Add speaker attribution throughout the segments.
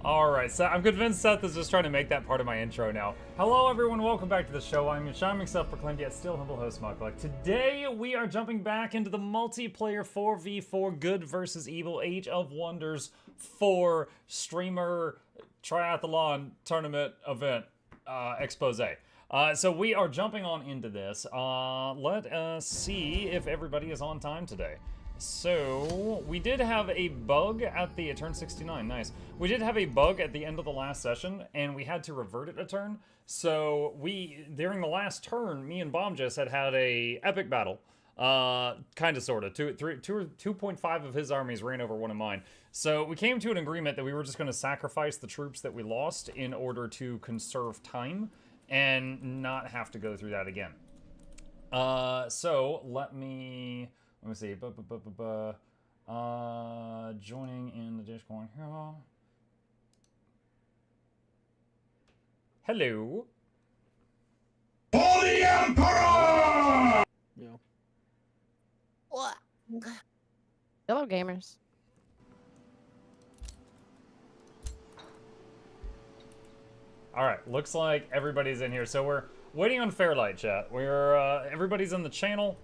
Speaker 1: Alright, so I'm convinced Seth is just trying to make that part of my intro now. Hello everyone, welcome back to the show. I'm your charming self-proclaimed yet still humble host, Mukluk. Today we are jumping back into the multiplayer 4v4 Good versus Evil Age of Wonders 4 streamer triathlon tournament event expose. So we are jumping on into this. Let us see if everybody is on time today. So, we did have a bug at the, it turned 69, nice. We did have a bug at the end of the last session, and we had to revert it a turn. So, during the last turn, me and Bombjess had a epic battle. Kinda, sorta. 2.5 of his armies ran over one of mine. So, we came to an agreement that we were just gonna sacrifice the troops that we lost in order to conserve time, and not have to go through that again. So, let me see. Joining in the Discord here. Hello.
Speaker 2: For the Emperor!
Speaker 3: Yeah.
Speaker 4: What? Hello, gamers.
Speaker 1: Alright, looks like everybody's in here. So we're waiting on Fairlight, chat. We're, everybody's in the channel.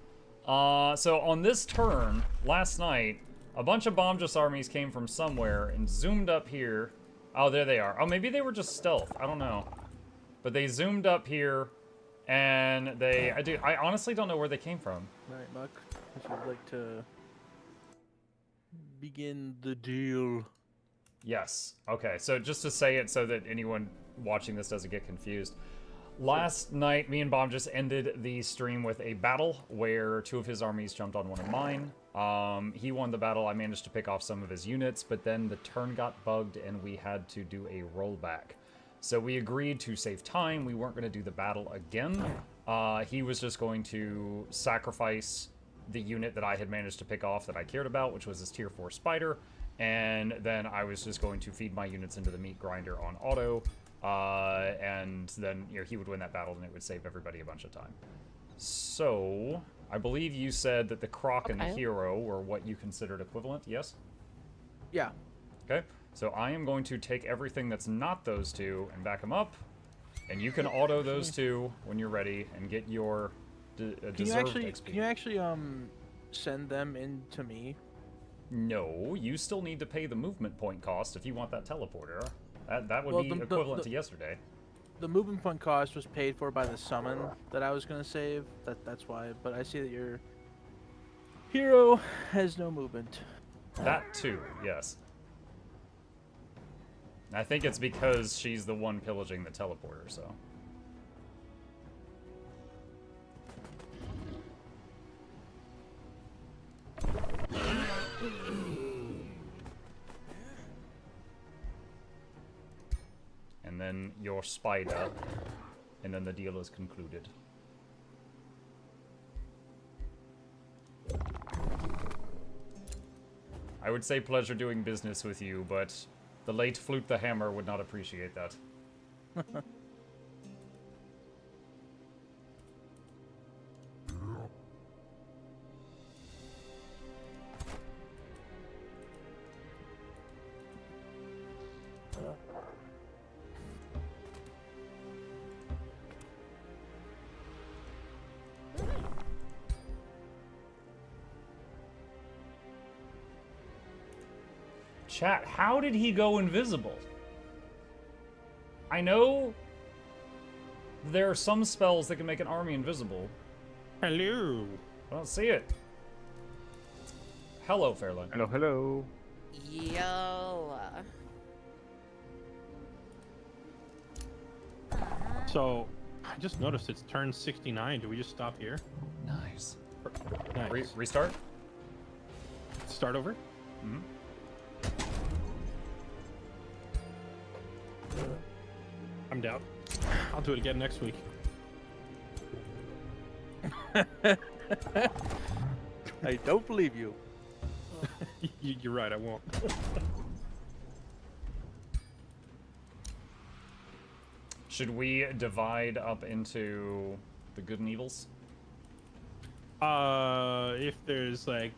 Speaker 1: So on this turn, last night, a bunch of Bombjess armies came from somewhere and zoomed up here. Oh, there they are. Oh, maybe they were just stealth. I don't know. But they zoomed up here, and I honestly don't know where they came from.
Speaker 3: Alright, Muck. If you'd like to begin the deal.
Speaker 1: Yes. Okay, so just to say it so that anyone watching this doesn't get confused. Last night, me and Bomb just ended the stream with a battle where two of his armies jumped on one of mine. He won the battle. I managed to pick off some of his units, but then the turn got bugged and we had to do a rollback. So we agreed to save time. We weren't going to do the battle again. He was just going to sacrifice the unit that I had managed to pick off that I cared about, which was his tier 4 spider. And then I was just going to feed my units into the meat grinder on auto. And then, you know, he would win that battle and it would save everybody a bunch of time. So, I believe you said that the Croc and the Hero were what you considered equivalent, yes?
Speaker 3: Yeah.
Speaker 1: Okay, so I am going to take everything that's not those two and back them up. And you can auto those two when you're ready and get your deserved XP.
Speaker 3: Can you actually, send them in to me?
Speaker 1: No, you still need to pay the movement point cost if you want that teleporter. That would be equivalent to yesterday.
Speaker 3: The movement point cost was paid for by the summon that I was gonna save. That's why. But I see that your hero has no movement.
Speaker 1: That too, yes. I think it's because she's the one pillaging the teleporter, so. And then your spider, and then the deal is concluded. I would say pleasure doing business with you, but the late Flute the Hammer would not appreciate that. Chat, how did he go invisible? I know there are some spells that can make an army invisible.
Speaker 5: Hello.
Speaker 1: I don't see it. Hello, Fairlight.
Speaker 5: Hello, hello.
Speaker 4: Yo.
Speaker 5: So, I just noticed it's turn 69. Do we just stop here?
Speaker 1: Nice.
Speaker 5: Nice.
Speaker 1: Restart?
Speaker 5: Start over?
Speaker 1: Mm-hmm.
Speaker 5: I'm down. I'll do it again next week.
Speaker 3: I don't believe you.
Speaker 5: You're right, I won't.
Speaker 1: Should we divide up into the good and evils?
Speaker 5: If there's like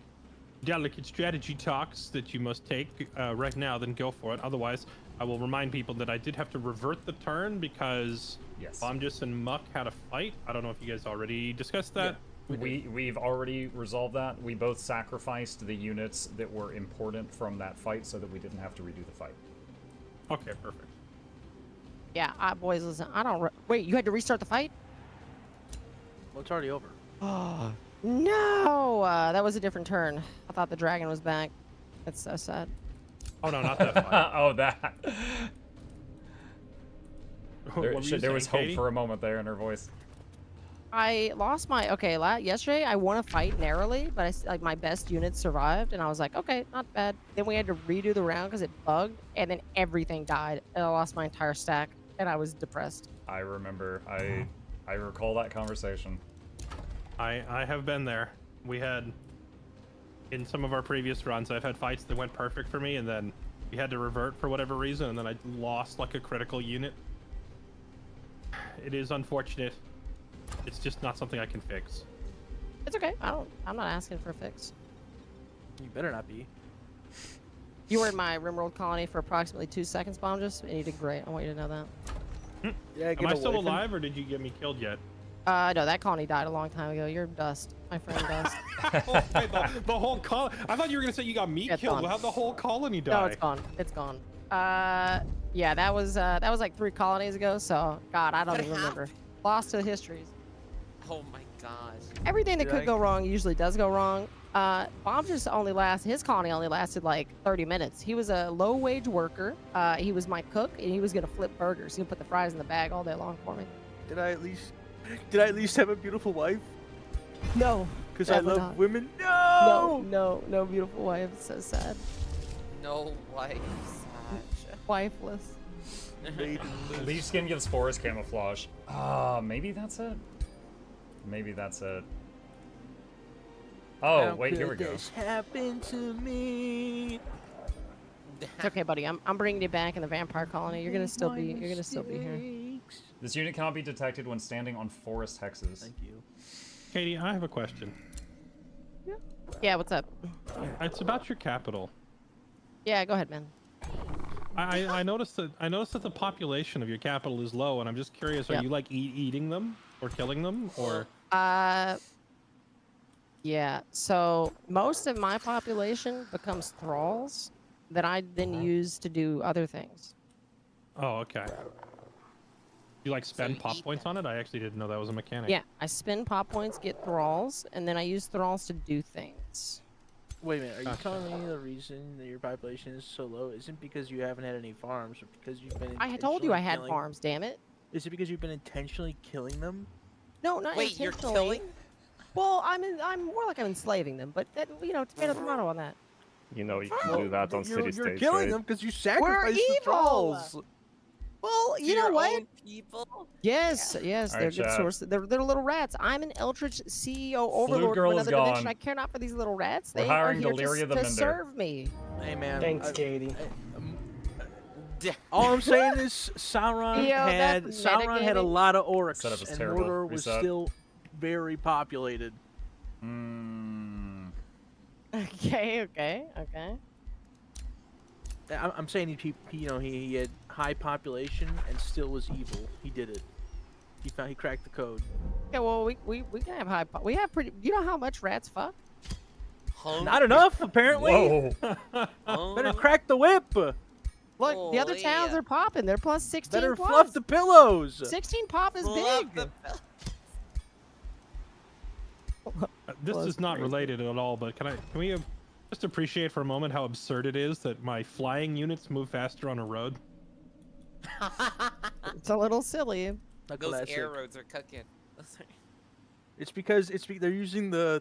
Speaker 5: delicate strategy talks that you must take right now, then go for it. Otherwise, I will remind people that I did have to revert the turn because
Speaker 1: Yes.
Speaker 5: Bomjus and Muck had a fight. I don't know if you guys already discussed that.
Speaker 1: We've already resolved that. We both sacrificed the units that were important from that fight so that we didn't have to redo the fight.
Speaker 5: Okay, perfect.
Speaker 4: Yeah, boys, listen. I don't. Wait, you had to restart the fight?
Speaker 3: Well, it's already over.
Speaker 4: Oh no! That was a different turn. I thought the dragon was back. That's so sad.
Speaker 5: Oh no, not that fight.
Speaker 1: Oh, that.
Speaker 5: What were you
Speaker 1: There was
Speaker 5: saying,
Speaker 1: hope
Speaker 5: Katie?
Speaker 1: for a moment there in her voice.
Speaker 4: I lost my yesterday I won a fight narrowly, but like my best units survived, and I was like, okay, not bad. Then we had to redo the round because it bugged, and then everything died, and I lost my entire stack, and I was depressed.
Speaker 1: I remember. I recall that conversation.
Speaker 5: I have been there. We had, in some of our previous runs, I've had fights that went perfect for me, and then we had to revert for whatever reason, and then I lost like a critical unit. It is unfortunate. It's just not something I can fix.
Speaker 4: It's okay. I'm not asking for a fix.
Speaker 3: You better not be.
Speaker 4: You were in my RimWorld colony for approximately 2 seconds, Bomjus, and you did great. I want you to know that.
Speaker 3: Yeah,
Speaker 5: Am I still alive, or did you get me killed yet?
Speaker 4: No, that colony died a long time ago. You're dust, my friend, dust.
Speaker 5: Oh, wait, the whole colony. I thought you were gonna say you got me
Speaker 4: It's
Speaker 5: killed.
Speaker 4: gone.
Speaker 5: How'd the whole colony die?
Speaker 4: No, it's gone. It's gone. Yeah, that was like 3 colonies ago. So, God, I don't
Speaker 6: What
Speaker 4: even remember.
Speaker 6: happened?
Speaker 4: Lost to histories.
Speaker 6: Oh my gosh.
Speaker 4: Everything that
Speaker 3: Did
Speaker 4: could
Speaker 3: I-
Speaker 4: go wrong usually does go wrong. His colony only lasted like 30 minutes. He was a low-wage worker. He was my cook, and he was gonna flip burgers. He would put the fries in the bag all day long for me.
Speaker 3: Did I at least have a beautiful wife?
Speaker 4: No,
Speaker 3: Because I
Speaker 4: Definitely
Speaker 3: love
Speaker 4: not.
Speaker 3: women.
Speaker 4: no beautiful wife. It's so sad.
Speaker 6: No wife.
Speaker 4: Wifeless.
Speaker 1: Leaf skin gives forest camouflage. Maybe that's it. Maybe that's it. Oh, wait, here we go.
Speaker 3: This happened to me.
Speaker 4: It's okay, buddy. I'm bringing you back in the vampire colony. You're gonna still be here.
Speaker 1: This unit cannot be detected when standing on forest hexes.
Speaker 3: Thank you.
Speaker 5: Katie, I have a question.
Speaker 4: Yeah, what's up?
Speaker 5: It's about your capital.
Speaker 4: Yeah, go ahead, man.
Speaker 5: I noticed that the population of your capital is low, and I'm just curious: are
Speaker 4: Yep.
Speaker 5: you like eating them or killing them, or?
Speaker 4: Yeah. So most of my population becomes thralls that I then use to do other things.
Speaker 5: Oh, okay. You like spend
Speaker 6: you
Speaker 5: pop
Speaker 6: eat
Speaker 5: points on it? I actually didn't know that was a mechanic.
Speaker 4: Yeah, I spend pop points, get thralls, and then I use thralls to do things.
Speaker 3: Wait a minute. Are you
Speaker 5: Okay.
Speaker 3: telling me the reason that your population is so low isn't because you haven't had any farms, or because you've been?
Speaker 4: I had told you I had
Speaker 3: intentionally
Speaker 4: farms. Damn it.
Speaker 3: Is it because you've been intentionally killing them?
Speaker 4: No, not
Speaker 6: Wait, you're
Speaker 4: intentionally.
Speaker 6: killing?
Speaker 4: Well, I'm more like I'm enslaving them, but that, tomato on that.
Speaker 7: You know, you can do that on
Speaker 3: You're
Speaker 7: city-states,
Speaker 3: killing
Speaker 7: right?
Speaker 3: them because you sacrificed the
Speaker 4: evil!
Speaker 3: trolls.
Speaker 4: Well,
Speaker 6: To
Speaker 4: you know
Speaker 6: your
Speaker 4: what?
Speaker 6: own people?
Speaker 4: Yes, yes,
Speaker 1: All
Speaker 4: they're
Speaker 1: right,
Speaker 4: good
Speaker 1: chat.
Speaker 4: source. They're little rats. I'm an Eldritch CEO overlord
Speaker 1: Girl
Speaker 4: from
Speaker 1: is
Speaker 4: another dimension.
Speaker 1: gone.
Speaker 4: I care not for these little rats.
Speaker 1: We're
Speaker 4: They
Speaker 1: hiring
Speaker 4: are here
Speaker 1: Deliria
Speaker 4: to
Speaker 1: the Mender.
Speaker 4: serve me.
Speaker 3: Hey man.
Speaker 8: Thanks, Katie.
Speaker 3: All I'm saying is Sauron
Speaker 4: Yo,
Speaker 3: had
Speaker 4: that's
Speaker 3: a
Speaker 4: metagaming.
Speaker 3: lot of orcs,
Speaker 1: Setup is
Speaker 3: and
Speaker 1: terrible.
Speaker 3: Mordor was
Speaker 1: Reset.
Speaker 3: still very populated.
Speaker 4: Okay.
Speaker 3: I'm saying he had high population and still was evil. He did it. He cracked the code.
Speaker 4: Yeah, well, we can have high. We have pretty. You know how much rats fuck?
Speaker 3: Not enough, apparently.
Speaker 1: Whoa.
Speaker 3: Better crack the whip.
Speaker 4: Look, the other
Speaker 6: Holy.
Speaker 4: towns are popping. They're plus 16.
Speaker 3: Better
Speaker 4: plus.
Speaker 3: fluff the pillows.
Speaker 4: 16 pop is
Speaker 6: Love
Speaker 4: big.
Speaker 5: This
Speaker 4: Well,
Speaker 5: is
Speaker 4: that's
Speaker 5: not
Speaker 4: crazy.
Speaker 5: related at all, but can we just appreciate for a moment how absurd it is that my flying units move faster on a road?
Speaker 4: It's a little silly.
Speaker 3: A
Speaker 6: Those
Speaker 3: classic.
Speaker 6: air roads are cooking.
Speaker 3: It's because they're using the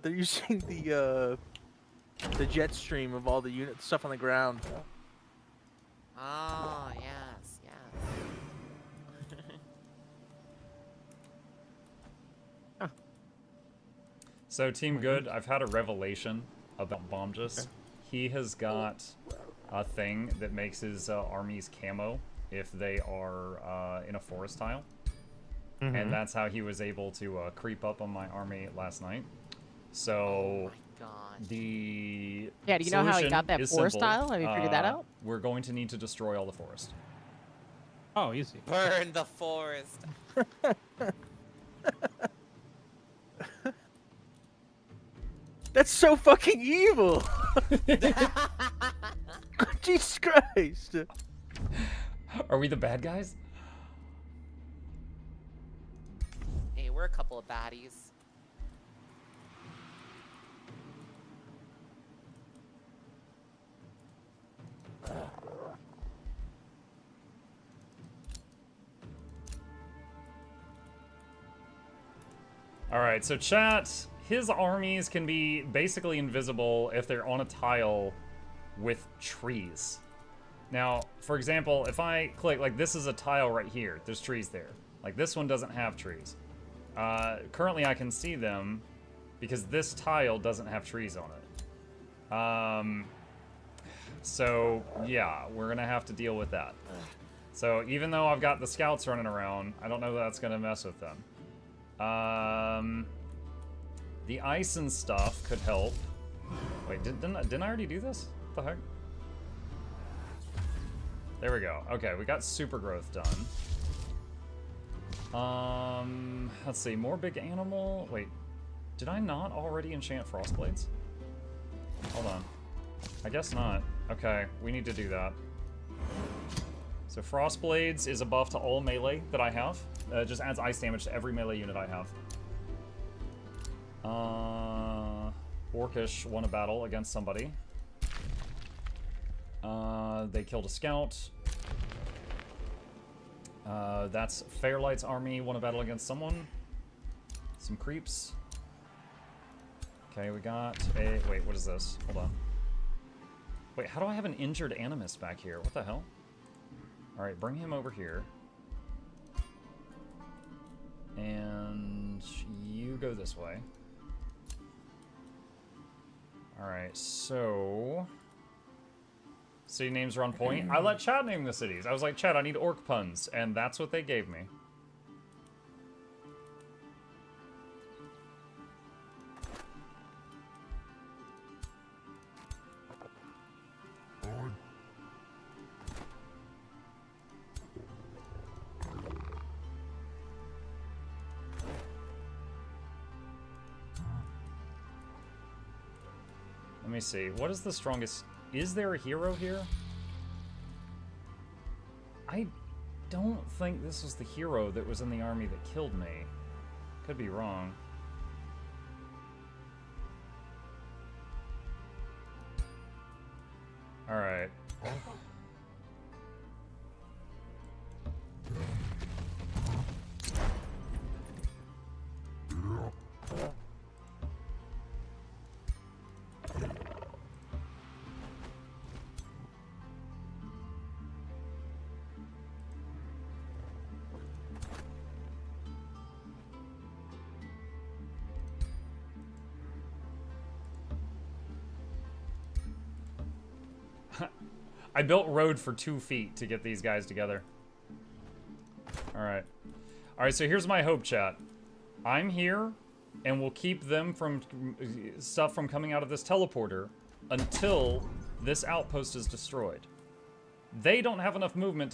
Speaker 3: jet stream of all the stuff on the ground.
Speaker 6: Oh, yes.
Speaker 1: So, Team Good, I've had a revelation about Bomjus. He has got a thing that makes his armies camo if they are in a forest tile. And that's how he was able to creep up on my army last night. So,
Speaker 6: God.
Speaker 1: the
Speaker 4: Yeah, do you know how he
Speaker 1: solution
Speaker 4: got that
Speaker 1: is
Speaker 4: forest
Speaker 1: simple.
Speaker 4: tile? Have you figured that out?
Speaker 1: We're going to need to destroy all the forest.
Speaker 5: Oh, easy.
Speaker 6: Burn the forest.
Speaker 3: That's so fucking evil. Jesus Christ.
Speaker 1: Are we the bad guys?
Speaker 6: Hey, we're a couple of baddies.
Speaker 1: Alright, so chat, his armies can be basically invisible if they're on a tile with trees. Now, for example, if I click, like this is a tile right here, there's trees there. Like this one doesn't have trees. Currently I can see them because this tile doesn't have trees on it. So yeah, we're gonna have to deal with that. So even though I've got the scouts running around, I don't know that that's gonna mess with them. The ice and stuff could help. Wait, didn't I already do this? What the heck? There we go. Okay, we got super growth done. Let's see, more big animal. Wait, did I not already enchant frostblades? Hold on. I guess not. Okay, we need to do that. So frostblades is a buff to all melee that I have. It just adds ice damage to every melee unit I have. Orcish won a battle against somebody. They killed a scout. That's Fairlight's army won a battle against someone. Some creeps. Okay, we got a... Wait, what is this? Hold on. Wait, how do I have an injured animus back here? What the hell? Alright, bring him over here. And you go this way. Alright, so... City names are on point. I let Chad name the cities. I was like, Chad, I need orc puns. And that's what they gave me. Let me see. What is the strongest... Is there a hero here? I don't think this was the hero that was in the army that killed me. Could be wrong. Alright. I built road for 2 feet to get these guys together. Alright. Alright, so here's my hope, chat. I'm here, and we'll keep them from... stuff from coming out of this teleporter until this outpost is destroyed. They don't have enough movement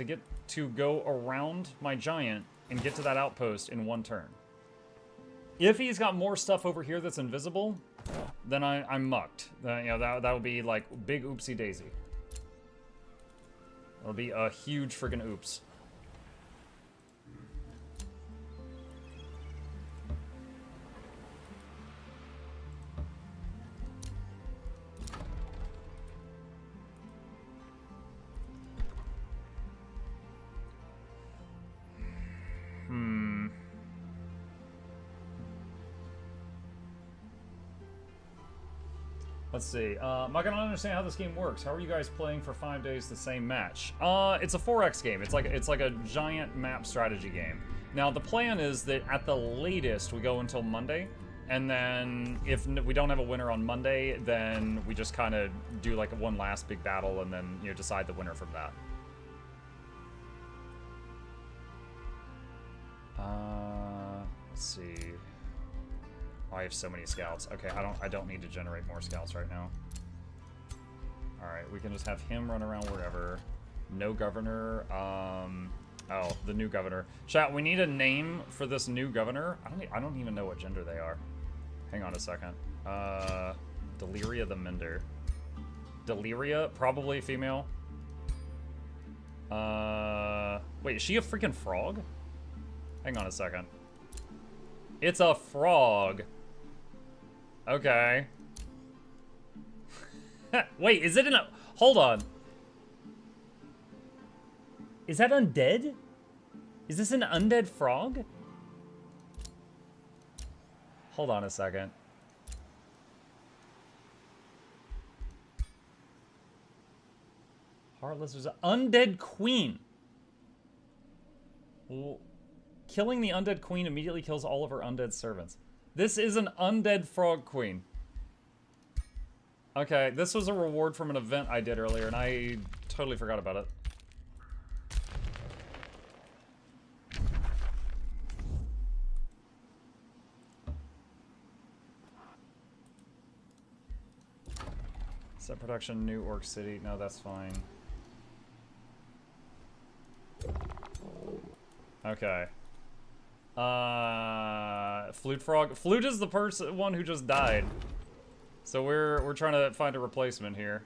Speaker 1: to go around my giant and get to that outpost in 1 turn. If he's got more stuff over here that's invisible, then I'm mucked. You know, that would be like big oopsie daisy. It'll be a huge friggin' oops. Let's see. Mike, I don't understand how this game works. How are you guys playing for 5 days the same match? It's a 4X game. It's like a giant map strategy game. Now, the plan is that at the latest, we go until Monday. And then if we don't have a winner on Monday, then we just kind of do like one last big battle and then, you know, decide the winner from that. Let's see. Oh, I have so many scouts. Okay, I don't need to generate more scouts right now. All right, we can just have him run around wherever. No governor. I Oh, the new governor. Chat, we need a name for this new governor. I don't even know what gender they are. Hang on a second. Deliria the Mender. Deliria, probably female. Wait, is she a freaking frog? Hang on a second. It's a frog. Okay. Wait, is it in a... Hold on. Is that undead? Is this an undead frog? Hold on a second. Heartless is an undead queen. Well, killing the undead queen immediately kills all of her undead servants. This is an undead frog queen. Okay, this was a reward from an event I did earlier, and I totally forgot about it. Set production, New Orc City. No, that's fine. Okay. Flute Frog. Flute is the one who just died. So we're trying to find a replacement here.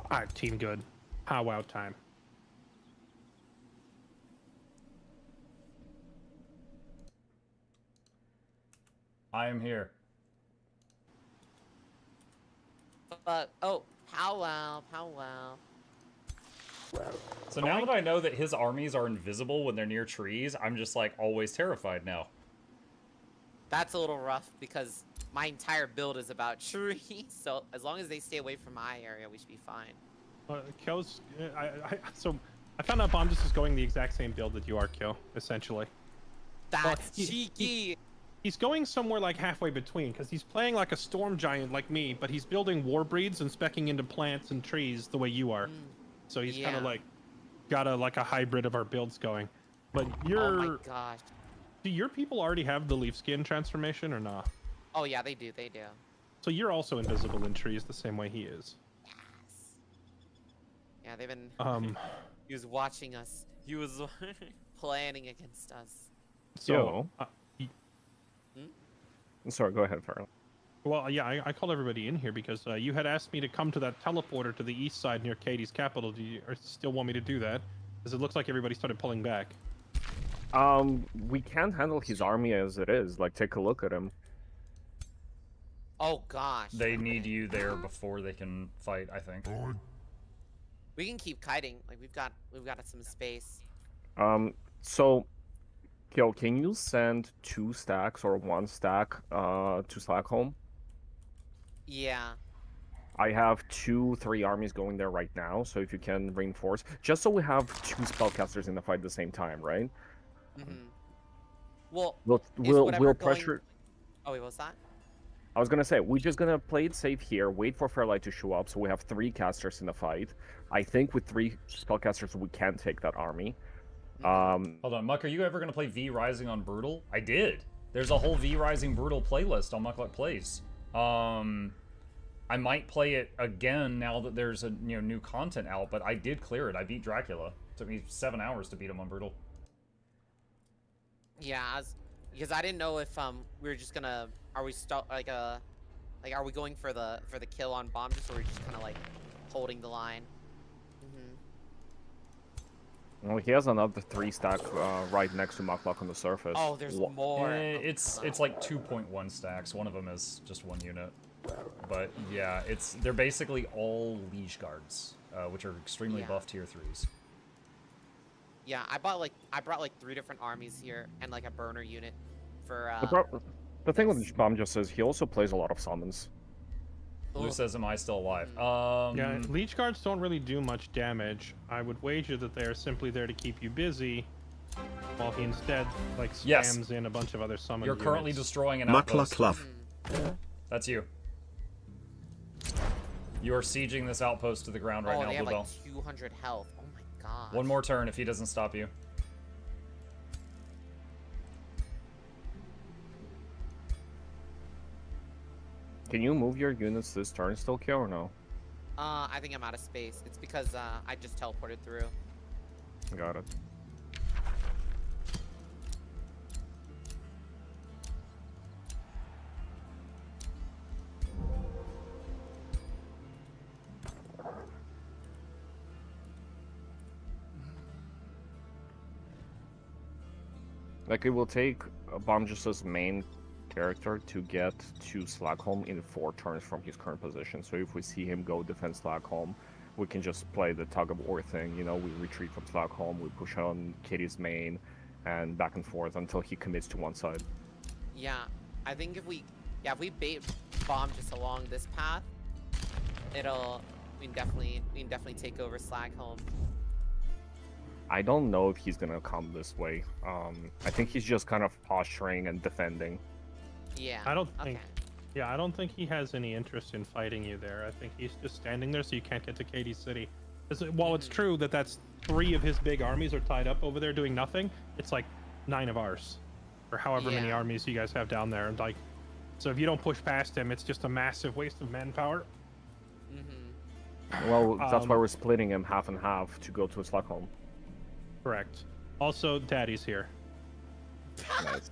Speaker 5: Alright, team good. Powwow time.
Speaker 1: I am here.
Speaker 6: But oh, powwow, powwow.
Speaker 1: So now that I know that his armies are invisible when they're near trees, I'm just like always terrified now.
Speaker 6: That's a little rough because my entire build is about trees. So as long as they stay away from my area, we should be fine.
Speaker 5: Kyo's, so I found out Bomb just is going the exact same build that you are, Kyo, essentially.
Speaker 6: That's cheeky.
Speaker 5: He's going somewhere like halfway between, because he's playing like a storm giant like me, but he's building war breeds and specking into plants and trees the way you are. So he's kind of like got a hybrid of our builds going. But you're...
Speaker 6: Oh my gosh.
Speaker 5: Do your people already have the leaf skin transformation or not?
Speaker 6: Oh yeah, they do, they do.
Speaker 5: So you're also invisible in trees the same way he is.
Speaker 6: Yes. Yeah, they've been... He was watching us. He was planning against us.
Speaker 5: So...
Speaker 7: Sorry, go ahead, Farrell.
Speaker 5: Well, yeah, I called everybody in here because you had asked me to come to that teleporter to the east side near Katie's capital. Do you still want me to do that? Because it looks like everybody started pulling back.
Speaker 7: We can't handle his army as it is. Like, take a look at him.
Speaker 6: Oh gosh.
Speaker 1: They need you there before they can fight, I think.
Speaker 6: We can keep kiting. Like we've got some space.
Speaker 7: So, Kyo, can you send 2 stacks or 1 stack to Slackholm?
Speaker 6: Yeah.
Speaker 7: I have 2-3 armies going there right now, so if you can reinforce, just so we have 2 spellcasters in the fight at the same time, right?
Speaker 6: Mm-hmm. Well,
Speaker 7: we'll pressure.
Speaker 6: Oh wait, what's that?
Speaker 7: I was gonna say we're just gonna play it safe here, wait for Fairlight to show up, so we have 3 casters in the fight. I think with 3 spellcasters we can take that army.
Speaker 1: Hold on, Muck, are you ever gonna play V Rising on Brutal? I did. There's a whole V Rising Brutal playlist on Mukluk Plays. I might play it again now that there's a new content out, but I did clear it. I beat Dracula. It took me 7 hours to beat him on Brutal.
Speaker 6: Yeah, because I didn't know if we were just gonna are we going for the kill on Bomb, just or are we just kind of like holding the line?
Speaker 7: Well, he has another 3 stack right next to Mukluk on the surface.
Speaker 6: Oh, there's more.
Speaker 1: It's like 2.1 stacks. One of them is just 1 unit. But yeah, they're basically all Liege Guards, which are extremely buff tier 3s.
Speaker 6: Yeah, I brought like 3 different armies here and like a burner unit for.
Speaker 7: The thing with Bomb just is he also plays a lot of summons.
Speaker 1: Blue says, am I still alive?
Speaker 5: Yeah, Leech Guards don't really do much damage. I would wager that they are simply there to keep you busy, while he instead like spams in a bunch of other summons.
Speaker 1: You're currently destroying an outpost.
Speaker 2: Mukluk.
Speaker 1: That's you. You are sieging this outpost to the ground right now,
Speaker 6: they have
Speaker 1: Bluebell.
Speaker 6: like 200 health. Oh my god.
Speaker 1: 1 more turn if he doesn't stop you.
Speaker 7: Can you move your units this turn still, Kyo, or no?
Speaker 6: I think I'm out of space. It's because I just teleported through.
Speaker 7: Got it. Like, it will take Bomb-Just's main character to get to Slackholm in 4 turns from his current position. So if we see him go defend Slackholm, we can just play the tug-of-war thing. You know, we retreat from Slackholm, we push on Kitty's main, and back and forth until he commits to one side.
Speaker 6: Yeah, I think if we bait Bomb just along this path, we can definitely take over Slackholm.
Speaker 7: I don't know if he's gonna come this way. I think he's just kind of posturing and defending.
Speaker 6: Yeah.
Speaker 5: I don't think.
Speaker 6: Okay.
Speaker 5: Yeah, I don't think he has any interest in fighting you there. I think he's just standing there so you can't get to Katie's city. While it's true that that's 3 of his big armies are tied up over there doing nothing, it's like 9 of ours, or however many
Speaker 6: Yeah.
Speaker 5: armies you guys have down there. And like, so if you don't push past him, it's just a massive waste of manpower.
Speaker 7: Well, that's why we're splitting him half and half to go to Slackholm.
Speaker 5: Correct. Also, Daddy's here.
Speaker 7: Nice.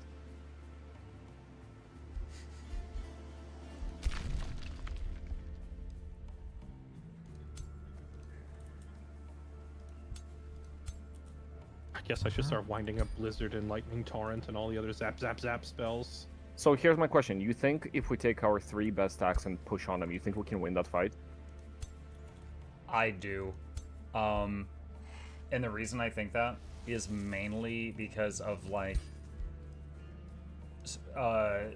Speaker 5: I guess I should start winding up Blizzard and Lightning Torrent and all the other zap zap zap spells.
Speaker 7: So here's my question. You think if we take our 3 best stacks and push on them, you think we can win that fight?
Speaker 1: I do. And the reason I think that is mainly because of, like,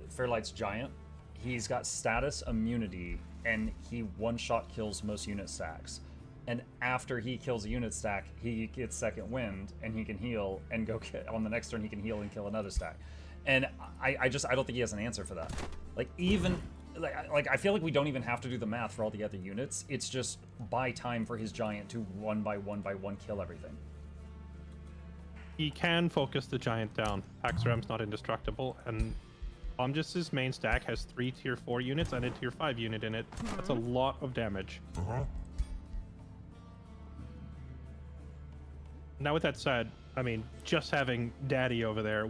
Speaker 1: Fairlight's Giant. He's got status immunity, and he one-shot kills most unit stacks. And after he kills a unit stack, he gets second wind, and he can heal, and go on the next turn he can heal and kill another stack. And I don't think he has an answer for that. Like, even... Like, I feel like we don't even have to do the math for all the other units. It's just buy time for his Giant to one by one kill everything.
Speaker 5: He can focus the Giant down. Paxram's not indestructible, and Bomb-Just's main stack has 3 tier 4 units and a tier 5 unit in it. That's a lot of damage. Now, with that said, I mean, just having Daddy over there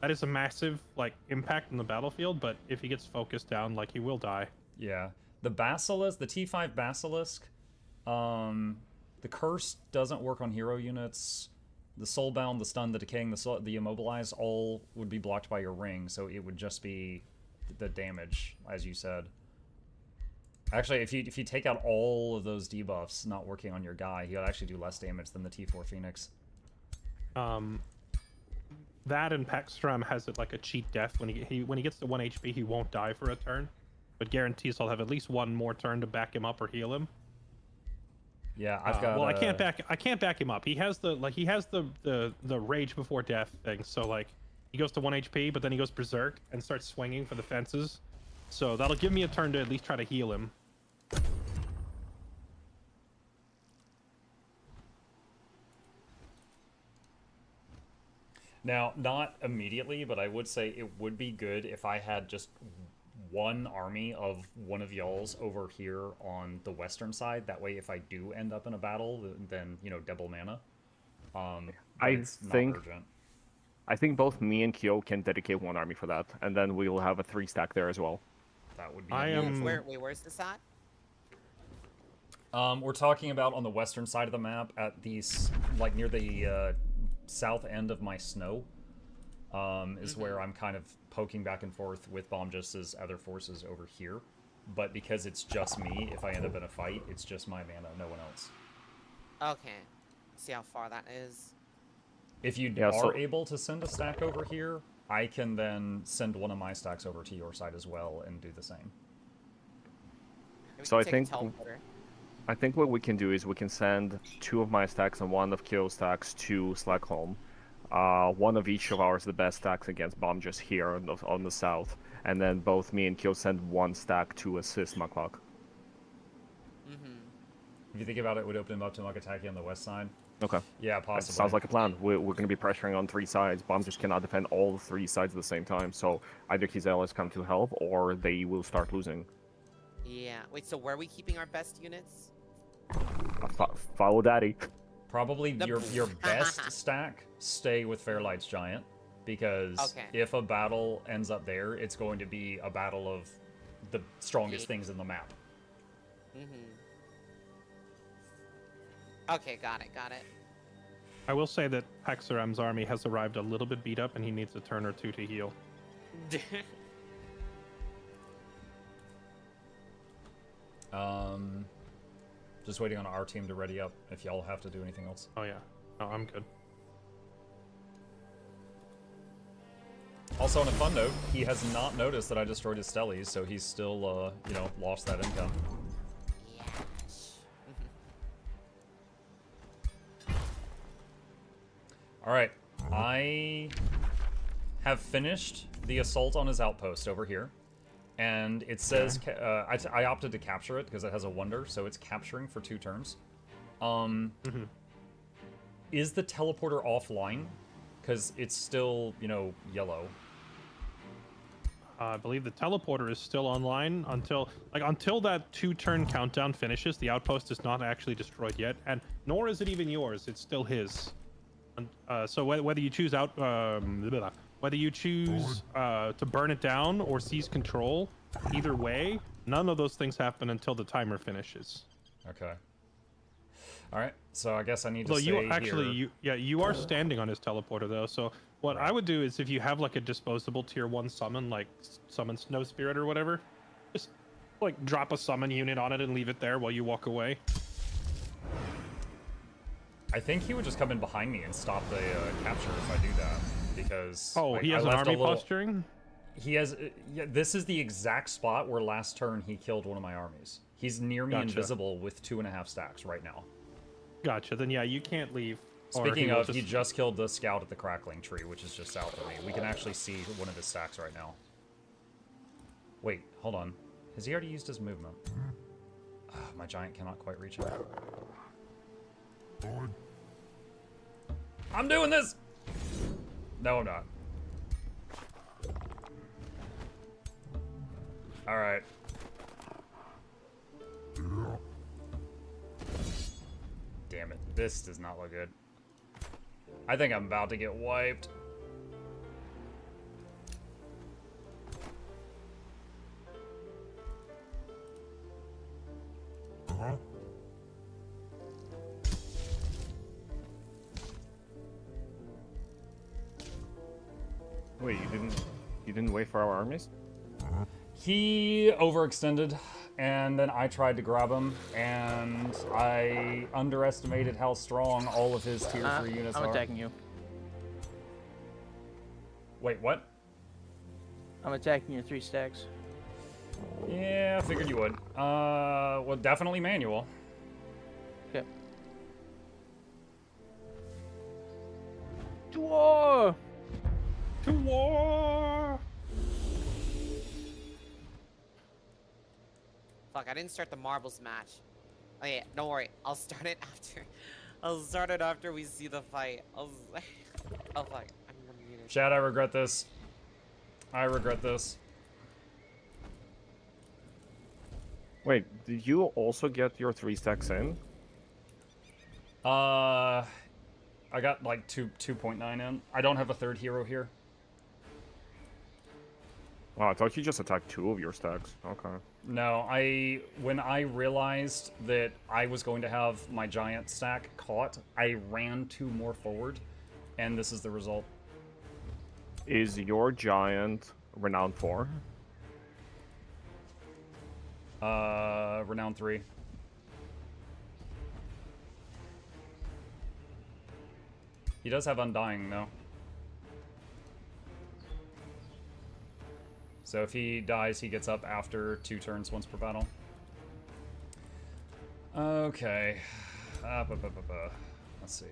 Speaker 5: that is a massive, like, impact on the battlefield, but if he gets focused down, like, he will die.
Speaker 1: Yeah. The Basilisk, the T5 Basilisk, the Curse doesn't work on hero units. The Soulbound, the Stun, the Decaying, the Immobilize, all would be blocked by your ring, so it would just be the damage, as you said. Actually, if you take out all of those debuffs not working on your guy, he would actually do less damage than the T4 Phoenix.
Speaker 5: That and Paxram has it like a cheat death. When he gets to 1 HP, he won't die for a turn, but guarantees I'll have at least 1 more turn to back him up or heal him.
Speaker 1: Yeah, I've got.
Speaker 5: Well, I can't back him up. He has the rage before death thing. So like, he goes to 1 HP, but then he goes berserk and starts swinging for the fences. So that'll give me a turn to at least try to heal him.
Speaker 1: Now, not immediately, but I would say it would be good if I had just one army of one of y'all's over here on the western side. That way, if I do end up in a battle, then, you know, double mana.
Speaker 7: I think both me and Kyo can dedicate 1 army for that, and then we'll have a 3 stack there as well.
Speaker 1: That would be.
Speaker 6: Where's this at?
Speaker 1: We're talking about on the western side of the map at these, like, near the south end of my snow, is where I'm kind of poking back and forth with Bomb-Just's other forces over here. But because it's just me, if I end up in a fight, it's just my mana, no one else.
Speaker 6: Okay. See how far that is.
Speaker 1: If you are able to send a stack over here, I can then send one of my stacks over to your side as well and do the same.
Speaker 7: So I think what we can do is we can send 2 of my stacks and 1 of Kyo's stacks to Slackholm. 1 of each of ours, the best stacks against Bomb-Just here on the south. And then both me and Kyo send 1 stack to assist Mukluk.
Speaker 1: If you think about it, it would open him up to Mukataki on the west side.
Speaker 7: Okay.
Speaker 1: Yeah,
Speaker 7: That
Speaker 1: possibly.
Speaker 7: sounds like a plan. We're going to be pressuring on 3 sides. Bomb just cannot defend all 3 sides at the same time. So either his allies come to help or they will start losing.
Speaker 6: Yeah. Wait, so where are we keeping our best units?
Speaker 7: Follow daddy.
Speaker 1: Probably
Speaker 6: The-
Speaker 1: your best stack, stay with Fairlight's Giant. Because
Speaker 6: Okay.
Speaker 1: if a battle ends up there, it's going to be a battle of the strongest things in the map.
Speaker 6: Okay, got it, got it.
Speaker 5: I will say that Hexaram's army has arrived a little bit beat up, and he needs a turn or 2 to heal.
Speaker 1: Just waiting on our team to ready up if y'all have to do anything else.
Speaker 5: Oh yeah. No, I'm good.
Speaker 1: Also, on a fun note, he has not noticed that I destroyed his stellies, so he's still, you know, lost that income.
Speaker 6: Yes.
Speaker 1: Alright, I have finished the assault on his outpost over here. And it says, I opted to capture it because it has a wonder, so it's capturing for 2 turns. Is the teleporter offline? Because it's still, you know, yellow.
Speaker 5: I believe the teleporter is still online until that 2-turn countdown finishes. The outpost is not actually destroyed yet, and nor is it even yours. It's still his. And, so whether you choose whether you choose to burn it down or seize control, either way, none of those things happen until the timer finishes.
Speaker 1: Okay. All right. So I guess I need to
Speaker 5: Although
Speaker 1: stay
Speaker 5: you actually,
Speaker 1: here.
Speaker 5: you are standing on his teleporter though. So what I would do is if you have like a disposable tier 1 summon, like summon Snow Spirit or whatever, just like drop a summon unit on it and leave it there while you walk away.
Speaker 1: I think he would just come in behind me and stop the capture if I do that. Because
Speaker 5: Oh,
Speaker 1: like,
Speaker 5: he has
Speaker 1: I
Speaker 5: an
Speaker 1: left a
Speaker 5: army
Speaker 1: little...
Speaker 5: posturing?
Speaker 1: He has... yeah, this is the exact spot where last turn he killed one of my armies. He's near me
Speaker 5: Gotcha.
Speaker 1: invisible with 2.5 stacks right now.
Speaker 5: Gotcha. Then yeah, you can't leave. Or
Speaker 1: Speaking
Speaker 5: will
Speaker 1: of, he just killed the scout at the crackling tree, which is just south of me. We can actually see one of his stacks right now. Wait, hold on. Has he already used his movement? My giant cannot quite reach him. I'm doing this! No, I'm not. Alright. Damn it. This does not look good. I think I'm about to get wiped.
Speaker 7: Wait, you didn't wait for our armies?
Speaker 1: He overextended, and then I tried to grab him, and I underestimated how strong all of his tier 3 units
Speaker 3: I'm
Speaker 1: are.
Speaker 3: attacking you.
Speaker 1: Wait, what?
Speaker 3: I'm attacking your 3 stacks.
Speaker 1: Yeah, I figured you would. Well, definitely manual.
Speaker 3: Okay. To war!
Speaker 5: To war!
Speaker 6: Fuck, I didn't start the marbles match. Oh yeah, don't worry. I'll start it after. I'll start it after we see the fight. Oh fuck. I'm gonna mute it.
Speaker 1: Chad, I regret this. I regret this.
Speaker 7: Wait, did you also get your 3 stacks in?
Speaker 1: I got like 2.9 in. I don't have a third hero here.
Speaker 7: Oh, I thought you just attacked 2 of your stacks. Okay.
Speaker 1: No, when I realized that I was going to have my giant stack caught, I ran 2 more forward, and this is the result.
Speaker 7: Is your giant renowned 4?
Speaker 1: Renown 3. He does have Undying, though. So if he dies, he gets up after 2 turns once per battle. Okay. Let's see.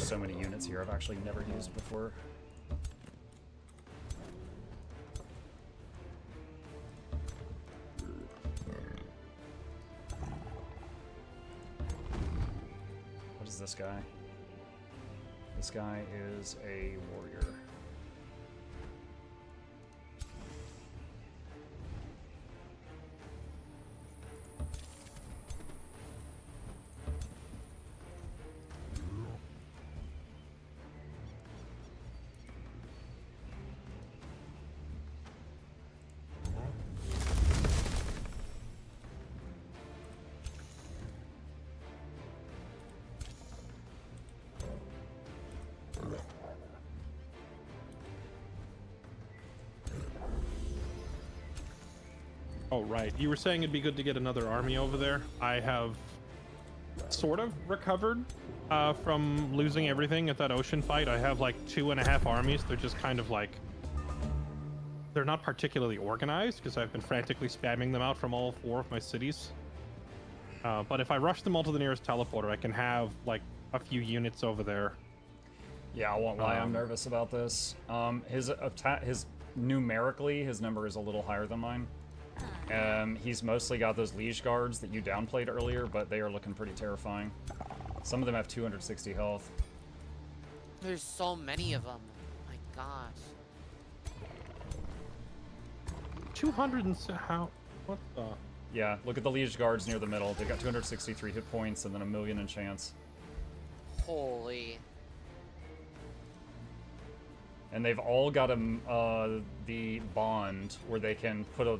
Speaker 1: so many units here I've actually never used before. What is this guy? This guy is a warrior.
Speaker 5: Oh, right. You were saying it'd be good to get another army over there. I have sort of recovered from losing everything at that ocean fight. I have like 2.5 armies. They're just kind of like... They're not particularly organized because I've been frantically spamming them out from all 4 of my cities. But if I rush them all to the nearest teleporter, I can have like a few units over there.
Speaker 1: Yeah, I won't lie, I'm nervous about this. His numerically, his number is a little higher than mine. He's mostly got those liege guards that you downplayed earlier, but they are looking pretty terrifying. Some of them have 260 health.
Speaker 6: There's so many of them. My gosh.
Speaker 5: 200 and how? What the?
Speaker 1: Yeah, look at the liege guards near the middle. They've got 263 hit points and then 1,000,000 in chance.
Speaker 6: Holy.
Speaker 1: And they've all got the bond where they can put a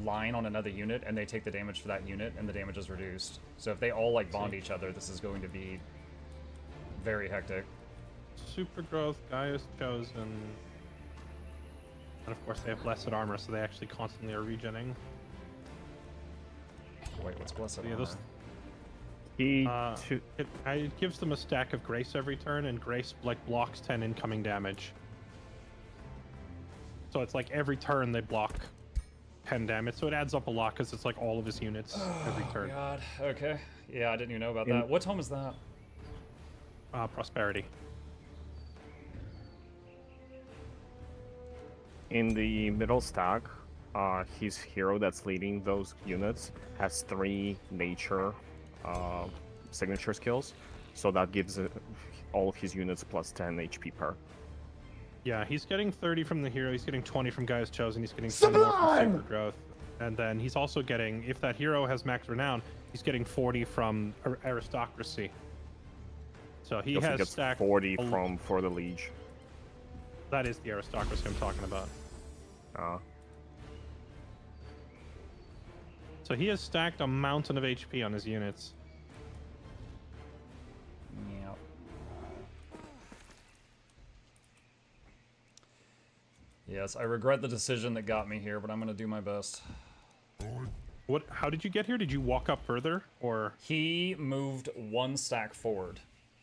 Speaker 1: line on another unit and they take the damage for that unit and the damage is reduced. So if they all like bond each other, this is going to be very hectic.
Speaker 5: Super growth, Gaia's chosen. And of course they have blessed armor, so they actually constantly are regenning.
Speaker 1: Wait, what's blessed
Speaker 5: Yeah,
Speaker 1: armor?
Speaker 5: It gives them a stack of grace every turn, and grace like blocks 10 incoming damage. So it's like every turn they block 10 damage, so it adds up a lot because it's like all of his units every turn.
Speaker 1: God, okay. Yeah, I didn't even know about that. What tome is that?
Speaker 5: Prosperity.
Speaker 7: In the middle stack, his hero that's leading those units has 3 nature signature skills, so that gives all of his units plus 10 HP per.
Speaker 5: Yeah, he's getting 30 from the hero, he's getting 20 from Gaia's Chosen, he's getting 10 more from Super Growth. And then he's also getting, if that hero has max renown, he's getting 40 from aristocracy. So he has
Speaker 7: gets
Speaker 5: stacked
Speaker 7: 40 for the liege.
Speaker 5: That is the aristocracy I'm talking about. So he has stacked a mountain of HP on his units.
Speaker 1: Yeah. Yes, I regret the decision that got me here, but I'm going to do my best.
Speaker 5: What? How did you get here? Did you walk up further, or?
Speaker 1: He moved 1 stack forward,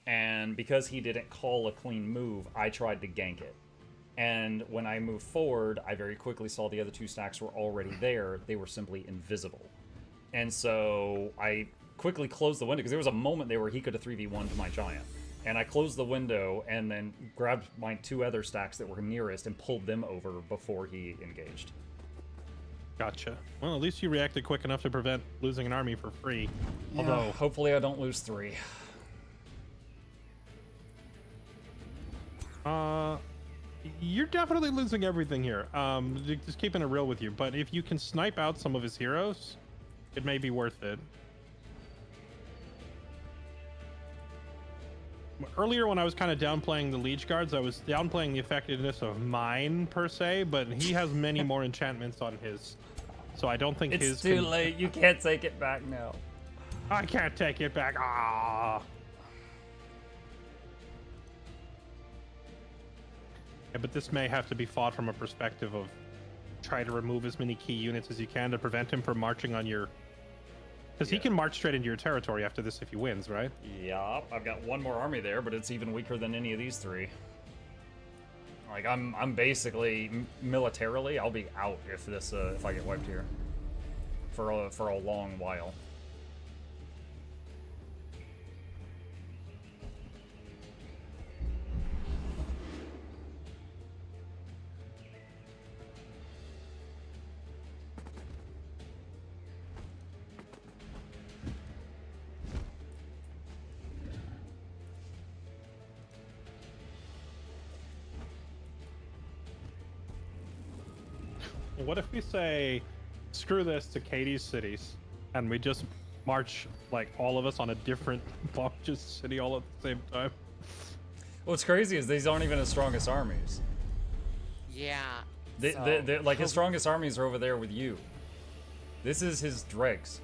Speaker 1: and because he didn't call a clean move, I tried to gank it. And when I moved forward, I very quickly saw the other 2 stacks were already there. They were simply invisible. And so I quickly closed the window, because there was a moment there where he could have 3v1'd my giant. And I closed the window and then grabbed my 2 other stacks that were nearest and pulled them over before he engaged.
Speaker 5: Gotcha. Well, at least you reacted quick enough to prevent losing an army for free.
Speaker 1: Yeah,
Speaker 5: Although,
Speaker 1: hopefully I don't lose 3.
Speaker 5: You're definitely losing everything here. Just keeping it real with you. But if you can snipe out some of his heroes, it may be worth it. Earlier, when I was kind of downplaying the Liege Guards, I was downplaying the effectiveness of mine, per se, but he has many more enchantments on his. So I don't think
Speaker 1: It's too late. You can't take it back now.
Speaker 5: I can't take it back. Ah. Yeah, but this may have to be fought from a perspective of try to remove as many key units as you can to prevent him from marching on your... Because he can march straight into your territory after this if he wins, right?
Speaker 1: Yeah, I've got 1 more army there, but it's even weaker than any of these 3. Like, I'm basically, militarily, I'll be out if this, if I get wiped here. For a long while.
Speaker 5: What if we say, screw this to Katie's cities, and we just march like all of us on a different just city all at the same time?
Speaker 1: What's crazy is these aren't even his strongest armies.
Speaker 6: Yeah.
Speaker 1: They're, like his strongest armies are over there with you. This is his dregs.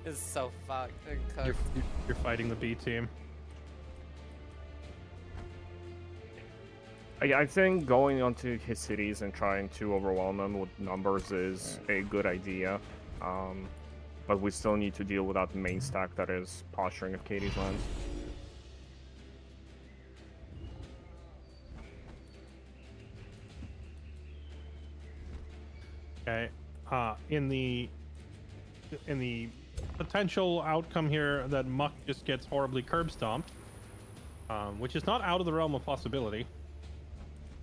Speaker 6: It's so fucked. They're
Speaker 5: You're,
Speaker 6: cooked.
Speaker 5: you're fighting the B team.
Speaker 7: I think going onto his cities and trying to overwhelm them with numbers is a good idea. But we still need to deal with that main stack that is posturing at Katie's lands.
Speaker 5: Okay. In the potential outcome here that Muck just gets horribly curb stomped, which is not out of the realm of possibility.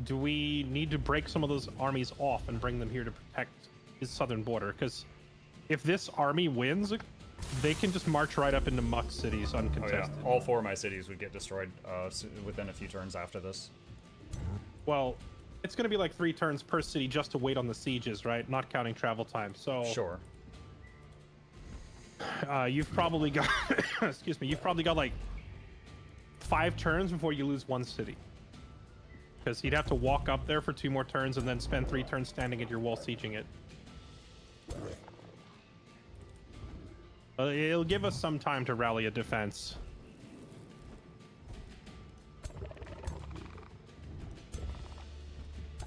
Speaker 5: Do we need to break some of those armies off and bring them here to protect his southern border? Because if this army wins, they can just march right up into Muck cities
Speaker 1: Oh
Speaker 5: uncontested.
Speaker 1: yeah, all 4 of my cities would get destroyed within a few turns after this.
Speaker 5: Well, it's going to be like 3 turns per city just to wait on the sieges, right? Not counting travel time. So
Speaker 1: Sure.
Speaker 5: You've probably got, excuse me, you've probably got like 5 turns before you lose 1 city. Because he'd have to walk up there for 2 more turns and then spend 3 turns standing at your wall sieging it. It'll give us some time to rally a defense.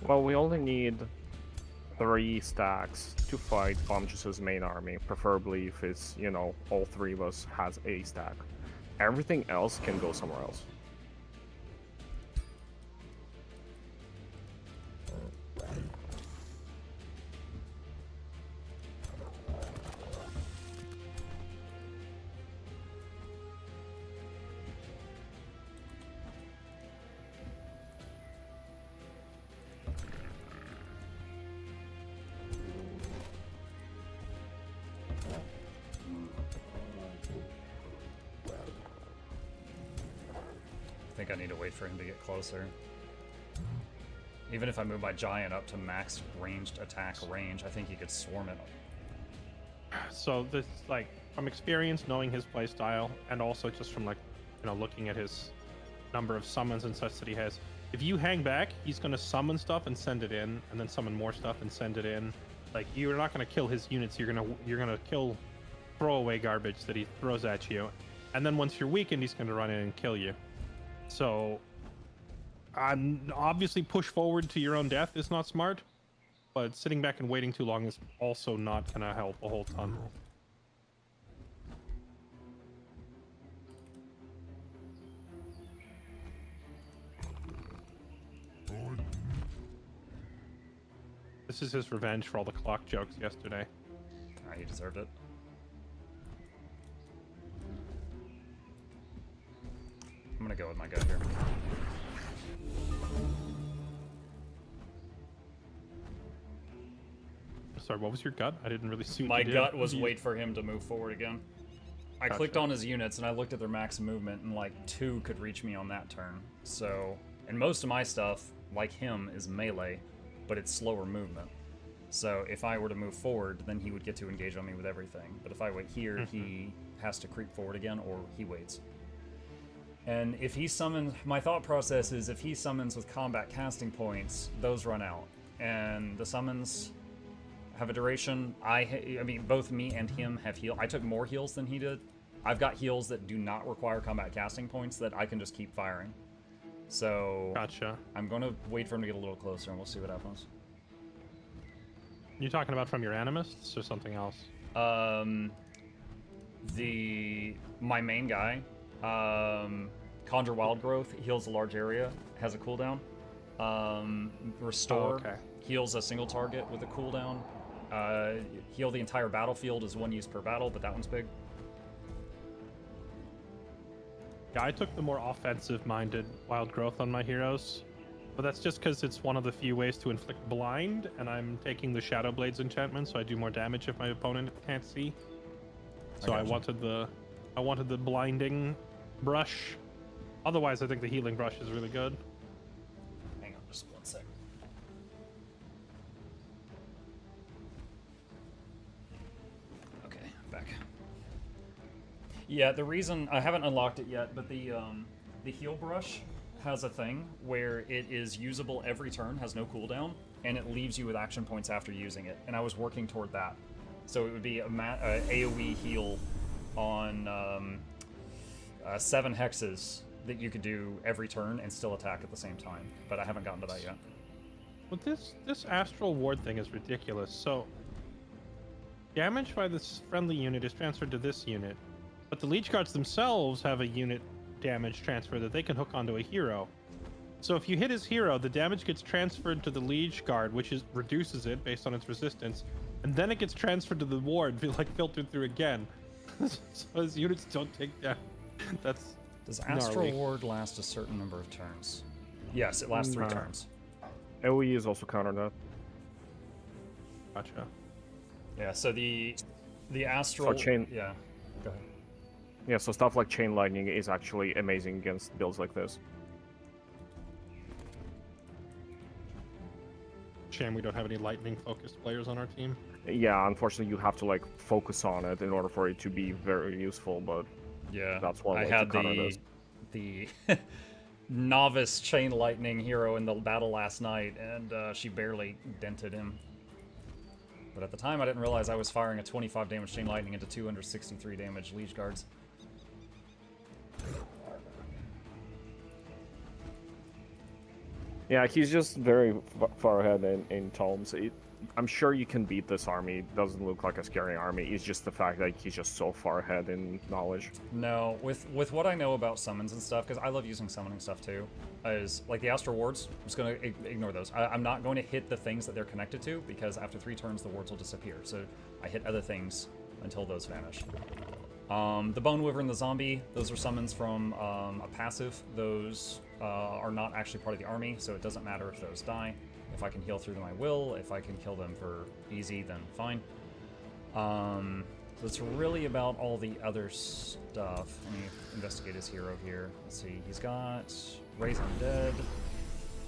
Speaker 7: Well, we only need 3 stacks to fight Bombjus's main army, preferably if it's, you know, all 3 of us has a stack. Everything else can go somewhere else.
Speaker 1: I think I need to wait for him to get closer. Even if I move my giant up to max ranged attack range, I think he could swarm it.
Speaker 5: So this, like, from experience, knowing his playstyle, and also just from, like, you know, looking at his number of summons and such that he has, if you hang back, he's going to summon stuff and send it in, and then summon more stuff and send it in. Like, you're not going to kill his units. You're gonna kill throwaway garbage that he throws at you, and then once you're weakened, he's going to run in and kill you. So, obviously, push forward to your own death is not smart, but sitting back and waiting too long is also not going to help a whole ton. This is his revenge for all the clock jokes yesterday.
Speaker 1: He deserved it. I'm gonna go with my gut here.
Speaker 5: Sorry, what was your gut? I didn't really see what
Speaker 1: My
Speaker 5: you did.
Speaker 1: gut was wait for him to move forward again. I clicked
Speaker 5: Gotcha.
Speaker 1: on his units and I looked at their max movement, and like 2 could reach me on that turn. So, and most of my stuff, like him, is melee, but it's slower movement. So if I were to move forward, then he would get to engage on me with everything. But if I wait here, he has to creep forward again, or he waits. And if he summons, my thought process is if he summons with combat casting points, those run out. And the summons have a duration. I mean, both me and him have heal. I took more heals than he did. I've got heals that do not require combat casting points that I can just keep firing. So
Speaker 5: Gotcha.
Speaker 1: I'm going to wait for him to get a little closer, and we'll see what happens.
Speaker 5: You talking about from your animists or something else?
Speaker 1: My main guy, Conjure Wild Growth, heals a large area, has a cooldown. Restore heals a single target with a cooldown. Heal the entire battlefield is 1 use per battle, but that one's big.
Speaker 5: Yeah, I took the more offensive-minded Wild Growth on my heroes, but that's just because it's one of the few ways to inflict blind, and I'm taking the Shadow Blades enchantment, so I do more damage if my opponent can't see. So I wanted the blinding brush. Otherwise, I think the healing brush is really good.
Speaker 1: Hang on just 1 sec. Yeah, the reason I haven't unlocked it yet, but the heal brush has a thing where it is usable every turn, has no cooldown, and it leaves you with action points after using it. And I was working toward that, so it would be a AOE heal on 7 hexes that you could do every turn and still attack at the same time. But I haven't gotten to that yet.
Speaker 5: Well, this astral ward thing is ridiculous. So, damage by this friendly unit is transferred to this unit, but the leech guards themselves have a unit damage transfer that they can hook onto a hero. So if you hit his hero, the damage gets transferred to the leech guard, which reduces it based on its resistance, and then it gets transferred to the ward, like filtered through again. So his units don't take down. That's
Speaker 1: Does Astral
Speaker 5: gnarly.
Speaker 1: Ward last a certain number of turns? Yes, it lasts 3 turns.
Speaker 7: AoE is also counter that.
Speaker 5: Gotcha.
Speaker 1: Yeah, so the Astral...
Speaker 7: chain-
Speaker 1: Yeah, go ahead.
Speaker 7: Yeah, so stuff like Chain Lightning is actually amazing against builds like this.
Speaker 5: Shame we don't have any lightning-focused players on our team.
Speaker 7: Yeah, unfortunately you have to like focus on it in order for it to be very useful, but
Speaker 1: Yeah,
Speaker 7: that's one
Speaker 1: I
Speaker 7: way
Speaker 1: had
Speaker 7: to counter this.
Speaker 1: the novice Chain Lightning hero in the battle last night, and she barely dented him. But at the time, I didn't realize I was firing a 25 damage Chain Lightning into 263 damage Liege Guards.
Speaker 7: Yeah, he's just very far ahead in tomes. I'm sure you can beat this army. It doesn't look like a scary army. It's just the fact that he's just so far ahead in knowledge.
Speaker 1: No, with what I know about summons and stuff, because I love using summoning stuff too, is like the Astral Wards, I'm just going to ignore those. I'm not going to hit the things that they're connected to, because after 3 turns the wards will disappear. So I hit other things until those vanish. The Bone Wyvern and the Zombie, those are summons from a passive. Those are not actually part of the army, so it doesn't matter if those die. If I can heal through them, I will. If I can kill them for easy, then fine. That's really about all the other stuff. Let me investigate his hero here. Let's see, he's got Raise Undead.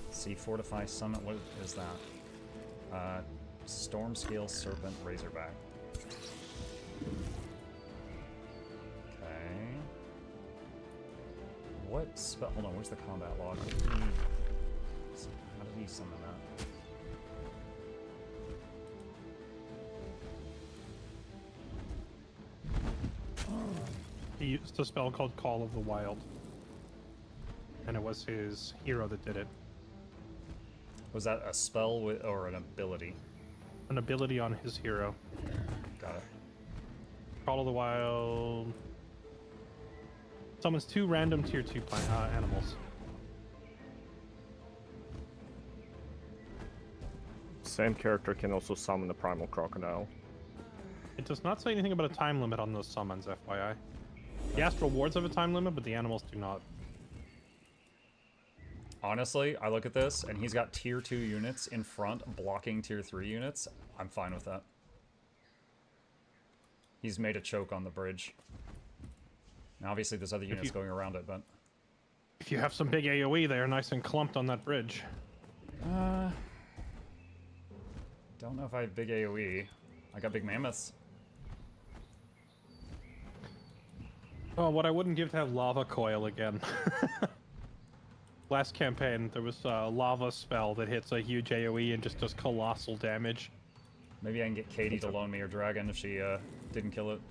Speaker 1: Let's see, Fortify Summit, what is that? Storm Scale Serpent Razorback. Okay. What spell? Hold on, where's the combat log? How did he summon that?
Speaker 5: He used a spell called Call of the Wild, and it was his hero that did it.
Speaker 1: Was that a spell with, or an ability?
Speaker 5: An ability on his hero.
Speaker 1: Got it.
Speaker 5: Call of the Wild summons 2 random tier 2 animals.
Speaker 7: Same character can also summon the Primal Crocodile.
Speaker 5: It does not say anything about a time limit on those summons, FYI. The Astral Wards have a time limit, but the animals do not.
Speaker 1: Honestly, I look at this, and he's got tier 2 units in front blocking tier 3 units. I'm fine with that. He's made a choke on the bridge. Now, obviously, there's other units going around it, but...
Speaker 5: If you have some big AoE, they are nice and clumped on that bridge.
Speaker 1: Don't know if I have big AoE. I got big mammoths.
Speaker 5: Oh, what I wouldn't give to have Lava Coil again. Last campaign, there was a lava spell that hits a huge AoE and just does colossal damage.
Speaker 1: Maybe I can get Katie to loan me her dragon if she didn't kill it.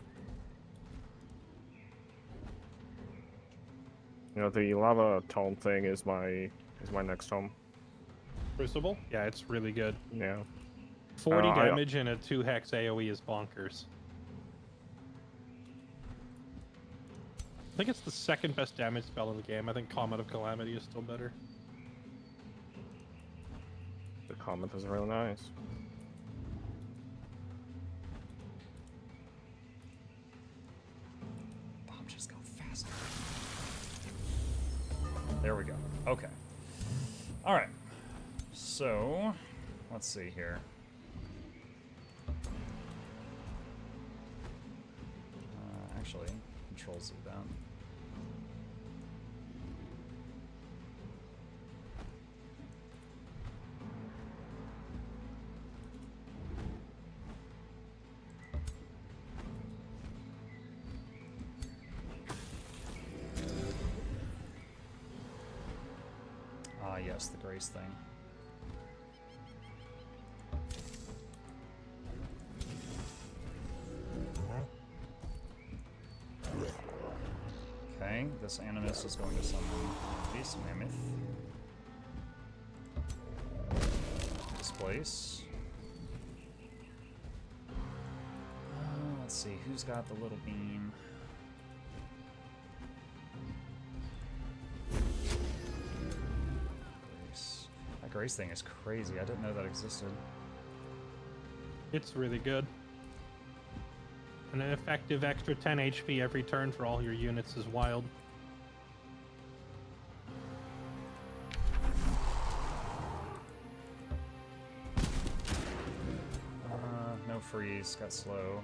Speaker 7: You know, the lava tome thing is my next tome.
Speaker 5: Crucible? Yeah, it's really good.
Speaker 7: Yeah.
Speaker 5: 40 damage and a 2 hex AoE is bonkers. I think it's the second best damage spell in the game. I think Comet of Calamity is still better.
Speaker 7: The comment is really nice.
Speaker 1: Bomb just go faster. There we go. Okay. Alright. So, let's see here. Actually, Control Z that. yes, the Grace thing. Okay, this Animus is going to summon this Mammoth. Displace. Let's see, who's got the little beam? Grace. That Grace thing is crazy. I didn't know that existed.
Speaker 5: It's really good. And an effective extra 10 HP every turn for all your units is wild.
Speaker 1: No freeze, got slow.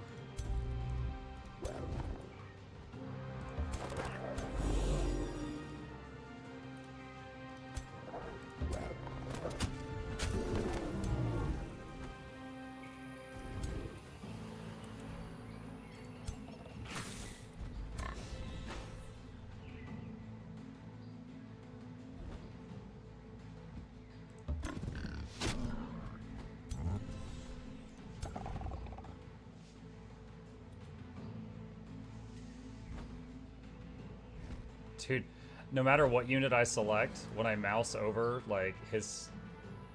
Speaker 1: Dude, no matter what unit I select, when I mouse over like his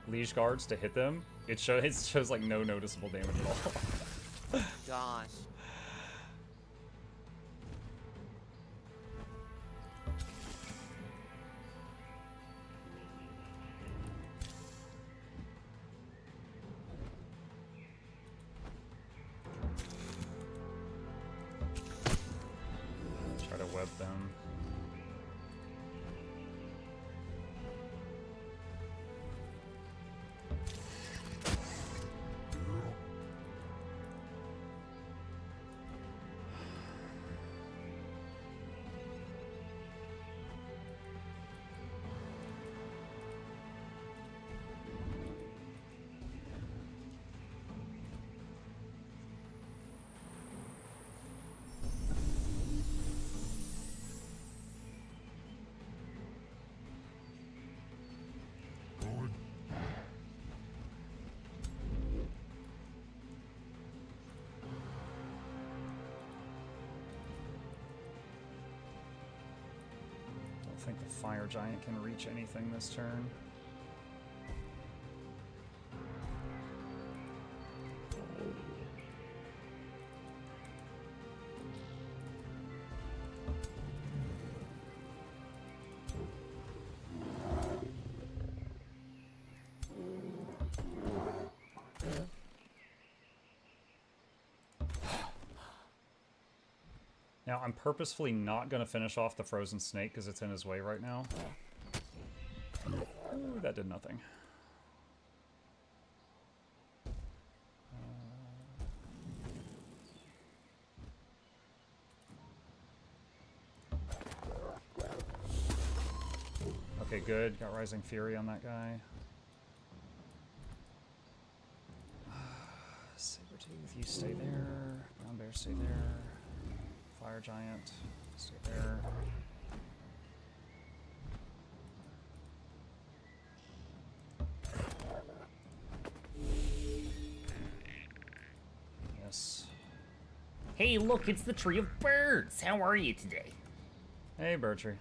Speaker 1: liege guards to hit them, it shows like no noticeable damage at all.
Speaker 6: Gosh.
Speaker 1: Try to web them. I think the Fire Giant can reach anything this turn. Now, I'm purposefully not going to finish off the Frozen Snake because it's in his way right now. Ooh, that did nothing. Okay, good. Got Rising Fury on that guy. Sabertooth, you stay there. Brown Bear, stay there. Fire Giant, stay there. Yes.
Speaker 8: Hey, look, it's the Tree of Birds. How are you today?
Speaker 1: Hey, Bertree.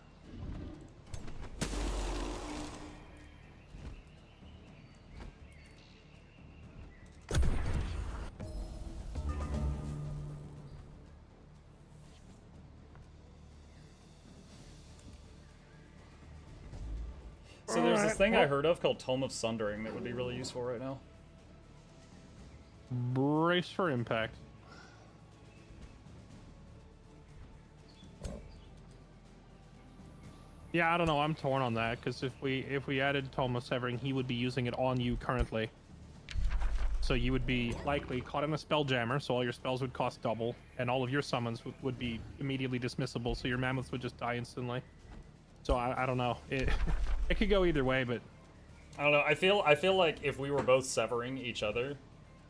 Speaker 1: So there's this thing I heard of called Tome of Sundering that would be really useful right now.
Speaker 5: Brace for impact. Yeah, I don't know. I'm torn on that because if we added Tome of Severing, he would be using it on you currently. So you would be likely caught in a Spelljammer, so all your spells would cost double, and all of your summons would be immediately dismissible, so your mammoths would just die instantly. So I don't know. It could go either way, but
Speaker 1: I don't know. I feel like if we were both severing each other,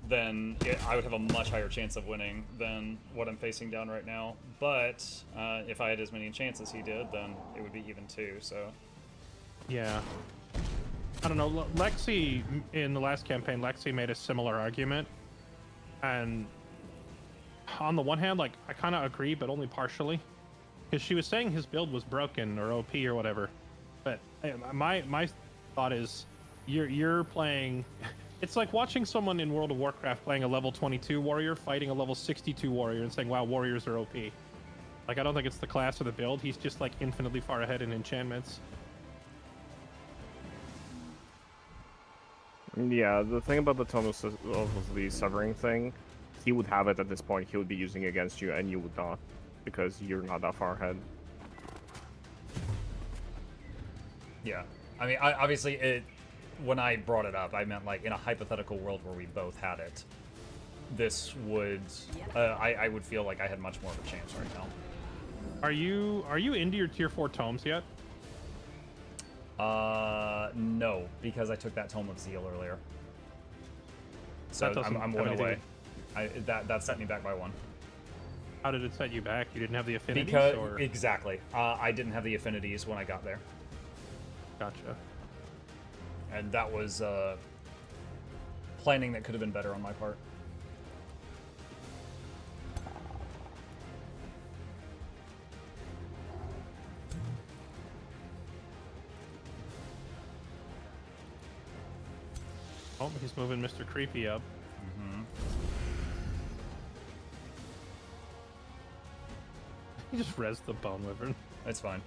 Speaker 1: then I would have a much higher chance of winning than what I'm facing down right now. But if I had as many chances he did, then it would be even too. So
Speaker 5: yeah. I don't know. Lexi in the last campaign, Lexi made a similar argument, and on the one hand, like I kind of agree, but only partially, because she was saying his build was broken or OP or whatever. But my thought is, you're playing. It's like watching someone in World of Warcraft playing a level 22 warrior fighting a level 62 warrior and saying, "Wow, warriors are OP." Like I don't think it's the class or the build. He's just like infinitely far ahead in enchantments.
Speaker 7: Yeah, the thing about the Tome of the Severing thing, he would have it at this point. He would be using it against you, and you would not, because you're not that far ahead.
Speaker 1: Yeah, I mean, obviously, when I brought it up, I meant like in a hypothetical world where we both had it. This would, I would feel like I had much more of a chance right now.
Speaker 5: Are you into your tier 4 tomes yet?
Speaker 1: No, because I took that Tome of Zeal earlier. So I'm one away. That set me back by 1.
Speaker 5: How did it set you back? You didn't have the affinities?
Speaker 1: Because
Speaker 5: or?
Speaker 1: exactly, I didn't have the affinities when I got there.
Speaker 5: Gotcha.
Speaker 1: And that was planning that could have been better on my part.
Speaker 5: Oh, he's moving Mr. Creepy up.
Speaker 1: Mm-hmm.
Speaker 5: He just rezzed the Bone Wyvern.
Speaker 1: That's fine.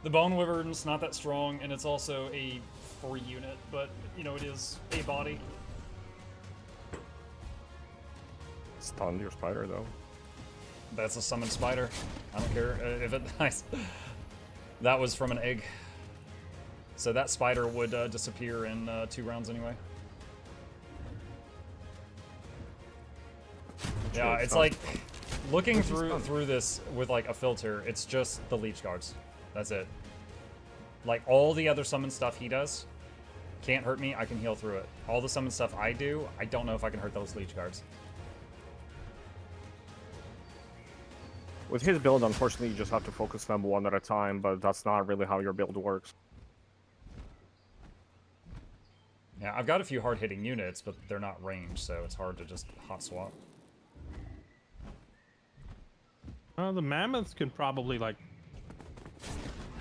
Speaker 1: The Bone Wyvern's not that strong, and it's also a free unit, but, you know, it is a body.
Speaker 7: Stunned your spider, though.
Speaker 1: That's a summoned spider. I don't care if it dies. That was from an egg. So that spider would disappear in 2 rounds anyway. Yeah, it's like looking through this with like a filter. It's just the leech guards. That's it. Like all the other summon stuff he does can't hurt me. I can heal through it. All the summon stuff I do, I don't know if I can hurt those leech guards.
Speaker 7: With his build, unfortunately, you just have to focus them one at a time, but that's not really how your build works.
Speaker 1: Yeah, I've got a few hard-hitting units, but they're not ranged, so it's hard to just hot swap.
Speaker 5: The mammoths could probably like.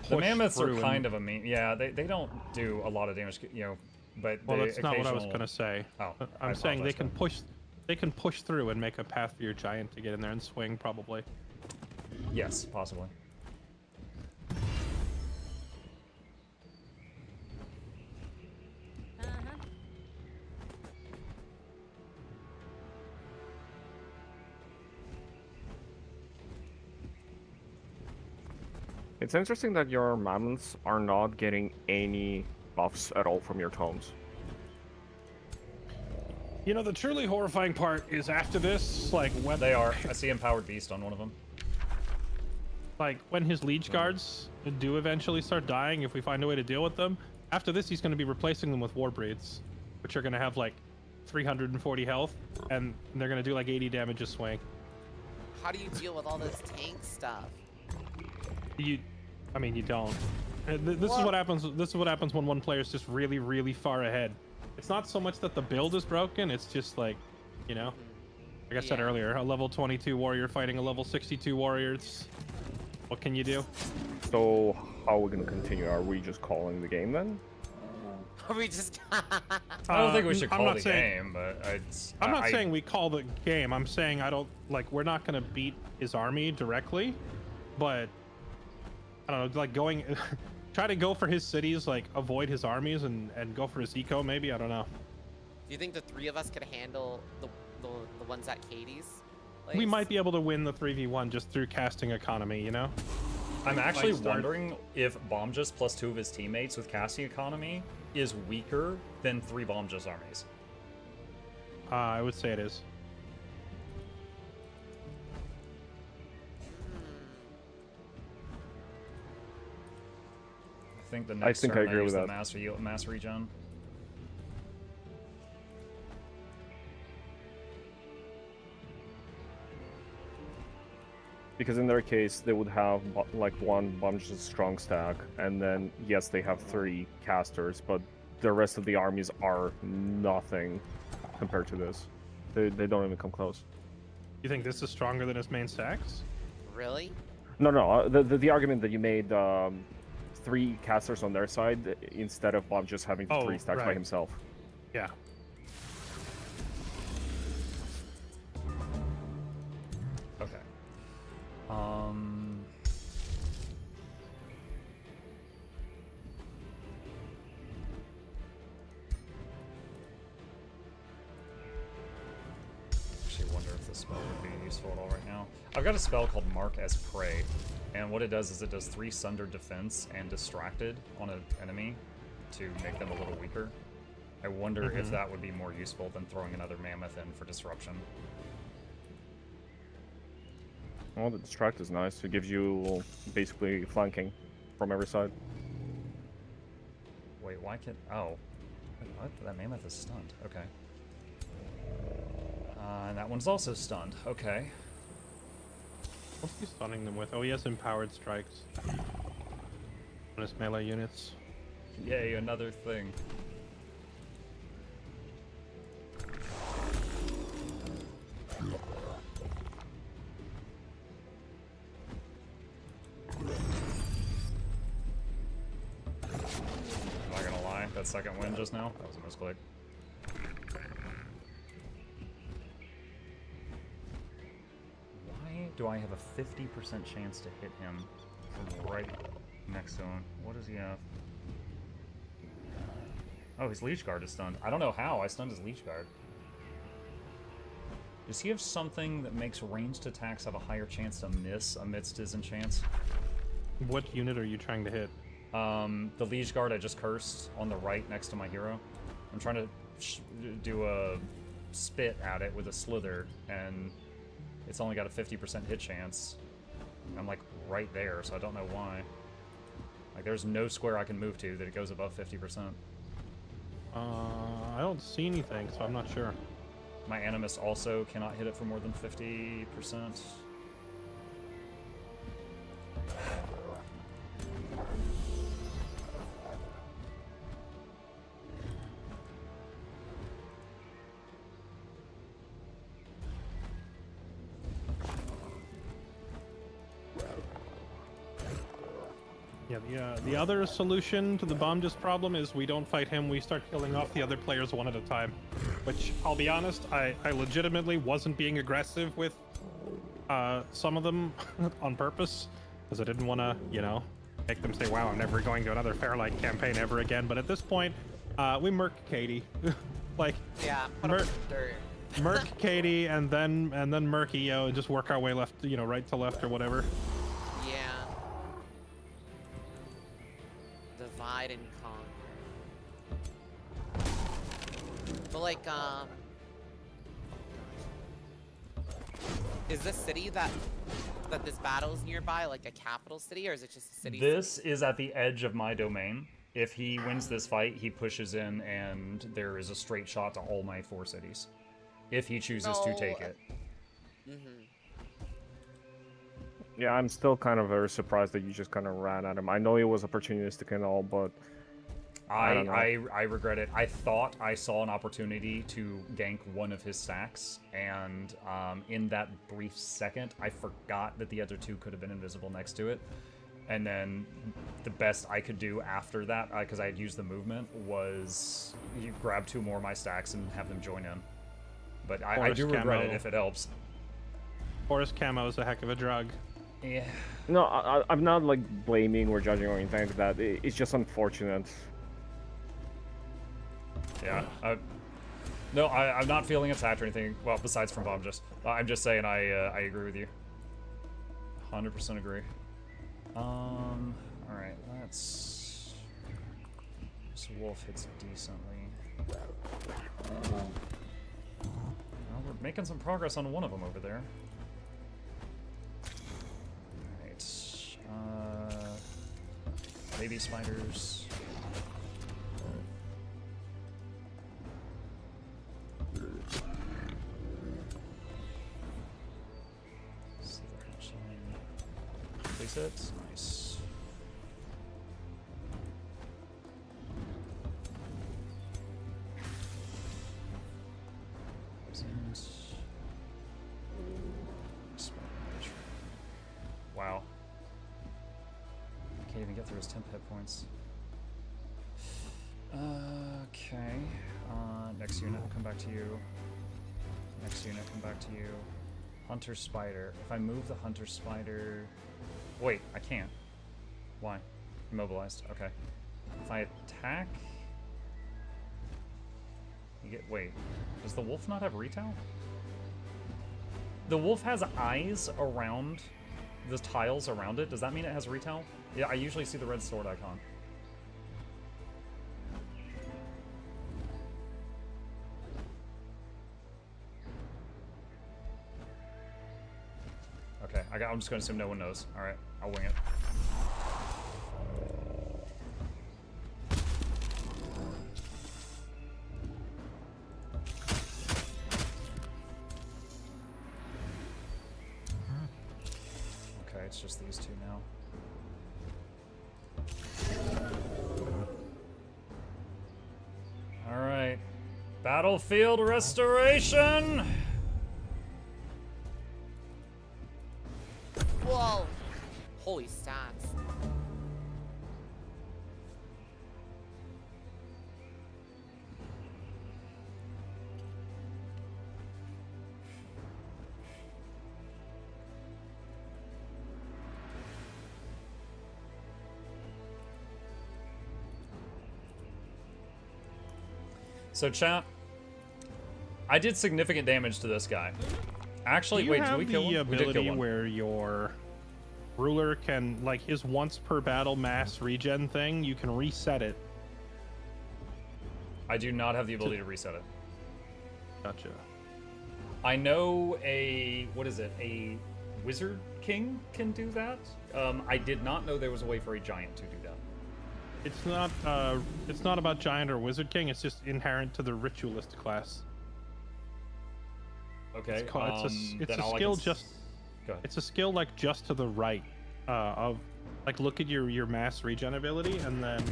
Speaker 1: The mammoths are kind of a meme. Yeah, they don't do a lot of damage, you know, but
Speaker 5: well, that's
Speaker 1: occasional...
Speaker 5: not what I was gonna say.
Speaker 1: Oh,
Speaker 5: I'm saying they can push. They can push through and make a path for your giant to get in there and swing, probably.
Speaker 1: Yes, possibly.
Speaker 7: It's interesting that your mammoths are not getting any buffs at all from your tomes.
Speaker 5: You know, the truly horrifying part is after this, like when
Speaker 1: They are. I see Empowered Beast on one of them.
Speaker 5: like when his liege guards do eventually start dying, if we find a way to deal with them, after this he's going to be replacing them with war breeds, which are going to have like 340 health, and they're going to do like 80 damage a swing.
Speaker 6: How do you deal with all this tank stuff?
Speaker 5: I mean, you don't. This is what happens. This is what happens when one player is just really, really far ahead. It's not so much that the build is broken. It's just like, you know, like I said earlier, a level 22 warrior fighting a level 62 warrior. What can you do?
Speaker 7: So how are we going to continue? Are we just calling the game then?
Speaker 6: Are we just?
Speaker 1: I don't think we should call the game, but
Speaker 5: I'm not saying we call the game. I'm saying I don't like. We're not going to beat his army directly, but I don't know, like going, try to go for his cities, like avoid his armies and go for his eco. Maybe, I don't know.
Speaker 6: Do you think the 3 of us could handle the ones at Katie's place?
Speaker 5: We might be able to win the 3v1 just through casting economy, you know?
Speaker 1: I'm actually wondering if Bombjas plus 2 of his teammates with casting economy is weaker than 3 Bombjas armies.
Speaker 5: I would say it is.
Speaker 1: I think the next
Speaker 7: I agree with
Speaker 1: the
Speaker 7: that.
Speaker 1: mass regen.
Speaker 7: Because in their case, they would have like one Bombjas strong stack, and then yes, they have 3 casters, but the rest of the armies are nothing compared to this. They don't even come close.
Speaker 5: You think this is stronger than his main stacks?
Speaker 6: Really?
Speaker 7: No. The argument that you made, 3 casters on their side instead of Bomb just having the 3 stacks by
Speaker 5: right.
Speaker 7: himself.
Speaker 5: Yeah.
Speaker 1: Okay. Actually wonder if this spell would be useful at all right now. I've got a spell called Mark as Prey, and what it does is it does 3 Sunder Defense and Distracted on an enemy to make them a little weaker. I wonder if that would be more useful than throwing another Mammoth in for Disruption.
Speaker 7: Well, the Distract is nice. It gives you basically flanking from every side.
Speaker 1: Wait, why can't... Oh. Wait, what? That Mammoth is stunned. Okay. And that one's also stunned. Okay.
Speaker 5: What's he stunning them with? Oh, he has empowered strikes on his melee units.
Speaker 1: Yay, another thing. I'm not gonna lie, that second win just now, that was a misclick. Why do I have a 50% chance to hit him from right next to him? What does he have? Oh, his Leech Guard is stunned. I don't know how I stunned his Leech Guard. Does he have something that makes ranged attacks have a higher chance to miss amidst his enchants?
Speaker 5: What unit are you trying to hit?
Speaker 1: The Liege Guard I just cursed on the right next to my hero. I'm trying to do a spit at it with a slither, and it's only got a 50% hit chance. I'm like right there, so I don't know why. Like there's no square I can move to that it goes above 50%.
Speaker 5: I don't see anything, so I'm not sure.
Speaker 1: My Animus also cannot hit it for more than 50%.
Speaker 5: Yeah, the other solution to the Bomb-Just problem is we don't fight him, we start killing off the other players one at a time. Which, I'll be honest, I legitimately wasn't being aggressive with some of them on purpose, because I didn't want to, you know, make them say, wow, I'm never going to another Fairlight campaign ever again. But at this point, we murk Katie. Like,
Speaker 6: Yeah,
Speaker 5: murk Katie and then murk EO and just work our way left, you know, right to left or whatever.
Speaker 6: Yeah. Divide and conquer. But like, is this city that this battle is nearby like a capital city, or is it just a city?
Speaker 1: This is at the edge of my domain. If he wins this fight, he pushes in, and there is a straight shot to all my 4 cities. If he chooses to take it.
Speaker 7: Yeah, I'm still kind of very surprised that you just kind of ran at him. I know it was opportunistic and all, but
Speaker 1: I regret it. I thought I saw an opportunity to gank one of his stacks, and in that brief second, I forgot that the other 2 could have been invisible next to it. And then the best I could do after that, because I had used the movement, was you grab 2 more of my stacks and have them join in. But I do regret it if it helps.
Speaker 5: Forest camo is a heck of a drug.
Speaker 1: Yeah.
Speaker 7: no, I'm not like blaming or judging or anything like that. It's just unfortunate.
Speaker 1: Yeah. No, I'm not feeling attacked or anything. Well, besides from Bomb, I'm just saying I agree with you. 100% agree. All right, let's. This wolf hits decently. Well, we're making some progress on one of them over there. All right. Baby spiders. See the hatchling. Place it. Nice. Wow. Can't even get through his temp hit points. Okay. Next unit, come back to you. Next unit, come back to you. Hunter Spider. If I move the Hunter Spider... Wait, I can't. Why? Immobilized. Okay. If I attack... You get... Wait. Does the wolf not have retail? The wolf has eyes around the tiles around it. Does that mean it has retail? Yeah, I usually see the red sword icon. Okay, I'm just going to assume no one knows. Alright, I'll wing it. Okay, it's just these two now. Alright. Battlefield restoration!
Speaker 6: Whoa! Holy stats.
Speaker 1: So chat, I did significant damage to this guy. Actually, wait, did we kill him? We did kill
Speaker 5: ability
Speaker 1: one.
Speaker 5: where your ruler can, like, his once per battle mass regen thing, you can reset it.
Speaker 1: I do not have the ability to reset it.
Speaker 5: Gotcha.
Speaker 1: I know what is it? A Wizard King can do that. I did not know there was a way for a Giant to do that.
Speaker 5: It's not about Giant or Wizard King, it's just inherent to the Ritualist class.
Speaker 1: Okay.
Speaker 5: It's a skill just...
Speaker 1: Go ahead.
Speaker 5: It's a skill like just to the right of, like, look at your mass regen ability, and then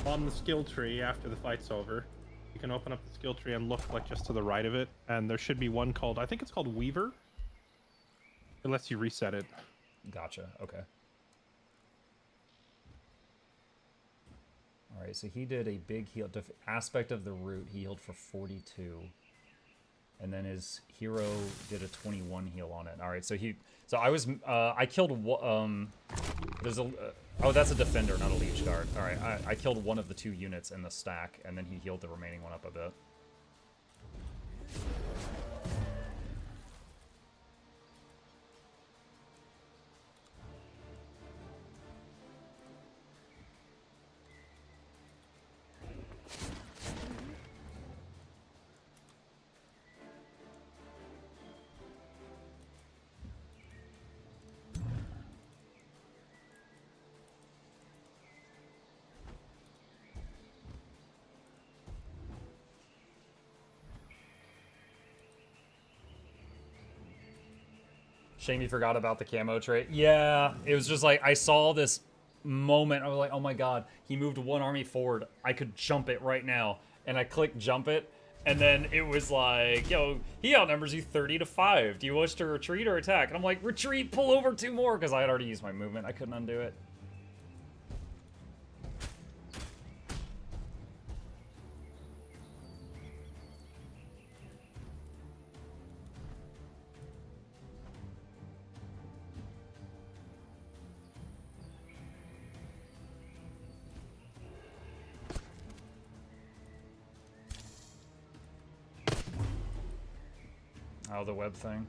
Speaker 5: on the skill tree after the fight's over, you can open up the skill tree and look like just to the right of it, and there should be one called, I think it's called Weaver. It lets you reset it.
Speaker 1: Gotcha. Okay. All right. So he did a big heal. Aspect of the root. He healed for 42. And then his hero did a 21 heal on it. All right, so I killed, oh, that's a defender, not a leech guard. All right, I killed one of the two units in the stack, and then he healed the remaining one up a bit. Shame you forgot about the camo trait. Yeah, it was just like, I saw this moment. I was like, oh my god, he moved one army forward. I could jump it right now. And I clicked jump it. And then it was like, yo, he outnumbers you 30-5. Do you wish to retreat or attack? And I'm like, retreat, pull over 2 more. Because I had already used my movement. I couldn't undo it. Oh, the web thing.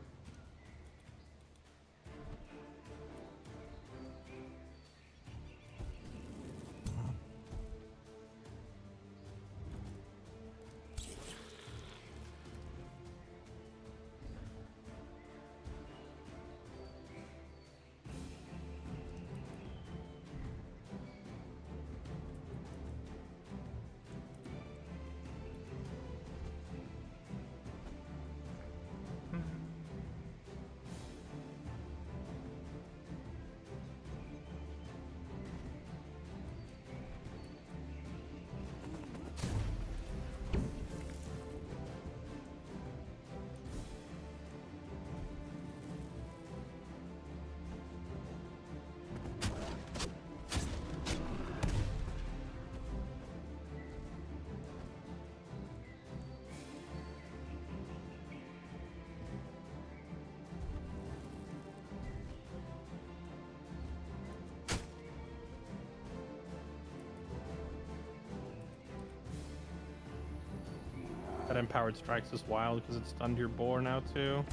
Speaker 5: That empowered strikes is wild because it's stunned your boar now too.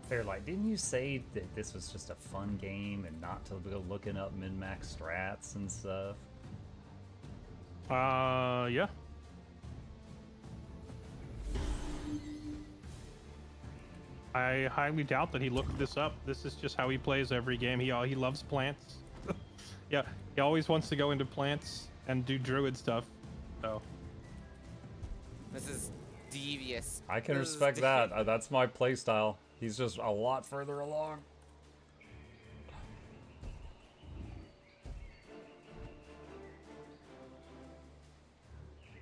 Speaker 1: Fairlight, didn't you say that this was just a fun game and not to go looking up min-max strats and stuff?
Speaker 5: Yeah. I highly doubt that he looked this up. This is just how he plays every game. He loves plants. Yeah, he always wants to go into plants and do druid stuff. So
Speaker 6: This is devious.
Speaker 1: I can
Speaker 6: This is
Speaker 1: respect that. That's my playstyle. He's just a lot further along.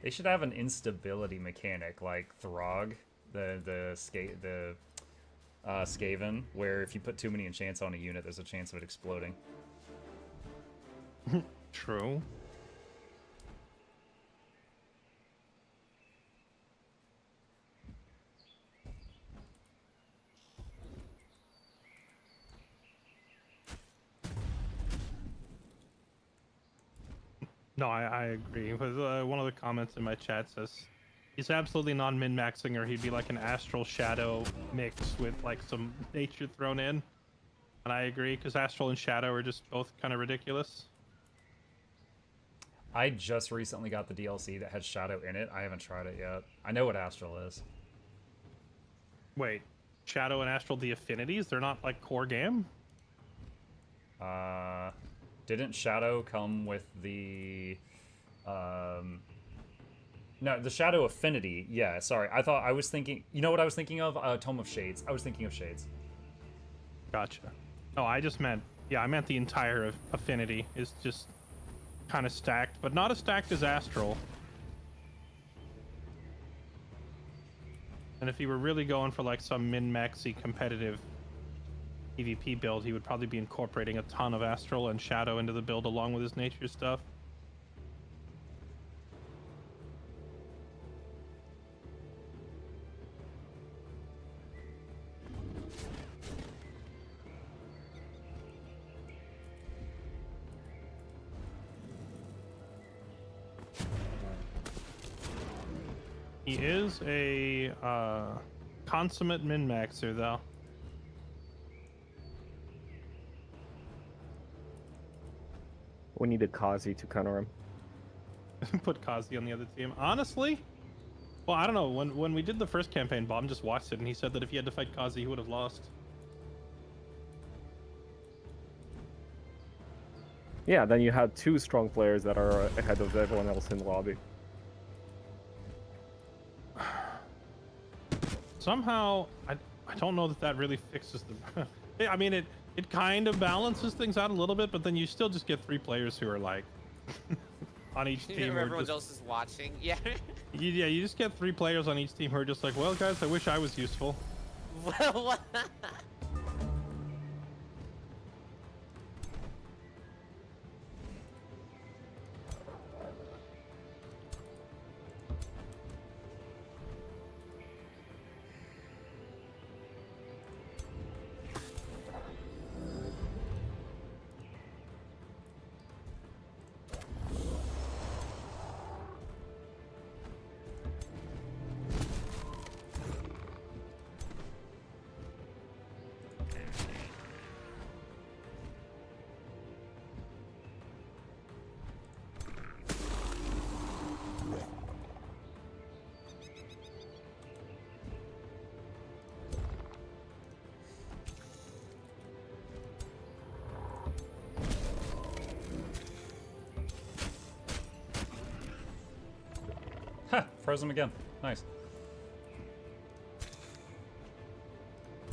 Speaker 1: They should have an instability mechanic like Throg, the Skaven, where if you put too many enchants on a unit, there's a chance of it exploding.
Speaker 5: true. No, I agree. With one of the comments in my chat says he's absolutely non-min-maxing, or he'd be like an Astral Shadow mix with like some nature thrown in. And I agree, because Astral and Shadow are just both kind of ridiculous.
Speaker 1: I just recently got the DLC that has Shadow in it. I haven't tried it yet. I know what Astral is.
Speaker 5: Wait, Shadow and Astral, the affinities? They're not like core game?
Speaker 1: Didn't Shadow come with the no, the Shadow Affinity? Yeah, sorry. I was thinking, you know what I was thinking of? Tome of Shades. I was thinking of Shades.
Speaker 5: Gotcha. No, I just meant, yeah, I meant the entire affinity is just kind of stacked, but not as stacked as Astral. And if he were really going for like some min-maxy competitive PvP build, he would probably be incorporating a ton of Astral and Shadow into the build along with his nature stuff. He is a consummate min-maxer, though.
Speaker 7: We need a Kazi to counter him.
Speaker 5: Put Kazi on the other team. Honestly, well, I don't know. When we did the first campaign, Bomb just watched it, and he said that if he had to fight Kazi, he would have lost.
Speaker 7: Yeah, then you had two strong players that are ahead of everyone else in the lobby.
Speaker 5: Somehow, I don't know that really fixes the... I mean, it kind of balances things out a little bit, but then you still just get 3 players who are like on each team.
Speaker 6: Everyone else is watching. Yeah.
Speaker 5: Yeah, you just get 3 players on each team who are just like, well, guys, I wish I was useful.
Speaker 6: Well,
Speaker 1: Ha! Froze him again. Nice.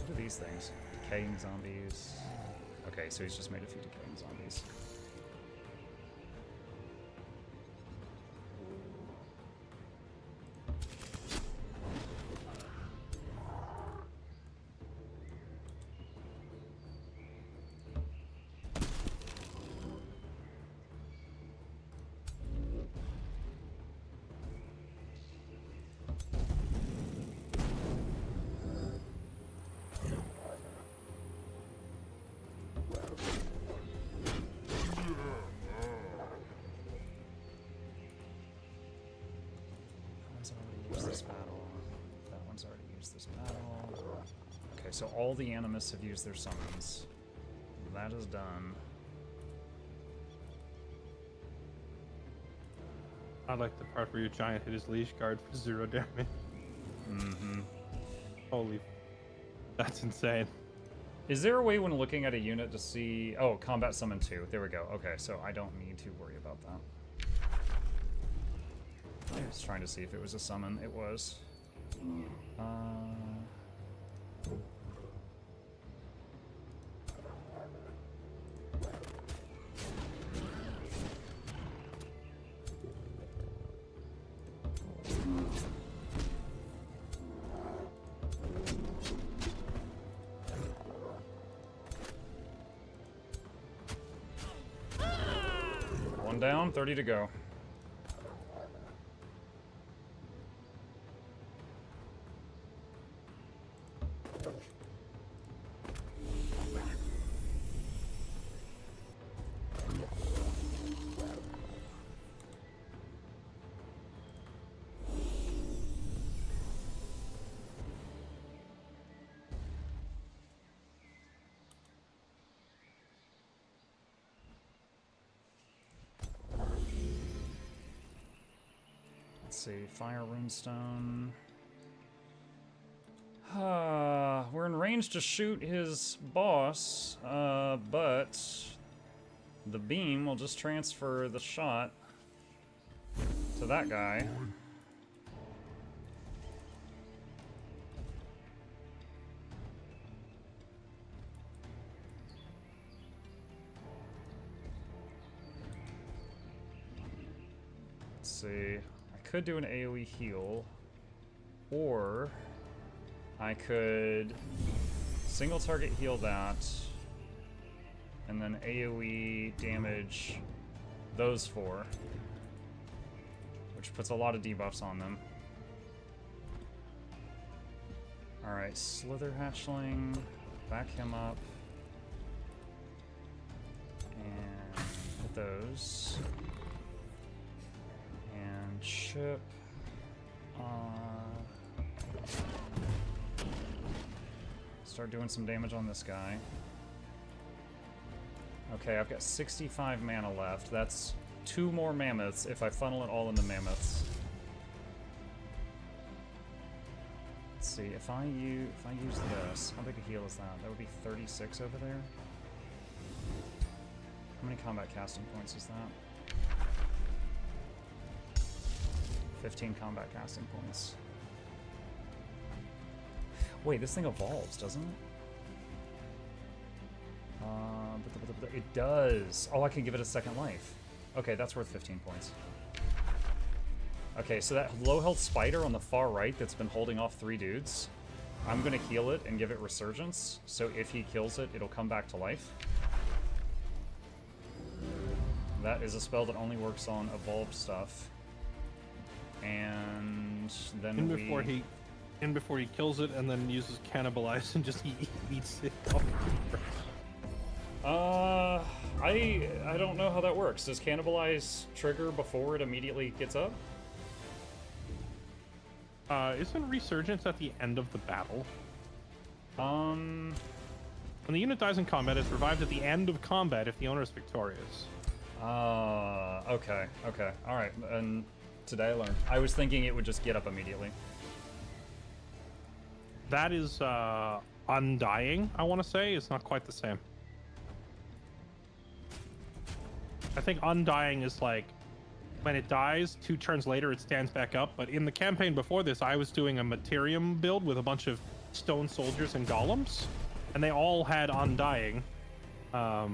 Speaker 1: What are these things? Decaying zombies. Okay, so he's just made a few decaying zombies. One's already used this battle. That one's already used this battle. Okay, so all the animists have used their summons. That is done.
Speaker 5: I like the part where your giant hit his leash guard for 0 damage.
Speaker 1: Mm-hmm.
Speaker 5: Holy, that's insane.
Speaker 1: Is there a way when looking at a unit to see... Oh, combat summon 2. There we go. Okay, so I don't need to worry about that. I was trying to see if it was a summon. It was. One down, 30 to go. Let's see, Fire Runestone. We're in range to shoot his boss, but the beam will just transfer the shot to that guy. Let's see. I could do an AoE heal, or I could single target heal that, and then AoE damage those 4, which puts a lot of debuffs on them. Alright, Slither Hatchling, back him up, and hit those. And chip. Start doing some damage on this guy. Okay, I've got 65 mana left. That's 2 more mammoths if I funnel it all into mammoths. Let's see, if I use this, how big a heal is that? That would be 36 over there. How many combat casting points is that? 15 combat casting points. Wait, this thing evolves, doesn't it? It does. Oh, I can give it a second life. Okay, that's worth 15 points. Okay, so that low health spider on the far right that's been holding off 3 dudes, I'm gonna heal it and give it resurgence, so if he kills it, it'll come back to life. That is a spell that only works on evolved stuff. And then
Speaker 5: before he kills it and then uses cannibalize and just eats it off.
Speaker 1: I don't know how that works. Does cannibalize trigger before it immediately gets up?
Speaker 5: Isn't resurgence at the end of the battle?
Speaker 1: When
Speaker 5: the unit dies in combat, it's revived at the end of combat if the owner is victorious.
Speaker 1: Okay, alright, and today I learned. I was thinking it would just get up immediately.
Speaker 5: That is, Undying, I want to say. It's not quite the same. I think Undying is like, when it dies, 2 turns later it stands back up, but in the campaign before this, I was doing a Materium build with a bunch of stone soldiers and golems, and they all had Undying. But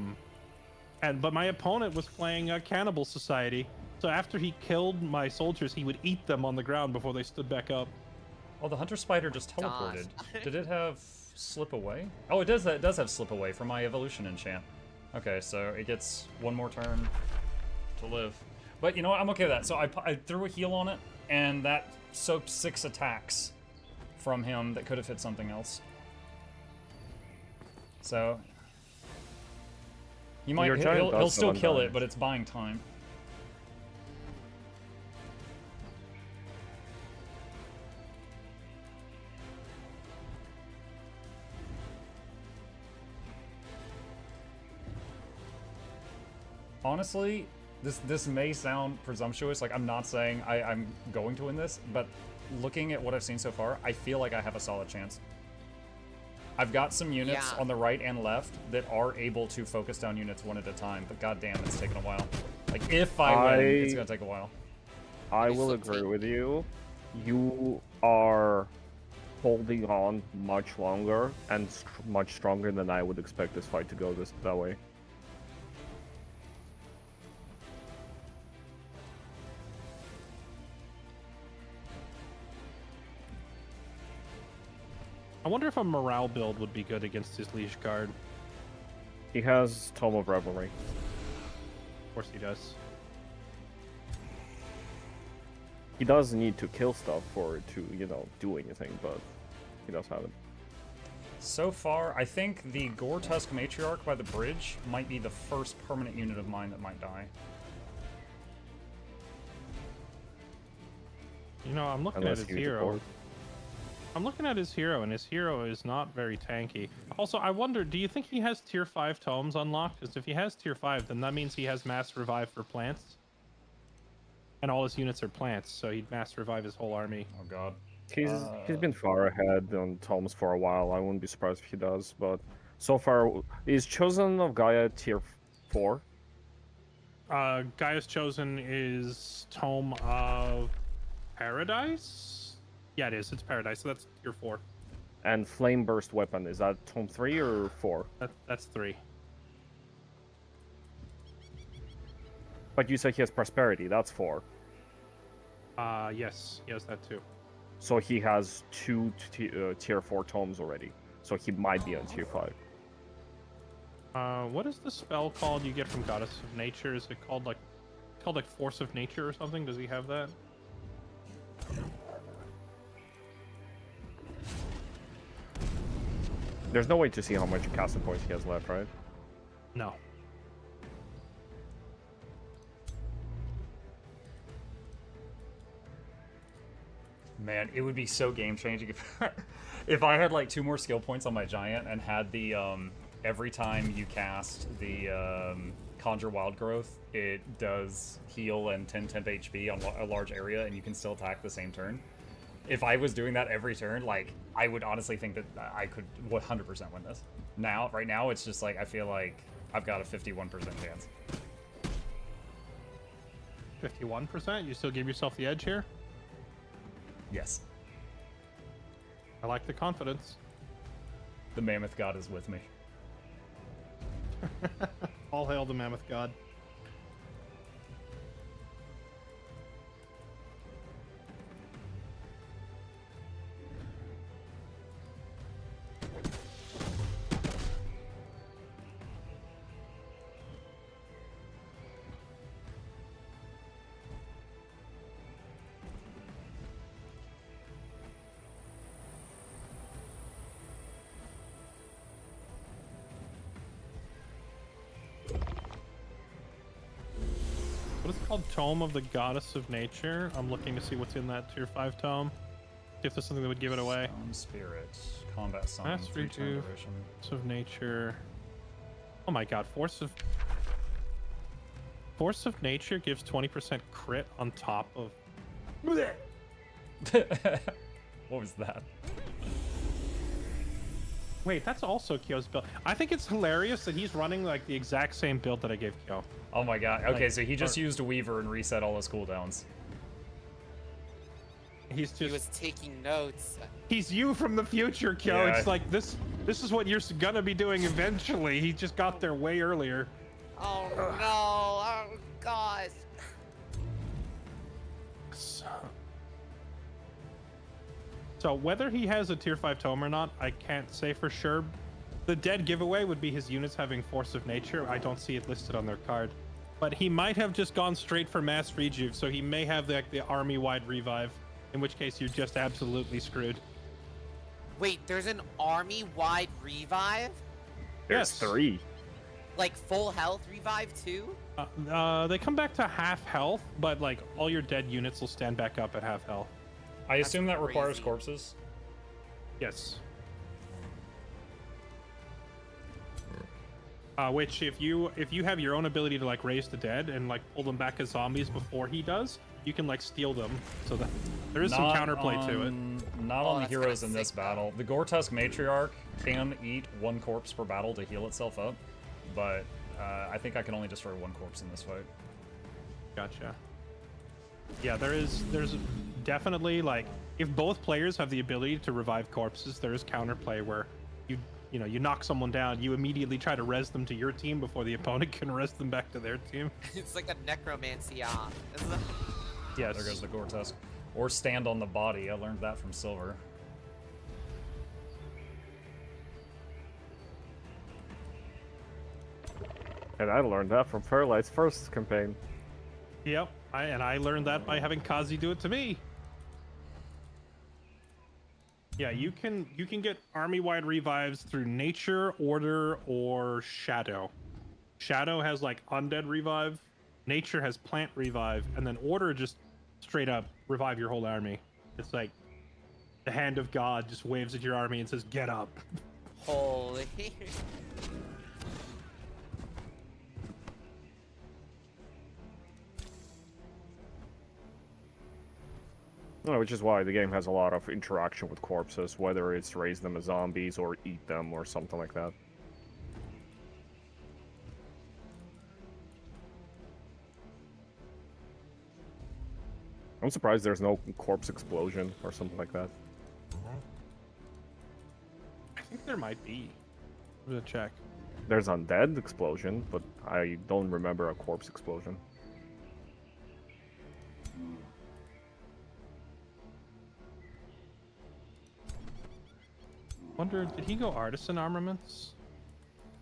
Speaker 5: my opponent was playing a Cannibal Society, so after he killed my soldiers, he would eat them on the ground before they stood back up.
Speaker 1: Oh, the Hunter Spider just teleported. Did it have Slip Away? Oh, it does. It does have Slip Away for my Evolution enchant. Okay, so it gets 1 more turn to live. But you know what? I'm okay with that. So I threw a heal on it, and that soaked 6 attacks from him that could have hit something else. So he might he'll still kill it, but it's buying time. Honestly, this may sound presumptuous. Like, I'm not saying I'm going to win this, but looking at what I've seen so far, I feel like I have a solid chance. I've got some units on the right and left that are able to focus down units one at a time, but goddamn, it's taking a while. Like, if I win, it's gonna take a while.
Speaker 7: I will agree with you. You are holding on much longer and much stronger than I would expect this fight to go that way.
Speaker 5: I wonder if a morale build would be good against his Leash Guard.
Speaker 7: He has Tome of Revelry.
Speaker 5: Of course he does.
Speaker 7: He does need to kill stuff for it to, you know, do anything, but he does have it.
Speaker 1: So far, I think the Gore-Tusk Matriarch by the bridge might be the first permanent unit of mine that might die.
Speaker 5: You know, I'm looking at his hero. I'm looking at his hero, and his hero is not very tanky. Also, I wonder, do you think he has tier 5 tomes unlocked? Because if he has tier 5, then that means he has mass revive for plants. And all his units are plants, so he'd mass revive his whole army.
Speaker 1: Oh god.
Speaker 7: He's been far ahead on tomes for a while. I wouldn't be surprised if he does, but so far, is Chosen of Gaia tier 4?
Speaker 5: Gaia's Chosen is Tome of Paradise? Yeah, it is. It's Paradise, so that's tier 4.
Speaker 7: And Flame Burst Weapon, is that Tome 3 or 4?
Speaker 5: That's 3.
Speaker 7: But you said he has Prosperity, that's 4.
Speaker 5: Yes, he has that too.
Speaker 7: So he has 2 tier 4 tomes already. So he might be on tier 5.
Speaker 5: What is the spell called you get from Goddess of Nature? Is it called like Force of Nature or something? Does he have that?
Speaker 7: There's no way to see how much casting points he has left, right?
Speaker 5: No.
Speaker 1: Man, it would be so game changing if I had like 2 more skill points on my giant and had the every time you cast the Conjure Wild Growth, it does heal and 10 temp HP on a large area, and you can still attack the same turn. If I was doing that every turn, like, I would honestly think that I could 100% win this. Right now, it's just like, I feel like I've got a 51% chance.
Speaker 5: 51%? You still give yourself the edge here?
Speaker 1: Yes.
Speaker 5: I like the confidence.
Speaker 1: The Mammoth God is with me.
Speaker 5: All hail the Mammoth God. What is it called? Tome of the Goddess of Nature. I'm looking to see what's in that tier 5 tome. See if there's something that would give it away.
Speaker 1: Stone Spirit. Combat Summon.
Speaker 5: Mastery 2. Force of Nature. Oh my god. Force of Nature gives 20% crit on top of...
Speaker 1: What was that?
Speaker 5: Wait, that's also Kyo's build. I think it's hilarious that he's running like the exact same build that I gave Kyo.
Speaker 1: Oh my god. Okay,
Speaker 5: like,
Speaker 1: so he just used a Weaver and reset all his cooldowns.
Speaker 5: He
Speaker 6: was taking notes.
Speaker 5: He's you from the future, Kyo.
Speaker 1: Yeah.
Speaker 5: It's like this is what you're gonna be doing eventually. He just got there way earlier.
Speaker 6: Oh no! Oh gosh!
Speaker 5: So whether he has a tier 5 tome or not, I can't say for sure. The dead giveaway would be his units having Force of Nature. I don't see it listed on their card. But he might have just gone straight for mass rejuve, so he may have the army-wide revive, in which case you're just absolutely screwed.
Speaker 6: Wait, there's an army-wide revive?
Speaker 7: There's
Speaker 5: Yes.
Speaker 7: 3.
Speaker 6: Like full health revive too?
Speaker 5: They come back to half health, but like all your dead units will stand back up at half health.
Speaker 1: I assume that requires
Speaker 6: crazy.
Speaker 1: corpses.
Speaker 5: Yes. Which if you have your own ability to like raise the dead and like pull them back as zombies before he does, you can like steal them. So that there is some counterplay to it.
Speaker 1: Not
Speaker 6: Oh,
Speaker 1: on the
Speaker 6: that's
Speaker 1: heroes
Speaker 6: kinda
Speaker 1: in this
Speaker 6: sick, though.
Speaker 1: battle. The Gortusk Matriarch can eat 1 corpse per battle to heal itself up, but I think I can only destroy 1 corpse in this fight.
Speaker 5: Gotcha. Yeah, there's definitely like if both players have the ability to revive corpses, there is counterplay where you knock someone down, you immediately try to res them to your team before the opponent can res them back to their team.
Speaker 6: It's like a necromancy.
Speaker 5: Yes.
Speaker 1: There goes the Gortusk. Or stand on the body. I learned that from Silver.
Speaker 7: And I learned that from Fairlight's first campaign.
Speaker 5: Yep. I learned that by having Kazi do it to me. Yeah, you can get army-wide revives through nature, order, or shadow. Shadow has like undead revive, nature has plant revive, and then order just straight up revive your whole army. It's like the hand of God just waves at your army and says, "Get up."
Speaker 6: Holy.
Speaker 7: No, which is why the game has a lot of interaction with corpses, whether it's raise them as zombies or eat them or something like that. I'm surprised there's no corpse explosion or something like that.
Speaker 5: I think there might be. I'm gonna check.
Speaker 7: There's undead explosion, but I don't remember a corpse explosion.
Speaker 5: Wonder, did he go artisan armaments?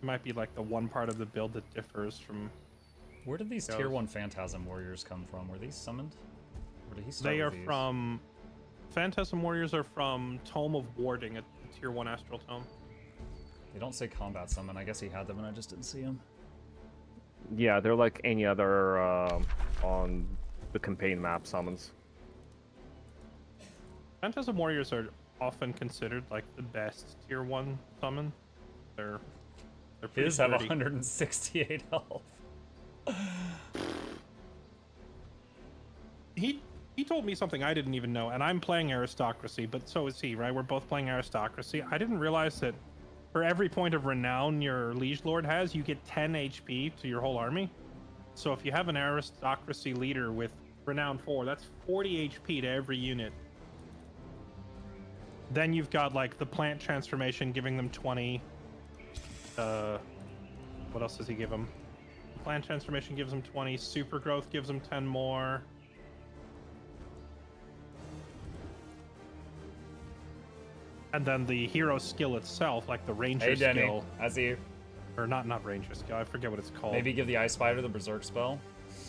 Speaker 5: It might be like the one part of the build that differs from.
Speaker 1: Where did these
Speaker 5: Goes.
Speaker 1: tier 1 Phantasm Warriors come from? Were these summoned? Or did he start
Speaker 5: They
Speaker 1: with
Speaker 5: are
Speaker 1: these?
Speaker 5: from. Phantasm Warriors are from Tome of Warding at Tier 1 Astral Tome.
Speaker 1: They don't say combat summon. I guess he had them and I just didn't see them.
Speaker 7: Yeah, they're like any other on the campaign map summons.
Speaker 5: Phantasm Warriors are often considered like the best Tier 1 summon. They're pretty
Speaker 1: His have
Speaker 5: gritty.
Speaker 1: 168 health.
Speaker 5: He told me something I didn't even know, and I'm playing Aristocracy, but so is he, right? We're both playing Aristocracy. I didn't realize that for every point of renown your Liege Lord has, you get 10 HP to your whole army. So if you have an Aristocracy leader with Renown 4, that's 40 HP to every unit. Then you've got like the plant transformation giving them 20. What else does he give them? Plant transformation gives them 20. Super growth gives them 10 more. And then the hero skill itself, like the ranger
Speaker 1: Hey, Denny.
Speaker 5: skill,
Speaker 1: I see you.
Speaker 5: or not ranger skill. I forget what it's called.
Speaker 1: Maybe give the Ice Spider the Berserk spell.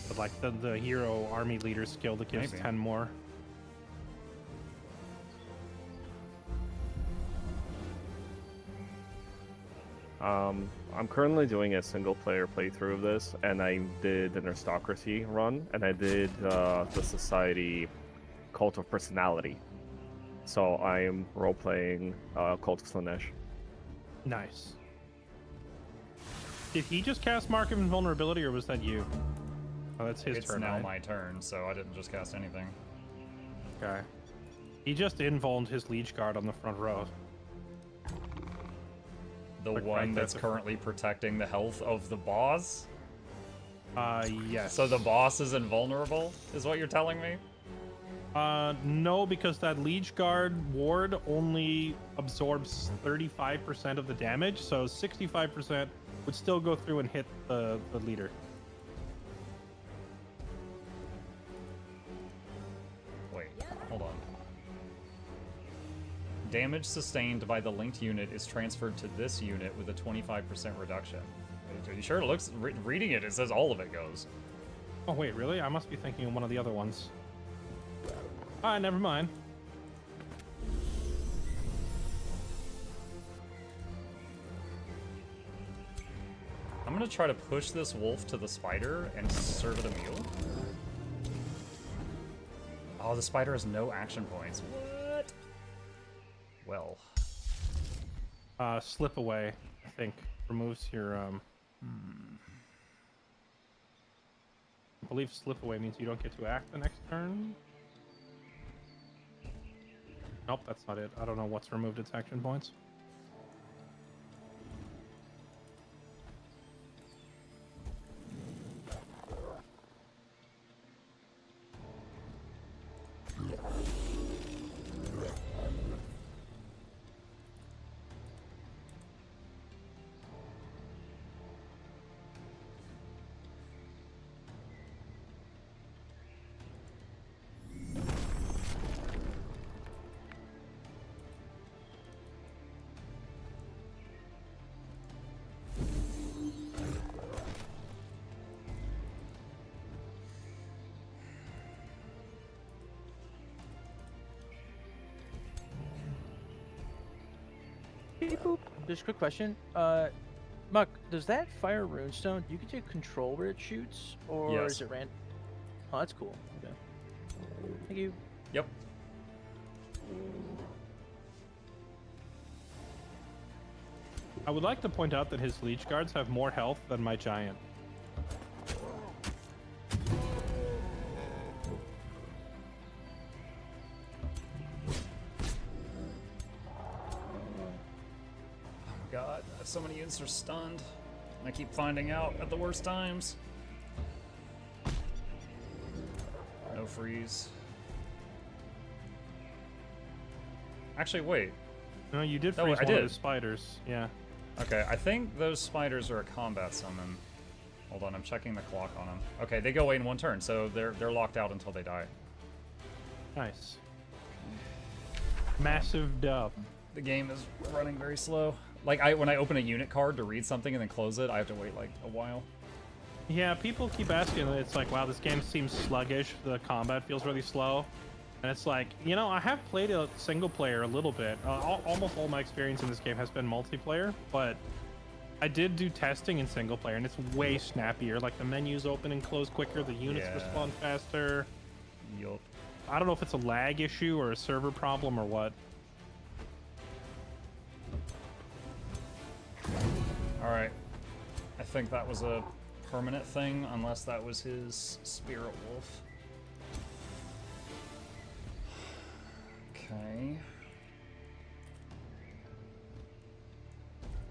Speaker 5: But like the hero army leader skill that gives
Speaker 1: Maybe.
Speaker 5: 10 more.
Speaker 7: I'm currently doing a single player playthrough of this, and I did an Aristocracy run, and I did the Society Cult of Personality. So I am role-playing Cult of Slanesh.
Speaker 5: Nice. Did he just cast Mark of Invulnerability, or was that you? Oh, that's his
Speaker 1: It's
Speaker 5: turn.
Speaker 1: now
Speaker 5: right?
Speaker 1: my turn, so I didn't just cast anything.
Speaker 5: Okay. He just invulned his Liege Guard on the front row.
Speaker 1: The
Speaker 5: Like,
Speaker 1: one
Speaker 5: right there
Speaker 1: that's
Speaker 5: at the front.
Speaker 1: currently protecting the health of the boss?
Speaker 5: Yes.
Speaker 1: So the boss is invulnerable, is what you're telling me?
Speaker 5: No, because that Liege Guard ward only absorbs 35% of the damage, so 65% would still go through and hit the leader.
Speaker 1: Wait, hold on. Damage sustained by the linked unit is transferred to this unit with a 25% reduction. Are you sure? It looks, reading it, it says all of it goes.
Speaker 5: Oh wait, really? I must be thinking of one of the other ones. Ah, never mind.
Speaker 1: I'm gonna try to push this wolf to the spider and serve it a meal. Oh, the spider has no action points. What? Well.
Speaker 5: Slip away, I think, removes your, I believe slip away means you don't get to act the next turn. Nope, that's not it. I don't know what's removed its action points.
Speaker 3: Just a quick question. Muck, does that fire runestone? Do you get to control where it shoots, or
Speaker 1: Yes.
Speaker 3: is it random? Oh, that's cool. Okay. Thank you.
Speaker 1: Yep.
Speaker 5: I would like to point out that his leech guards have more health than my giant.
Speaker 1: God, so many units are stunned. I keep finding out at the worst times. No freeze. Actually, wait.
Speaker 5: No, you did
Speaker 1: No,
Speaker 5: freeze
Speaker 1: I
Speaker 5: one
Speaker 1: did.
Speaker 5: of the spiders. Yeah.
Speaker 1: Okay, I think those spiders are a combat summon. Hold on, I'm checking the clock on them. Okay, they go away in one turn, so they're locked out until they die.
Speaker 5: Nice. Massive dub.
Speaker 1: The game is running very slow. Like, when I open a unit card to read something and then close it, I have to wait like a while.
Speaker 5: Yeah, people keep asking. It's like, wow, this game seems sluggish. The combat feels really slow. And it's like, you know, I have played a single player a little bit. Almost all my experience in this game has been multiplayer, but I did do testing in single player, and it's way snappier. Like, the menus open and close quicker, the units respond faster.
Speaker 1: Yup.
Speaker 5: I don't know if it's a lag issue or a server problem or what.
Speaker 1: Alright. I think that was a permanent thing, unless that was his spirit wolf. Okay.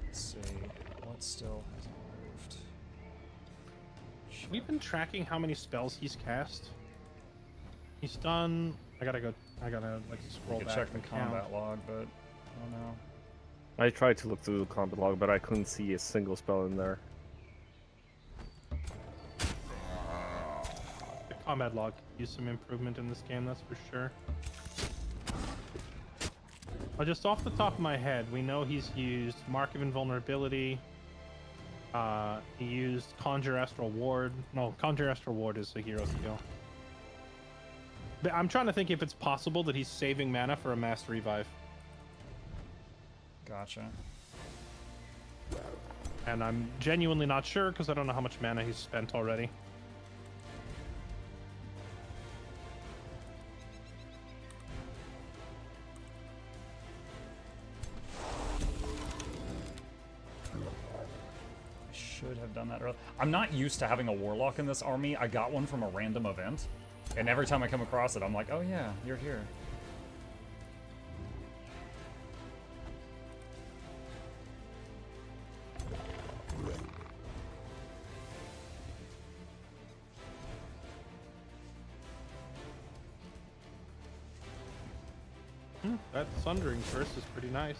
Speaker 1: Let's see. What still hasn't moved?
Speaker 5: We've been tracking how many spells he's cast. He's done... I gotta like scroll
Speaker 1: You could
Speaker 5: back
Speaker 1: check the
Speaker 5: and count.
Speaker 1: combat log, but I don't know.
Speaker 7: I tried to look through the combat log, but I couldn't see a single spell in there.
Speaker 5: The combat log could use some improvement in this game, that's for sure. Just off the top of my head, we know he's used Mark of Invulnerability. He used Conjure Astral Ward. No, Conjure Astral Ward is a hero skill. But I'm trying to think if it's possible that he's saving mana for a Mass Revive.
Speaker 1: Gotcha.
Speaker 5: And I'm genuinely not sure because I don't know how much mana he's spent already.
Speaker 1: I should have done that earlier. I'm not used to having a warlock in this army. I got one from a random event, and every time I come across it, I'm like, oh yeah, you're here.
Speaker 5: That Sundering Curse is pretty nice.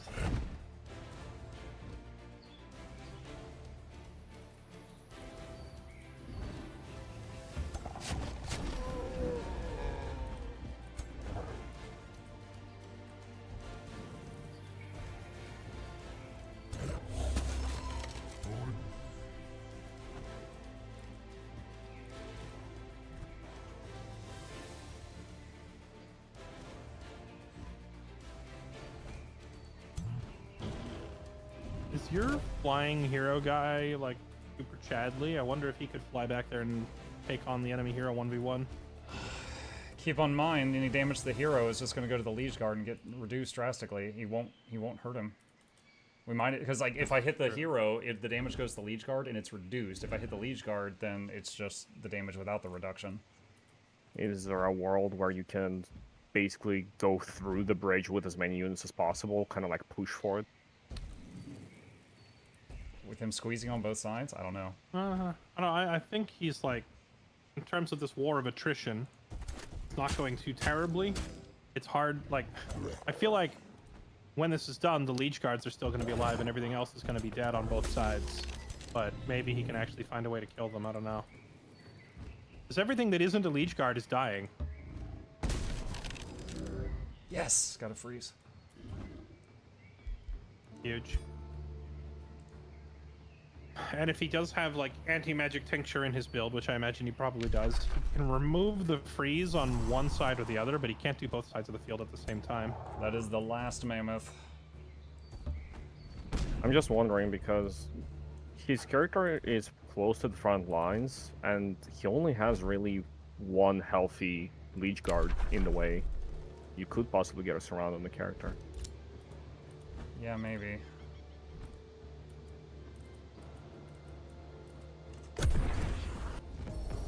Speaker 5: your flying hero guy like super Chadley? I wonder if he could fly back there and take on the enemy hero 1v1.
Speaker 1: Keep on mind, any damage to the hero is just going to go to the Liege Guard and get reduced drastically. He won't hurt him. We might, because like if I hit the hero, the damage goes to the Liege Guard and it's reduced. If I hit the Liege Guard, then it's just the damage without the reduction.
Speaker 7: Is there a world where you can basically go through the bridge with as many units as possible, kind of like push for it?
Speaker 1: With him squeezing on both sides? I don't know.
Speaker 5: I don't know. I think he's like, in terms of this war of attrition, it's not going too terribly. It's hard. Like, I feel like when this is done, the Liege Guards are still going to be alive and everything else is going to be dead on both sides. But maybe he can actually find a way to kill them. I don't know. Because everything that isn't a Liege Guard is dying.
Speaker 1: Yes! Gotta freeze.
Speaker 5: Huge. And if he does have like anti-magic tincture in his build, which I imagine he probably does, he can remove the freeze on one side or the other, but he can't do both sides of the field at the same time.
Speaker 1: That is the last mammoth.
Speaker 7: I'm just wondering because his character is close to the front lines, and he only has really one healthy Liege Guard in the way. You could possibly get a surround on the character.
Speaker 1: Yeah, maybe.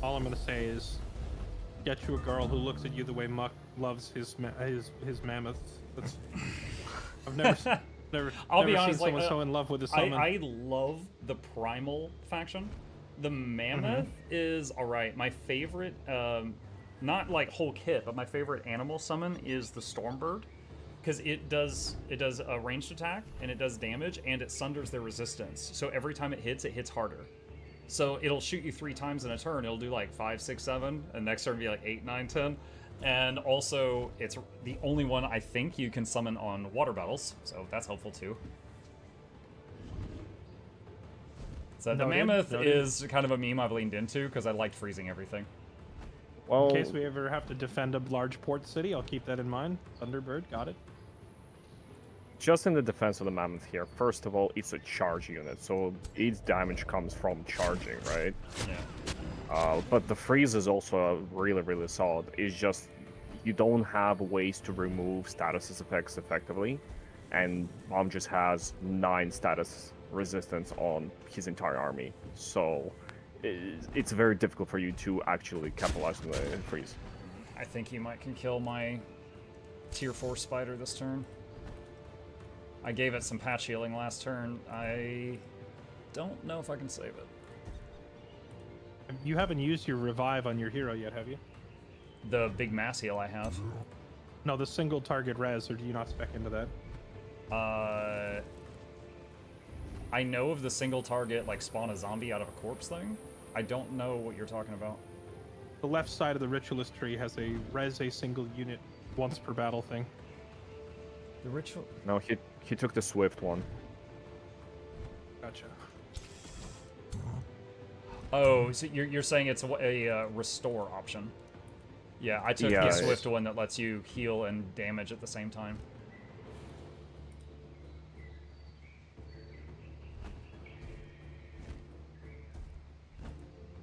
Speaker 5: All I'm gonna say is, get you a girl who looks at you the way Muck loves his mammoth. That's I've never
Speaker 1: I'll be
Speaker 5: never
Speaker 1: honest,
Speaker 5: seen someone
Speaker 1: like,
Speaker 5: so in love with a summon.
Speaker 1: I love the Primal faction. The Mammoth is alright. My favorite, not like whole kit, but my favorite animal summon is the Stormbird. Because it does a ranged attack, and it does damage, and it sunders their resistance. So every time it hits harder. So it'll shoot you 3 times in a turn. It'll do like 5, 6, 7, and next turn be like 8, 9, 10. And also, it's the only one I think you can summon on water battles, so that's helpful too. So the Mammoth is kind of a meme I've leaned into because I liked freezing everything.
Speaker 7: Well,
Speaker 5: in case we ever have to defend a large port city, I'll keep that in mind. Thunderbird, got it.
Speaker 7: just in the defense of the Mammoth here, first of all, it's a charge unit, so its damage comes from charging, right?
Speaker 1: Yeah.
Speaker 7: But the freeze is also really, really solid. It's just you don't have ways to remove status effects effectively, and Bomb just has 9 status resistance on his entire army, so it's very difficult for you to actually capitalize on the freeze.
Speaker 1: I think he can kill my tier 4 spider this turn. I gave it some patch healing last turn. I don't know if I can save it.
Speaker 5: You haven't used your revive on your hero yet, have you?
Speaker 1: The big mass heal I have.
Speaker 5: No, the single target res, or do you not spec into that?
Speaker 1: I know of the single target, like spawn a zombie out of a corpse thing. I don't know what you're talking about.
Speaker 5: The left side of the ritualist tree has a res a single unit once per battle thing.
Speaker 1: The ritual?
Speaker 7: No, he took the Swift one.
Speaker 5: Gotcha.
Speaker 1: Oh, so you're saying it's a restore option? Yeah, I took the Swift one that lets you heal and damage at the same time.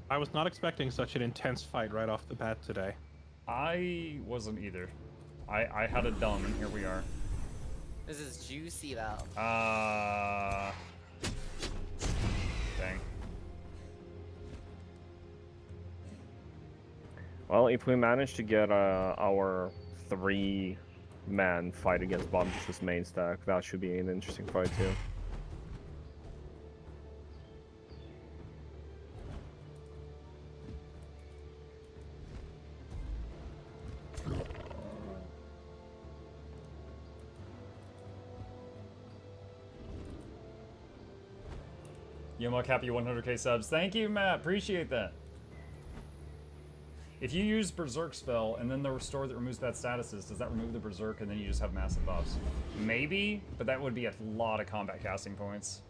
Speaker 5: I was not expecting such an intense fight right off the bat today.
Speaker 1: I wasn't either. I had a dumb, and here we are.
Speaker 6: This is juicy though.
Speaker 1: Dang.
Speaker 7: Well, if we manage to get our 3-man fight against Bombus' main stack, that should be an interesting fight too.
Speaker 1: Yomok, happy 100k subs. Thank you, Matt. Appreciate that. If you use Berserk spell and then the restore that removes bad statuses, does that remove the Berserk and then you just have massive buffs? Maybe, but that would be a lot of combat casting points.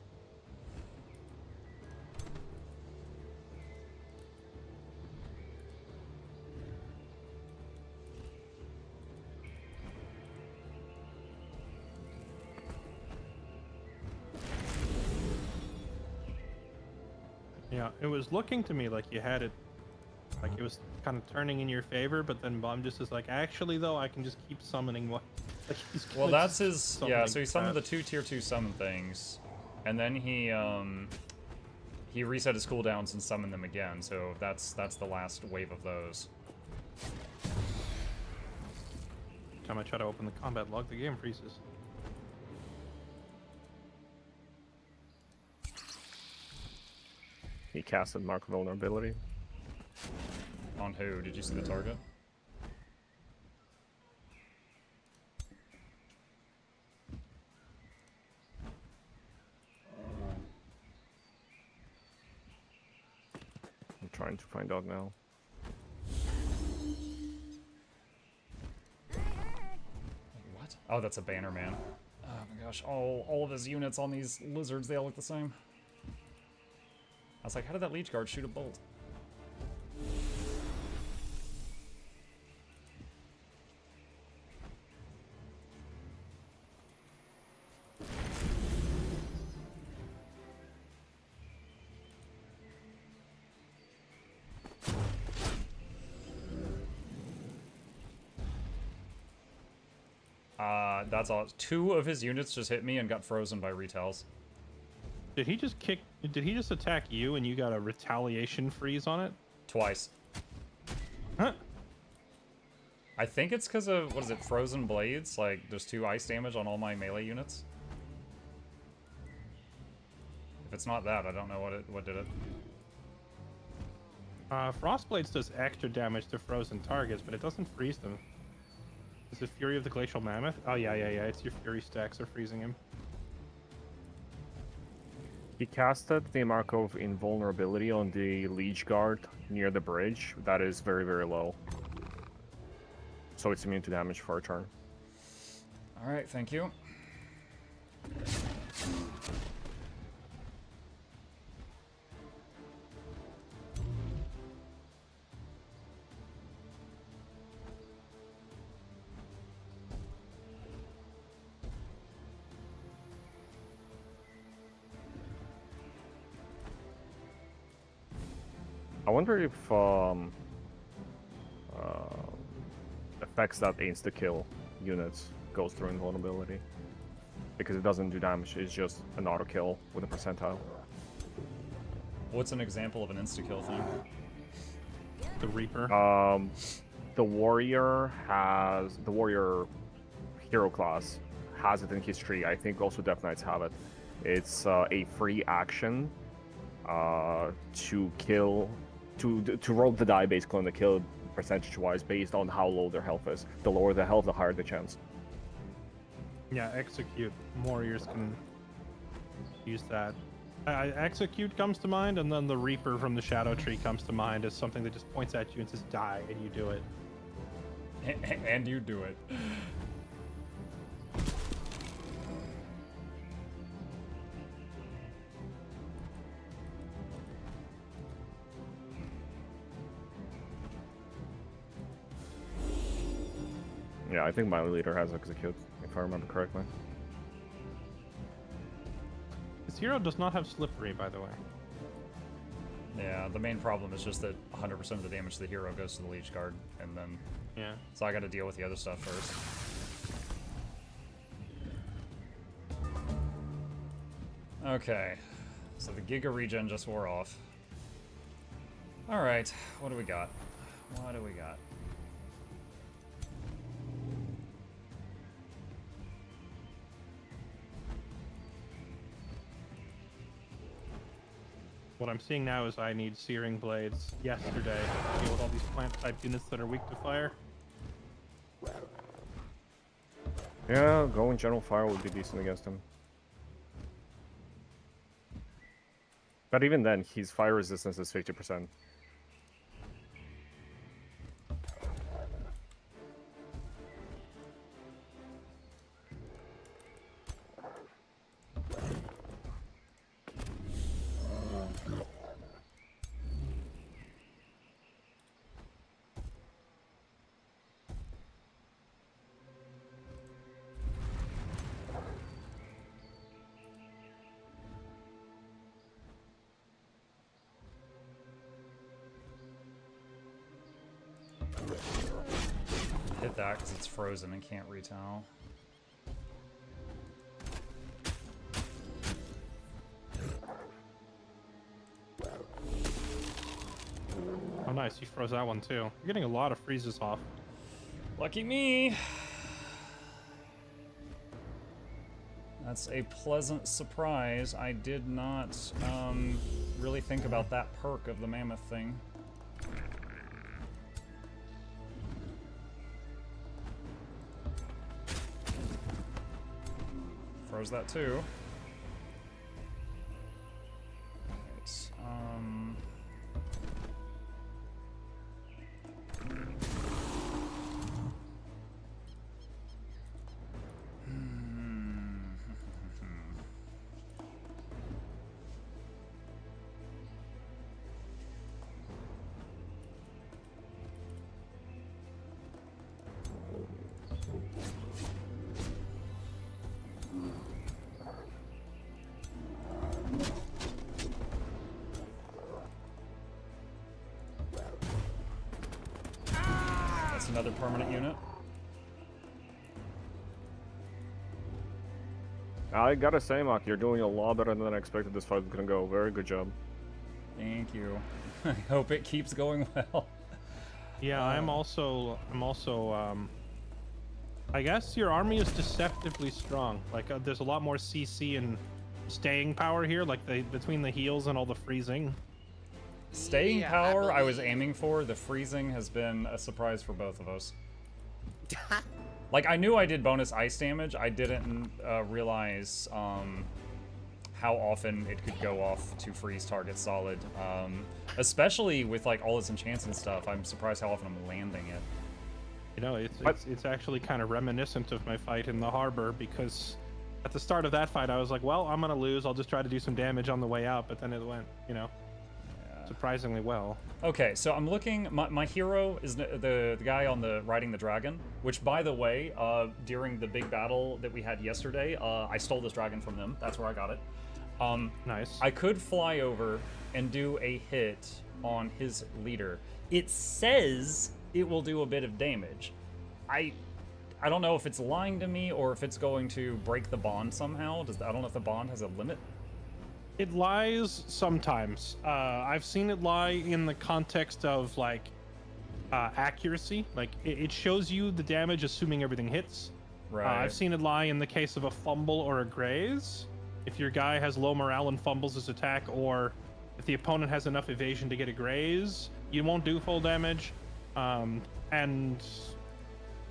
Speaker 5: Yeah, it was looking to me like you had it, like it was kind of turning in your favor, but then Bum just is like, actually though, I can just keep summoning one. Like
Speaker 1: Well,
Speaker 5: like,
Speaker 1: that's his. Yeah, so he summoned the
Speaker 5: fast.
Speaker 1: 2 tier 2 summon things, and then he reset his cooldowns and summoned them again. So that's the last wave of those.
Speaker 5: Every time I try to open the combat log, the game freezes.
Speaker 7: He casted Mark Vulnerability.
Speaker 1: On who? Did you see the target?
Speaker 7: I'm trying to find out now.
Speaker 1: What? Oh, that's a banner man. Oh my gosh, all of his units on these lizards, they all look the same. I was like, how did that leech guard shoot a bolt? That's all. 2 of his units just hit me and got frozen by retells.
Speaker 5: Did he just kick? Did he just attack you and you got a retaliation freeze on it?
Speaker 1: Twice.
Speaker 5: Huh?
Speaker 1: I think it's because of, what is it, Frozen Blades? Like, there's 2 ice damage on all my melee units. If it's not that, I don't know what did it.
Speaker 5: Frostblades does extra damage to frozen targets, but it doesn't freeze them. Is it Fury of the Glacial Mammoth? Oh yeah. It's your Fury stacks are freezing him.
Speaker 7: He casted the Mark of Invulnerability on the Leech Guard near the bridge. That is very, very low. So it's immune to damage for a turn.
Speaker 1: Alright, thank you.
Speaker 7: I wonder if effects that insta-kill units goes through invulnerability. Because it doesn't do damage, it's just an auto-kill with a percentile.
Speaker 1: What's an example of an insta-kill thing?
Speaker 5: The Reaper.
Speaker 7: The warrior hero class has it in his tree. I think also Death Knights have it. It's a free action to kill, to roll the die basically on the kill percentage-wise based on how low their health is. The lower the health, the higher the chance.
Speaker 5: Yeah, execute. Warriors can use that. Execute comes to mind, and then the Reaper from the Shadow Tree comes to mind as something that just points at you and says die, and you do it.
Speaker 1: And you do it.
Speaker 7: Yeah, I think my leader has execute, if I remember correctly.
Speaker 5: This hero does not have Slippery, by the way.
Speaker 1: Yeah, the main problem is just that 100% of the damage to the hero goes to the Leech Guard, and then...
Speaker 5: Yeah.
Speaker 1: So I gotta deal with the other stuff first. Okay, so the Giga regen just wore off. Alright, what do we got? What do we got?
Speaker 5: What I'm seeing now is I need Searing Blades yesterday to deal with all these plant-type units that are weak to fire.
Speaker 7: Yeah, going General Fire would be decent against him. But even then, his fire resistance is 50%.
Speaker 1: hit that because it's frozen and can't retell.
Speaker 5: Oh, nice. You froze that one too. You're getting a lot of freezes off.
Speaker 1: Lucky me. That's a pleasant surprise. I did not really think about that perk of the mammoth thing. Froze that too. Right, That's another permanent unit.
Speaker 7: I gotta say, Mark, you're doing a lot better than I expected this fight was gonna go. Very good job.
Speaker 1: Thank you. I hope it keeps going well.
Speaker 5: Yeah, I'm also I guess your army is deceptively strong. Like there's a lot more CC and staying power here, like between the heals and all the freezing.
Speaker 1: Staying
Speaker 6: Yeah,
Speaker 1: power I was aiming for. The freezing has been a surprise for both of us. Like, I knew I did bonus ice damage. I didn't realize how often it could go off to freeze targets solid. Especially with, like, all its enchants and stuff. I'm surprised how often I'm landing it.
Speaker 5: You know, it's actually kind of reminiscent of my fight in the harbor, because at the start of that fight I was like, well, I'm gonna lose. I'll just try to do some damage on the way out, but then it went, you know, surprisingly well.
Speaker 1: Okay, so I'm looking. My hero is the guy on the riding the dragon. Which, by the way, during the big battle that we had yesterday, I stole this dragon from him. That's where I got it.
Speaker 5: Nice.
Speaker 1: I could fly over and do a hit on his leader. It says it will do a bit of damage. I don't know if it's lying to me or if it's going to break the bond somehow. I don't know if the bond has a limit.
Speaker 5: It lies sometimes. I've seen it lie in the context of like accuracy. Like it shows you the damage assuming everything hits.
Speaker 1: Right.
Speaker 5: I've seen it lie in the case of a fumble or a graze. If your guy has low morale and fumbles his attack, or if the opponent has enough evasion to get a graze, you won't do full damage. And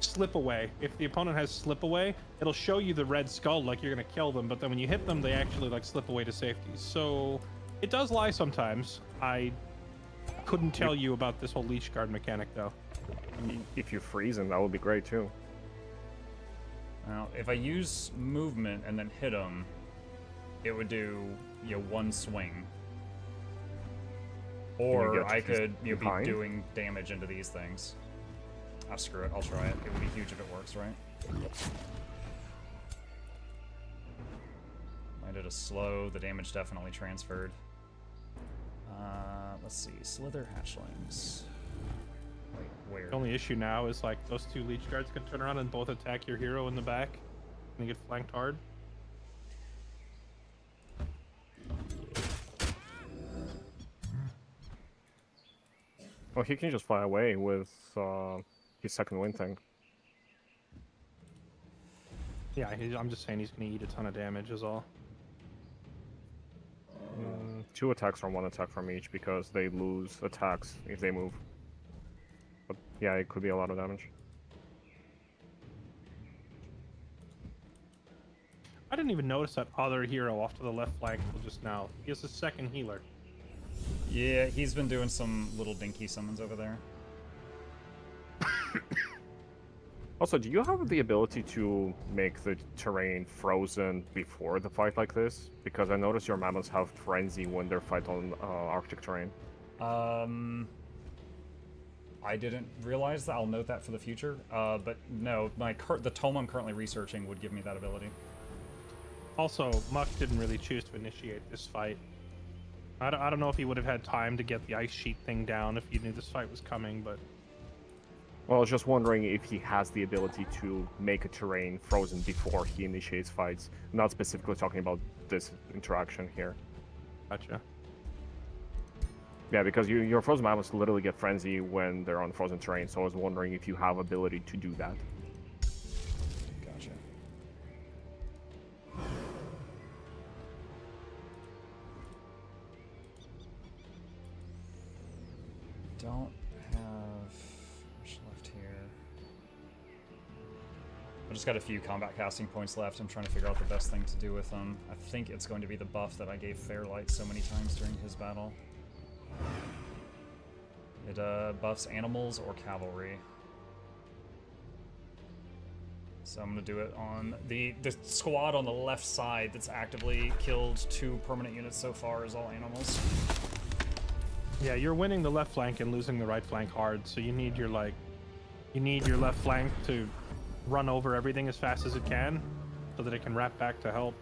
Speaker 5: slip away. If the opponent has slip away, it'll show you the red skull like you're gonna kill them, but then when you hit them, they actually like slip away to safety. So it does lie sometimes. I couldn't tell you about this whole leech guard mechanic though.
Speaker 7: If you freeze him, that would be great too.
Speaker 1: Now, if I use movement and then hit him, it would do, you know, one swing. Or I could, you know, be doing damage into these things. Ah, screw it. I'll try it. It would be huge if it works, right? I did a slow. The damage definitely transferred. Let's see. Slither hatchlings. Wait, where?
Speaker 5: The only issue now is like those two leech guards can turn around and both attack your hero in the back and you get flanked hard.
Speaker 7: Well, he can just fly away with his second wind thing.
Speaker 5: Yeah, I'm just saying he's going to eat a ton of damage is all.
Speaker 7: 2 attacks or 1 attack from each, because they lose attacks if they move. But yeah, it could be a lot of damage.
Speaker 5: I didn't even notice that other hero off to the left flank until just now. He has a second healer.
Speaker 1: Yeah, he's been doing some little dinky summons over there.
Speaker 7: Also, do you have the ability to make the terrain frozen before the fight like this? Because I noticed your mammoths have frenzy when they're fight on Arctic terrain.
Speaker 1: I didn't realize that. I'll note that for the future. But no, the tome I'm currently researching would give me that ability.
Speaker 5: Also, Muck didn't really choose to initiate this fight. I don't know if he would have had time to get the ice sheet thing down if he knew this fight was coming, but
Speaker 7: Well, I was just wondering if he has the ability to make a terrain frozen before he initiates fights. Not specifically talking about this interaction here.
Speaker 5: Gotcha.
Speaker 7: Yeah, because your frozen mammoths literally get frenzy when they're on frozen terrain, so I was wondering if you have ability to do that.
Speaker 1: Gotcha. Don't have much left here. I just got a few combat casting points left. I'm trying to figure out the best thing to do with them. I think it's going to be the buff that I gave Fairlight so many times during his battle. It buffs animals or cavalry. So I'm gonna do it on the squad on the left side that's actively killed 2 permanent units so far is all animals.
Speaker 5: Yeah, you're winning the left flank and losing the right flank hard, so you need your left flank to run over everything as fast as it can so that it can wrap back to help.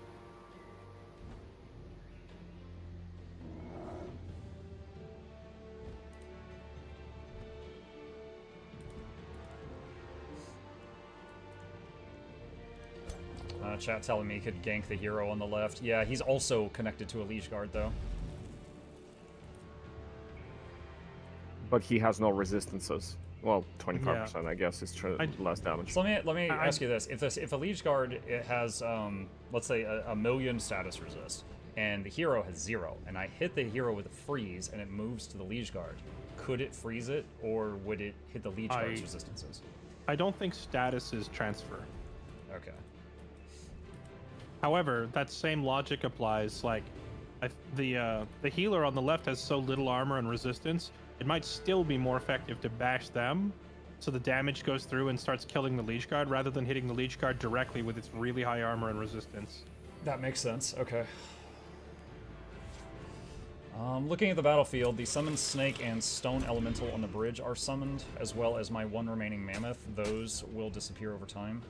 Speaker 1: Chat telling me he could gank the hero on the left. Yeah, he's also connected to a Liege Guard though.
Speaker 7: But he has no resistances. Well, 25%, I guess, is less damage.
Speaker 1: So let me ask you this: if a Liege Guard it has let's say a million status resist, and the hero has 0, and I hit the hero with a freeze and it moves to the Liege Guard, could it freeze it, or would it hit the Liege Guard's resistances?
Speaker 5: I don't think statuses transfer.
Speaker 1: Okay.
Speaker 5: However, that same logic applies. Like, the healer on the left has so little armor and resistance, it might still be more effective to bash them, so the damage goes through and starts killing the Liege Guard rather than hitting the Liege Guard directly with its really high armor and resistance.
Speaker 1: That makes sense. Okay. Looking at the battlefield, the summoned snake and stone elemental on the bridge are summoned, as well as my 1 remaining mammoth. Those will disappear over time.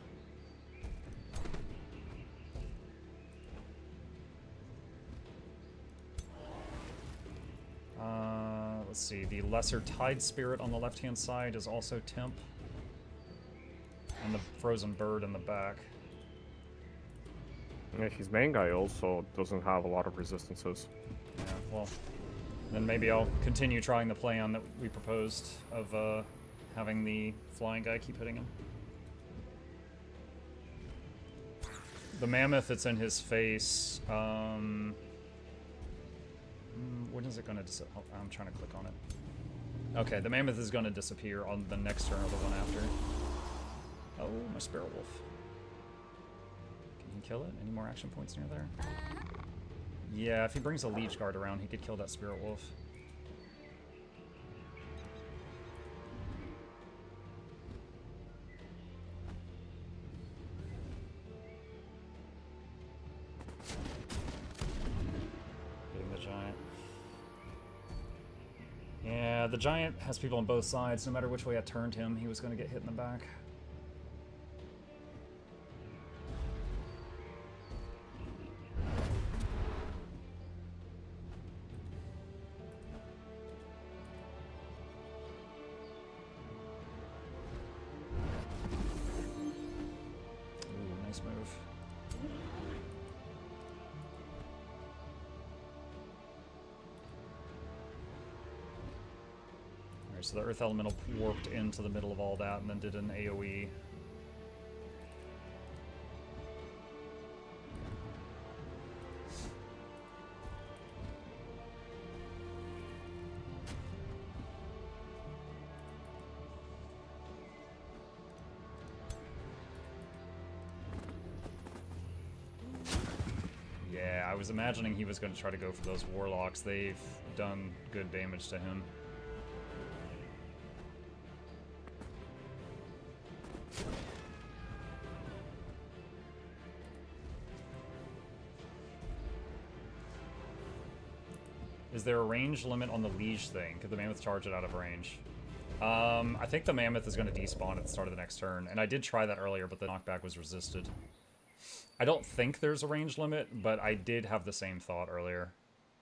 Speaker 1: Let's see, the Lesser Tide Spirit on the left-hand side is also temp. And the Frozen Bird in the back.
Speaker 7: Yeah, his main guy also doesn't have a lot of resistances.
Speaker 1: Yeah, well, then maybe I'll continue trying the plan that we proposed of having the flying guy keep hitting him. The mammoth that's in his face, when is it going to disappear? Oh, I'm trying to click on it. Okay, the mammoth is going to disappear on the next turn or the one after. Oh, my Spirit Wolf. Can he kill it? Any more action points near there? Yeah, if he brings a Liege Guard around, he could kill that Spirit Wolf. Hitting the Giant. Yeah, the Giant has people on both sides. No matter which way I turned him, he was going to get hit in the back. Ooh, nice move. Alright, so the Earth Elemental warped into the middle of all that and then did an AoE. Yeah, I was imagining he was going to try to go for those Warlocks. They've done good damage to him. Is there a range limit on the Liege thing? Could the Mammoth charge it out of range? I think the Mammoth is going to despawn at the start of the next turn, and I did try that earlier, but the knockback was resisted. I don't think there's a range limit, but I did have the same thought earlier,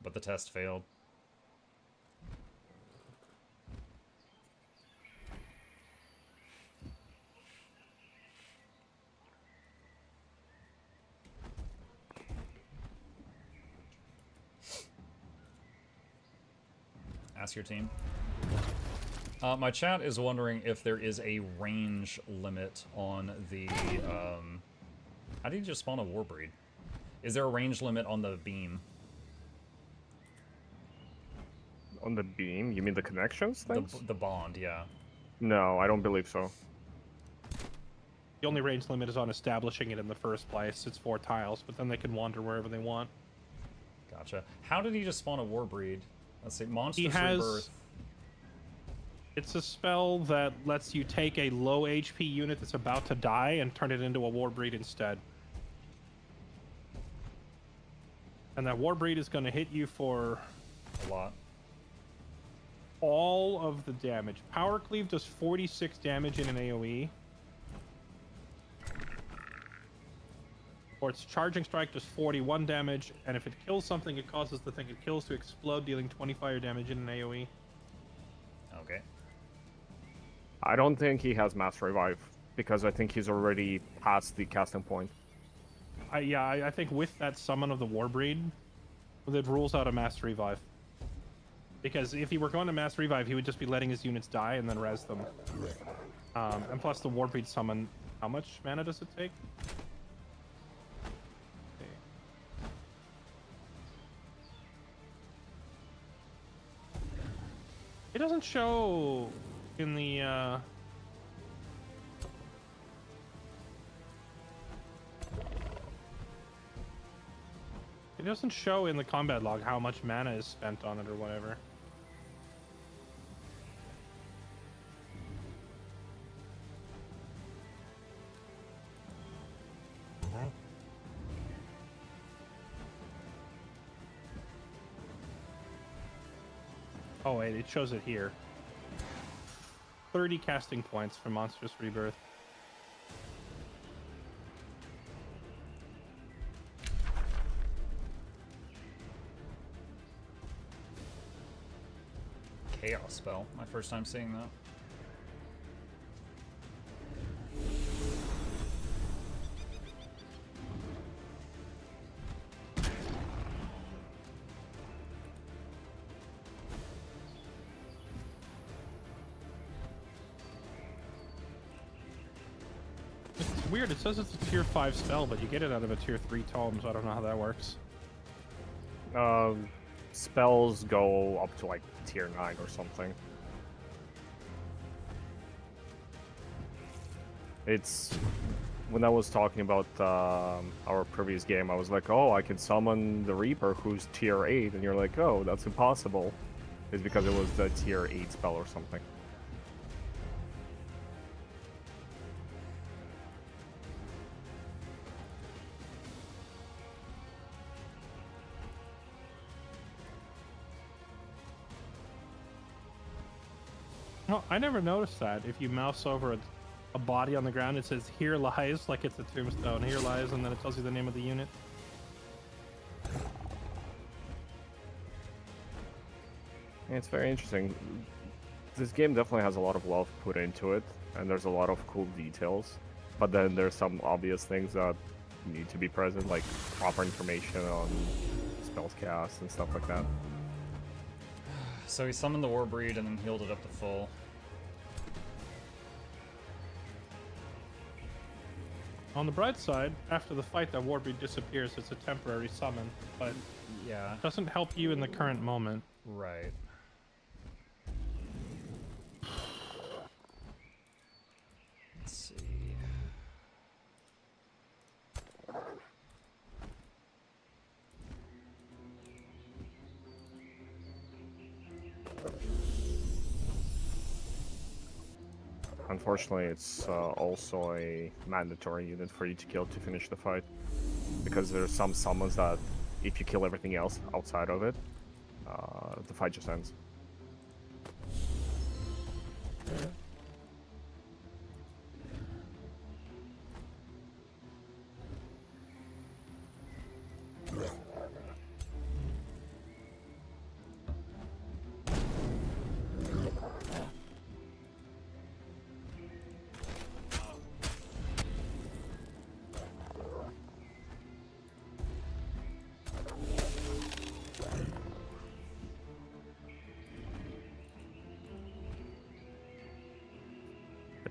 Speaker 1: but the test failed. mass your team. My chat is wondering if there is a range limit on the, how do you just spawn a Warbreed? Is there a range limit on the beam?
Speaker 7: On the beam? You mean the connections things?
Speaker 1: The bond, yeah.
Speaker 7: No, I don't believe so.
Speaker 5: The only range limit is on establishing it in the first place. It's 4 tiles, but then they can wander wherever they want.
Speaker 1: Gotcha. How did he just spawn a Warbreed? Let's see, Monstrous
Speaker 5: He has...
Speaker 1: Rebirth.
Speaker 5: It's a spell that lets you take a low HP unit that's about to die and turn it into a Warbreed instead. And that Warbreed is going to hit you for...
Speaker 1: a lot.
Speaker 5: All of the damage. Power Cleave does 46 damage in an AoE. Or its Charging Strike does 41 damage, and if it kills something, it causes the thing it kills to explode, dealing 20 fire damage in an AoE.
Speaker 1: Okay.
Speaker 7: I don't think he has Mass Revive, because I think he's already past the casting point.
Speaker 5: I think with that summon of the Warbreed, it rules out a Mass Revive. Because if he were going to Mass Revive, he would just be letting his units die and then res them. And plus the Warbreed summon, how much mana does it take? Okay. It doesn't show in the it doesn't show in the combat log how much mana is spent on it or whatever. Oh wait, it shows it here. 30 casting points for Monstrous Rebirth.
Speaker 1: Chaos spell. My first time seeing that.
Speaker 5: It's weird, it says it's a tier 5 spell, but you get it out of a tier 3 tome, so I don't know how that works.
Speaker 7: Spells go up to like tier 9 or something. It's... When I was talking about our previous game, I was like, oh, I can summon the Reaper who's tier 8, and you're like, oh, that's impossible. It's because it was the tier 8 spell or something.
Speaker 5: No, I never noticed that. If you mouse over a body on the ground, it says, here lies, like it's a tombstone. Here lies, and then it tells you the name of the unit.
Speaker 7: Yeah, it's very interesting. This game definitely has a lot of love put into it, and there's a lot of cool details. But then there's some obvious things that need to be present, like proper information on spells cast and stuff like that.
Speaker 1: So he summoned the Warbreed and then healed it up to full.
Speaker 5: On the bright side, after the fight, that Warbreed disappears. It's a temporary summon, but
Speaker 1: Yeah.
Speaker 5: it doesn't help you in the current moment.
Speaker 1: Right. Let's see.
Speaker 7: Unfortunately, it's also a mandatory unit for you to kill to finish the fight. Because there's some summons that, if you kill everything else outside of it, the fight just ends.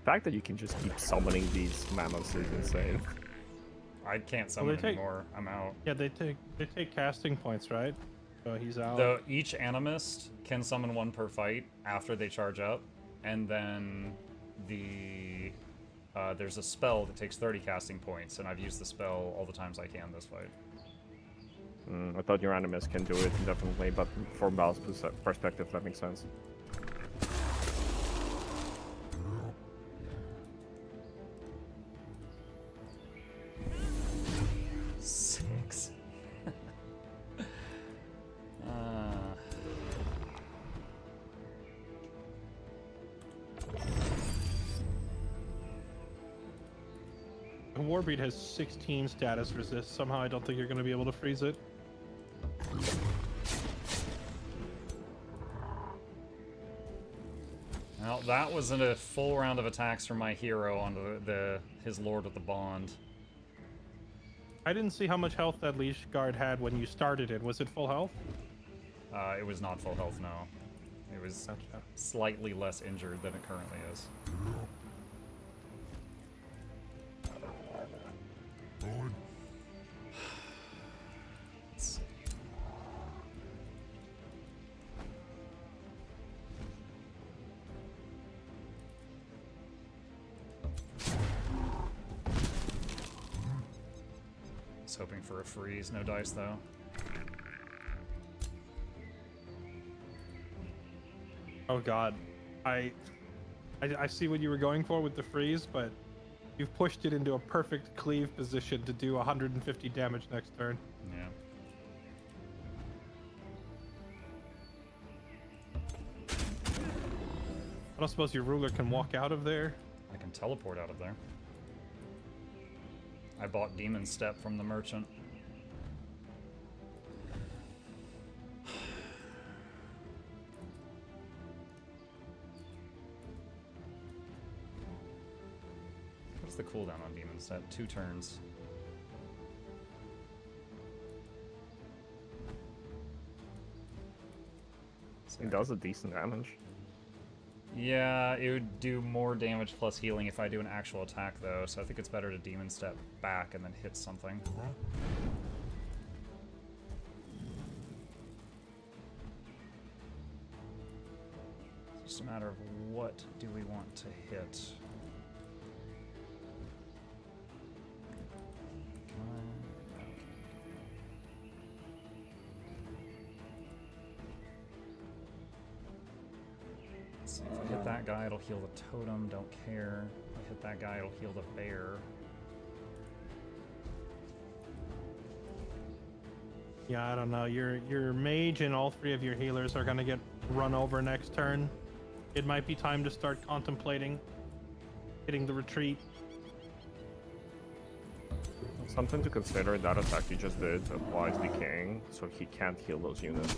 Speaker 7: fact that you can just keep summoning these mammoths is insane.
Speaker 1: I can't summon
Speaker 5: take-
Speaker 1: anymore. I'm out.
Speaker 5: Yeah, they take casting points, right? So he's out.
Speaker 1: Though each animist can summon one per fight after they charge up, and then there's a spell that takes 30 casting points, and I've used the spell all the times I can this fight.
Speaker 7: I thought your animus can do it indefinitely, but from Val's perspective, that makes sense.
Speaker 1: Six.
Speaker 5: Warbreed has 16 status resist. Somehow I don't think you're going to be able to freeze it.
Speaker 1: Well, that wasn't a full round of attacks from my hero on his Lord with the Bond.
Speaker 5: I didn't see how much health that leash guard had when you started it. Was it full health?
Speaker 1: It was not full health, no. It was
Speaker 5: Gotcha.
Speaker 1: slightly less injured than it currently is. Let's see. I was hoping for a freeze, no dice though.
Speaker 5: Oh god. I see what you were going for with the freeze, but you've pushed it into a perfect cleave position to do 150 damage next turn.
Speaker 1: Yeah.
Speaker 5: I don't suppose your ruler can walk out of there.
Speaker 1: I can teleport out of there. I bought Demon Step from the merchant. What's the cooldown on Demon Step? 2 turns.
Speaker 7: It does a decent damage.
Speaker 1: Yeah, it would do more damage plus healing if I do an actual attack, though, so I think it's better to Demon Step back and then hit something. It's just a matter of what do we want to hit. So if I hit that guy, it'll heal the totem, don't care. If I hit that guy, it'll heal the bear.
Speaker 5: Yeah, I don't know. Your mage and all 3 of your healers are gonna get run over next turn. It might be time to start contemplating hitting the retreat.
Speaker 7: Something to consider, that attack you just did applies decaying, so he can't heal those units.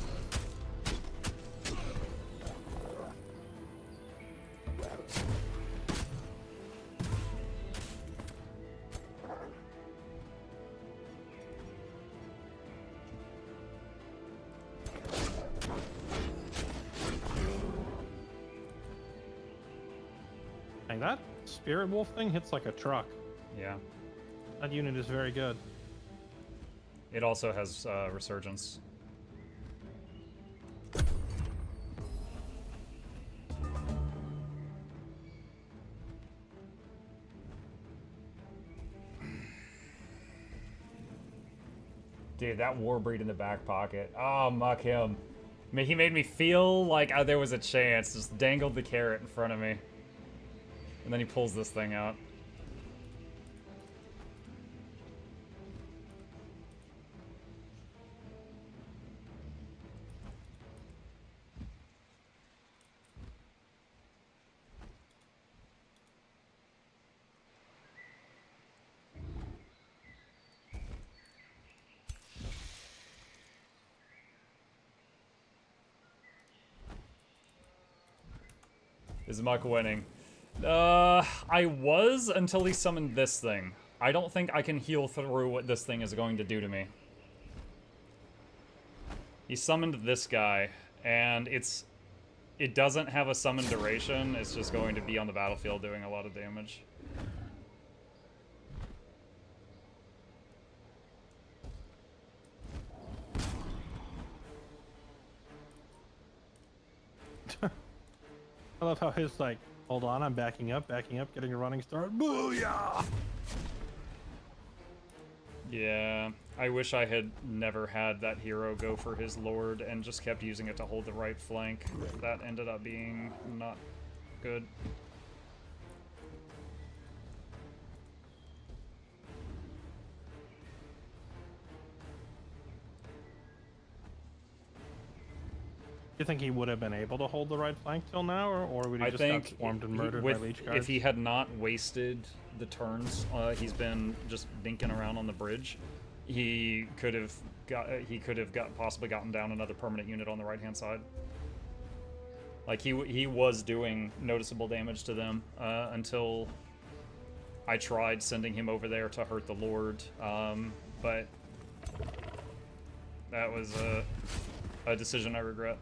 Speaker 5: Dang, that Spirit Wolf thing hits like a truck.
Speaker 1: Yeah.
Speaker 5: That unit is very good.
Speaker 1: It also has Resurgence. Dude, that Warbreed in the back pocket. Oh, muck him. He made me feel like there was a chance. Just dangled the carrot in front of me. And then he pulls this thing out. Is Muck winning? I was until he summoned this thing. I don't think I can heal through what this thing is going to do to me. He summoned this guy, and it's it doesn't have a summon duration. It's just going to be on the battlefield doing a lot of damage.
Speaker 5: I love how his like, hold on, I'm backing up, getting a running start. Booyah!
Speaker 1: Yeah, I wish I had never had that hero go for his lord and just kept using it to hold the right flank. That ended up being not good.
Speaker 5: Do you think he would have been able to hold the right flank till now, or would he just got swarmed and murdered by leech guards?
Speaker 1: If he had not wasted the turns he's been just dinking around on the bridge, he could have possibly gotten down another permanent unit on the right hand side. Like he was doing noticeable damage to them until I tried sending him over there to hurt the Lord, but that was a decision I regret.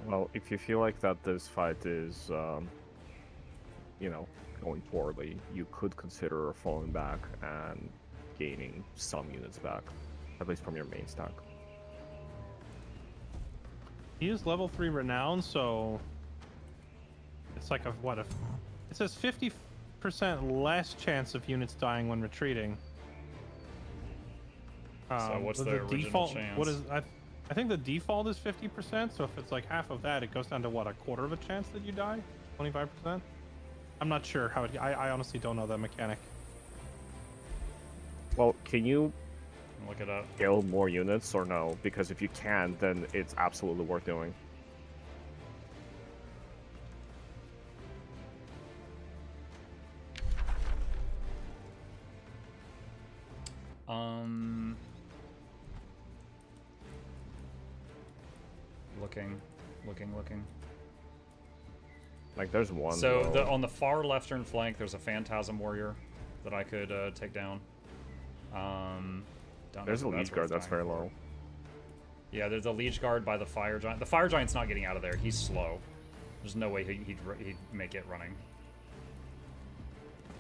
Speaker 7: Well, if you feel like that this fight is, you know, going poorly, you could consider falling back and gaining some units back, at least from your main stack.
Speaker 5: He is level 3 renown, so it's like it says 50% less chance of units dying when retreating.
Speaker 1: So what's the original
Speaker 5: default
Speaker 1: chance?
Speaker 5: What is I think the default is 50%, so if it's like half of that, it goes down to what, a quarter of a chance that you die? 25%? I'm not sure how I honestly don't know that mechanic.
Speaker 7: Well, can you
Speaker 1: Look it up.
Speaker 7: scale more units or no? Because if you can, then it's absolutely worth doing.
Speaker 1: Looking.
Speaker 7: Like, there's one.
Speaker 1: So
Speaker 7: though.
Speaker 1: on the far left-turn flank, there's a Phantasm Warrior that I could take down.
Speaker 7: There's a Leech Guard that's very low.
Speaker 1: Yeah, there's a Leech Guard by the Fire Giant. The Fire Giant's not getting out of there. He's slow. There's no way he'd make it running.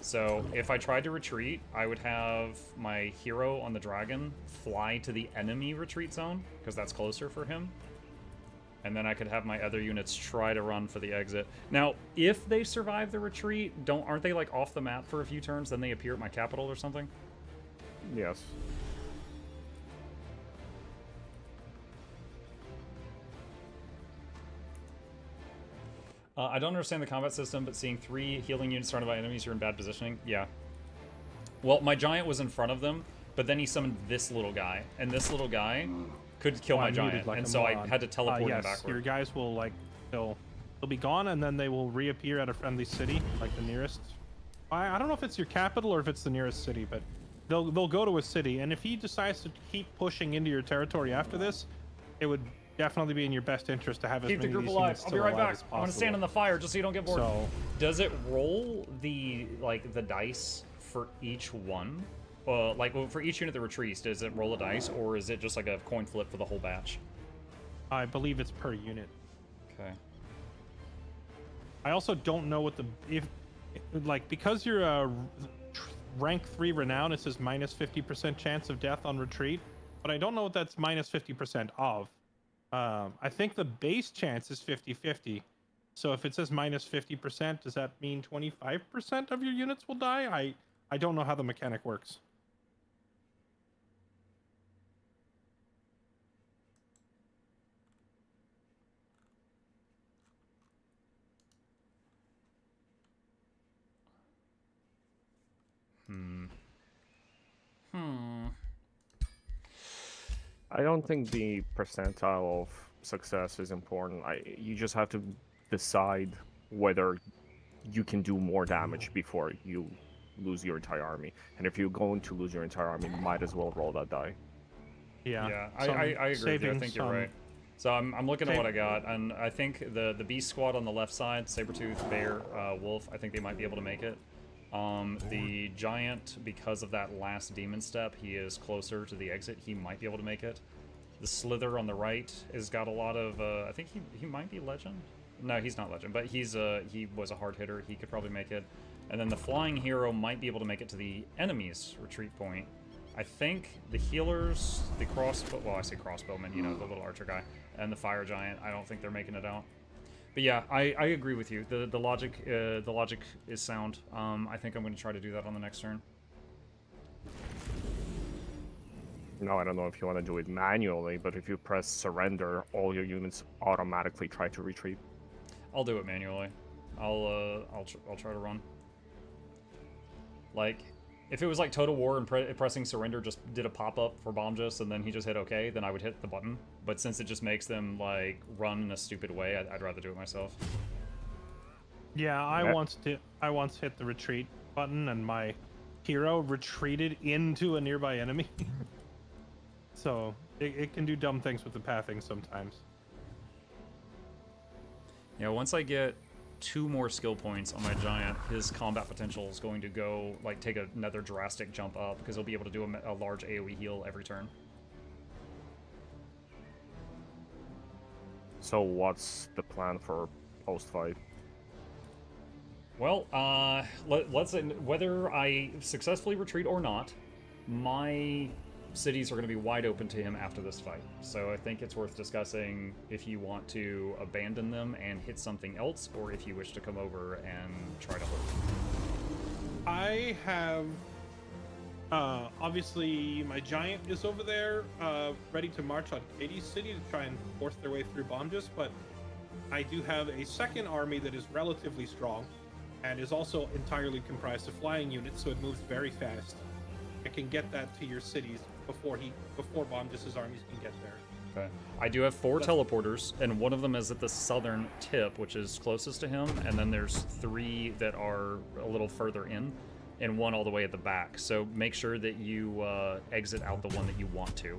Speaker 1: So if I tried to retreat, I would have my hero on the dragon fly to the enemy retreat zone, because that's closer for him. And then I could have my other units try to run for the exit. Now, if they survive the retreat, aren't they like off the map for a few turns, then they appear at my capital or something?
Speaker 7: Yes.
Speaker 1: I don't understand the combat system, but seeing 3 healing units surrounded by enemies, you're in bad positioning. Yeah. Well, my giant was in front of them, but then he summoned this little guy, and this little guy could kill my giant,
Speaker 5: like
Speaker 1: and
Speaker 5: a
Speaker 1: so I
Speaker 5: mod.
Speaker 1: had to teleport him
Speaker 5: Yes,
Speaker 1: backward.
Speaker 5: your guys will like they'll be gone, and then they will reappear at a friendly city, like the nearest. I don't know if it's your capital or if it's the nearest city, but they'll go to a city, and if he decides to keep pushing into your territory after this, it would definitely be in your best interest to have as
Speaker 1: Keep the
Speaker 5: many
Speaker 1: group
Speaker 5: of these
Speaker 1: alive.
Speaker 5: units
Speaker 1: I'll be
Speaker 5: still
Speaker 1: right
Speaker 5: alive
Speaker 1: back.
Speaker 5: as
Speaker 1: I'm gonna
Speaker 5: possible.
Speaker 1: stand in the fire just so you don't get bored.
Speaker 5: So,
Speaker 1: does it roll the dice for each one? For each unit that retreats, does it roll a dice, or is it just like a coin flip for the whole batch?
Speaker 5: I believe it's per unit.
Speaker 1: Okay.
Speaker 5: I also don't know what because you're a rank 3 renown, it says minus 50% chance of death on retreat, but I don't know what that's minus 50% of. I think the base chance is 50-50. So if it says minus 50%, does that mean 25% of your units will die? I don't know how the mechanic works.
Speaker 7: I don't think the percentile of success is important. You just have to decide whether you can do more damage before you lose your entire army. And if you're going to lose your entire army, you might as well roll that die.
Speaker 5: Yeah.
Speaker 1: Yeah, I agree with you. I think you're right. So I'm looking at what I got, and I think the beast squad on the left side, Sabretooth, Bear, Wolf, I think they might be able to make it. The giant, because of that last demon step, he is closer to the exit. He might be able to make it. The Slither on the right has got a lot of, I think he might be Legend. No, he's not Legend, but he was a hard hitter. He could probably make it. And then the Flying Hero might be able to make it to the enemy's retreat point. I think the healers, the crossbow, well, I say crossbowman, you know, the little archer guy, and the fire giant, I don't think they're making it out. But yeah, I agree with you. The logic is sound. I think I'm going to try to do that on the next turn.
Speaker 7: No, I don't know if you want to do it manually, but if you press surrender, all your units automatically try to retreat.
Speaker 1: I'll do it manually. I'll try to run. Like, if it was like Total War and pressing surrender just did a pop-up for bomb just and then he just hit OK, then I would hit the button. But since it just makes them like run in a stupid way, I'd rather do it myself.
Speaker 5: Yeah, I once hit the retreat button and my hero retreated into a nearby enemy. So it can do dumb things with the pathing sometimes.
Speaker 1: Yeah, once I get 2 more skill points on my giant, his combat potential is going to go, like, take another drastic jump up, because he'll be able to do a large AoE heal every turn.
Speaker 7: So what's the plan for post-fight?
Speaker 1: Well, let's say, whether I successfully retreat or not, my cities are going to be wide open to him after this fight. So I think it's worth discussing if you want to abandon them and hit something else, or if you wish to come over and try to hold.
Speaker 5: I have, obviously my giant is over there, ready to march on Katie's city to try and force their way through Bomjus, but I do have a second army that is relatively strong and is also entirely comprised of flying units, so it moves very fast. I can get that to your cities before Bomjus's armies can get there.
Speaker 1: Okay. I do have 4 teleporters, and one of them is at the southern tip, which is closest to him, and then there's 3 that are a little further in, and 1 all the way at the back. So make sure that you exit out the one that you want to.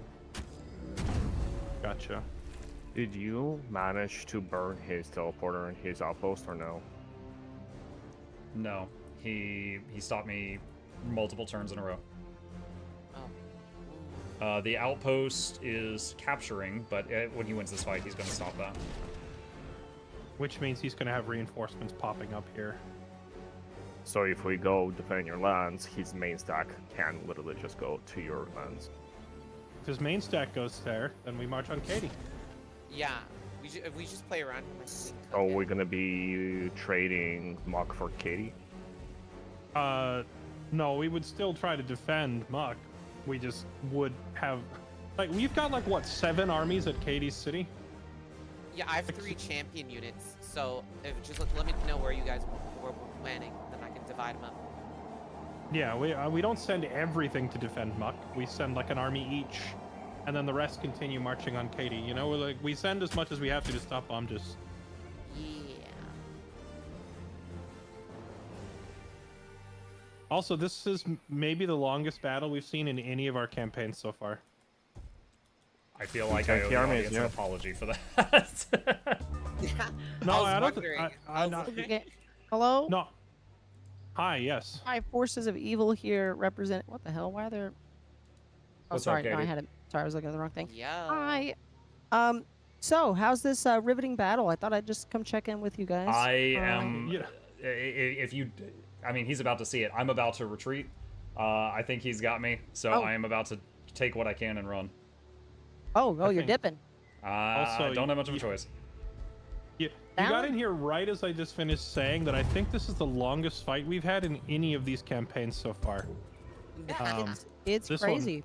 Speaker 5: Gotcha.
Speaker 7: Did you manage to burn his teleporter and his outpost, or no?
Speaker 1: No. He stopped me multiple turns in a row. The outpost is capturing, but when he wins this fight, he's going to stop that.
Speaker 5: Which means he's going to have reinforcements popping up here.
Speaker 7: So if we go defend your lands, his main stack can literally just go to your lands.
Speaker 5: If his main stack goes there, then we march on Katie.
Speaker 6: Yeah, if we just play around.
Speaker 7: So we're going to be trading Muck for Katie?
Speaker 5: No, we would still try to defend Muck. We just would have, like, we've got like what, 7 armies at Katie's city?
Speaker 6: Yeah, I have 3 champion units, so if just let me know where you guys were planning, then I can divide them up.
Speaker 5: Yeah, we don't send everything to defend Muck. We send like an army each, and then the rest continue marching on Katie. You know, we send as much as we have to stop Bomjus.
Speaker 6: Yeah.
Speaker 5: Also, this is maybe the longest battle we've seen in any of our campaigns so far.
Speaker 1: I feel like I owe the audience an apology for that.
Speaker 5: No, I don't. I'm not.
Speaker 4: Hello?
Speaker 5: No. Hi. Yes.
Speaker 4: Hi, forces of evil here represent. What the hell? Why are there? Oh,
Speaker 1: What's
Speaker 4: sorry.
Speaker 1: up,
Speaker 4: No, I
Speaker 1: Katie?
Speaker 4: had it. Sorry, I was looking at the wrong thing.
Speaker 6: Yeah.
Speaker 4: Hi. So how's this riveting battle? I thought I'd just come check in with you guys.
Speaker 1: I am.
Speaker 5: Yeah.
Speaker 1: If you, I mean, he's about to see it. I'm about to retreat. I think he's got me, so I am about to take what I can and run.
Speaker 4: Oh, you're dipping.
Speaker 1: I don't have much of a choice.
Speaker 5: You got in here right as I just finished saying that I think this is the longest fight we've had in any of these campaigns so far.
Speaker 4: It's crazy.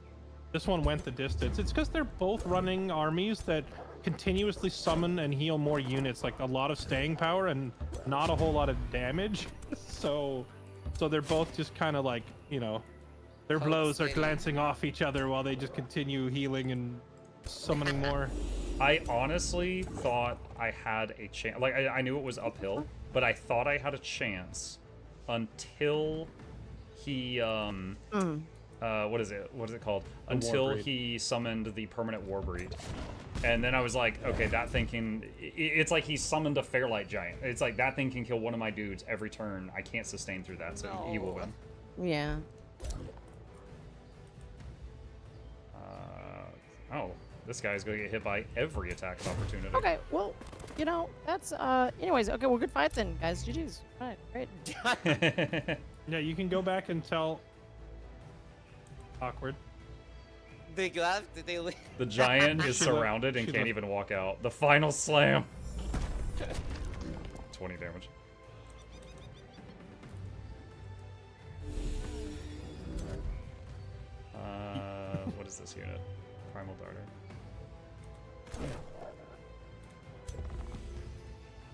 Speaker 5: This one went the distance. It's because they're both running armies that continuously summon and heal more units, like a lot of staying power and not a whole lot of damage. So they're both just kind of like, you know, their blows are glancing off each other while they just continue healing and summoning more.
Speaker 1: I honestly thought I had a chance. Like, I knew it was uphill, but I thought I had a chance until he, what is it called? Until he summoned the permanent Warbreed. And then I was like, okay, that thing can... It's like he summoned a Fairlight Giant. It's like that thing can kill one of my dudes every turn. I can't sustain through that, so he will win.
Speaker 4: Yeah.
Speaker 1: Oh, this guy's going to get hit by every attack of opportunity.
Speaker 4: Okay, well, you know, that's, anyways, okay, well, good fight then, guys. GG's. All right, great.
Speaker 5: Yeah, you can go back and tell... Awkward.
Speaker 6: They left? Did they leave?
Speaker 1: The giant is surrounded and can't even walk out. The final slam. 20 damage. What is this unit? Primal Darter.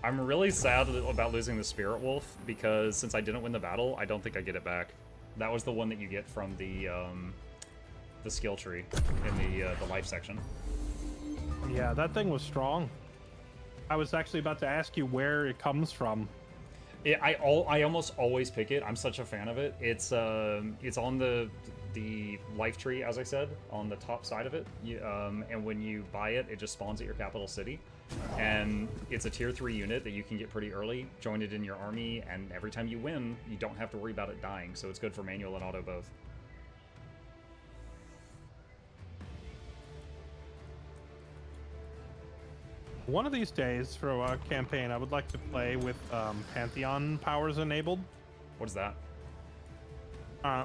Speaker 1: I'm really sad about losing the Spirit Wolf because since I didn't win the battle, I don't think I get it back. That was the one that you get from the skill tree in the life section.
Speaker 5: Yeah, that thing was strong. I was actually about to ask you where it comes from.
Speaker 1: I almost always pick it. I'm such a fan of it. It's on the life tree, as I said, on the top side of it. And when you buy it, it just spawns at your capital city. And it's a tier 3 unit that you can get pretty early, join it in your army, and every time you win, you don't have to worry about it dying. So it's good for manual and auto both.
Speaker 5: One of these days for a campaign, I would like to play with Pantheon powers enabled.
Speaker 1: What is that?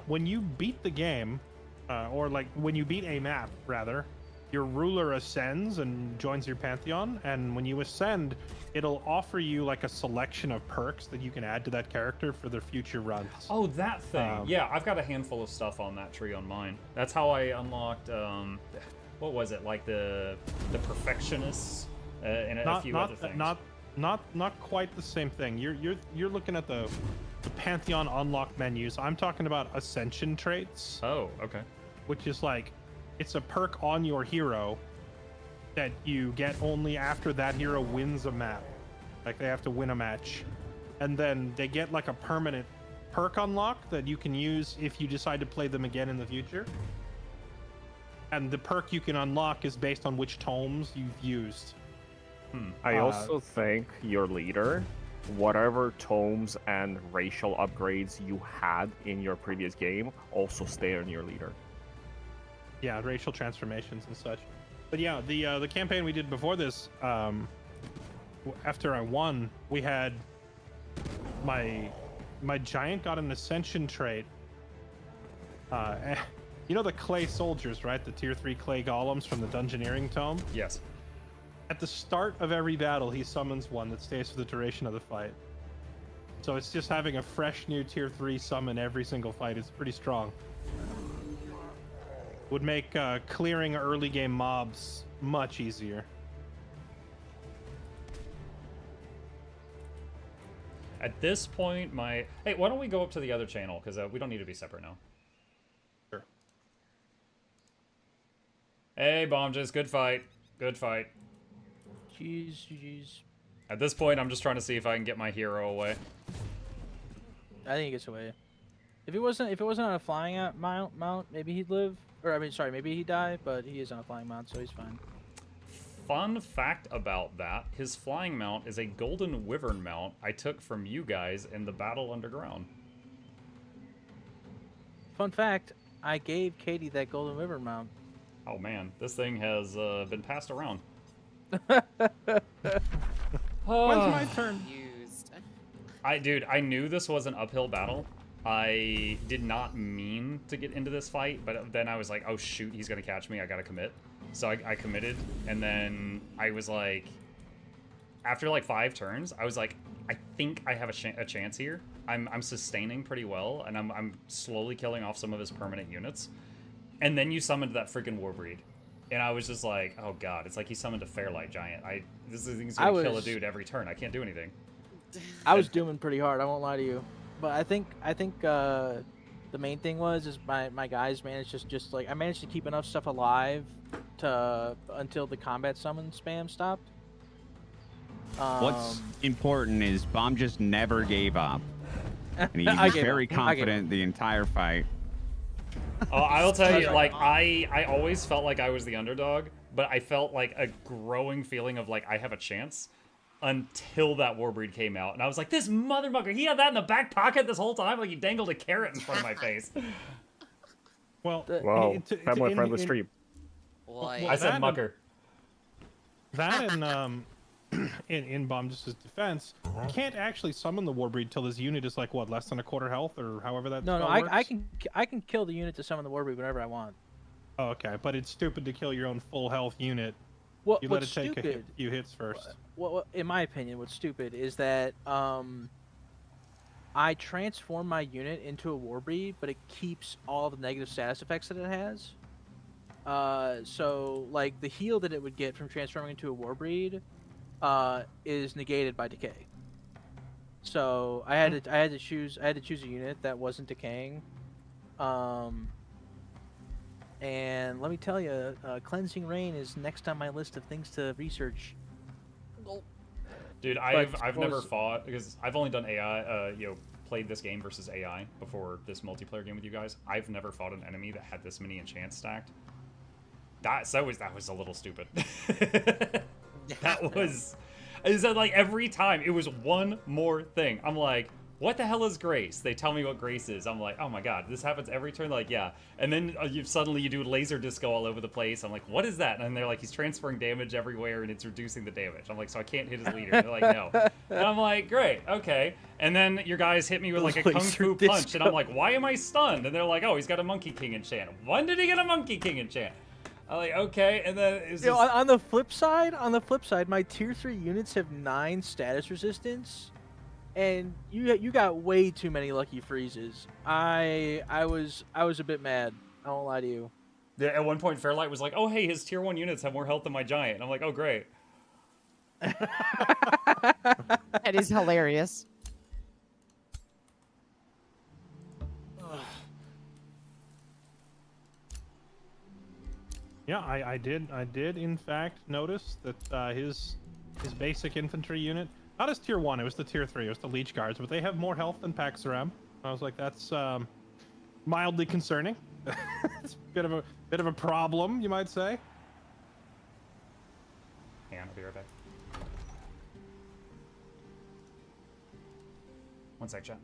Speaker 5: When you beat the game, or like when you beat a map, rather, your ruler ascends and joins your Pantheon, and when you ascend, it'll offer you like a selection of perks that you can add to that character for their future runs.
Speaker 1: Oh, that thing. Yeah, I've got a handful of stuff on that tree on mine. That's how I unlocked, what was it, like the Perfectionists and a few other things.
Speaker 5: Not quite the same thing. You're looking at the Pantheon unlock menus. I'm talking about ascension traits.
Speaker 1: Oh, okay.
Speaker 5: Which is like, it's a perk on your hero that you get only after that hero wins a map. Like they have to win a match. And then they get like a permanent perk unlock that you can use if you decide to play them again in the future. And the perk you can unlock is based on which tomes you've used.
Speaker 7: I also think your leader, whatever tomes and racial upgrades you had in your previous game, also stay on your leader.
Speaker 5: Yeah, racial transformations and such. But yeah, the campaign we did before this, after I won, we had my giant got an ascension trait. You know the clay soldiers, right? The tier 3 clay golems from the Dungeoneering tome?
Speaker 1: Yes.
Speaker 5: At the start of every battle, he summons one that stays for the duration of the fight. So it's just having a fresh new tier 3 summon every single fight is pretty strong. Would make clearing early game mobs much easier.
Speaker 1: At this point, Hey, why don't we go up to the other channel? Because we don't need to be separate now.
Speaker 5: Sure.
Speaker 1: Hey, Bombjes, good fight. Good fight.
Speaker 3: Jeez.
Speaker 1: At this point, I'm just trying to see if I can get my hero away.
Speaker 3: I think he gets away. If it wasn't on a flying mount, maybe he'd live. Or I mean, sorry, maybe he'd die. But he is on a flying mount, so he's fine.
Speaker 1: Fun fact about that: his flying mount is a golden wyvern mount I took from you guys in the battle underground.
Speaker 3: Fun fact: I gave Katie that golden wyvern mount.
Speaker 1: Oh man, this thing has been passed around.
Speaker 5: When's my turn?
Speaker 6: Used.
Speaker 1: Dude, I knew this was an uphill battle. I did not mean to get into this fight, but then I was like, oh shoot, he's gonna catch me, I gotta commit. So I committed, and then I was like, after like 5 turns, I was like, I think I have a chance here. I'm sustaining pretty well, and I'm slowly killing off some of his permanent units. And then you summoned that freaking Warbreed. And I was just like, oh god, it's like he summoned a Fairlight Giant. This thing's gonna kill a dude every turn. I can't do anything.
Speaker 3: I was dooming pretty hard, I won't lie to you. But I think the main thing is my guys managed I managed to keep enough stuff alive until the combat summon spam stopped.
Speaker 9: What's important is Bomb just never gave up. And he was very confident the entire fight.
Speaker 1: I'll tell you, like, I always felt like I was the underdog, but I felt like a growing feeling of like I have a chance until that Warbreed came out. And I was like, this motherfucker, he had that in the back pocket this whole time? Like he dangled a carrot in front of my face.
Speaker 5: Well,
Speaker 7: Wow, family-friendly stream.
Speaker 6: Like,
Speaker 1: I said mucker.
Speaker 5: That and in Bomb-Just's defense, you can't actually summon the Warbreed till this unit is like what, less than a quarter health or however that.
Speaker 3: No,
Speaker 5: spell
Speaker 3: I
Speaker 5: works?
Speaker 3: can kill the unit to summon the Warbreed whenever I want.
Speaker 5: Oh, okay, but it's stupid to kill your own full health unit.
Speaker 3: What,
Speaker 5: You let it
Speaker 3: what's
Speaker 5: take
Speaker 3: stupid?
Speaker 5: a few hits first.
Speaker 3: What, in my opinion, what's stupid is that I transform my unit into a Warbreed, but it keeps all the negative status effects that it has. So like the heal that it would get from transforming into a Warbreed is negated by decay. So I had to choose a unit that wasn't decaying. And let me tell you, Cleansing Rain is next on my list of things to research.
Speaker 1: Dude, I've never fought because I've only done AI, played this game versus AI before this multiplayer game with you guys. I've never fought an enemy that had this many enchants stacked. That was a little stupid. That was like every time it was one more thing. I'm like, what the hell is grace? They tell me what grace is. I'm like, oh my god, this happens every turn. Like, yeah. And then suddenly you do laser disco all over the place. I'm like, what is that? And they're like, he's transferring damage everywhere and it's reducing the damage. I'm like, so I can't hit his leader. They're like, no. And I'm like, great, okay. And then your guys hit me with like a kung fu punch, and I'm like, why am I stunned? And they're like, oh, he's got a Monkey King enchant. When did he get a Monkey King enchant? I'm like, okay, and then it's just...
Speaker 3: on the flip side, my tier 3 units have 9 status resistance, and you got way too many lucky freezes. I was a bit mad. I won't lie to you.
Speaker 1: Yeah, at one point, Fairlight was like, oh, hey, his tier 1 units have more health than my giant. And I'm like, oh, great.
Speaker 4: That is hilarious.
Speaker 5: Yeah, I did in fact notice that his basic infantry unit, not his tier 1, it was the tier 3, it was the Leech Guards, but they have more health than Paxaram. I was like, that's mildly concerning. It's a bit of a problem, you might say.
Speaker 1: Hang on, I'll be right back. One sec, chat.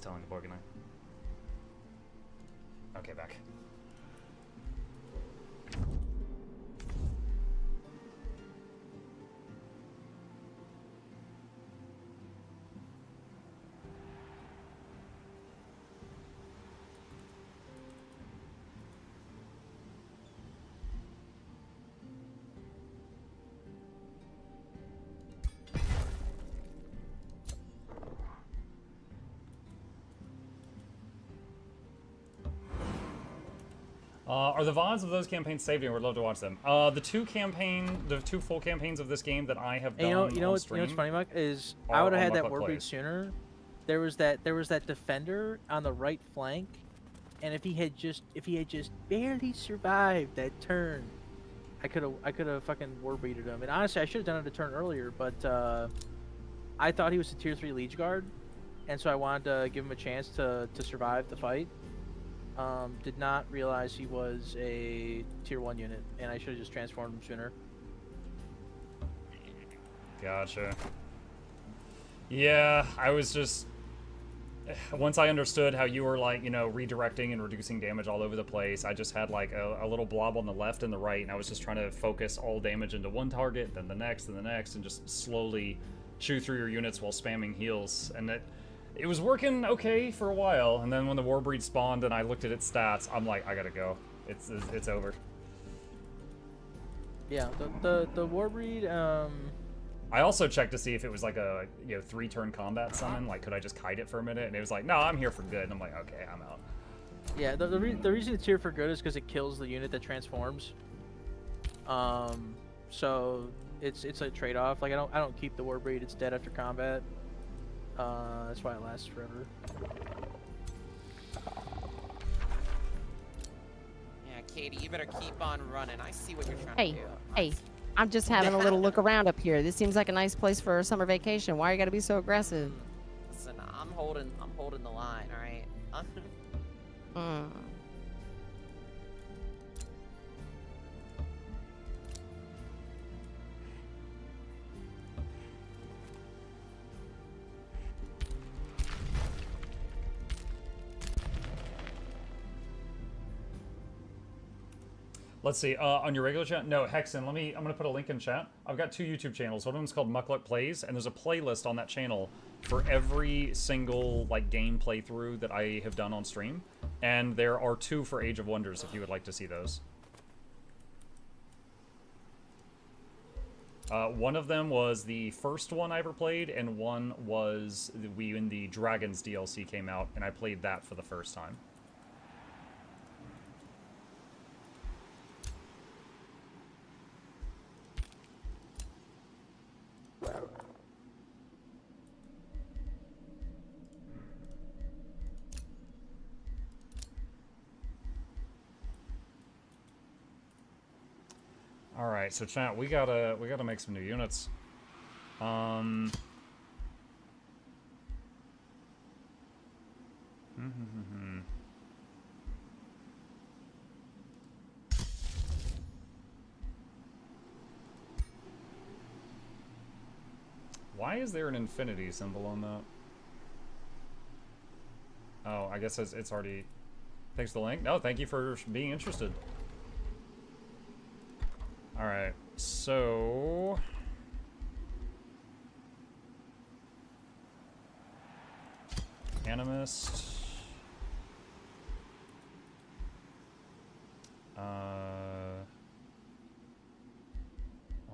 Speaker 1: Telling the Borg and I. Okay, back. Are the VODs of those campaigns saved? I would love to watch them. The two full campaigns of this game that I have done
Speaker 3: you know what's funny, Mike, is I would have had that Warbreed sooner. There was that defender on the right flank, and if he had just barely survived that turn, I could have fucking Warbreeded him. And honestly, I should have done it a turn earlier, but I thought he was a tier 3 Leech Guard, and so I wanted to give him a chance to survive the fight. Did not realize he was a tier 1 unit, and I should have just transformed him sooner.
Speaker 1: Gotcha. Yeah, I was just... Once I understood how you were, like, redirecting and reducing damage all over the place, I just had, like, a little blob on the left and the right, and I was just trying to focus all damage into one target, then the next, and just slowly chew through your units while spamming heals. And it was working okay for a while, and then when the Warbreed spawned and I looked at its stats, I'm like, I gotta go. It's over.
Speaker 3: Yeah, the Warbreed,
Speaker 1: I also checked to see if it was like a 3-turn combat summon, like could I just kite it for a minute, and it was like, no, I'm here for good, and I'm like, okay, I'm out.
Speaker 3: Yeah, the reason it's here for good is because it kills the unit that transforms. So it's a trade-off. Like I don't keep the Warbreed. It's dead after combat. That's why it lasts forever.
Speaker 6: Yeah, Katie, you better keep on running. I see what you're trying
Speaker 4: Hey,
Speaker 6: to do.
Speaker 4: hey, I'm just having a little look around up here. This seems like a nice place for a summer vacation. Why you gotta be so aggressive?
Speaker 6: Listen, I'm holding the line, all right?
Speaker 4: Hmm.
Speaker 1: Let's see, on your regular chat? No, Hexen, I'm gonna put a link in chat. I've got 2 YouTube channels. One of them's called Mukluk Plays, and there's a playlist on that channel for every single, like, game playthrough that I have done on stream. And there are 2 for Age of Wonders, if you would like to see those. One of them was the first one I ever played, and one was when the Dragons DLC came out, and I played that for the first time. All right, so chat, we gotta make some new units. Why is there an infinity symbol on that? Oh, I guess it's already... Thanks for the link. No, thank you for being interested. Alright, so... Animist... Oh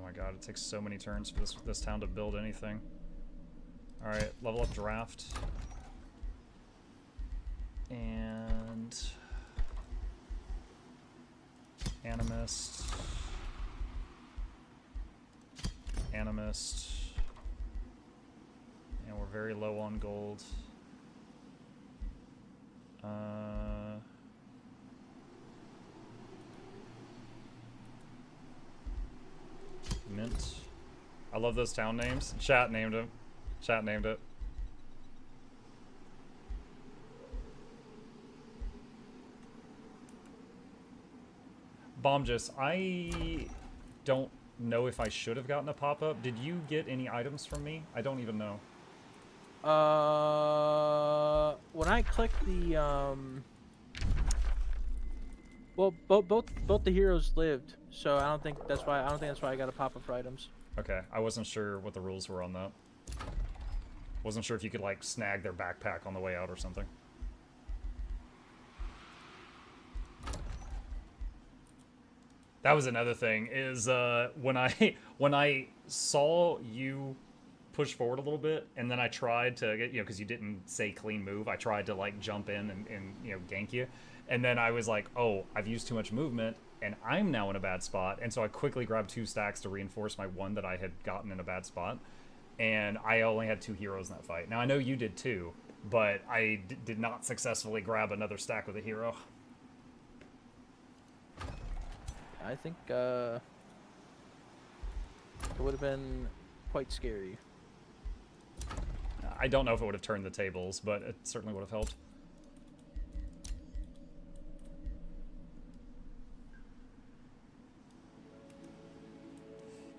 Speaker 1: my god, it takes so many turns for this town to build anything. Alright, level up draft. And... Animist... Animist. And we're very low on gold. Mint. I love those town names. Chat named them. Chat named it. Bombjus, I don't know if I should have gotten a pop-up. Did you get any items from me? I don't even know.
Speaker 3: When I click the well, both the heroes lived, so I don't think that's why I got a pop-up for items.
Speaker 1: Okay, I wasn't sure what the rules were on that. Wasn't sure if you could like snag their backpack on the way out or something. That was another thing, is when I saw you push forward a little bit, and then I tried to get, because you didn't say clean move, I tried to like jump in and gank you, and then I was like, oh, I've used too much movement, and I'm now in a bad spot, and so I quickly grabbed 2 stacks to reinforce my one that I had gotten in a bad spot, and I only had 2 heroes in that fight. Now I know you did too, but I did not successfully grab another stack with a hero.
Speaker 3: I think it would have been quite scary.
Speaker 1: I don't know if it would have turned the tables, but it certainly would have helped.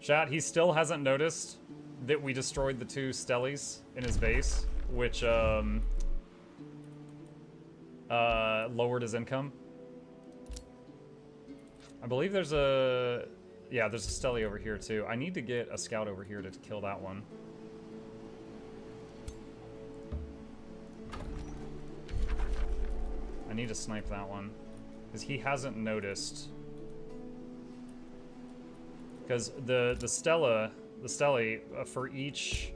Speaker 1: Chat, he still hasn't noticed that we destroyed the 2 stellies in his base, which lowered his income. I believe there's a... Yeah, there's a Stelly over here, too. I need to get a scout over here to kill that one. I need to snipe that one. Because he hasn't noticed. Because the Stelly, for each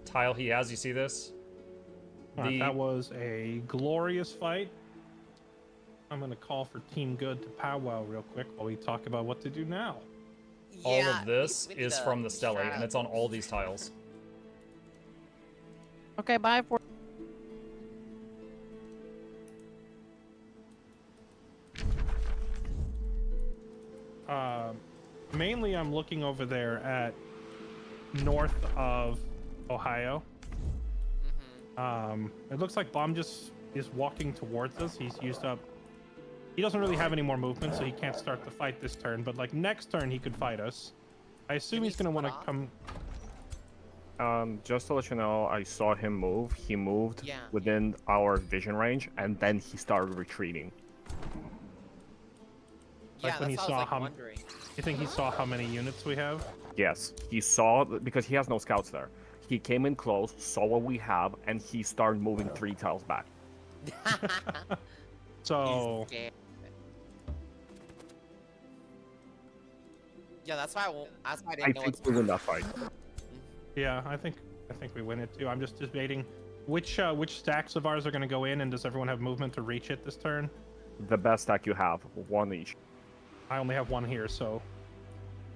Speaker 1: tile he has, you see this?
Speaker 5: That was a glorious fight. I'm gonna call for Team Good to powwow real quick while we talk about what to do now.
Speaker 1: All
Speaker 6: Yeah,
Speaker 1: of this
Speaker 6: we need
Speaker 1: is
Speaker 6: to
Speaker 1: from the Stele,
Speaker 6: try
Speaker 1: and it's on all these tiles.
Speaker 4: Okay, bye. For
Speaker 5: Mainly I'm looking over there at north of Ohio. It looks like Bomb just is walking towards us. He's used up. He doesn't really have any more movement, so he can't start the fight this turn. But like next turn, he could fight us. I assume he's gonna want to come.
Speaker 7: Just to let you know, I saw him move. He moved within our vision range, and then he started retreating.
Speaker 5: Like when he saw how. You think he saw how many units we have?
Speaker 7: Yes, he saw, because he has no scouts there. He came in close, saw what we have, and he started moving 3 tiles back.
Speaker 5: So.
Speaker 6: Yeah, that's why I didn't
Speaker 7: I
Speaker 6: know.
Speaker 7: think we win that fight.
Speaker 5: Yeah, I think we win it too. I'm just debating which stacks of ours are going to go in, and does everyone have movement to reach it this turn?
Speaker 7: The best stack you have, 1 each.
Speaker 5: I only have 1 here, so.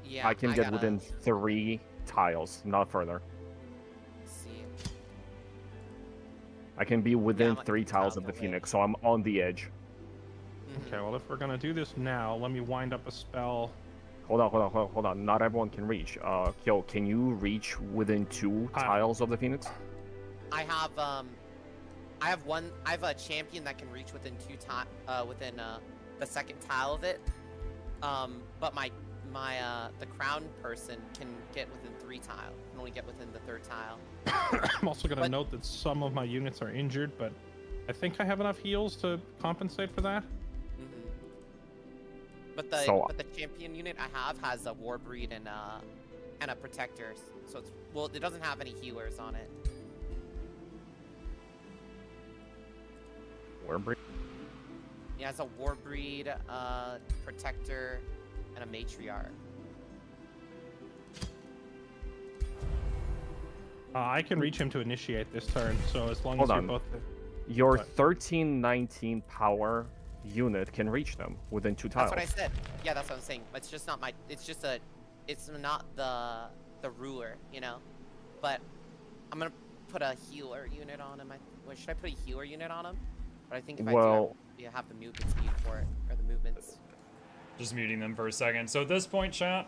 Speaker 6: Yeah,
Speaker 7: I can get within 3 tiles, not further.
Speaker 6: See.
Speaker 7: I can be within
Speaker 6: I'm
Speaker 7: 3 tiles of the Phoenix, so I'm on the edge.
Speaker 5: Okay, well, if we're gonna do this now, let me wind up a spell.
Speaker 7: Hold on. Not everyone can reach. Kyo, can you reach within 2 tiles of the Phoenix?
Speaker 6: I have one. I have a champion that can reach within within the second tile of it. But the crown person can get within 3 tiles. Can only get within the 3rd tile.
Speaker 5: I'm also gonna note that some of my units are injured, but I think I have enough heals to compensate for that.
Speaker 6: But the champion unit I have has a Warbreed and a protector, so it doesn't have any healers on it.
Speaker 7: Warbreed?
Speaker 6: Yeah, it has a Warbreed, protector, and a matriarch.
Speaker 5: I can reach him to initiate this turn, so as long as you're both.
Speaker 7: Your 13-19 power unit can reach them within 2 tiles.
Speaker 6: That's what I said. Yeah, that's what I'm saying. It's just not it's not the ruler, you know. But I'm gonna put a healer unit on him. Should I put a healer unit on him? But I think if I have the movement speed for it, or the movements.
Speaker 1: Just muting them for a second. So at this point, chat,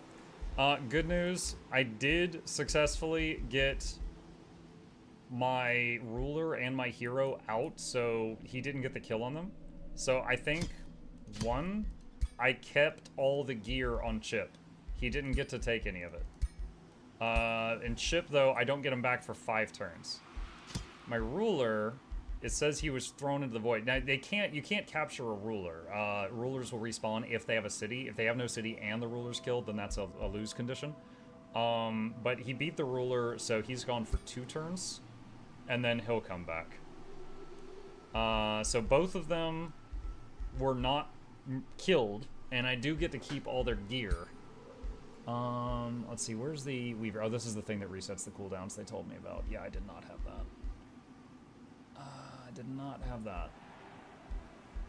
Speaker 1: good news. I did successfully get my ruler and my hero out, so he didn't get the kill on them. So I think, 1, I kept all the gear on Chip. He didn't get to take any of it. And Chip, though, I don't get him back for 5 turns. My ruler, it says he was thrown into the void. Now, you can't capture a ruler. Rulers will respawn if they have a city. If they have no city and the ruler's killed, then that's a lose condition. But he beat the ruler, so he's gone for 2 turns, and then he'll come back. So both of them were not killed, and I do get to keep all their gear. Let's see, where's the Weaver? Oh, this is the thing that resets the cooldowns they told me about. Yeah, I did not have that. I did not have that.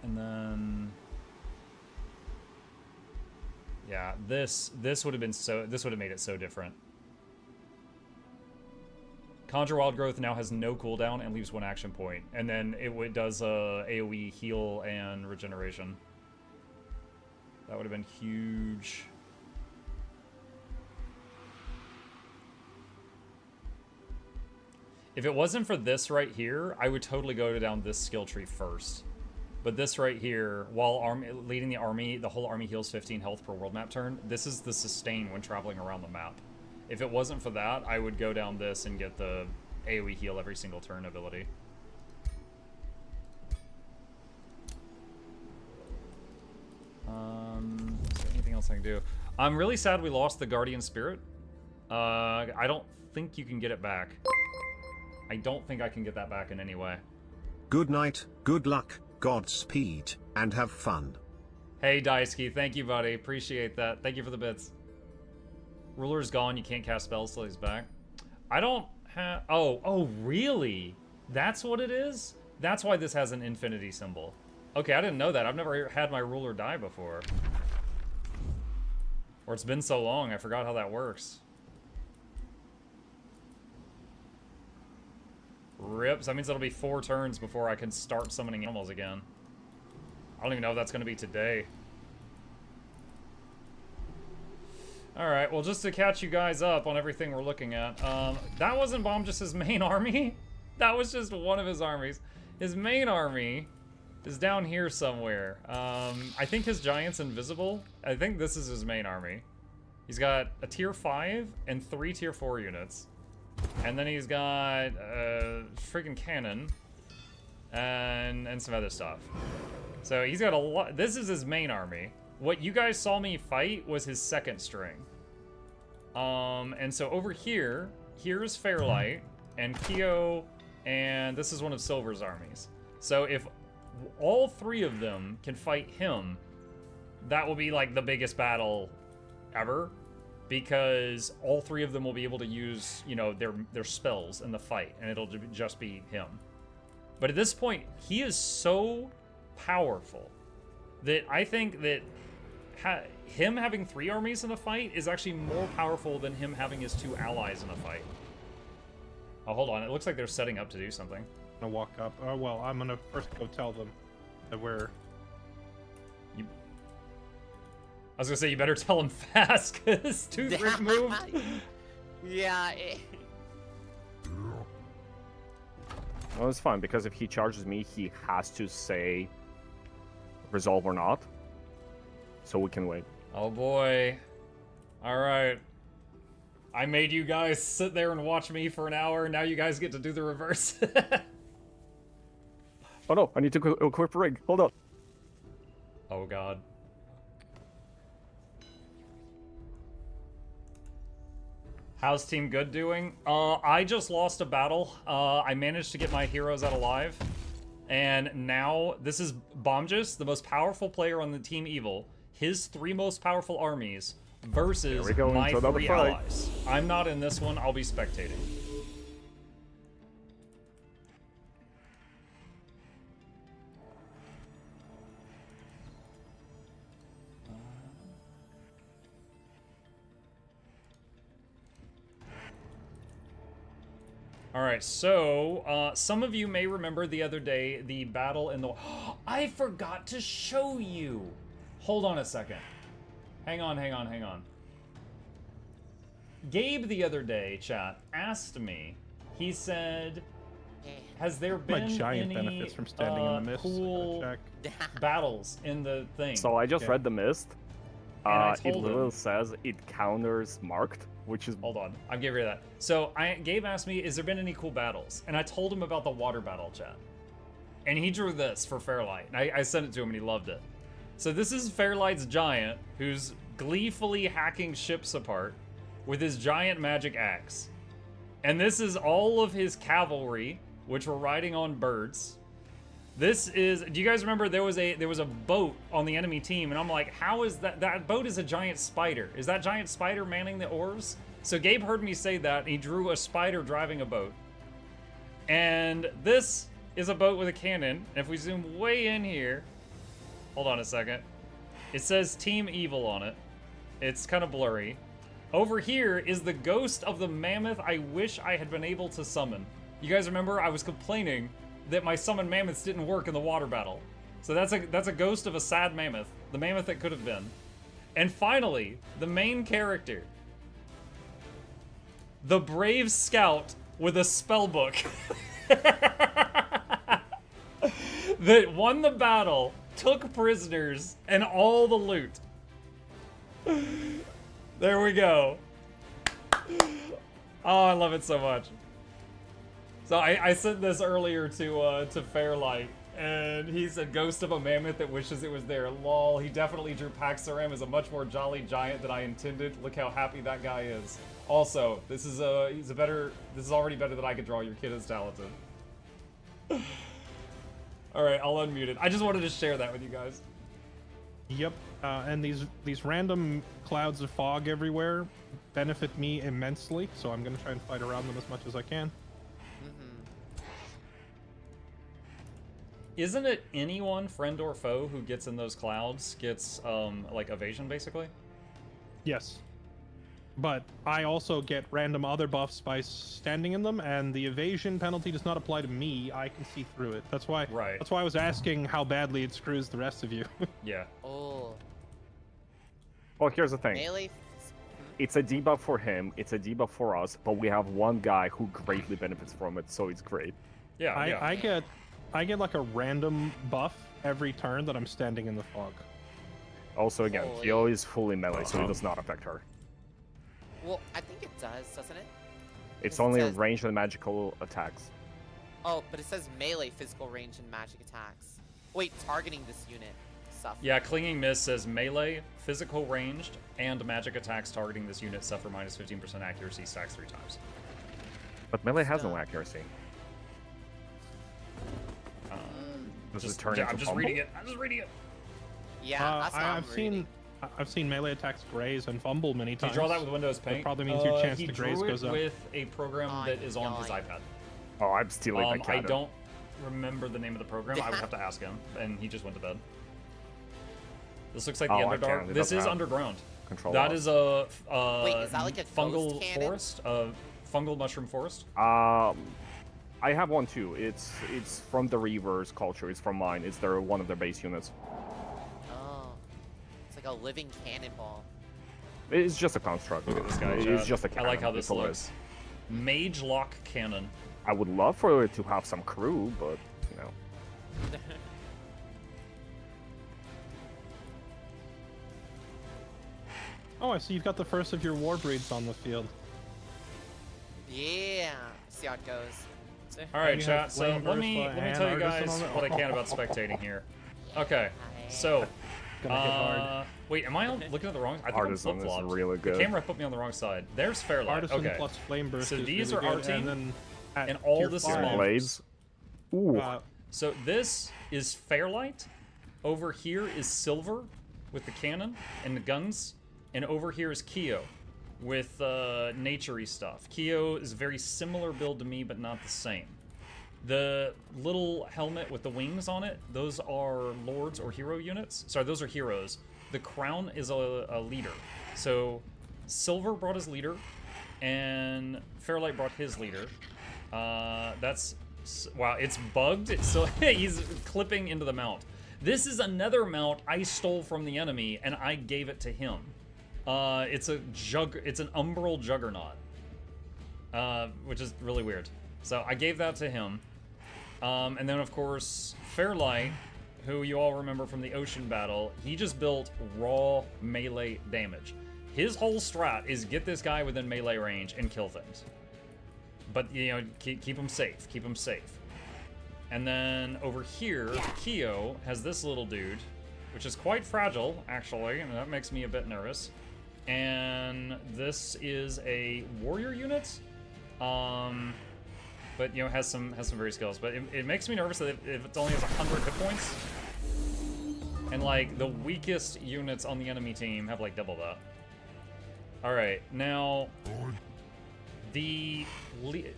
Speaker 1: And then, yeah, this would have been this would have made it so different. Conjure Wild Growth now has no cooldown and leaves 1 action point, and then it does AoE heal and regeneration. That would have been huge. If it wasn't for this right here, I would totally go down this skill tree first. But this right here, while leading the army, the whole army heals 15 health per world map turn. This is the sustain when traveling around the map. If it wasn't for that, I would go down this and get the AoE heal every single turn ability. Is there anything else I can do? I'm really sad we lost the Guardian Spirit. I don't think you can get it back. I don't think I can get that back in any way.
Speaker 10: Good night, good luck, Godspeed, and have fun.
Speaker 1: Hey, Daisuke, thank you, buddy. Appreciate that. Thank you for the bits. Ruler's gone. You can't cast spells till he's back. I don't have... Oh, really? That's what it is? That's why this has an infinity symbol. Okay, I didn't know that. I've never had my ruler die before. Or it's been so long, I forgot how that works. Rip, so that means it'll be 4 turns before I can start summoning animals again. I don't even know if that's going to be today. Alright, well, just to catch you guys up on everything we're looking at, that wasn't Bomjus's main army. That was just one of his armies. His main army is down here somewhere. I think his giant's invisible. I think this is his main army. He's got a tier 5 and 3 tier 4 units. And then he's got a freaking cannon and some other stuff. So he's got a lot. This is his main army. What you guys saw me fight was his second string. And so over here, here's Fairlight and Kyo, and this is one of Silver's armies. So if all 3 of them can fight him, that will be like the biggest battle ever, because all 3 of them will be able to use, you know, their spells in the fight, and it'll just be him. But at this point, he is so powerful that I think that him having 3 armies in a fight is actually more powerful than him having his 2 allies in a fight. Oh, hold on. It looks like they're setting up to do something.
Speaker 5: I'm gonna walk up. Oh, well, I'm gonna first go tell them that we're...
Speaker 1: I was gonna say, you better tell him fast, because 2-3 move.
Speaker 6: Yeah.
Speaker 7: Well, it's fine, because if he charges me, he has to say resolve or not. So we can wait.
Speaker 1: Oh boy. Alright. I made you guys sit there and watch me for an hour, now you guys get to do the reverse.
Speaker 7: Oh no, I need to equip ring. Hold on.
Speaker 1: Oh god. How's Team Good doing? I just lost a battle. I managed to get my heroes out alive. And now, this is Bomjus, the most powerful player on the Team Evil. His 3 most powerful armies versus my 3 allies. I'm not in this one, I'll be spectating. Alright, so, some of you may remember the other day, the battle in the... I forgot to show you! Hold on a second. Hang on. Gabe the other day, chat, asked me, he said, has there been
Speaker 5: giant
Speaker 1: any
Speaker 5: benefits from standing in the mist?
Speaker 1: cool battles in the thing?
Speaker 7: So I just read the mist.
Speaker 1: I
Speaker 7: It
Speaker 1: told
Speaker 7: literally
Speaker 1: him,
Speaker 7: says it counters marked, which is...
Speaker 1: hold on, I'm getting rid of that. So Gabe asked me, has there been any cool battles? And I told him about the water battle, chat. And he drew this for Fairlight. And I sent it to him and he loved it. So this is Fairlight's giant, who's gleefully hacking ships apart with his giant magic axe. And this is all of his cavalry, which were riding on birds. This is, do you guys remember there was a boat on the enemy team, and I'm like, how is that boat is a giant spider. Is that giant spider manning the oars? So Gabe heard me say that, and he drew a spider driving a boat. And this is a boat with a cannon, and if we zoom way in here, hold on a second. It says Team Evil on it. It's kind of blurry. Over here is the ghost of the mammoth I wish I had been able to summon. You guys remember I was complaining that my summoned mammoths didn't work in the water battle. So that's a ghost of a sad mammoth. The mammoth that could have been. And finally, the main character. The brave scout with a spell book. That won the battle, took prisoners, and all the loot. There we go. Oh, I love it so much. So I sent this earlier to Fairlight, and he said, Ghost of a Mammoth that wishes it was there. Lol, he definitely drew Paxaram as a much more jolly giant than I intended. Look how happy that guy is. Also, this is already better than I could draw. Your kid is talented. Alright, I'll unmute it. I just wanted to share that with you guys.
Speaker 5: Yep, and these random clouds of fog everywhere benefit me immensely, so I'm gonna try and fight around them as much as I can.
Speaker 1: Isn't it anyone, friend or foe, who gets in those clouds gets like evasion basically?
Speaker 5: Yes. But I also get random other buffs by standing in them, and the evasion penalty does not apply to me. I can see through it. That's why.
Speaker 1: Right.
Speaker 5: That's why I was asking how badly it screws the rest of you.
Speaker 1: Yeah.
Speaker 6: Oh.
Speaker 7: Well, here's the thing.
Speaker 6: Melee.
Speaker 7: It's a debuff for him, it's a debuff for us, but we have one guy who greatly benefits from it, so it's great.
Speaker 1: Yeah,
Speaker 5: I get like a random buff every turn that I'm standing in the fog.
Speaker 7: Also, again,
Speaker 6: Holy.
Speaker 7: Kyo is fully melee, so it does not affect her.
Speaker 6: Well, I think it does, doesn't it?
Speaker 7: It's
Speaker 6: It
Speaker 7: only
Speaker 6: says-
Speaker 7: ranged and magical attacks.
Speaker 6: Oh, but it says melee physical range and magic attacks. Wait, targeting this unit stuff.
Speaker 1: Yeah, Clinging Mist says melee, physical ranged, and magic attacks targeting this unit suffer minus 15% accuracy stacks 3 times.
Speaker 7: But melee has no accuracy. Does
Speaker 1: Just,
Speaker 7: it turn
Speaker 1: yeah,
Speaker 7: into
Speaker 1: I'm just
Speaker 7: fumble?
Speaker 1: reading it. I'm just reading it.
Speaker 6: Yeah, that's what I'm reading.
Speaker 5: I've seen melee attacks graze and fumble many
Speaker 1: Do you
Speaker 5: times.
Speaker 1: draw that with Windows Paint?
Speaker 5: That probably means your chance
Speaker 1: he
Speaker 5: to graze
Speaker 1: drew
Speaker 5: goes
Speaker 1: it
Speaker 5: up.
Speaker 1: with a program that is on his iPad.
Speaker 7: Oh, I'm stealing that
Speaker 1: I
Speaker 7: cannon.
Speaker 1: don't remember the name of the program. I would have to ask him, and he just went to bed. This looks like the
Speaker 7: Oh, I
Speaker 1: Underdark.
Speaker 7: can't. It
Speaker 1: This
Speaker 7: doesn't
Speaker 1: is
Speaker 7: have
Speaker 1: underground.
Speaker 7: control
Speaker 1: That
Speaker 7: of.
Speaker 1: is a
Speaker 6: Wait, is that like a
Speaker 1: fungal
Speaker 6: ghost cannon?
Speaker 1: forest, fungal mushroom forest.
Speaker 7: I have one too. It's from the Reavers culture. It's from mine. It's one of their base units.
Speaker 6: Oh. It's like a living cannonball.
Speaker 7: It's just a construct.
Speaker 1: Look at this guy.
Speaker 7: It's
Speaker 1: Chat.
Speaker 7: just a cannon.
Speaker 1: I like how this
Speaker 7: That's all it
Speaker 1: looks.
Speaker 7: is.
Speaker 1: Mage lock cannon.
Speaker 7: I would love for it to have some crew, but you know.
Speaker 5: Oh, I see you've got the first of your war breeds on the field.
Speaker 6: Yeah. See how it goes.
Speaker 1: All right,
Speaker 5: You
Speaker 1: chat.
Speaker 5: have
Speaker 1: So
Speaker 5: Flame
Speaker 1: let me
Speaker 5: Burst
Speaker 1: tell you
Speaker 5: and Artisan
Speaker 1: guys
Speaker 5: on it?
Speaker 1: what I can about spectating here. Okay, so
Speaker 5: Gonna hit hard.
Speaker 1: wait, am I looking at the wrong? I think
Speaker 7: Artisan
Speaker 1: I'm
Speaker 7: is
Speaker 1: flip-flopped.
Speaker 7: really good.
Speaker 1: The camera put me on the wrong side. There's Fairlight.
Speaker 5: Artisan
Speaker 1: Okay,
Speaker 5: plus Flame Burst
Speaker 1: So
Speaker 5: is
Speaker 1: these
Speaker 5: really
Speaker 1: are our
Speaker 5: good,
Speaker 1: team,
Speaker 5: and then at
Speaker 1: and all
Speaker 5: tier
Speaker 1: this is
Speaker 5: 5,
Speaker 1: mine.
Speaker 7: Blades. Ooh.
Speaker 1: so this is Fairlight. Over here is Silver with the cannon and the guns, and over here is Kyo with naturey stuff. Kyo is a very similar build to me, but not the same. The little helmet with the wings on it, those are lords or hero units. Sorry, those are heroes. The crown is a leader. So Silver brought his leader, and Fairlight brought his leader. That's wow, it's bugged. It's so he's clipping into the mount. This is another mount I stole from the enemy, and I gave it to him. It's an umbral juggernaut, which is really weird. So I gave that to him. And then of course Fairlight, who you all remember from the ocean battle, he just built raw melee damage. His whole strat is get this guy within melee range and kill things. But you know, keep him safe. Keep him safe. And then over here, Kyo has this little dude, which is quite fragile, actually, and that makes me a bit nervous. And this is a warrior unit, but you know has some very skills. But it makes me nervous that if it only has 100 hit points, and like the weakest units on the enemy team have like double that. All right, now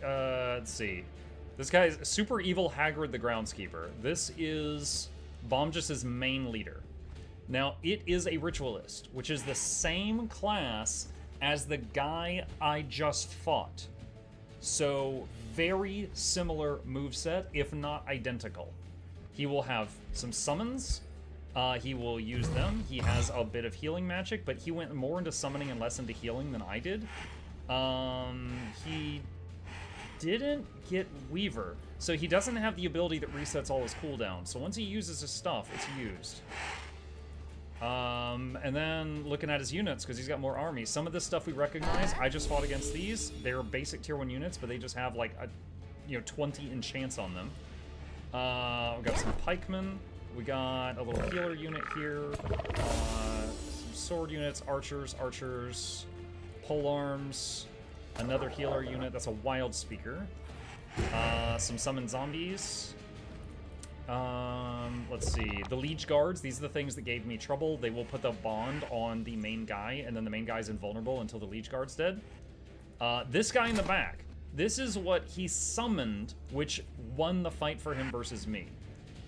Speaker 1: let's see. This guy is Super Evil Hagrid the Groundskeeper. This is Bomjus's main leader. Now, it is a Ritualist, which is the same class as the guy I just fought. So, very similar moveset, if not identical. He will have some summons. He will use them. He has a bit of healing magic, but he went more into summoning and less into healing than I did. He didn't get Weaver, so he doesn't have the ability that resets all his cooldowns. So once he uses his stuff, it's used. And then looking at his units, because he's got more armies. Some of this stuff we recognize. I just fought against these. They're basic tier 1 units, but they just have like 20 enchants on them. We got some pikemen. We got a little healer unit here. Some sword units, archers, polearms. Another healer unit, that's a wild speaker. Some summon zombies. Let's see. The Liege Guards, these are the things that gave me trouble. They will put the bond on the main guy, and then the main guy's invulnerable until the Liege Guard's dead. This guy in the back, this is what he summoned, which won the fight for him versus me.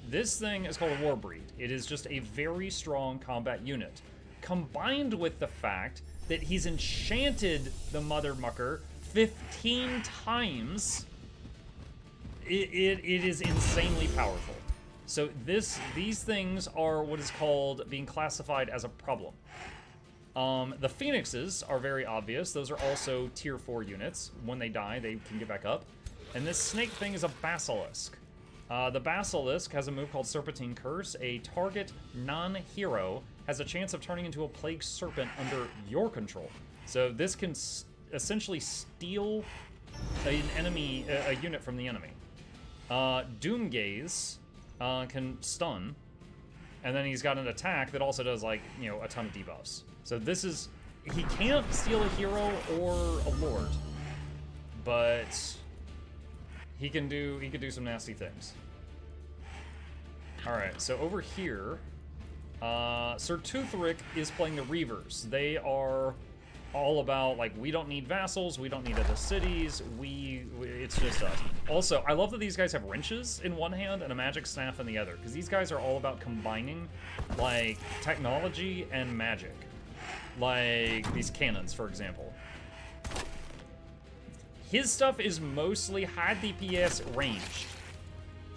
Speaker 1: This thing is called a Warbreed. It is just a very strong combat unit, combined with the fact that he's enchanted the Mother Mucker 15 times. It is insanely powerful. So these things are what is called being classified as a problem. The Phoenixes are very obvious. Those are also tier 4 units. When they die, they can get back up. And this snake thing is a Basilisk. The Basilisk has a move called Serpentine Curse. A target non-hero has a chance of turning into a plague serpent under your control. So this can essentially steal an enemy, a unit from the enemy. Doomgaze can stun, and then he's got an attack that also does, like, you know, a ton of debuffs. So this is, he can't steal a hero or a lord, but he can do some nasty things. All right, so over here, Sir Toothrick is playing the Reavers. They are all about, like, we don't need vassals, we don't need other cities, it's just us. Also, I love that these guys have wrenches in one hand and a magic staff in the other, because these guys are all about combining, like, technology and magic. Like these cannons, for example. His stuff is mostly high DPS ranged.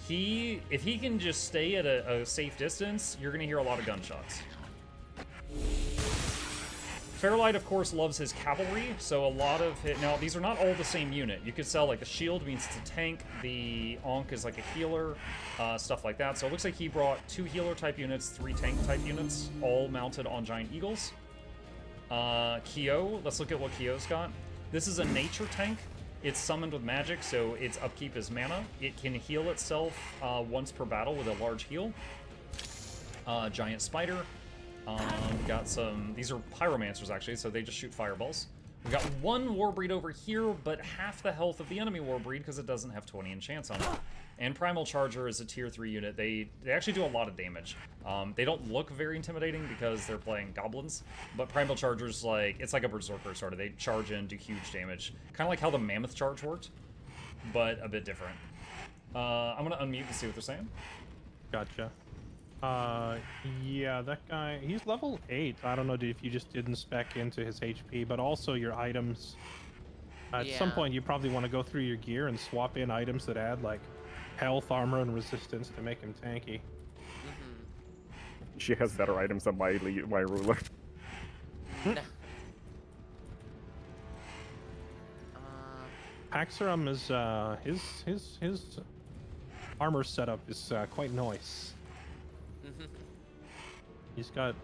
Speaker 1: If he can just stay at a safe distance, you're gonna hear a lot of gunshots. Fairlight, of course, loves his cavalry, so a lot of it. Now, these are not all the same unit. You could sell, like, the shield means it's a tank, the Ankh is like a healer, stuff like that. So it looks like he brought 2 healer-type units, 3 tank-type units, all mounted on giant eagles. Kyo, let's look at what Kyo's got. This is a nature tank. It's summoned with magic, so its upkeep is mana. It can heal itself once per battle with a large heal. Giant spider. Got some, these are pyromancers actually, so they just shoot fireballs. We've got 1 Warbreed over here, but half the health of the enemy Warbreed because it doesn't have 20 enchants on it. And Primal Charger is a tier 3 unit. They actually do a lot of damage. They don't look very intimidating because they're playing goblins, but Primal Charger's like, it's like a berserker sort of. They charge in, do huge damage. Kind of like how the Mammoth Charge worked, but a bit different. I'm gonna unmute and see what they're saying.
Speaker 5: Gotcha. Yeah, that guy, he's level 8. I don't know if you just didn't spec into his HP, but also your items. At some point, you probably want to go through your gear and swap in items that add, like, health, armor, and resistance to make him tanky.
Speaker 7: She has better items than my ruler.
Speaker 5: Paxarum is, his armor setup is quite nice. He's got,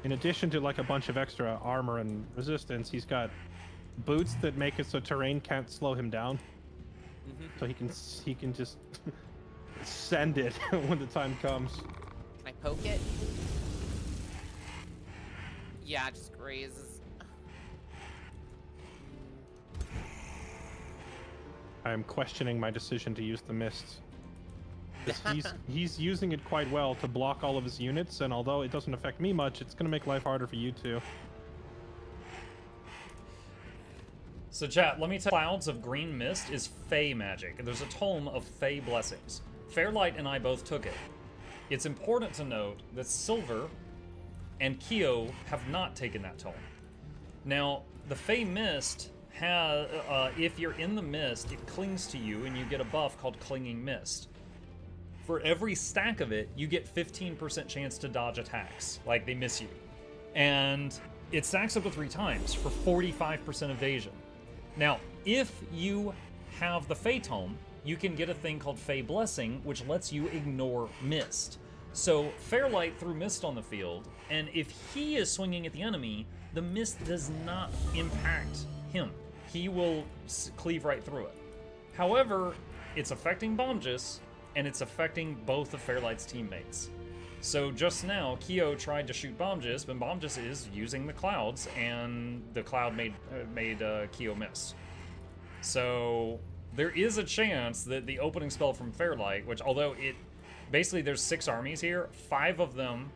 Speaker 5: in addition to like a bunch of extra armor and resistance, he's got boots that make it so terrain can't slow him down. So he can just send it when the time comes.
Speaker 6: Can I poke it? Yeah, it just grazes.
Speaker 5: I'm questioning my decision to use the mist. He's using it quite well to block all of his units, and although it doesn't affect me much, it's gonna make life harder for you too.
Speaker 1: So chat, let me tell you, Clouds of Green Mist is Fey magic, and there's a tome of Fey blessings. Fairlight and I both took it. It's important to note that Silver and Kyo have not taken that tome. Now, the Fey Mist has, if you're in the mist, it clings to you, and you get a buff called Clinging Mist. For every stack of it, you get 15% chance to dodge attacks, like they miss you. And it stacks up to 3 times for 45% evasion. Now, if you have the Fey Tome, you can get a thing called Fey Blessing, which lets you ignore Mist. So Fairlight threw Mist on the field, and if he is swinging at the enemy, the Mist does not impact him. He will cleave right through it. However, it's affecting Bomjus, and it's affecting both of Fairlight's teammates. So just now, Kyo tried to shoot Bomjus, but Bomjus is using the clouds, and the cloud made Kyo miss. So there is a chance that the opening spell from Fairlight, which although basically there's 6 armies here, 5 of them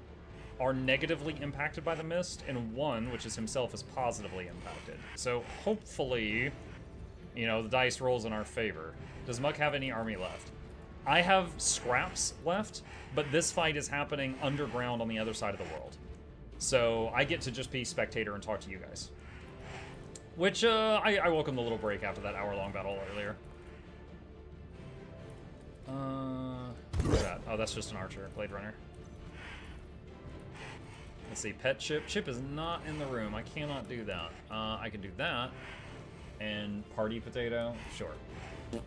Speaker 1: are negatively impacted by the mist, and 1, which is himself, is positively impacted. So hopefully, you know, the dice rolls in our favor. Does Muck have any army left? I have scraps left, but this fight is happening underground on the other side of the world. So I get to just be spectator and talk to you guys. Which, I welcome the little break after that hour-long battle earlier. What's that? Oh, that's just an archer, Blade Runner. Let's see, pet Chip. Chip is not in the room. I cannot do that. I can do that. And party potato, sure. All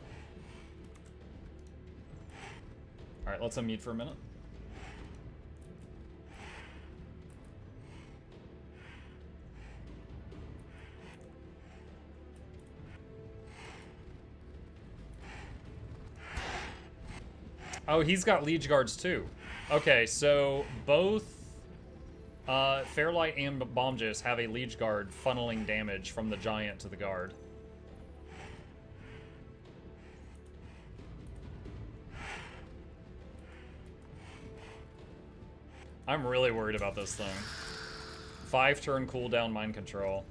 Speaker 1: right, let's unmute for a minute. Oh, he's got liege guards too. Okay, so both Fairlight and Bombgis have a liege guard funneling damage from the giant to the guard. I'm really worried about this thing. 5-turn cooldown mind control.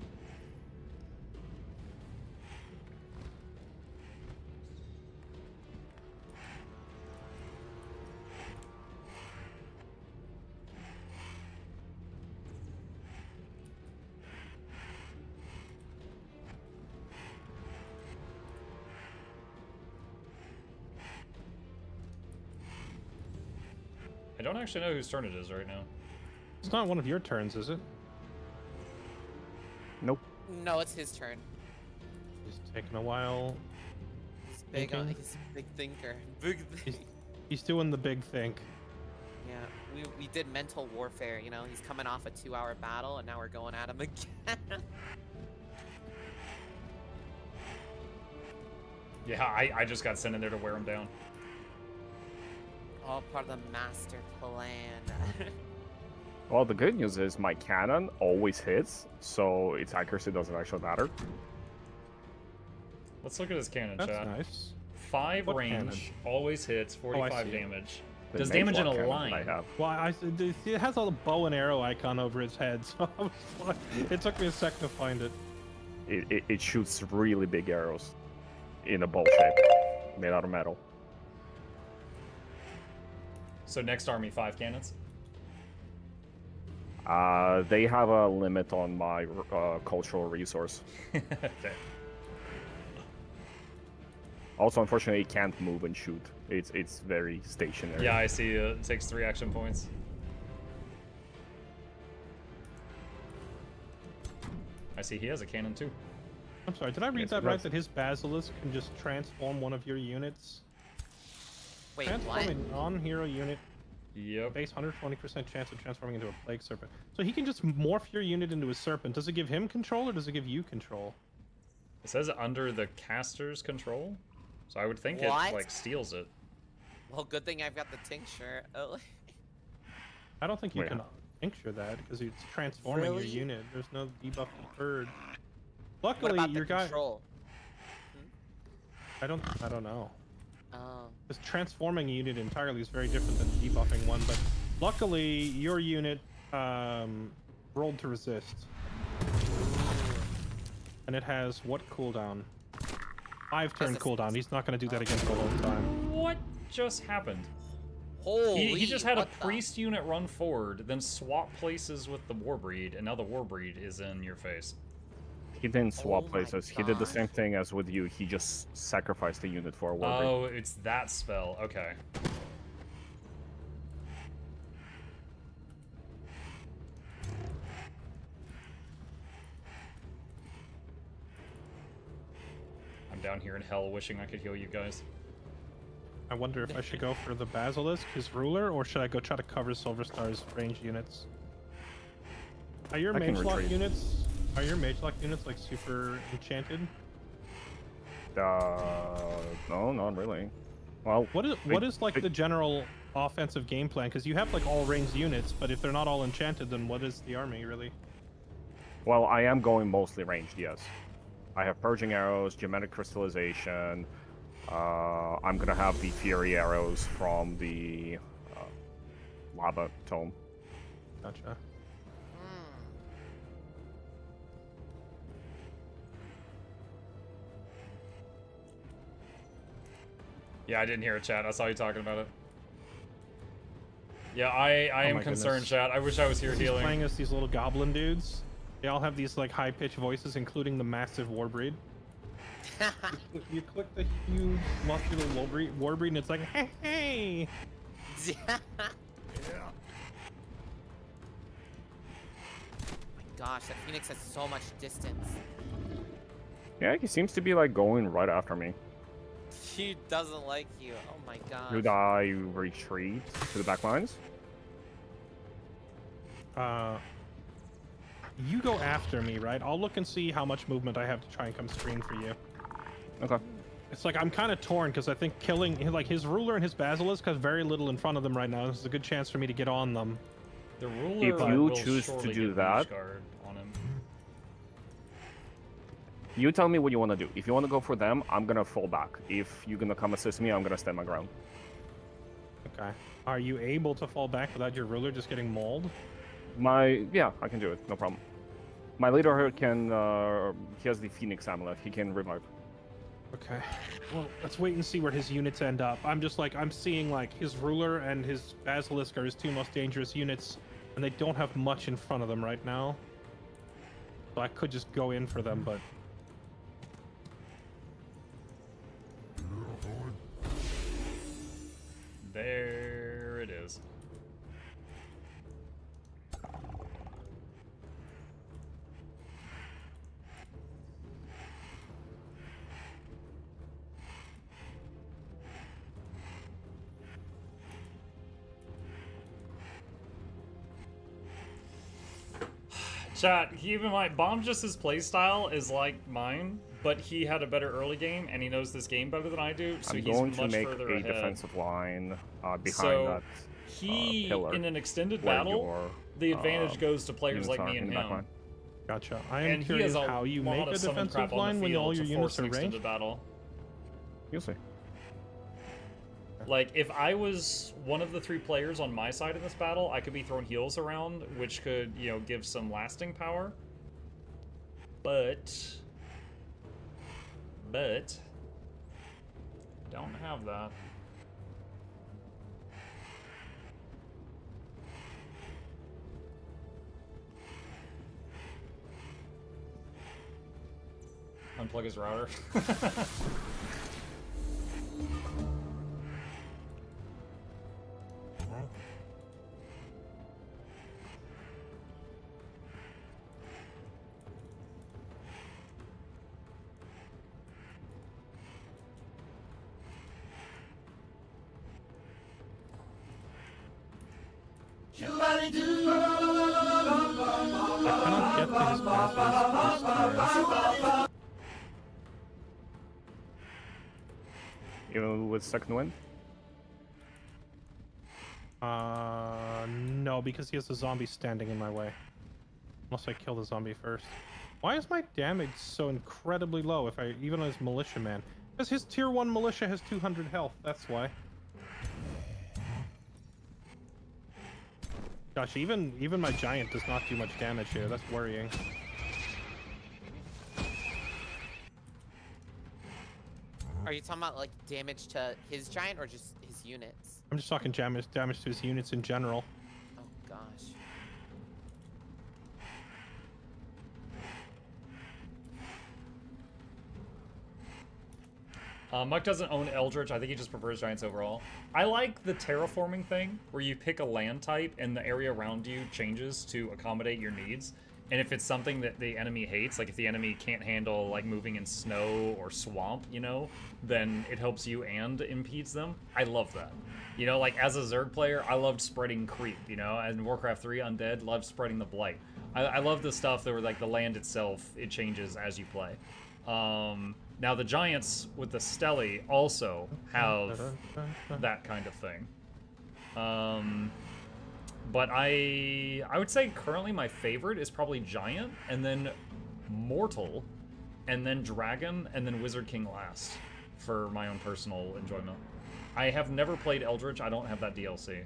Speaker 1: I don't actually know whose turn it is right now.
Speaker 5: It's not one of your turns, is it?
Speaker 7: Nope.
Speaker 6: No, it's his turn.
Speaker 5: He's taking a while.
Speaker 6: He's big on. He's a big thinker. Big think.
Speaker 5: He's doing the big think.
Speaker 6: Yeah, we did mental warfare. You know, he's coming off a 2-hour battle, and now we're going at him again.
Speaker 1: Yeah, I just got sent in there to wear him down.
Speaker 6: All part of the master plan.
Speaker 7: Well, the good news is my cannon always hits, so its accuracy doesn't actually matter.
Speaker 1: Let's look at his cannon,
Speaker 5: That's
Speaker 1: chat.
Speaker 5: nice.
Speaker 1: 5
Speaker 5: What
Speaker 1: range,
Speaker 5: cannon?
Speaker 1: always hits, 45
Speaker 5: see.
Speaker 1: damage.
Speaker 7: The
Speaker 1: Does
Speaker 7: mage
Speaker 1: damage in a
Speaker 7: lock cannon
Speaker 1: line.
Speaker 7: I have.
Speaker 5: Well, it has a bow and arrow icon over its head, so I was like, it took me a sec to find it.
Speaker 7: It shoots really big arrows in a bow shape, made out of metal.
Speaker 1: So next army, 5 cannons.
Speaker 7: They have a limit on my cultural resource.
Speaker 1: Okay.
Speaker 7: Also, unfortunately, it can't move and shoot. It's very stationary.
Speaker 1: Yeah, I see. It takes 3 action points. I see he has a cannon too.
Speaker 5: I'm sorry, did I read
Speaker 7: Yes,
Speaker 5: that
Speaker 7: it
Speaker 5: right?
Speaker 7: does.
Speaker 5: That his basilisk can just transform one of your units?
Speaker 6: Wait, what?
Speaker 5: Transforming non-hero unit,
Speaker 1: Yep.
Speaker 5: base 120% chance of transforming into a plague serpent. So he can just morph your unit into a serpent. Does it give him control, or does it give you control?
Speaker 1: It says under the caster's control, so I would think
Speaker 6: What?
Speaker 1: it like steals it.
Speaker 6: Well, good thing I've got the tincture. Oh.
Speaker 5: I don't think you
Speaker 7: Wait,
Speaker 5: can tincture that, because it's transforming
Speaker 6: Really?
Speaker 5: your unit. There's no debuff deferred.
Speaker 6: What
Speaker 5: Luckily,
Speaker 6: about
Speaker 5: your
Speaker 6: the
Speaker 5: guy...
Speaker 6: control?
Speaker 5: I don't know.
Speaker 6: Oh.
Speaker 5: Because transforming a unit entirely is very different than debuffing one, but luckily your unit rolled to resist. And it has what cooldown? 5-turn cooldown. He's not going to do that again for a long time.
Speaker 1: What just happened?
Speaker 6: Holy!
Speaker 1: He just had a
Speaker 6: what the-
Speaker 1: priest unit run forward, then swap places with the warbreed, and now the warbreed is in your face.
Speaker 7: He didn't swap
Speaker 6: Oh my
Speaker 7: places. He did the
Speaker 6: God.
Speaker 7: same thing as with you. He just sacrificed the unit for a warbreed.
Speaker 1: Oh, it's that spell. Okay. I'm down here in hell wishing I could heal you guys.
Speaker 5: I wonder if I should go for the Basilisk, his ruler, or should I go try to cover Silverstar's range units? Are your
Speaker 7: I can
Speaker 5: mage lock
Speaker 7: retreat.
Speaker 5: units? Are your mage lock units like super enchanted?
Speaker 7: No, not really. Well,
Speaker 5: What is like the general offensive game plan? Because you have like all ranged units, but if they're not all enchanted, then what is the army really?
Speaker 7: well, I am going mostly ranged, yes. I have purging arrows, geometric crystallization. I'm gonna have the fury arrows from the lava tome.
Speaker 5: Gotcha.
Speaker 1: Yeah, I didn't hear it, chat. I saw you talking about it. Yeah, I am concerned, chat. I wish I was here
Speaker 5: He's
Speaker 1: healing.
Speaker 5: playing as these little goblin dudes. They all have these like high-pitched voices, including the massive warbreed. You click the huge muscular warbreed, and it's like, hey, hey.
Speaker 6: Yeah. My gosh, that Phoenix has so much distance.
Speaker 7: Yeah, he seems to be like going right after me.
Speaker 6: He doesn't like you. Oh my gosh.
Speaker 7: Should I retreat to the back lines?
Speaker 5: You go after me, right? I'll look and see how much movement I have to try and come screen for you.
Speaker 7: Okay.
Speaker 5: It's like I'm kind of torn because I think killing like his ruler and his basilisk has very little in front of them right now. This is a good chance for me to get on them.
Speaker 1: The ruler
Speaker 7: If you
Speaker 1: will
Speaker 7: choose to
Speaker 1: surely
Speaker 7: do
Speaker 1: get
Speaker 7: that,
Speaker 1: Mage Guard on him.
Speaker 7: you tell me what you want to do. If you want to go for them, I'm gonna fall back. If you're gonna come assist me, I'm gonna stand my ground.
Speaker 5: Okay. Are you able to fall back without your ruler just getting mauled?
Speaker 7: Yeah, I can do it. No problem. My leader here can. He has the Phoenix amulet. He can revive.
Speaker 5: Okay. Well, let's wait and see where his units end up. I'm seeing like his ruler and his basilisk are his two most dangerous units, and they don't have much in front of them right now. So I could just go in for them, but
Speaker 1: There it is. Chat, keep in mind, Bomb Just's playstyle is like mine, but he had a better early game, and he knows this game better than I do, so
Speaker 7: I'm
Speaker 1: he's
Speaker 7: going to
Speaker 1: much
Speaker 7: make
Speaker 1: further
Speaker 7: a
Speaker 1: ahead.
Speaker 7: defensive line behind
Speaker 1: So,
Speaker 7: that
Speaker 1: He,
Speaker 7: pillar.
Speaker 1: in an extended
Speaker 7: where
Speaker 1: battle,
Speaker 7: your,
Speaker 1: the advantage goes to players
Speaker 7: units
Speaker 1: like
Speaker 7: are
Speaker 1: me
Speaker 7: in
Speaker 1: and
Speaker 7: the back
Speaker 1: him.
Speaker 7: line.
Speaker 5: gotcha. I am
Speaker 1: And he
Speaker 5: curious
Speaker 1: has a
Speaker 5: how you
Speaker 1: lot
Speaker 5: make a
Speaker 1: of summon
Speaker 5: defensive
Speaker 1: crap on
Speaker 5: line
Speaker 1: the
Speaker 5: when
Speaker 1: field
Speaker 5: all your
Speaker 1: to
Speaker 5: units
Speaker 1: force
Speaker 5: are
Speaker 1: an extended
Speaker 5: ranged.
Speaker 1: battle.
Speaker 7: You'll see.
Speaker 1: Like, if I was one of the 3 players on my side in this battle, I could be throwing heals around, which could, you know, give some lasting power. But don't have that. Unplug his router.
Speaker 5: I cannot get to his basilisk.
Speaker 7: Even with second wind?
Speaker 5: No, because he has a zombie standing in my way. Unless I kill the zombie first. Why is my damage so incredibly low if I even as militia man? Because his tier 1 militia has 200 health, that's why. Gosh, even my giant does not do much damage here. That's worrying.
Speaker 6: Are you talking about like damage to his giant or just his units?
Speaker 5: I'm just talking damage to his units in general.
Speaker 6: Oh gosh.
Speaker 1: Muck doesn't own Eldritch. I think he just prefers Giants overall. I like the terraforming thing, where you pick a land type and the area around you changes to accommodate your needs. And if it's something that the enemy hates, like if the enemy can't handle like moving in snow or swamp, you know, then it helps you and impedes them. I love that. You know, like as a Zerg player, I loved spreading creep, you know, and in Warcraft 3 Undead, loved spreading the blight. I love the stuff that were like the land itself, it changes as you play. Now the Giants with the Stelly also have that kind of thing. But I would say currently my favorite is probably Giant, and then Mortal, and then Dragon, and then Wizard King last for my own personal enjoyment. I have never played Eldritch. I don't have that DLC.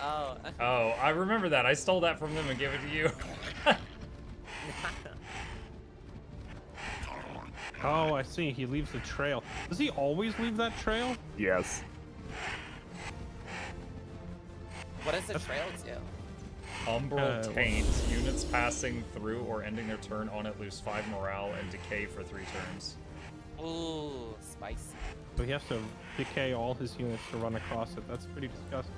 Speaker 6: Oh.
Speaker 1: Oh, I remember that. I stole that from them and gave it to you.
Speaker 5: Oh, I see. He leaves the trail. Does he always leave that trail?
Speaker 7: Yes.
Speaker 6: What does the trail do?
Speaker 1: Umbral Taint. Units passing through or ending their turn on it lose 5 morale and decay for 3 turns.
Speaker 6: Ooh, spicy.
Speaker 5: So he has to decay all his units to run across it. That's pretty disgusting.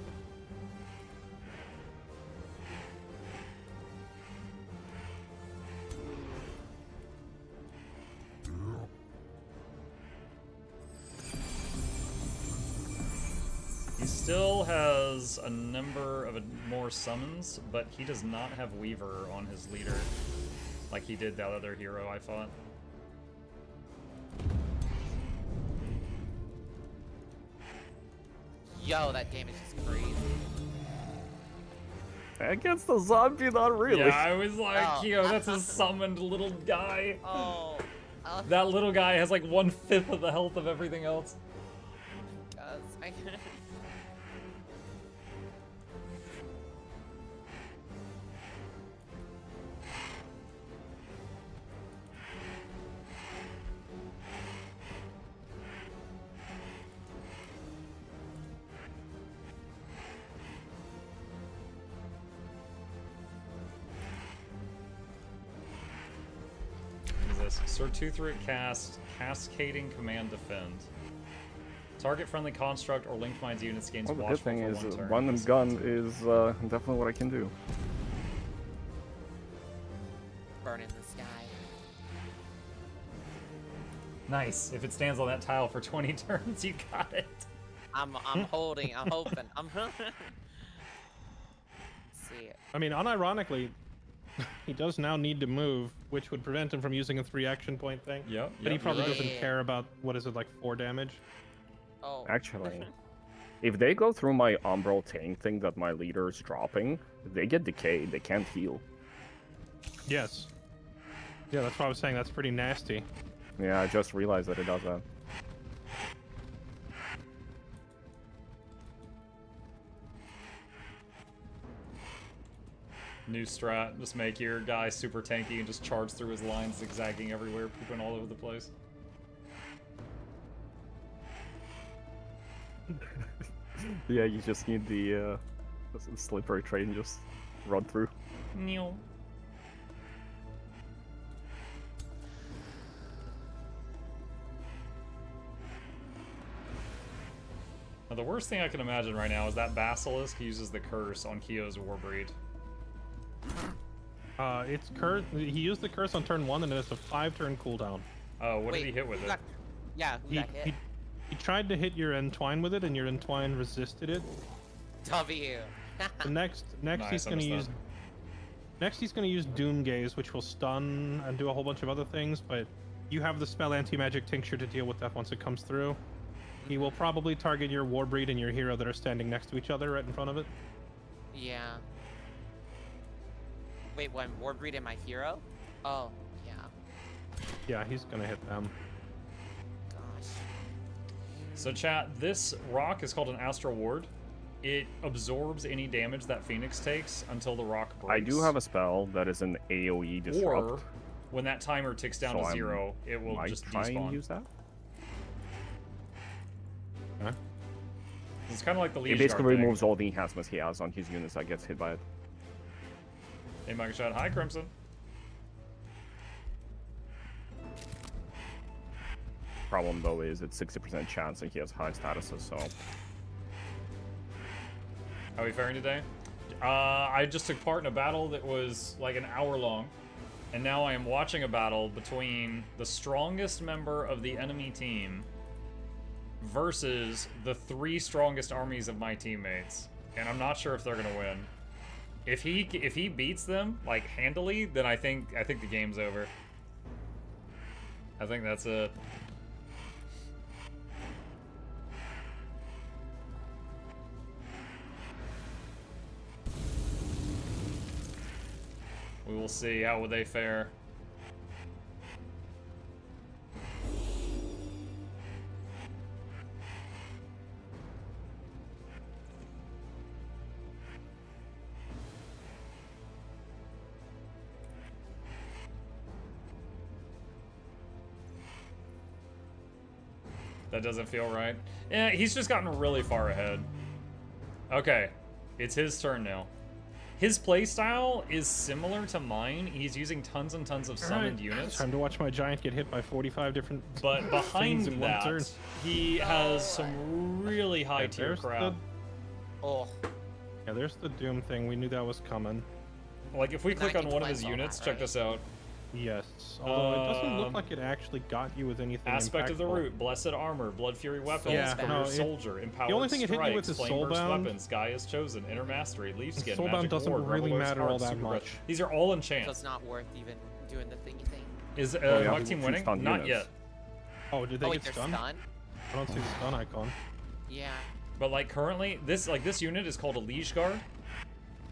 Speaker 1: He still has a number of more summons, but he does not have Weaver on his leader like he did that other hero I fought.
Speaker 6: Yo, that game is just crazy.
Speaker 7: Against the zombie, not really.
Speaker 1: Yeah, I was like,
Speaker 6: Oh.
Speaker 1: yo, that's a summoned little guy.
Speaker 6: Oh.
Speaker 1: That little guy has like 1/5 of the health of everything else.
Speaker 6: I
Speaker 1: What is this? Sir Toothroot cast Cascading Command Defend. Target friendly construct or linked minds units gains
Speaker 7: Well, the good
Speaker 1: watchful
Speaker 7: thing
Speaker 1: for
Speaker 7: is
Speaker 1: 1 turn.
Speaker 7: run and gun is definitely what I can do.
Speaker 6: burn in the sky.
Speaker 1: Nice. If it stands on that tile for 20 turns, you got it.
Speaker 6: I'm holding. I'm hoping. I'm. See it.
Speaker 5: I mean, unironically, he does now need to move, which would prevent him from using a 3 action point thing.
Speaker 1: Yep.
Speaker 5: But he probably
Speaker 6: right.
Speaker 5: doesn't care about, what is it, like 4 damage?
Speaker 6: Oh.
Speaker 7: Actually, if they go through my Umbral Taint thing that my leader is dropping, they get decayed. They can't heal.
Speaker 5: Yes. Yeah, that's what I was saying. That's pretty nasty.
Speaker 7: Yeah, I just realized that it does that.
Speaker 1: New strat. Just make your guy super tanky and just charge through his lines, zigzagging everywhere, pooping all over the place.
Speaker 7: Yeah, you just need the slippery train and just run through.
Speaker 1: Meow. Now, the worst thing I can imagine right now is that Basilisk uses the curse on Kyo's Warbreed.
Speaker 5: It's curse. He used the curse on turn 1, and it's a 5-turn cooldown.
Speaker 1: Oh, what did
Speaker 6: Wait,
Speaker 1: he hit with
Speaker 6: who
Speaker 1: it?
Speaker 6: got- Yeah, who got hit?
Speaker 5: He tried to hit your Entwine with it, and your Entwine resisted it.
Speaker 6: W.
Speaker 5: So next
Speaker 1: Nice,
Speaker 5: he's
Speaker 1: I
Speaker 5: gonna
Speaker 1: missed
Speaker 5: use.
Speaker 1: that.
Speaker 5: Next he's gonna use Doom Gaze, which will stun and do a whole bunch of other things. But you have the spell Anti-Magic Tincture to deal with that once it comes through. He will probably target your Warbreed and your hero that are standing next to each other right in front of it.
Speaker 6: Yeah. Wait, when Warbreed and my hero? Oh, yeah.
Speaker 5: Yeah, he's gonna hit them.
Speaker 6: Gosh.
Speaker 1: So chat, this rock is called an Astral Ward. It absorbs any damage that Phoenix takes until the rock breaks.
Speaker 7: I do have a spell that is an AoE disrupt.
Speaker 1: Or, when that timer ticks down
Speaker 7: So
Speaker 1: to
Speaker 7: I
Speaker 1: 0, it will
Speaker 7: might
Speaker 1: just
Speaker 7: try and
Speaker 1: despawn.
Speaker 7: use that.
Speaker 5: Huh?
Speaker 1: It's kind of like the
Speaker 7: It
Speaker 1: Liege
Speaker 7: basically
Speaker 1: Guard thing.
Speaker 7: removes all the enhancements he has on his units that gets hit by it.
Speaker 1: Hey, Mike Shot. Hi, Crimson.
Speaker 7: Problem though is it's 60% chance and he has high statuses, so
Speaker 1: How are we faring today? I just took part in a battle that was like an hour long, and now I am watching a battle between the strongest member of the enemy team versus the 3 strongest armies of my teammates, and I'm not sure if they're gonna win. If he beats them like handily, then I think the game's over. I think that's it. We will see. How will they fare? That doesn't feel right. Yeah, he's just gotten really far ahead. Okay, it's his turn now. His playstyle is similar to mine. He's using tons and tons of summoned units.
Speaker 5: Time to watch my giant get hit by 45 different
Speaker 1: But behind
Speaker 5: things in one turn.
Speaker 1: that, he has some really high tier
Speaker 5: there's
Speaker 1: crap.
Speaker 6: Oh.
Speaker 5: Yeah, there's the Doom thing. We knew that was coming.
Speaker 1: Like if we
Speaker 6: And I
Speaker 1: click on
Speaker 6: can
Speaker 1: one of his
Speaker 6: cleanse all
Speaker 1: units,
Speaker 6: that,
Speaker 1: check
Speaker 6: right?
Speaker 1: this out.
Speaker 5: Yes. Although it doesn't look like it actually got you with anything
Speaker 1: Aspect of the
Speaker 5: impactful.
Speaker 1: root, blessed armor, blood fury weapons,
Speaker 5: Yeah,
Speaker 1: career
Speaker 5: no,
Speaker 1: soldier, empowered
Speaker 5: only thing it hit you with
Speaker 1: strikes,
Speaker 5: is
Speaker 1: flame burst
Speaker 5: Soulbound.
Speaker 1: weapons, Gaia is chosen, inner mastery, leaf skin,
Speaker 5: Soulbound
Speaker 1: magic
Speaker 5: doesn't
Speaker 1: ward,
Speaker 5: really
Speaker 1: Revelor's
Speaker 5: matter all
Speaker 1: heart,
Speaker 5: that
Speaker 1: super breath.
Speaker 5: much.
Speaker 1: These are all
Speaker 6: So
Speaker 1: enchants.
Speaker 6: it's not worth even doing the thingy thing.
Speaker 1: Is
Speaker 7: Oh, yeah.
Speaker 1: Muck Team winning?
Speaker 7: Stun
Speaker 1: Not
Speaker 7: units.
Speaker 1: yet.
Speaker 5: Oh, did they
Speaker 6: Oh, wait,
Speaker 5: get
Speaker 6: they're
Speaker 5: stunned?
Speaker 6: stunned?
Speaker 5: I don't see the stun icon.
Speaker 6: Yeah.
Speaker 1: But like currently, this unit is called a Liege Guard.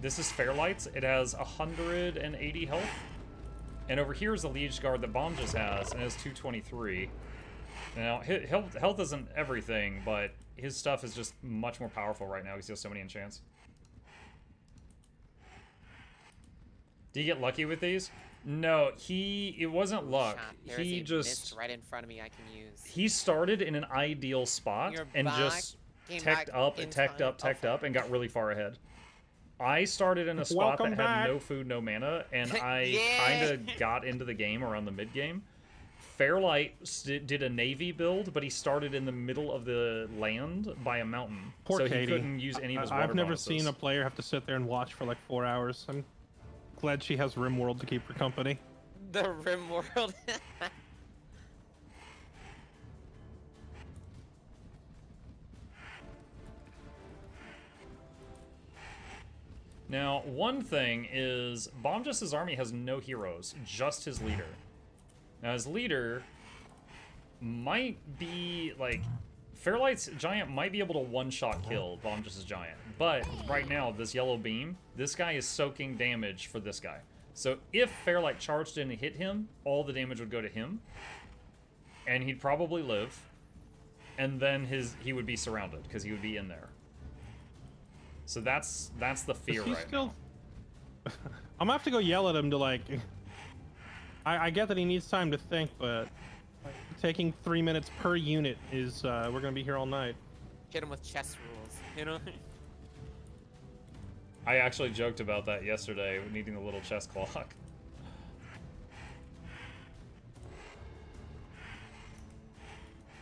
Speaker 1: This is Fairlight's. It has 180 health. And over here is the Liege Guard that Bomb just has, and it has 223. Now, health isn't everything, but his stuff is just much more powerful right now because he has so many enchants. Do you get lucky with these? No, it wasn't luck.
Speaker 6: Shot. There
Speaker 1: He
Speaker 6: is a
Speaker 1: just,
Speaker 6: mist right in front of me I can use.
Speaker 1: he started in an ideal spot
Speaker 6: You're
Speaker 1: and
Speaker 6: back.
Speaker 1: just
Speaker 6: Came
Speaker 1: teched
Speaker 6: back
Speaker 1: up
Speaker 6: in
Speaker 1: and teched
Speaker 6: time.
Speaker 1: up, teched
Speaker 6: Oh,
Speaker 1: up, and got really far ahead. I started in a spot
Speaker 5: Welcome
Speaker 1: that
Speaker 5: back.
Speaker 1: had no food, no mana, and I
Speaker 6: Yeah.
Speaker 1: kind of got into the game around the mid game. Fairlight did a navy build, but he started in the middle of the land by a mountain,
Speaker 5: Poor
Speaker 1: so he
Speaker 5: Katie.
Speaker 1: couldn't use any of his water
Speaker 5: I've never
Speaker 1: bonuses.
Speaker 5: seen a player have to sit there and watch for like 4 hours. I'm glad she has RimWorld to keep her company.
Speaker 6: The Rim World.
Speaker 1: Now, one thing is, Bomjus's army has no heroes, just his leader. Now, his leader might be, like, Fairlight's Giant might be able to one-shot kill Bomjus's Giant, but right now, this yellow beam, this guy is soaking damage for this guy. So if Fairlight charged in and hit him, all the damage would go to him, and he'd probably live, and then he would be surrounded, because he would be in there. So that's the fear
Speaker 5: Is he
Speaker 1: right
Speaker 5: still...
Speaker 1: now.
Speaker 5: I'm gonna have to go yell at him to like... I get that he needs time to think, but taking 3 minutes per unit is, we're gonna be here all night.
Speaker 6: Hit him with chess rules, you know?
Speaker 1: I actually joked about that yesterday, needing a little chess clock.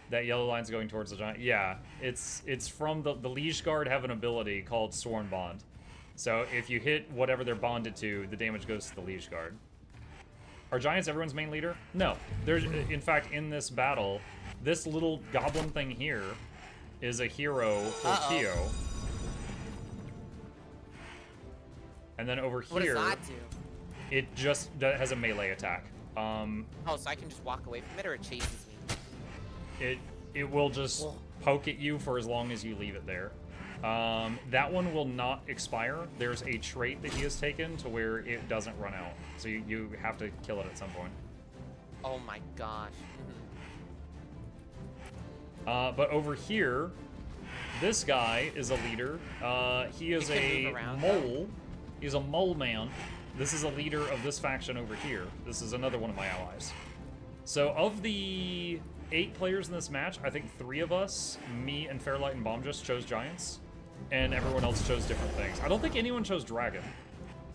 Speaker 1: That yellow line's going towards the giant. Yeah, it's from the Liege Guard have an ability called Sworn Bond. So if you hit whatever they're bonded to, the damage goes to the Liege Guard. Are giants everyone's main leader? No. There's, in fact, in this battle, this little goblin thing here is a hero for Kyo. And then over
Speaker 6: What
Speaker 1: here,
Speaker 6: does that do?
Speaker 1: it just has a melee attack.
Speaker 6: Oh, so I can just walk away from it, or it chases me?
Speaker 1: It will just poke at you for as long as you leave it there. That one will not expire. There's a trait that he has taken to where it doesn't run out. So you have to kill it at some point.
Speaker 6: Oh my gosh.
Speaker 1: But over here, this guy is a leader. He is
Speaker 6: He can
Speaker 1: a
Speaker 6: move around,
Speaker 1: mole. He's a mole man. This is a leader of this faction over here. This is another one of my allies. So of the 8 players in this match, I think 3 of us, me and Fairlight and Bomb, chose giants, and everyone else chose different things. I don't think anyone chose dragon.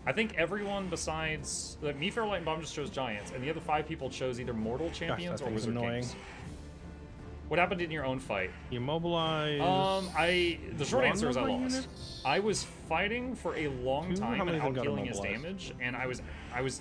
Speaker 1: I think everyone besides me, Fairlight, and Bomb chose giants, and the other 5 people chose either mortal champions
Speaker 5: that
Speaker 1: or
Speaker 5: thing's
Speaker 1: wizard
Speaker 5: annoying.
Speaker 1: kings. What happened in your own fight?
Speaker 5: You mobilize...
Speaker 1: The short answer is I
Speaker 5: one of
Speaker 1: lost.
Speaker 5: my units?
Speaker 1: I was fighting for a long
Speaker 5: 2?
Speaker 1: time
Speaker 5: How many
Speaker 1: and
Speaker 5: of them got
Speaker 1: out-healing his
Speaker 5: immobilized?
Speaker 1: damage, and I was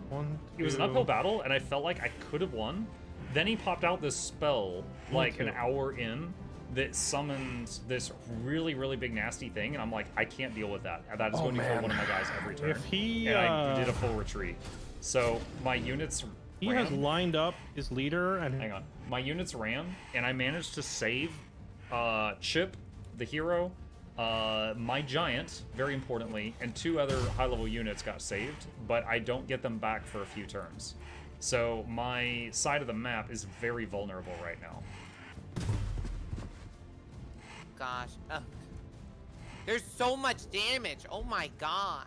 Speaker 5: 1,
Speaker 1: it was an
Speaker 5: 2.
Speaker 1: uphill battle, and I felt like I could have won. Then he popped out this spell, like an
Speaker 5: 2.
Speaker 1: hour in, that summoned this really, really big nasty thing, and I'm like, I can't deal with that. That is going to kill one of my guys every turn.
Speaker 5: If he,
Speaker 1: and I did a full retreat. So my units
Speaker 5: He
Speaker 1: ran.
Speaker 5: has lined up his leader and...
Speaker 1: Hang on. My units ran, and I managed to save Chip, the hero, my giant, very importantly, and 2 other high-level units got saved, but I don't get them back for a few turns. So my side of the map is very vulnerable right now.
Speaker 6: Gosh. There's so much damage. Oh my gosh.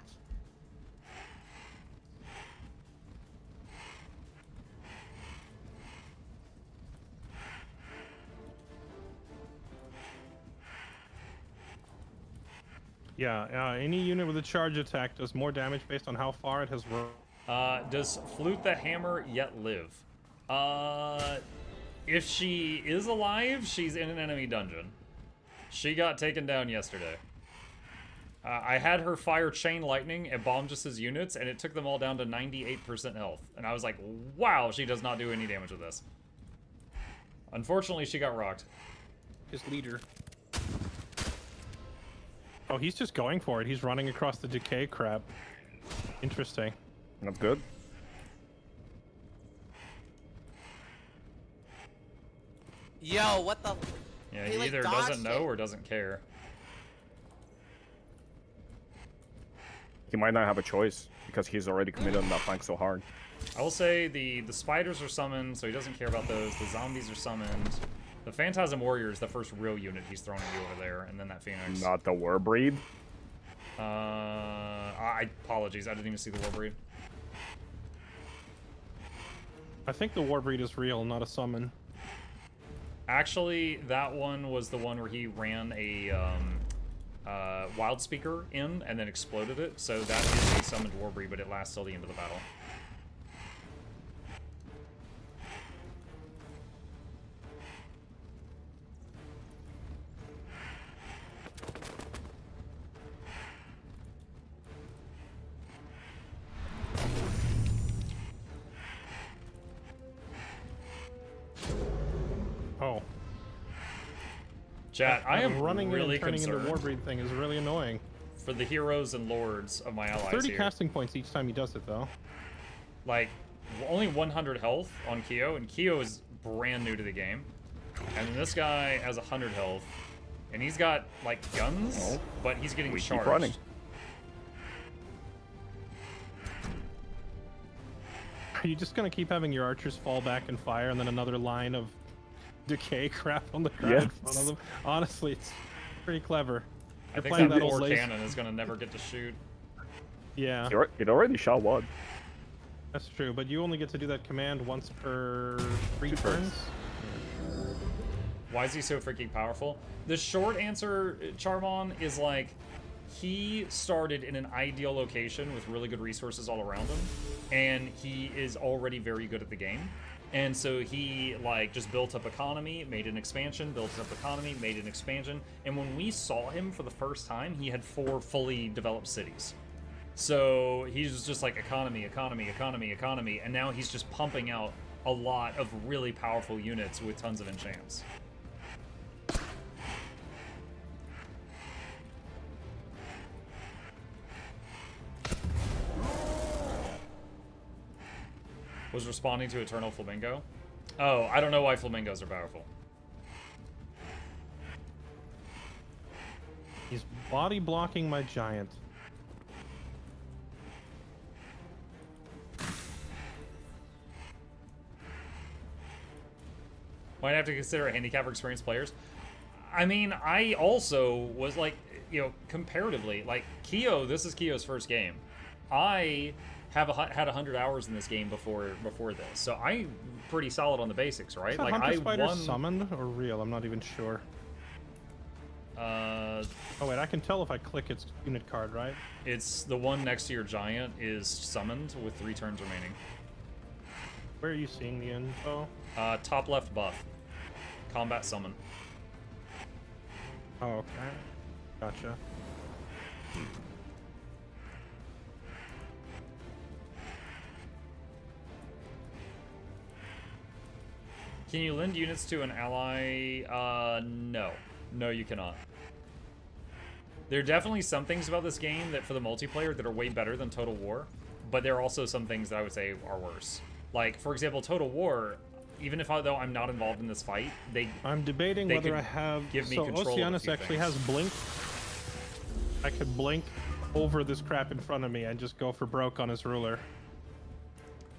Speaker 5: Yeah, any unit with a charge attack does more damage based on how far it has rolled.
Speaker 1: Does Flute the Hammer yet live? If she is alive, she's in an enemy dungeon. She got taken down yesterday. I had her fire Chain Lightning at Bomb-Just's units, and it took them all down to 98% health. And I was like, wow, she does not do any damage with this. Unfortunately, she got rocked.
Speaker 5: His leader. Oh, he's just going for it. He's running across the decay crap. Interesting.
Speaker 7: That's good.
Speaker 6: Yo, what the?
Speaker 1: Yeah, he either doesn't know or doesn't care.
Speaker 7: He might not have a choice because he's already committed on that flank so hard.
Speaker 1: I will say the spiders are summoned, so he doesn't care about those. The zombies are summoned. The Phantasm Warrior is the first real unit he's throwing at you over there, and then that Phoenix.
Speaker 7: Not the Warbreed?
Speaker 1: Apologies, I didn't even see the Warbreed.
Speaker 5: I think the Warbreed is real, not a summon.
Speaker 1: Actually, that one was the one where he ran a Wild Speaker in and then exploded it, so that is a summoned Warbreed, but it lasts till the end of the battle.
Speaker 5: Oh.
Speaker 1: Chat, I am
Speaker 5: running
Speaker 1: really
Speaker 5: and turning
Speaker 1: concerned
Speaker 5: into Warbreed thing is really annoying.
Speaker 1: for the heroes and lords of my allies
Speaker 5: 30
Speaker 1: here.
Speaker 5: casting points each time he does it, though.
Speaker 1: Like, only 100 health on Kyo, and Kyo is brand new to the game. And then this guy has 100 health, and he's got, like, guns, but he's getting charged.
Speaker 7: Keep running.
Speaker 5: Are you just gonna keep having your archers fall back and fire, and then another line of decay crap on the ground in front of them? Honestly, it's pretty clever.
Speaker 1: I think
Speaker 5: playing
Speaker 1: that
Speaker 5: that old
Speaker 1: poor
Speaker 5: laser.
Speaker 1: cannon is gonna never get to shoot.
Speaker 5: Yeah,
Speaker 7: It already shot one.
Speaker 5: that's true, but you only get to do that command once per 3 turns.
Speaker 1: Why is he so freaking powerful? The short answer, Charmon, is like, he started in an ideal location with really good resources all around him, and he is already very good at the game. And so he, like, just built up economy, made an expansion, built up economy, made an expansion. And when we saw him for the first time, he had 4 fully developed cities. So he's just like economy, economy, economy, economy, and now he's just pumping out a lot of really powerful units with tons of enchants. Was responding to Eternal Flamingo. Oh, I don't know why flamingos are powerful.
Speaker 5: He's body blocking my giant.
Speaker 1: Might have to consider handicap for experienced players. I mean, I also was like, you know, comparatively, like Kyo, this is Kyo's first game. I have had 100 hours in this game before this, so I'm pretty solid on the basics, right?
Speaker 5: Is that
Speaker 1: Like
Speaker 5: Hunter
Speaker 1: I
Speaker 5: Spider
Speaker 1: won.
Speaker 5: summoned or real? I'm not even sure. Oh wait, I can tell if I click its unit card, right?
Speaker 1: It's the one next to your giant is summoned with 3 turns remaining.
Speaker 5: Where are you seeing the info?
Speaker 1: Top left buff, combat summon.
Speaker 5: Oh, okay. Gotcha.
Speaker 1: Can you lend units to an ally? No. No, you cannot. There are definitely some things about this game that for the multiplayer that are way better than Total War, but there are also some things that I would say are worse. Like, for example, Total War, even if though I'm not involved in this fight,
Speaker 5: I'm debating
Speaker 1: they
Speaker 5: whether
Speaker 1: could
Speaker 5: I have...
Speaker 1: give me
Speaker 5: so
Speaker 1: control of a
Speaker 5: Oceanus
Speaker 1: few
Speaker 5: actually
Speaker 1: things.
Speaker 5: has blink. I could blink over this crap in front of me and just go for broke on his ruler.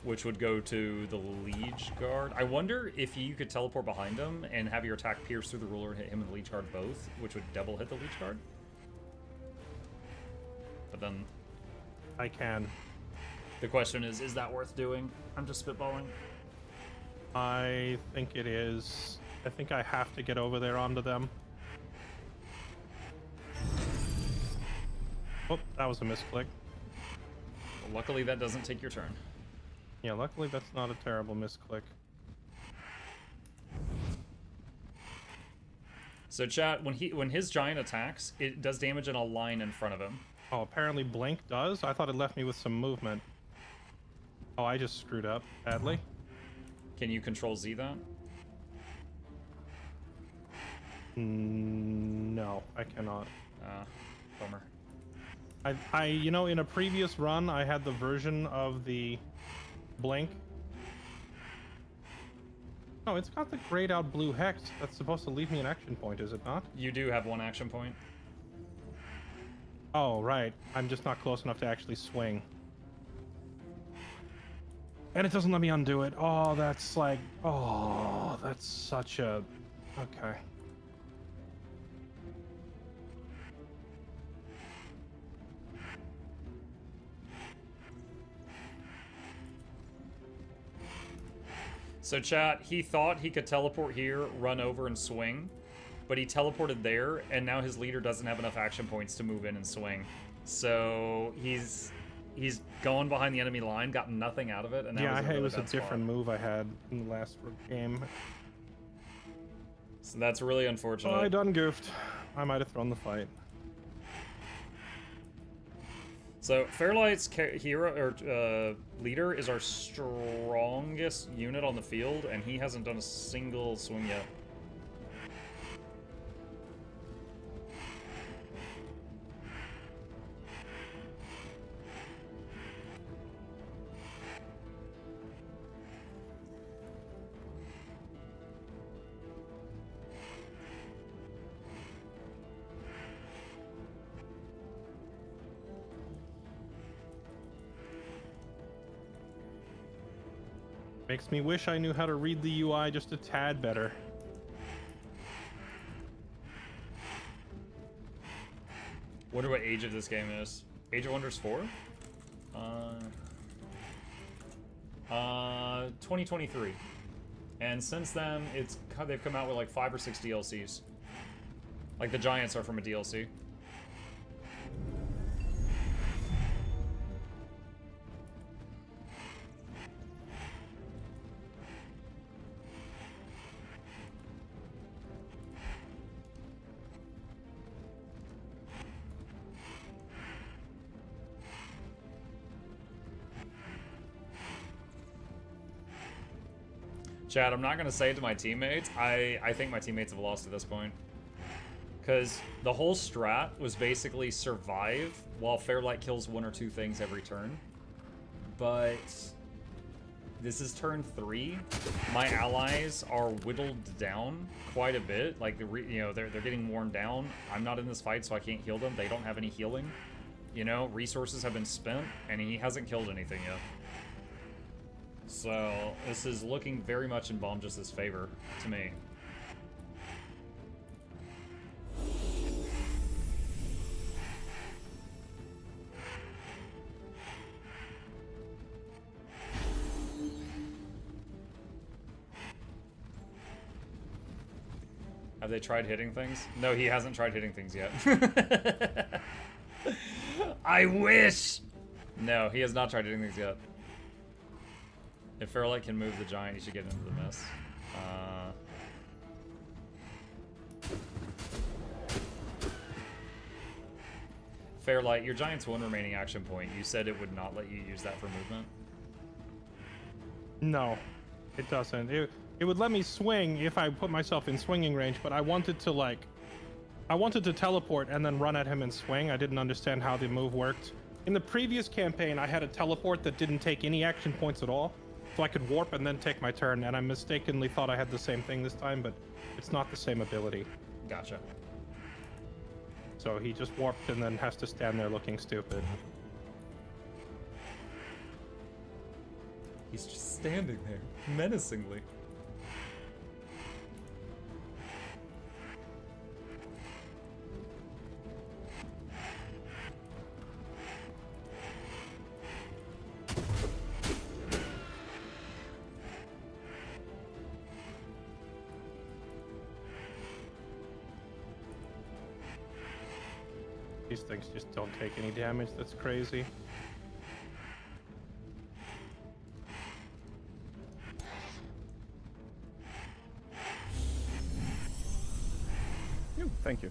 Speaker 1: which would go to the Liege Guard. I wonder if you could teleport behind him and have your attack pierce through the ruler and hit him and the Liege Guard both, which would double hit the Liege Guard. But then...
Speaker 5: I can.
Speaker 1: The question is that worth doing? I'm just spitballing.
Speaker 5: I think it is. I think I have to get over there onto them. Oh, that was a misclick.
Speaker 1: Well, luckily, that doesn't take your turn.
Speaker 5: Yeah, luckily that's not a terrible misclick.
Speaker 1: So chat, when his giant attacks, it does damage in a line in front of him.
Speaker 5: Oh, apparently Blink does? I thought it left me with some movement. Oh, I just screwed up badly.
Speaker 1: Can you control Z that?
Speaker 5: No, I cannot.
Speaker 1: Bummer.
Speaker 5: You know, in a previous run, I had the version of the Blink. No, it's got the grayed out blue hex. That's supposed to leave me an action point, is it not?
Speaker 1: You do have one action point.
Speaker 5: Oh, right. I'm just not close enough to actually swing. And it doesn't let me undo it. Oh, that's like... Oh, that's such a... Okay.
Speaker 1: So chat, he thought he could teleport here, run over, and swing, but he teleported there, and now his leader doesn't have enough action points to move in and swing. So he's going behind the enemy line, got nothing out of it, and now
Speaker 5: yeah,
Speaker 1: it
Speaker 5: was a different move I had in the last game.
Speaker 1: So that's really unfortunate.
Speaker 5: Oh, I done goofed. I might have thrown the fight.
Speaker 1: So Fairlight's hero or leader is our strongest unit on the field, and he hasn't done a single swing yet.
Speaker 5: Makes me wish I knew how to read the UI just a tad better.
Speaker 1: Wonder what age of this game is. Age of Wonders 4? 2023. And since then, they've come out with like 5 or 6 DLCs. Like the Giants are from a DLC. Chad, I'm not going to say it to my teammates. I think my teammates have lost at this point. Because the whole strat was basically survive while Fairlight kills 1 or 2 things every turn. But this is turn 3. My allies are whittled down quite a bit. Like, they're getting worn down. I'm not in this fight, so I can't heal them. They don't have any healing. You know, resources have been spent, and he hasn't killed anything yet. So, this is looking very much in Bomb Just's favor, to me. Have they tried hitting things? No, he hasn't tried hitting things yet. I wish! No, he has not tried hitting things yet. If Fairlight can move the giant, he should get into the mess. Fairlight, your giant's 1 remaining action point. You said it would not let you use that for movement?
Speaker 5: No, it doesn't. It would let me swing if I put myself in swinging range, but I wanted to teleport and then run at him and swing. I didn't understand how the move worked. In the previous campaign, I had a teleport that didn't take any action points at all. So I could warp and then take my turn, and I mistakenly thought I had the same thing this time, but it's not the same ability.
Speaker 1: Gotcha.
Speaker 5: So he just warped and then has to stand there looking stupid.
Speaker 1: He's just standing there, menacingly.
Speaker 5: These things just don't take any damage. That's crazy.
Speaker 7: Ooh, thank you.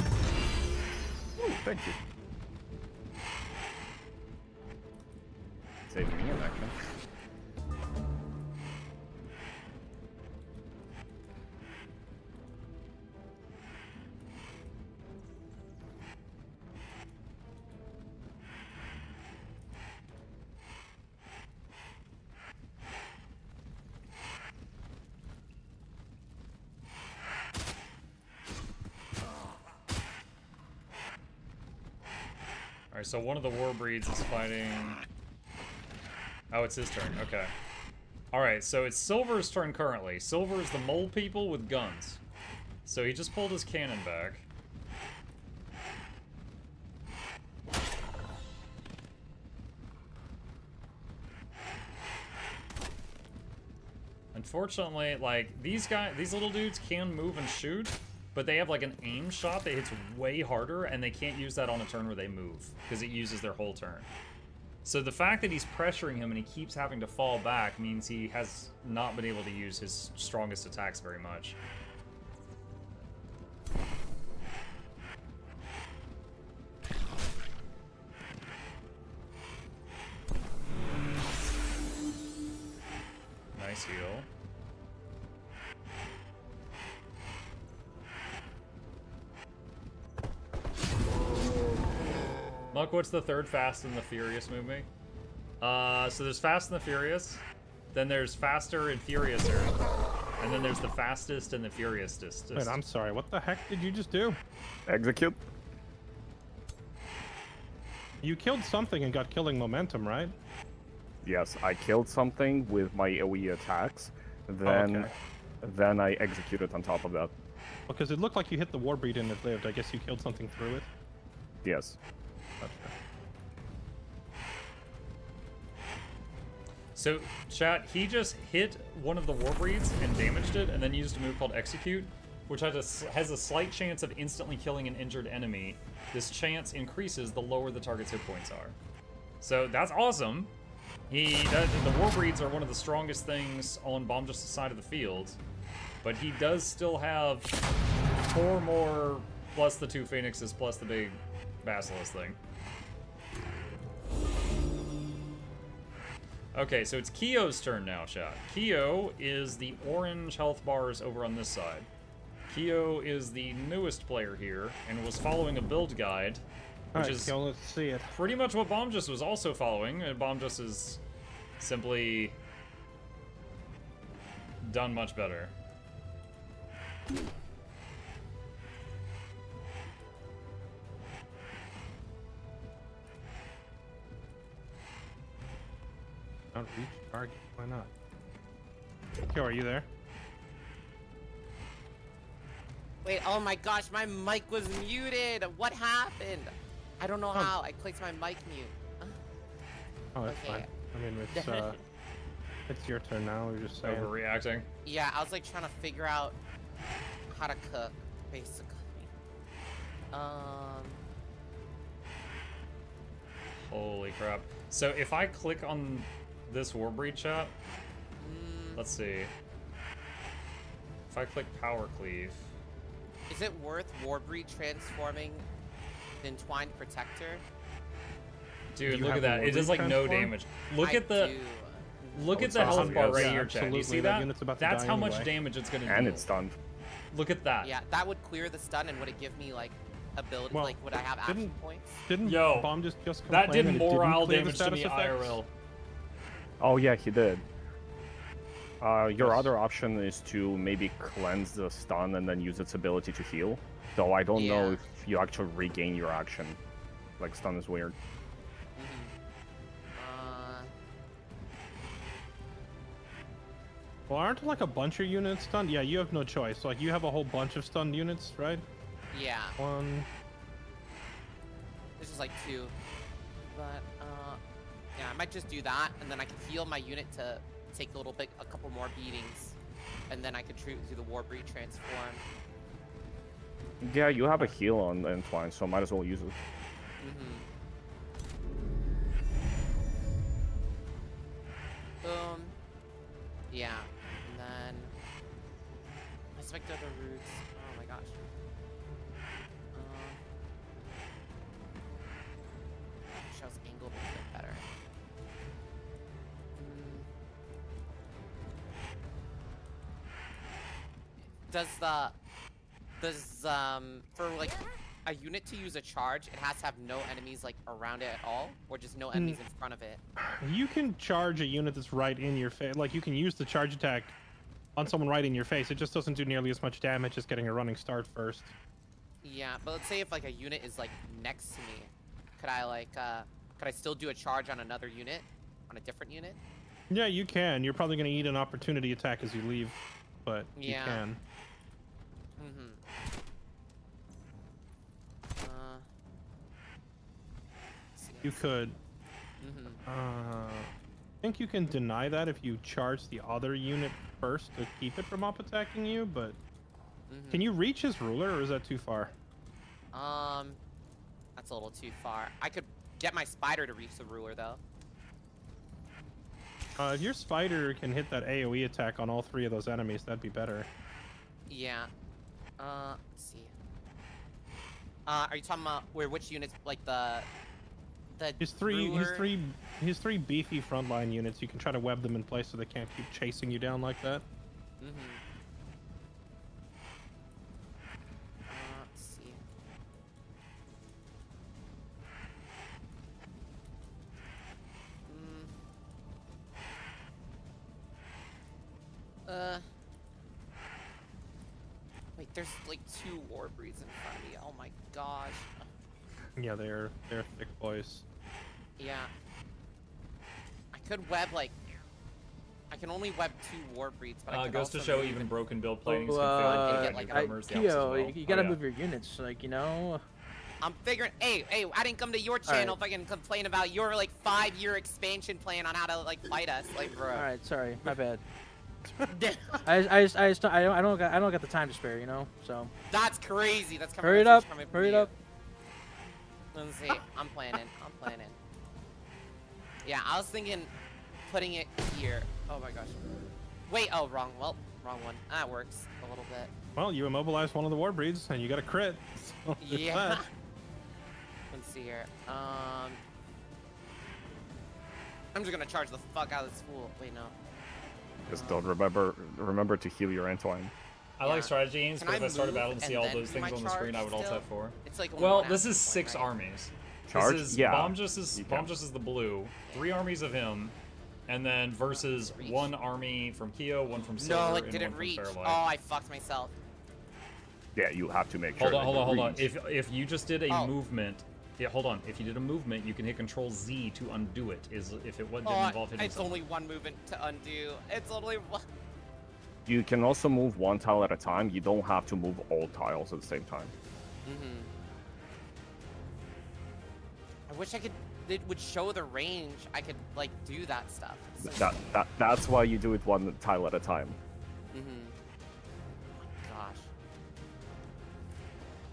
Speaker 7: Ooh, thank you. Saving me an action.
Speaker 1: Alright, so one of the war breeds is fighting... Oh, it's his turn. Okay. Alright, so it's Silver's turn currently. Silver is the mole people with guns. So he just pulled his cannon back. Unfortunately, like, these little dudes can move and shoot, but they have like an aim shot that hits way harder, and they can't use that on a turn where they move, because it uses their whole turn. So the fact that he's pressuring him and he keeps having to fall back means he has not been able to use his strongest attacks very much. Nice heal. Muck, what's the third Fast and the Furious movie? So there's Fast and the Furious, then there's Faster and Furiouser, and then there's the Fastest and the Furiousest.
Speaker 5: Wait, I'm sorry. What the heck did you just do?
Speaker 7: Execute.
Speaker 5: You killed something and got killing momentum, right?
Speaker 7: Yes, I killed something with my AoE attacks, then then I executed on top of that.
Speaker 5: Because it looked like you hit the Warbreed and it lived. I guess you killed something through it.
Speaker 7: Yes.
Speaker 5: Gotcha.
Speaker 1: So, chat, he just hit one of the Warbreeds and damaged it, and then used a move called Execute, which has a slight chance of instantly killing an injured enemy. This chance increases the lower the target's hit points are. So that's awesome. The Warbreeds are one of the strongest things on Bomb Justice's side of the field, but he does still have 4 more plus the 2 Phoenixes plus the big Basilisk thing. Okay, so it's Kyo's turn now, chat. Kyo is the orange health bars over on this side. Kyo is the newest player here and was following a build guide, which is
Speaker 5: let's see it.
Speaker 1: pretty much what Bomb Just was also following. And Bomb Just is simply done much better.
Speaker 5: Don't reach target. Why not? Kyo, are you there?
Speaker 6: Wait, oh my gosh, my mic was muted. What happened? I don't know how. I clicked my mic mute.
Speaker 5: Oh, that's fine. I mean, it's it's your turn now. We're just saying.
Speaker 1: Overreacting.
Speaker 6: Yeah, I was like trying to figure out how to cook, basically.
Speaker 1: Holy crap. So if I click on this Warbreed chat, let's see. If I click Power Cleave.
Speaker 6: Is it worth Warbreed transforming the Entwined Protector?
Speaker 1: Dude, look at that. It does like no damage. Look at the health bar right here, chat. Do you see that? That's how much damage it's gonna do.
Speaker 7: And it's stunned.
Speaker 1: Look at that.
Speaker 6: Yeah, that would clear the stun, and would it give me like ability?
Speaker 5: Well,
Speaker 6: like, would I have action points?
Speaker 5: Didn't
Speaker 1: Yo,
Speaker 5: Bomb just
Speaker 1: that did
Speaker 5: complain
Speaker 1: morale
Speaker 5: that it didn't clear
Speaker 1: damage
Speaker 5: the
Speaker 1: to me
Speaker 5: status effects?
Speaker 1: IRL.
Speaker 7: Oh yeah, he did. Your other option is to maybe cleanse the stun and then use its ability to heal. Though I don't know if you actually regain your action. Like, stun is weird.
Speaker 5: Well, aren't like a bunch of units stunned? Yeah, you have no choice. Like, you have a whole bunch of stunned units, right?
Speaker 6: Yeah.
Speaker 5: 1.
Speaker 6: This is like 2. But, yeah, I might just do that, and then I can heal my unit to take a couple more beatings, and then I could do the Warbreed transform.
Speaker 7: Yeah, you have a heal on Entwine, so might as well use it.
Speaker 6: Boom. Yeah. And then I expect other roots. Oh my gosh. Show's angled a bit better. Does for like a unit to use a charge, it has to have no enemies like around it at all, or just no enemies in front of it?
Speaker 5: You can charge a unit that's right in your face. Like you can use the charge attack on someone right in your face. It just doesn't do nearly as much damage as getting a running start first.
Speaker 6: Yeah, but let's say if like a unit is like next to me, could I still do a charge on another unit, on a different unit?
Speaker 5: Yeah, you can. You're probably gonna eat an opportunity attack as you leave, but you can. You could. I think you can deny that if you charge the other unit first to keep it from up attacking you, but can you reach his ruler, or is that too far?
Speaker 6: That's a little too far. I could get my spider to reach the ruler though.
Speaker 5: If your spider can hit that AoE attack on all 3 of those enemies, that'd be better.
Speaker 6: Yeah. Let's see. Are you talking about which units, like the
Speaker 5: His three beefy frontline units, you can try to web them in place so they can't keep chasing you down like that.
Speaker 6: Let's see. Wait, there's like 2 war breeds in front of me. Oh my gosh.
Speaker 5: Yeah, they're thick boys.
Speaker 6: Yeah. I could web like. I can only web 2 war breeds, but I could
Speaker 1: goes to
Speaker 6: also
Speaker 1: show
Speaker 6: move
Speaker 1: even
Speaker 6: it.
Speaker 1: broken build planings can fail
Speaker 6: get, like,
Speaker 1: newcomers, the
Speaker 3: Kyo,
Speaker 1: Alps as well.
Speaker 3: you gotta move your units, like, you know.
Speaker 6: I'm figuring. Hey, I didn't come to your channel if I can complain about your like 5-year expansion plan on how to like fight us, like, bro.
Speaker 3: All right, sorry, my bad. I don't got the time to spare, you know. So.
Speaker 6: That's crazy. That's coming.
Speaker 3: Hurry it up! Hurry it up!
Speaker 6: Let's see. I'm planning. Yeah, I was thinking putting it here. Oh my gosh. Wait. Oh, wrong. Well, wrong one. That works a little bit.
Speaker 5: Well, you immobilized one of the war breeds, and you got a crit. So
Speaker 6: yeah. Let's see here. I'm just gonna charge the fuck out of this fool. Wait, no.
Speaker 7: Just don't remember to heal your Entwine.
Speaker 1: I like strategy games, but if I start a battle and see all those things on the screen, I would alt F4.
Speaker 6: It's like
Speaker 1: well, this is 6 armies.
Speaker 7: Charge?
Speaker 1: This is
Speaker 7: Yeah.
Speaker 1: Bomb just is the blue, 3 armies of him, and then versus 1 army from Kyo, 1 from Silver,
Speaker 6: no, it
Speaker 1: and
Speaker 6: didn't
Speaker 1: 1
Speaker 6: reach.
Speaker 1: from Fairlight.
Speaker 6: Oh, I fucked myself.
Speaker 7: Yeah, you have to make sure.
Speaker 1: Hold on. If you just did a movement, yeah, hold on. If you did a movement, you can hit Control Z to undo it. If it didn't involve hitting
Speaker 6: it's only 1 movement to undo. It's only 1.
Speaker 7: You can also move 1 tile at a time. You don't have to move all tiles at the same time.
Speaker 6: I wish I could. It would show the range. I could like do that stuff.
Speaker 7: That's why you do it 1 tile at a time.
Speaker 6: Oh my gosh.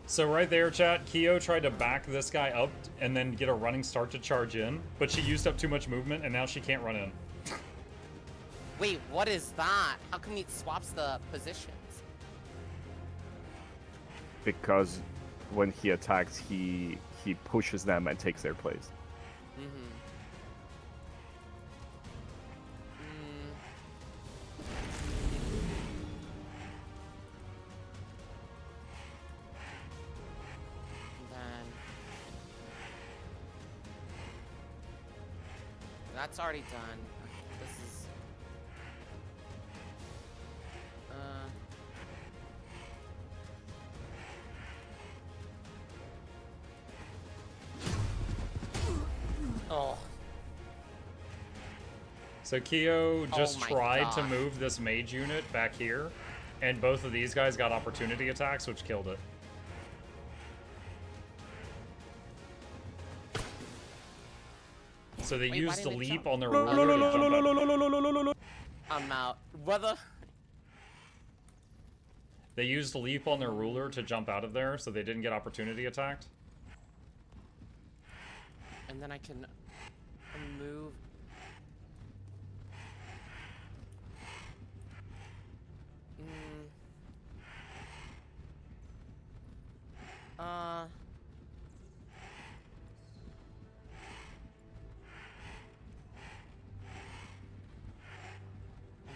Speaker 1: So right there, chat, Kyo tried to back this guy up and then get a running start to charge in, but she used up too much movement and now she can't run in.
Speaker 6: Wait, what is that? How come he swaps the positions?
Speaker 7: Because when he attacks, he pushes them and takes their place.
Speaker 6: That's already done. This is. Oh.
Speaker 1: So Kyo just
Speaker 6: my
Speaker 1: tried to
Speaker 6: God.
Speaker 1: move this mage unit back here, and both of these guys got opportunity attacks, which killed it. So they used the leap on their ruler to jump up.
Speaker 6: I'm out. Whether.
Speaker 1: They used leap on their ruler to jump out of there, so they didn't get opportunity attacked.
Speaker 6: And then I can move.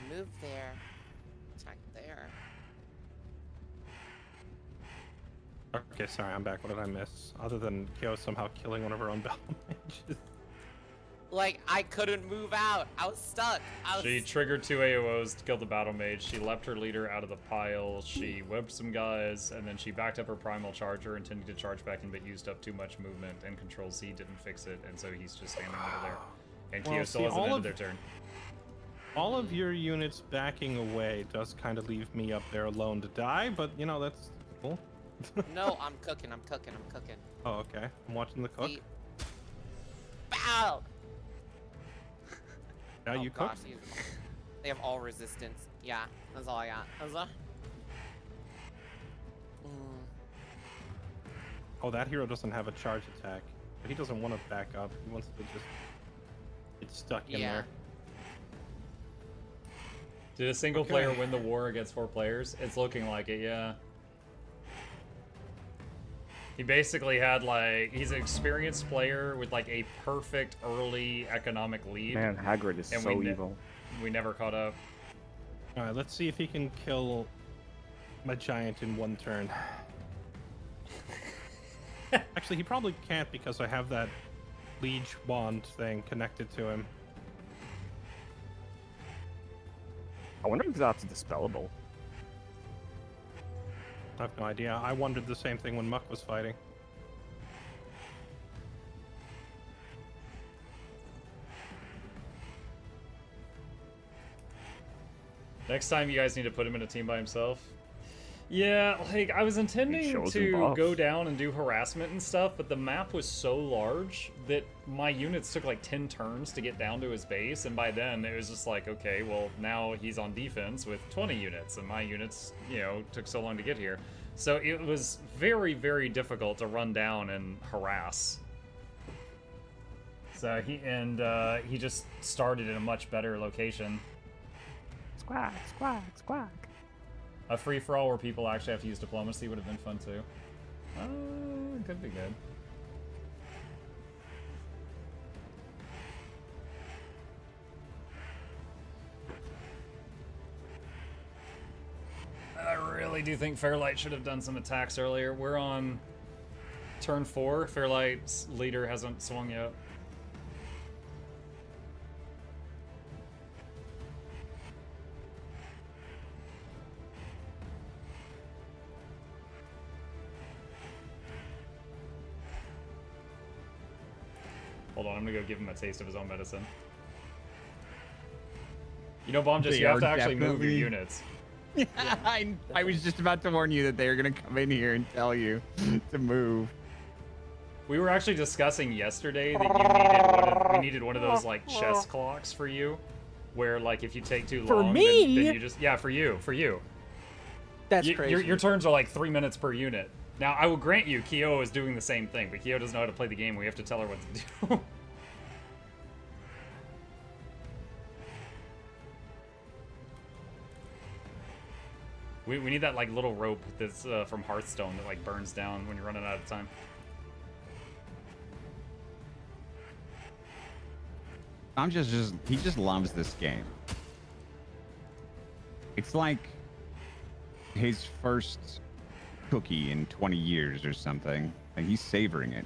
Speaker 6: Move there. Attack there.
Speaker 5: Okay, sorry, I'm back. What did I miss? Other than Kyo somehow killing one of her own battle mages.
Speaker 6: Like, I couldn't move out. I was stuck.
Speaker 1: She triggered 2 AOs to kill the battle mage. She leapt her leader out of the pile. She whipped some guys, and then she backed up her primal charger, intending to charge back in, but used up too much movement, and Control C didn't fix it, and so he's just standing over there. And Kyo still hasn't ended their turn.
Speaker 5: All of your units backing away does kind of leave me up there alone to die, but you know, that's cool.
Speaker 6: No, I'm cooking.
Speaker 5: Oh, okay. I'm watching the cook.
Speaker 6: Bow!
Speaker 5: Now you cook?
Speaker 6: Gosh, they have all resistance. Yeah, that's all I got. That's all.
Speaker 5: Oh, that hero doesn't have a charge attack. But he doesn't want to back up. He wants to just get stuck in there.
Speaker 1: Did a single player win the war against 4 players? It's looking like it, yeah. He basically had, like, he's an experienced player with, like, a perfect early economic lead.
Speaker 7: Man, Hagrid is so evil.
Speaker 1: We never caught up.
Speaker 5: Alright, let's see if he can kill my giant in 1 turn. Actually, he probably can't because I have that Liege Wand thing connected to him.
Speaker 7: I wonder if that's dispellable.
Speaker 5: I have no idea. I wondered the same thing when Muck was fighting.
Speaker 1: Next time you guys need to put him in a team by himself. Yeah, like, I was intending to go down and do harassment and stuff, but the map was so large that my units took like 10 turns to get down to his base, and by then it was just like, okay, well, now he's on defense with 20 units, and my units, you know, took so long to get here. So it was very, very difficult to run down and harass. So he just started in a much better location.
Speaker 7: Squawk, squawk, squawk.
Speaker 1: A free-for-all where people actually have to use diplomacy would have been fun too. Could be good. I really do think Fairlight should have done some attacks earlier. We're on turn 4. Fairlight's leader hasn't swung yet. Hold on, I'm gonna go give him a taste of his own medicine. You know, Bomb, you have to actually move your units.
Speaker 9: Yeah, I was just about to warn you that they were gonna come in here and tell you to move.
Speaker 1: We were actually discussing yesterday that we needed one of those like chess clocks for you, where like if you take too long, then you just for you.
Speaker 3: That's crazy.
Speaker 1: Your turns are like 3 minutes per unit. Now, I will grant you, Kyo is doing the same thing, but Kyo doesn't know how to play the game. We have to tell her what to do. we need that like little rope that's from Hearthstone that like burns down when you're running out of time.
Speaker 9: He just loves this game. It's like his first cookie in 20 years or something, and he's savoring it.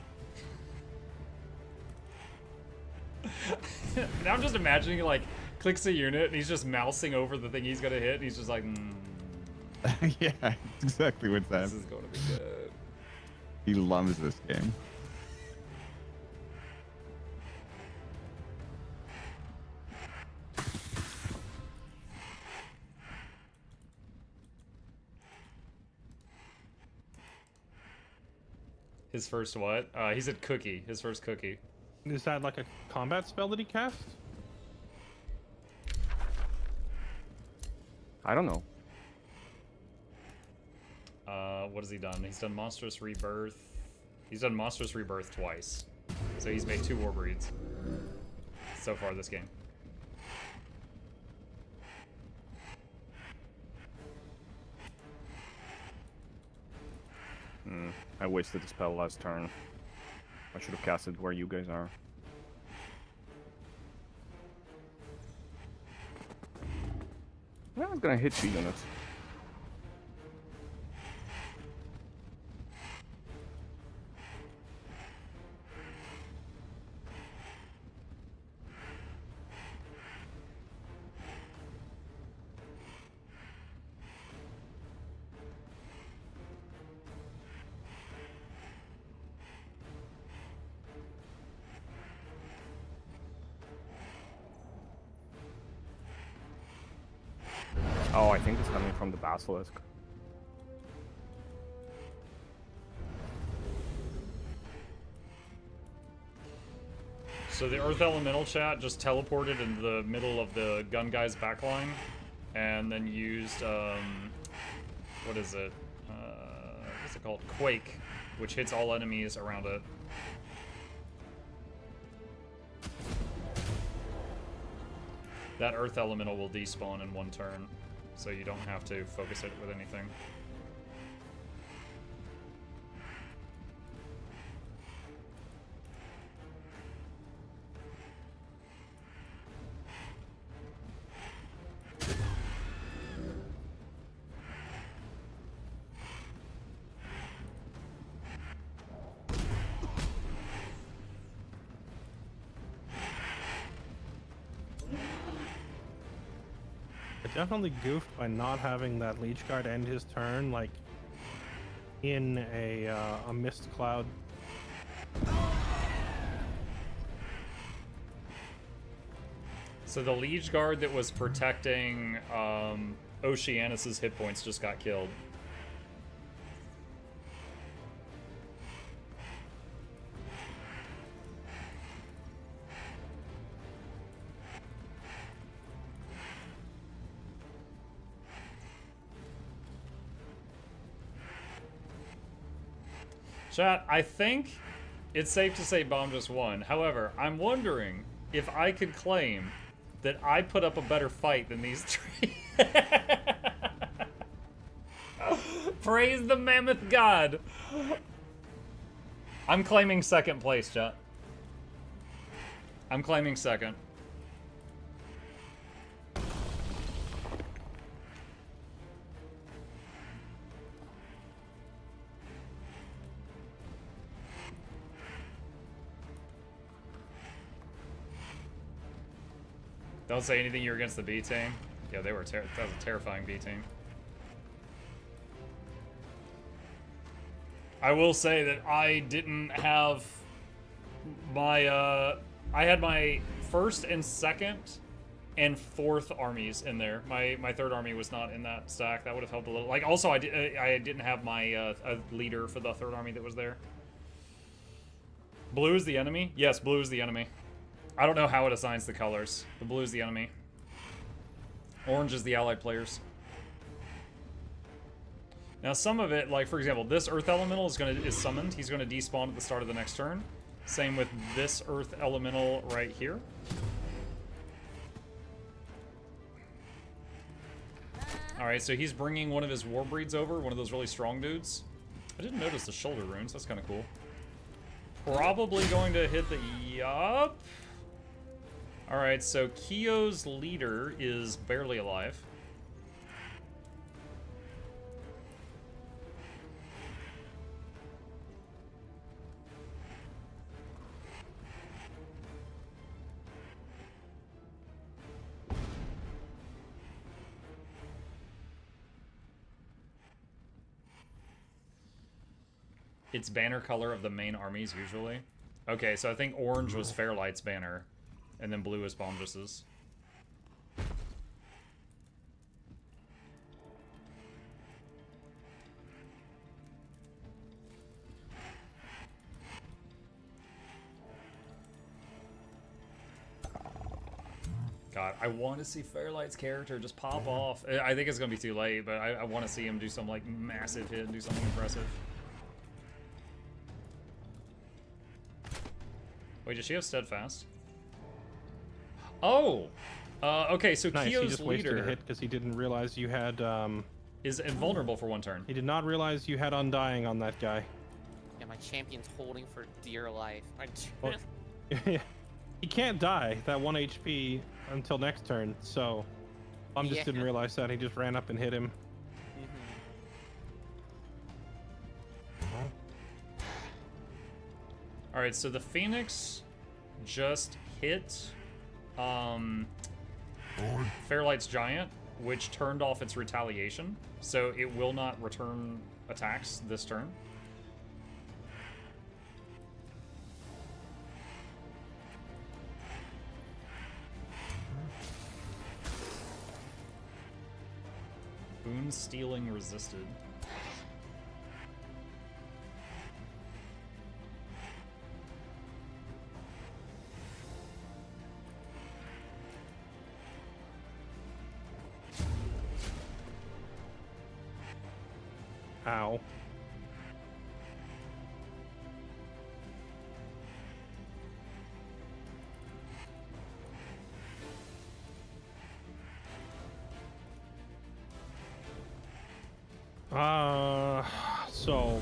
Speaker 1: Now I'm just imagining he like clicks a unit and he's just mousing over the thing he's gonna hit and he's just like
Speaker 9: Yeah, that's exactly what's happening.
Speaker 1: This is gonna be good.
Speaker 9: He loves this game.
Speaker 1: His first what? He said cookie. His first cookie.
Speaker 5: Is that like a combat spell that he cast?
Speaker 7: I don't know.
Speaker 1: What has he done? He's done Monstrous Rebirth. He's done Monstrous Rebirth twice. So he's made 2 war breeds so far this game.
Speaker 7: I wasted the spell last turn. I should have cast it where you guys are. Yeah, I'm gonna hit 2 units. Oh, I think it's coming from the Basilisk.
Speaker 1: So the Earth Elemental chat just teleported into the middle of the gun guy's backline, and then used, what is it? What's it called? Quake, which hits all enemies around it. That Earth Elemental will despawn in 1 turn, so you don't have to focus it with anything.
Speaker 5: Definitely goofed by not having that Leech Guard end his turn, like, in a mist cloud.
Speaker 1: So the Liege Guard that was protecting Oceanus's hit points just got killed. Chat, I think it's safe to say Bomb just won. However, I'm wondering if I could claim that I put up a better fight than these 3. Praise the Mammoth God. I'm claiming 2nd place, chat. I'm claiming 2nd. Don't say anything, you're against the B team. Yeah, they were that was a terrifying B team. I will say that I didn't have my I had my 1st and 2nd and 4th armies in there. My 3rd army was not in that stack. That would have helped a little. Like, also I didn't have my a leader for the 3rd army that was there. Blue is the enemy? Yes, blue is the enemy. I don't know how it assigns the colors. The blue is the enemy. Orange is the allied players. Now some of it, like for example, this Earth Elemental is summoned. He's gonna despawn at the start of the next turn. Same with this Earth Elemental right here. Alright, so he's bringing one of his war breeds over, one of those really strong dudes. I didn't notice the shoulder runes, that's kind of cool. Probably going to hit the... Yup. Alright, so Kyo's leader is barely alive. It's banner color of the main armies usually. Okay, so I think orange was Fairlight's banner, and then blue is Bombus's. God, I want to see Fairlight's character just pop off. I think it's going to be too late, but I want to see him do some, like, massive hit and do something impressive. Wait, does she have Steadfast? Oh! Okay, so
Speaker 5: Nice, he
Speaker 1: Kyo's
Speaker 5: just wasted a
Speaker 1: leader
Speaker 5: hit because he didn't realize you had,
Speaker 1: is invulnerable for 1 turn.
Speaker 5: He did not realize you had Undying on that guy.
Speaker 6: Yeah, my champion's holding for dear life.
Speaker 5: Well, he can't die, that 1 HP, until next turn, so... just didn't realize that, he just ran up and hit him.
Speaker 1: Alright, so the Phoenix just hit Fairlight's Giant, which turned off its retaliation, so it will not return attacks this turn. Boon stealing resisted.
Speaker 5: Ow. So,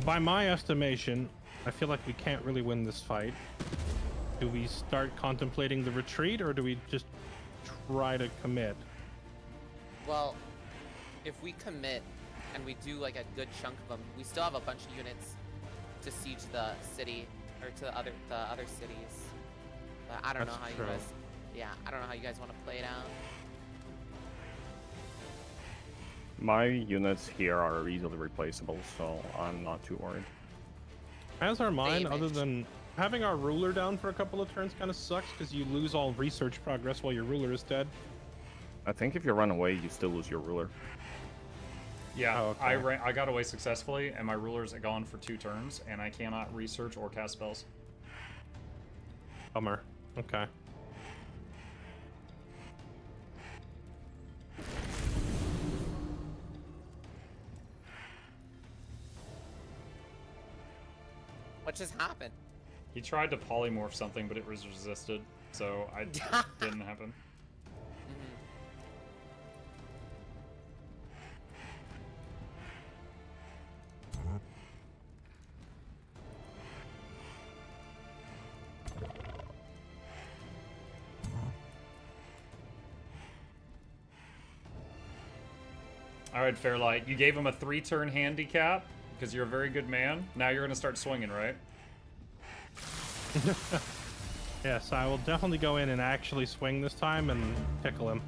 Speaker 5: by my estimation, I feel like we can't really win this fight. Do we start contemplating the retreat, or do we just try to commit?
Speaker 6: Well, if we commit and we do like a good chunk of them, we still have a bunch of units to siege the city or to the other cities. But I don't know how you guys. Yeah, I don't know how you guys want to play it out.
Speaker 7: My units here are easily replaceable, so I'm not too worried.
Speaker 5: As are mine, other than having our ruler down for a couple of turns kind of sucks because you lose all research progress while your ruler is dead.
Speaker 7: I think if you run away, you still lose your ruler.
Speaker 1: Yeah,
Speaker 5: Oh, okay.
Speaker 1: I got away successfully, and my ruler's gone for 2 turns, and I cannot research or cast spells.
Speaker 5: Bummer. Okay.
Speaker 6: What just happened?
Speaker 1: He tried to polymorph something, but it was resisted, so it didn't happen. All right, Fairlight, you gave him a 3-turn handicap because you're a very good man. Now you're going to start swinging, right?
Speaker 5: Yes, I will definitely go in and actually swing this time and tickle him.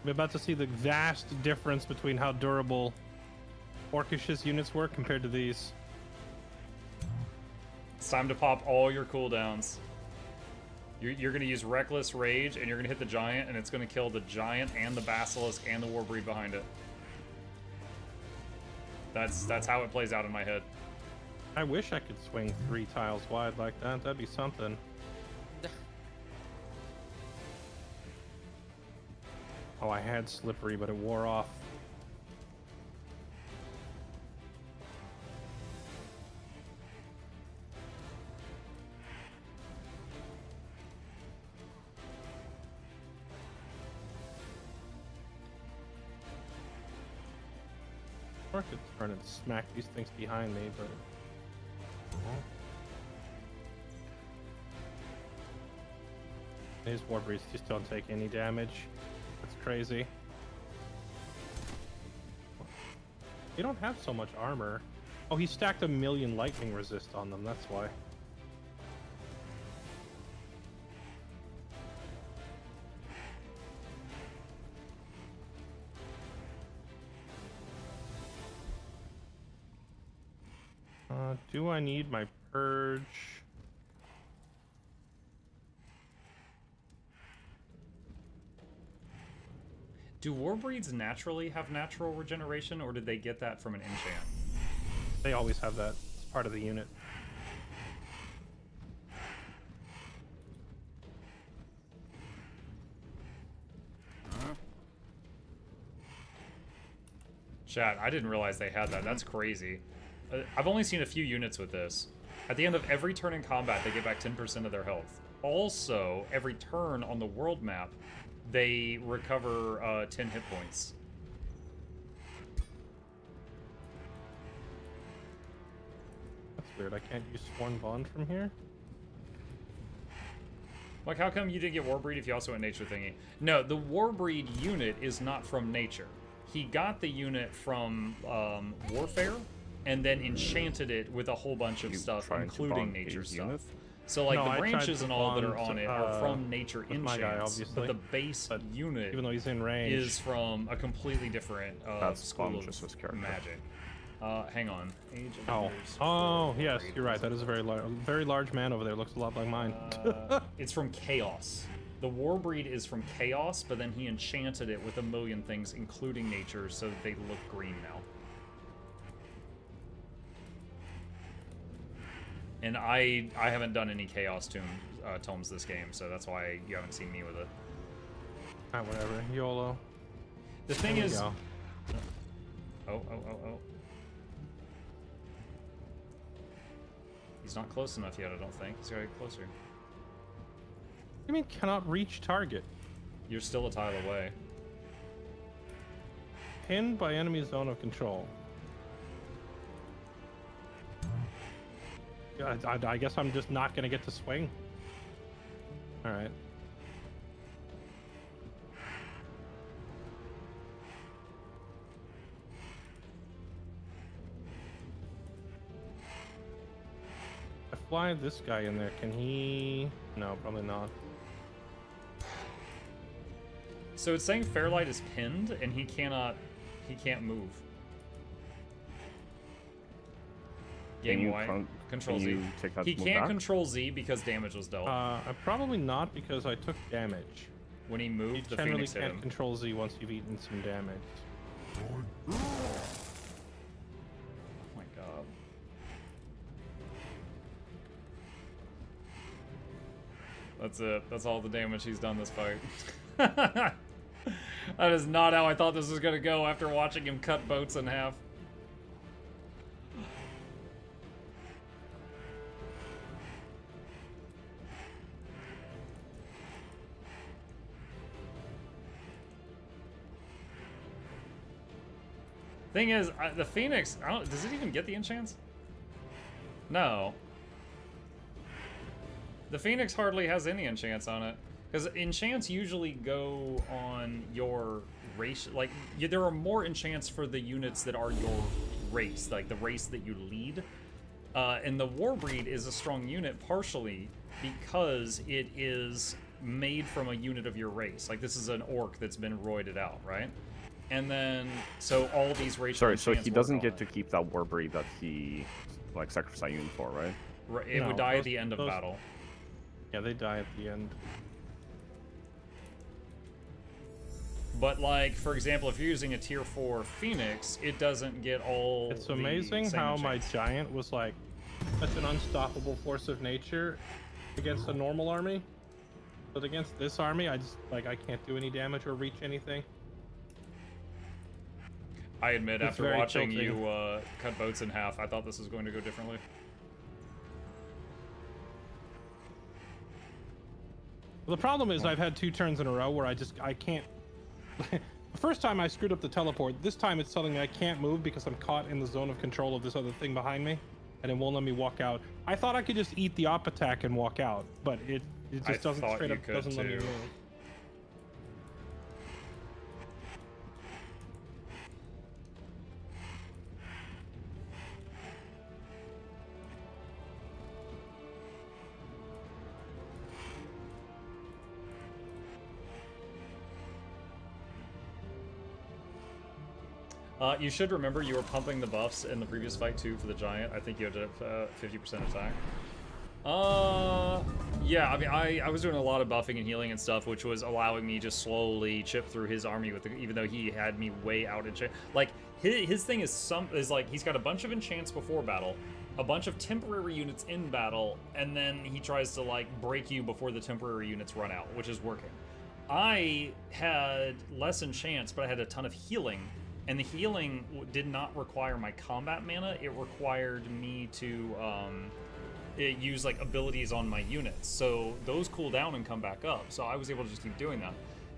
Speaker 5: We're about to see the vast difference between how durable Orcish units were compared to these.
Speaker 1: It's time to pop all your cooldowns. You're going to use Reckless Rage, and you're going to hit the Giant, and it's going to kill the Giant and the Basilisk and the Warbreed behind it. That's how it plays out in my head.
Speaker 5: I wish I could swing 3 tiles wide like that. That'd be something. Oh, I had Slippery, but it wore off. Or I could turn and smack these things behind me, but... These Warbreeds just don't take any damage. That's crazy. You don't have so much armor. Oh, he stacked 1,000,000 lightning resist on them, that's why. Do I need my purge?
Speaker 1: Do Warbreeds naturally have natural regeneration, or did they get that from an enchant?
Speaker 5: They always have that. It's part of the unit.
Speaker 1: Chat, I didn't realize they had that. That's crazy. I've only seen a few units with this. At the end of every turn in combat, they get back 10% of their health. Also, every turn on the world map, they recover 10 hit points.
Speaker 5: That's weird. I can't use Sworn Bond from here.
Speaker 1: Like, how come you didn't get Warbreed if you also went Nature thingy? No, the Warbreed unit is not from Nature. He got the unit from Warfare, and then enchanted it with a whole bunch of stuff, including Nature stuff. So, like, the branches and all that are on it are from Nature enchants, but the base unit,
Speaker 5: even though he's in range,
Speaker 1: is from a completely different school of magic. Hang on. Age of
Speaker 5: Oh, yes, you're right. That is a very large man over there. Looks a lot like mine.
Speaker 1: It's from Chaos. The Warbreed is from Chaos, but then he enchanted it with a million things, including Nature, so that they look green now. And I haven't done any Chaos tomes this game, so that's why you haven't seen me with it.
Speaker 5: Whatever. YOLO.
Speaker 1: The thing is... Oh. He's not close enough yet, I don't think. He's gotta get closer.
Speaker 5: You mean cannot reach target?
Speaker 1: You're still a tile away.
Speaker 5: Pinned by enemy zone of control. Yeah, I guess I'm just not gonna get to swing. All right. I fly this guy in there. Can he? No, probably not.
Speaker 1: So it's saying Fairlight is pinned, and he can't move. Game Y, Control Z. He can't Control Z because damage was dealt.
Speaker 5: Probably not because I took damage.
Speaker 1: When he moved, the
Speaker 5: generally
Speaker 1: Phoenix hit him.
Speaker 5: can't Control Z once you've eaten some damage.
Speaker 1: Oh my god. That's it. That's all the damage he's done this fight. That is not how I thought this was going to go after watching him cut boats in half. Thing is, the Phoenix, does it even get the enchants? No. The Phoenix hardly has any enchants on it. Because enchants usually go on your race. Like, there are more enchants for the units that are your race, like the race that you lead. And the Warbreed is a strong unit partially because it is made from a unit of your race. Like, this is an orc that's been roided out, right? And then, so all these racial
Speaker 7: Sorry, so he doesn't get to keep that Warbreed that he, like, sacrificed unit for, right?
Speaker 1: Right, it would die at the end of battle.
Speaker 5: Yeah, they die at the end.
Speaker 1: But, like, for example, if you're using a tier 4 Phoenix, it doesn't get all.
Speaker 5: It's amazing how my giant was like such an unstoppable force of nature against a normal army. But against this army, I can't do any damage or reach anything.
Speaker 1: I admit, after watching you cut boats in half, I thought this was going to go differently.
Speaker 5: Well, the problem is I've had 2 turns in a row where I can't. The first time I screwed up the teleport. This time it's telling me I can't move because I'm caught in the zone of control of this other thing behind me, and it won't let me walk out. I thought I could just eat the op attack and walk out, but it just doesn't straight up doesn't let me move.
Speaker 1: You should remember you were pumping the buffs in the previous fight too for the giant. I think you had 50% attack. Yeah, I mean, I was doing a lot of buffing and healing and stuff, which was allowing me just slowly chip through his army with even though he had me way out in like his thing is like he's got a bunch of enchants before battle, a bunch of temporary units in battle, and then he tries to like break you before the temporary units run out, which is working. I had less enchants, but I had a ton of healing. And the healing did not require my combat mana. It required me to use like abilities on my units. So those cool down and come back up. So I was able to just keep doing that.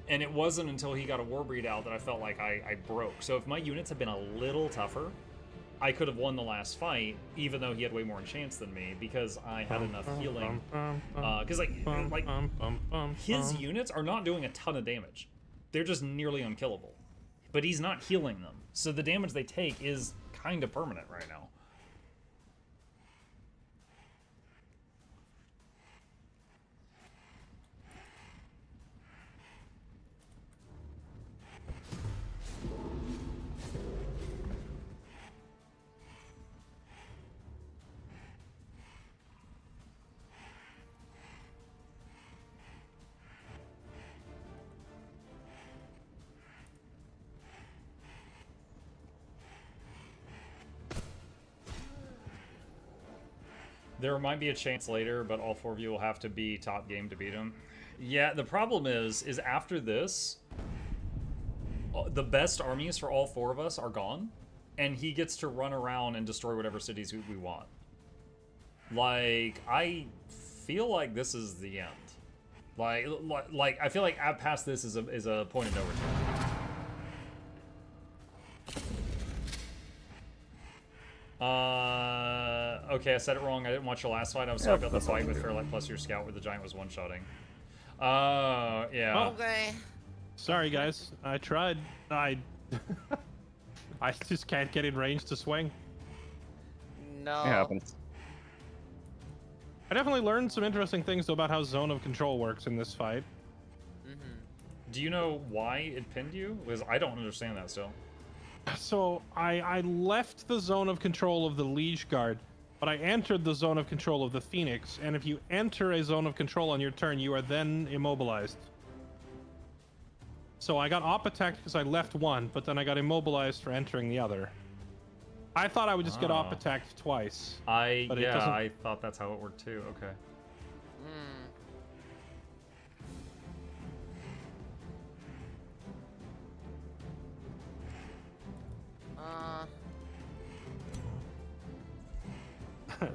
Speaker 1: And it wasn't until he got a Warbreed out that I felt like I broke. So if my units had been a little tougher, I could have won the last fight, even though he had way more chance than me, because I had enough healing. Because his units are not doing a ton of damage. They're just nearly unkillable. But he's not healing them. So the damage they take is kind of permanent right now. There might be a chance later, but all 4 of you will have to be top game to beat him. Yeah, the problem is after this, the best armies for all 4 of us are gone, and he gets to run around and destroy whatever cities we want. Like, I feel like this is the end. Like I feel like past this is a point of no return. Okay, I said it wrong. I didn't watch the last fight. I was talking about the fight with Fairlight plus your scout where the giant was one-shotting. Yeah.
Speaker 6: Okay.
Speaker 5: Sorry, guys. I tried. I just can't get in range to swing.
Speaker 6: No.
Speaker 7: It happens.
Speaker 5: I definitely learned some interesting things about how zone of control works in this fight.
Speaker 1: Do you know why it pinned you? Because I don't understand that still.
Speaker 5: So I left the zone of control of the Liege Guard, but I entered the zone of control of the Phoenix, and if you enter a zone of control on your turn, you are then immobilized. So I got op-attacked because I left one, but then I got immobilized for entering the other. I thought I would just get op-attacked twice. But it doesn't...
Speaker 1: I thought that's how it worked too. Okay.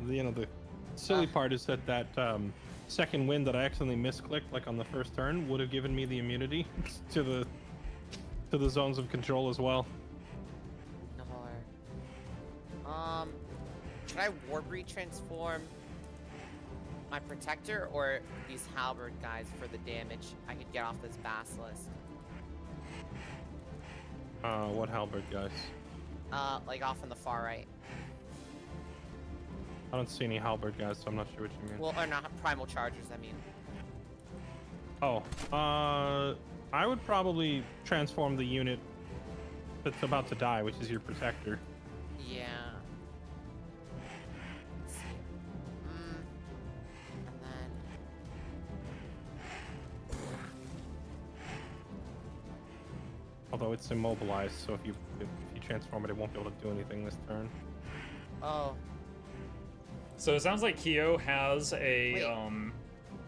Speaker 5: You know, the silly part is that second wind that I accidentally misclicked, like on the first turn, would have given me the immunity to the zones of control as well.
Speaker 6: Should I Warbreed transform my Protector or these Halberd guys for the damage I could get off this Basilisk?
Speaker 5: What Halberd guys?
Speaker 6: Like off on the far right.
Speaker 5: I don't see any Halberd guys, so I'm not sure what you mean.
Speaker 6: Well, or not Primal Chargers, I mean.
Speaker 5: Oh, I would probably transform the unit that's about to die, which is your Protector.
Speaker 6: Yeah. Let's see. And then...
Speaker 5: Although it's immobilized, so if you transform it, it won't be able to do anything this turn.
Speaker 6: Oh.
Speaker 1: So it sounds like Kyo has a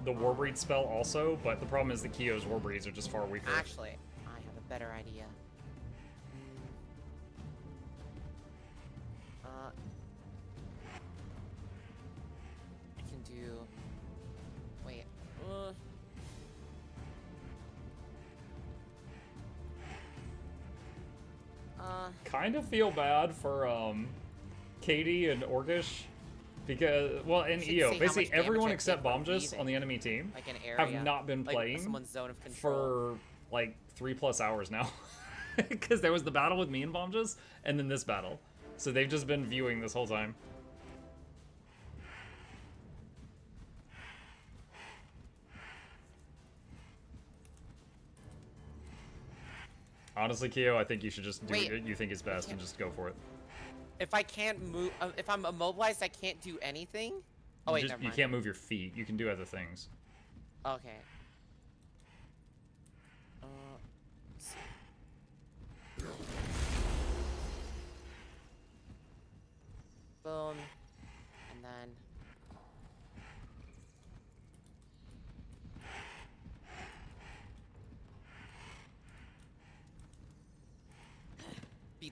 Speaker 1: the Warbreed spell also, but the problem is that Kyo's Warbreeds are just far weaker.
Speaker 6: Actually, I have a better idea. I can do... Wait.
Speaker 1: Kind of feel bad for Katie and Orgish. Because, well, and EO, basically everyone except Bomjus on the enemy team
Speaker 6: like an area,
Speaker 1: have not been playing
Speaker 6: someone's zone of control.
Speaker 1: for like 3+ hours now. Because there was the battle with me and Bomjus, and then this battle. So they've just been viewing this whole time. Honestly, Kyo, I think you should just do what you think is best and just go for it.
Speaker 6: If I can't move, if I'm immobilized, I can't do anything? Oh, wait, never mind.
Speaker 1: You can't move your feet. You can do other things.
Speaker 6: Okay. Boom. And then...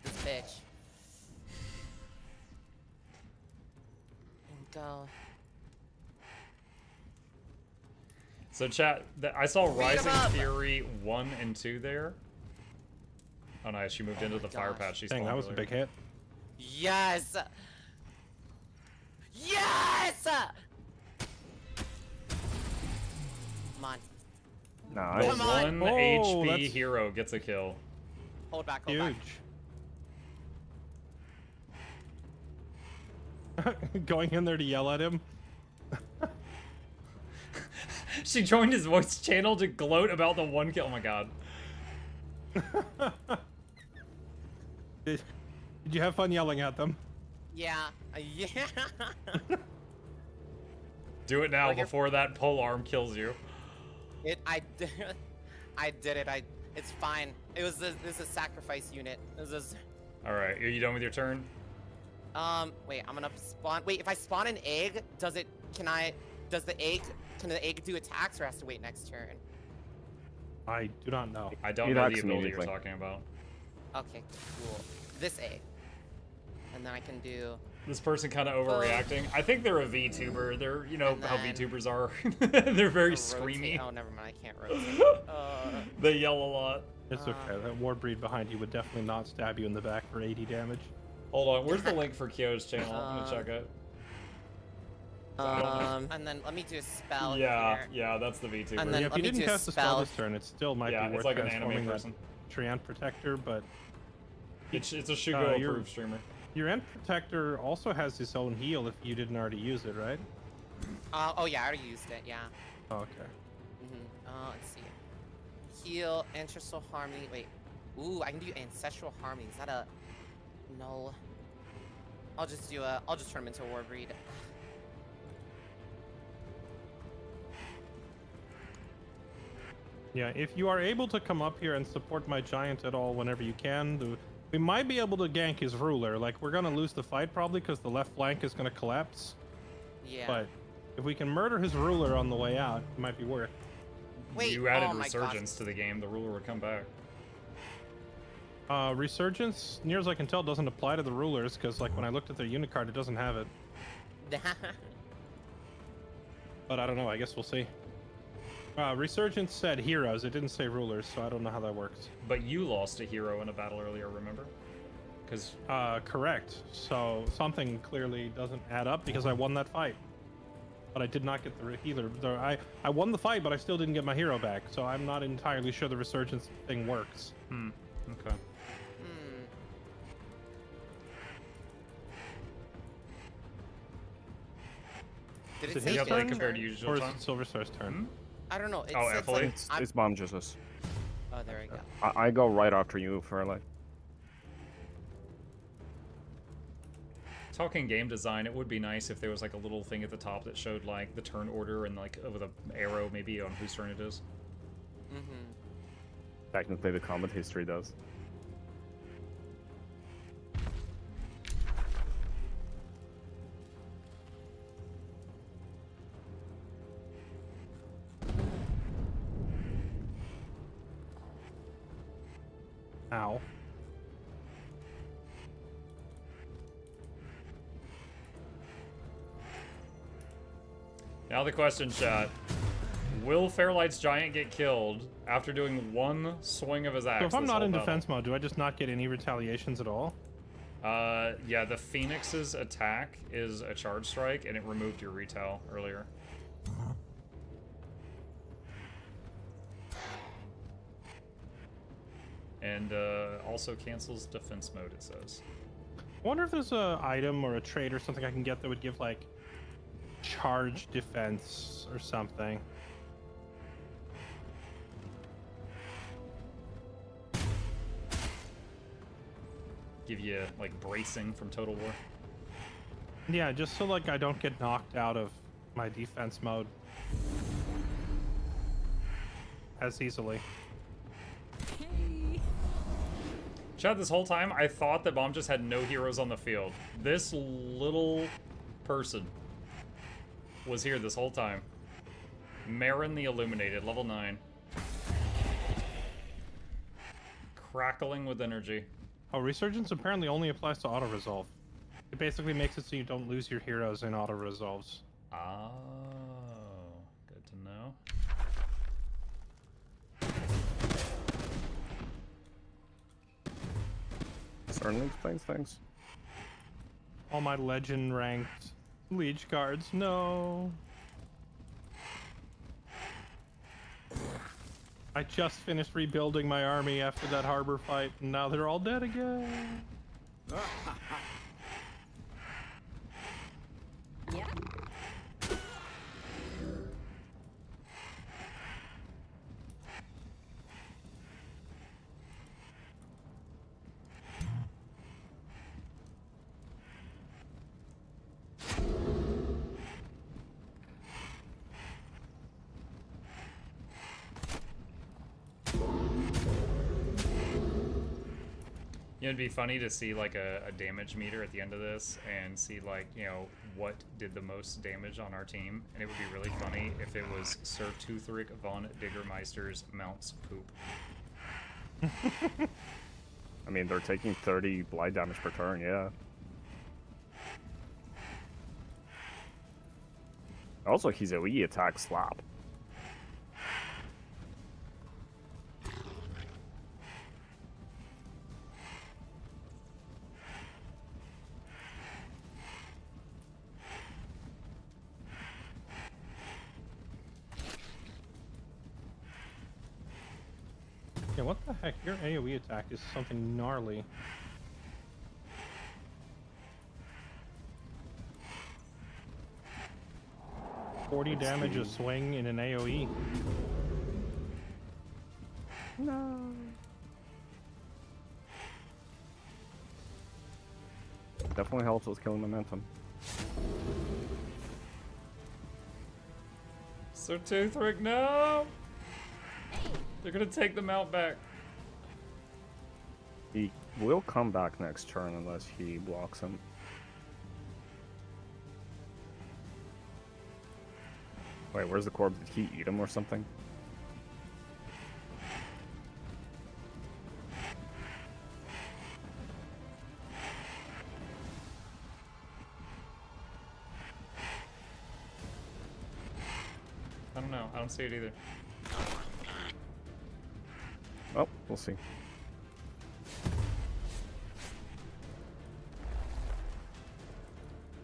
Speaker 6: eat this bitch. And go.
Speaker 1: So chat, I saw
Speaker 6: him
Speaker 1: Rising
Speaker 6: up.
Speaker 1: Fury 1 and 2 there. Oh nice, she moved into the fire
Speaker 6: gosh.
Speaker 1: patch. She's
Speaker 5: Dang, that was a big hit.
Speaker 6: Yes! Yes! Come on.
Speaker 7: Nice.
Speaker 1: The
Speaker 6: Come on.
Speaker 1: 1
Speaker 5: Oh,
Speaker 1: HP
Speaker 5: that's-
Speaker 1: hero gets a kill.
Speaker 6: Hold back, hold back.
Speaker 5: Huge. Going in there to yell at him.
Speaker 1: She joined his voice channel to gloat about the 1 kill. Oh my god.
Speaker 5: Did you have fun yelling at them?
Speaker 6: Yeah. Yeah.
Speaker 1: Do it now
Speaker 6: Like you're-
Speaker 1: before that pole arm kills you.
Speaker 6: I did it. It's fine. This is a sacrifice unit.
Speaker 1: Alright, are you done with your turn?
Speaker 6: Wait, I'm gonna spawn. Wait, if I spawn an egg, can the egg do attacks or has to wait next turn?
Speaker 5: I do not know.
Speaker 1: I don't
Speaker 7: It
Speaker 1: know the
Speaker 7: acts
Speaker 1: ability you're
Speaker 7: immediately.
Speaker 1: talking about.
Speaker 6: Okay, cool. This egg. And then I can do...
Speaker 1: This person kind of overreacting. I think they're a VTuber. They're, you know,
Speaker 6: And
Speaker 1: how
Speaker 6: then-
Speaker 1: VTubers are. They're very
Speaker 6: rotate-
Speaker 1: screamy.
Speaker 6: Oh, never mind. I can't rotate.
Speaker 1: They yell a lot.
Speaker 5: It's okay. That Warbreed behind you would definitely not stab you in the back for 80 damage.
Speaker 1: Hold on, where's the link for Kyo's channel? I'm gonna check it.
Speaker 6: And then let me do a spell
Speaker 1: Yeah,
Speaker 6: here.
Speaker 1: yeah, that's the VTuber.
Speaker 6: And then
Speaker 5: Yeah, if
Speaker 6: let
Speaker 5: you
Speaker 6: me
Speaker 5: didn't
Speaker 6: do a
Speaker 5: cast the spell
Speaker 6: spell.
Speaker 5: this turn, it still might
Speaker 1: yeah,
Speaker 5: be
Speaker 1: it's
Speaker 5: worth
Speaker 1: like an anime
Speaker 5: transforming that
Speaker 1: person.
Speaker 5: Treant Protector, but
Speaker 1: It's a Shugo
Speaker 5: you're-
Speaker 1: approved streamer.
Speaker 5: your End Protector also has its own heal if you didn't already use it, right?
Speaker 6: Oh yeah, I already used it. Yeah.
Speaker 5: Oh, okay.
Speaker 6: Let's see. Heal, Ancestral Harmony. Wait. Ooh, I can do Ancestral Harmony. Is that a... No. I'll just turn him into a Warbreed.
Speaker 5: Yeah, if you are able to come up here and support my giant at all whenever you can, we might be able to gank his ruler. Like, we're gonna lose the fight probably because the left flank is gonna collapse.
Speaker 6: Yeah.
Speaker 5: But if we can murder his ruler on the way out, it might be worth.
Speaker 6: Wait,
Speaker 1: You added
Speaker 6: oh my
Speaker 1: Resurgence
Speaker 6: gosh.
Speaker 1: to the game, the ruler would come back.
Speaker 5: Resurgence, near as I can tell, doesn't apply to the rulers because, like, when I looked at their unit card, it doesn't have it. But I don't know. I guess we'll see. Resurgence said heroes. It didn't say rulers, so I don't know how that works.
Speaker 1: But you lost a hero in a battle earlier, remember? Because
Speaker 5: Correct. So something clearly doesn't add up because I won that fight. But I did not get the healer. I won the fight, but I still didn't get my hero back. So I'm not entirely sure the resurgence thing works.
Speaker 1: okay.
Speaker 6: Did
Speaker 5: Is
Speaker 6: it
Speaker 5: it
Speaker 6: say
Speaker 5: his
Speaker 1: You have
Speaker 5: turn?
Speaker 1: like compared to usual
Speaker 5: Or is
Speaker 1: time?
Speaker 5: it Silver Star's turn?
Speaker 6: I don't know. It
Speaker 1: Oh,
Speaker 6: says,
Speaker 1: Affiliate?
Speaker 6: like, I'm-
Speaker 7: It's Bomb Jesus.
Speaker 6: Oh, there we go.
Speaker 7: I go right after you, Fairlight.
Speaker 1: Talking game design, it would be nice if there was like a little thing at the top that showed like the turn order and like with an arrow maybe on whose turn it is.
Speaker 7: Technically, the combat history does.
Speaker 5: Ow.
Speaker 1: Now the question, chat. Will Fairlight's giant get killed after doing one swing of his axe?
Speaker 5: So if I'm
Speaker 1: this
Speaker 5: not
Speaker 1: whole
Speaker 5: in
Speaker 1: battle?
Speaker 5: defense mode, do I just not get any retaliations at all?
Speaker 1: Yeah, the Phoenix's attack is a charge strike, and it removed your retail earlier. And also cancels defense mode, it says.
Speaker 5: I wonder if there's a item or a trait or something I can get that would give like charge defense or something.
Speaker 1: Give you like bracing from Total War.
Speaker 5: Yeah, just so like I don't get knocked out of my defense mode as easily.
Speaker 1: Chad, this whole time, I thought that Bomb just had no heroes on the field. This little person was here this whole time. Marin the Illuminated, level 9. Crackling with energy.
Speaker 5: Oh, Resurgence apparently only applies to auto-resolve. It basically makes it so you don't lose your heroes in auto-resolves.
Speaker 1: Oh, good to know.
Speaker 7: Certainly explains things.
Speaker 5: All my legend ranked Leech cards, no. I just finished rebuilding my army after that harbor fight, and now they're all dead again.
Speaker 4: Yeah.
Speaker 1: You know, it'd be funny to see like a damage meter at the end of this and see like, you know, what did the most damage on our team. And it would be really funny if it was Sir Toothrick von Diggermeister's Mount's poop.
Speaker 7: I mean, they're taking 30 blight damage per turn, yeah. Also, his AoE attack slap.
Speaker 5: Yeah, what the heck? Your AoE attack is something gnarly. $40 damage a swing in an AoE.
Speaker 7: No. Definitely helps with killing momentum.
Speaker 1: Sir Toothrick, no! They're gonna take the Mount back.
Speaker 7: He will come back next turn unless he blocks him. Wait, where's the corpse? Did he eat him or something?
Speaker 1: I don't know. I don't see it either.
Speaker 7: Oh, we'll see.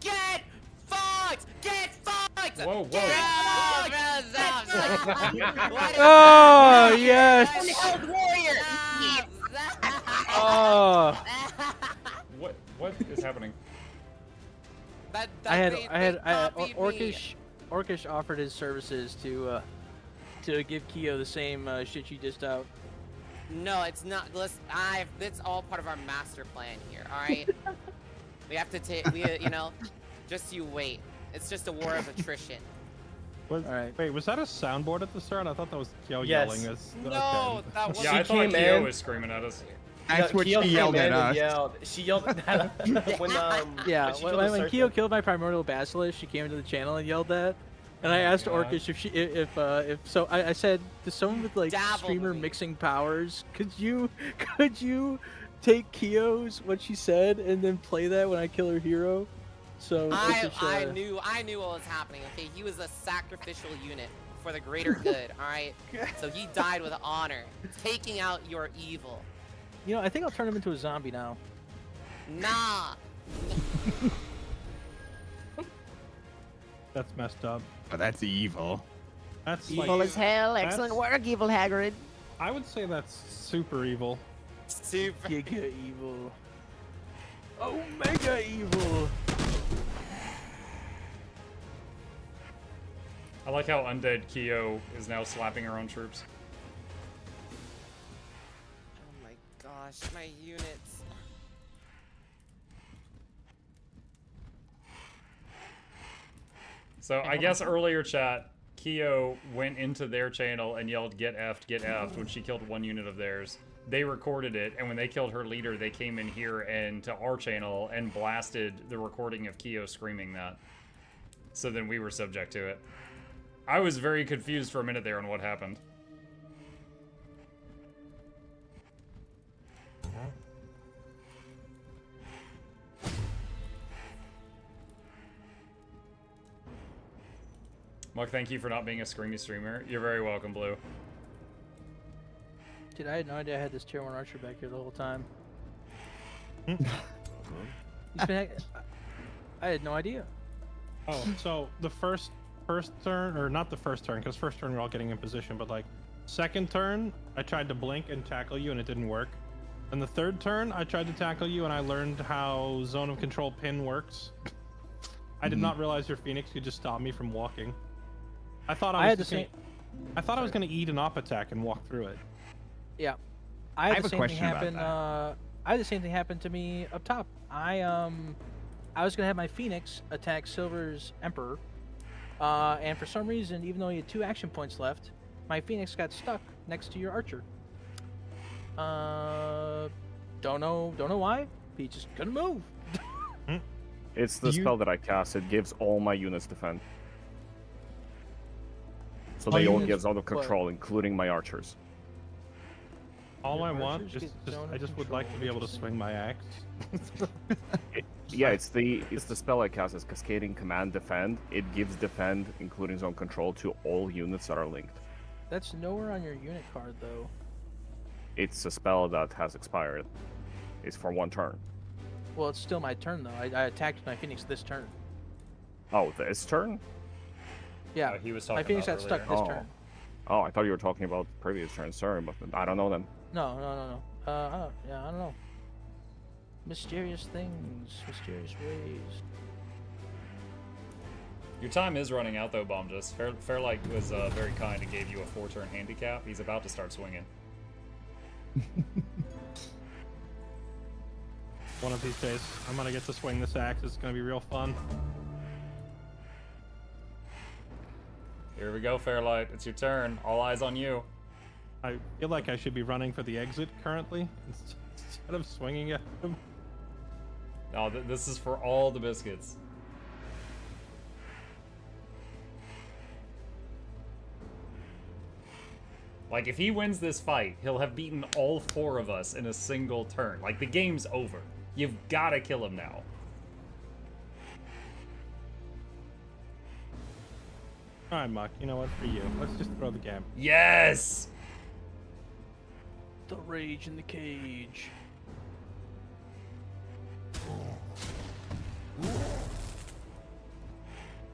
Speaker 6: Get fucked! Get fucked!
Speaker 1: Whoa, whoa.
Speaker 6: Get
Speaker 3: Oh, yes!
Speaker 6: warrior!
Speaker 3: Oh,
Speaker 1: What is happening?
Speaker 3: Orcish offered his services to give Keo the same shit you dished out.
Speaker 6: No, it's not. Listen, it's all part of our master plan here. All right. We have to take. You know, just you wait. It's just a war of attrition.
Speaker 5: All
Speaker 3: right.
Speaker 5: Wait, was that a soundboard at the start? I thought that was Kyo
Speaker 11: Yes.
Speaker 5: yelling.
Speaker 6: No, that was.
Speaker 1: Yeah, I thought
Speaker 11: came
Speaker 1: Keo
Speaker 11: in-
Speaker 1: was screaming at us.
Speaker 9: That's what
Speaker 11: Keo
Speaker 9: she
Speaker 11: came
Speaker 9: yelled
Speaker 11: in
Speaker 9: at
Speaker 11: and
Speaker 9: us.
Speaker 11: She yelled at when
Speaker 3: Yeah,
Speaker 11: she
Speaker 3: when
Speaker 11: killed the
Speaker 3: when Keo
Speaker 11: serpent.
Speaker 3: killed my primordial basilisk, she came into the channel and yelled that. And I asked
Speaker 1: God.
Speaker 3: Orcish if so. I said to someone with like
Speaker 6: Dabble
Speaker 3: streamer
Speaker 6: me.
Speaker 3: mixing powers, could you take Keo's what she said and then play that when I kill her hero? So
Speaker 6: I knew what was happening. Okay, he was a sacrificial unit for the greater good. All right, so he died with honor, taking out your evil.
Speaker 3: You know, I think I'll turn him into a zombie now.
Speaker 6: Nah.
Speaker 5: That's messed up.
Speaker 9: Oh, that's evil.
Speaker 5: That's
Speaker 4: Evil
Speaker 5: like,
Speaker 4: as hell. Excellent work, Evil Hagrid.
Speaker 5: I would say that's super evil.
Speaker 6: Super.
Speaker 3: Giga evil. Oh, mega evil.
Speaker 1: I like how undead Keo is now slapping her own troops.
Speaker 6: Oh my gosh, my units.
Speaker 1: So I guess earlier chat, Keo went into their channel and yelled get effed when she killed one unit of theirs. They recorded it, and when they killed her leader, they came in here and to our channel and blasted the recording of Keo screaming that. So then we were subject to it. I was very confused for a minute there on what happened. Mark, thank you for not being a screamy streamer. You're very welcome, Blue.
Speaker 3: Dude, I had no idea I had this tier 1 archer back here the whole time. He's been, I had no idea.
Speaker 5: Oh, so the first turn, or not the first turn, because first turn we're all getting in position, but like second turn, I tried to blink and tackle you and it didn't work. And the third turn, I tried to tackle you and I learned how zone of control pin works. I did not realize your Phoenix could just stop me from walking. I thought I was I was gonna eat an op attack and walk through it.
Speaker 3: Yeah, I had the same thing happen. I had the same thing happen to me up top. I was gonna have my Phoenix attack Silver's Emperor, and for some reason, even though he had 2 action points left, my Phoenix got stuck next to your Archer. Don't know why. He just couldn't move.
Speaker 7: It's the spell that I cast. It gives all my units defend. So they all get out of control, including my archers.
Speaker 5: All I want, I just would like to be able to swing my axe.
Speaker 7: Yeah, it's the spell I cast. It's Cascading Command Defend. It gives defend, including zone control, to all units that are linked.
Speaker 3: That's nowhere on your unit card, though.
Speaker 7: It's a spell that has expired. It's for 1 turn.
Speaker 3: Well, it's still my turn, though. I attacked my Phoenix this turn.
Speaker 7: Oh, this turn?
Speaker 3: Yeah,
Speaker 1: he was talking
Speaker 3: my Phoenix
Speaker 1: about
Speaker 3: got stuck this turn.
Speaker 7: Oh, I thought you were talking about previous turn. Sorry, but I don't know then.
Speaker 3: No. Yeah, I don't know. Mysterious things, mysterious ways.
Speaker 1: Your time is running out, though, Bombjus. Fairlight was very kind and gave you a 4-turn handicap. He's about to start swinging.
Speaker 5: One of these days, I'm gonna get to swing this axe. It's gonna be real fun.
Speaker 1: Here we go, Fairlight. It's your turn. All eyes on you.
Speaker 5: I feel like I should be running for the exit currently instead of swinging at him.
Speaker 1: No, this is for all the biscuits. Like, if he wins this fight, he'll have beaten all 4 of us in a single turn. Like, the game's over. You've got to kill him now.
Speaker 5: Alright, Muck, you know what? For you. Let's just throw the game.
Speaker 1: Yes!
Speaker 3: The rage in the cage.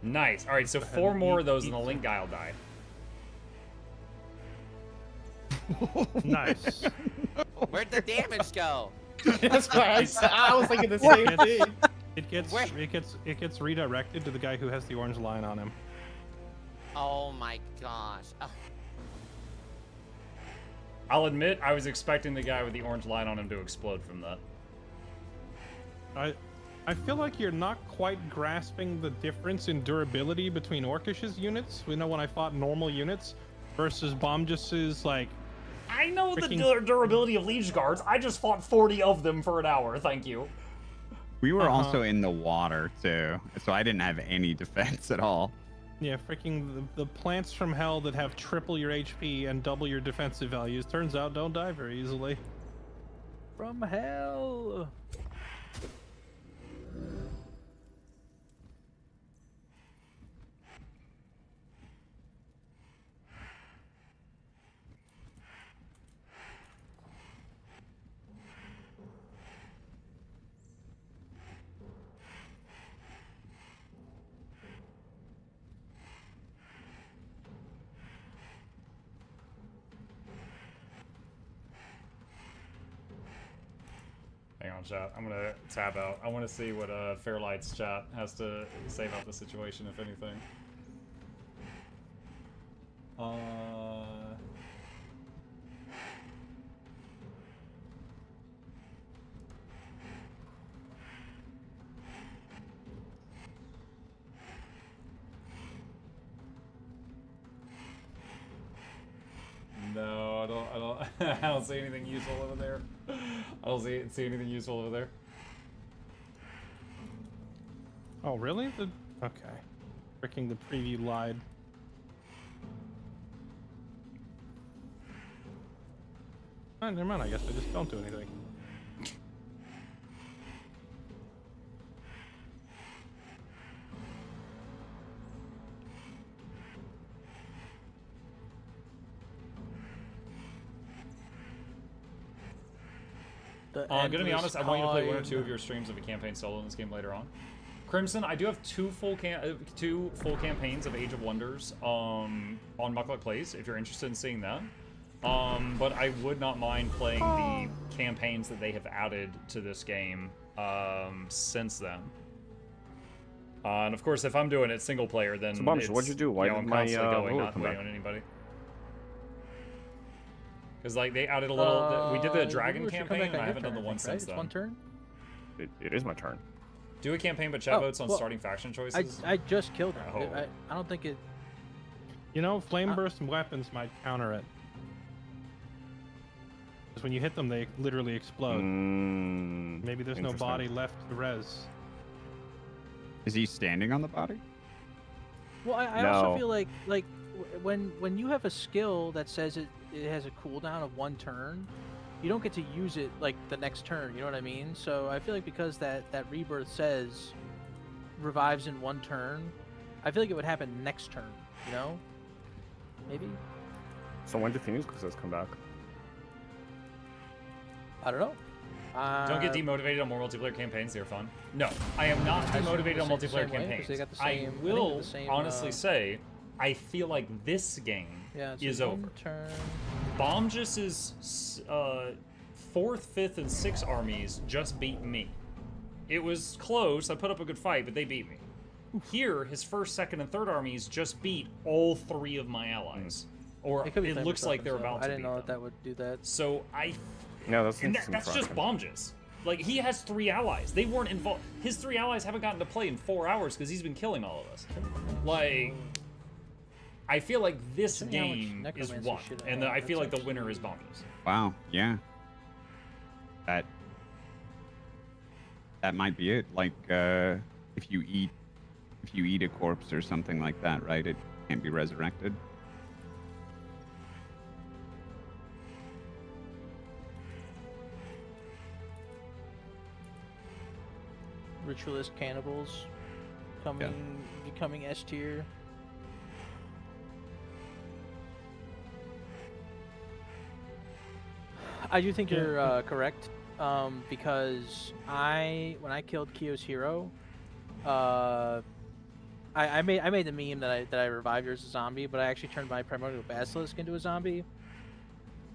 Speaker 1: Nice. Alright, so 4 more of those and the link guy will die.
Speaker 5: Nice.
Speaker 6: Where'd the damage go?
Speaker 11: That's why I was thinking the same thing.
Speaker 5: It gets redirected to the guy who has the orange line on him.
Speaker 6: Oh my gosh. Oh.
Speaker 1: I'll admit, I was expecting the guy with the orange line on him to explode from that.
Speaker 5: I feel like you're not quite grasping the difference in durability between Orcish's units. We know when I fought normal units versus Bombjus's, like...
Speaker 1: I know the durability of Liege Guards. I just fought 40 of them for an hour, thank you.
Speaker 9: We were also in the water, too, so I didn't have any defense at all.
Speaker 5: Yeah, freaking the plants from hell that have triple your HP and double your defensive values, turns out don't die very easily.
Speaker 3: From hell!
Speaker 1: Hang on, chat. I'm gonna tab out. I want to see what Fairlight's chat has to say about the situation, if anything. No, I don't. I don't see anything useful over there. I don't see anything useful over there.
Speaker 5: Oh, really? Okay. Freaking the preview lied. Oh, never mind. I guess I just don't do anything.
Speaker 1: I'm gonna be
Speaker 3: endless
Speaker 1: honest. I want you to play one or
Speaker 3: time.
Speaker 1: two of your streams of a campaign solo in this game later on. Crimson, I do have two full campaigns of Age of Wonders on Mukluk Plays. If you're interested in seeing that, but I would not mind playing the campaigns that they have added to this game since then. And of course, if I'm doing it single player, then
Speaker 7: So, Bombs, what'd you do? Why
Speaker 1: I'm
Speaker 7: did my
Speaker 1: constantly going,
Speaker 7: ruler
Speaker 1: not
Speaker 7: come
Speaker 1: waiting
Speaker 7: back?
Speaker 1: on anybody. Because like they added a little. We did the dragon
Speaker 3: ruler should come
Speaker 1: campaign,
Speaker 3: back
Speaker 1: and I
Speaker 3: on your
Speaker 1: haven't done the
Speaker 3: turn,
Speaker 1: one
Speaker 3: right?
Speaker 1: since
Speaker 3: It's
Speaker 1: then.
Speaker 3: one turn.
Speaker 7: It is my turn.
Speaker 1: Do a campaign, but chat votes on
Speaker 3: well,
Speaker 1: starting faction choices.
Speaker 3: I just killed him.
Speaker 1: Oh.
Speaker 3: I don't think it.
Speaker 5: You know, flame burst weapons might counter it. Because when you hit them, they literally explode. Maybe there's no
Speaker 7: Interesting.
Speaker 5: body left to res.
Speaker 9: Is he standing on the body?
Speaker 3: Well, I
Speaker 7: No.
Speaker 3: also feel like when you have a skill that says it has a cooldown of 1 turn, you don't get to use it like the next turn. You know what I mean? So I feel like because that rebirth says revives in 1 turn, I feel like it would happen next turn. You know? Maybe.
Speaker 7: So when do Phoenix Crusaders come back?
Speaker 3: I don't know.
Speaker 1: Don't get demotivated on more multiplayer campaigns. They're fun. No, I am not
Speaker 3: I assume
Speaker 1: demotivated on
Speaker 3: the
Speaker 1: multiplayer
Speaker 3: same way, 'cause
Speaker 1: campaigns.
Speaker 3: they got the
Speaker 1: I
Speaker 3: same- I think
Speaker 1: will
Speaker 3: the same,
Speaker 1: honestly say, I feel like this game
Speaker 3: Yeah, it's
Speaker 1: is
Speaker 3: a
Speaker 1: over.
Speaker 3: 1 turn.
Speaker 1: Bombjus's 4th, 5th, and 6th armies just beat me. It was close. I put up a good fight, but they beat me. Here, his 1st, 2nd, and 3rd armies just beat all 3 of my allies. Or
Speaker 3: It could be
Speaker 1: it
Speaker 3: flame
Speaker 1: looks
Speaker 3: burst
Speaker 1: like they're
Speaker 3: weapons, though.
Speaker 1: about to
Speaker 3: I didn't
Speaker 1: beat
Speaker 3: know
Speaker 1: them.
Speaker 3: that would do that.
Speaker 1: So
Speaker 7: No, that's
Speaker 1: and
Speaker 7: interesting.
Speaker 1: that's just
Speaker 7: fact.
Speaker 1: Bombjus. Like, he has 3 allies. They weren't involved. His 3 allies haven't gotten to play in 4 hours because he's been killing all of us. Like, I feel like this
Speaker 3: Tell me how much
Speaker 1: game is
Speaker 3: necromancy
Speaker 1: won,
Speaker 3: shit I
Speaker 1: and
Speaker 3: have.
Speaker 1: I feel like
Speaker 3: That's
Speaker 1: the winner is Bombjus.
Speaker 9: Wow. Yeah. That might be it. Like if you eat a corpse or something like that, right? It can't be resurrected.
Speaker 3: Ritualist cannibals becoming S tier. I do think you're correct, because when I killed Kyo's hero, I made the meme that I revived her as a zombie, but I actually turned my primordial basilisk into a zombie.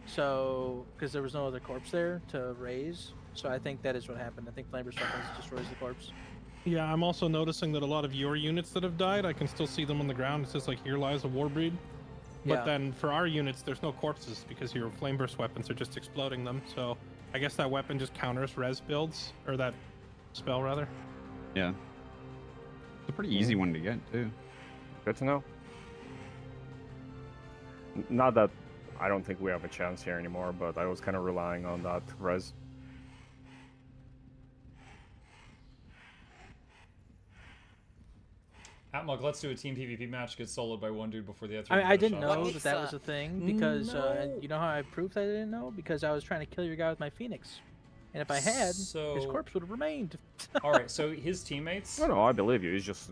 Speaker 3: So, because there was no other corpse there to raise, so I think that is what happened. I think Flamer's weapons destroys the corpse.
Speaker 5: Yeah, I'm also noticing that a lot of your units that have died, I can still see them on the ground. It says like, here lies a warbreed. But
Speaker 3: Yeah.
Speaker 5: then for our units, there's no corpses because your flame burst weapons are just exploding them. So I guess that weapon just counters res builds, or that spell rather.
Speaker 9: Yeah. It's a pretty easy one to get too.
Speaker 7: Good to know. Not that I don't think we have a chance here anymore, but I was kind of relying on that res.
Speaker 1: Atmug, let's do a team PvP match. Get soloed by one dude before the other.
Speaker 3: I didn't
Speaker 1: shot.
Speaker 3: know that was a thing because
Speaker 1: No.
Speaker 3: you know how I proved I didn't know, because I was trying to kill your guy with my phoenix, and if I had, his
Speaker 1: So-
Speaker 3: corpse would have remained.
Speaker 1: All right, so his teammates.
Speaker 7: No, I believe you. He's just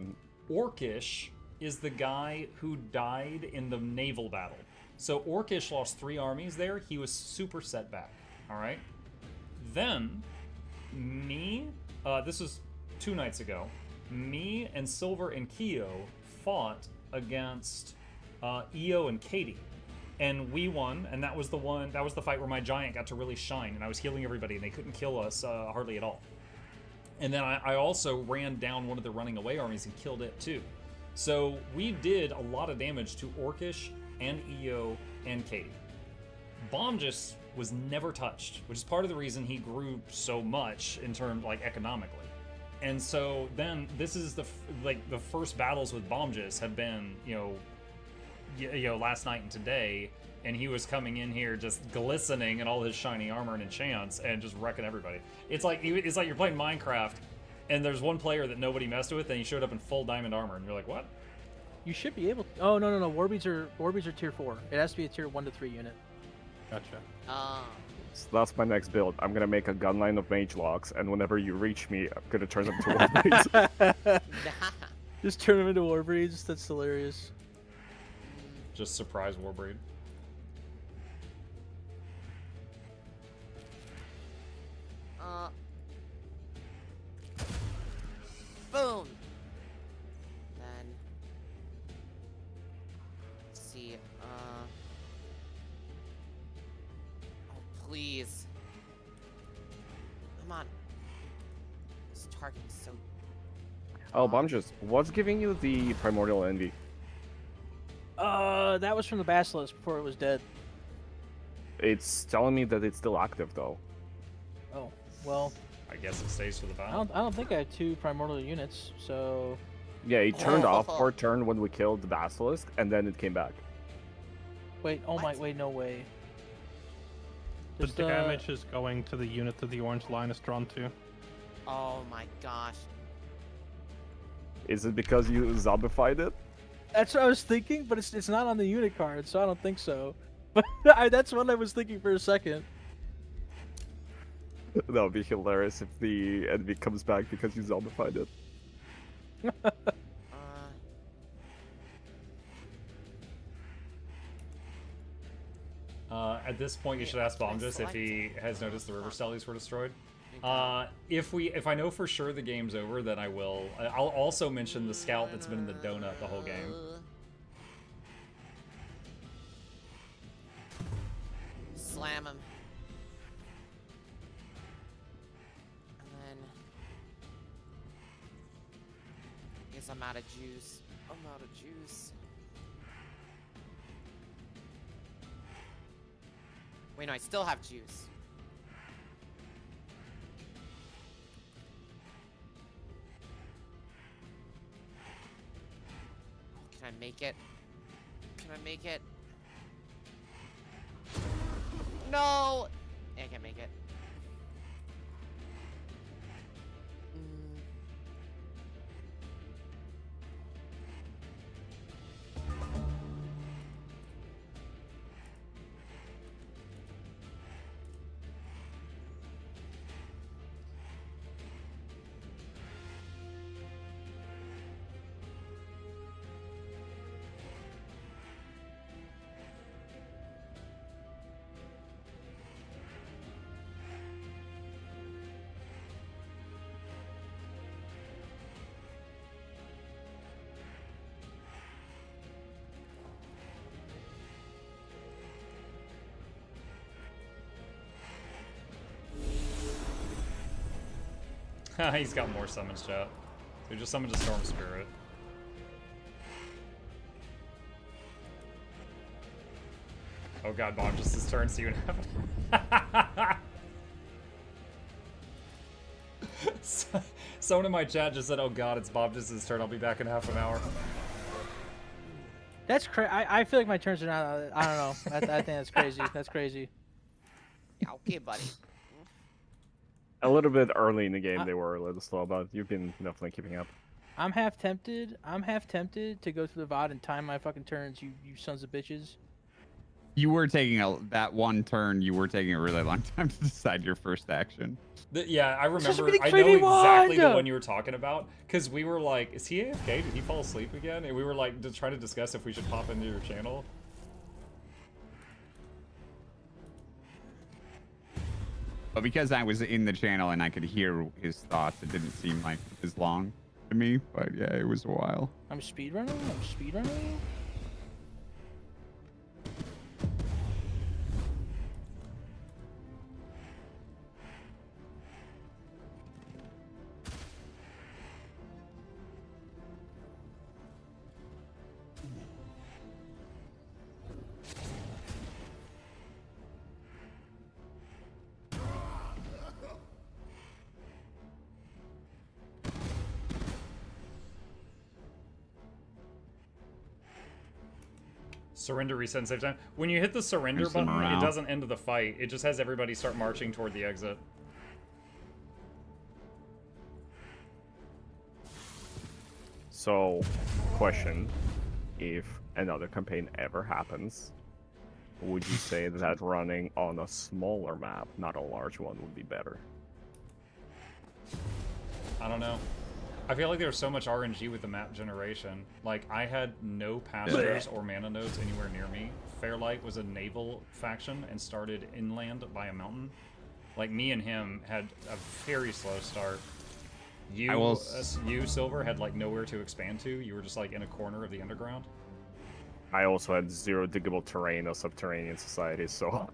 Speaker 1: Orcish is the guy who died in the naval battle. So Orcish lost 3 armies there. He was super set back. All right. Then, me, this was 2 nights ago. Me and Silver and Keo fought against Io and Katie, and we won. And that was the fight where my giant got to really shine, and I was healing everybody, and they couldn't kill us hardly at all. And then I also ran down one of the running away armies and killed it too. So we did a lot of damage to Orcish and Io and Katie. Bombjus was never touched, which is part of the reason he grew so much in terms like economically. And so then this is the first battles with Bombjus have been last night and today, and he was coming in here just glistening in all his shiny armor and enchants and just wrecking everybody. It's like you're playing Minecraft, and there's one player that nobody messed with, and he showed up in full diamond armor, and you're like, what?
Speaker 3: You should be able. Oh no! Warbeads are tier 4. It has to be a tier 1 to 3 unit.
Speaker 5: Gotcha.
Speaker 7: So that's my next build. I'm gonna make a gunline of mage locks, and whenever you reach me, I'm gonna turn them to warblades.
Speaker 3: Just turn them into warbreeds. That's hilarious.
Speaker 1: Just surprise warbreed.
Speaker 6: Oh, please. Come on. This target is so...
Speaker 7: Oh, Bombjus, what's giving you the Primordial Envy?
Speaker 3: That was from the Basilisk before it was dead.
Speaker 7: It's telling me that it's still active, though.
Speaker 3: Oh, well,
Speaker 1: I guess it stays for the
Speaker 3: I
Speaker 1: battle.
Speaker 3: don't think I had 2 primordial units, so
Speaker 7: Yeah, it turned off for a turn when we killed the Basilisk, and then it came back.
Speaker 3: wait, oh my,
Speaker 6: What?
Speaker 3: wait, no way.
Speaker 5: The
Speaker 3: Just,
Speaker 5: damage is going to the unit that the orange line is drawn to.
Speaker 6: Oh my gosh.
Speaker 7: Is it because you zombified it?
Speaker 3: That's what I was thinking, but it's not on the unit card, so I don't think so. But that's what I was thinking for a second.
Speaker 7: That would be hilarious if the enemy comes back because you zombified it.
Speaker 1: At this point, you should ask Bombjus if he has noticed the river stellies were destroyed. If I know for sure the game's over, then I will. I'll also mention the scout that's been in the donut the whole game.
Speaker 6: Slam him. And then... I guess I'm out of juice. I'm out of juice. Wait, no, I still have juice. Can I make it? Can I make it? No! Yeah, I can't make it.
Speaker 1: He's got more summons, chat. So just summoned a Storm Spirit. Oh god, Bob, just his turn, see what happens. Someone in my chat just said, oh god, it's Bob, just his turn, I'll be back in half an hour.
Speaker 3: That's crazy. I feel like my turns are not. I don't know. I think that's crazy. That's crazy.
Speaker 6: Yeah, okay, buddy.
Speaker 7: A little bit early in the game, they were a little slow, but you've been definitely keeping up.
Speaker 3: I'm half tempted. I'm half tempted to go through the VOD and time my fucking turns. You sons of bitches.
Speaker 9: You were taking that one turn. You were taking a really long time to decide your first action.
Speaker 1: Yeah, I remember.
Speaker 3: really
Speaker 1: I know exactly the
Speaker 3: wand!
Speaker 1: one you were talking about because we were like, "Is he AFK? Did he fall asleep again?" And we were like, trying to discuss if we should pop into your channel.
Speaker 9: But because I was in the channel and I could hear his thoughts, it didn't seem like as long to me. But yeah, it was a while.
Speaker 3: I'm speedrunning. I'm speedrunning.
Speaker 1: Surrender reset and save time. When you hit the surrender
Speaker 9: There's some
Speaker 1: button, it
Speaker 9: morale.
Speaker 1: doesn't end the fight. It just has everybody start marching toward the exit.
Speaker 7: So, question, if another campaign ever happens, would you say that running on a smaller map, not a large one, would be better?
Speaker 1: I don't know. I feel like there was so much RNG with the map generation. Like, I had no pastures or mana nodes anywhere near me. Fairlight was a naval faction and started inland by a mountain. Like, me and him had a very slow start. You, Silver, had, like, nowhere to expand to. You were just, like, in a corner of the underground.
Speaker 7: I also had 0 diggable terrain or subterranean societies, so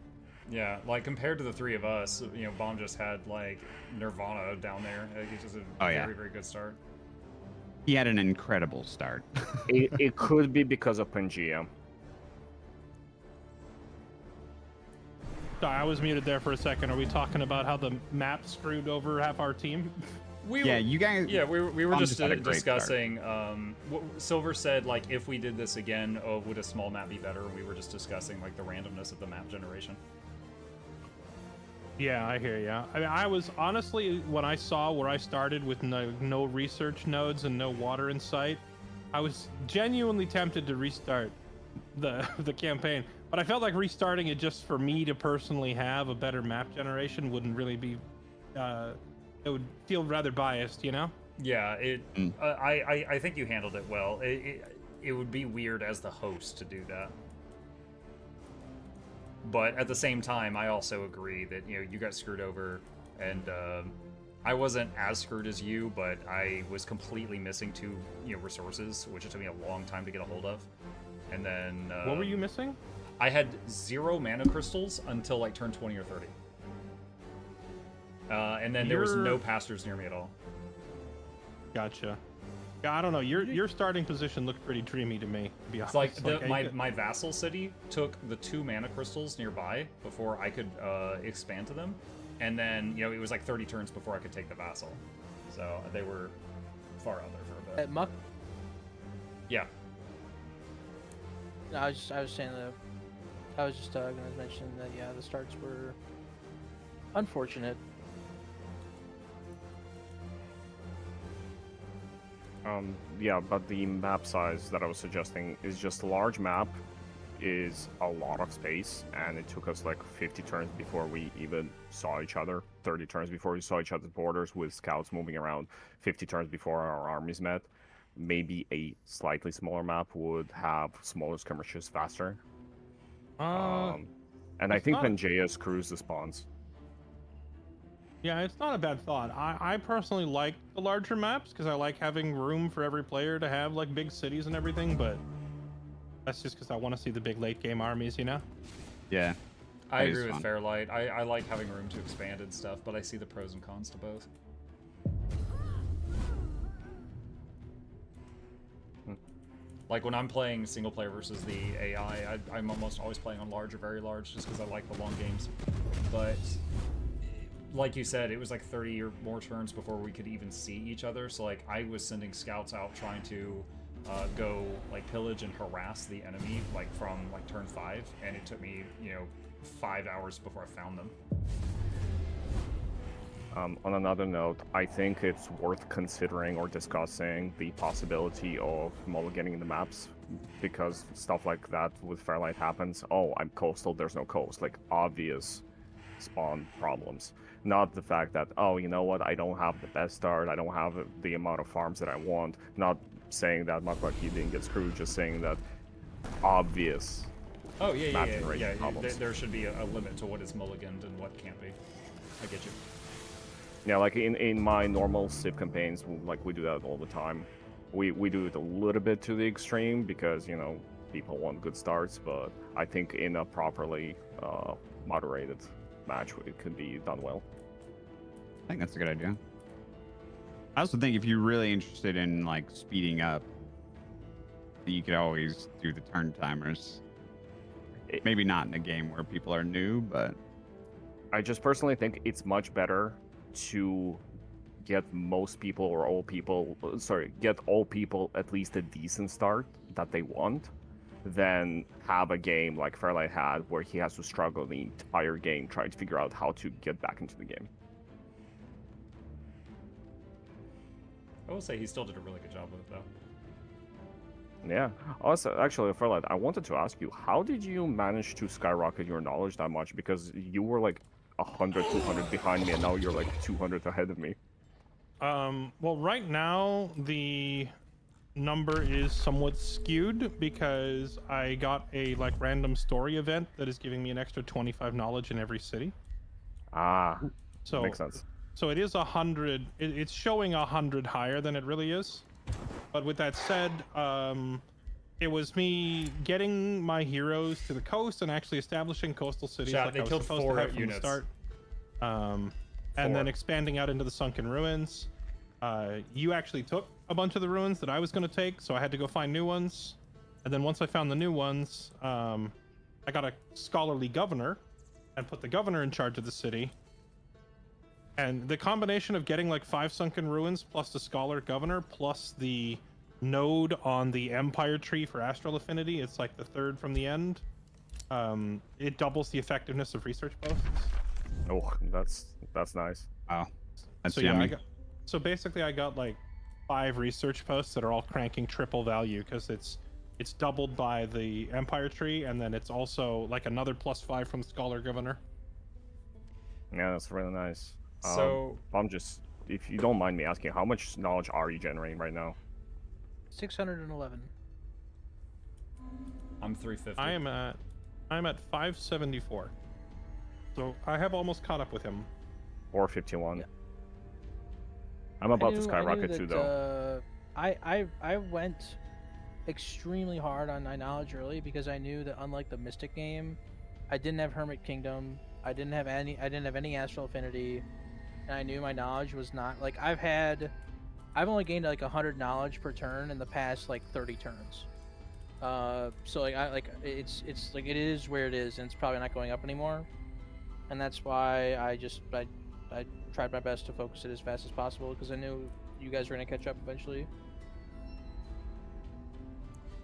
Speaker 1: Yeah, like compared to the three of us, you know, Bomb just had like Nirvana down there. Like, it's just a very, very good start.
Speaker 9: He had an incredible start.
Speaker 7: it could be because of Pangea.
Speaker 5: Sorry, I was muted there for a second. Are we talking about how the map screwed over half our team?
Speaker 9: You guys.
Speaker 1: Yeah, we were just
Speaker 9: had a great
Speaker 1: discussing. Silver said like if we did this again, would a small map be better? And we were just discussing like the randomness of the map generation.
Speaker 5: Yeah, I hear ya. I mean, I was honestly, when I saw where I started with no research nodes and no water in sight, I was genuinely tempted to restart the campaign. But I felt like restarting it just for me to personally have a better map generation wouldn't really be. It would feel rather biased, you know?
Speaker 1: Yeah, I think you handled it well. It would be weird as the host to do that. But at the same time, I also agree that, you know, you got screwed over, and I wasn't as screwed as you, but I was completely missing 2, you know, resources, which it took me a long time to get a hold of. And then
Speaker 5: what were you missing?
Speaker 1: I had 0 mana crystals until like turn 20 or 30. And then there was no pastures near me at all.
Speaker 5: Gotcha. Yeah, I don't know. Your starting position looked pretty dreamy to me, to be honest.
Speaker 1: It's like my vassal city took the 2 mana crystals nearby before I could expand to them, and then, you know, it was like 30 turns before I could take the vassal. So they were far out there for a bit.
Speaker 3: At Muck.
Speaker 1: Yeah.
Speaker 3: No, I was saying that. I was just going to mention that, yeah, the starts were unfortunate.
Speaker 7: Yeah, but the map size that I was suggesting is just a large map, is a lot of space, and it took us like 50 turns before we even saw each other, 30 turns before we saw each other's borders with scouts moving around, 50 turns before our armies met. Maybe a slightly smaller map would have smaller skirmishes faster. And I think Pangea screws the spawns.
Speaker 5: Yeah, it's not a bad thought. I personally like the larger maps because I like having room for every player to have like big cities and everything, but that's just because I want to see the big late game armies, you know?
Speaker 9: Yeah.
Speaker 1: I agree with Fairlight. I like having room to expand and stuff, but I see the pros and cons to both. Like when I'm playing single player versus the AI, I'm almost always playing on large or very large just because I like the long games. But like you said, it was like 30 or more turns before we could even see each other. So like I was sending scouts out trying to go like pillage and harass the enemy like from like turn 5, and it took me, you know, 5 hours before I found them.
Speaker 7: On another note, I think it's worth considering or discussing the possibility of mulliganing the maps, because stuff like that with Fairlight happens. Oh, I'm coastal, there's no coast. Like, obvious spawn problems. Not the fact that, oh, you know what, I don't have the best start, I don't have the amount of farms that I want. Not saying that MuklukYoutube didn't get screwed, just saying that obvious map generation problems.
Speaker 1: There should be a limit to what is mulliganed and what can't be. I get you.
Speaker 7: Yeah, like in my normal Civ campaigns, like we do that all the time. We do it a little bit to the extreme because, you know, people want good starts, but I think in a properly moderated match, it could be done well.
Speaker 9: I think that's a good idea. I also think if you're really interested in like speeding up, you could always do the turn timers. Maybe not in a game where people are new, but
Speaker 7: I just personally think it's much better to get most people or all people, get all people at least a decent start that they want, than have a game like Fairlight had where he has to struggle the entire game trying to figure out how to get back into the game.
Speaker 1: I will say he still did a really good job with it, though.
Speaker 7: Yeah. Also, actually, Fairlight, I wanted to ask you, how did you manage to skyrocket your knowledge that much? Because you were like 100, 200 behind me, and now you're like 200 ahead of me.
Speaker 5: Well, right now the number is somewhat skewed because I got a like random story event that is giving me an extra 25 knowledge in every city.
Speaker 7: Ah,
Speaker 5: so
Speaker 7: makes sense.
Speaker 5: So it is 100. It's showing 100 higher than it really is. But with that said, it was me getting my heroes to the coast and actually establishing coastal cities
Speaker 1: Chat,
Speaker 5: like
Speaker 1: they
Speaker 5: I was
Speaker 1: killed
Speaker 5: supposed
Speaker 1: 4
Speaker 5: to have from
Speaker 1: units.
Speaker 5: the start. And then
Speaker 1: 4.
Speaker 5: expanding out into the sunken ruins. You actually took a bunch of the ruins that I was going to take, so I had to go find new ones. And then once I found the new ones, I got a scholarly governor and put the governor in charge of the city. And the combination of getting like 5 sunken ruins plus the scholar governor plus the node on the empire tree for astral affinity, it's like the 3rd from the end. It doubles the effectiveness of research posts.
Speaker 7: Oh, that's nice.
Speaker 9: Wow. That's
Speaker 5: So
Speaker 9: yummy.
Speaker 5: yeah, so basically I got like 5 research posts that are all cranking triple value because it's doubled by the empire tree, and then it's also like another +5 from scholar governor.
Speaker 7: Yeah, that's really nice.
Speaker 1: So
Speaker 7: I'm just, if you don't mind me asking, how much knowledge are you generating right now?
Speaker 3: 611.
Speaker 1: I'm 350.
Speaker 5: I'm at 574. So I have almost caught up with him.
Speaker 7: 451.
Speaker 3: Yeah.
Speaker 7: I'm about to skyrocket too, though.
Speaker 3: I went extremely hard on my knowledge early because I knew that unlike the Mystic game, I didn't have Hermit Kingdom. I didn't have any Astral Affinity, and I knew my knowledge was not like I've only gained like 100 knowledge per turn in the past like 30 turns. So like it's like it is where it is, and it's probably not going up anymore. And that's why I tried my best to focus it as fast as possible because I knew you guys were gonna catch up eventually.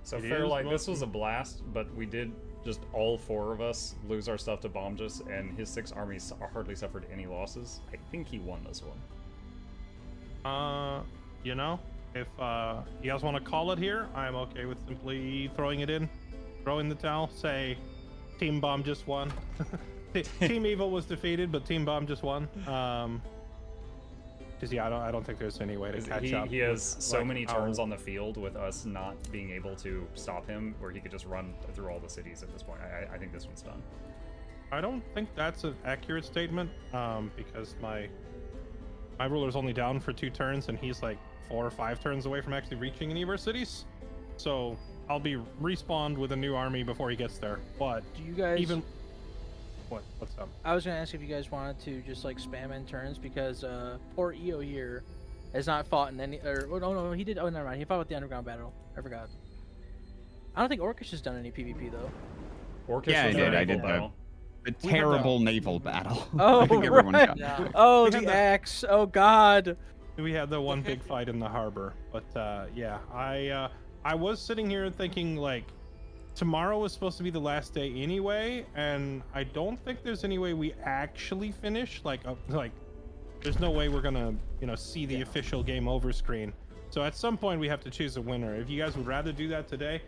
Speaker 1: So
Speaker 5: It
Speaker 1: fair,
Speaker 5: is
Speaker 1: like this
Speaker 5: mostly-
Speaker 1: was a blast, but we did just all 4 of us lose our stuff to Bombus, and his 6 armies hardly suffered any losses. I think he won this one.
Speaker 5: You know, if you guys want to call it here, I'm okay with simply throwing it in, throwing the towel. Say, Team Bomb just won. Team Evil was defeated, but Team Bomb just won. Because yeah, I don't think there's any way to catch up.
Speaker 1: He has
Speaker 5: with,
Speaker 1: so
Speaker 5: like,
Speaker 1: many
Speaker 5: our-
Speaker 1: turns on the field with us not being able to stop him, where he could just run through all the cities at this point. I think this one's done.
Speaker 5: I don't think that's an accurate statement, because my ruler's only down for 2 turns, and he's like 4 or 5 turns away from actually reaching any of our cities. So I'll be respawned with a new army before he gets there. But
Speaker 3: Do you guys
Speaker 5: even what's up?
Speaker 3: I was gonna ask if you guys wanted to just like spam in turns because poor EO here has not fought in any no he did, oh never mind, he fought with the underground battle. I forgot. I don't think Orcish has done any PvP though.
Speaker 1: Orcish
Speaker 9: Yeah,
Speaker 1: was
Speaker 9: I did.
Speaker 1: the
Speaker 9: I did
Speaker 1: naval
Speaker 9: the,
Speaker 1: battle.
Speaker 9: the
Speaker 5: We had
Speaker 9: terrible naval battle.
Speaker 3: Oh,
Speaker 9: I think everyone
Speaker 3: right.
Speaker 9: got that.
Speaker 3: Oh,
Speaker 5: We
Speaker 3: the
Speaker 5: had the-
Speaker 3: axe. Oh god.
Speaker 5: We had the one big fight in the harbor, but yeah, I was sitting here thinking like tomorrow was supposed to be the last day anyway, and I don't think there's any way we actually finish. Like there's no way we're gonna see the official game over screen. So at some point we have to choose a winner. If you guys would rather do that today,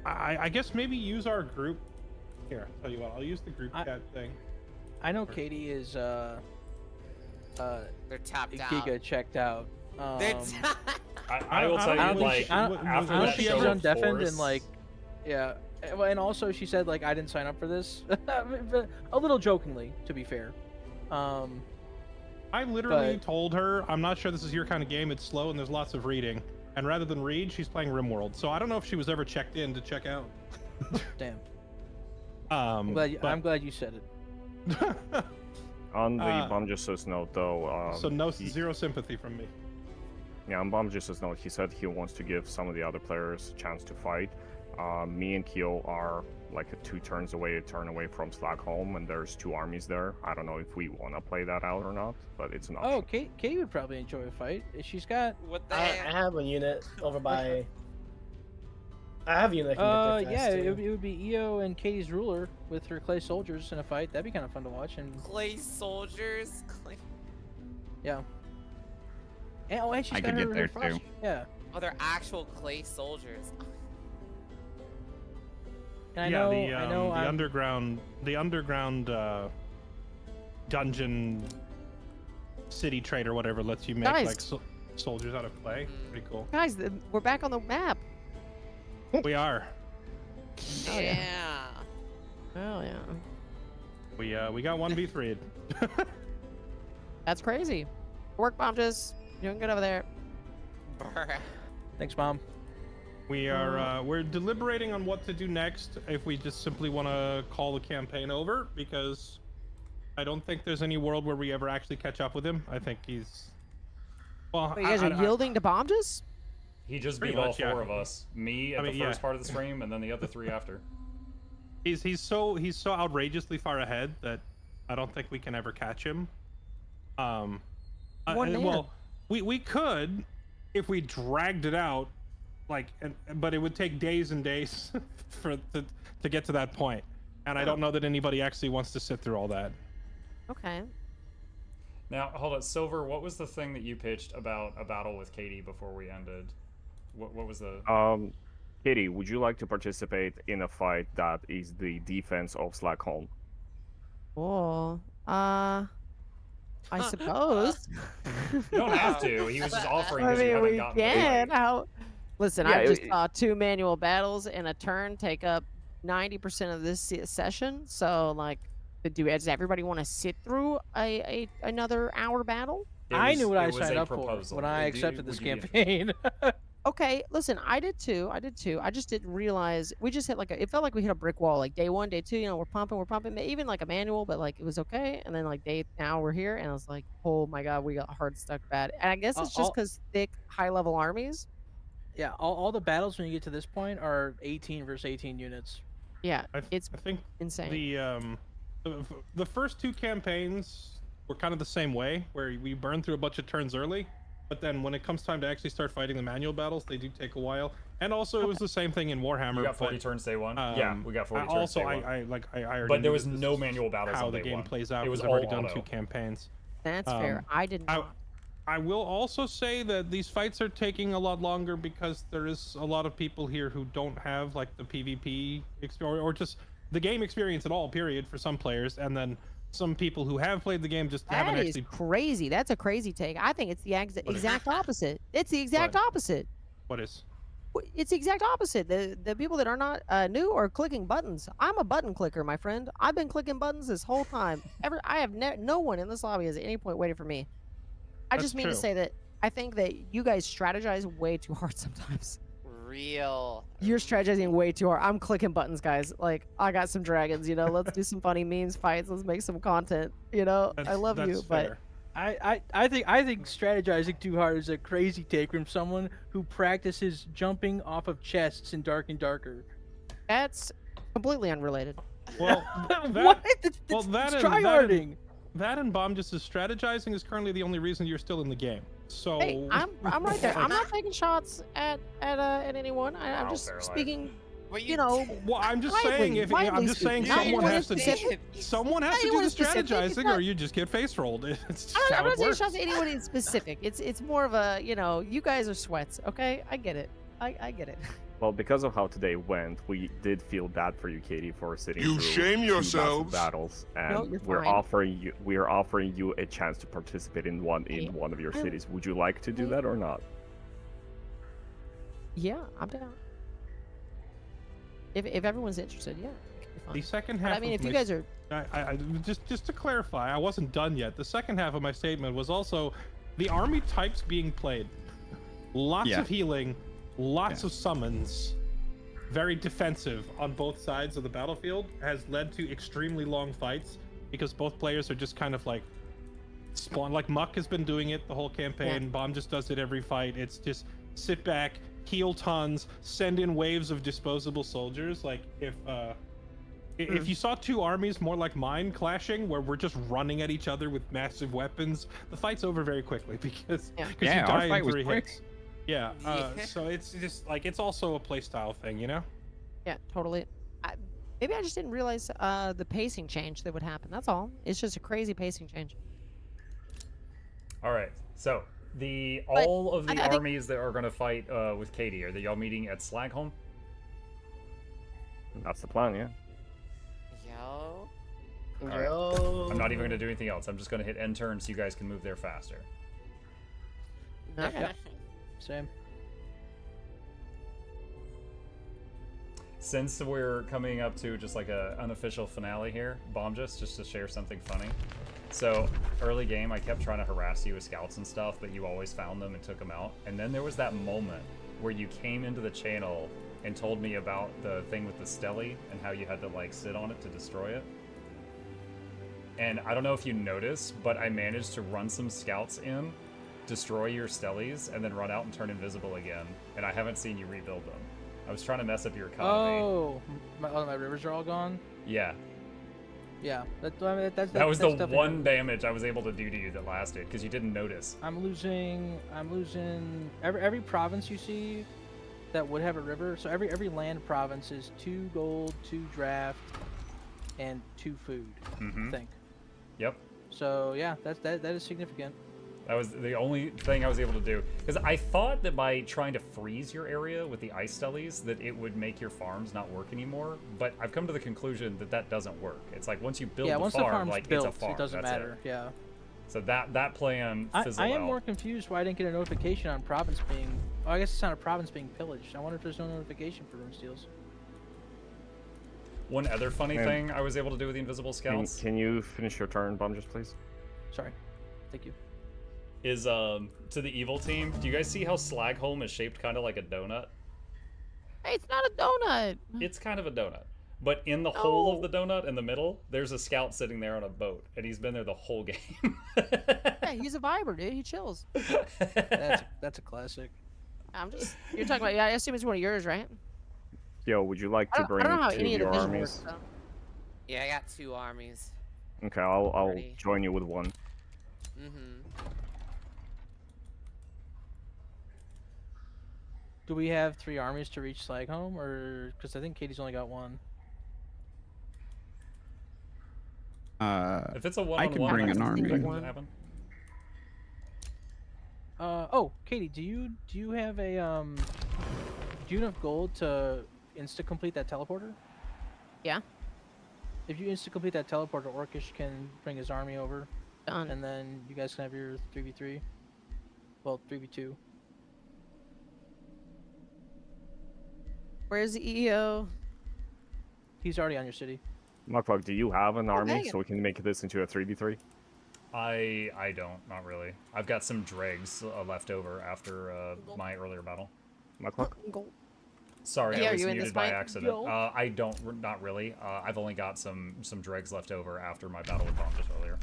Speaker 5: I guess maybe use our group. Here, I'll tell you what, I'll use the group chat thing.
Speaker 3: I know Katie is
Speaker 6: They're tapped out.
Speaker 3: Giga checked out.
Speaker 6: They're
Speaker 1: I will tell
Speaker 3: I
Speaker 1: you,
Speaker 3: don't think
Speaker 1: like,
Speaker 3: she, I don't,
Speaker 1: after
Speaker 3: I don't
Speaker 1: that
Speaker 3: think
Speaker 1: show
Speaker 3: she's on
Speaker 1: of
Speaker 3: deafened
Speaker 1: Force,
Speaker 3: and like, yeah. Well, and also she said like I didn't sign up for this, a little jokingly, to be fair.
Speaker 5: I literally told her, I'm not sure this is your kind of game, it's slow and there's lots of reading. And rather than read, she's playing RimWorld. So I don't know if she was ever checked in to check out.
Speaker 3: Damn.
Speaker 5: I'm
Speaker 3: glad you said it.
Speaker 7: On the Bombjus's note, though,
Speaker 5: so zero sympathy from me.
Speaker 7: Yeah, on Bombjus's note, he said he wants to give some of the other players a chance to fight. Me and Keo are like 2 turns away, a turn away from Slackholm, and there's 2 armies there. I don't know if we want to play that out or not, but it's an option.
Speaker 3: Oh, Katie would probably enjoy a fight. She's got.
Speaker 6: What the
Speaker 11: I
Speaker 6: heck?
Speaker 11: have a unit over by. I have a unit that can get there
Speaker 3: Yeah,
Speaker 11: fast,
Speaker 3: it
Speaker 11: too.
Speaker 3: would be EO and Katie's ruler with her clay soldiers in a fight. That'd be kind of fun to watch. And
Speaker 6: Clay soldiers.
Speaker 3: yeah. And, oh, and she's
Speaker 9: I
Speaker 3: got
Speaker 9: could
Speaker 3: her,
Speaker 9: get there,
Speaker 3: her frost.
Speaker 9: too.
Speaker 3: Yeah.
Speaker 6: Oh, they're actual clay soldiers.
Speaker 3: And I
Speaker 5: yeah,
Speaker 3: know,
Speaker 5: the
Speaker 3: I know.
Speaker 5: the underground dungeon city trade or whatever lets you make
Speaker 4: Guys.
Speaker 5: like soldiers out of clay. Pretty cool.
Speaker 4: Guys, we're back on the map.
Speaker 5: We are.
Speaker 6: Yeah.
Speaker 4: Oh yeah.
Speaker 5: We got 1v3'd.
Speaker 4: That's crazy. Work, Bombjus. Doing good over there.
Speaker 6: Bruh.
Speaker 3: Thanks, Mom.
Speaker 5: We're deliberating on what to do next. If we just simply want to call the campaign over, because I don't think there's any world where we ever actually catch up with him. I think he's. Well,
Speaker 4: you guys are yielding to Bombjas?
Speaker 1: He just
Speaker 5: Pretty
Speaker 1: beat all
Speaker 5: much, yeah.
Speaker 1: 4 of us. Me at the first part of the stream, and then the other 3 after.
Speaker 5: He's so outrageously far ahead that I don't think we can ever catch him. Well, we could if we dragged it out, but it would take days and days to get to that point, and I don't know that anybody actually wants to sit through all that.
Speaker 4: Okay.
Speaker 1: Now, hold on, Silver. What was the thing that you pitched about a battle with Katie before we ended? What was the?
Speaker 7: Katie, would you like to participate in a fight that is the defense of Slackholm?
Speaker 4: Oh, I suppose.
Speaker 1: You don't have to. He was just offering because
Speaker 4: I mean,
Speaker 1: you haven't
Speaker 4: we
Speaker 1: gotten
Speaker 4: can.
Speaker 1: the
Speaker 4: Listen,
Speaker 7: Yeah,
Speaker 4: I just saw 2 manual battles in a turn take up 90% of this session. So, like, does everybody want to sit through another hour battle?
Speaker 3: I knew what I signed up for when I accepted this campaign.
Speaker 4: Okay, listen, I did too. I just didn't realize we just hit it felt like we hit a brick wall. Like day 1, day 2, we're pumping, even like a manual, but like it was okay. And then like now we're here, and I was like, oh my god, we got hard stuck bad. And I guess it's just because thick, high level armies.
Speaker 3: Yeah, all the battles when you get to this point are 18 versus 18 units.
Speaker 4: Yeah,
Speaker 5: I think
Speaker 4: insane.
Speaker 5: The first 2 campaigns were kind of the same way, where we burned through a bunch of turns early. But then when it comes time to actually start fighting the manual battles, they do take a while. And also, it was the same thing in Warhammer.
Speaker 1: You got 40 turns day 1. Yeah, we got 40 turns day 1.
Speaker 5: I already.
Speaker 1: But there was no manual battles
Speaker 5: how
Speaker 1: on
Speaker 5: the
Speaker 1: day
Speaker 5: game
Speaker 1: 1.
Speaker 5: plays out.
Speaker 1: It was
Speaker 5: I've
Speaker 1: all
Speaker 5: already done
Speaker 1: auto.
Speaker 5: 2 campaigns.
Speaker 4: That's fair. I didn't.
Speaker 5: I will also say that these fights are taking a lot longer because there is a lot of people here who don't have like the PvP or just the game experience at all. Period for some players, and then some people who have played the game just haven't actually.
Speaker 4: That is crazy. That's a crazy take. I think it's the exact opposite. It's the exact opposite.
Speaker 5: What is?
Speaker 4: It's the exact opposite. The people that are not new are clicking buttons. I'm a button clicker, my friend. I've been clicking buttons this whole time. I have no one in this lobby has at any point waited for me. I just mean to say that I think that you guys strategize way too hard sometimes.
Speaker 6: Real.
Speaker 4: You're strategizing way too hard. I'm clicking buttons, guys. Like, I got some dragons, let's do some funny memes, fights, let's make some content, I love you,
Speaker 5: fair.
Speaker 3: But I think strategizing too hard is a crazy take from someone who practices jumping off of chests in Dark and Darker.
Speaker 4: That's completely unrelated.
Speaker 5: Well,
Speaker 3: what?
Speaker 5: Tryharding. That and Bomb just as strategizing is currently the only reason you're still in the game. So
Speaker 4: hey, I'm right there. I'm not taking shots at anyone. I'm just speaking.
Speaker 5: Well, I'm just saying. I'm just saying someone has to do the strategizing, or you just get face rolled. It's
Speaker 4: I'm not taking shots at anyone in specific. It's more of a you guys are sweats. Okay, I get it. I get it.
Speaker 7: Well, because of how today went, we did feel bad for you, Katie, for sitting
Speaker 2: You
Speaker 7: through
Speaker 2: shame
Speaker 7: 2
Speaker 2: yourselves.
Speaker 7: battles,
Speaker 4: No,
Speaker 7: and
Speaker 4: you're
Speaker 7: we're
Speaker 4: fine.
Speaker 7: offering you a chance to participate in one of your cities. Would you like to do that or not?
Speaker 4: Yeah, I'm down. If everyone's interested, yeah.
Speaker 5: The second half.
Speaker 4: But I mean, if you guys are.
Speaker 5: I just to clarify, I wasn't done yet. The second half of my statement was also the army types being played. Lots of healing. Lots of summons, very defensive on both sides of the battlefield, has led to extremely long fights because both players are just kind of like spawn. Like Muck has been doing it the whole campaign. Bomb just does it every fight. It's just sit back, heal tons, send in waves of disposable soldiers. Like if you saw 2 armies more like mine clashing, where we're just running at each other with massive weapons, the fight's over very quickly because you die in 3 hits. Yeah, so it's just like it's also a playstyle thing,
Speaker 4: Yeah, totally. Maybe I just didn't realize the pacing change that would happen. That's all. It's just a crazy pacing change.
Speaker 1: All right. So all of the armies that are going to fight with Katie, are they y'all meeting at Slagholm?
Speaker 7: That's the plan, yeah.
Speaker 6: Yo.
Speaker 1: Right. I'm not even going to do anything else. I'm just going to hit end turn so you guys can move there faster.
Speaker 4: Okay.
Speaker 3: Same.
Speaker 1: Since we're coming up to just like a unofficial finale here, Bomb just to share something funny. So early game, I kept trying to harass you with scouts and stuff, but you always found them and took them out. And then there was that moment where you came into the channel and told me about the thing with the Stelly and how you had to like sit on it to destroy it. And I don't know if you noticed, but I managed to run some scouts in, destroy your Stellies, and then run out and turn invisible again. And I haven't seen you rebuild them. I was trying to mess up your economy.
Speaker 3: Oh, my rivers are all gone?
Speaker 1: Yeah.
Speaker 3: Yeah, that
Speaker 1: was the one damage I was able to do to you that lasted, because you didn't notice.
Speaker 3: I'm losing every province you see that would have a river. So every land province is 2 gold, 2 draft, and 2 food. I think.
Speaker 1: Yep.
Speaker 3: So yeah, that is significant.
Speaker 1: That was the only thing I was able to do. Because I thought that by trying to freeze your area with the ice stellies, that it would make your farms not work anymore. But I've come to the conclusion that that doesn't work. It's like once you build the
Speaker 3: once
Speaker 1: farm,
Speaker 3: the farm's
Speaker 1: like
Speaker 3: built,
Speaker 1: it's a farm.
Speaker 3: it doesn't
Speaker 1: That's
Speaker 3: matter. Yeah.
Speaker 1: So that plan fizzled
Speaker 3: I am
Speaker 1: out.
Speaker 3: more confused why I didn't get a notification on province being. Oh, I guess it's not a province being pillaged. I wonder if there's no notification for rune steals.
Speaker 1: One other funny thing I was able to do with the invisible scouts.
Speaker 7: Can you finish your turn, Bomb, please?
Speaker 3: Sorry. Thank you.
Speaker 1: Is to the evil team. Do you guys see how Slagholm is shaped kind of like a donut?
Speaker 4: Hey, it's not a donut.
Speaker 1: It's kind of a donut. But in the hole of the donut in the middle, there's a scout sitting there on a boat, and he's been there the whole game.
Speaker 4: Hey, he's a viber, dude. He chills.
Speaker 3: That's a classic.
Speaker 4: You're talking about. Yeah, I assume it's one of yours, right?
Speaker 7: Yo, would you like to bring
Speaker 4: I don't know how
Speaker 7: two
Speaker 4: any
Speaker 7: of
Speaker 4: of
Speaker 7: your
Speaker 4: the vision
Speaker 7: armies?
Speaker 4: works, though.
Speaker 6: Yeah, I got 2 armies.
Speaker 7: Okay, I'll
Speaker 6: Already.
Speaker 7: join you with one.
Speaker 3: Do we have 3 armies to reach Slagholm, or because I think Katie's only got 1?
Speaker 1: If it's a
Speaker 9: I can bring an army.
Speaker 3: Oh, Katie, do you have a do you have gold to insta complete that teleporter?
Speaker 4: Yeah.
Speaker 3: If you insta complete that teleporter, Orcish can bring his army over.
Speaker 4: Done.
Speaker 3: And then you guys can have your 3v3. Well, 3v2.
Speaker 4: Where's the EEO?
Speaker 3: He's already on your city.
Speaker 7: Mukluk, do you have an army
Speaker 4: dang it.
Speaker 7: so we can make this into a 3v3?
Speaker 1: I don't, not really. I've got some dregs left over after my earlier battle.
Speaker 7: Mukluk?
Speaker 1: Sorry,
Speaker 4: Yeah,
Speaker 1: I
Speaker 4: are
Speaker 1: was
Speaker 4: you in this
Speaker 1: muted by
Speaker 4: fight?
Speaker 1: accident.
Speaker 3: Yo.
Speaker 1: I don't, not really. I've only got some dregs left over after my battle with Bomb just earlier.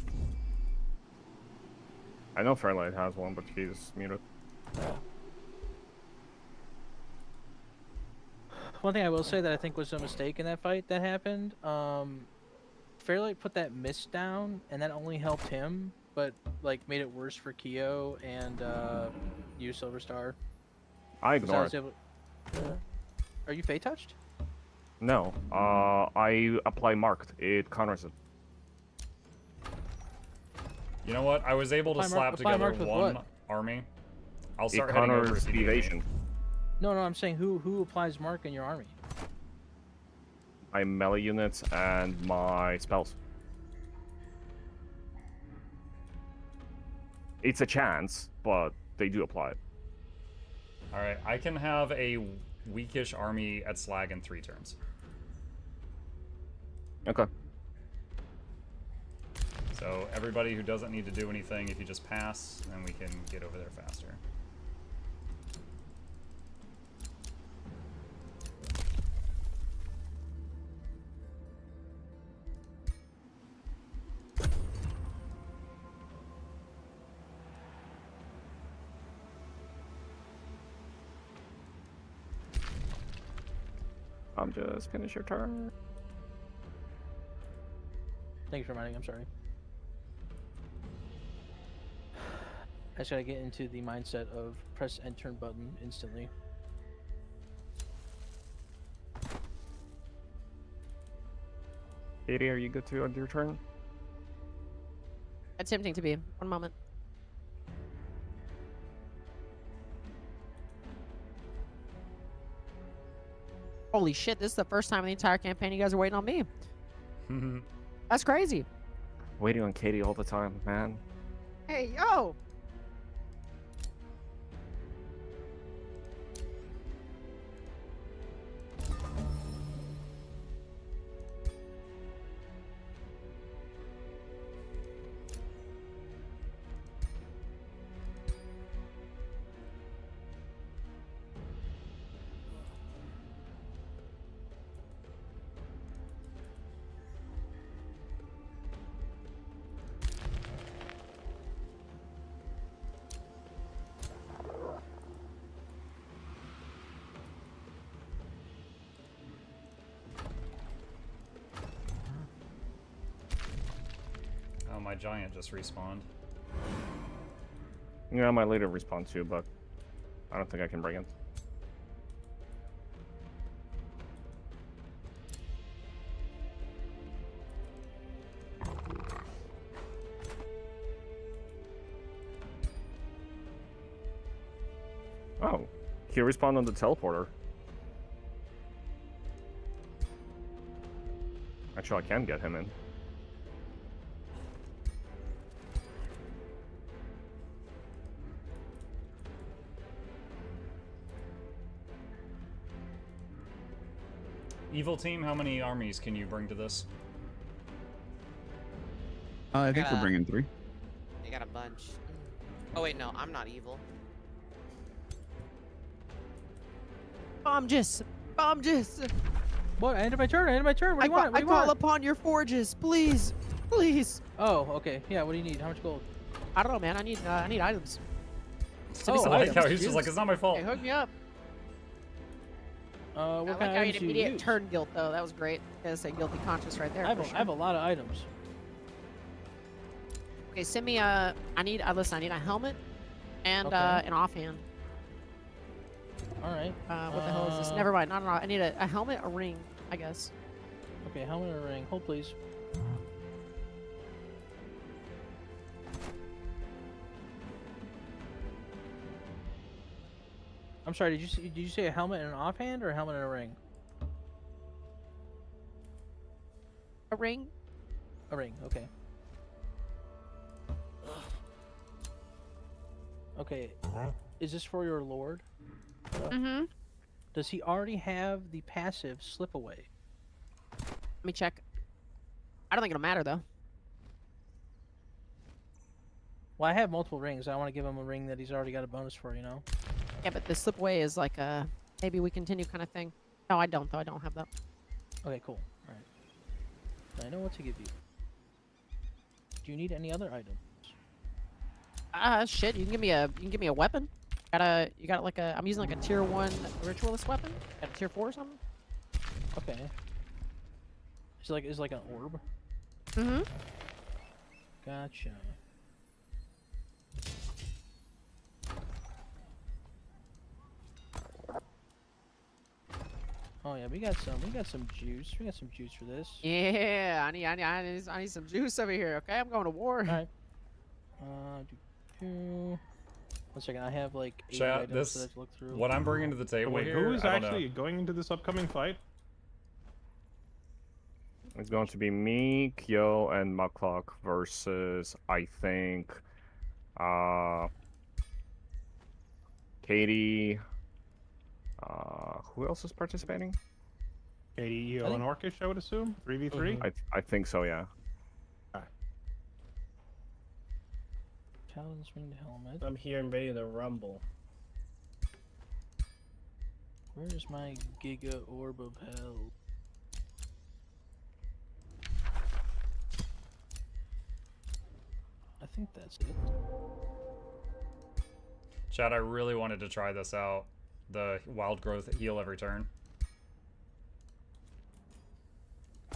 Speaker 7: I know Fairlight has one, but he's muted.
Speaker 3: One thing I will say that I think was a mistake in that fight that happened, Fairlight put that mist down, and that only helped him, but like made it worse for Keo and you, Silverstar.
Speaker 7: I ignore it.
Speaker 3: Are you Fey touched?
Speaker 7: No, I apply marked. It counters it.
Speaker 1: You know what? I was able to slap together
Speaker 3: marked with
Speaker 1: one
Speaker 3: what?
Speaker 1: army. I'll
Speaker 7: It
Speaker 1: start heading over
Speaker 7: counters
Speaker 1: if you
Speaker 7: the
Speaker 1: need me.
Speaker 7: evasion.
Speaker 3: No, I'm saying who applies mark in your army?
Speaker 7: My melee units and my spells. It's a chance, but they do apply it.
Speaker 1: Alright, I can have a weakish army at Slag in 3 turns.
Speaker 7: Okay.
Speaker 1: So everybody who doesn't need to do anything, if you just pass, then we can get over there faster.
Speaker 7: I'm just finish your turn.
Speaker 3: Thank you for reminding. I'm sorry. I just gotta get into the mindset of press end turn button instantly.
Speaker 7: Katie, are you good to end your turn?
Speaker 4: Attempting to be. One moment. Holy shit, this is the first time in the entire campaign you guys are waiting on me. That's crazy.
Speaker 7: Waiting on Katie all the time, man.
Speaker 4: Hey, yo!
Speaker 1: my giant just respawned.
Speaker 7: Yeah, I might later respawn too, but I don't think I can bring it. Oh, he respawned on the teleporter. Actually, I can get him in.
Speaker 1: Evil team, how many armies can you bring to this?
Speaker 9: I think we're bringing 3.
Speaker 6: I got a bunch. Oh wait, no, I'm not evil.
Speaker 4: Bomb just.
Speaker 3: What? I ended my turn. What do you want? What do you
Speaker 4: call
Speaker 3: want?
Speaker 4: upon your forges, please.
Speaker 3: Oh, okay. Yeah, what do you need? How much gold?
Speaker 4: I don't know, man. I need items.
Speaker 1: I like how he's just like, it's not my fault.
Speaker 4: Hey, hook me up.
Speaker 3: What
Speaker 4: I
Speaker 3: kind
Speaker 4: like
Speaker 3: of
Speaker 4: how you
Speaker 3: items
Speaker 4: did
Speaker 3: do you
Speaker 4: immediate
Speaker 3: use?
Speaker 4: turn guilt though. That was great. Gotta say guilty conscience right there.
Speaker 3: I
Speaker 4: for sure.
Speaker 3: have a lot of items.
Speaker 4: Okay, send me a. Listen. I need a helmet and
Speaker 3: Okay.
Speaker 4: an offhand.
Speaker 3: All right.
Speaker 4: What the hell is this? Never mind. Not an off. I need a helmet, a ring, I guess.
Speaker 3: Okay, helmet or ring. Hold, please. I'm sorry. Did you say a helmet and an offhand or a helmet and a ring?
Speaker 4: A ring.
Speaker 3: A ring. Okay. Okay. Is this for your lord?
Speaker 4: Mm-hmm.
Speaker 3: Does he already have the passive slip away?
Speaker 4: Let me check. I don't think it'll matter though.
Speaker 3: Well, I have multiple rings. I want to give him a ring that he's already got a bonus for, you know?
Speaker 4: Yeah, but the slip away is like a maybe we continue kind of thing. No, I don't though. I don't have that.
Speaker 3: Okay, cool. All right. I know what to give you. Do you need any other items?
Speaker 4: Shit. You can give me a weapon. You got like a. I'm using like a tier 1 ritualist weapon. Got a tier 4 or something.
Speaker 3: Okay. It's like an orb.
Speaker 4: Mm-hmm.
Speaker 3: Gotcha. Oh yeah, we got some juice. We got some juice for this.
Speaker 4: Yeah, I need some juice over here. Okay, I'm going to war.
Speaker 3: All right. One second, I have like 8
Speaker 1: Chat,
Speaker 3: items
Speaker 1: this
Speaker 3: that I have to look through.
Speaker 1: what I'm bringing to the table
Speaker 5: Wait,
Speaker 1: here.
Speaker 5: who is
Speaker 1: I don't
Speaker 5: actually
Speaker 1: know.
Speaker 5: going into this upcoming fight?
Speaker 7: It's going to be me, Kyo, and Mukluk versus, I think, Katie. Who else is participating?
Speaker 5: Katie, Eo, and Orcish, I would assume? 3v3?
Speaker 7: I think so, yeah.
Speaker 3: Paladin's winged helmet.
Speaker 11: I'm here and ready to rumble.
Speaker 3: Where is my Giga Orb of Hell? I think that's it.
Speaker 1: Chat, I really wanted to try this out. The wild growth heal every turn.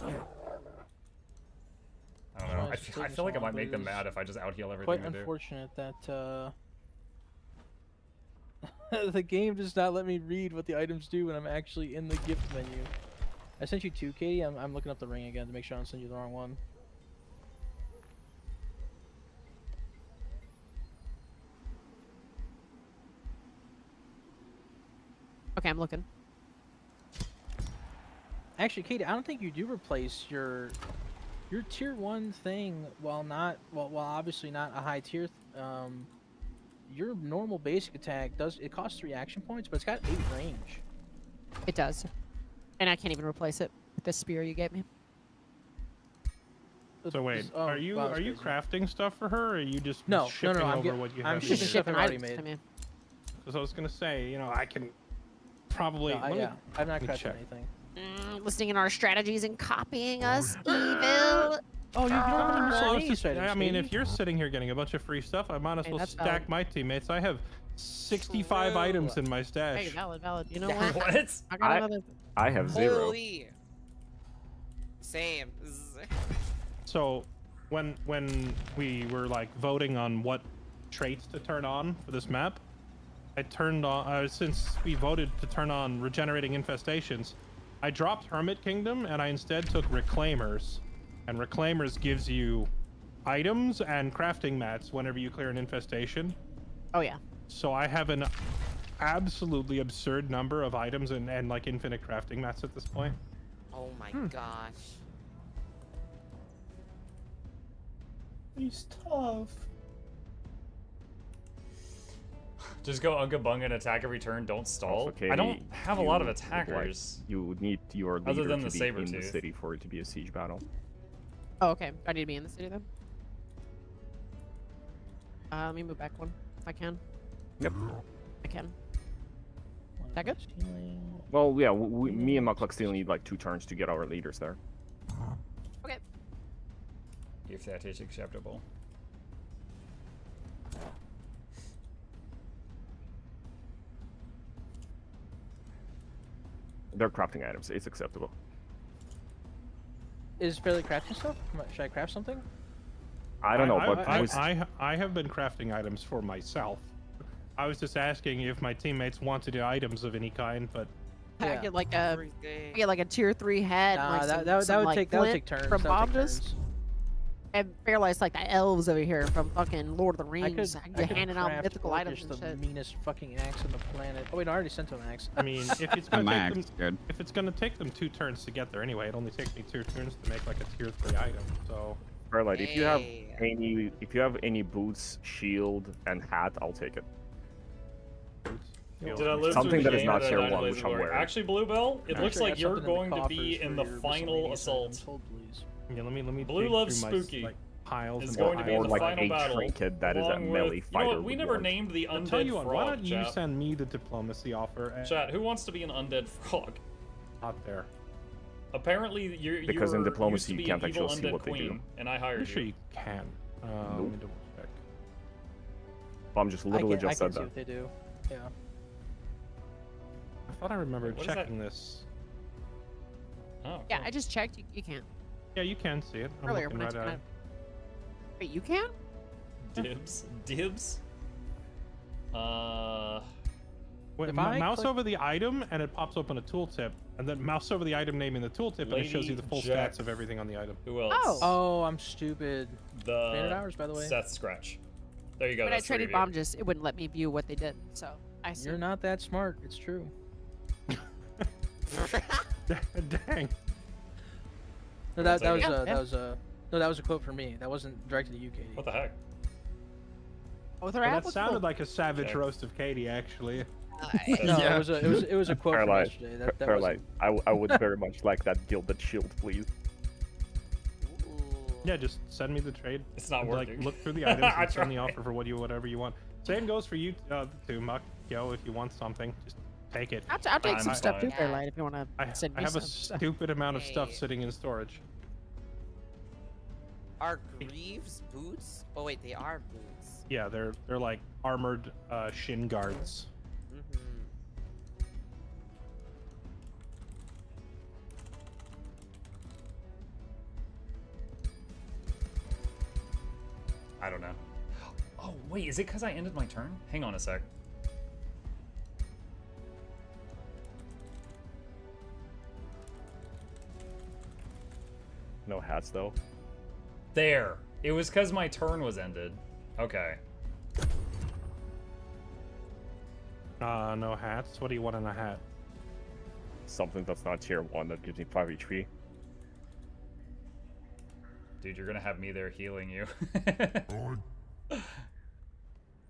Speaker 1: I don't know. I feel like it might make them mad if I just out heal everything
Speaker 3: Quite
Speaker 1: they do.
Speaker 3: unfortunate that the game does not let me read what the items do when I'm actually in the gift menu. I sent you 2, Katie. I'm looking up the ring again to make sure I don't send you the wrong one.
Speaker 4: Okay, I'm looking.
Speaker 3: Actually, Katie, I don't think you do replace your tier 1 thing while obviously not a high tier. Your normal basic attack costs 3 action points, but it's got 8 range.
Speaker 4: It does, and I can't even replace it with the spear you gave me.
Speaker 5: So wait, are you crafting stuff for her, or are you just shipping over what you have?
Speaker 3: I'm shipping stuff I've already made.
Speaker 5: Because I was gonna say, you know, I can probably.
Speaker 3: I'm not crafting anything.
Speaker 4: Listening in our strategies and copying us, evil.
Speaker 3: Oh, you don't have any strategies.
Speaker 5: I mean, if you're sitting here getting a bunch of free stuff, I might as well stack my teammates. I have 65 items in my stash.
Speaker 4: Hey, valid. You know what?
Speaker 1: What?
Speaker 4: I got another.
Speaker 7: I have 0.
Speaker 6: Holy. Same.
Speaker 5: So, when we were like voting on what traits to turn on for this map, I turned on since we voted to turn on regenerating infestations, I dropped Hermit Kingdom and I instead took Reclaimers, and Reclaimers gives you items and crafting mats whenever you clear an infestation.
Speaker 4: Oh yeah.
Speaker 5: So I have an absolutely absurd number of items and like infinite crafting mats at this point.
Speaker 6: Oh my gosh.
Speaker 11: He's tough.
Speaker 1: Just go Unga Bunga and attack every turn. Don't stall.
Speaker 7: Okay,
Speaker 1: I don't have a lot of
Speaker 7: you would
Speaker 1: attackers.
Speaker 7: you would need your leader
Speaker 1: Other than
Speaker 7: to
Speaker 1: the
Speaker 7: be in the
Speaker 1: Sabertooth.
Speaker 7: city for it to be a siege battle.
Speaker 4: Oh, okay. I need to be in the city then. Let me move back one if I can.
Speaker 7: Yep.
Speaker 4: I can. That good?
Speaker 7: Well, yeah, me and Mukluk still need like 2 turns to get our leaders there.
Speaker 4: Okay.
Speaker 1: If that is acceptable.
Speaker 7: They're crafting items. It's acceptable.
Speaker 3: Is Fairly crafting stuff? Should I craft something?
Speaker 7: I don't know, but
Speaker 5: I have been crafting items for myself. I was just asking if my teammates wanted items of any kind, but
Speaker 4: I get like a tier 3 hat.
Speaker 3: Nah,
Speaker 4: and like
Speaker 3: that
Speaker 4: some,
Speaker 3: would
Speaker 4: like,
Speaker 3: take
Speaker 4: flint
Speaker 3: turns.
Speaker 4: from
Speaker 3: that would take
Speaker 4: Bobdas.
Speaker 3: turns.
Speaker 4: And Fairlight's like the elves over here from fucking Lord of the
Speaker 3: I
Speaker 4: Rings.
Speaker 3: could
Speaker 4: You're handing out
Speaker 3: craft
Speaker 4: mythical items
Speaker 3: Orcish,
Speaker 4: and
Speaker 3: the
Speaker 4: shit.
Speaker 3: meanest fucking axe on the planet. Oh wait, I already sent him an axe.
Speaker 5: I mean, if it's gonna
Speaker 9: My
Speaker 5: take
Speaker 9: axe
Speaker 5: them,
Speaker 9: is good.
Speaker 5: if it's gonna take them 2 turns to get there anyway, it only takes me 2 turns to make like a tier 3 item. So,
Speaker 7: Starlight, if you have
Speaker 6: Hey.
Speaker 7: any boots, shield, and hat, I'll take it.
Speaker 1: Did I lose
Speaker 7: Something
Speaker 1: through the
Speaker 7: that is
Speaker 1: game
Speaker 7: not
Speaker 1: or
Speaker 7: tier
Speaker 1: did I
Speaker 7: 1,
Speaker 1: lose
Speaker 7: which
Speaker 1: the
Speaker 7: I'm
Speaker 1: glory?
Speaker 7: wearing.
Speaker 1: Actually, Bluebell, it looks
Speaker 3: Sure,
Speaker 1: like
Speaker 3: got
Speaker 1: you're
Speaker 3: something in the
Speaker 1: going to be
Speaker 3: coffers
Speaker 1: in
Speaker 3: for
Speaker 1: the
Speaker 3: your
Speaker 1: final
Speaker 3: miscellaneous
Speaker 1: assault.
Speaker 3: items. Hold, please.
Speaker 5: yeah, let me
Speaker 1: Blue
Speaker 5: dig
Speaker 1: loves
Speaker 5: through my,
Speaker 1: spooky.
Speaker 5: like, piles
Speaker 1: Is
Speaker 5: and
Speaker 1: going to be in
Speaker 7: Or
Speaker 1: the
Speaker 7: like
Speaker 1: final
Speaker 7: a
Speaker 1: battle.
Speaker 7: trinket that is a
Speaker 1: along
Speaker 7: melee
Speaker 1: with, you
Speaker 7: fighter
Speaker 1: know what? We
Speaker 7: would
Speaker 1: never
Speaker 7: want.
Speaker 1: named the
Speaker 5: I'll tell
Speaker 1: undead
Speaker 5: you what,
Speaker 1: frog.
Speaker 5: why don't you
Speaker 1: chat.
Speaker 5: send me the diplomacy offer? And
Speaker 1: Chat, who wants to be an undead frog?
Speaker 5: Not there.
Speaker 1: Apparently, you're
Speaker 7: Because in
Speaker 1: used
Speaker 7: diplomacy
Speaker 1: to
Speaker 7: you
Speaker 1: be
Speaker 7: can't
Speaker 1: an evil
Speaker 7: actually see
Speaker 1: undead
Speaker 7: what they do.
Speaker 1: queen, and I hired
Speaker 5: Pretty sure
Speaker 1: you.
Speaker 5: you can. Let me double check.
Speaker 7: I'm just literally
Speaker 3: I
Speaker 7: just
Speaker 3: can
Speaker 7: said
Speaker 3: see
Speaker 7: that.
Speaker 3: what they do. Yeah.
Speaker 5: I thought I remembered
Speaker 1: What is that?
Speaker 5: checking this.
Speaker 1: Oh,
Speaker 4: Yeah,
Speaker 1: cool.
Speaker 4: I just checked. You can't.
Speaker 5: Yeah, you can see it. I'm
Speaker 4: Earlier
Speaker 5: looking
Speaker 4: when I
Speaker 5: right
Speaker 4: took
Speaker 5: at it.
Speaker 4: Wait, you can?
Speaker 1: Dibs. Dibs?
Speaker 5: Wait,
Speaker 3: If I
Speaker 5: mouse
Speaker 3: click-
Speaker 5: over the item and it pops open a tooltip, and then mouse over the item name in the tooltip and it shows you the full
Speaker 1: Lady Jack.
Speaker 5: stats of everything on the item.
Speaker 1: Who else?
Speaker 4: Oh.
Speaker 3: Oh, I'm stupid.
Speaker 1: The
Speaker 3: 300 hours, by the way.
Speaker 1: Seth Scratch. There you go.
Speaker 4: When I
Speaker 1: That's
Speaker 4: traded
Speaker 1: 3
Speaker 4: bomb, just it wouldn't let me view what they did. So I see.
Speaker 3: You're not that smart. It's true.
Speaker 5: Dang.
Speaker 3: No, that
Speaker 1: Yeah,
Speaker 3: was
Speaker 4: yeah.
Speaker 3: that was a quote from me. That wasn't directed to you, Katie.
Speaker 1: What the heck?
Speaker 4: With her
Speaker 5: Well, that
Speaker 4: applicable.
Speaker 5: sounded like a savage
Speaker 1: Okay.
Speaker 5: roast of Katie, actually.
Speaker 3: No,
Speaker 7: Yeah.
Speaker 3: it was a quote from
Speaker 7: Fairlight,
Speaker 3: yesterday. That
Speaker 7: Fairlight,
Speaker 3: wasn't.
Speaker 7: I would very much like that gilded shield, please.
Speaker 5: Yeah, just send me the trade.
Speaker 1: It's not
Speaker 5: Like,
Speaker 1: working.
Speaker 5: look through the items
Speaker 1: I
Speaker 5: and send the
Speaker 1: tried.
Speaker 5: offer for whatever you want. Same goes for you too, Muck. Yo, if you want something, just take it.
Speaker 4: I'll take some
Speaker 1: I'm
Speaker 4: stuff too,
Speaker 1: fine.
Speaker 4: Fairlight, if you want to
Speaker 5: I
Speaker 4: send me
Speaker 5: have a
Speaker 4: some.
Speaker 5: stupid amount of stuff
Speaker 6: Hey.
Speaker 5: sitting in storage.
Speaker 6: Are Greaves boots? Oh wait, they are boots.
Speaker 5: Yeah, they're like armored shin guards.
Speaker 6: Mm-hmm.
Speaker 1: I don't know. Oh, wait, is it because I ended my turn? Hang on a sec.
Speaker 7: No hats though.
Speaker 1: There. It was because my turn was ended. Okay.
Speaker 5: No hats. What do you want in a hat?
Speaker 7: Something that's not tier 1 that gives me 5 HP.
Speaker 1: Dude, you're gonna have me there healing you.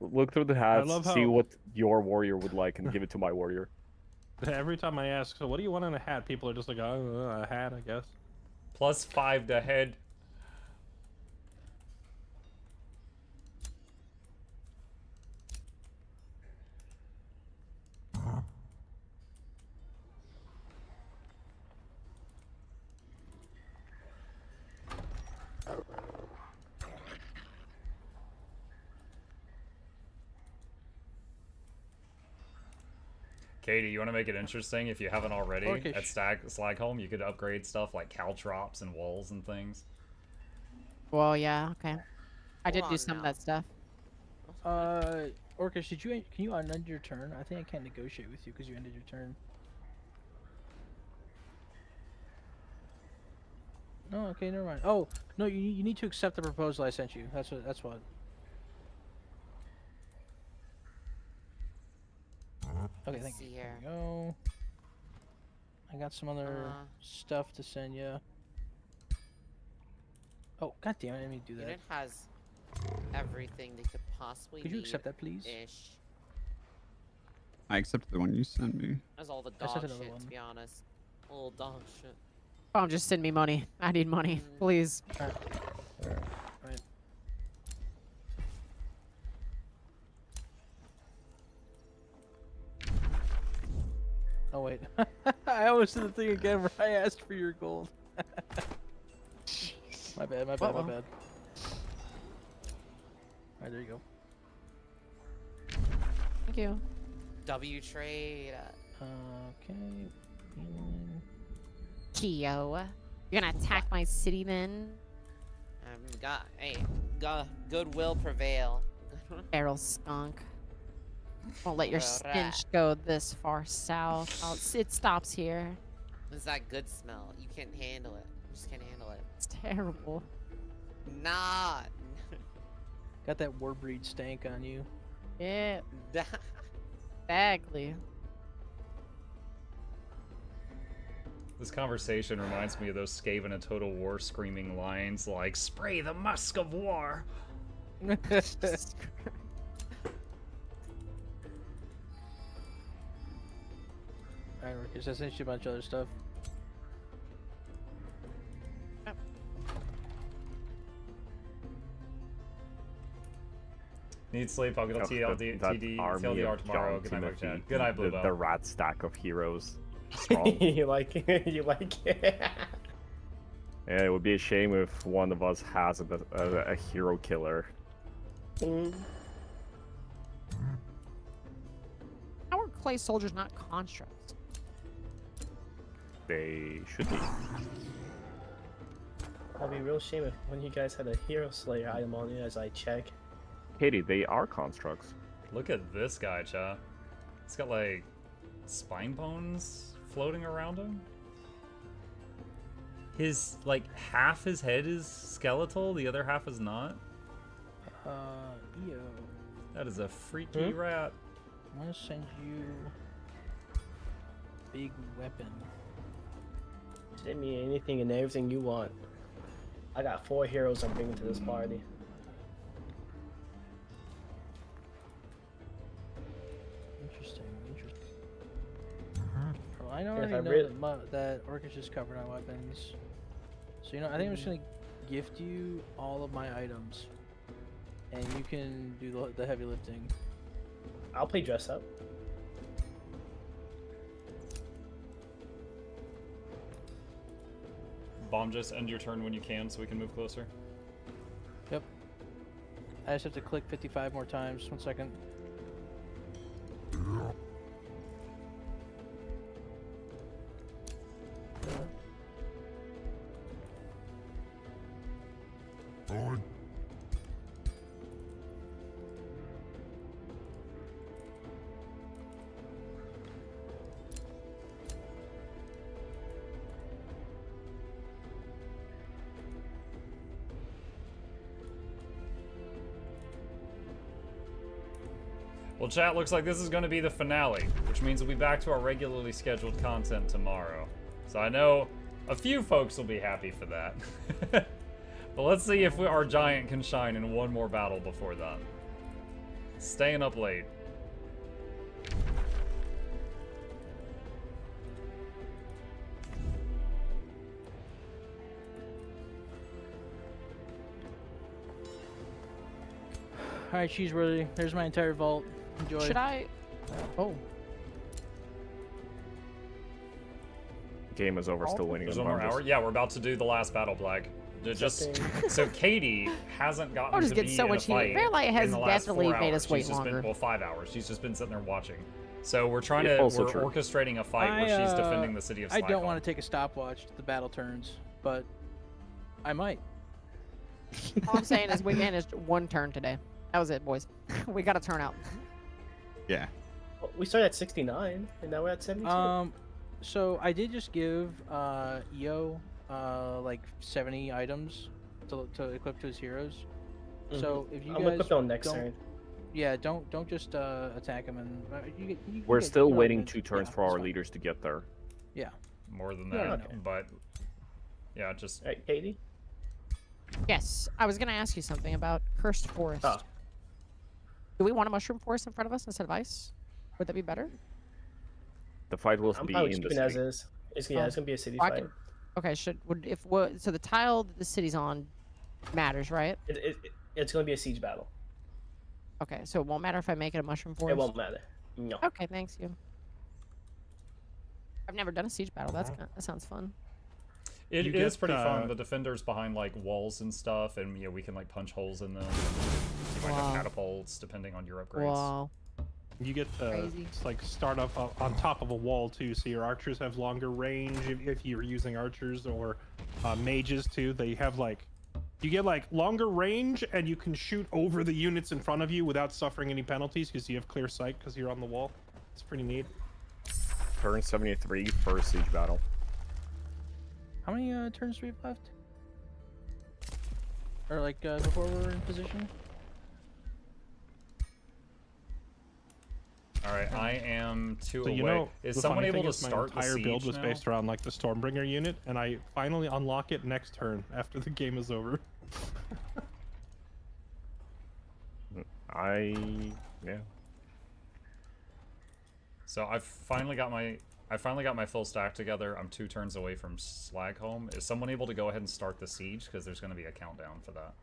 Speaker 7: Look through the hats,
Speaker 5: love
Speaker 7: see
Speaker 5: how-
Speaker 7: what your warrior would like, and give it to my warrior.
Speaker 5: Every time I ask, so what do you want in a hat? People are just like, oh, a hat, I guess.
Speaker 1: +5 to head. Katie, you want to make it interesting? If you haven't already,
Speaker 3: Orcish.
Speaker 1: at Slagholm, you could upgrade stuff like caltrops and walls and things.
Speaker 4: Well, yeah, okay. I did
Speaker 6: Hold
Speaker 4: do
Speaker 6: on
Speaker 4: some of
Speaker 6: now.
Speaker 4: that stuff.
Speaker 3: Orcus, can you unend your turn? I think I can't negotiate with you because you ended your turn. No, okay, never mind. Oh, no, you need to accept the proposal I sent you. That's what. Okay,
Speaker 6: Let's
Speaker 3: thank
Speaker 6: see
Speaker 3: you.
Speaker 6: here.
Speaker 3: There we go. I got some other stuff to send you. Oh, god damn it, I didn't mean to do that.
Speaker 6: Unit has everything they could possibly
Speaker 3: Could you
Speaker 6: need.
Speaker 3: accept that, please?
Speaker 6: Ish.
Speaker 9: I accepted the one you sent me.
Speaker 6: That's all the
Speaker 3: I sent
Speaker 6: dog
Speaker 3: another
Speaker 6: shit,
Speaker 3: one.
Speaker 6: to be honest. Little dog shit.
Speaker 4: Just send me money. I need money, please.
Speaker 3: Right. Oh wait, I almost did the thing again where I asked for your gold. My bad, my bad, my bad. Alright, there you go.
Speaker 4: Thank you.
Speaker 6: W trade.
Speaker 3: Okay.
Speaker 4: Kyo. You're gonna attack my city then?
Speaker 6: Goodwill prevail.
Speaker 4: Feral skunk. Won't let your
Speaker 6: Alright.
Speaker 4: stench go this far south. It stops here.
Speaker 6: It's that good smell. You can't handle it. You just can't handle it.
Speaker 4: It's terrible.
Speaker 6: Nah.
Speaker 3: Got that Warbreed stank on you.
Speaker 4: Yeah. Exactly.
Speaker 1: This conversation reminds me of those Skaven in Total War screaming lines like, "Spray the musk of war."
Speaker 3: Alright, Marcus, I sent you a bunch of other stuff.
Speaker 1: Need sleep. I'll get a TLDR tomorrow. Good night, Mike Chat. Good night, Blue
Speaker 7: the
Speaker 1: Bell.
Speaker 7: rat stack of heroes. Strong.
Speaker 11: You like it? You like it?
Speaker 7: Yeah, it would be a shame if one of us has a hero killer.
Speaker 4: How are clay soldiers not constructs?
Speaker 7: They should be.
Speaker 11: That'd be a real shame if when you guys had a Hero Slayer item on you as I check.
Speaker 7: Katie, they are constructs.
Speaker 1: Look at this guy, chat. He's got like spine bones floating around him. His like half his head is skeletal, the other half is not.
Speaker 3: Yo.
Speaker 1: That is a freaky rat.
Speaker 3: I'm gonna send you big weapon.
Speaker 11: Send me anything and everything you want. I got 4 heroes I'm bringing to this party.
Speaker 3: Interesting. Well, I
Speaker 11: If
Speaker 3: already
Speaker 11: I
Speaker 3: know
Speaker 11: really-
Speaker 3: that Orcus is covered on weapons. So you know, I think I'm just gonna gift you all of my items, and you can do the heavy lifting.
Speaker 11: I'll play dress up.
Speaker 1: Bomb, just end your turn when you can so we can move closer.
Speaker 3: Yep. I just have to click 55 more times. 1 second.
Speaker 1: Well, chat, looks like this is going to be the finale, which means we'll be back to our regularly scheduled content tomorrow. So I know a few folks will be happy for that. But let's see if our giant can shine in one more battle before that. Staying up late.
Speaker 3: Alright, she's ready. There's my entire vault. Enjoy.
Speaker 4: Should I? Oh.
Speaker 7: Game is over, still winning.
Speaker 1: There's
Speaker 7: on
Speaker 1: one more
Speaker 7: Barnabas.
Speaker 1: hour. Yeah, we're about to do the last battle, Black. Just so Katie hasn't gotten
Speaker 4: I'll
Speaker 1: to
Speaker 4: just
Speaker 1: be
Speaker 4: get so
Speaker 1: in a
Speaker 4: much heat.
Speaker 1: fight
Speaker 4: Fairlight has
Speaker 1: in the last
Speaker 4: definitely
Speaker 1: 4
Speaker 4: made
Speaker 1: hours.
Speaker 4: us wait
Speaker 1: She's just
Speaker 4: longer.
Speaker 1: been, well, 5 hours. She's just been sitting there watching. So we're trying
Speaker 7: Yeah,
Speaker 1: to
Speaker 7: also
Speaker 1: we're
Speaker 7: true.
Speaker 1: orchestrating a fight where she's defending the city of
Speaker 3: I
Speaker 1: Slackholm.
Speaker 3: don't want to take a stopwatch to the battle turns, but I might.
Speaker 4: All I'm saying is we managed 1 turn today. That was it, boys. We got a turnout.
Speaker 9: Yeah.
Speaker 11: Well, we started at 69, and now we're at 72.
Speaker 3: So I did just give EO like 70 items to equip to his heroes. So if you
Speaker 11: I'm
Speaker 3: guys
Speaker 11: equipped on next
Speaker 3: don't,
Speaker 11: turn.
Speaker 3: yeah, don't just attack him and
Speaker 7: We're still
Speaker 3: you know,
Speaker 7: waiting
Speaker 3: it's-
Speaker 7: 2 turns
Speaker 3: yeah,
Speaker 7: for
Speaker 3: it's
Speaker 7: our
Speaker 3: fine.
Speaker 7: leaders to get there.
Speaker 3: Yeah.
Speaker 1: More than
Speaker 3: Yeah,
Speaker 1: that,
Speaker 11: okay.
Speaker 1: but yeah, just
Speaker 11: All right, Katie.
Speaker 4: Yes, I was gonna ask you something about cursed forest.
Speaker 11: Oh.
Speaker 4: Do we want a mushroom forest in front of us instead of ice? Would that be better?
Speaker 7: The fight will
Speaker 11: I'm
Speaker 7: be
Speaker 11: probably
Speaker 7: in the
Speaker 11: keeping it as
Speaker 7: city.
Speaker 11: is. It's gonna be a city
Speaker 4: I
Speaker 11: fight.
Speaker 4: can- Okay, so the tile that the city's on matters, right?
Speaker 11: It's gonna be a siege battle.
Speaker 4: Okay, so it won't matter if I make it a mushroom forest.
Speaker 11: It won't matter. No.
Speaker 4: Okay, thanks you. I've never done a siege battle. That sounds fun.
Speaker 1: it
Speaker 5: You
Speaker 1: is
Speaker 5: get,
Speaker 1: pretty fun. The defenders behind like walls and stuff, and we can like punch holes in them. You might
Speaker 4: Wow.
Speaker 1: have catapults depending on your upgrades.
Speaker 4: Wow.
Speaker 5: You get to
Speaker 4: Crazy.
Speaker 5: like start up on top of a wall too, so your archers have longer range if you're using archers, or mages too. They have like, you get like longer range, and you can shoot over the units in front of you without suffering any penalties because you have clear sight because you're on the wall. It's pretty neat.
Speaker 7: Turn 73 for a siege battle.
Speaker 3: How many turns do we have left? Or like before we're in position?
Speaker 1: All right, I am 2
Speaker 5: So
Speaker 1: away.
Speaker 5: you know,
Speaker 1: Is
Speaker 5: the
Speaker 1: someone
Speaker 5: funny
Speaker 1: able
Speaker 5: thing
Speaker 1: to
Speaker 5: is my
Speaker 1: start the
Speaker 5: entire
Speaker 1: siege
Speaker 5: build was
Speaker 1: now?
Speaker 5: based around like the Stormbringer unit, and I finally unlock it next turn after the game is over.
Speaker 7: Yeah.
Speaker 1: So I finally got my full stack together. I'm 2 turns away from Slagholm. Is someone able to go ahead and start the siege? Because there's going to be a countdown for that.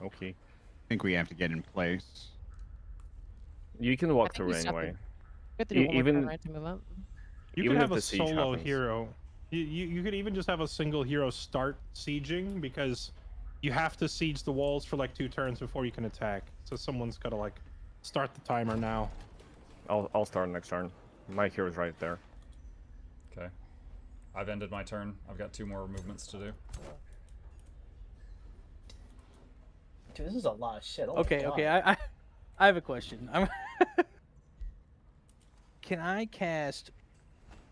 Speaker 7: Okay.
Speaker 9: I think we have to get in place.
Speaker 7: You can walk
Speaker 4: I think
Speaker 7: through
Speaker 4: we still
Speaker 7: anyway.
Speaker 4: We have to do one more turn,
Speaker 7: Even
Speaker 4: right, to move up.
Speaker 5: You
Speaker 7: Even
Speaker 5: could
Speaker 7: if
Speaker 5: have
Speaker 7: the
Speaker 5: a
Speaker 7: siege
Speaker 5: solo
Speaker 7: happens.
Speaker 5: hero. You could even just have a single hero start sieging, because you have to siege the walls for like 2 turns before you can attack. So someone's got to like start the timer now.
Speaker 7: I'll start next turn. My hero's right there.
Speaker 1: Okay. I've ended my turn. I've got 2 more movements to do.
Speaker 11: Dude, this is a lot of shit. Oh my
Speaker 3: Okay,
Speaker 11: God.
Speaker 3: okay. I have a question. Can I cast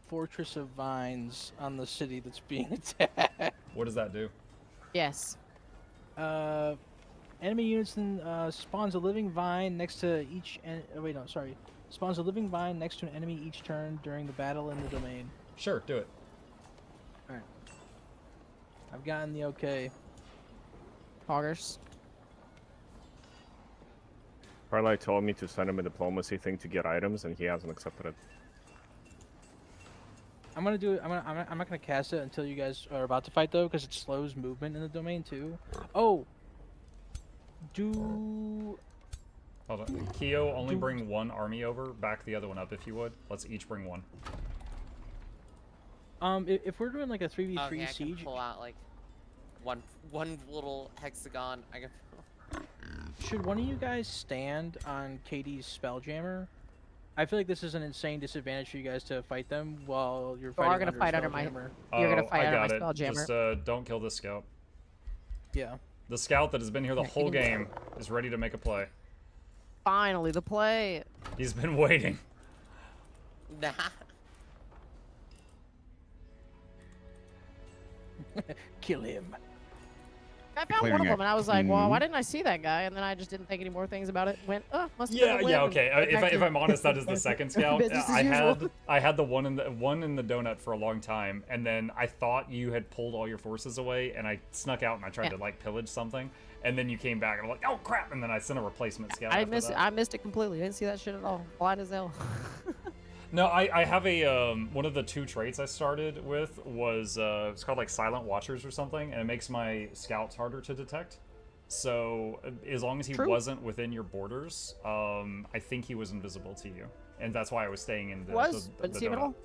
Speaker 3: Fortress of Vines on the city that's being attacked?
Speaker 1: What does that do?
Speaker 4: Yes.
Speaker 3: Enemy units spawns a living vine next to each. Wait, no, sorry. Spawns a living vine next to an enemy each turn during the battle in the domain.
Speaker 1: Sure, do it.
Speaker 3: All right. I've gotten the okay.
Speaker 4: Hoggers.
Speaker 7: Twilight told me to send him a diplomacy thing to get items, and he hasn't accepted it.
Speaker 3: I'm gonna do it. I'm not gonna cast it until you guys are about to fight though, because it slows movement in the domain too. Oh.
Speaker 1: Hold on. Keo, only bring 1 army over. Back the other one up if you would. Let's each bring 1.
Speaker 3: If we're doing like a 3v3
Speaker 6: Okay, I can
Speaker 3: siege,
Speaker 6: pull out like one little hexagon. I can.
Speaker 3: should one of you guys stand on Katie's Spelljammer? I feel like this is an insane disadvantage for you guys to fight them while you're
Speaker 4: You
Speaker 3: fighting
Speaker 4: are gonna fight under my.
Speaker 3: Spelljammer.
Speaker 4: You're gonna
Speaker 1: Oh,
Speaker 4: fight
Speaker 1: I
Speaker 4: under
Speaker 1: got
Speaker 4: my
Speaker 1: it.
Speaker 4: Spelljammer.
Speaker 1: Just don't kill the scout.
Speaker 3: Yeah.
Speaker 1: The scout that has been here the
Speaker 4: Yeah,
Speaker 1: whole
Speaker 4: you can-
Speaker 1: game is ready to make a play.
Speaker 4: Finally, the play.
Speaker 1: He's been waiting.
Speaker 6: Nah.
Speaker 3: Kill him.
Speaker 4: I found one of
Speaker 9: Clearing
Speaker 4: them, and I was like, "Well, why
Speaker 9: Mhm.
Speaker 4: didn't I see that guy?" And then I just didn't think any more things about it. Went, "Oh, must have
Speaker 1: Yeah,
Speaker 4: been a
Speaker 1: yeah,
Speaker 4: win,"
Speaker 1: okay.
Speaker 4: and went back
Speaker 1: If
Speaker 4: to-
Speaker 1: I'm honest, that is the second scout.
Speaker 4: Business as
Speaker 1: I
Speaker 4: usual.
Speaker 1: had the one in the donut for a long time, and then I thought you had pulled all your forces away, and I snuck out and I tried to like pillage something, and then you came back and I'm like, oh crap! And then I sent a replacement scout.
Speaker 4: I
Speaker 1: after
Speaker 4: missed.
Speaker 1: that.
Speaker 4: I missed it completely. I didn't see that shit at all. Blind as hell.
Speaker 1: No, I have a one of the 2 traits I started with was it's called like Silent Watchers or something, and it makes my scouts harder to detect. So as long as he
Speaker 4: True.
Speaker 1: wasn't within your borders, I think he was invisible to you, and that's why I was staying in the
Speaker 4: Didn't see him at
Speaker 1: donut.
Speaker 4: all.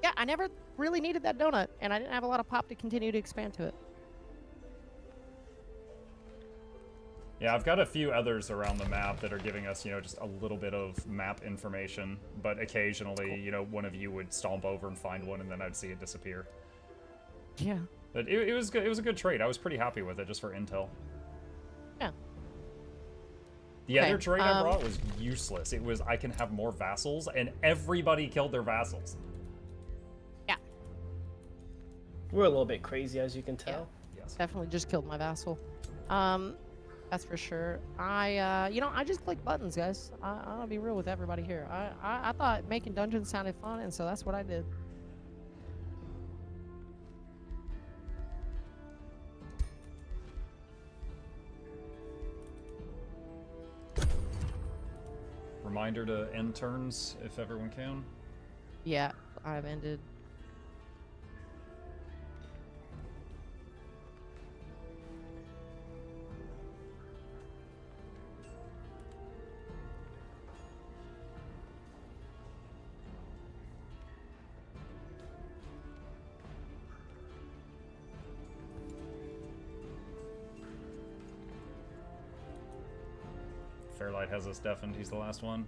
Speaker 4: Yeah, I never really needed that donut, and I didn't have a lot of pop to continue to expand to it.
Speaker 1: Yeah, I've got a few others around the map that are giving us, just a little bit of map information, but occasionally, one of you would stomp over and find one, and then I'd see it disappear.
Speaker 4: Yeah.
Speaker 1: But it was good. It was a good trade. I was pretty happy with it, just for intel.
Speaker 4: Yeah.
Speaker 1: The
Speaker 4: Okay,
Speaker 1: other trade I brought was useless. It was I can have more vassals, and everybody killed their vassals.
Speaker 4: Yeah.
Speaker 11: We're a little bit crazy, as you can tell.
Speaker 1: Yes.
Speaker 4: Definitely just killed my vassal. That's for sure. You know, I just click buttons, guys. I'll be real with everybody here. I thought making dungeons sounded fun, and so that's what I did.
Speaker 1: Reminder to end turns if everyone can.
Speaker 4: Yeah, I've ended.
Speaker 1: Fairlight has us deafened. He's the last one.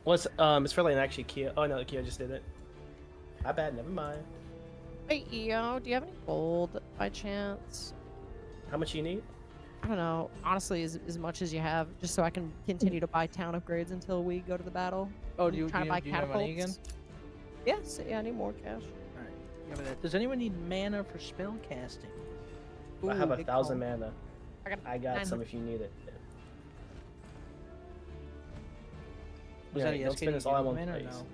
Speaker 11: What's it's Fairlight actually Kia? Oh no, Kia just did it. My bad. Never mind.
Speaker 4: Hey, EO, do you have any gold by chance?
Speaker 11: How much you need?
Speaker 4: I don't know. Honestly, as much as you have, just so I can continue to buy town upgrades until we go to the battle.
Speaker 3: Oh, do you,
Speaker 4: try to buy
Speaker 3: do you have money again?
Speaker 4: catapults. Yes, yeah, I need more cash.
Speaker 3: Alright, give me that. Does anyone need mana for spell casting?
Speaker 11: I have
Speaker 4: Ooh,
Speaker 11: 1,000
Speaker 4: good call.
Speaker 11: mana. I got
Speaker 4: 900.
Speaker 11: some if you need it.
Speaker 3: Was
Speaker 11: Yeah,
Speaker 3: that a yes,
Speaker 11: don't spend
Speaker 3: Katie?
Speaker 11: this all at
Speaker 3: Do you
Speaker 11: one
Speaker 3: need mana or
Speaker 11: place.
Speaker 3: no?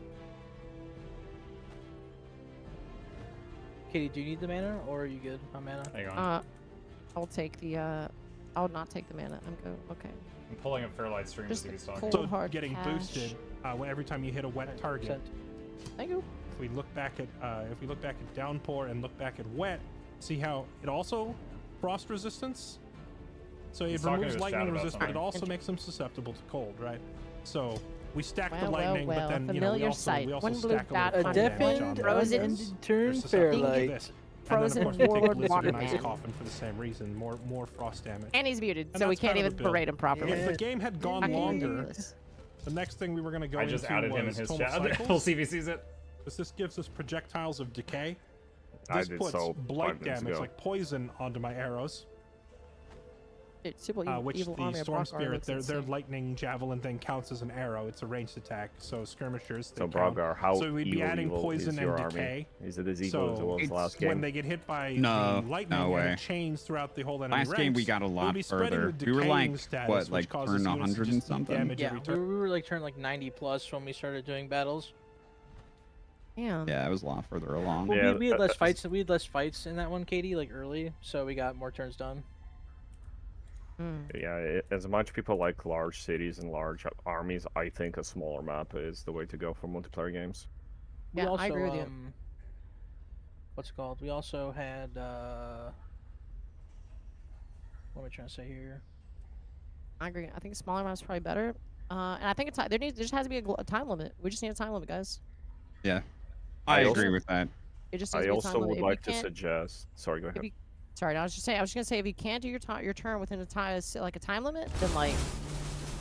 Speaker 3: Katie, do you need the mana, or are you good on mana?
Speaker 1: Hang on.
Speaker 4: I'll take the I'll not take the mana. I'm good. Okay.
Speaker 1: I'm pulling up Fairlight stream to
Speaker 4: Just
Speaker 1: see who's
Speaker 4: full
Speaker 1: talking.
Speaker 5: So
Speaker 4: hard
Speaker 5: getting
Speaker 4: cash.
Speaker 5: boosted every time you hit a wet target.
Speaker 4: Thank you.
Speaker 5: If we look back at downpour and look back at wet, see how it also frost resistance. So
Speaker 1: He's
Speaker 5: it
Speaker 1: talking to
Speaker 5: removes
Speaker 1: his chat
Speaker 5: lightning
Speaker 1: about
Speaker 5: resistance, but it
Speaker 1: something.
Speaker 5: also makes them susceptible to cold, right? So we stack the
Speaker 4: Well,
Speaker 5: lightning,
Speaker 4: well,
Speaker 5: but then we
Speaker 4: familiar
Speaker 5: also
Speaker 4: sight.
Speaker 5: we also
Speaker 4: One blue
Speaker 5: stack a
Speaker 4: dot
Speaker 5: little
Speaker 4: on
Speaker 5: cold
Speaker 3: A
Speaker 5: damage on
Speaker 3: deafened,
Speaker 5: them.
Speaker 4: Frozen-
Speaker 3: unended turn
Speaker 5: They're susceptible to
Speaker 3: Fairlight.
Speaker 5: this.
Speaker 4: Frozen
Speaker 5: and then, of course, we
Speaker 4: warlord
Speaker 5: take Blizzard and
Speaker 4: water
Speaker 5: Ice
Speaker 4: man.
Speaker 5: Coffin for the same reason, more frost damage.
Speaker 4: And he's muted,
Speaker 5: And
Speaker 4: so we
Speaker 5: that's kind
Speaker 4: can't
Speaker 5: of
Speaker 4: even
Speaker 5: the build.
Speaker 4: berate him properly.
Speaker 5: If the game had gone
Speaker 4: Okay.
Speaker 5: longer, the next thing we were going to go
Speaker 1: I
Speaker 5: into
Speaker 1: just added him in
Speaker 5: was
Speaker 1: his
Speaker 5: Tome
Speaker 1: chat.
Speaker 5: of
Speaker 1: We'll
Speaker 5: Cycles.
Speaker 1: see if he sees it.
Speaker 5: This gives us projectiles of decay.
Speaker 7: I
Speaker 5: This
Speaker 7: did
Speaker 5: puts
Speaker 7: so
Speaker 5: blight
Speaker 7: 5 minutes
Speaker 5: damage,
Speaker 7: ago.
Speaker 5: like poison, onto my arrows.
Speaker 4: Dude, super
Speaker 5: Which
Speaker 4: evil
Speaker 5: the
Speaker 4: army of
Speaker 5: Storm
Speaker 4: Brock Army
Speaker 5: Spirit,
Speaker 4: makes
Speaker 5: their
Speaker 4: sense.
Speaker 5: lightning javelin thing counts as an arrow. It's a ranged attack, so skirmishers. They
Speaker 7: So
Speaker 5: count.
Speaker 7: Brogar, how
Speaker 5: So we'd be adding
Speaker 7: evil
Speaker 5: poison
Speaker 7: is
Speaker 5: and
Speaker 7: your
Speaker 5: decay.
Speaker 7: army? Is it as evil as it
Speaker 5: So
Speaker 7: was last
Speaker 5: when
Speaker 7: game?
Speaker 5: they get hit by
Speaker 9: No,
Speaker 5: the lightning
Speaker 9: no
Speaker 5: and
Speaker 9: way.
Speaker 5: it chains throughout the whole enemy
Speaker 9: Last game we
Speaker 5: ranks,
Speaker 9: got a
Speaker 5: we'll
Speaker 9: lot
Speaker 5: be spreading
Speaker 9: further.
Speaker 5: the
Speaker 9: We were
Speaker 5: decaying
Speaker 9: like,
Speaker 5: status,
Speaker 9: what,
Speaker 5: which
Speaker 9: like
Speaker 5: causes
Speaker 9: turn
Speaker 5: units to
Speaker 9: 100 and
Speaker 5: just eat
Speaker 9: something?
Speaker 5: damage
Speaker 3: Yeah,
Speaker 5: every
Speaker 3: we
Speaker 5: turn.
Speaker 3: were like turned like 90 plus when we started doing battles.
Speaker 4: Damn.
Speaker 9: Yeah, it was a lot further along.
Speaker 3: Well,
Speaker 7: Yeah,
Speaker 3: we had less fights. We had less fights in that one, Katie, like early, so we got more turns done.
Speaker 7: Yeah, as much people like large cities and large armies, I think a smaller map is the way to go for multiplayer games.
Speaker 3: We
Speaker 4: Yeah, I
Speaker 3: also,
Speaker 4: agree with you.
Speaker 3: What's it called? We also had. What am I trying to say here?
Speaker 4: I agree. I think a smaller map's probably better. And I think it's there just has to be a time limit. We just need a time limit, guys.
Speaker 9: Yeah,
Speaker 7: I
Speaker 9: I
Speaker 7: also-
Speaker 9: agree with that.
Speaker 4: It just needs
Speaker 7: I
Speaker 4: to be a time
Speaker 7: also
Speaker 4: limit.
Speaker 7: would
Speaker 4: If you
Speaker 7: like to
Speaker 4: can't-
Speaker 7: suggest. Sorry, go ahead.
Speaker 4: Sorry, I was just gonna say if you can't do your turn within a time like a time limit, then like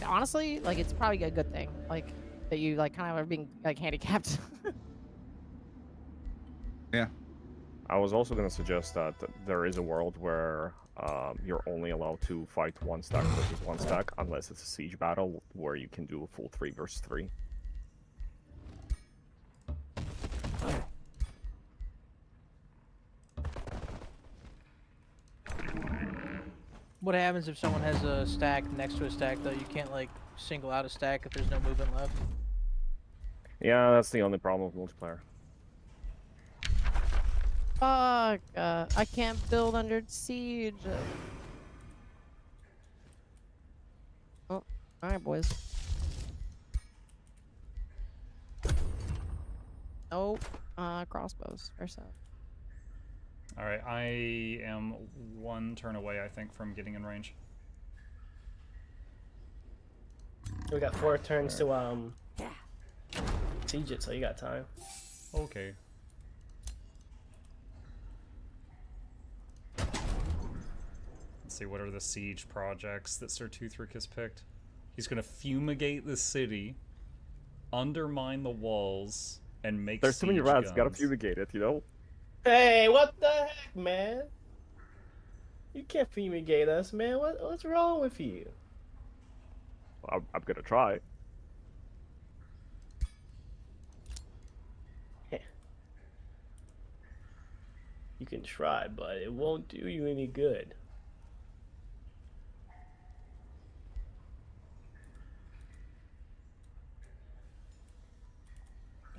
Speaker 4: honestly, like it's probably a good thing. Like that you like kind of are being like handicapped.
Speaker 9: Yeah.
Speaker 7: I was also going to suggest that there is a world where you're only allowed to fight one stack versus one stack, unless it's a siege battle where you can do a full 3 versus 3.
Speaker 3: What happens if someone has a stack next to a stack though? You can't like single out a stack if there's no movement left.
Speaker 7: Yeah, that's the only problem with multiplayer.
Speaker 4: Fuck! I can't build under siege. Oh, all right, boys. Oh, crossbows. Or so.
Speaker 1: All right, I am 1 turn away, I think, from getting in range.
Speaker 11: We got 4 turns to siege it, so you got time.
Speaker 1: Okay. Let's see, what are the siege projects that Sir Toothrick has picked? He's gonna fumigate the city, undermine the walls, and make
Speaker 7: There's too many
Speaker 1: siege
Speaker 7: rats, gotta
Speaker 1: guns.
Speaker 7: fumigate it, you know?
Speaker 11: Hey, what the heck, man? You can't fumigate us, man. What's wrong with you?
Speaker 7: I'm gonna try.
Speaker 11: You can try, but it won't do you any good.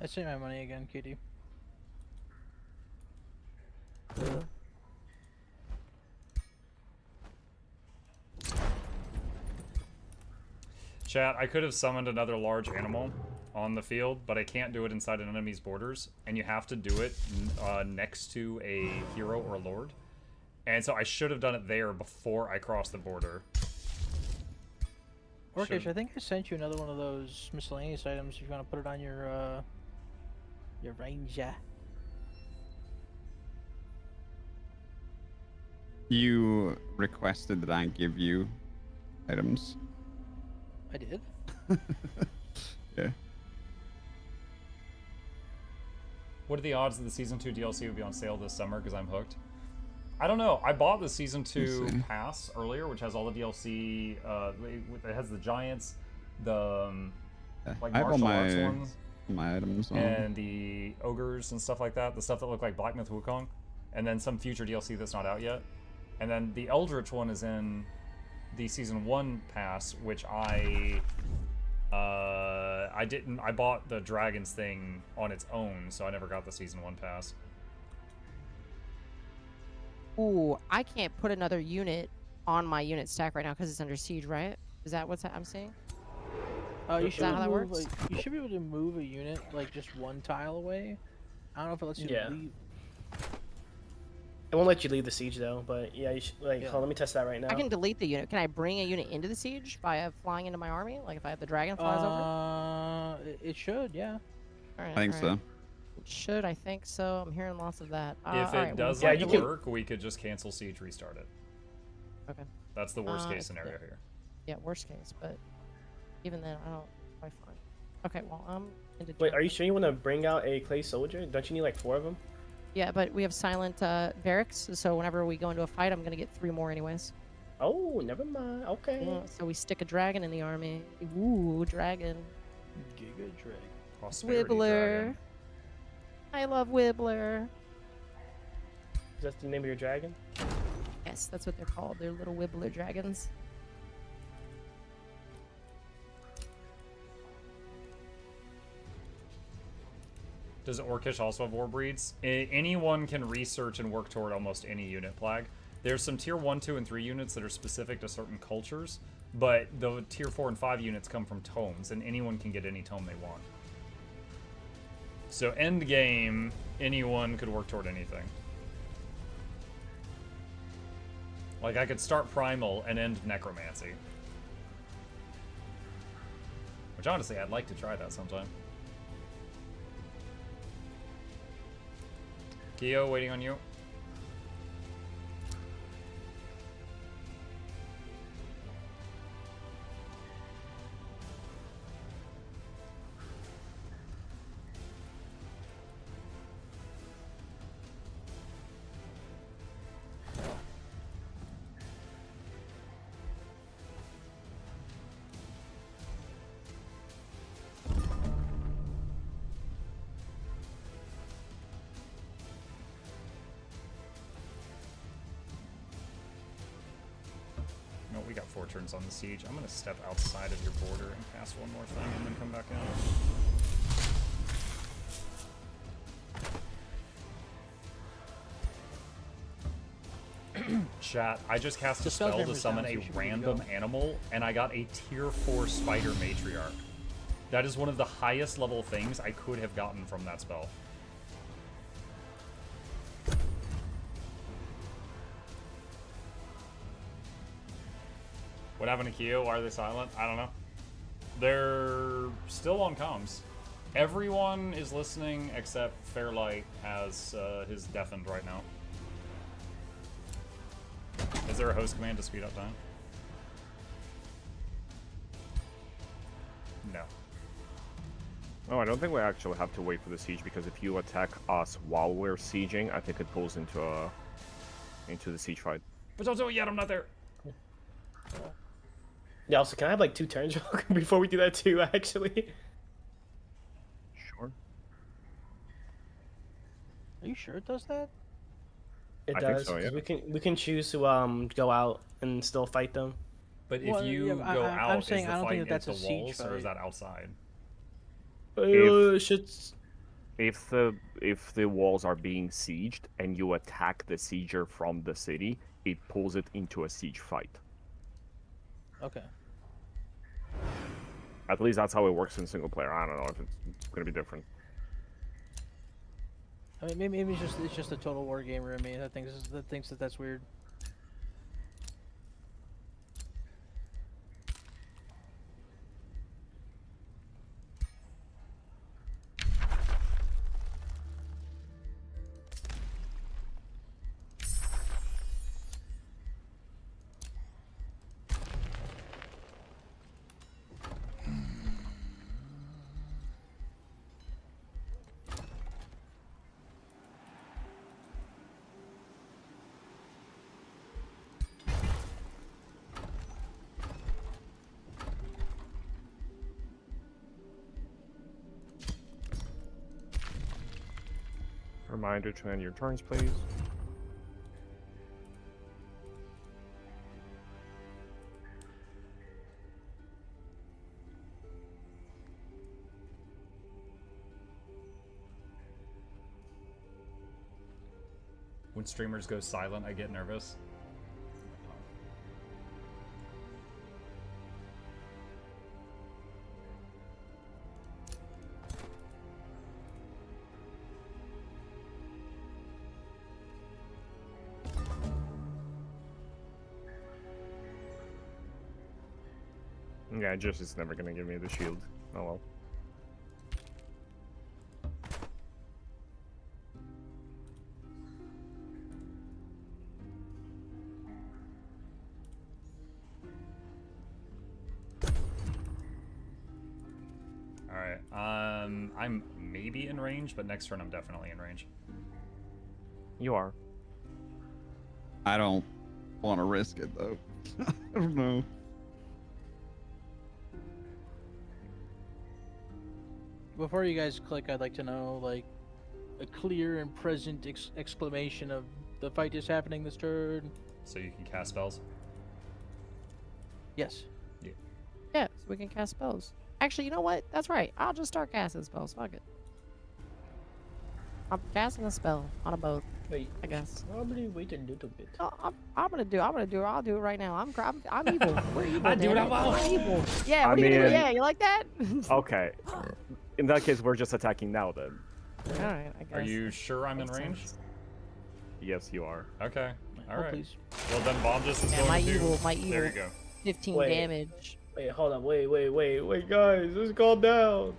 Speaker 3: I sent my money again, Kitty.
Speaker 1: Chat, I could have summoned another large animal on the field, but I can't do it inside an enemy's borders, and you have to do it next to a hero or lord. And so I should have done it there before I crossed the border.
Speaker 3: Orcish, I think I sent you another one of those miscellaneous items if you want to put it on your ranger.
Speaker 9: You requested that I give you items.
Speaker 3: I did?
Speaker 9: Yeah.
Speaker 1: What are the odds that the Season 2 DLC will be on sale this summer because I'm hooked? I don't know. I bought the Season 2 pass earlier, which has all the DLC. It has the giants, the like
Speaker 9: I have all
Speaker 1: martial arts ones,
Speaker 9: my items on.
Speaker 1: and the ogres and stuff like that. The stuff that look like Black Myth Wukong, and then some future DLC that's not out yet. And then the Eldritch one is in the Season 1 pass, which I didn't. I bought the dragons thing on its own, so I never got the Season 1 pass.
Speaker 4: Ooh, I can't put another unit on my unit stack right now because it's under siege, right? Is that what I'm seeing?
Speaker 3: You
Speaker 4: Is
Speaker 3: should
Speaker 4: that how that
Speaker 3: move,
Speaker 4: works?
Speaker 3: you should be able to move a unit like just one tile away. I don't know if it lets you
Speaker 11: Yeah.
Speaker 3: leave.
Speaker 11: It won't let you leave the siege though, but yeah, you should, like,
Speaker 3: Yeah.
Speaker 11: hold on, let me test that right now.
Speaker 4: I can delete the unit. Can I bring a unit into the siege by flying into my army? Like if I have the dragon flies over?
Speaker 3: It should, yeah.
Speaker 4: All right,
Speaker 9: I think
Speaker 4: all
Speaker 9: so.
Speaker 4: right. It should, I think so. I'm hearing lots of that.
Speaker 1: If
Speaker 4: all
Speaker 1: it
Speaker 4: right,
Speaker 1: doesn't
Speaker 11: Yeah, you can-
Speaker 1: work, we could just cancel siege, restart it.
Speaker 4: Okay.
Speaker 1: That's the worst case
Speaker 4: yeah.
Speaker 1: scenario here.
Speaker 4: Yeah, worst case, but even then, I don't quite fine. Okay, well, I'm into.
Speaker 11: Wait, are you sure you want to bring out a clay soldier? Don't you need like 4 of them?
Speaker 4: Yeah, but we have silent barracks, so whenever we go into a fight, I'm gonna get 3 more anyways.
Speaker 11: Oh, never mind. Okay.
Speaker 4: Yeah, so we stick a dragon in the army. Ooh, dragon.
Speaker 3: Giga Drag.
Speaker 1: Prosperity
Speaker 4: Wibbler.
Speaker 1: dragon.
Speaker 4: I love Wibbler.
Speaker 11: Is that the name of your dragon?
Speaker 4: Yes, that's what they're called. They're little Wibbler dragons.
Speaker 1: Does Orcish also have war breeds? Anyone can research and work toward almost any unit plague. There's some tier 1, 2, and 3 units that are specific to certain cultures, but the tier 4 and 5 units come from tomes, and anyone can get any tome they want. So end game, anyone could work toward anything. Like I could start Primal and end Necromancy. Which honestly, I'd like to try that sometime. Kyo, waiting on you. No, we got 4 turns on the siege. I'm gonna step outside of your border and pass one more thing and then come back in. Chat, I just cast a
Speaker 3: The spell
Speaker 1: spell to
Speaker 3: timer's
Speaker 1: summon
Speaker 3: down, so
Speaker 1: a
Speaker 3: you should be good to
Speaker 1: random
Speaker 3: go.
Speaker 1: animal, and I got a tier 4 spider matriarch. That is one of the highest level things I could have gotten from that spell. What happened to Kyo? Why are they silent? I don't know. They're still on comms. Everyone is listening except Fairlight has his deafened right now. Is there a host command to speed up time? No.
Speaker 7: Oh, I don't think we actually have to wait for the siege, because if you attack us while we're sieging, I think it pulls into the siege fight.
Speaker 1: But don't do it yet, I'm not there.
Speaker 11: Yeah, also, can I have like 2 turns before we do that too, actually?
Speaker 7: Sure.
Speaker 3: Are you sure it does that?
Speaker 11: It
Speaker 7: I think
Speaker 11: does.
Speaker 7: so, yeah.
Speaker 11: 'Cause we can choose to go out and still fight them.
Speaker 1: But if
Speaker 3: Well,
Speaker 1: you
Speaker 3: yeah,
Speaker 1: go
Speaker 3: I'm
Speaker 1: out,
Speaker 3: saying
Speaker 1: is the
Speaker 3: I don't think
Speaker 1: fight
Speaker 3: that's
Speaker 1: at
Speaker 3: a
Speaker 1: the
Speaker 3: siege
Speaker 1: walls, or is
Speaker 3: fight.
Speaker 1: that outside?
Speaker 7: If the walls are being sieged and you attack the sieger from the city, it pulls it into a siege fight.
Speaker 3: Okay.
Speaker 7: At least that's how it works in single player. I don't know if it's gonna be different.
Speaker 3: I mean, maybe it's just a total war gamer in me that thinks that that's weird.
Speaker 7: Reminder to end your turns, please.
Speaker 1: When streamers go silent, I get nervous.
Speaker 7: Yeah, just it's never gonna give me the shield. Oh well.
Speaker 1: Alright, I'm maybe in range, but next turn I'm definitely in range.
Speaker 7: You are.
Speaker 9: I don't want to risk it though. I don't know.
Speaker 3: Before you guys click, I'd like to know, like, a clear and present exclamation of the fight is happening this turn.
Speaker 1: So you can cast spells?
Speaker 3: Yes.
Speaker 4: Yeah, so we can cast spells. Actually, you know what? That's right. I'll just start casting spells. Fuck it. I'm casting a spell on a boat.
Speaker 11: Wait,
Speaker 4: I guess.
Speaker 11: probably wait a little bit.
Speaker 4: I'll do it right now. I'm evil. We're evil.
Speaker 1: I do it
Speaker 4: damn
Speaker 1: out loud.
Speaker 4: We're evil. Yeah,
Speaker 7: I
Speaker 4: what are you gonna do?
Speaker 7: mean-
Speaker 4: Yeah, you like that?
Speaker 7: Okay. In that case, we're just attacking now then.
Speaker 4: Alright, I guess.
Speaker 1: Are you sure I'm in
Speaker 4: Makes
Speaker 1: range?
Speaker 4: sense.
Speaker 7: Yes, you are.
Speaker 1: Okay.
Speaker 3: Oh,
Speaker 1: Alright.
Speaker 3: please.
Speaker 1: Well then Bomb just is
Speaker 4: Yeah,
Speaker 1: going
Speaker 4: my
Speaker 1: to...
Speaker 4: evil,
Speaker 1: There you go.
Speaker 4: 15
Speaker 11: Wait.
Speaker 4: damage.
Speaker 11: Wait, hold on. Wait, guys, let's calm down.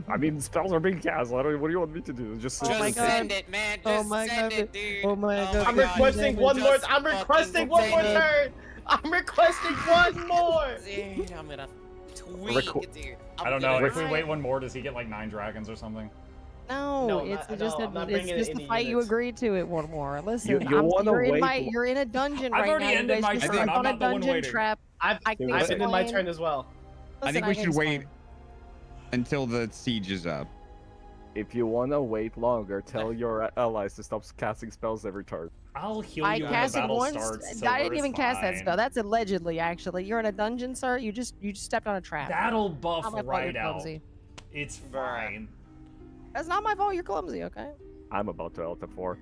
Speaker 7: I mean, spells are being cast. What do you want me to do? Just
Speaker 4: Oh my
Speaker 6: Just
Speaker 4: God.
Speaker 6: send it, man.
Speaker 4: Oh
Speaker 6: Just
Speaker 4: my
Speaker 6: send
Speaker 4: God.
Speaker 6: it, dude.
Speaker 4: Oh my God.
Speaker 11: I'm
Speaker 6: God.
Speaker 11: requesting
Speaker 4: damage.
Speaker 11: one more.
Speaker 6: Just
Speaker 11: I'm
Speaker 6: fucking
Speaker 11: requesting one more
Speaker 6: send it.
Speaker 11: turn. I'm requesting one more.
Speaker 6: Dude, I'm gonna tweet,
Speaker 7: Requ-
Speaker 6: dude.
Speaker 1: I don't know. If we
Speaker 4: Alright.
Speaker 1: wait one more, does he get like 9 dragons or something?
Speaker 4: No,
Speaker 11: No,
Speaker 4: it's
Speaker 11: not-
Speaker 4: just
Speaker 11: no, I'm not
Speaker 4: it's
Speaker 11: bringing
Speaker 4: just
Speaker 11: in
Speaker 4: the
Speaker 11: any
Speaker 4: fight you
Speaker 11: units.
Speaker 4: agreed to it one more. Listen,
Speaker 7: you wanna wait
Speaker 4: you're in a dungeon
Speaker 1: I've
Speaker 4: right
Speaker 1: already
Speaker 4: now. You
Speaker 1: ended
Speaker 4: guys
Speaker 1: my
Speaker 4: just
Speaker 9: turn,
Speaker 4: stepped
Speaker 1: I'm
Speaker 4: on a
Speaker 1: not the one
Speaker 4: dungeon
Speaker 1: waiting.
Speaker 4: trap.
Speaker 11: I've
Speaker 4: I can
Speaker 11: been in my
Speaker 4: explain.
Speaker 11: turn as well.
Speaker 9: I think
Speaker 4: Listen,
Speaker 9: we
Speaker 4: can
Speaker 9: should wait
Speaker 4: explain.
Speaker 9: until the siege is up.
Speaker 7: If you wanna wait longer, tell your allies to stop casting spells every turn.
Speaker 1: I'll heal
Speaker 4: I
Speaker 1: you when the
Speaker 4: casted
Speaker 1: battle
Speaker 4: once.
Speaker 1: starts.
Speaker 4: I didn't
Speaker 1: Silver,
Speaker 4: even
Speaker 1: it's
Speaker 4: cast that
Speaker 1: fine.
Speaker 4: spell. That's allegedly, actually. You're in a dungeon, sir. You just stepped on a trap.
Speaker 1: That'll buff
Speaker 4: Not my fault,
Speaker 1: right
Speaker 4: you're
Speaker 1: out.
Speaker 4: clumsy.
Speaker 1: It's
Speaker 6: Bruh.
Speaker 1: fine.
Speaker 4: That's not my fault. You're clumsy. Okay.
Speaker 7: I'm about to ult at 4.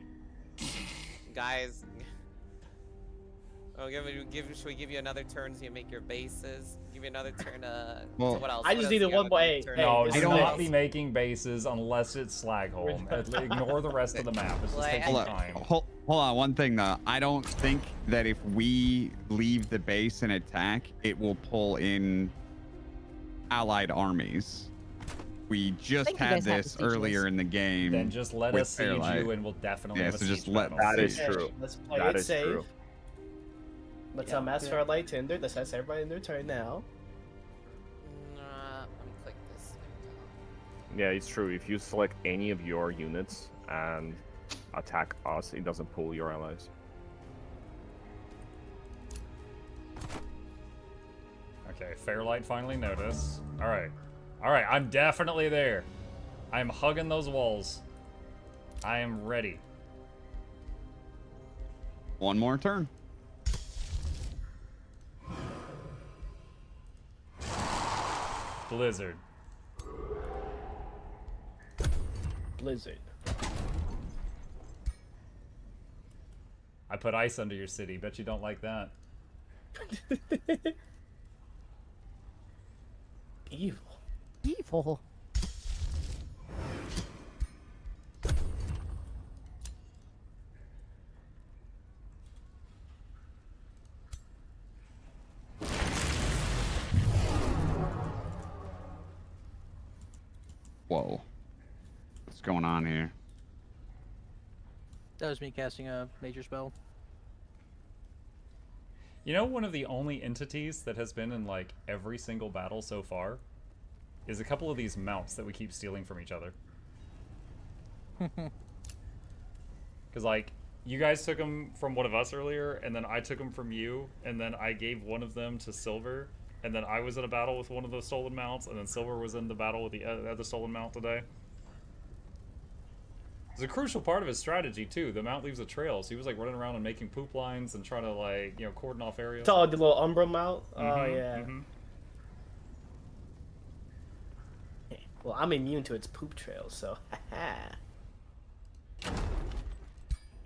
Speaker 6: Guys. Oh, should we give you another turn so you make your bases? Give you another turn.
Speaker 9: Well,
Speaker 6: so what else?
Speaker 11: I
Speaker 6: What
Speaker 11: just
Speaker 6: else
Speaker 11: needed
Speaker 6: you got
Speaker 11: one
Speaker 6: on
Speaker 11: more-
Speaker 6: the
Speaker 11: hey,
Speaker 6: turn?
Speaker 11: hey,
Speaker 1: No,
Speaker 11: this
Speaker 1: do
Speaker 11: is
Speaker 1: not
Speaker 11: nice.
Speaker 1: be making bases unless it's Slagholm. Ignore the rest of the map. It's just
Speaker 6: Like,
Speaker 1: taking
Speaker 9: Hold on,
Speaker 1: time.
Speaker 9: hold on, one thing though. I don't think that if we leave the base and attack, it will pull in allied armies. We just
Speaker 4: think you
Speaker 9: had
Speaker 4: guys have
Speaker 9: this
Speaker 4: the siege
Speaker 9: earlier
Speaker 4: list.
Speaker 9: in the game.
Speaker 1: Then just let
Speaker 9: with
Speaker 1: us siege
Speaker 9: Fairlight.
Speaker 1: you, and we'll definitely
Speaker 9: Yeah,
Speaker 1: have a
Speaker 9: so just
Speaker 1: siege
Speaker 9: let-
Speaker 1: battle.
Speaker 7: That is
Speaker 11: Okay,
Speaker 7: true.
Speaker 11: Let's play
Speaker 7: That
Speaker 11: it
Speaker 7: is
Speaker 11: safe.
Speaker 7: true.
Speaker 11: Let's
Speaker 3: Yeah,
Speaker 11: ask
Speaker 3: yeah.
Speaker 11: for a light Tinder. Let's ask everybody in their turn now.
Speaker 6: Let me click this.
Speaker 7: Yeah, it's true. If you select any of your units and attack us, it doesn't pull your allies.
Speaker 1: Okay, Fairlight finally noticed. Alright. Alright, I'm definitely there. I'm hugging those walls. I am ready.
Speaker 9: One more turn.
Speaker 1: Blizzard.
Speaker 11: Blizzard.
Speaker 1: I put ice under your city. Bet you don't like that.
Speaker 11: Evil.
Speaker 4: Evil.
Speaker 9: Whoa. What's going on here?
Speaker 3: That was me casting a major spell.
Speaker 1: You know, one of the only entities that has been in, like, every single battle so far is a couple of these mounts that we keep stealing from each other. Because, like, you guys took them from one of us earlier, and then I took them from you, and then I gave one of them to Silver, and then I was in a battle with one of those stolen mounts, and then Silver was in the battle with the other stolen mount today. It's a crucial part of his strategy, too. The mount leaves a trail, so he was, like, running around and making poop lines and trying to, like, you know, cordon off areas.
Speaker 11: Oh, the little Umbra mount? Oh, yeah. Well, I'm immune to its poop trails, so haha.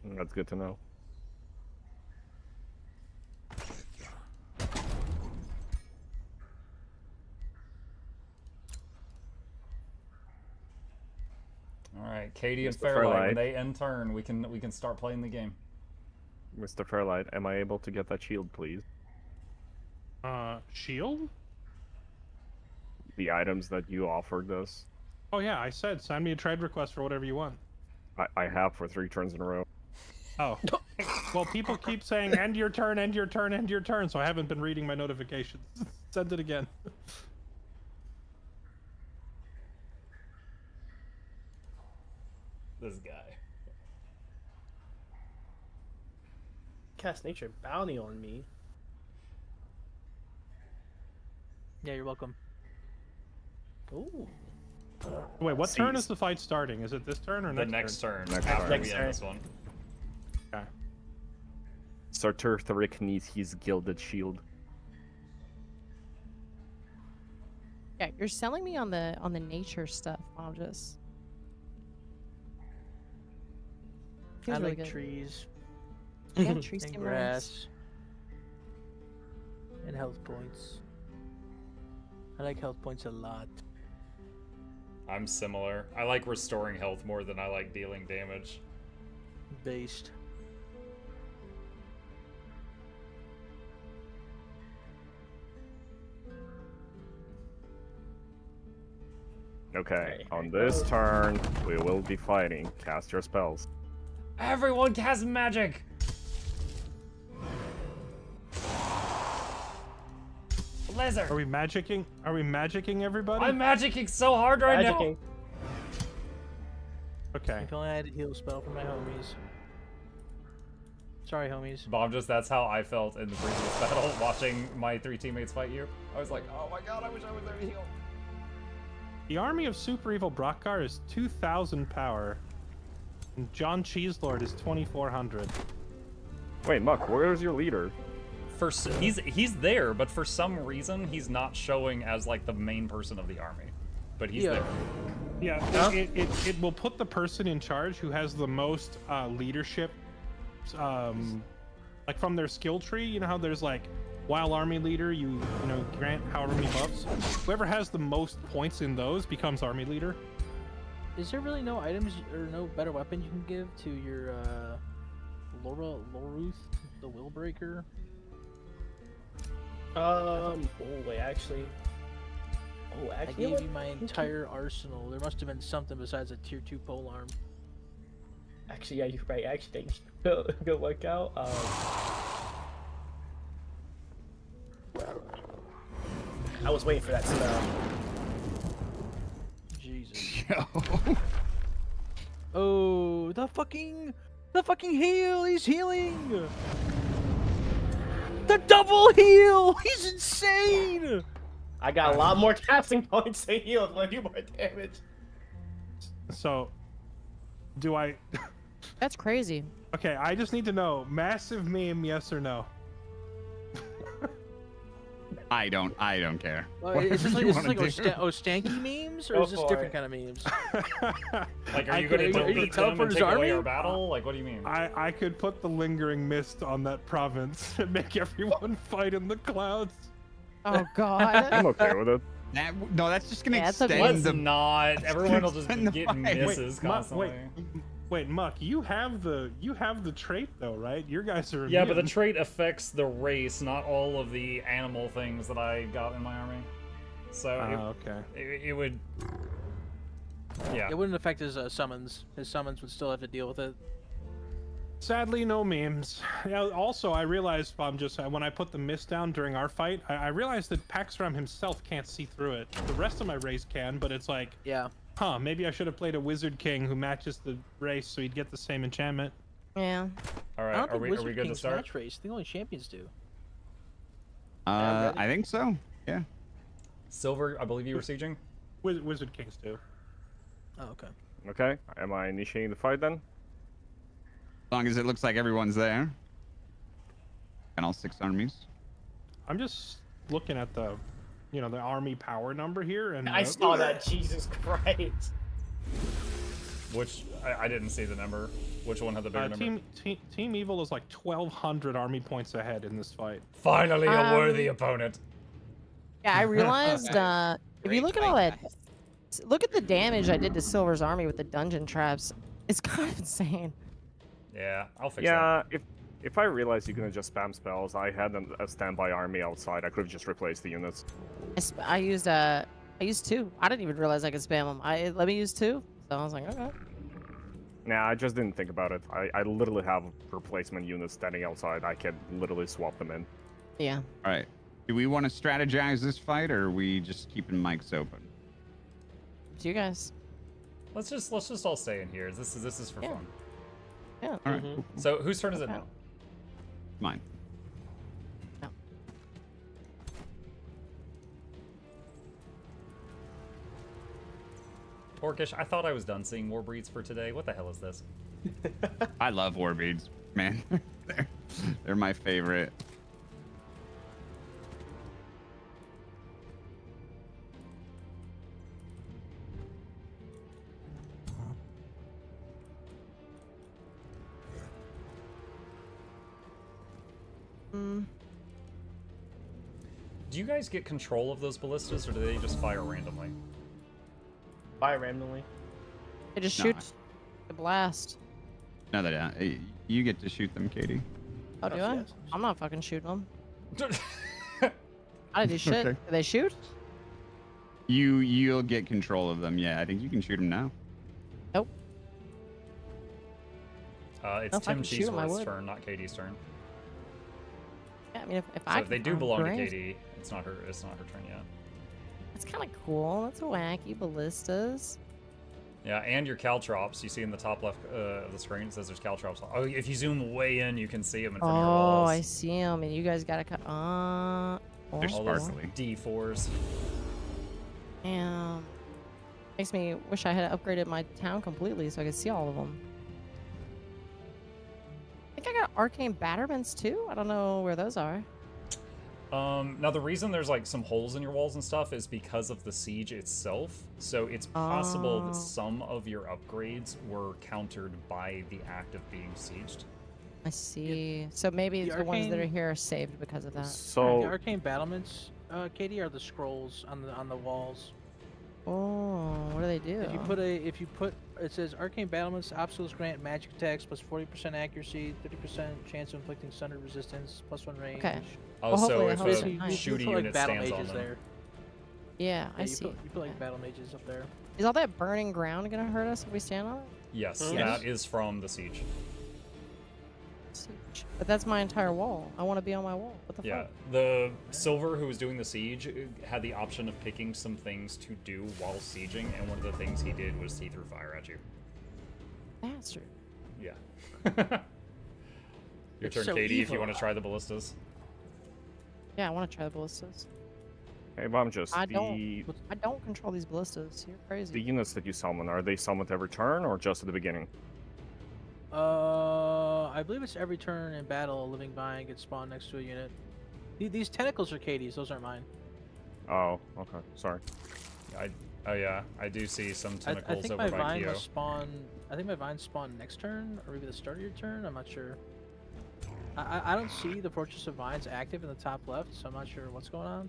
Speaker 7: That's good to know.
Speaker 1: Alright, Katie and
Speaker 7: Mr.
Speaker 1: Fairlight, when
Speaker 7: Fairlight.
Speaker 1: they end turn, we can start playing the game.
Speaker 7: Mr. Fairlight, am I able to get that shield, please?
Speaker 5: Shield?
Speaker 7: The items that you offered us.
Speaker 5: Oh yeah, I said send me a trade request for whatever you want.
Speaker 7: I have for 3 turns in a row.
Speaker 5: Oh. Well, people keep saying end your turn, end your turn, end your turn, so I haven't been reading my notifications. Send it again.
Speaker 1: This guy.
Speaker 11: Cast nature bounty on me.
Speaker 3: Yeah, you're welcome.
Speaker 11: Ooh.
Speaker 5: Wait, what turn
Speaker 7: Seize.
Speaker 5: is the fight starting? Is it this turn or
Speaker 1: The
Speaker 5: next turn?
Speaker 1: next turn.
Speaker 7: Next
Speaker 1: after
Speaker 7: turn.
Speaker 1: we
Speaker 11: Next
Speaker 1: end
Speaker 11: turn.
Speaker 1: this one.
Speaker 5: Okay.
Speaker 7: Sir Turtheric needs his gilded shield.
Speaker 4: Yeah, you're selling me on the nature stuff, Mom. Just
Speaker 3: I
Speaker 4: feels really
Speaker 3: like
Speaker 4: good.
Speaker 3: trees
Speaker 4: Yeah, tree
Speaker 3: and
Speaker 4: seem nice.
Speaker 3: grass and health points. I like health points a lot.
Speaker 1: I'm similar. I like restoring health more than I like dealing damage.
Speaker 3: Based.
Speaker 7: Okay, on this turn, we will be fighting. Cast your spells.
Speaker 1: Everyone cast magic! Blizzard!
Speaker 5: Are we magicking? Are we magicking everybody?
Speaker 1: I'm magicking so hard right
Speaker 11: Magicking.
Speaker 5: Okay.
Speaker 3: If only I had a heal spell for my homies. Sorry, homies.
Speaker 1: now. Bomb, just that's how I felt in the previous battle, watching my 3 teammates fight you. I was like, oh my god, I wish I was there to heal.
Speaker 5: The army of Super Evil Brockgar is 2,000 power. And John Cheeselord is 2,400.
Speaker 7: Wait, Muck, where's your leader?
Speaker 1: He's there, but for some reason he's not showing as like the main person of the army. But he's there.
Speaker 5: Yeah,
Speaker 11: Huh?
Speaker 5: it will put the person in charge who has the most leadership, like from their skill tree. You know how there's like Wild Army Leader, you know, grant however many buffs. Whoever has the most points in those becomes Army Leader.
Speaker 3: Is there really no items or no better weapon you can give to your Loruth, the Willbreaker?
Speaker 11: Oh wait, actually. Oh,
Speaker 3: I
Speaker 11: actually.
Speaker 3: gave you my entire arsenal. There must have been something besides a tier 2 polearm.
Speaker 11: Actually, yeah, you're right. Actually, good workout. I was waiting for that spell.
Speaker 3: Jesus.
Speaker 9: go.
Speaker 3: Oh, the fucking heal! He's healing! The double heal! He's insane!
Speaker 11: I got a lot more casting points to heal and let you more damage.
Speaker 5: So, do I?
Speaker 4: That's crazy.
Speaker 5: Okay, I just need to know, massive meme, yes or no?
Speaker 9: I don't care.
Speaker 3: Is this like,
Speaker 9: Whatever you wanna do.
Speaker 3: Stanky memes, or
Speaker 11: Go
Speaker 3: is this
Speaker 11: for
Speaker 3: different
Speaker 11: it.
Speaker 3: kind of memes?
Speaker 1: Like, are
Speaker 3: I
Speaker 1: you
Speaker 3: could-
Speaker 1: going to
Speaker 3: are you
Speaker 1: delete
Speaker 3: gonna
Speaker 1: them
Speaker 3: teleport
Speaker 1: and
Speaker 3: his
Speaker 1: take away
Speaker 3: army?
Speaker 1: our battle? Like, what do you mean?
Speaker 5: I could put the lingering mist on that province and make everyone fight in the clouds.
Speaker 4: Oh God.
Speaker 7: I'm okay with it.
Speaker 9: No, that's just gonna
Speaker 4: Yeah, it's okay.
Speaker 9: extend
Speaker 1: Let's
Speaker 9: the.
Speaker 1: not. Everyone will just
Speaker 9: extend the
Speaker 1: get
Speaker 9: fight.
Speaker 1: misses
Speaker 5: Muck,
Speaker 1: constantly.
Speaker 5: wait, Muck, you have the trait though, right? Your guys are
Speaker 1: Yeah, but the
Speaker 5: immune.
Speaker 1: trait affects the race, not all of the animal things that I got in my army. So
Speaker 5: okay.
Speaker 1: it would. Yeah.
Speaker 3: It wouldn't affect his summons. His summons would still have to deal with it.
Speaker 5: Sadly, no memes. Yeah, also, I realized when I put the mist down during our fight, I realized that Paxram himself can't see through it. The rest of my race can, but it's like,
Speaker 3: Yeah.
Speaker 5: huh, maybe I should have played a Wizard King who matches the race so he'd get the same enchantment.
Speaker 4: Yeah.
Speaker 1: All
Speaker 3: I
Speaker 1: right.
Speaker 3: don't
Speaker 1: Are
Speaker 3: think
Speaker 1: we
Speaker 3: Wizard
Speaker 1: good to
Speaker 3: Kings
Speaker 1: start?
Speaker 3: match race. I think only champions do.
Speaker 9: I think so. Yeah.
Speaker 1: Silver, I believe you were sieging.
Speaker 5: Wizard Kings do.
Speaker 3: Oh, okay.
Speaker 7: Okay, am I initiating the fight then?
Speaker 9: As long as it looks like everyone's there. And all 6 armies.
Speaker 5: I'm just looking at the army power number here, and
Speaker 11: I saw that. Jesus Christ.
Speaker 1: Which I didn't see the number. Which one had the bigger number?
Speaker 5: Team Evil is like 1,200 army points ahead in this fight.
Speaker 1: Finally, a worthy opponent.
Speaker 4: Yeah, I realized if you look at all that, look at the damage I did to Silver's army with the dungeon traps. It's kind of insane.
Speaker 1: Yeah, I'll fix
Speaker 7: Yeah, if I realized you're gonna just spam spells, I had a standby army outside. I could have just replaced the units.
Speaker 4: I used 2. I didn't even realize I could spam them. Let me use 2. So I was like, okay.
Speaker 7: Nah, I just didn't think about it. I literally have replacement units standing outside. I can literally swap them in.
Speaker 4: Yeah.
Speaker 9: All right. Do we want to strategize this fight, or are we just keeping mics open?
Speaker 4: It's you guys.
Speaker 1: Let's just all stay in here. This is for
Speaker 4: Yeah.
Speaker 1: fun.
Speaker 4: Yeah.
Speaker 9: All right. Cool, cool.
Speaker 1: So whose turn is it
Speaker 4: Okay.
Speaker 1: now?
Speaker 9: Mine.
Speaker 1: Orcish, I thought I was done seeing war breeds for today. What the hell is this?
Speaker 9: I love war beads, man. they're my favorite.
Speaker 1: Do you guys get control of those ballistas, or do they just fire randomly?
Speaker 11: Fire randomly.
Speaker 4: They just
Speaker 9: No.
Speaker 4: shoot the blast.
Speaker 9: No, they don't. You get to shoot them, Katie.
Speaker 4: Oh, do I?
Speaker 11: yes.
Speaker 4: I'm not fucking shooting them. I didn't do shit.
Speaker 9: Okay.
Speaker 4: Do they shoot?
Speaker 9: You'll get control of them. Yeah, I think you can shoot them now.
Speaker 4: Nope.
Speaker 1: It's
Speaker 4: If I
Speaker 1: Tim
Speaker 4: could shoot 'em, I
Speaker 1: Cheeseworth's
Speaker 4: would.
Speaker 1: turn, not Katie's turn.
Speaker 4: Yeah, I mean, if
Speaker 1: So
Speaker 4: I
Speaker 1: if they
Speaker 4: can
Speaker 1: do
Speaker 4: find
Speaker 1: belong to
Speaker 4: great.
Speaker 1: Katie, it's not her turn yet.
Speaker 4: That's kind of cool. That's a wacky ballistas.
Speaker 1: Yeah, and your caltrops. You see in the top left of the screen, it says there's caltrops. Oh, if you zoom way in, you can see them in front of your
Speaker 4: Oh,
Speaker 1: walls.
Speaker 4: I see them, and you guys gotta cut.
Speaker 9: They're
Speaker 1: All those
Speaker 9: sparkly.
Speaker 1: D4s.
Speaker 4: Damn. Makes me wish I had upgraded my town completely so I could see all of them. I think I got arcane batterments too. I don't know where those are.
Speaker 1: Now the reason there's like some holes in your walls and stuff is because of the siege itself. So it's possible
Speaker 4: Oh.
Speaker 1: that some of your upgrades were countered by the act of being sieged.
Speaker 4: I see. So maybe
Speaker 3: The
Speaker 4: the ones that are
Speaker 3: arcane-
Speaker 4: here are saved because of that.
Speaker 3: The
Speaker 7: So
Speaker 3: arcane battlements, Katie, are the scrolls on the walls.
Speaker 4: Oh, what do they do?
Speaker 3: If you put it says arcane battlements, obstacles grant magic attacks plus 40% accuracy, 30% chance of inflicting thunder resistance, +1 range.
Speaker 4: Okay.
Speaker 1: Oh,
Speaker 4: Well,
Speaker 1: so
Speaker 4: hopefully
Speaker 1: if
Speaker 4: that
Speaker 1: a
Speaker 4: helps.
Speaker 3: You
Speaker 4: Nice.
Speaker 1: shooty
Speaker 3: put, like,
Speaker 1: unit
Speaker 3: battle
Speaker 1: stands on
Speaker 3: mages
Speaker 1: them.
Speaker 3: there.
Speaker 4: Yeah, I
Speaker 3: You
Speaker 4: see.
Speaker 3: Put like
Speaker 4: Okay.
Speaker 3: battle mages up there.
Speaker 4: Is all that burning ground gonna hurt us if we stand on it?
Speaker 1: Yes,
Speaker 11: Mhm.
Speaker 1: that is from the siege.
Speaker 4: Siege. But that's my entire wall. I want to be on my wall. What the
Speaker 1: Yeah,
Speaker 4: fuck?
Speaker 1: the Silver who was doing the siege had the option of picking some things to do while sieging, and one of the things he did was see through fire at you.
Speaker 4: Bastard.
Speaker 1: Yeah. Your
Speaker 3: It's
Speaker 1: turn,
Speaker 3: so
Speaker 1: Katie, if you
Speaker 3: evil.
Speaker 1: want to try the ballistas.
Speaker 4: Yeah, I want to try the ballistas.
Speaker 7: Hey, Bomb Just,
Speaker 4: I don't control these ballistas. You're crazy.
Speaker 7: the units that you summon, are they summoned every turn or just at the beginning?
Speaker 3: I believe it's every turn in battle, a living bind gets spawned next to a unit. These tentacles are Katie's, those aren't mine.
Speaker 7: Oh, okay. Sorry.
Speaker 1: Oh yeah, I do see some
Speaker 3: I
Speaker 1: tentacles
Speaker 3: think
Speaker 1: over
Speaker 3: my
Speaker 1: by
Speaker 3: vine
Speaker 1: Kyo.
Speaker 3: will spawn. I think my vine spawn next turn, or maybe the start of your turn. I'm not sure. I don't see the Fortress of Vines active in the top left, so I'm not sure what's going on.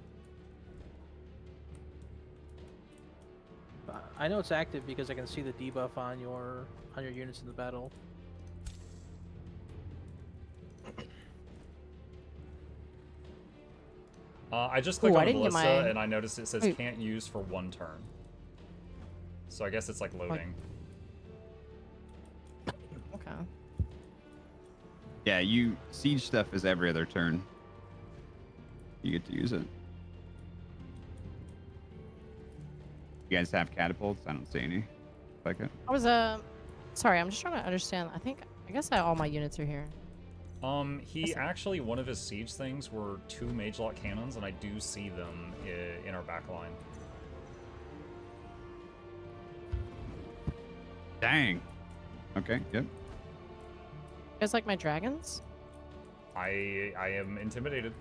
Speaker 3: But I know it's active because I can see the debuff on your units in the battle.
Speaker 1: I just clicked
Speaker 4: Ooh,
Speaker 1: on
Speaker 4: I
Speaker 1: the
Speaker 4: didn't get
Speaker 1: ballista
Speaker 4: my-
Speaker 1: and I noticed it says
Speaker 4: Wait.
Speaker 1: can't use for 1 turn. So I guess it's like loading.
Speaker 4: Okay.
Speaker 9: Yeah, you siege stuff is every other turn. You get to use it. You guys have catapults? I don't see any. Like it.
Speaker 4: I was sorry. I'm just trying to understand. I guess all my units are here.
Speaker 1: He actually, one of his siege things were 2 mage lock cannons, and I do see them in our back line.
Speaker 9: Dang. Okay, yep.
Speaker 4: You guys like my dragons?
Speaker 1: I am intimidated.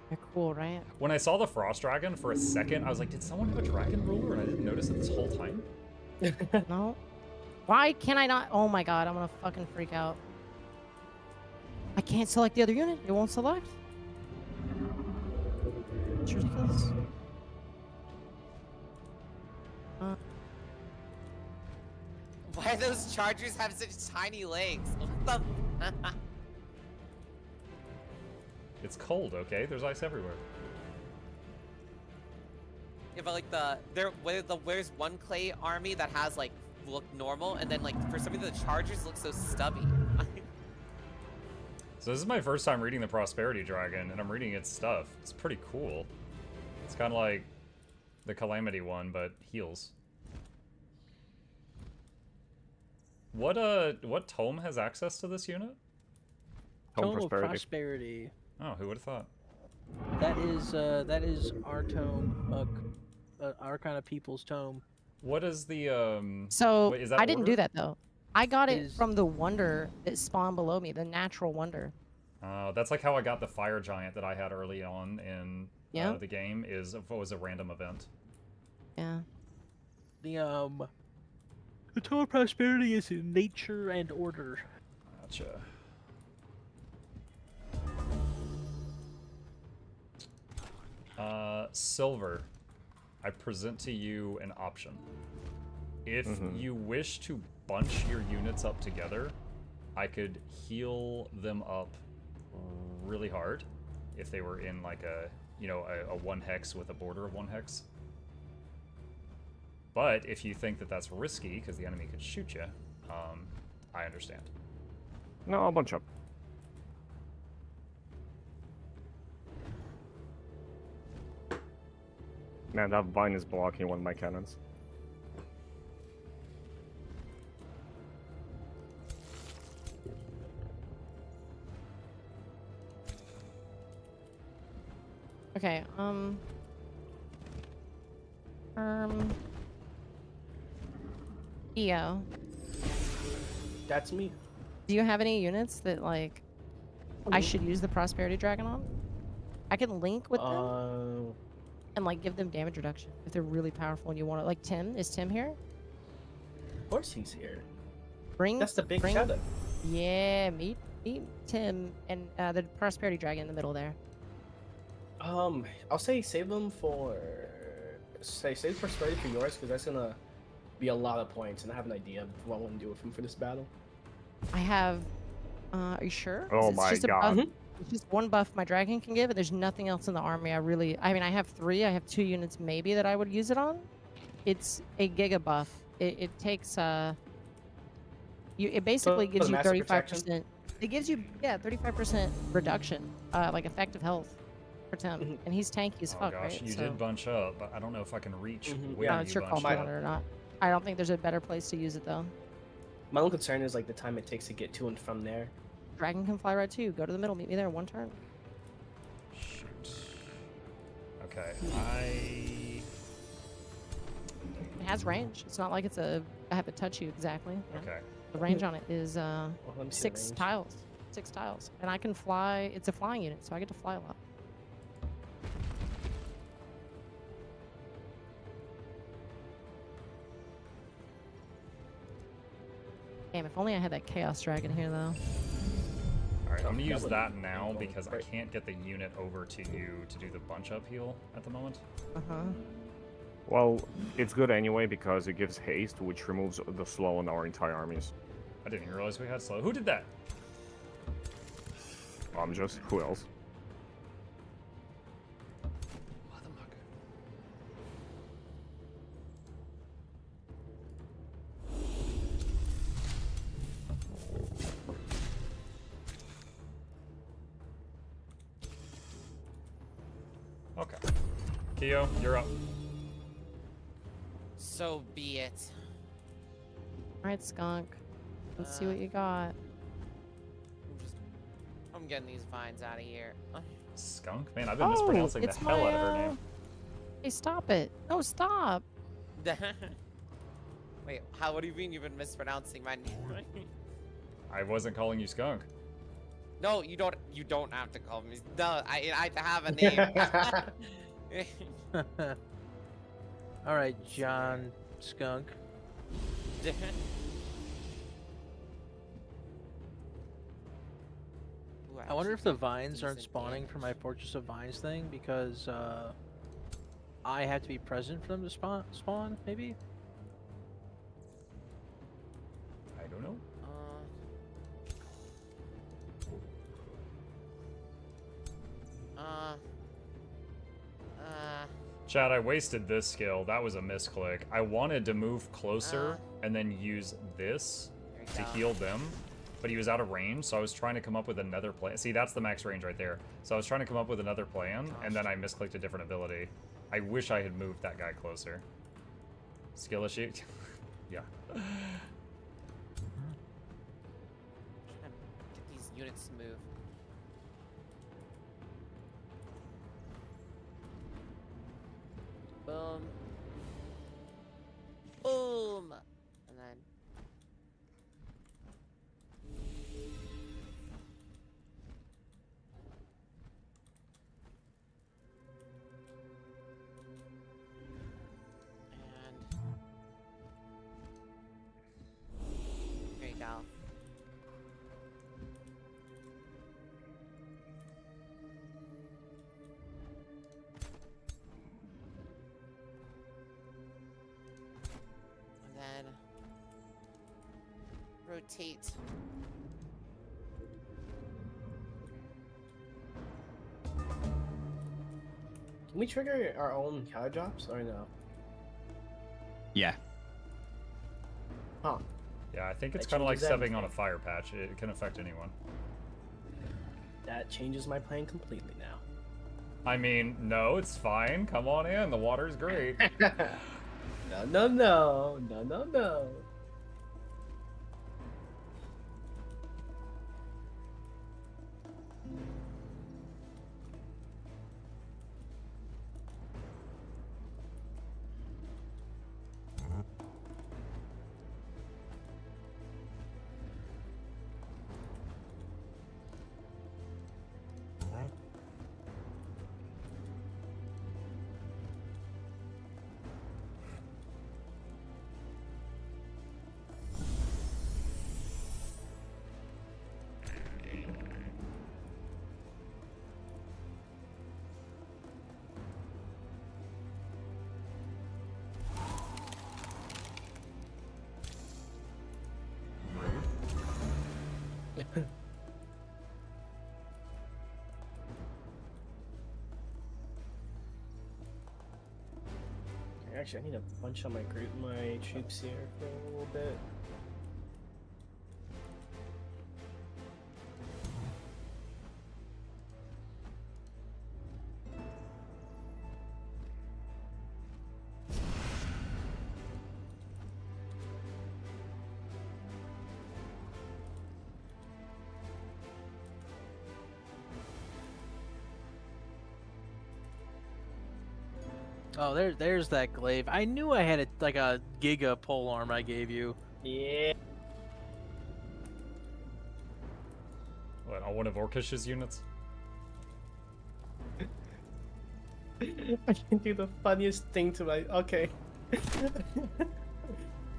Speaker 4: They're cool, right?
Speaker 1: When I saw the frost dragon for a second, I was like, did someone have a dragon ruler? And I didn't notice it this whole time.
Speaker 4: No. Why can I not? Oh my god, I'm gonna fucking freak out. I can't select the other unit. It won't select. It's ridiculous.
Speaker 6: Why do those chargers have such tiny legs? What the?
Speaker 1: It's cold, okay? There's ice everywhere.
Speaker 6: Yeah, but like where's one clay army that has like look normal, and then like for some reason the chargers look so stubby.
Speaker 1: So this is my first time reading the Prosperity Dragon, and I'm reading its stuff. It's pretty cool. It's kind of like the Calamity one, but heals. What tome has access to this unit?
Speaker 3: Tome of Prosperity.
Speaker 1: Oh, who would have thought?
Speaker 3: That is our tome, our kind of people's tome.
Speaker 1: What is the
Speaker 4: So
Speaker 1: wait, is that
Speaker 4: I didn't
Speaker 1: order?
Speaker 4: do that though. I got it from the wonder that spawned below me, the natural wonder.
Speaker 1: That's like how I got the fire giant that I had early on in
Speaker 4: Yeah.
Speaker 1: the game. Was a random event.
Speaker 4: Yeah.
Speaker 3: The Tome of Prosperity is in nature and order.
Speaker 1: Gotcha. Silver, I present to you an option. If you wish to bunch your units up together, I could heal them up really hard if they were in like a 1 hex with a border of 1 hex. But if you think that that's risky because the enemy could shoot you, I understand.
Speaker 7: No, I'll bunch up. Man, that vine is blocking one of my cannons.
Speaker 4: Okay. EO.
Speaker 11: That's me.
Speaker 4: Do you have any units that like I should use the Prosperity Dragon on? I can link with them and like give them damage reduction if they're really powerful and you want it. Like Tim, is Tim here?
Speaker 11: Of course he's here.
Speaker 4: Bring.
Speaker 11: That's the big
Speaker 4: bring,
Speaker 11: shadow.
Speaker 4: Yeah, meet Tim and the Prosperity Dragon in the middle there.
Speaker 11: I'll say save them for save Prosperity for yours because that's gonna be a lot of points, and I have an idea of what I want to do with him for this battle.
Speaker 4: I have. Are you sure?
Speaker 7: Oh
Speaker 4: It's
Speaker 7: my
Speaker 4: just a
Speaker 7: god.
Speaker 4: buff- It's just 1 buff my dragon can give, and there's nothing else in the army. I mean, I have 3. I have 2 units maybe that I would use it on. It's a giga buff. It takes it basically gives you
Speaker 11: massive
Speaker 4: 35%. It gives you 35% reduction, like effective health for Tim, and he's tanky as
Speaker 1: Oh
Speaker 4: fuck,
Speaker 1: gosh,
Speaker 4: right?
Speaker 1: you did bunch up, but I don't know if I can reach where
Speaker 11: Yeah,
Speaker 4: it's
Speaker 1: you
Speaker 4: your call if
Speaker 1: bunched
Speaker 4: you want it
Speaker 1: up.
Speaker 4: or not. I don't think there's a better place to use it though.
Speaker 11: My only concern is like the time it takes to get to and from there.
Speaker 4: Dragon can fly right too. Go to the middle, meet me there, 1 turn.
Speaker 1: Shoot. Okay,
Speaker 4: It has range. It's not like it's I have to touch you exactly. You know?
Speaker 1: Okay.
Speaker 4: The range on it is
Speaker 11: Well, let me see the
Speaker 4: 6
Speaker 11: range.
Speaker 4: tiles. 6 tiles. And I can fly. It's a flying unit, so I get to fly a lot. Damn, if only I had that Chaos Dragon here, though.
Speaker 1: Alright, I'm gonna use
Speaker 11: would
Speaker 1: that now
Speaker 11: go
Speaker 1: because I
Speaker 11: great.
Speaker 1: can't get the unit over to you to do the bunch up heal at the moment.
Speaker 4: Uh-huh.
Speaker 7: Well, it's good anyway because it gives haste, which removes the slow on our entire armies.
Speaker 1: I didn't even realize we had slow. Who did that?
Speaker 7: Just who else?
Speaker 1: Okay. Keo, you're up.
Speaker 6: So be it.
Speaker 4: Alright, Skunk. Let's see what you got.
Speaker 6: I'm getting these vines out of here.
Speaker 1: Skunk? Man, I've been mispronouncing the
Speaker 4: it's
Speaker 1: hell
Speaker 4: my,
Speaker 1: out of her name.
Speaker 4: Hey, stop it. No, stop.
Speaker 6: Wait, what do you mean you've been mispronouncing my name?
Speaker 1: I wasn't calling you Skunk.
Speaker 6: No, you don't. You don't have to call me. No, I have a name.
Speaker 3: All right, John Skunk. I wonder if the vines aren't spawning for my Fortress of Vines thing because I have to be present for them to spawn, maybe?
Speaker 1: I don't know. Chad, I wasted this skill. That was a misclick. I wanted to move closer and then use this to heal them, but he was out of range, so I was trying to come up with another plan. See, that's the max range right there. So I was trying to come up with another plan, and then I misclicked a different ability. I wish I had moved that guy closer. Skill issue? Yeah.
Speaker 6: Get these units to move. Boom. Boom. And then. And. There you go. And then rotate.
Speaker 11: Can we trigger our own counter drops or no?
Speaker 9: Yeah.
Speaker 11: Huh.
Speaker 1: Yeah, I think it's
Speaker 11: That
Speaker 1: kind of like
Speaker 11: changes
Speaker 1: stepping on a
Speaker 11: everything.
Speaker 1: fire patch. It can affect anyone.
Speaker 11: That changes my plan completely now.
Speaker 1: I mean, no, it's fine. Come on in. The water's great.
Speaker 11: No. Actually, I need to bunch on my troops here for a little bit.
Speaker 3: Oh, there's that glaive. I knew I had like a giga pole arm I gave you.
Speaker 11: Yeah.
Speaker 1: What, on one of Orcish's units?
Speaker 11: I can do the funniest thing to my. Okay.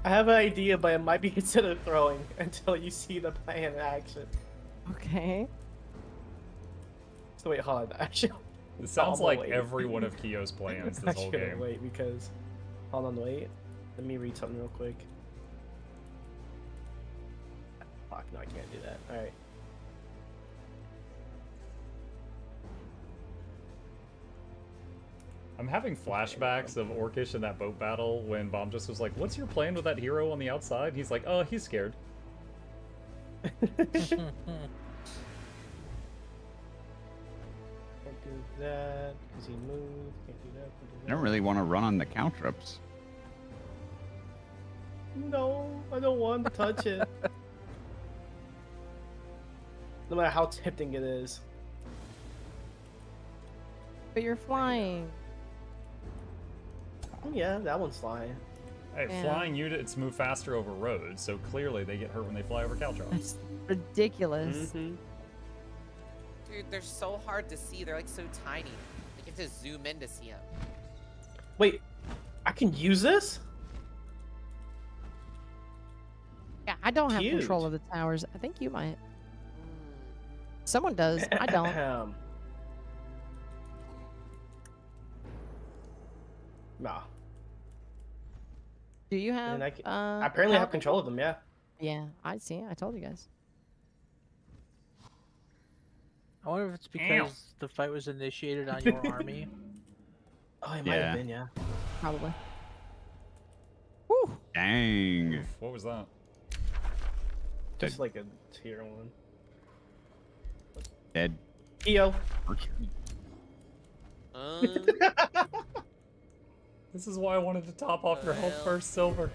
Speaker 11: I have an idea, but it might be considered throwing until you see the plan in action.
Speaker 4: Okay.
Speaker 11: So wait, hold on. Actually,
Speaker 1: It sounds like
Speaker 11: wait.
Speaker 1: every one of Kiyo's plans this whole
Speaker 11: Actually,
Speaker 1: game.
Speaker 11: wait, because hold on, wait. Let me read something real quick. Fuck, no, I can't do that. All right.
Speaker 1: I'm having flashbacks of Orcish in that boat battle when Bomb just was like, "What's your plan with that hero on the outside?" He's like, "Oh, he's scared."
Speaker 11: Can't do that because he moved. Can't do that.
Speaker 9: I don't really want to run on the caltrops.
Speaker 11: No, I don't want to touch it. No matter how tempting it is.
Speaker 4: But you're flying.
Speaker 11: Oh yeah, that one's flying.
Speaker 1: Hey,
Speaker 4: Yeah.
Speaker 1: flying units move faster over roads, so clearly they get hurt when they fly over caltrops.
Speaker 4: That's ridiculous.
Speaker 11: Mm-hmm.
Speaker 6: Dude, they're so hard to see. They're like so tiny. Like you have to zoom in to see them.
Speaker 11: Wait, I can use this?
Speaker 4: Yeah, I don't have
Speaker 11: Cute.
Speaker 4: control of the towers. I think you might. Someone does. I don't.
Speaker 11: Nah.
Speaker 4: Do you have?
Speaker 11: And I apparently have
Speaker 4: power
Speaker 11: control of them, yeah.
Speaker 4: Yeah, I see. I told you guys.
Speaker 3: I wonder if it's because the fight was initiated on your army.
Speaker 11: Oh, it might have been, yeah.
Speaker 4: Probably.
Speaker 9: Dang.
Speaker 1: Oof, what was that?
Speaker 11: Just like a tier 1.
Speaker 9: Dead.
Speaker 11: EO.
Speaker 1: This is why I wanted to top off your health first, Silver.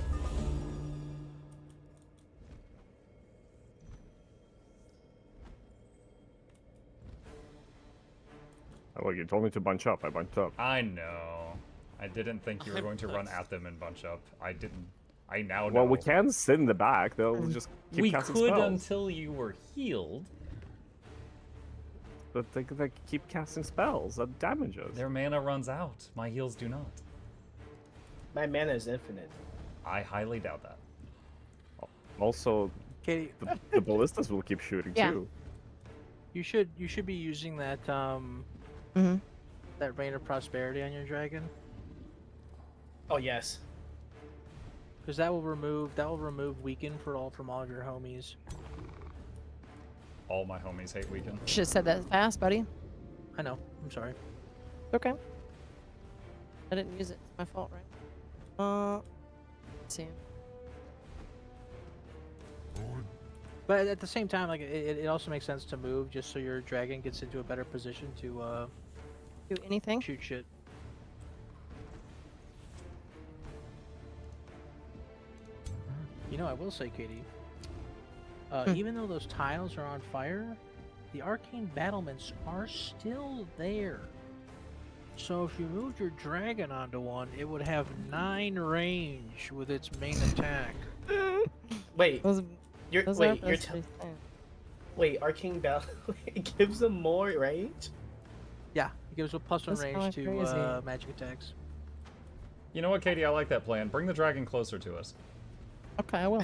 Speaker 7: Oh, look, you told me to bunch up. I bunched up.
Speaker 1: I know. I didn't think you were going to run at them and bunch up. I didn't. I now know.
Speaker 7: Well, we can sit in the back. They'll just keep
Speaker 1: We
Speaker 7: casting
Speaker 1: could
Speaker 7: spells.
Speaker 1: until you were healed.
Speaker 7: But they keep casting spells. That damages.
Speaker 1: Their mana runs out. My heals do not.
Speaker 11: My mana is infinite.
Speaker 1: I highly doubt that.
Speaker 7: Also,
Speaker 3: Katie,
Speaker 7: the ballistas will keep shooting
Speaker 4: Yeah.
Speaker 7: too.
Speaker 3: you should be using that that Rain of Prosperity on your dragon,
Speaker 11: Oh, yes.
Speaker 3: because that will remove weaken from all of your homies.
Speaker 1: All my homies hate weaken.
Speaker 4: Should have said that fast, buddy.
Speaker 3: I know. I'm sorry.
Speaker 4: Okay. I didn't use it. It's my fault, right? Let's see.
Speaker 3: But at the same time, like it also makes sense to move just so your dragon gets into a better position to
Speaker 4: Do anything?
Speaker 3: shoot shit. You know, I will say, Katie, even though those tiles are on fire, the arcane battlements are still there. So if you moved your dragon onto one, it would have 9 range with its main attack.
Speaker 11: Wait,
Speaker 4: Those
Speaker 11: you're
Speaker 4: are
Speaker 11: wait, you're
Speaker 4: supposed to be fine.
Speaker 11: wait, Arcane Battle it gives them more range?
Speaker 3: Yeah, it gives a +1
Speaker 4: That's
Speaker 3: range
Speaker 4: kinda
Speaker 3: to
Speaker 4: crazy.
Speaker 3: magic attacks.
Speaker 1: You know what, Katie? I like that plan. Bring the dragon closer to us.
Speaker 4: Okay, I will.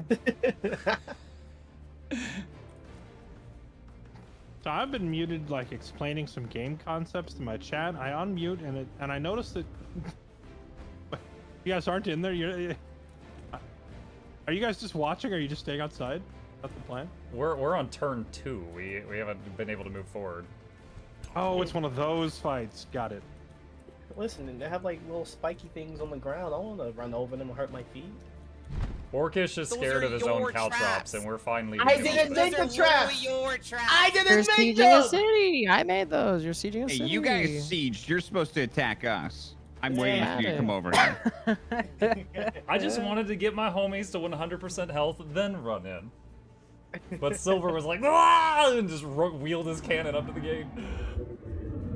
Speaker 5: So I've been muted, like explaining some game concepts to my chat. I unmute and I noticed that you guys aren't in there. Are you guys just watching? Or are you just staying outside? That's the plan.
Speaker 1: We're on turn 2. We haven't been able to move forward.
Speaker 5: Oh, it's one of those fights. Got it.
Speaker 11: Listen, they have like little spiky things on the ground. I don't want to run over them and hurt my feet.
Speaker 1: Orcish is
Speaker 6: Those
Speaker 1: scared
Speaker 6: are
Speaker 1: of his own
Speaker 6: your
Speaker 1: caltrops,
Speaker 6: traps.
Speaker 1: and we're finally.
Speaker 11: I
Speaker 1: being
Speaker 11: didn't
Speaker 1: able to-
Speaker 11: make the
Speaker 6: Those are literally
Speaker 11: traps!
Speaker 6: your traps.
Speaker 11: I
Speaker 4: You're
Speaker 11: didn't make
Speaker 4: sieging a
Speaker 11: them!
Speaker 4: city. I made those. You're sieging a
Speaker 9: Hey,
Speaker 4: city.
Speaker 9: you guys sieged. You're supposed to attack us. I'm waiting for you to
Speaker 4: Yeah.
Speaker 9: come over here.
Speaker 1: I just wanted to get my homies to 100% health, then run in. But Silver was like, "Ah!" and just wheeled his cannon up to the gate.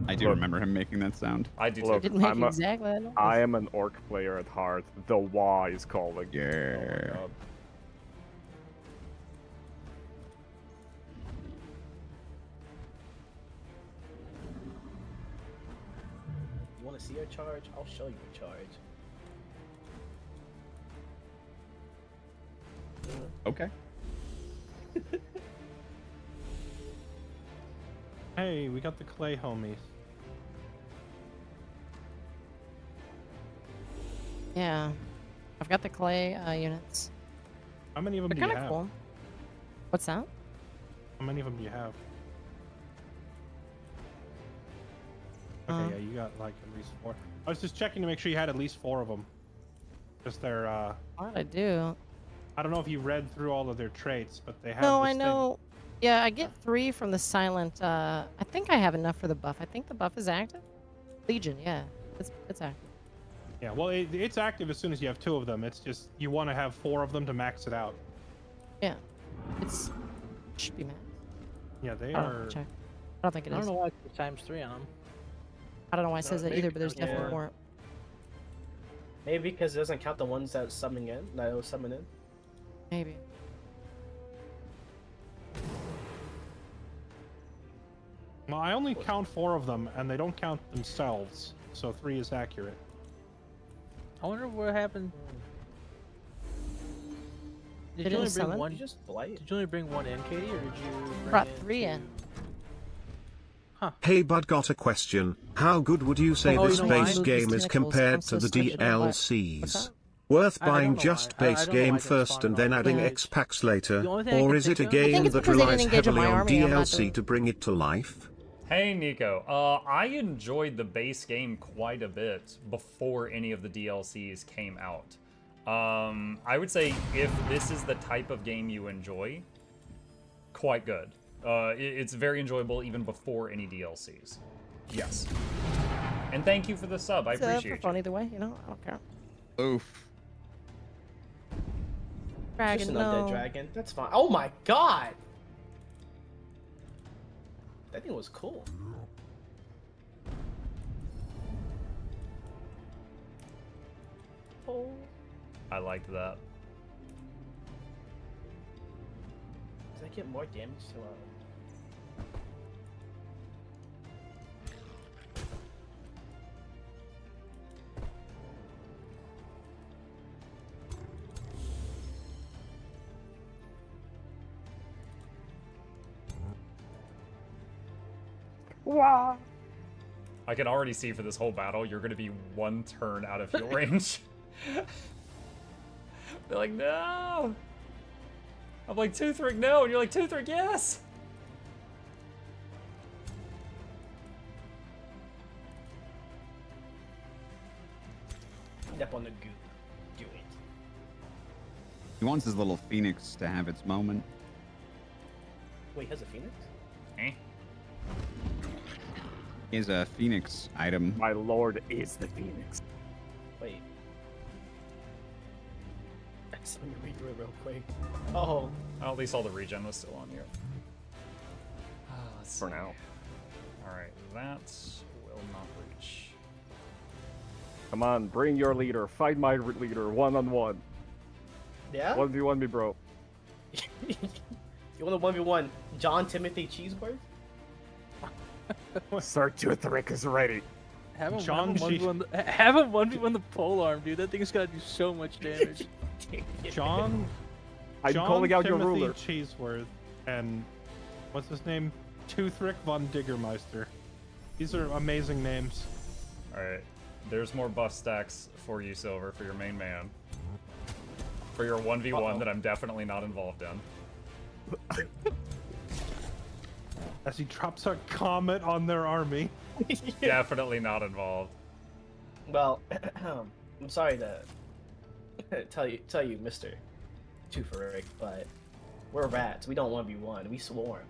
Speaker 9: I do
Speaker 7: Look.
Speaker 9: remember him making that sound.
Speaker 1: I do
Speaker 7: Look,
Speaker 1: too.
Speaker 4: Didn't make
Speaker 7: I'm a-
Speaker 4: exactly that noise.
Speaker 7: I am an orc player at heart. The Wa is calling.
Speaker 9: Yeah.
Speaker 7: Oh my god.
Speaker 11: You want to see a charge? I'll show you a charge.
Speaker 9: Okay.
Speaker 5: Hey, we got the clay homies.
Speaker 4: Yeah. I've got the clay units.
Speaker 5: How many of them
Speaker 4: They're
Speaker 5: do you
Speaker 4: kind of
Speaker 5: have?
Speaker 4: cool. What's that?
Speaker 5: How many of them do you have? Okay, yeah, you got like at least 4. I was just checking to make sure you had at least 4 of them. Just their,
Speaker 4: What I do?
Speaker 5: I don't know if you read through all of their traits, but they have.
Speaker 4: No,
Speaker 5: this
Speaker 4: I
Speaker 5: thing.
Speaker 4: know. Yeah, I get 3 from the silent. I think I have enough for the buff. I think the buff is active. Legion, yeah, it's active.
Speaker 5: Yeah, well, it's active as soon as you have 2 of them. It's just you want to have 4 of them to max it out.
Speaker 4: Yeah, it's should be max.
Speaker 5: Yeah, they
Speaker 4: I don't
Speaker 5: are.
Speaker 4: know, check. I don't think it
Speaker 3: I
Speaker 4: is.
Speaker 3: don't know why it's ×3 on them.
Speaker 4: I don't know why it says that either, but there's
Speaker 11: yeah.
Speaker 4: definitely more.
Speaker 11: Maybe because it doesn't count the ones that summoning in. That it was summoned in.
Speaker 4: Maybe.
Speaker 5: Well, I only count 4 of them, and they don't count themselves, so 3 is accurate.
Speaker 3: I wonder what happened.
Speaker 4: They
Speaker 3: Did you only
Speaker 4: didn't
Speaker 3: bring
Speaker 4: summon?
Speaker 3: one?
Speaker 11: You just blight.
Speaker 3: Did you only bring one in, Katie, or did you bring
Speaker 4: Brought
Speaker 3: in
Speaker 4: 3 in.
Speaker 10: Hey bud, got a question. How good would you say
Speaker 3: Oh,
Speaker 10: this
Speaker 3: you know why?
Speaker 10: base
Speaker 4: Those
Speaker 10: game is
Speaker 4: tentacles
Speaker 10: compared
Speaker 4: also
Speaker 10: to the
Speaker 4: switch it up. What's
Speaker 10: DLCs?
Speaker 4: that?
Speaker 10: Worth
Speaker 3: I don't
Speaker 10: buying
Speaker 3: know
Speaker 10: just
Speaker 3: why. I
Speaker 10: base
Speaker 3: don't know why
Speaker 10: game
Speaker 3: I can
Speaker 10: first
Speaker 3: spawn
Speaker 10: and
Speaker 3: it
Speaker 10: then
Speaker 3: all.
Speaker 10: adding
Speaker 4: Yeah.
Speaker 10: X packs later?
Speaker 3: The only thing I
Speaker 10: Or
Speaker 3: can
Speaker 10: is it a
Speaker 3: think of- I
Speaker 10: game
Speaker 4: think it's
Speaker 10: that
Speaker 4: because they didn't
Speaker 10: relies
Speaker 4: engage in
Speaker 10: heavily
Speaker 4: my
Speaker 10: on
Speaker 4: army, I'm not
Speaker 10: DLC
Speaker 4: doing-
Speaker 10: to bring it to life?
Speaker 1: Hey Nico, I enjoyed the base game quite a bit before any of the DLCs came out. I would say if this is the type of game you enjoy, quite good. It's very enjoyable even before any DLCs. Yes. And thank you for the sub. I
Speaker 4: It's
Speaker 1: appreciate
Speaker 4: for fun
Speaker 1: you.
Speaker 4: either way, you know. I don't care.
Speaker 9: Oof.
Speaker 4: Dragon,
Speaker 11: Just an undead
Speaker 4: no.
Speaker 11: dragon. That's fine. Oh my god! That thing was cool. Oh.
Speaker 1: I liked that.
Speaker 11: Does that get more damage to
Speaker 1: Wow. I can already see for this whole battle, you're gonna be 1 turn out of heal range. They're like, no! I'm like, Toothrick, no! And you're like, Toothrick, yes!
Speaker 11: step on the goop? Do it.
Speaker 9: He wants his little phoenix to have its moment.
Speaker 11: Wait, has a phoenix?
Speaker 1: Eh?
Speaker 9: He has a phoenix item.
Speaker 7: My lord is the Phoenix.
Speaker 11: Wait. Let me read through it real quick. Oh.
Speaker 1: Oh, at least all the regen was still on you.
Speaker 7: For now.
Speaker 1: Alright, that will not reach.
Speaker 7: Come on, bring your leader. Fight my leader one-on-one.
Speaker 11: Yeah?
Speaker 7: 1v1 me, bro.
Speaker 11: You want a 1v1 John Timothy Cheeseburger?
Speaker 7: Sir Toothrick is ready.
Speaker 3: Have him,
Speaker 5: John
Speaker 3: have him 1v1 the polearm, dude. That thing's gotta do so much damage.
Speaker 5: John.
Speaker 7: I'm
Speaker 5: John
Speaker 7: calling out your
Speaker 5: Timothy
Speaker 7: ruler.
Speaker 5: Cheeseworth and what's his name? Toothrick von Diggermeister. These are amazing names.
Speaker 1: Alright, there's more buff stacks for you, Silver, for your main man. For your 1v1 that I'm definitely not involved in.
Speaker 5: As he drops a comet on their army.
Speaker 1: Definitely not involved.
Speaker 11: Well, I'm sorry to tell you, Mr. Toothrick, but we're rats. We don't 1v1. We swarm.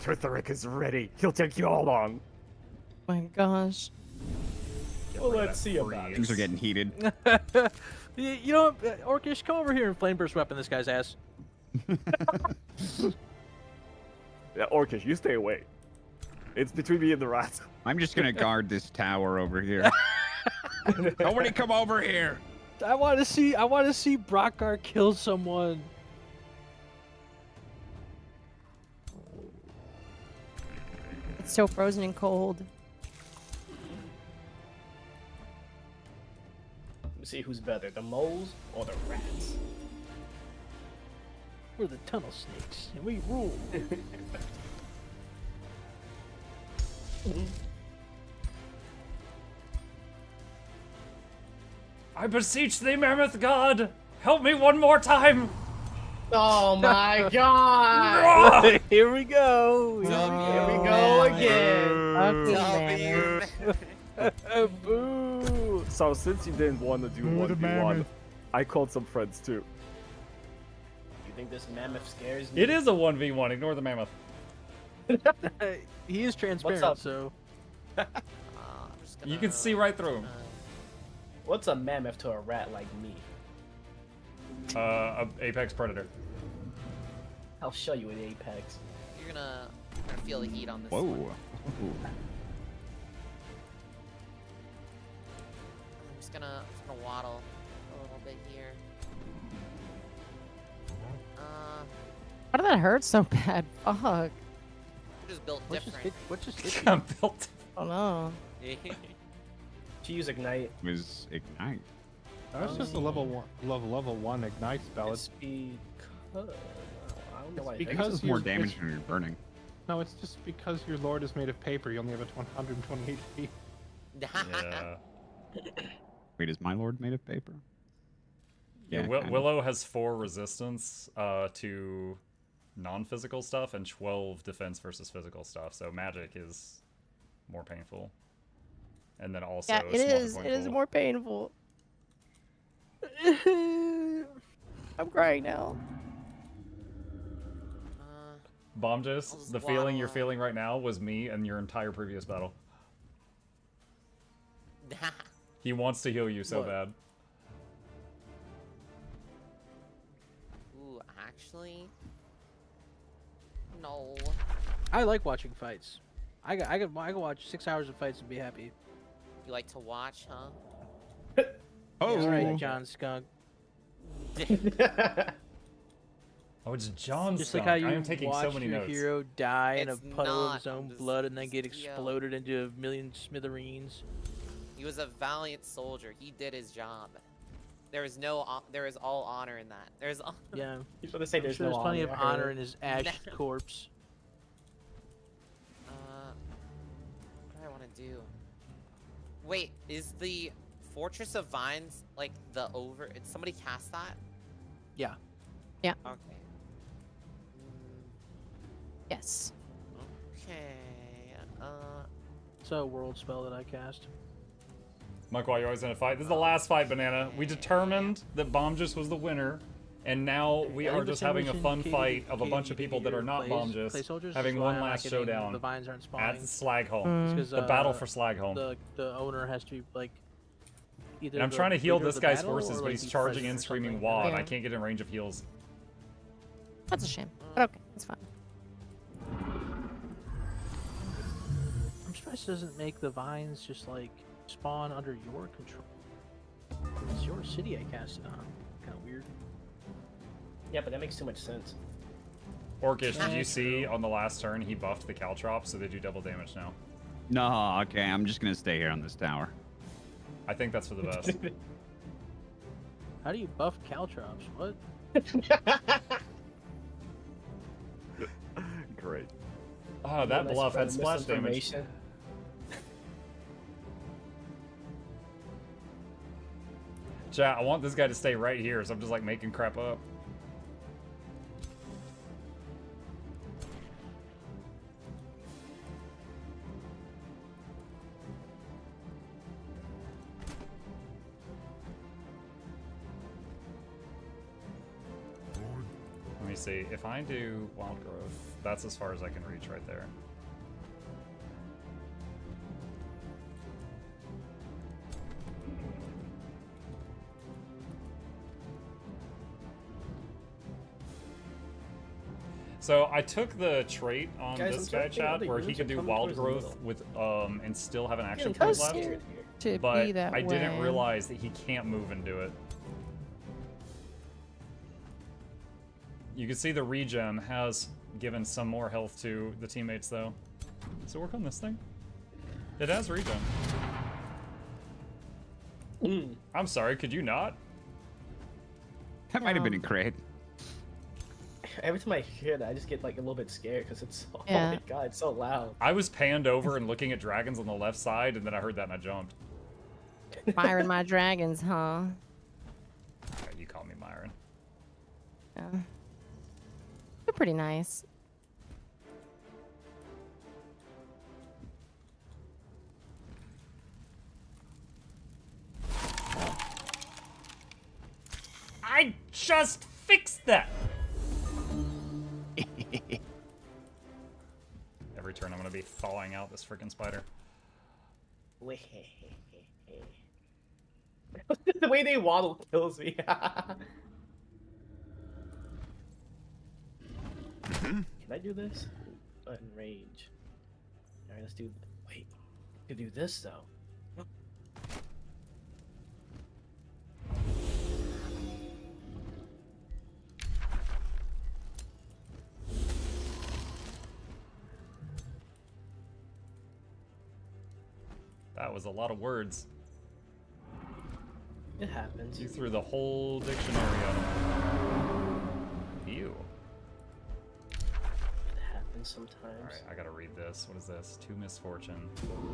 Speaker 7: Toothrick is ready. He'll take you all on.
Speaker 4: My gosh.
Speaker 1: Get
Speaker 11: Well,
Speaker 1: rid of
Speaker 11: let's
Speaker 1: that
Speaker 11: see about
Speaker 1: freeze.
Speaker 9: Things are getting heated.
Speaker 3: You know, Orcish, come over here and flame burst weapon this guy's ass.
Speaker 7: Yeah, Orcish, you stay away. It's between me and the rat.
Speaker 9: I'm just gonna guard this tower over here. Nobody come over here.
Speaker 3: I want to see Brockar kill someone.
Speaker 4: It's so frozen and cold.
Speaker 11: Let's see who's better, the moles or the rats.
Speaker 3: We're the tunnel snakes, and we rule.
Speaker 1: I beseech thee, Mammoth God, help me one more time.
Speaker 11: Oh my god!
Speaker 3: Here we go.
Speaker 11: Here we go again.
Speaker 3: Boo.
Speaker 7: So since you didn't want to do 1v1, I called some friends too.
Speaker 11: You think this mammoth scares me?
Speaker 1: It is a 1v1. Ignore the mammoth.
Speaker 3: He is transparent,
Speaker 11: up?
Speaker 3: so.
Speaker 1: You can see right through him.
Speaker 11: What's a mammoth to a rat like me?
Speaker 1: A apex predator.
Speaker 11: I'll show you an apex.
Speaker 6: You're gonna feel the heat on this
Speaker 9: Whoa.
Speaker 6: one.
Speaker 9: Ooh.
Speaker 6: I'm just gonna waddle a little bit here.
Speaker 4: How did that hurt so bad? Fuck.
Speaker 6: We're just built
Speaker 3: What just
Speaker 6: different.
Speaker 3: hit? What just hit?
Speaker 1: I'm built.
Speaker 4: Oh no.
Speaker 11: To use ignite.
Speaker 9: It was ignite.
Speaker 5: That's just a level one ignite spell.
Speaker 11: It's because I don't know why.
Speaker 5: It's
Speaker 9: Because
Speaker 5: because
Speaker 9: it's more
Speaker 5: you're-
Speaker 9: damage when you're burning.
Speaker 5: No, it's just because your lord is made of paper. You only have a 120 HP.
Speaker 1: Yeah.
Speaker 9: Wait, is my lord made of paper?
Speaker 1: Yeah,
Speaker 9: kind of.
Speaker 1: Willow has 4 resistance to non-physical stuff and 12 defense versus physical stuff. So magic is more painful. And then also
Speaker 4: Yeah, it
Speaker 1: small
Speaker 4: is.
Speaker 1: point
Speaker 4: It is
Speaker 1: pool.
Speaker 4: more painful. I'm crying now.
Speaker 1: Bomb Juice,
Speaker 6: I'll just
Speaker 1: the feeling you're
Speaker 6: waddle.
Speaker 1: feeling right now was me and your entire previous battle. He wants to heal you so
Speaker 3: What?
Speaker 1: bad.
Speaker 6: Ooh, actually, no.
Speaker 3: I like watching fights. I could watch 6 hours of fights and be happy.
Speaker 6: You like to watch, huh?
Speaker 9: Oh,
Speaker 3: That's right, John Skunk.
Speaker 1: Oh, it's John
Speaker 3: Just
Speaker 1: Skunk.
Speaker 3: like how you
Speaker 1: I am taking
Speaker 3: watch
Speaker 1: so many
Speaker 3: your
Speaker 1: notes.
Speaker 3: hero die in a
Speaker 6: It's
Speaker 3: puddle of
Speaker 6: not.
Speaker 3: his own
Speaker 6: This-
Speaker 3: blood and then get
Speaker 6: this video.
Speaker 3: exploded into a million smithereens.
Speaker 6: He was a valiant soldier. He did his job. There is all honor in that. There's
Speaker 3: Yeah.
Speaker 11: You're supposed to say
Speaker 3: I'm
Speaker 11: there's
Speaker 3: sure
Speaker 11: no
Speaker 3: there's plenty of
Speaker 11: I heard
Speaker 3: honor
Speaker 11: it.
Speaker 3: in his ashed corpse.
Speaker 6: what do I want to do? Wait, is the Fortress of Vines like the over? Did somebody cast that?
Speaker 3: Yeah.
Speaker 4: Yeah.
Speaker 6: Okay.
Speaker 4: Yes.
Speaker 6: Okay.
Speaker 3: It's a world spell that I cast.
Speaker 1: Michael, you're always in a fight. This is the last fight, Banana. We determined that Bomb Juice was the winner, and now we
Speaker 3: I
Speaker 1: are
Speaker 3: think the
Speaker 1: just having a
Speaker 3: same
Speaker 1: fun
Speaker 3: reason
Speaker 1: fight of a
Speaker 3: KD
Speaker 1: bunch of people that are not Bomb Juice,
Speaker 3: soldiers,
Speaker 1: having
Speaker 3: is why
Speaker 1: one
Speaker 3: I'm not
Speaker 1: last
Speaker 3: getting-
Speaker 1: showdown
Speaker 3: The vines aren't
Speaker 1: at
Speaker 3: spawning.
Speaker 1: Slagholm.
Speaker 3: It's 'cause,
Speaker 1: The battle for Slagholm.
Speaker 3: The owner has to be like either.
Speaker 1: And I'm
Speaker 3: the
Speaker 1: trying to heal
Speaker 3: leader of
Speaker 1: this
Speaker 3: the
Speaker 1: guy's
Speaker 3: battle
Speaker 1: forces,
Speaker 3: or,
Speaker 1: but
Speaker 3: like,
Speaker 1: he's
Speaker 3: the
Speaker 1: charging
Speaker 3: president
Speaker 1: in
Speaker 3: or
Speaker 1: screaming
Speaker 3: something.
Speaker 1: wall, and I
Speaker 4: Yeah.
Speaker 1: can't get in range of heals.
Speaker 4: That's a shame. But okay, it's fine.
Speaker 3: I'm surprised it doesn't make the vines just like spawn under your control. It's your city I cast it on. Kind of weird.
Speaker 11: Yeah, but that makes too much sense.
Speaker 1: Orcish, did you see on the last turn he buffed the Caltrops, so they do double damage now?
Speaker 9: no, okay, I'm just gonna stay here on this tower.
Speaker 1: I think that's for the best.
Speaker 3: How do you buff caltrops? What?
Speaker 7: Great.
Speaker 1: Oh, that
Speaker 11: Nice
Speaker 1: bluff had
Speaker 11: spread
Speaker 1: splash damage.
Speaker 11: misinformation.
Speaker 1: Chat, I want this guy to stay right here, so I'm just like making crap up. Let me see. If I do wild growth, that's as far as I can reach right there. So So I took the trait on
Speaker 11: Guys,
Speaker 1: this
Speaker 11: I'm
Speaker 1: guy
Speaker 11: trying to think
Speaker 1: chat
Speaker 11: other
Speaker 1: where he
Speaker 11: units
Speaker 1: could
Speaker 11: are
Speaker 1: do
Speaker 11: coming
Speaker 1: wild
Speaker 11: towards the
Speaker 1: growth
Speaker 11: middle.
Speaker 1: with and still have an action
Speaker 11: I'm
Speaker 1: point
Speaker 11: kinda
Speaker 1: left.
Speaker 11: scared here.
Speaker 4: To
Speaker 1: But
Speaker 4: be that
Speaker 1: I didn't
Speaker 4: way.
Speaker 1: realize that he can't move and do it. You can see the regen has given some more health to the teammates though. So work on this thing. It has regen. I'm sorry, could you not?
Speaker 9: That might have been a crit.
Speaker 11: Every time I hear that, I just get like a little bit scared because it's oh
Speaker 4: Yeah.
Speaker 11: my god, it's so loud.
Speaker 1: I was panned over and looking at dragons on the left side, and then I heard that and I jumped.
Speaker 4: Firing my dragons, huh?
Speaker 1: Alright, you call me Myron.
Speaker 4: Yeah. They're pretty nice.
Speaker 1: I just fixed that! Every turn I'm gonna be thawing out this freaking spider.
Speaker 11: The way they waddle kills me. Can I do this? Button range. Alright, let's do. Wait, I could do this though.
Speaker 1: That was a lot of words.
Speaker 11: It happens.
Speaker 1: You threw the whole dictionary at him. Ew.
Speaker 11: It happens sometimes.
Speaker 1: Alright, I gotta read this. What is this? 2 misfortune.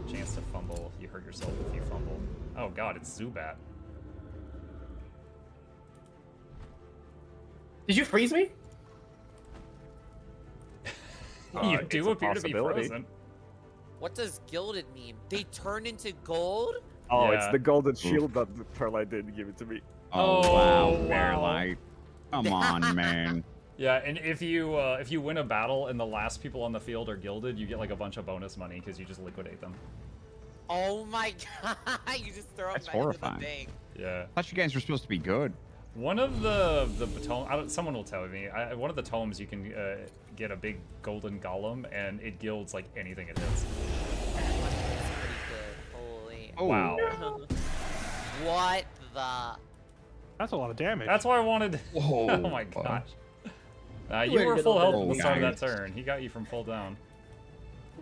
Speaker 1: Chance to fumble. You hurt yourself if you fumble. Oh god, it's Zubat.
Speaker 11: Did you freeze me?
Speaker 1: You
Speaker 7: It's
Speaker 1: do
Speaker 7: a
Speaker 1: appear to be
Speaker 7: possibility.
Speaker 1: frozen.
Speaker 6: What does gilded mean? They turn into gold?
Speaker 7: Oh, it's
Speaker 1: Yeah.
Speaker 7: the golden shield that the Perlite didn't give it to me.
Speaker 9: Oh,
Speaker 1: Oh,
Speaker 9: wow,
Speaker 1: wow.
Speaker 9: Bearlight. Come on, man.
Speaker 1: Yeah, and if you win a battle and the last people on the field are gilded, you get like a bunch of bonus money because you just liquidate them.
Speaker 6: Oh my god! You just throw
Speaker 9: That's
Speaker 6: them back
Speaker 9: horrifying.
Speaker 6: into the thing.
Speaker 1: Yeah.
Speaker 9: I thought you guys were supposed to be good.
Speaker 1: One of the tomes, someone will tell me. One of the tomes you can get a big golden golem and it gilds like anything it hits.
Speaker 6: That's pretty good. Holy.
Speaker 9: Oh,
Speaker 1: Wow.
Speaker 6: What the?
Speaker 5: That's a lot of damage.
Speaker 1: That's why I wanted.
Speaker 9: Whoa.
Speaker 1: Oh my gosh. You
Speaker 11: We're
Speaker 1: were
Speaker 11: gonna
Speaker 1: full
Speaker 11: do
Speaker 1: health
Speaker 11: a
Speaker 1: at the
Speaker 9: little
Speaker 1: start of
Speaker 9: bit.
Speaker 1: that turn. He got you from full down.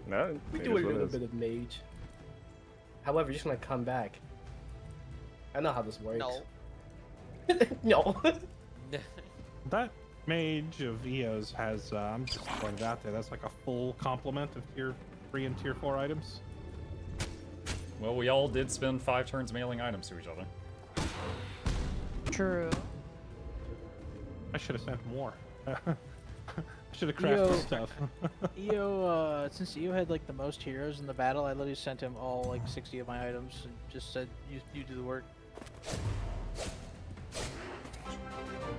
Speaker 7: No,
Speaker 11: We
Speaker 7: it
Speaker 11: do a
Speaker 7: is what it
Speaker 11: little
Speaker 7: is.
Speaker 11: bit of mage. However, you're just gonna come back. I know how this works.
Speaker 6: No.
Speaker 11: No.
Speaker 5: That mage of EOS has, I'm just throwing it out there, that's like a full complement of tier 3 and tier 4 items.
Speaker 1: Well, we all did spend 5 turns mailing items to each other.
Speaker 4: True.
Speaker 5: I should have sent more. I should have crafted
Speaker 3: Yo.
Speaker 5: stuff.
Speaker 3: EO, since EO had like the most heroes in the battle, I literally sent him all like 60 of my items and just said, you do the work.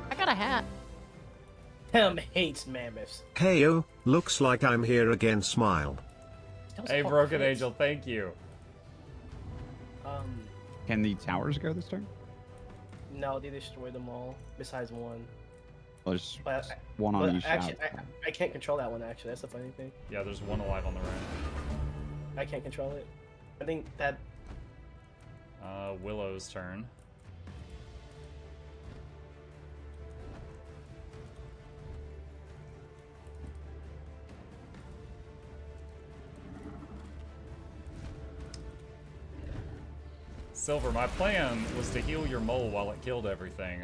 Speaker 4: I got a hat.
Speaker 11: Him hates mammoths.
Speaker 10: KO, looks like I'm here again, smile.
Speaker 11: Those
Speaker 1: Hey,
Speaker 11: fuck
Speaker 1: Broken
Speaker 11: crits.
Speaker 1: Angel, thank you.
Speaker 9: Can the towers go this turn?
Speaker 11: No, they destroyed them all, besides one.
Speaker 9: Well, there's
Speaker 11: But,
Speaker 9: one on
Speaker 11: but
Speaker 9: each
Speaker 11: actually,
Speaker 9: side.
Speaker 11: I can't control that one, actually. That's the funny thing.
Speaker 1: Yeah, there's one alive on the right.
Speaker 11: I can't control it. I think that...
Speaker 1: Willow's turn. Silver, my plan was to heal your mole while it killed everything.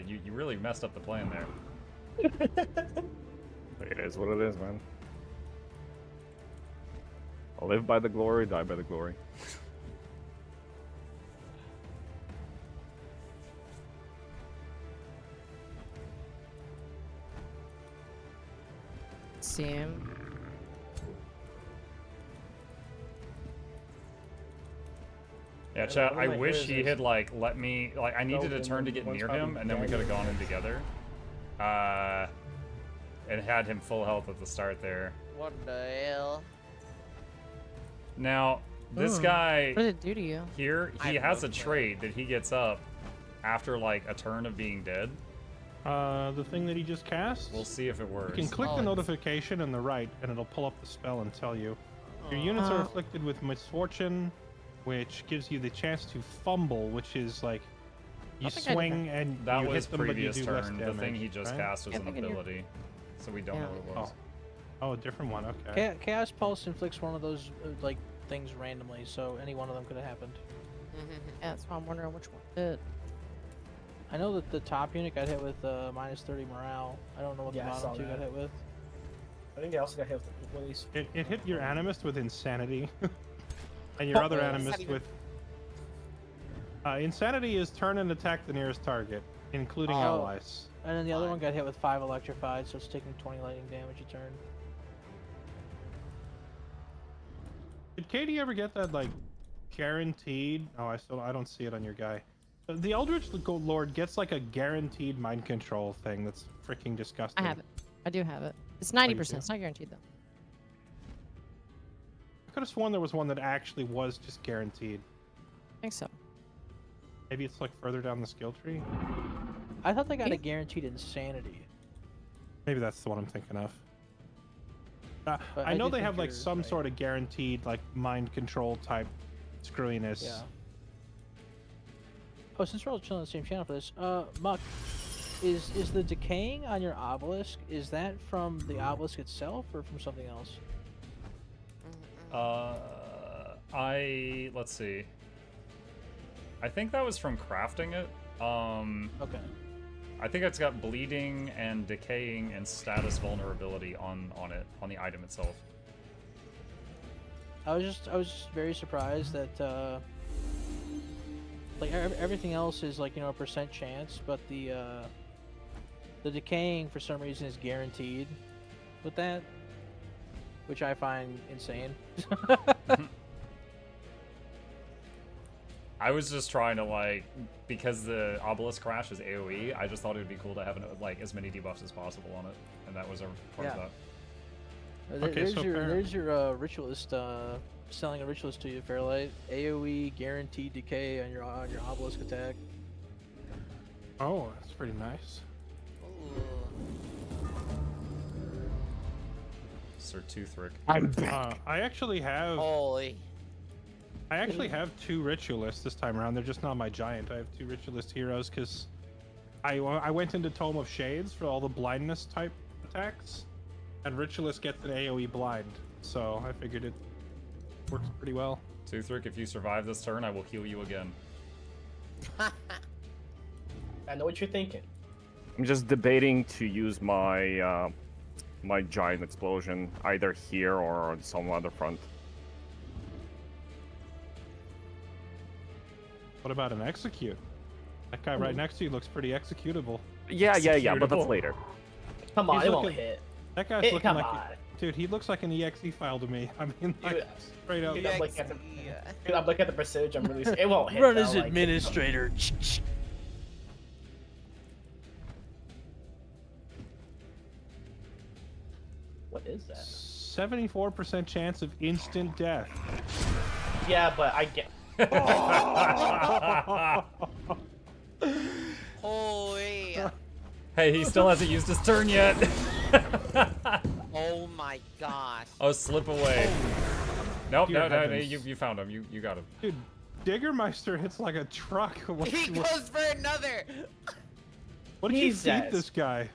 Speaker 1: You really messed up the plan there.
Speaker 7: It is what it is, man. I'll live by the glory, die by the glory.
Speaker 4: See him.
Speaker 1: Yeah, chat,
Speaker 11: one
Speaker 1: I
Speaker 11: of my
Speaker 1: wish
Speaker 11: heroes
Speaker 1: he
Speaker 11: is
Speaker 1: had like let me I needed a turn to get
Speaker 11: one's
Speaker 1: near
Speaker 11: probably
Speaker 1: him and then we could have gone in together. And had him full health at the start there.
Speaker 6: What the hell?
Speaker 1: Now, this guy
Speaker 4: What did it do to you?
Speaker 1: here,
Speaker 6: I
Speaker 1: he
Speaker 6: have
Speaker 1: has
Speaker 6: no
Speaker 1: a
Speaker 6: clue.
Speaker 1: trait that he gets up after like a turn of being dead.
Speaker 5: The thing that he just cast?
Speaker 1: We'll see if it works.
Speaker 5: You can click the notification on the right, and it'll pull up the spell and tell you. Your units are afflicted with misfortune, which gives you the chance to fumble, which is like you swing and
Speaker 1: that
Speaker 5: you
Speaker 1: was
Speaker 5: hit them, but you
Speaker 1: previous
Speaker 5: do less
Speaker 1: turn.
Speaker 5: damage,
Speaker 1: The thing he just
Speaker 5: right?
Speaker 1: cast was an ability, so we don't know what it was.
Speaker 5: Oh, a different one. Okay.
Speaker 3: Chaos Pulse inflicts one of those like things randomly, so any one of them could have happened.
Speaker 4: Yeah, that's why I'm wondering which one did.
Speaker 3: I know that the top unit got hit with minus 30 morale. I don't know what the bottom two got hit with.
Speaker 11: I think they also got hit with one of these.
Speaker 5: It hit your animist with insanity, and your other animist with. Insanity is turn and attack the nearest target, including allies.
Speaker 3: And then the other one got hit with 5 electrified, so it's taking 20 lightning damage a turn.
Speaker 5: Did Katie ever get that like guaranteed? Oh, I don't see it on your guy. The Eldritch Lord gets like a guaranteed mind control thing that's freaking disgusting.
Speaker 4: I have it. I do have it. It's 90%. It's not guaranteed though.
Speaker 5: I could have sworn there was one that actually was just guaranteed.
Speaker 4: I think so.
Speaker 5: Maybe it's like further down the skill tree.
Speaker 3: I thought they got a guaranteed insanity.
Speaker 5: Maybe that's the one I'm thinking of.
Speaker 3: But
Speaker 5: I know
Speaker 3: do
Speaker 5: they
Speaker 3: think
Speaker 5: have like
Speaker 3: you're
Speaker 5: some
Speaker 3: right.
Speaker 5: sort of guaranteed like mind control type screwiness.
Speaker 3: Yeah. Oh, since we're all chilling on the same channel for this, Muck, is the decaying on your obelisk, is that from the obelisk itself or from something else?
Speaker 1: Let's see. I think that was from crafting it.
Speaker 3: Okay.
Speaker 1: I think it's got bleeding and decaying and status vulnerability on it, on the item itself.
Speaker 3: I was just very surprised that like everything else is like, you know, a percent chance, but the decaying for some reason is guaranteed with that, which I find insane.
Speaker 1: I was just trying to like, because the obelisk crash is AoE, I just thought it would be cool to have like as many debuffs as possible on it, and that was a part of that.
Speaker 3: There's your ritualist selling a ritualist to you, Fairlight. AoE guaranteed decay on your obelisk attack.
Speaker 5: Oh, that's pretty nice.
Speaker 1: Sir Toothrick.
Speaker 5: I actually have.
Speaker 6: Holy.
Speaker 5: I actually have 2 ritualists this time around. They're just not my giant. I have 2 ritualist heroes because I went into Tome of Shades for all the blindness type attacks, and ritualist gets an AoE blind, so I figured it works pretty well.
Speaker 1: Toothrick, if you survive this turn, I will heal you again.
Speaker 11: I know what you're thinking.
Speaker 7: I'm just debating to use my my giant explosion either here or on some other front.
Speaker 5: What about an execute? That guy right next to you looks pretty executable.
Speaker 7: Yeah, but that's later.
Speaker 11: Come on,
Speaker 5: He's
Speaker 11: it won't
Speaker 5: looking-
Speaker 11: hit.
Speaker 5: That guy's looking
Speaker 11: Come
Speaker 5: like,
Speaker 11: on.
Speaker 5: dude, he looks like an EXE file to me. I mean, like,
Speaker 11: Dude,
Speaker 5: straight up.
Speaker 11: Dude, I'm looking at the percentage. I'm really. It won't hit.
Speaker 3: Run
Speaker 11: though,
Speaker 3: as
Speaker 11: like,
Speaker 3: administrator.
Speaker 11: What is that?
Speaker 5: 74% chance of instant death.
Speaker 11: Yeah, but I get.
Speaker 6: Holy.
Speaker 1: Hey, he still hasn't used his turn yet.
Speaker 6: Oh my gosh.
Speaker 1: Oh, slip away. Nope,
Speaker 5: Dear
Speaker 1: no,
Speaker 5: heavens.
Speaker 1: you found him. You got him.
Speaker 5: Dude, Diggermeister hits like a truck.
Speaker 6: He goes for another.
Speaker 5: What did you
Speaker 11: Jesus.
Speaker 5: feed this guy?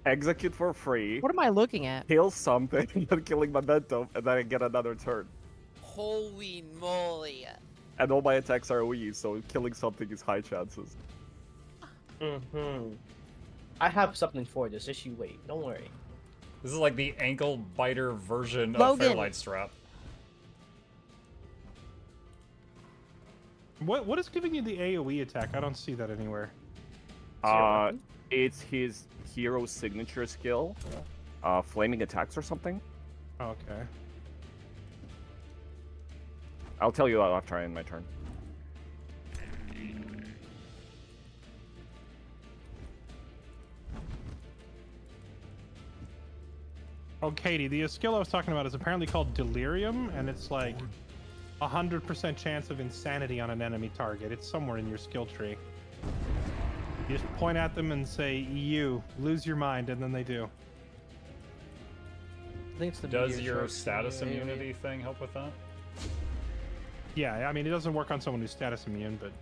Speaker 7: Execute for free.
Speaker 4: What am I looking at?
Speaker 7: Kill something, then killing momentum, and then I get another turn.
Speaker 6: Holy moly.
Speaker 7: And all my attacks are AoE, so killing something is high chances.
Speaker 11: I have something for this. Just you wait. Don't worry.
Speaker 1: This is like the ankle biter version of
Speaker 4: Logan.
Speaker 1: Fairlight Strap.
Speaker 5: What is giving you the AoE attack? I don't see that anywhere.
Speaker 7: It's his hero signature skill, flaming attacks or something.
Speaker 5: Okay.
Speaker 7: I'll tell you after I end my turn.
Speaker 5: Oh, Katie, the skill I was talking about is apparently called Delirium, and it's like 100% chance of insanity on an enemy target. It's somewhere in your skill tree. You just point at them and say, "You lose your mind," and then they do.
Speaker 3: I think it's the
Speaker 1: Does
Speaker 3: meteor
Speaker 1: your
Speaker 3: sharks,
Speaker 1: status
Speaker 3: yeah,
Speaker 1: immunity thing help with that?
Speaker 5: Yeah, I mean, it doesn't work on someone who's status immune, but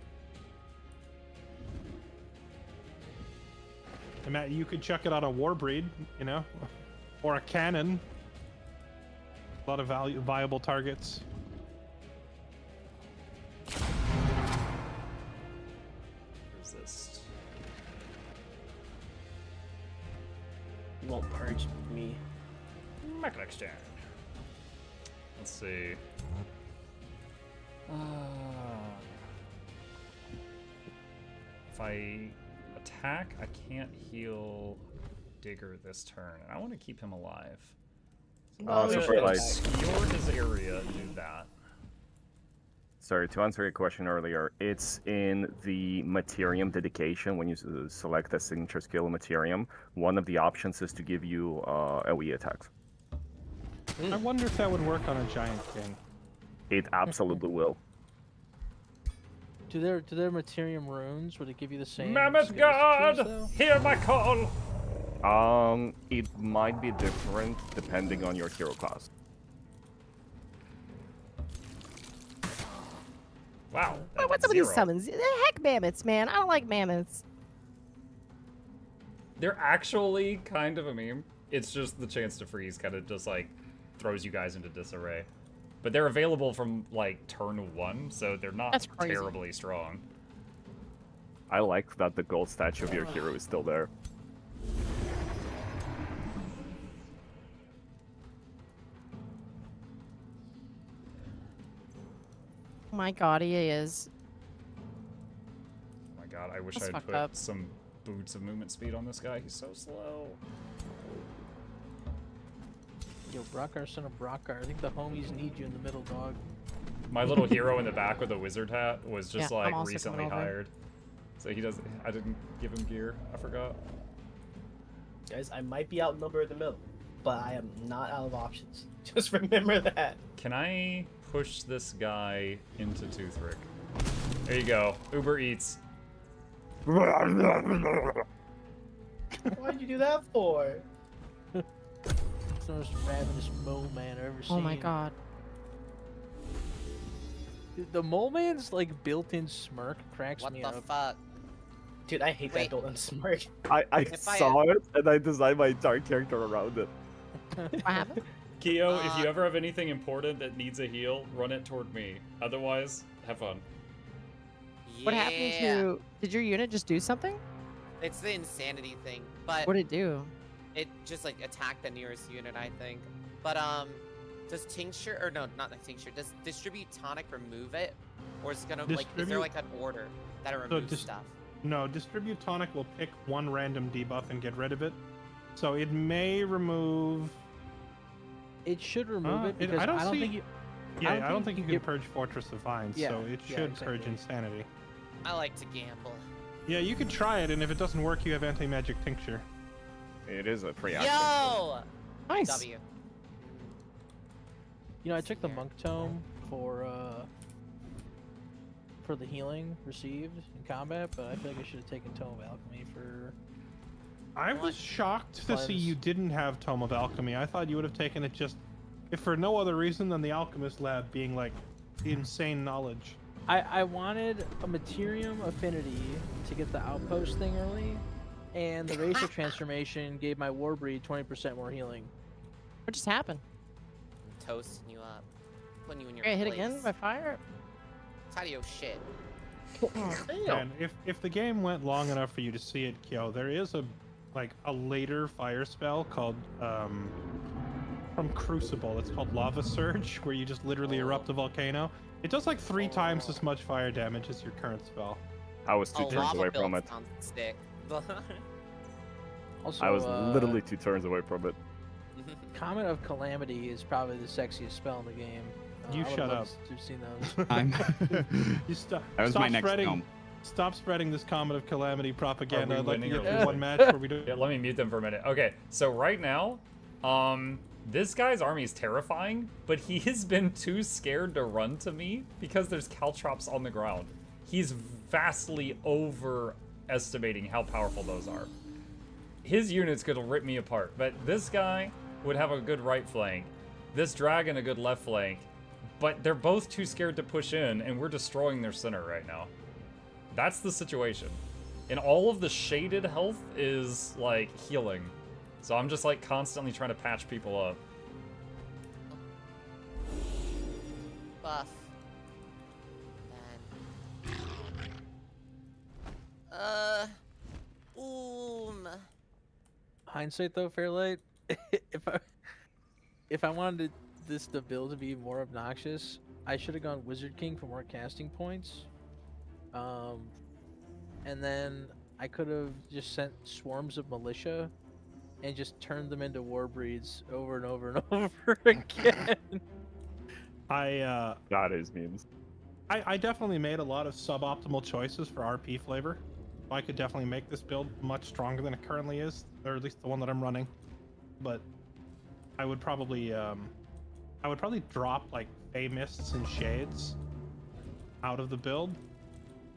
Speaker 5: Matt, you could chuck it on a Warbreed, you know, or a cannon. A lot of viable targets.
Speaker 1: Resist.
Speaker 11: You won't purge me.
Speaker 1: Mukluk's turn. Let's see. If I attack, I can't heal Digger this turn, and I want to keep him alive.
Speaker 7: So for like,
Speaker 1: obscure his area and do that.
Speaker 7: sorry, to answer your question earlier, it's in the Materium dedication when you select a signature skill Materium. One of the options is to give you AoE attacks.
Speaker 5: I wonder if that would work on a giant king.
Speaker 7: It absolutely will.
Speaker 3: Do their Materium runes, would it give you the same?
Speaker 1: Mammoth
Speaker 3: skills
Speaker 1: God,
Speaker 3: though?
Speaker 1: hear my call!
Speaker 7: It might be different depending on your hero class.
Speaker 1: Wow. that
Speaker 4: What's
Speaker 1: did
Speaker 4: up with these
Speaker 1: zero.
Speaker 4: summons? The heck mammoths, man. I don't like mammoths.
Speaker 1: They're actually kind of a meme. It's just the chance to freeze kind of just like throws you guys into disarray. But they're available from like turn 1, so they're not
Speaker 4: That's crazy.
Speaker 1: terribly strong.
Speaker 7: I like that the gold statue of your hero is still there.
Speaker 4: Oh my god, he is.
Speaker 1: Oh my god, I wish
Speaker 4: That's
Speaker 1: I'd
Speaker 4: fucked
Speaker 1: put
Speaker 4: up.
Speaker 1: some boots of movement speed on this guy. He's so slow.
Speaker 3: Yo, Brockar, son of Brockar. I think the homies need you in the middle, dog.
Speaker 1: My little hero in the back with a wizard hat was just
Speaker 4: Yeah, I'm
Speaker 1: like
Speaker 4: also
Speaker 1: recently
Speaker 4: coming over.
Speaker 1: hired. So he doesn't. I didn't give him gear. I forgot.
Speaker 11: Guys, I might be outnumbered in the middle, but I am not out of options. Just remember that.
Speaker 1: Can I push this guy into Toothrick? There you go. Uber Eats.
Speaker 11: Why'd you do that for?
Speaker 3: It's the most ravenous mole man I've ever seen.
Speaker 4: Oh my god.
Speaker 3: Dude, the mole man's like built-in smirk cracks
Speaker 6: What
Speaker 3: me
Speaker 6: the
Speaker 3: up.
Speaker 6: fuck?
Speaker 11: Dude, I hate
Speaker 6: Wait.
Speaker 11: that built-in smirk.
Speaker 7: I
Speaker 6: If I-
Speaker 7: saw it and I designed my entire character around it.
Speaker 4: What happened?
Speaker 1: Keo, if you ever have anything important that needs a heal, run it toward me. Otherwise, have fun.
Speaker 4: What happened
Speaker 6: Yeah.
Speaker 4: to... Did your unit just do something?
Speaker 6: It's the insanity thing, but
Speaker 4: What did it do?
Speaker 6: it just like attacked the nearest unit, I think. But does tincture or no, not the tincture? Does distribute tonic remove it, or is it gonna like? Is there
Speaker 5: Distribute-
Speaker 6: like an order that it removes stuff?
Speaker 5: No, Distribute Tonic will pick one random debuff and get rid of it. So it may remove.
Speaker 3: It should remove it
Speaker 5: it-
Speaker 3: because
Speaker 5: I don't see-
Speaker 3: think you.
Speaker 5: Yeah, I don't think you can
Speaker 3: get-
Speaker 5: purge Fortress of Vines,
Speaker 3: Yeah,
Speaker 5: so it
Speaker 3: yeah,
Speaker 5: should purge
Speaker 3: exactly.
Speaker 5: Insanity.
Speaker 6: I like to gamble.
Speaker 5: Yeah, you could try it, and if it doesn't work, you have Anti-Magic Tincture.
Speaker 7: It is a free action.
Speaker 6: Yo,
Speaker 4: Nice.
Speaker 6: W.
Speaker 3: You know, I took the monk tome for the healing received in combat, but I feel like I should have taken Tome of Alchemy for.
Speaker 5: I was shocked to see
Speaker 3: Cleanse.
Speaker 5: you didn't have Tome of Alchemy. I thought you would have taken it just, if for no other reason than the Alchemist Lab being like insane knowledge.
Speaker 3: I wanted a Materium Affinity to get the outpost thing early, and the racial transformation gave my Warbreed 20% more healing.
Speaker 4: What just happened?
Speaker 6: I'm toasting you up, putting you in your
Speaker 4: You're gonna
Speaker 6: place.
Speaker 4: hit again by fire?
Speaker 6: Tadio shit.
Speaker 5: And if the game went long enough for you to see it, Kyo, there is a later fire spell called from Crucible. It's called Lava Surge, where you just literally erupt a volcano. It does like 3 times as much fire damage as your current spell.
Speaker 7: I was 2
Speaker 6: Oh,
Speaker 7: turns
Speaker 6: lava
Speaker 7: away from
Speaker 6: build
Speaker 7: it.
Speaker 6: on stick.
Speaker 3: Also,
Speaker 7: I was literally 2 turns away from it.
Speaker 3: Comet of Calamity is probably the sexiest spell in the game.
Speaker 5: You
Speaker 3: I would've
Speaker 5: shut
Speaker 3: loved
Speaker 5: up.
Speaker 3: to have seen those.
Speaker 5: You stop.
Speaker 9: That was
Speaker 5: stop
Speaker 9: my next
Speaker 5: spreading.
Speaker 9: film.
Speaker 5: Stop spreading this Comet of Calamity propaganda.
Speaker 1: Are we
Speaker 5: I'd like to
Speaker 1: winning
Speaker 5: get
Speaker 1: or
Speaker 5: through
Speaker 1: losing?
Speaker 5: one match where we do.
Speaker 1: Yeah, let me mute them for a minute. Okay, so right now, this guy's army is terrifying, but he has been too scared to run to me because there's caltrops on the ground. He's vastly over underestimating how powerful those are. His units could rip me apart, but this guy would have a good right flank. This dragon a good left flank. But they're both too scared to push in, and we're destroying their center right now. That's the situation. And all of the shaded health is, like, healing. So I'm just, like, constantly trying to patch people up.
Speaker 6: Buff. Then.
Speaker 3: Hindsight though, Fairlight, if I wanted the build to be more obnoxious, I should have gone Wizard King for more casting points. And then I could have just sent swarms of militia and just turned them into war breeds over and over and over again.
Speaker 7: That is memes.
Speaker 5: I definitely made a lot of suboptimal choices for RP flavor. I could definitely make this build much stronger than it currently is, or at least the one that I'm running. But I would probably drop like Fey Mists and Shades out of the build.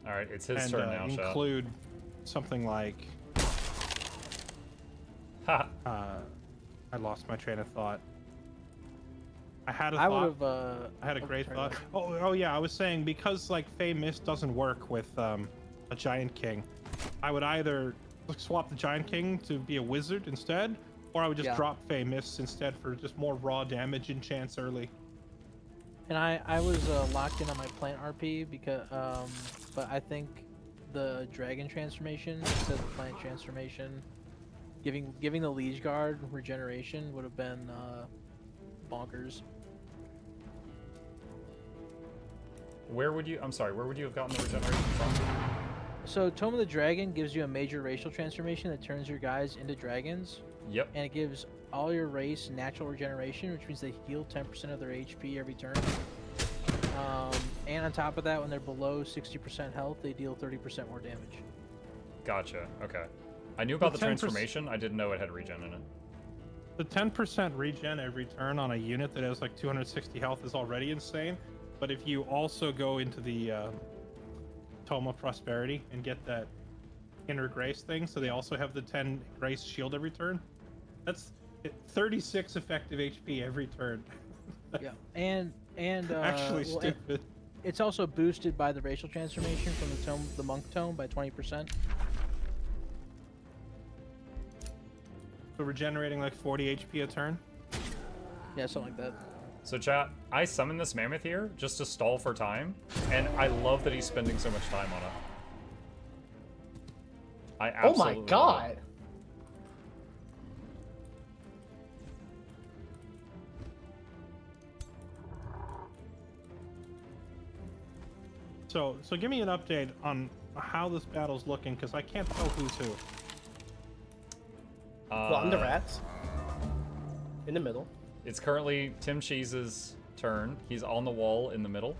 Speaker 1: All right, it's his turn now.
Speaker 5: Include something like.
Speaker 1: Ha.
Speaker 5: I lost my train of thought. I had a
Speaker 3: I
Speaker 5: thought.
Speaker 3: would have.
Speaker 5: I had a great thought. Oh yeah, I was saying because like Fey Mist doesn't work with a Giant King, I would either swap the Giant King to be a wizard instead, or I would just drop Fey Mists instead for just more raw damage and chance early.
Speaker 3: And I was locked in on my plant RP because but I think the dragon transformation instead of the plant transformation, giving the Liege Guard regeneration would have been bonkers.
Speaker 1: Where would you have gotten the regeneration from?
Speaker 3: So Tome of the Dragon gives you a major racial transformation that turns your guys into dragons.
Speaker 1: Yep.
Speaker 3: And it gives all your race natural regeneration, which means they heal 10% of their HP every turn. And on top of that, when they're below 60% health, they deal 30% more damage.
Speaker 1: Gotcha. Okay. I knew about the transformation. I didn't know it had regen in it.
Speaker 5: The 10% regen every turn on a unit that has like 260 health is already insane. But if you also go into the Tome of Prosperity and get that Inner Grace thing, so they also have the 10 Grace shield every turn, that's 36 effective HP every turn.
Speaker 3: Yeah, and
Speaker 5: actually stupid.
Speaker 3: It's also boosted by the racial transformation from the Monk Tome by 20%.
Speaker 5: So regenerating like 40 HP a turn?
Speaker 3: Yeah, something like that.
Speaker 1: So chat, I summoned this mammoth here just to stall for time, and I love that he's spending so much time on it. I absolutely
Speaker 11: Oh my god!
Speaker 5: So give me an update on how this battle's looking, because I can't tell who's who.
Speaker 11: Well, I'm the rats. In the middle.
Speaker 1: It's currently Tim Cheese's turn. He's on the wall in the middle.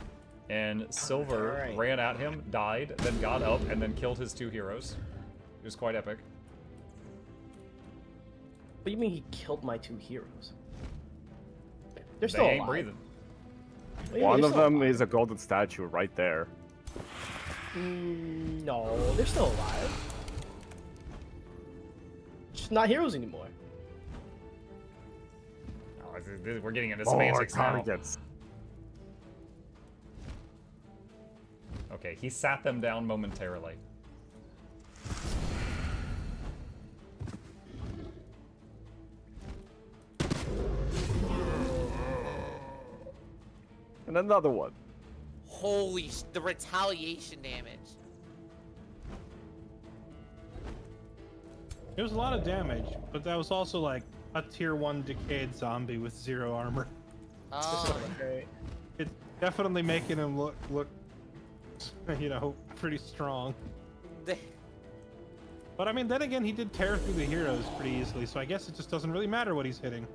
Speaker 1: And Silver ran at him, died, then got up, and then killed his two heroes. It was quite epic.
Speaker 11: What do you mean he killed my two heroes? They're
Speaker 1: They
Speaker 11: still
Speaker 1: ain't
Speaker 11: alive.
Speaker 1: breathing.
Speaker 7: One of them is a golden statue right there.
Speaker 11: No, they're still alive. Just not heroes anymore.
Speaker 1: Oh, we're getting into semantics now.
Speaker 7: Targets.
Speaker 1: Okay, he sat them down momentarily.
Speaker 7: And another one.
Speaker 6: Holy, the retaliation damage.
Speaker 5: It was a lot of damage, but that was also like a tier 1 decayed zombie with 0 armor.
Speaker 6: Oh.
Speaker 5: It's definitely making him look, you know, pretty strong. But I mean, then again, he did tear through the heroes pretty easily, so I guess it just doesn't really matter what he's hitting.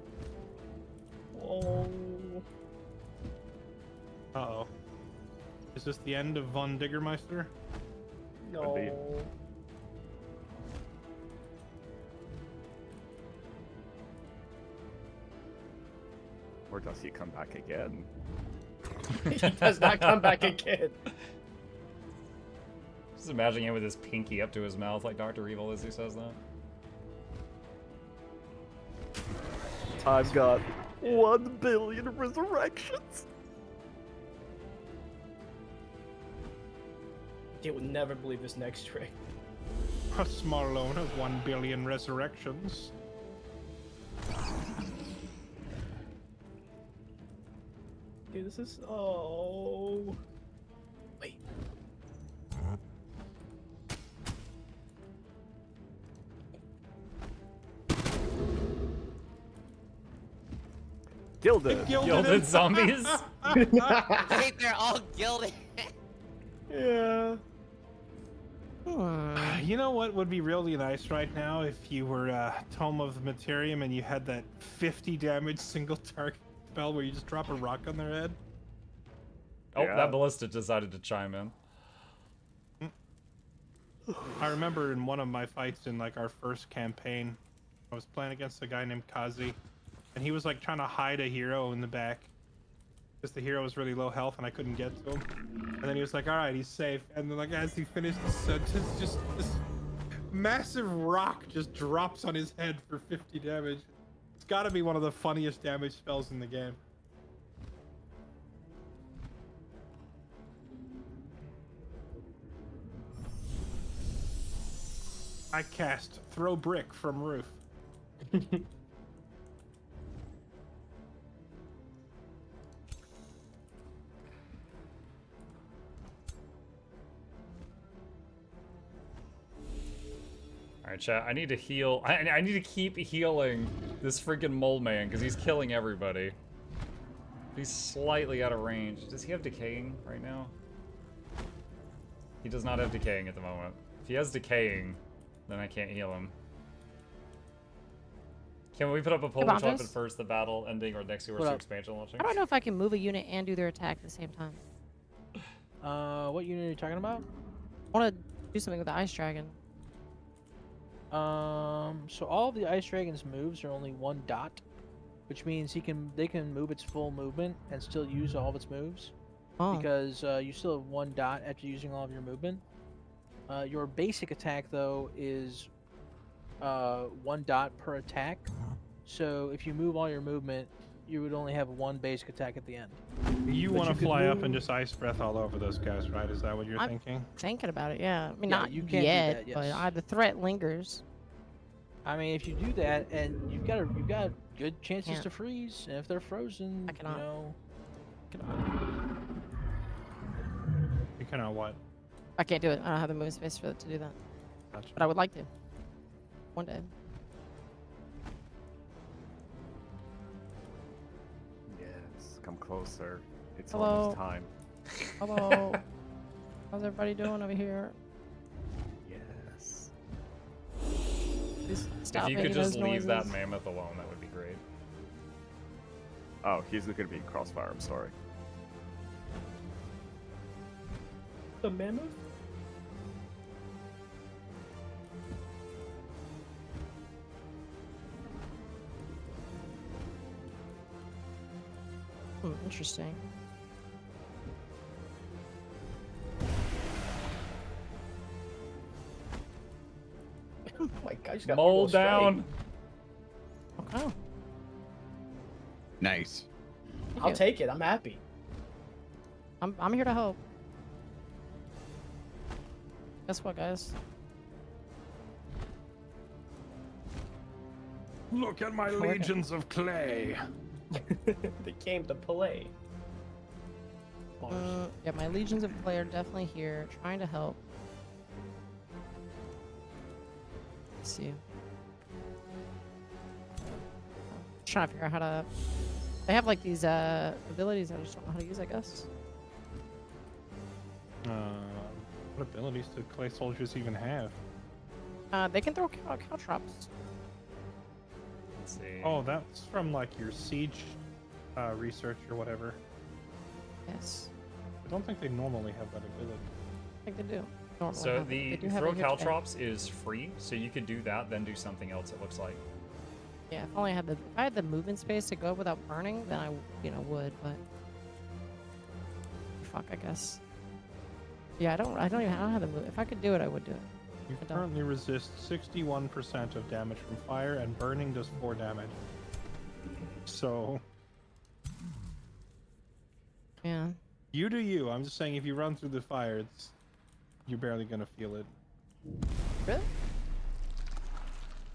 Speaker 11: Oh.
Speaker 5: Uh-oh. Is this the end of Von Diggermeister?
Speaker 11: No.
Speaker 7: Or does he come back again?
Speaker 11: He does not come back again.
Speaker 1: Just imagining him with his pinky up to his mouth like Dr. Evil as he says that.
Speaker 7: I've got 1 billion resurrections.
Speaker 11: They would never believe this next trick.
Speaker 5: A small loan of 1 billion resurrections.
Speaker 11: Dude, this is oh. Wait.
Speaker 7: Gilded.
Speaker 1: Gilded zombies?
Speaker 6: Wait, they're all gilded.
Speaker 11: Yeah.
Speaker 5: You know what would be really nice right now if you were Tome of Materium and you had that 50 damage single target spell where you just drop a rock on their head?
Speaker 1: Oh,
Speaker 7: Yeah.
Speaker 1: that ballista decided to chime in.
Speaker 5: I remember in one of my fights in like our first campaign, I was playing against a guy named Kazi, and he was like trying to hide a hero in the back because the hero was really low health and I couldn't get to him. And then he was like, "All right, he's safe." And then like as he finished the sentence, just this massive rock just drops on his head for 50 damage. It's got to be one of the funniest damage spells in the game. I cast Throw Brick from Roof.
Speaker 1: Alright, chat, I need to heal. I need to keep healing this freaking mole man because he's killing everybody. He's slightly out of range. Does he have decaying right now? He does not have decaying at the moment. If he has decaying, then I can't heal him. Can we put up a Polish
Speaker 4: Bonfires?
Speaker 1: weapon first, the battle ending, or next to expansion launching?
Speaker 4: I don't know if I can move a unit and do their attack at the same time.
Speaker 3: What unit are you talking about?
Speaker 4: I want to do something with the ice dragon.
Speaker 3: So all of the ice dragon's moves are only 1 dot, which means they can move its full movement and still use all of its moves.
Speaker 4: Oh.
Speaker 3: Because you still have 1 dot after using all of your movement. Your basic attack though is 1 dot per attack. So if you move all your movement, you would only have 1 basic attack at the end.
Speaker 5: You
Speaker 3: But
Speaker 5: want to
Speaker 3: you could
Speaker 5: fly up
Speaker 3: move-
Speaker 5: and just ice breath all over those guys, right? Is that what you're thinking?
Speaker 4: Thinking about it, yeah. I mean,
Speaker 3: Yeah,
Speaker 4: not
Speaker 3: you can do
Speaker 4: yet,
Speaker 3: that,
Speaker 4: but
Speaker 3: yes.
Speaker 4: the threat lingers.
Speaker 3: I mean, if you do that, and you've got good chances
Speaker 4: Can't.
Speaker 3: to freeze, and if they're frozen,
Speaker 4: I cannot.
Speaker 3: you know,
Speaker 5: You cannot what?
Speaker 4: I can't do it. I don't have the moving space to do that.
Speaker 5: Gotcha.
Speaker 4: But I would like to. One day.
Speaker 7: Yes, come closer. It's
Speaker 4: Hello?
Speaker 7: almost time.
Speaker 4: Hello. How's everybody doing over here?
Speaker 7: Yes.
Speaker 4: Please stop
Speaker 1: If you could
Speaker 4: making
Speaker 1: just
Speaker 4: those
Speaker 1: leave that
Speaker 4: noises.
Speaker 1: mammoth alone, that would be great.
Speaker 7: Oh, he's gonna be crossfire. I'm sorry.
Speaker 11: The mammoth?
Speaker 4: Interesting.
Speaker 11: Oh my god, you just got
Speaker 1: Mole
Speaker 11: people strike.
Speaker 1: down.
Speaker 4: Okay.
Speaker 9: Nice.
Speaker 4: Thank
Speaker 11: I'll
Speaker 4: you.
Speaker 11: take it. I'm happy.
Speaker 4: I'm here to help. Guess what, guys?
Speaker 5: Look at my
Speaker 4: Okay.
Speaker 5: legions of clay.
Speaker 11: They came to play.
Speaker 4: Yeah, my legions of clay are definitely here, trying to help. Let's see. Just trying to figure out how to. They have like these abilities I just don't know how to use, I guess.
Speaker 5: What abilities do clay soldiers even have?
Speaker 4: They can throw caltrops.
Speaker 1: Let's see.
Speaker 5: Oh, that's from like your siege research or whatever.
Speaker 4: Yes,
Speaker 5: I don't think they normally have that ability.
Speaker 4: I think they do. Normally
Speaker 1: So
Speaker 4: have it.
Speaker 1: the
Speaker 4: They do have
Speaker 1: throw
Speaker 4: it here today.
Speaker 1: caltrops is free, so you could do that, then do something else. It looks like.
Speaker 4: Yeah, if only I had if I had the movement space to go without burning, then I would, but fuck, I guess. Yeah, I don't even have the move. If I could do it, I would do it.
Speaker 5: You
Speaker 4: I don't.
Speaker 5: currently resist 61% of damage from fire, and burning does 4 damage. So,
Speaker 4: Yeah.
Speaker 5: you do you. I'm just saying, if you run through the fire, you're barely gonna feel it.
Speaker 4: Really?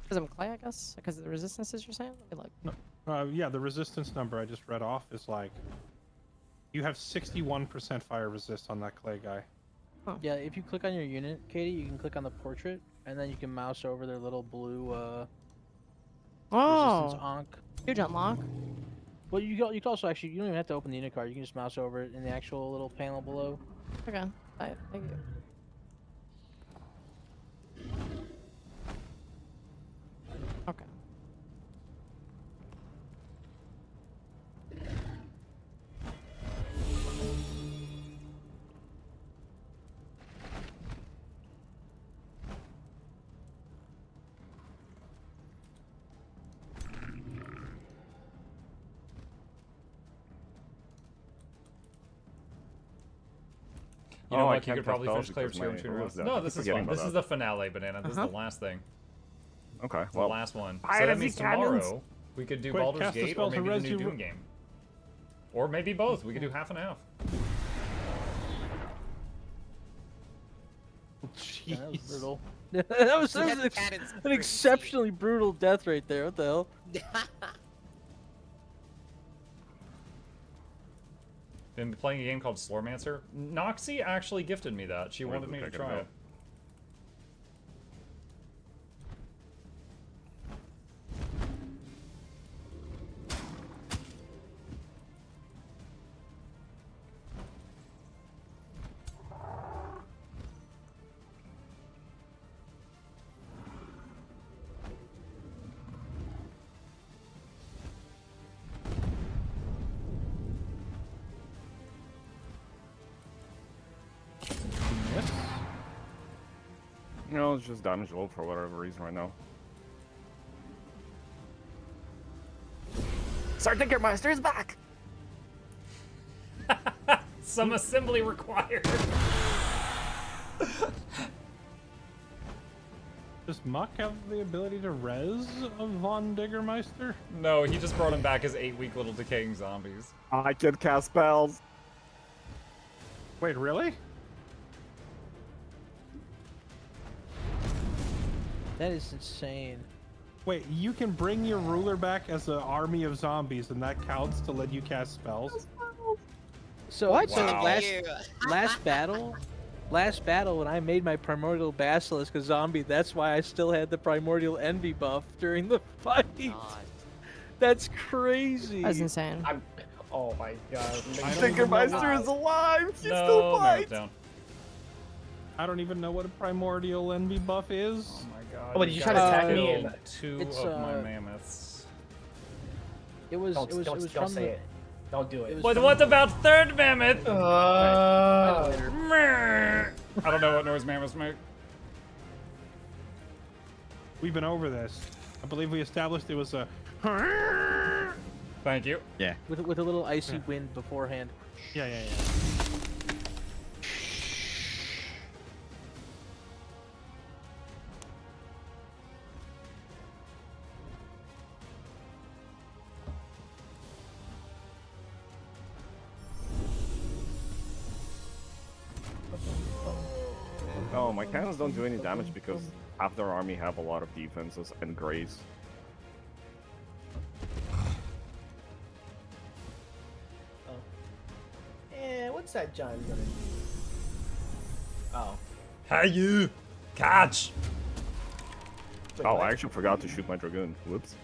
Speaker 4: Because I'm clay, I guess? Because of the resistances you're saying? Let me look.
Speaker 5: Yeah, the resistance number I just read off is like, you have 61% fire resist on that clay guy.
Speaker 3: Yeah, if you click on your unit, Katie, you can click on the portrait, and then you can mouse over their little blue resistance
Speaker 4: Oh,
Speaker 3: onk.
Speaker 4: huge unlock.
Speaker 3: Well, you can also actually, you don't even have to open the unit card. You can just mouse over it in the actual little panel below.
Speaker 4: Okay, thank you. Okay.
Speaker 1: You know,
Speaker 7: I
Speaker 1: like you
Speaker 7: can't
Speaker 1: could probably
Speaker 7: cast
Speaker 1: finish Clay of
Speaker 7: spells
Speaker 1: Tree in 2
Speaker 7: because
Speaker 1: rounds.
Speaker 7: my-
Speaker 1: No,
Speaker 7: I
Speaker 1: this
Speaker 7: keep
Speaker 1: is
Speaker 7: forgetting
Speaker 1: fun.
Speaker 7: about
Speaker 1: This
Speaker 7: that.
Speaker 1: is the finale, Banana. This is the last thing.
Speaker 7: Okay,
Speaker 1: The
Speaker 7: well,
Speaker 1: last one. So
Speaker 7: Piracy
Speaker 1: that means
Speaker 7: cannons.
Speaker 1: tomorrow we could do
Speaker 5: Quick,
Speaker 1: Baldur's
Speaker 5: cast the
Speaker 1: Gate or
Speaker 5: spell to
Speaker 1: maybe the
Speaker 5: res
Speaker 1: new
Speaker 5: your-
Speaker 1: Doom game. Or maybe both. We could do half and half.
Speaker 3: Yeah, that was
Speaker 5: Jeez.
Speaker 3: brutal. that was
Speaker 6: That cannon's
Speaker 3: an
Speaker 6: crazy.
Speaker 3: exceptionally brutal death right there. What the hell?
Speaker 1: Been playing a game called Slormancer. Noxxi actually gifted me that. She
Speaker 7: I'm
Speaker 1: wanted
Speaker 7: gonna
Speaker 1: me to
Speaker 7: check it
Speaker 1: try
Speaker 7: out.
Speaker 1: it.
Speaker 5: Yes.
Speaker 7: No, it's just damage roll for whatever reason right now.
Speaker 8: Tinkermeister is back!
Speaker 1: Some assembly required.
Speaker 5: Does Muck have the ability to res a Von Diggermeister?
Speaker 1: No, he just brought him back as 8-week little decaying zombies.
Speaker 7: I can cast spells.
Speaker 5: Wait, really?
Speaker 3: That is insane.
Speaker 5: Wait, you can bring your ruler back as an army of zombies, and that counts to let you cast spells?
Speaker 3: So,
Speaker 4: What?
Speaker 3: so
Speaker 6: Wow.
Speaker 3: last battle when I made my primordial basilisk a zombie, that's why I still had the primordial envy buff during the fight.
Speaker 6: God.
Speaker 3: That's crazy.
Speaker 4: That's insane.
Speaker 11: Oh my god.
Speaker 7: Tinkermeister is alive. He's
Speaker 1: No,
Speaker 7: still fights.
Speaker 1: Meltdown.
Speaker 5: I don't even know what a primordial envy buff is.
Speaker 1: Oh my god.
Speaker 11: Oh, wait, did you try
Speaker 1: guys
Speaker 11: to attack me
Speaker 1: killed
Speaker 11: and-
Speaker 1: two
Speaker 3: It's,
Speaker 1: of my mammoths.
Speaker 3: It was
Speaker 11: Don't
Speaker 3: from
Speaker 11: say
Speaker 3: the,
Speaker 11: it. Don't do it.
Speaker 3: it was
Speaker 1: But
Speaker 3: from
Speaker 1: what
Speaker 3: the-
Speaker 1: about third mammoth?
Speaker 3: later.
Speaker 1: I don't know what noise mammoths make.
Speaker 5: We've been over this. I believe we established it was a.
Speaker 1: Thank you.
Speaker 9: Yeah.
Speaker 3: with a little icy wind beforehand.
Speaker 5: Yeah.
Speaker 7: No, my cannons don't do any damage because half their army have a lot of defenses and grace.
Speaker 11: What's that John gonna do? Oh.
Speaker 1: Hey you! Catch!
Speaker 11: Wait,
Speaker 7: Oh,
Speaker 11: what?
Speaker 7: I actually forgot to shoot my dragoon. Whoops.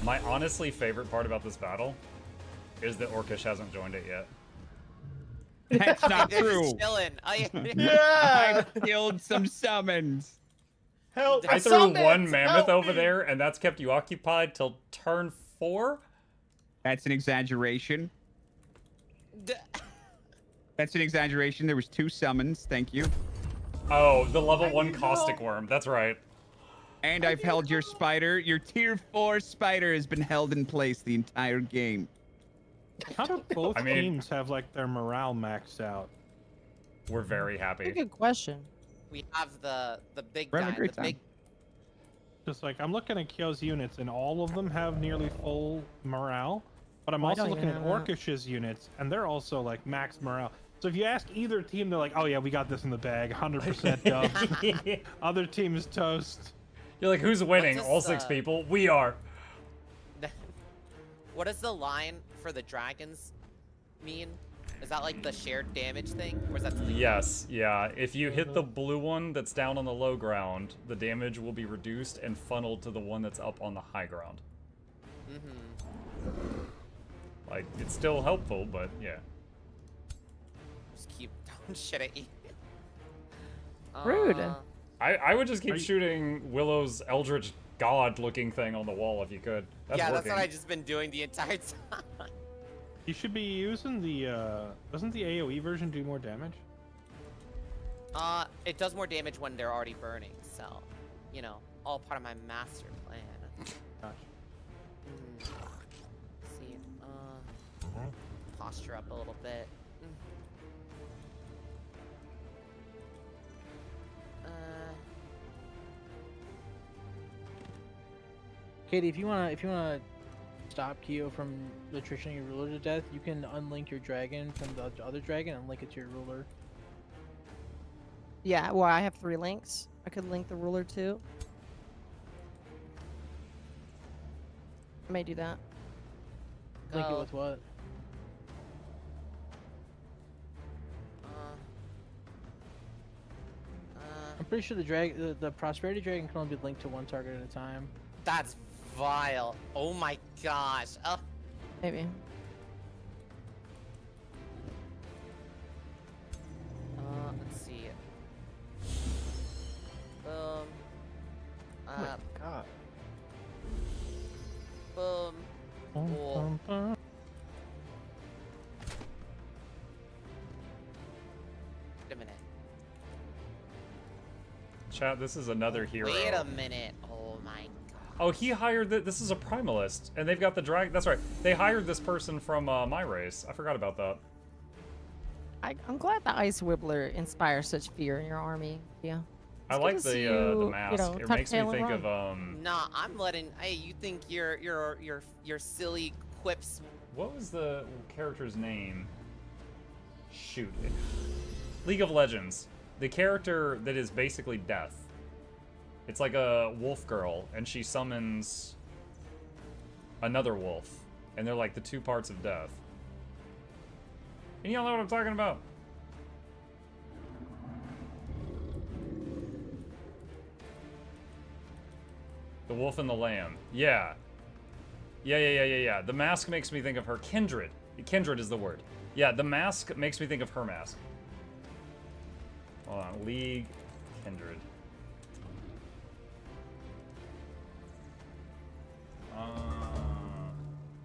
Speaker 1: My honestly favorite part about this battle is that Orcish hasn't joined it yet.
Speaker 9: That's not
Speaker 6: They're
Speaker 9: true.
Speaker 6: just chilling.
Speaker 9: I killed some summons.
Speaker 11: Help!
Speaker 1: I threw one mammoth over there, and that's kept you occupied till turn 4?
Speaker 9: That's an exaggeration. That's an exaggeration. There was 2 summons. Thank you.
Speaker 1: Oh, the level 1 caustic worm. That's right.
Speaker 9: And I've held your spider. Your tier 4 spider has been held in place the entire game.
Speaker 5: How do both teams have like their morale maxed out?
Speaker 1: We're very happy.
Speaker 4: Good question.
Speaker 6: We have the big
Speaker 9: We're having
Speaker 6: guy,
Speaker 9: a great
Speaker 6: the
Speaker 9: time.
Speaker 6: big.
Speaker 5: Just like I'm looking at Kyo's units, and all of them have nearly full morale. But I'm
Speaker 4: I
Speaker 5: also
Speaker 4: don't
Speaker 5: looking
Speaker 4: even
Speaker 5: at
Speaker 4: have that.
Speaker 5: Orcish's units, and they're also like max morale. So if you ask either team, they're like, "Oh yeah, we got this in the bag, 100% dubs." Other team is toast.
Speaker 1: You're like, who's winning?
Speaker 6: What's
Speaker 1: All
Speaker 6: this,
Speaker 1: 6 people? We are.
Speaker 6: What does the line for the dragons mean? Is that like the shared damage thing, or is that something?
Speaker 1: Yes, yeah. If you hit the blue one that's down on the low ground, the damage will be reduced and funneled to the one that's up on the high ground.
Speaker 6: Mm-hmm.
Speaker 1: Like, it's still helpful, but yeah.
Speaker 6: Just keep throwing shit at you.
Speaker 4: Rude.
Speaker 1: I would just keep shooting Willow's Eldritch God-looking thing on the wall if you could. That's
Speaker 6: yeah,
Speaker 1: working.
Speaker 6: that's what I just been doing the entire time.
Speaker 5: You should be using the. Doesn't the AOE version do more damage?
Speaker 6: It does more damage when they're already burning, so, you know, all part of my master plan.
Speaker 5: Gosh.
Speaker 6: Let's see, posture up a little bit.
Speaker 3: Katie, if you wanna stop Kyo from attritioning your ruler to death, you can unlink your dragon from the other dragon and link it to your ruler.
Speaker 4: Yeah, well, I have 3 links. I could link the ruler too. I may do that.
Speaker 3: Link it
Speaker 6: Go.
Speaker 3: with what? I'm pretty sure the prosperity dragon can only be linked to one target at a time.
Speaker 6: That's vile. Oh my gosh.
Speaker 4: Maybe.
Speaker 6: Let's see. Boom.
Speaker 11: Oh my god.
Speaker 6: Boom. Cool. Wait a minute.
Speaker 1: Chat, this is another hero.
Speaker 6: Wait a minute. Oh my god.
Speaker 1: Oh, he hired this is a primalist, and they've got the drag. That's right. They hired this person from my race. I forgot about that.
Speaker 4: I'm glad the Ice Wibbler inspires such fear in your army. Yeah.
Speaker 1: I
Speaker 4: It's
Speaker 1: like
Speaker 4: good to
Speaker 1: the
Speaker 4: see you,
Speaker 1: mask. It
Speaker 4: tuck
Speaker 1: makes me
Speaker 4: tail and
Speaker 1: think
Speaker 4: run.
Speaker 1: of
Speaker 6: Nah, I'm letting. Hey, you think your silly quips?
Speaker 1: what was the character's name? Shoot. League of Legends. The character that is basically death. It's like a wolf girl, and she summons another wolf, and they're like the 2 parts of death. And y'all know what I'm talking about. The wolf and the lamb. Yeah. Yeah. The mask makes me think of her. Kindred. Kindred is the word. Yeah, the mask makes me think of her mask. Hold on. League. Kindred.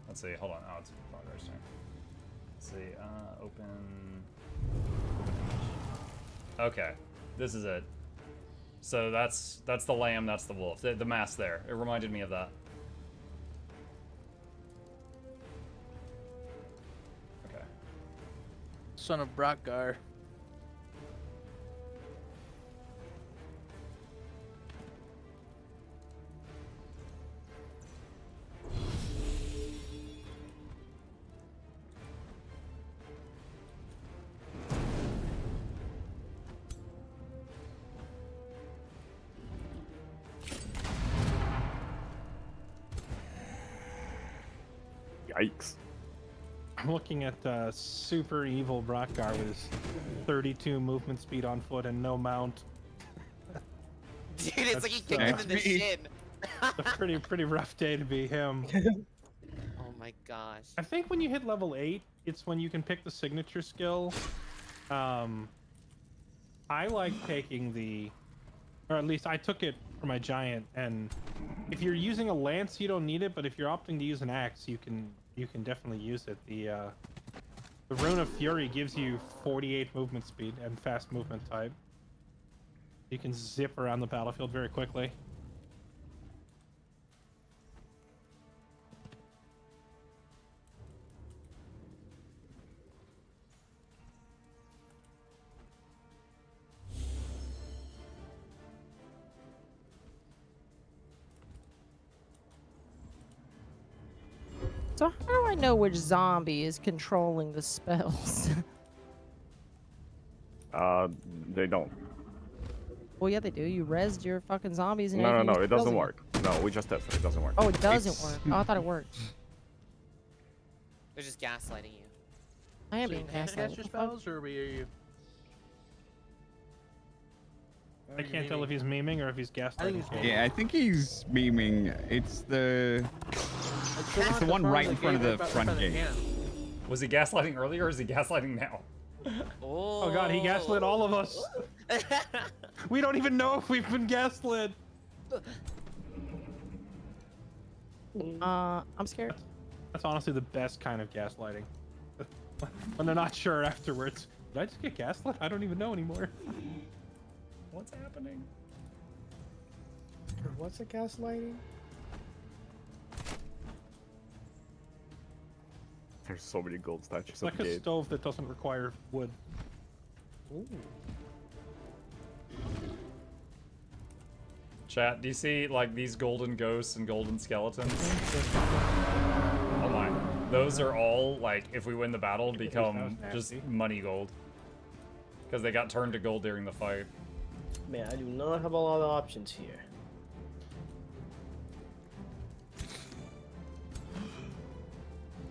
Speaker 1: Let's see. Hold on. Oh, it's progress turn. Let's see. Open. Okay. This is it. So that's the lamb, that's the wolf. The mask there. It reminded me of that. Okay.
Speaker 3: Son of Brockgar.
Speaker 7: Yikes.
Speaker 5: I'm looking at super evil Brockgar with his 32 movement speed on foot and no mount.
Speaker 6: Dude, it's like he kicked
Speaker 5: That's
Speaker 6: him in the
Speaker 9: me.
Speaker 6: shin.
Speaker 5: A pretty rough day to be him.
Speaker 6: Oh my gosh.
Speaker 5: I think when you hit level 8, it's when you can pick the signature skill. I like taking the, or at least I took it for my giant. And if you're using a lance, you don't need it. But if you're opting to use an axe, you can definitely use it. The Rune of Fury gives you 48 movement speed and fast movement type. You can zip around the battlefield very quickly.
Speaker 4: So how do I know which zombie is controlling the spells?
Speaker 7: They don't.
Speaker 4: Well, yeah, they do. You rezzed your fucking zombies and
Speaker 7: No,
Speaker 4: everything.
Speaker 7: it doesn't work. No, we just tested. It doesn't work.
Speaker 4: Oh, it doesn't work. Oh, I thought it worked.
Speaker 6: They're just gaslighting you.
Speaker 4: I am
Speaker 3: So
Speaker 4: being
Speaker 3: you can't
Speaker 4: gaslighted.
Speaker 3: cast your spells, or are you?
Speaker 5: I can't tell if he's memeing or if he's gaslighting.
Speaker 9: Yeah, I think he's memeing. It's the one right in front of the front gate.
Speaker 1: Was he gaslighting earlier or is he gaslighting now?
Speaker 5: Oh god, he gaslit all of us. We don't even know if we've been gaslit.
Speaker 4: I'm scared.
Speaker 5: That's honestly the best kind of gaslighting. When they're not sure afterwards. Did I just get gaslit? I don't even know anymore.
Speaker 1: What's happening?
Speaker 11: What's a gaslighting?
Speaker 7: There's so many gold statues
Speaker 5: It's like
Speaker 7: at the
Speaker 5: a
Speaker 7: gate.
Speaker 5: stove that doesn't require wood.
Speaker 11: Ooh.
Speaker 1: Chat, do you see like these golden ghosts and golden skeletons? Oh my. Those are all like, if we win the battle, become just money gold. Because they got turned to gold during the fight.
Speaker 11: Man, I do not have a lot of options here.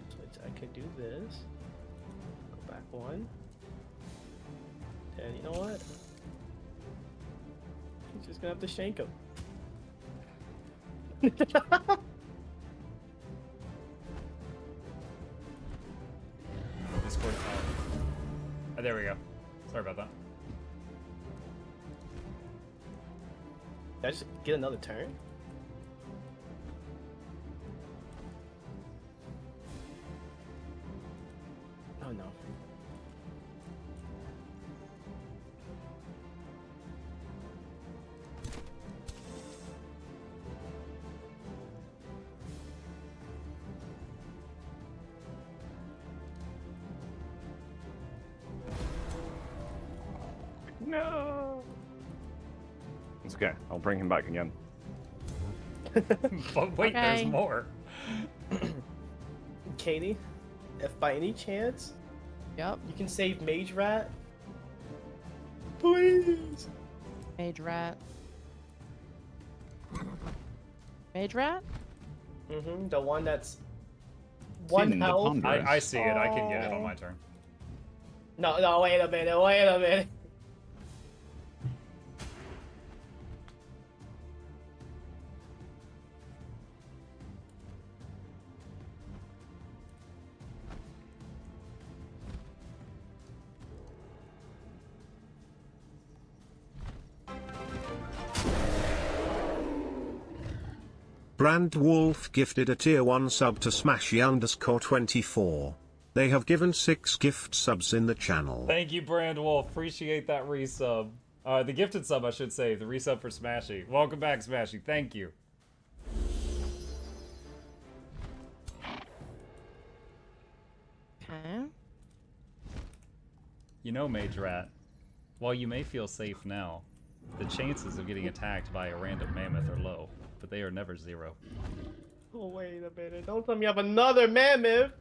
Speaker 11: So I could do this. Go back one. And you know what? He's just gonna have to shank him.
Speaker 1: Discord. Oh, there we go. Sorry about that.
Speaker 11: Did I just get another turn? Oh no.
Speaker 7: No. It's okay. I'll bring him back again.
Speaker 1: But wait, there's
Speaker 4: Okay.
Speaker 1: more.
Speaker 11: Katie, if by any chance
Speaker 4: Yep.
Speaker 11: you can save Mage Rat, please.
Speaker 4: Mage rat. Mage rat?
Speaker 11: Mm-hmm. The one that's
Speaker 9: in
Speaker 11: one
Speaker 9: the
Speaker 11: health.
Speaker 9: tundra.
Speaker 1: I see it. I can get it on my turn.
Speaker 11: No, wait a minute.
Speaker 10: Brand Wolf gifted a tier 1 sub to Smashy_24. They have given 6 gift subs in the channel.
Speaker 1: Thank you, Brand Wolf. Appreciate that resub. The gifted sub, I should say. The resub for Smashy. Welcome back, Smashy. Thank you.
Speaker 4: Okay.
Speaker 1: You know, Mage Rat, while you may feel safe now, the chances of getting attacked by a random mammoth are low, but they are never 0.
Speaker 11: Oh, wait a minute. Don't tell me you have another mammoth.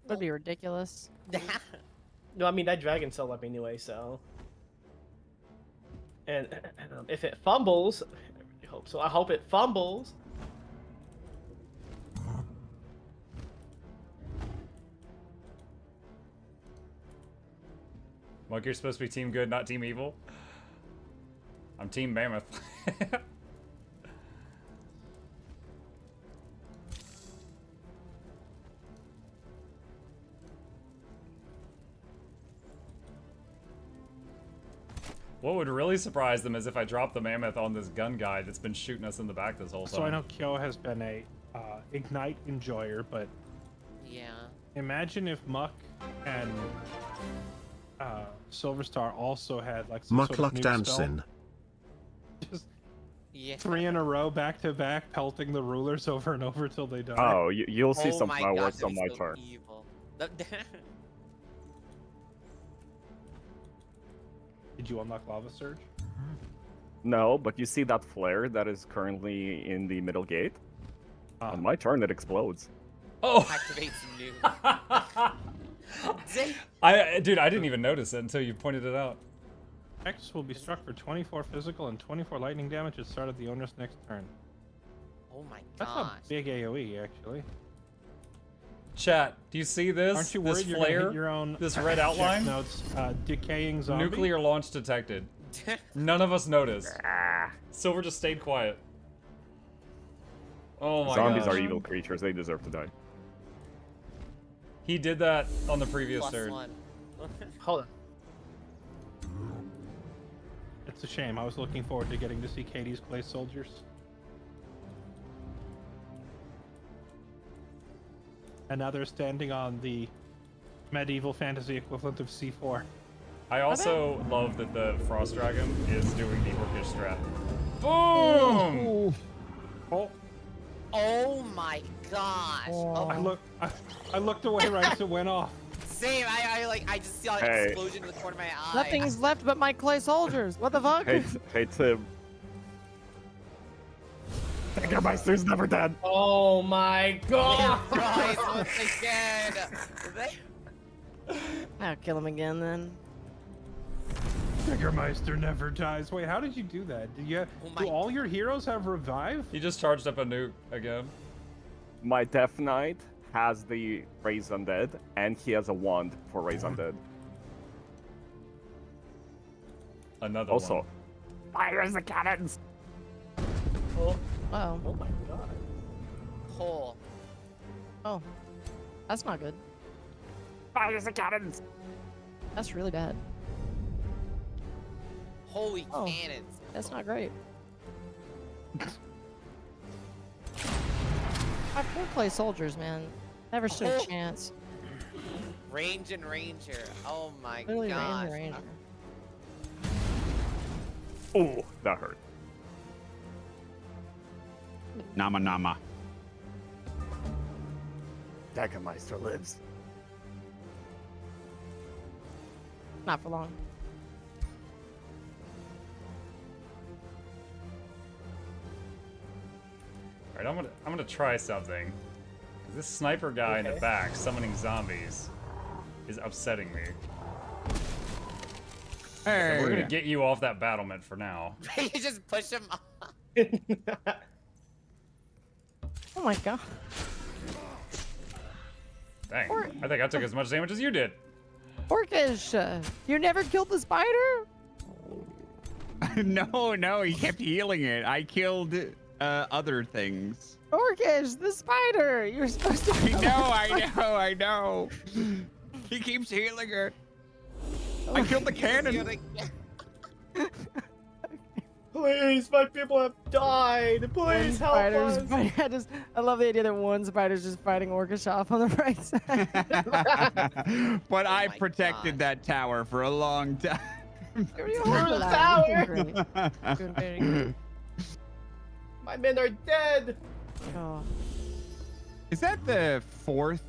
Speaker 4: That'd be ridiculous.
Speaker 11: No, I mean, that dragon cell up anyway, so. And if it fumbles, I really hope so. I hope it fumbles.
Speaker 1: Monk, you're supposed to be Team Good, not Team Evil. I'm Team Mammoth. What would really surprise them is if I drop the mammoth on this gun guy that's been shooting us in the back this whole time.
Speaker 5: So I know Kyo has been a Ignite enjoyer, but
Speaker 6: Yeah.
Speaker 5: imagine if Muck and Silverstar also had like some sort of
Speaker 10: Mukluk
Speaker 5: nuke
Speaker 10: dancing.
Speaker 5: spell. Just
Speaker 6: Yeah.
Speaker 5: 3 in a row, back to back, pelting the rulers over and over till they die.
Speaker 7: Oh, you'll see
Speaker 6: Oh
Speaker 7: some
Speaker 6: my
Speaker 7: fireworks
Speaker 6: God,
Speaker 7: on
Speaker 6: that'd
Speaker 7: my
Speaker 6: be so
Speaker 7: turn.
Speaker 6: evil.
Speaker 5: Did you unlock Lava Surge?
Speaker 7: No, but you see that flare that is currently in the middle gate? On my turn, it explodes.
Speaker 1: Oh.
Speaker 6: activates new.
Speaker 1: Dude, I didn't even notice it until you pointed it out.
Speaker 5: X will be struck for 24 physical and 24 lightning damage at the start of the owner's next turn.
Speaker 6: Oh my
Speaker 5: That's
Speaker 6: gosh.
Speaker 5: a big AoE, actually.
Speaker 1: Chat, do you see this?
Speaker 5: Aren't you
Speaker 1: this
Speaker 5: worried you're gonna
Speaker 1: flare?
Speaker 5: hit your own
Speaker 1: This red outline?
Speaker 5: notes, decaying zombie?
Speaker 1: Nuclear launch detected. None of us noticed. Silver just stayed quiet. Oh my god.
Speaker 7: Zombies are evil creatures. They deserve to die.
Speaker 1: He did that on the previous turn.
Speaker 6: +1.
Speaker 11: Hold on.
Speaker 5: It's a shame. I was looking forward to getting to see Katie's play soldiers. And now they're standing on the medieval fantasy equivalent of C4.
Speaker 1: I also love that the Frost Dragon is doing the Orcish strat. Boom!
Speaker 5: Oh,
Speaker 6: Oh my gosh. Oh.
Speaker 5: I looked away right as it went off.
Speaker 6: Same. I just saw an
Speaker 7: Hey.
Speaker 6: explosion in the corner of my eye.
Speaker 4: Nothing's left but my clay soldiers. What the fuck?
Speaker 7: Hey Tim. Tigermeister's never dead.
Speaker 11: Oh my god!
Speaker 6: Guys, once again.
Speaker 4: I'll kill him again then.
Speaker 5: Tigermeister never dies. Wait, how did you do that? Do all your heroes have revive?
Speaker 1: He just charged up a nuke again.
Speaker 7: My Death Knight has the Raise Undead, and he has a wand for Raise Undead.
Speaker 1: Another
Speaker 7: Also,
Speaker 1: one.
Speaker 7: fires the cannons!
Speaker 11: Oh,
Speaker 4: Oh.
Speaker 11: oh my god.
Speaker 6: Hole.
Speaker 4: Oh. That's not good.
Speaker 7: Fires the cannons!
Speaker 4: That's really bad.
Speaker 6: Holy
Speaker 4: Oh.
Speaker 6: cannons.
Speaker 4: That's not great. My poor clay soldiers, man. Never stood a chance.
Speaker 6: Range and Ranger. Oh my
Speaker 4: Literally
Speaker 6: gosh.
Speaker 4: Ranger.
Speaker 7: Oh, that hurt.
Speaker 9: Nama nama.
Speaker 7: Tigermeister lives.
Speaker 4: Not for long.
Speaker 1: Alright, I'm gonna try something. This sniper guy in the back summoning zombies is upsetting me.
Speaker 9: Hey.
Speaker 1: We're gonna get you off that battlement for now.
Speaker 6: You just push him off.
Speaker 4: Oh my god.
Speaker 1: Dang, I think I took as much damage as you did.
Speaker 4: Orcish! You never killed the spider?
Speaker 9: No, he kept healing it. I killed other things.
Speaker 4: Orcish, the spider! You're supposed to
Speaker 9: I know. He keeps healing her. I killed the cannon.
Speaker 11: Please, my people have died. Please help us.
Speaker 4: I love the idea that one spider's just fighting Orcish off on the right side.
Speaker 9: But
Speaker 6: Oh
Speaker 9: I
Speaker 6: my
Speaker 9: protected
Speaker 6: God.
Speaker 9: that tower for a long time.
Speaker 4: You're
Speaker 11: the tower.
Speaker 4: Doing very good.
Speaker 11: My men are dead.
Speaker 4: Oh.
Speaker 9: Is that the 4th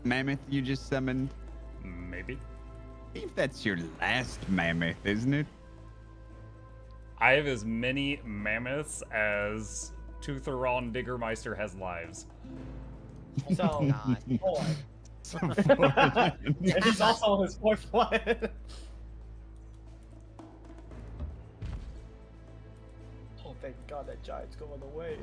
Speaker 9: mammoth you just summoned?
Speaker 1: Maybe.
Speaker 9: I believe that's your last mammoth, isn't it?
Speaker 1: I have as many mammoths as Tutheron Diggermeister has lives.
Speaker 11: So,
Speaker 6: God.
Speaker 11: boy. He's also on his 4th one. Oh, thank God that giant's going away.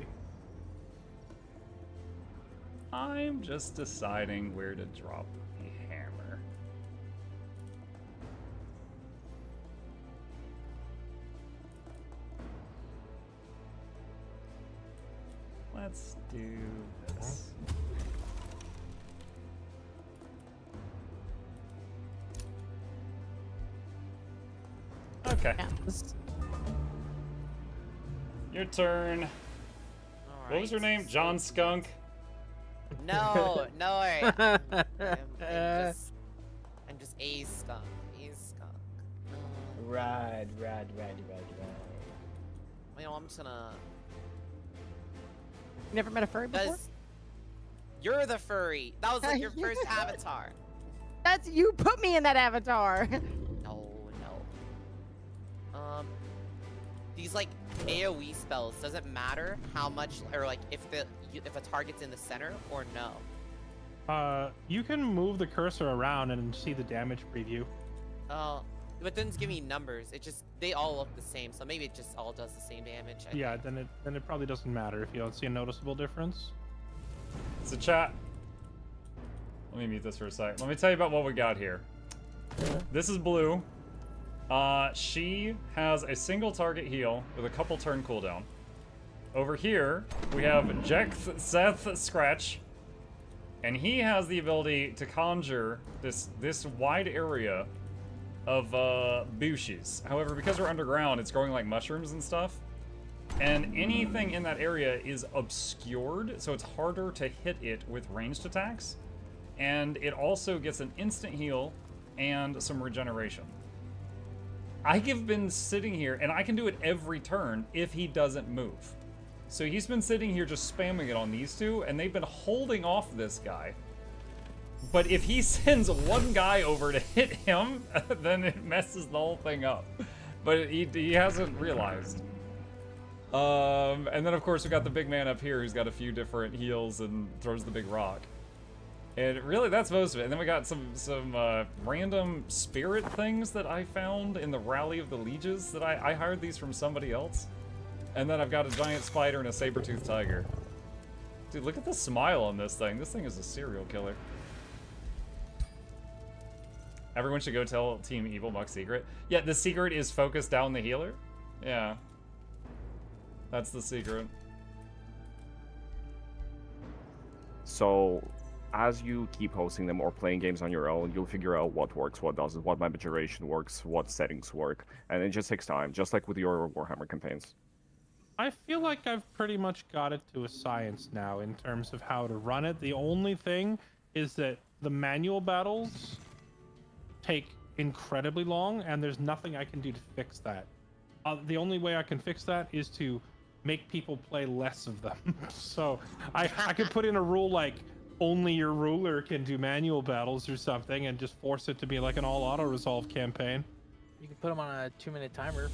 Speaker 1: I'm just deciding where to drop the hammer. Let's do this. Okay,
Speaker 4: Yeah, this-
Speaker 1: your turn. What was your name? John Skunk?
Speaker 6: No. I'm just a skunk. A skunk.
Speaker 11: Rad.
Speaker 6: Well, I'm just gonna.
Speaker 4: You never met a furry before?
Speaker 6: You're the furry. That was like your first avatar.
Speaker 4: That's you put me in that avatar.
Speaker 6: No. These like AOE spells doesn't matter how much or like if a target's in the center or no.
Speaker 5: You can move the cursor around and see the damage preview.
Speaker 6: Oh, but it doesn't give me numbers. It just, they all look the same, so maybe it just all does the same damage. I
Speaker 5: Yeah,
Speaker 6: think.
Speaker 5: then it probably doesn't matter if you don't see a noticeable difference.
Speaker 1: So chat. Let me mute this for a second. Let me tell you about what we got here. This is blue. She has a single target heal with a couple turn cooldown. Over here, we have Seth Scratch, and he has the ability to conjure this wide area of bushes. However, because we're underground, it's growing like mushrooms and stuff, and anything in that area is obscured, so it's harder to hit it with ranged attacks. And it also gets an instant heal and some regeneration. I have been sitting here, and I can do it every turn if he doesn't move. So he's been sitting here just spamming it on these two, and they've been holding off this guy. But if he sends one guy over to hit him, then it messes the whole thing up. But he hasn't realized. And then of course we got the big man up here who's got a few different heals and throws the big rock. And really, that's most of it. And then we got some random spirit things that I found in the Rally of the Lieges that I hired these from somebody else. And then I've got a giant spider and a saber-toothed tiger. Dude, look at the smile on this thing. This thing is a serial killer. Everyone should go tell Team Evil Muck's secret. Yeah, the secret is focus down the healer. Yeah. That's the secret.
Speaker 7: So, as you keep hosting them or playing games on your own, you'll figure out what works, what doesn't, what map duration works, what settings work, and it just takes time, just like with your Warhammer campaigns.
Speaker 5: I feel like I've pretty much got it to a science now in terms of how to run it. The only thing is that the manual battles take incredibly long, and there's nothing I can do to fix that. The only way I can fix that is to make people play less of them. So I could put in a rule like only your ruler can do manual battles or something, and just force it to be like an all auto resolve campaign.
Speaker 3: You can put them on a 2-minute timer.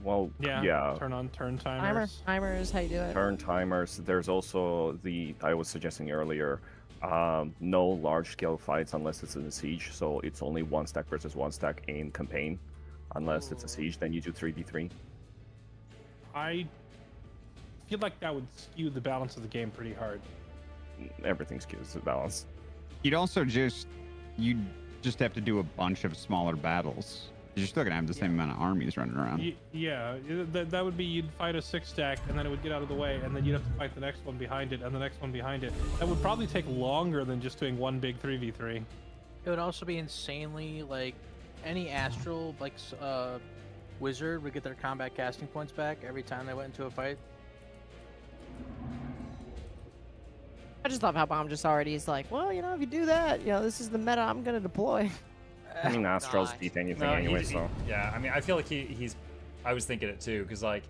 Speaker 7: Well, yeah.
Speaker 5: Turn on turn timers.
Speaker 4: Timers, how you do it?
Speaker 7: Turn timers. There's also I was suggesting earlier, no large scale fights unless it's in a siege. So it's only one stack versus one stack in campaign. Unless it's a siege, then you do 3v3.
Speaker 5: I feel like that would skew the balance of the game pretty hard.
Speaker 7: Everything skews the balance.
Speaker 9: You just have to do a bunch of smaller battles. You're still gonna have the same amount of armies running around.
Speaker 5: Yeah, that would be you'd fight a 6-stack and then it would get out of the way, and then you'd have to fight the next one behind it and the next one behind it. That would probably take longer than just doing one big 3v3.
Speaker 3: It would also be insanely like any astral wizard would get their combat casting points back every time they went into a fight.
Speaker 4: I just love how Bomb just already is like, well, you know, if you do that, you know, this is the meta I'm gonna deploy.
Speaker 7: I mean, Astrals beat anything anyway, so.
Speaker 1: Yeah, I mean, I feel like he's. I was thinking it too, because like,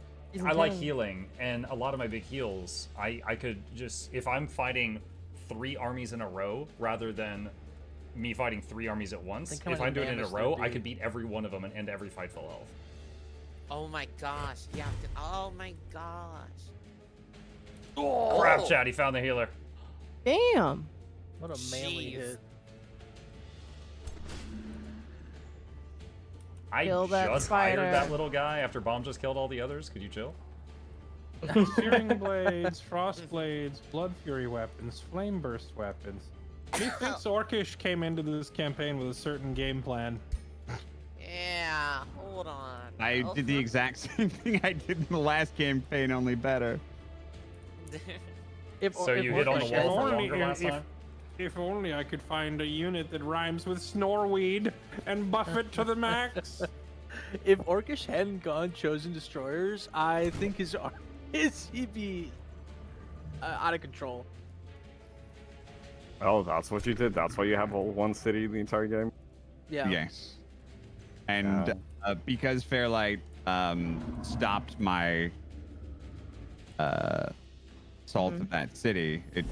Speaker 1: I like healing, and a lot of my big heals, I could just, if I'm fighting 3 armies in a row rather than me fighting 3 armies at once, if I'm doing it in a row, I could beat every one of them and end every fight full health.
Speaker 6: Oh my gosh. Yeah. Oh my gosh.
Speaker 1: Oh, crap, chat, he found the healer.
Speaker 4: Damn.
Speaker 3: What a manly hit.
Speaker 1: I
Speaker 4: Kill that
Speaker 1: just
Speaker 4: spider.
Speaker 1: hired that little guy after Bomb just killed all the others. Could you chill?
Speaker 5: Searing blades, frost blades, blood fury weapons, flame burst weapons. Methinks Orcish came into this campaign with a certain game plan.
Speaker 6: Yeah, hold on.
Speaker 9: I did the exact same thing I did in the last campaign, only better.
Speaker 1: So you hit on the wall for longer last time?
Speaker 5: If only I could find a unit that rhymes with snoreweed and buff it to the max.
Speaker 3: If Orcish hadn't gone chosen destroyers, I think he'd be out of control.
Speaker 7: Oh, that's what you did. That's why you have one city the entire game.
Speaker 3: Yeah.
Speaker 9: Yes. And because Fairlight stopped my assault of that city, it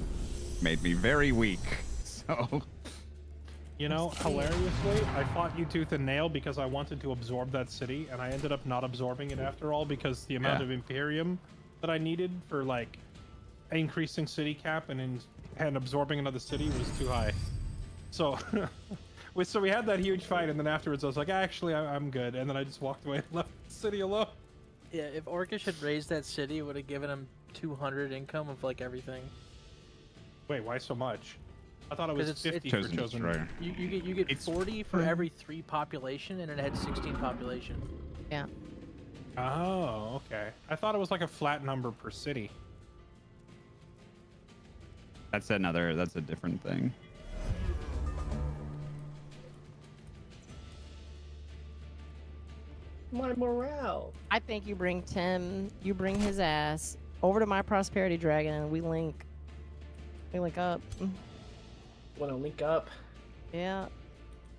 Speaker 9: made me very weak. So,
Speaker 5: you know, hilariously, I fought you tooth and nail because I wanted to absorb that city, and I ended up not absorbing it after all because the amount of Imperium that I needed for like increasing city cap and and absorbing another city was too high. So, so we had that huge fight, and then afterwards I was like, actually, I'm good. And then I just walked away and left the city alone.
Speaker 3: Yeah, if Orcish had raised that city, it would have given him 200 income of like everything.
Speaker 5: Wait, why so much? I thought it was 50 for chosen.
Speaker 9: destroyer.
Speaker 3: You get 40 for every 3 population, and it had 16 population.
Speaker 4: Yeah.
Speaker 5: Oh, okay. I thought it was like a flat number per city.
Speaker 9: That's a different thing.
Speaker 11: My morale.
Speaker 4: I think you bring Tim, you bring his ass over to my prosperity dragon, and we link. We link up.
Speaker 11: Want to link up?
Speaker 4: Yeah.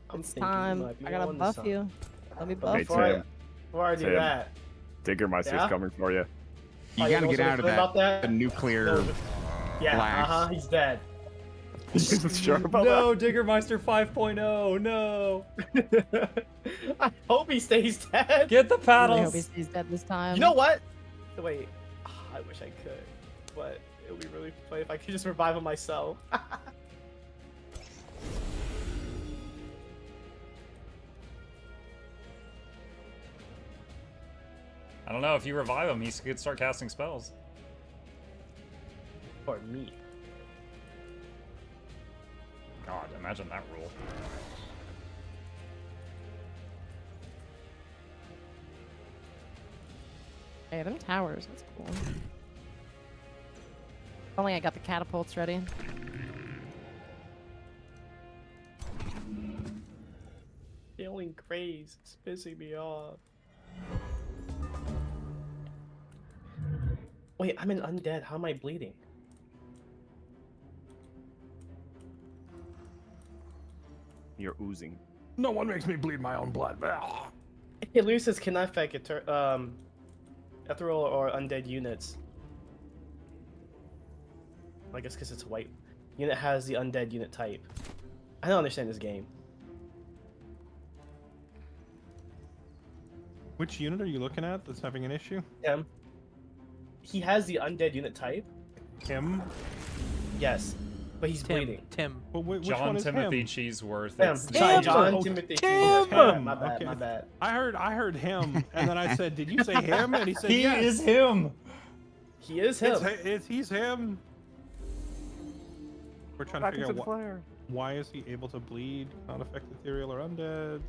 Speaker 11: I'm
Speaker 4: It's
Speaker 11: thinking
Speaker 4: time.
Speaker 11: might be
Speaker 4: I gotta
Speaker 11: on to
Speaker 4: buff
Speaker 11: something.
Speaker 4: you. Let me
Speaker 11: But
Speaker 4: buff
Speaker 11: before
Speaker 4: you.
Speaker 11: I, before I do
Speaker 7: Tim.
Speaker 11: that,
Speaker 7: Diggermeister's
Speaker 11: Yeah?
Speaker 7: coming for you.
Speaker 9: You
Speaker 11: Oh,
Speaker 9: gotta
Speaker 11: know
Speaker 9: get out of
Speaker 11: something about
Speaker 9: that,
Speaker 11: that?
Speaker 9: the nuclear.
Speaker 11: No, yeah,
Speaker 9: blast.
Speaker 11: he's dead.
Speaker 7: You sure about
Speaker 1: No, Diggermeister 5.0. No.
Speaker 11: I hope he stays dead.
Speaker 1: Get the
Speaker 4: I really hope he
Speaker 1: paddles.
Speaker 4: stays dead this time.
Speaker 11: You know what? Wait, I wish I could, but it would be really funny if I could just revive him myself.
Speaker 1: I don't know. If you revive him, he could start casting spells.
Speaker 11: For me.
Speaker 1: God, imagine that rule.
Speaker 4: Hey, them towers. That's cool. Only I got the catapults ready.
Speaker 11: Feeling crazy. It's pissing me off. Wait, I'm an undead. How am I bleeding?
Speaker 7: You're oozing.
Speaker 5: No one makes me bleed my own blood.
Speaker 11: It loses can affect ethereal or undead units. I guess because it's a white unit has the undead unit type. I don't understand this game.
Speaker 5: Which unit are you looking at that's having an issue?
Speaker 11: Him. He has the undead unit type.
Speaker 5: Him?
Speaker 11: Yes, but he's bleeding.
Speaker 3: Tim.
Speaker 5: But which
Speaker 1: John
Speaker 5: one is
Speaker 1: Timothy
Speaker 5: him?
Speaker 1: Cheeseworth.
Speaker 11: Him.
Speaker 1: It's
Speaker 11: Sorry,
Speaker 1: the-
Speaker 11: John
Speaker 5: Oh,
Speaker 11: Timothy.
Speaker 5: Tim!
Speaker 11: My bad.
Speaker 5: Okay.
Speaker 11: My bad.
Speaker 5: I heard him, and then I said, "Did you say him?" And he said,
Speaker 1: He
Speaker 5: "Yes."
Speaker 1: is him.
Speaker 11: He is him.
Speaker 5: He's him. We're trying to
Speaker 7: Back
Speaker 5: figure
Speaker 7: into
Speaker 5: out
Speaker 7: the flare.
Speaker 5: why is he able to bleed, not affect ethereal or undead.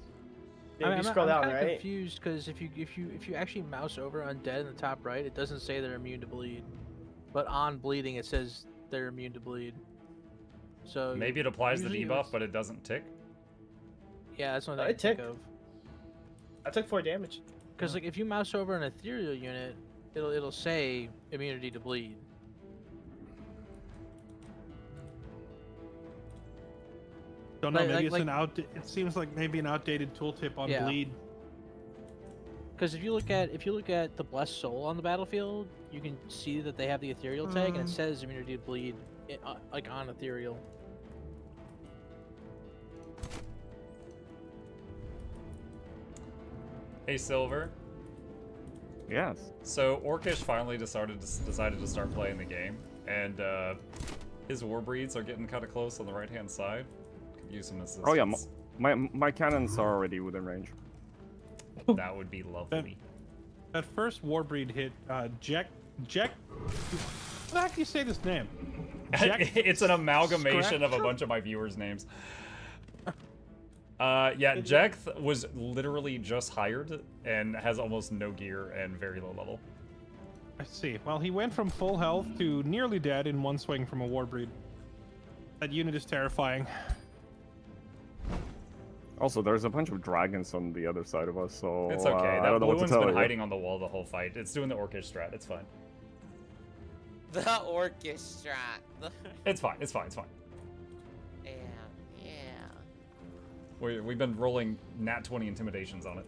Speaker 11: If you scroll down,
Speaker 3: kinda
Speaker 11: right?
Speaker 3: confused because if you actually mouse over undead in the top right, it doesn't say they're immune to bleed, but on bleeding it says they're immune to bleed. So
Speaker 1: Maybe it applies the
Speaker 3: usually
Speaker 1: debuff,
Speaker 3: it's-
Speaker 1: but it doesn't tick.
Speaker 3: yeah, that's what
Speaker 11: Oh,
Speaker 3: I
Speaker 11: it
Speaker 3: think
Speaker 11: ticked.
Speaker 3: of.
Speaker 11: I took 4 damage.
Speaker 3: Because like if you mouse over an ethereal unit, it'll say immunity to bleed.
Speaker 5: Don't know.
Speaker 3: Like-
Speaker 5: Maybe
Speaker 3: like-
Speaker 5: it's It seems like maybe an outdated tooltip on
Speaker 3: Yeah.
Speaker 5: bleed.
Speaker 3: Because if you look at the blessed soul on the battlefield, you can see that they have the ethereal tag and it says immunity to bleed, like on ethereal.
Speaker 1: Hey, Silver.
Speaker 7: Yes.
Speaker 1: So Orcish finally decided to start playing the game, and his war breeds are getting kind of close on the right-hand side. Could use some assistance.
Speaker 7: Oh yeah, my cannons are already within range.
Speaker 1: That would be lovely.
Speaker 5: That first Warbreed hit, Jack. How the heck do you say this name?
Speaker 1: It's an amalgamation of a bunch of my viewers' names. Yeah, Jekth was literally just hired and has almost no gear and very low level.
Speaker 5: I see. Well, he went from full health to nearly dead in one swing from a Warbreed. That unit is terrifying.
Speaker 7: Also, there's a bunch of dragons on the other side of us, so
Speaker 1: It's okay.
Speaker 7: I
Speaker 1: That
Speaker 7: don't know
Speaker 1: blue
Speaker 7: what to
Speaker 1: one's
Speaker 7: tell
Speaker 1: been
Speaker 7: you.
Speaker 1: hiding on the wall the whole fight. It's doing the Orcish strat. It's fine.
Speaker 6: The orchestra.
Speaker 1: It's fine. It's fine. It's fine.
Speaker 6: Yeah, yeah.
Speaker 1: We've been rolling nat 20 intimidations on it.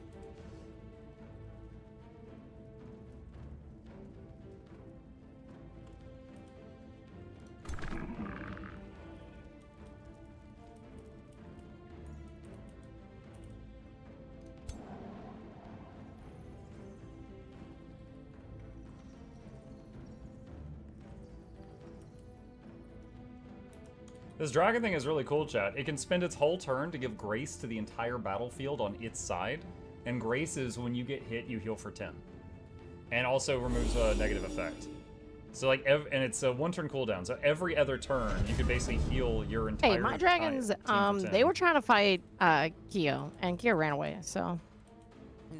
Speaker 1: This dragon thing is really cool, chat. It can spend its whole turn to give grace to the entire battlefield on its side. And grace is when you get hit, you heal for 10. And also removes a negative effect. So like, and it's a 1-turn cooldown. So every other turn, you could basically heal your entire
Speaker 4: Hey, my dragons, they were trying to fight Kyo, and Kyo ran away, so.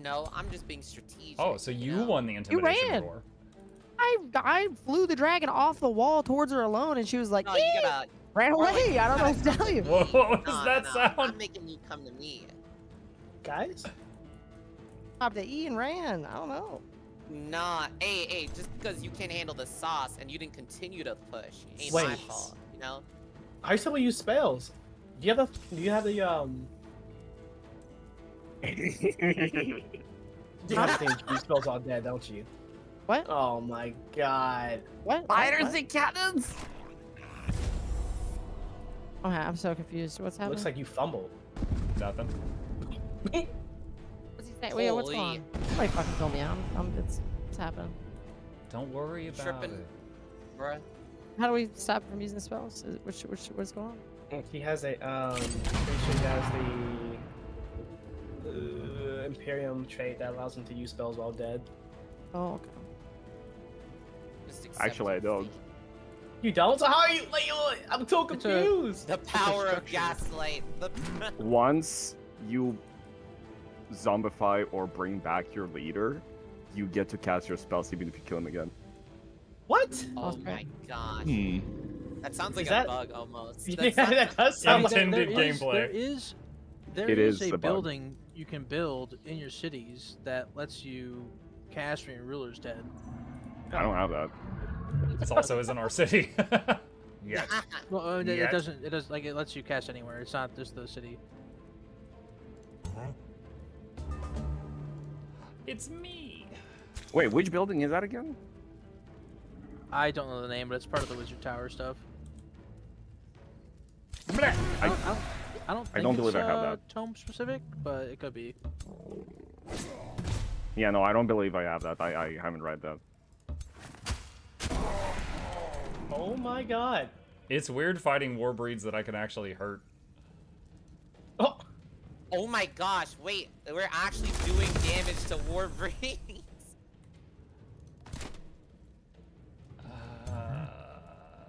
Speaker 6: No, I'm just being strategic.
Speaker 1: Oh, so you
Speaker 6: know?
Speaker 1: won the intimidation
Speaker 4: ran.
Speaker 1: war.
Speaker 4: I flew the dragon off the wall towards her alone, and she was like,
Speaker 6: No, you gotta.
Speaker 4: ran
Speaker 6: Or, like,
Speaker 4: away.
Speaker 6: you
Speaker 4: I don't know
Speaker 6: gotta
Speaker 4: what to tell you.
Speaker 1: Whoa, what was
Speaker 6: No,
Speaker 1: that
Speaker 6: no,
Speaker 1: sound?
Speaker 6: I'm making you come to me.
Speaker 11: Guys?
Speaker 4: Popped the E and ran. I don't know.
Speaker 6: Nah, hey, just because you can't handle the sauce and you didn't continue to push, ain't my
Speaker 11: Wait.
Speaker 6: fault, you know?
Speaker 11: I still use spells. Do you have the You have to use spells all dead, don't you?
Speaker 4: What?
Speaker 11: Oh my god.
Speaker 4: What?
Speaker 6: Spiders
Speaker 4: What?
Speaker 6: and cannons!
Speaker 4: Okay, I'm so confused. What's happening?
Speaker 11: Looks like you fumbled.
Speaker 1: Nothing.
Speaker 4: What's he saying? Wait, what's going
Speaker 6: Holy.
Speaker 4: on? Somebody fucking kill me. It's happening.
Speaker 1: Don't worry about
Speaker 6: Tripping.
Speaker 1: it.
Speaker 6: Bruh.
Speaker 4: How do we stop from using spells? What's going on?
Speaker 11: He has a pretty sure he has the Imperium trait that allows him to use spells while dead.
Speaker 4: Oh, okay.
Speaker 6: Just accept
Speaker 7: Actually, I don't.
Speaker 11: You don't? So how are you? Like, I'm so
Speaker 3: It's a-
Speaker 11: confused.
Speaker 6: The power of
Speaker 3: structure.
Speaker 6: gaslight.
Speaker 7: Once you zombify or bring back your leader, you get to cast your spells even if you kill him again.
Speaker 11: What?
Speaker 6: Oh my gosh.
Speaker 9: Hmm.
Speaker 6: That sounds like
Speaker 11: Is
Speaker 6: a
Speaker 11: that-
Speaker 6: bug almost.
Speaker 11: Yeah,
Speaker 6: That's not-
Speaker 11: that does sound like.
Speaker 1: Intended
Speaker 3: There is-
Speaker 1: gameplay.
Speaker 3: There
Speaker 7: It
Speaker 3: is
Speaker 7: is
Speaker 3: a
Speaker 7: the bug.
Speaker 3: building you can build in your cities that lets you cast when your ruler's dead.
Speaker 7: I don't have that.
Speaker 1: This also isn't our city. Yeah.
Speaker 3: Well, it
Speaker 1: Yet.
Speaker 3: doesn't. It does like it lets you cast anywhere. It's not just the city.
Speaker 1: It's me.
Speaker 7: Wait, which building is that again?
Speaker 3: I don't know the name, but it's part of the Wizard Tower stuff.
Speaker 1: Blech.
Speaker 3: I don't think
Speaker 7: I don't
Speaker 3: it's,
Speaker 7: believe I have that.
Speaker 3: tome specific, but it could be.
Speaker 7: Yeah, no, I don't believe I have that. I haven't read that.
Speaker 11: Oh my god.
Speaker 1: It's weird fighting war breeds that I can actually hurt.
Speaker 11: Oh.
Speaker 6: Oh my gosh, wait, we're actually doing damage to war breeds.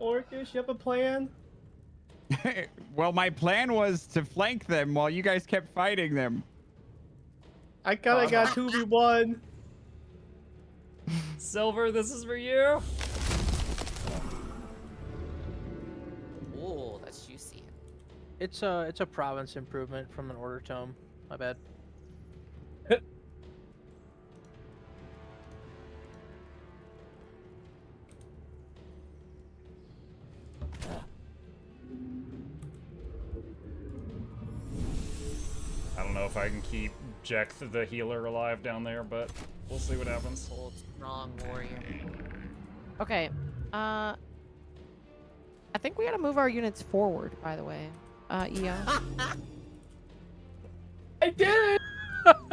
Speaker 11: Orcish, you have a plan?
Speaker 9: Well, my plan was to flank them while you guys kept fighting them.
Speaker 11: I kinda got 2v1.
Speaker 1: Silver, this is for you.
Speaker 6: Ooh, that's juicy.
Speaker 3: It's a province improvement from an order tome. My bad.
Speaker 1: I don't know if I can keep Jack the healer alive down there, but we'll see what happens.
Speaker 6: Old strong warrior.
Speaker 4: Okay. I think we gotta move our units forward, by the way. EO.
Speaker 11: I did it!
Speaker 6: About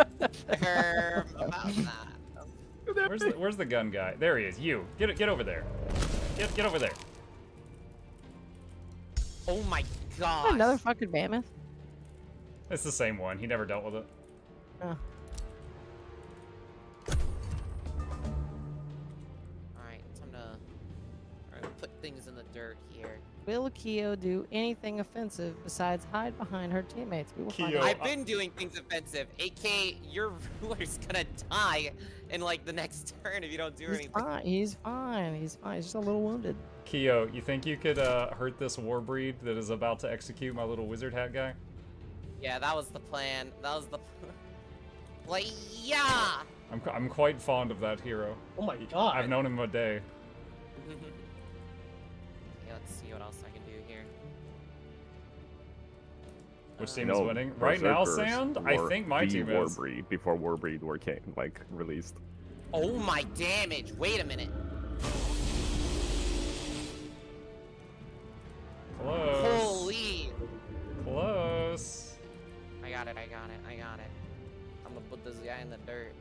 Speaker 6: that.
Speaker 1: Where's the gun guy? There he is. You get over there. Get over there.
Speaker 6: Oh my gosh.
Speaker 4: Another fucking mammoth.
Speaker 1: It's the same one. He never dealt with it.
Speaker 4: Oh.
Speaker 6: Alright, time to put things in the dirt here.
Speaker 4: Will Kyo do anything offensive besides hide behind her teammates? We will find
Speaker 1: Kyo.
Speaker 4: out.
Speaker 6: I've been doing things offensive. AK, your ruler's gonna die in like the next turn if you don't do
Speaker 4: He's
Speaker 6: anything.
Speaker 4: fine. He's fine. He's fine. He's just a little wounded.
Speaker 1: Kyo, you think you could hurt this war breed that is about to execute my little wizard hat guy?
Speaker 6: Yeah, that was the plan. That was the like, yeah!
Speaker 1: I'm quite fond of that hero.
Speaker 11: Oh my god.
Speaker 1: I've known him a day.
Speaker 6: Yeah, let's see what else I can do here.
Speaker 1: Which team
Speaker 7: You
Speaker 1: is
Speaker 7: know,
Speaker 1: winning? Right now,
Speaker 7: Berserkers
Speaker 1: Sand? I
Speaker 7: were
Speaker 1: think my
Speaker 7: the
Speaker 1: team is.
Speaker 7: Warbreed before Warbreed were released.
Speaker 6: Oh my damage! Wait a minute.
Speaker 1: Close.
Speaker 6: Holy!
Speaker 1: Close.
Speaker 6: I got it. I'm gonna put this guy in the dirt.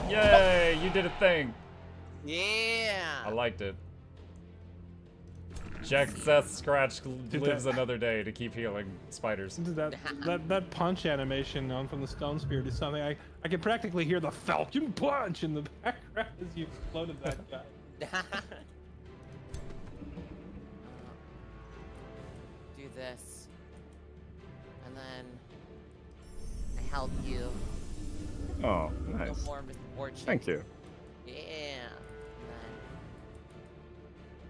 Speaker 1: Yay! You did a thing. I
Speaker 6: Yeah!
Speaker 1: liked it. Jack Seth Scratch lives another day to keep healing spiders.
Speaker 5: That punch animation known from the Stone Spirit is something I can practically hear the Falcon punch in the background as you exploded that guy.
Speaker 6: Do this, and then I help you.
Speaker 7: Oh,
Speaker 6: No
Speaker 7: nice.
Speaker 6: more misfortune.
Speaker 7: Thank you.
Speaker 6: Yeah. And then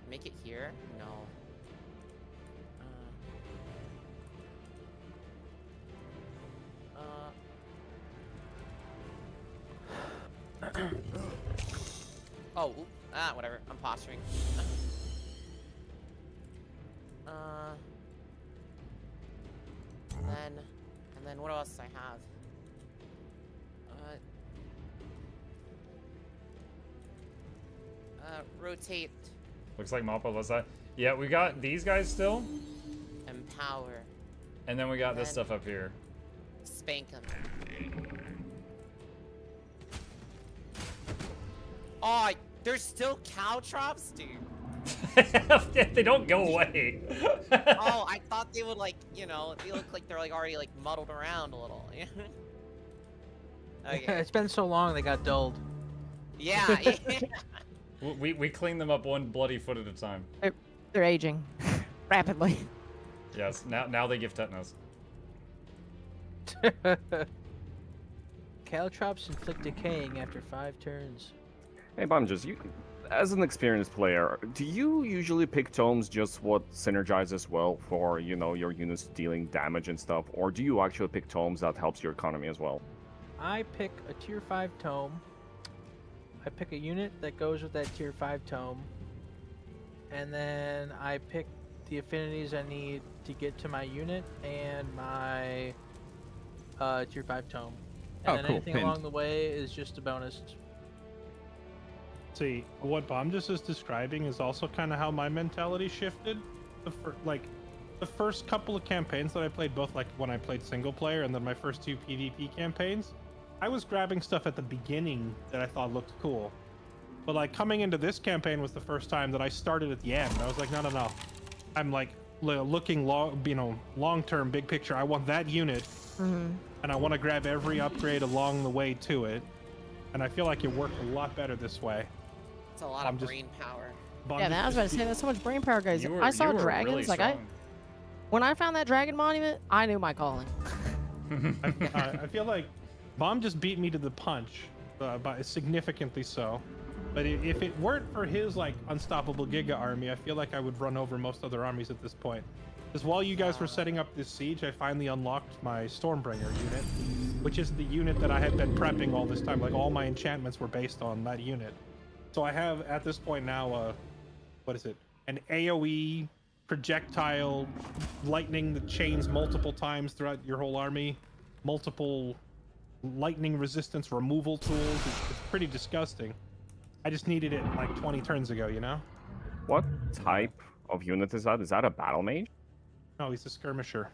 Speaker 6: make it here. No. Oh, whatever. I'm posturing. And then what else do I have? Rotate.
Speaker 1: Looks like Mappa was that. Yeah, we got these guys still.
Speaker 6: Empower.
Speaker 1: And then we got this
Speaker 6: Then-
Speaker 1: stuff up here.
Speaker 6: Spank them. Oh, there's still caltrops, dude.
Speaker 1: They don't go away.
Speaker 6: Oh, I thought they would, like, you know, they look like they're like already like muddled around a little. Okay.
Speaker 3: It's been so long they got dulled.
Speaker 6: Yeah.
Speaker 1: We clean them up one bloody foot at a time.
Speaker 4: They're aging rapidly.
Speaker 1: Yes, now they give tetanus.
Speaker 3: Caltrops inflict decaying after 5 turns.
Speaker 7: Hey, Bamjas, you, as an experienced player, do you usually pick tomes just what synergizes well for, you know, your units dealing damage and stuff, or do you actually pick tomes that helps your economy as well?
Speaker 3: I pick a tier 5 tome. I pick a unit that goes with that tier 5 tome. And then I pick the affinities I need to get to my unit and my tier 5 tome. And then anything along the way is just a bonus.
Speaker 5: See, what Bomjus is describing is also kind of how my mentality shifted. The first couple of campaigns that I played, both like when I played single player and then my first 2 PvP campaigns, I was grabbing stuff at the beginning that I thought looked cool. But like coming into this campaign was the first time that I started at the end. I was like, no. I'm like looking long-term, big picture. I want that unit, and I want to grab every upgrade along the way to it. And I feel like it worked a lot better this way.
Speaker 6: It's a lot of brain power.
Speaker 4: Yeah, man, I was about to say that's so much brain power, guys. I saw dragons.
Speaker 1: Really
Speaker 4: when I found that dragon monument, I knew my calling.
Speaker 5: I feel like Bomb just beat me to the punch, by significantly so. But if it weren't for his like unstoppable Giga army, I feel like I would run over most other armies at this point. Because while you guys were setting up this siege, I finally unlocked my Stormbringer unit, which is the unit that I had been prepping all this time. Like all my enchantments were based on that unit. So I have at this point now, what is it? An AoE projectile lightning that chains multiple times throughout your whole army, multiple lightning resistance removal tools. It's pretty disgusting. I just needed it like 20 turns ago, you know?
Speaker 7: What type of unit is that? Is that a battle mage?
Speaker 5: No, he's a skirmisher.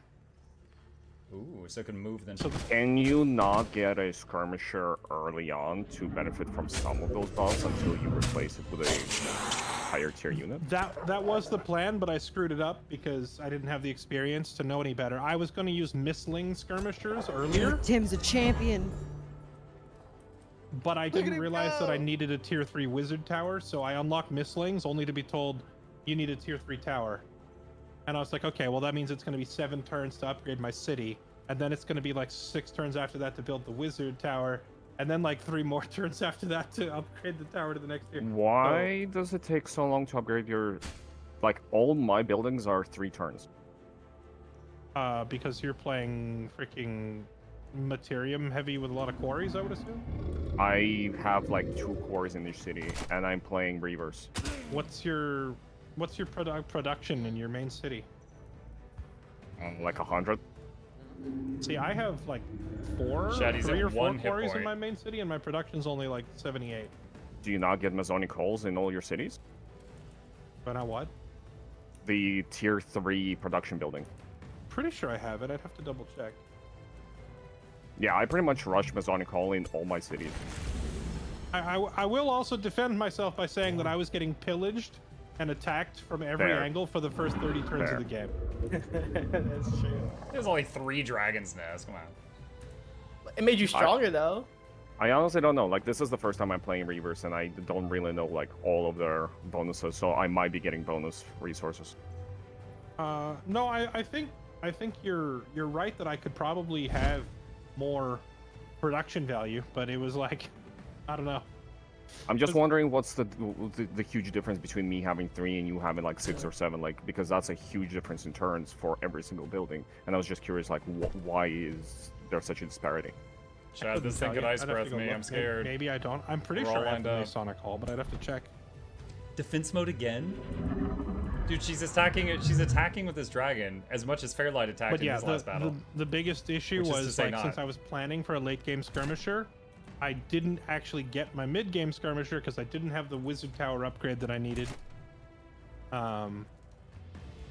Speaker 1: Ooh, so it can move then.
Speaker 7: So can you not get a skirmisher early on to benefit from some of those buffs until you replace it with a higher tier unit?
Speaker 5: That was the plan, but I screwed it up because I didn't have the experience to know any better. I was going to use Mistling skirmishers earlier.
Speaker 4: Tim's a champion.
Speaker 5: But I didn't realize that I needed a tier 3 wizard tower, so I unlocked Mistlings only to be told you need a tier 3 tower. And I was like, okay, well that means it's going to be 7 turns to upgrade my city, and then it's going to be like 6 turns after that to build the wizard tower, and then like 3 more turns after that to upgrade the tower to the next tier.
Speaker 7: Why does it take so long to upgrade your... Like, all my buildings are 3 turns.
Speaker 5: Because you're playing freaking Materium heavy with a lot of quarries, I would assume?
Speaker 7: I have like 2 quarries in each city, and I'm playing Reavers.
Speaker 5: What's your production in your main city?
Speaker 7: Like 100.
Speaker 5: See, I have like 3 or 4 quarries in my main city, and my production's only like 78.
Speaker 7: Do you not get Masonic holes in all your cities?
Speaker 5: But now what?
Speaker 7: The tier 3 production building.
Speaker 5: Pretty sure I have it. I'd have to double check.
Speaker 7: Yeah, I pretty much rush Masonic hole in all my cities.
Speaker 5: I will also defend myself by saying that I was getting pillaged and attacked from every
Speaker 7: Fair.
Speaker 5: angle for the first 30 turns
Speaker 7: Fair.
Speaker 5: of the game.
Speaker 11: That's true.
Speaker 1: There's only 3 Dragon's Nests. Come on.
Speaker 11: It made you stronger though.
Speaker 7: I honestly don't know. Like, this is the first time I'm playing Reavers, and I don't really know like all of their bonuses, so I might be getting bonus resources.
Speaker 5: No, I think you're right that I could probably have more production value, but it was like, I don't know.
Speaker 7: I'm just wondering what's the huge difference between me having 3 and you having like 6 or 7, like, because that's a huge difference in turns for every single building. And I was just curious, like, why is there such a disparity?
Speaker 1: Chad, this thing could ice breath me. I'm scared.
Speaker 5: Maybe I don't. I'm pretty
Speaker 1: We're
Speaker 5: sure
Speaker 1: all
Speaker 5: I have
Speaker 1: lined
Speaker 5: the
Speaker 1: up.
Speaker 5: Masonic Hall, but I'd have to check.
Speaker 1: Defense mode again? Dude, she's attacking with this dragon as much as Fairlight attacked
Speaker 5: But
Speaker 1: in
Speaker 5: yeah,
Speaker 1: his last battle.
Speaker 5: the biggest issue
Speaker 1: Which is to
Speaker 5: was
Speaker 1: say
Speaker 5: like
Speaker 1: not.
Speaker 5: since I was planning for a late game skirmisher, I didn't actually get my mid game skirmisher because I didn't have the wizard tower upgrade that I needed. I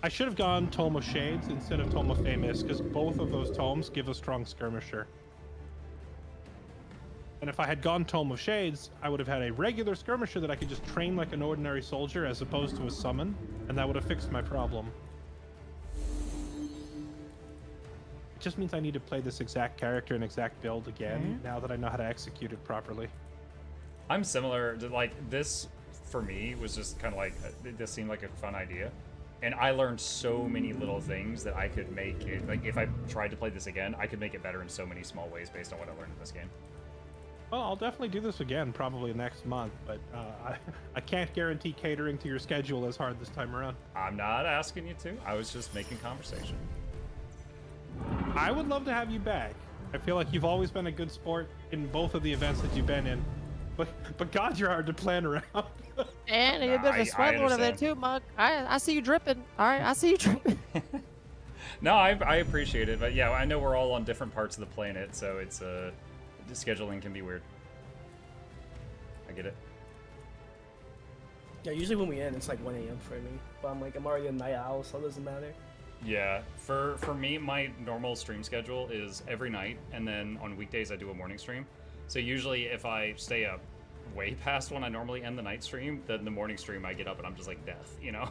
Speaker 5: should have gone Tome of Shades instead of Tome of Famous because both of those tomes give a strong skirmisher. And if I had gone Tome of Shades, I would have had a regular skirmisher that I could just train like an ordinary soldier as opposed to a summon, and that would have fixed my problem. It just means I need to play this exact character and exact build again, now that I know how to execute it properly.
Speaker 1: I'm similar to, like, this for me was just kind of like, this seemed like a fun idea. And I learned so many little things that I could make it, like, if I tried to play this again, I could make it better in so many small ways based on what I learned in this game.
Speaker 5: Well, I'll definitely do this again, probably next month, but I can't guarantee catering to your schedule as hard this time around.
Speaker 1: I'm not asking you to. I was just making conversation.
Speaker 5: I would love to have you back. I feel like you've always been a good sport in both of the events that you've been in. But God, you're hard to plan around.
Speaker 4: And you're a bit of a sweat lord over there too, Mug. I see you dripping. All right, I see you dripping.
Speaker 1: No, I appreciate it, but yeah, I know we're all on different parts of the planet, so it's scheduling can be weird. I get it.
Speaker 11: Yeah, usually when we end, it's like 1 a.m. for me. But I'm already a night owl, so it doesn't matter.
Speaker 1: Yeah, for me, my normal stream schedule is every night, and then on weekdays I do a morning stream. So usually if I stay up way past when I normally end the night stream, then the morning stream I get up and I'm just like death, you know?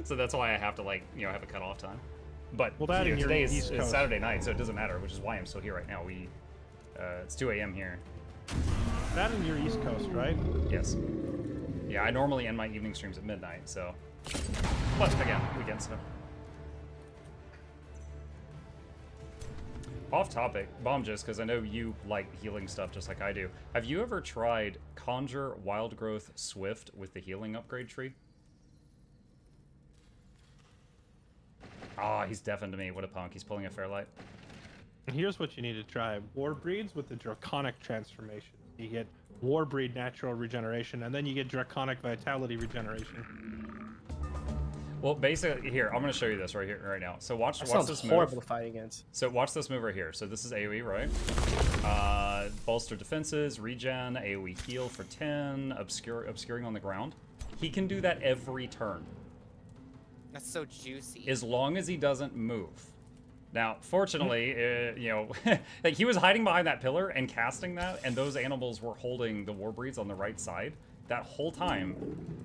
Speaker 1: So that's why I have to, like, you know, have a cutoff time. But
Speaker 5: Well, that
Speaker 1: you know,
Speaker 5: and your
Speaker 1: today
Speaker 5: East
Speaker 1: is
Speaker 5: Coast.
Speaker 1: Saturday night, so it doesn't matter, which is why I'm still here right now. It's 2 a.m. here.
Speaker 5: That and your East Coast, right?
Speaker 1: Yes. Yeah, I normally end my evening streams at midnight, so. Plus, again, weekend stuff. Off topic, Bomb, just because I know you like healing stuff just like I do. Have you ever tried Conjure Wild Growth Swift with the healing upgrade tree? Ah, he's deafened to me. What a punk. He's pulling a Fairlight.
Speaker 5: And here's what you need to try. War Breeds with the Draconic transformation. You get War Breed natural regeneration, and then you get Draconic Vitality regeneration.
Speaker 1: Well, basically, here, I'm going to show you this right here, right now. So watch
Speaker 11: That sounds
Speaker 1: this
Speaker 11: horrible
Speaker 1: move.
Speaker 11: to fight against.
Speaker 1: So watch this move right here. So this is AoE, right? Bolster defenses, regen, AoE heal for 10, obscuring on the ground. He can do that every turn,
Speaker 6: That's so juicy.
Speaker 1: as long as he doesn't move. Now, fortunately, you know, like he was hiding behind that pillar and casting that, and those animals were holding the war breeds on the right side that whole time,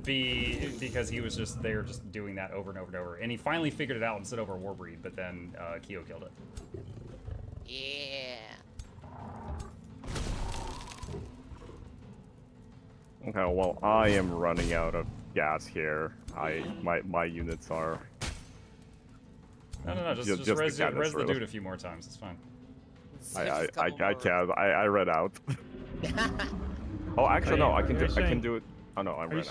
Speaker 1: because he was just there, just doing that over and over and over. And he finally figured it out and sent over a war breed, but then Kyo killed it.
Speaker 6: Yeah.
Speaker 7: Okay, well, I am running out of gas here. My units are.
Speaker 1: No, just
Speaker 7: the
Speaker 1: res
Speaker 7: cannons,
Speaker 1: the
Speaker 7: really.
Speaker 1: dude a few more times. It's fine.
Speaker 7: I can't. I read out. Oh, actually, no. I can do it. Oh no, I'm
Speaker 5: Are you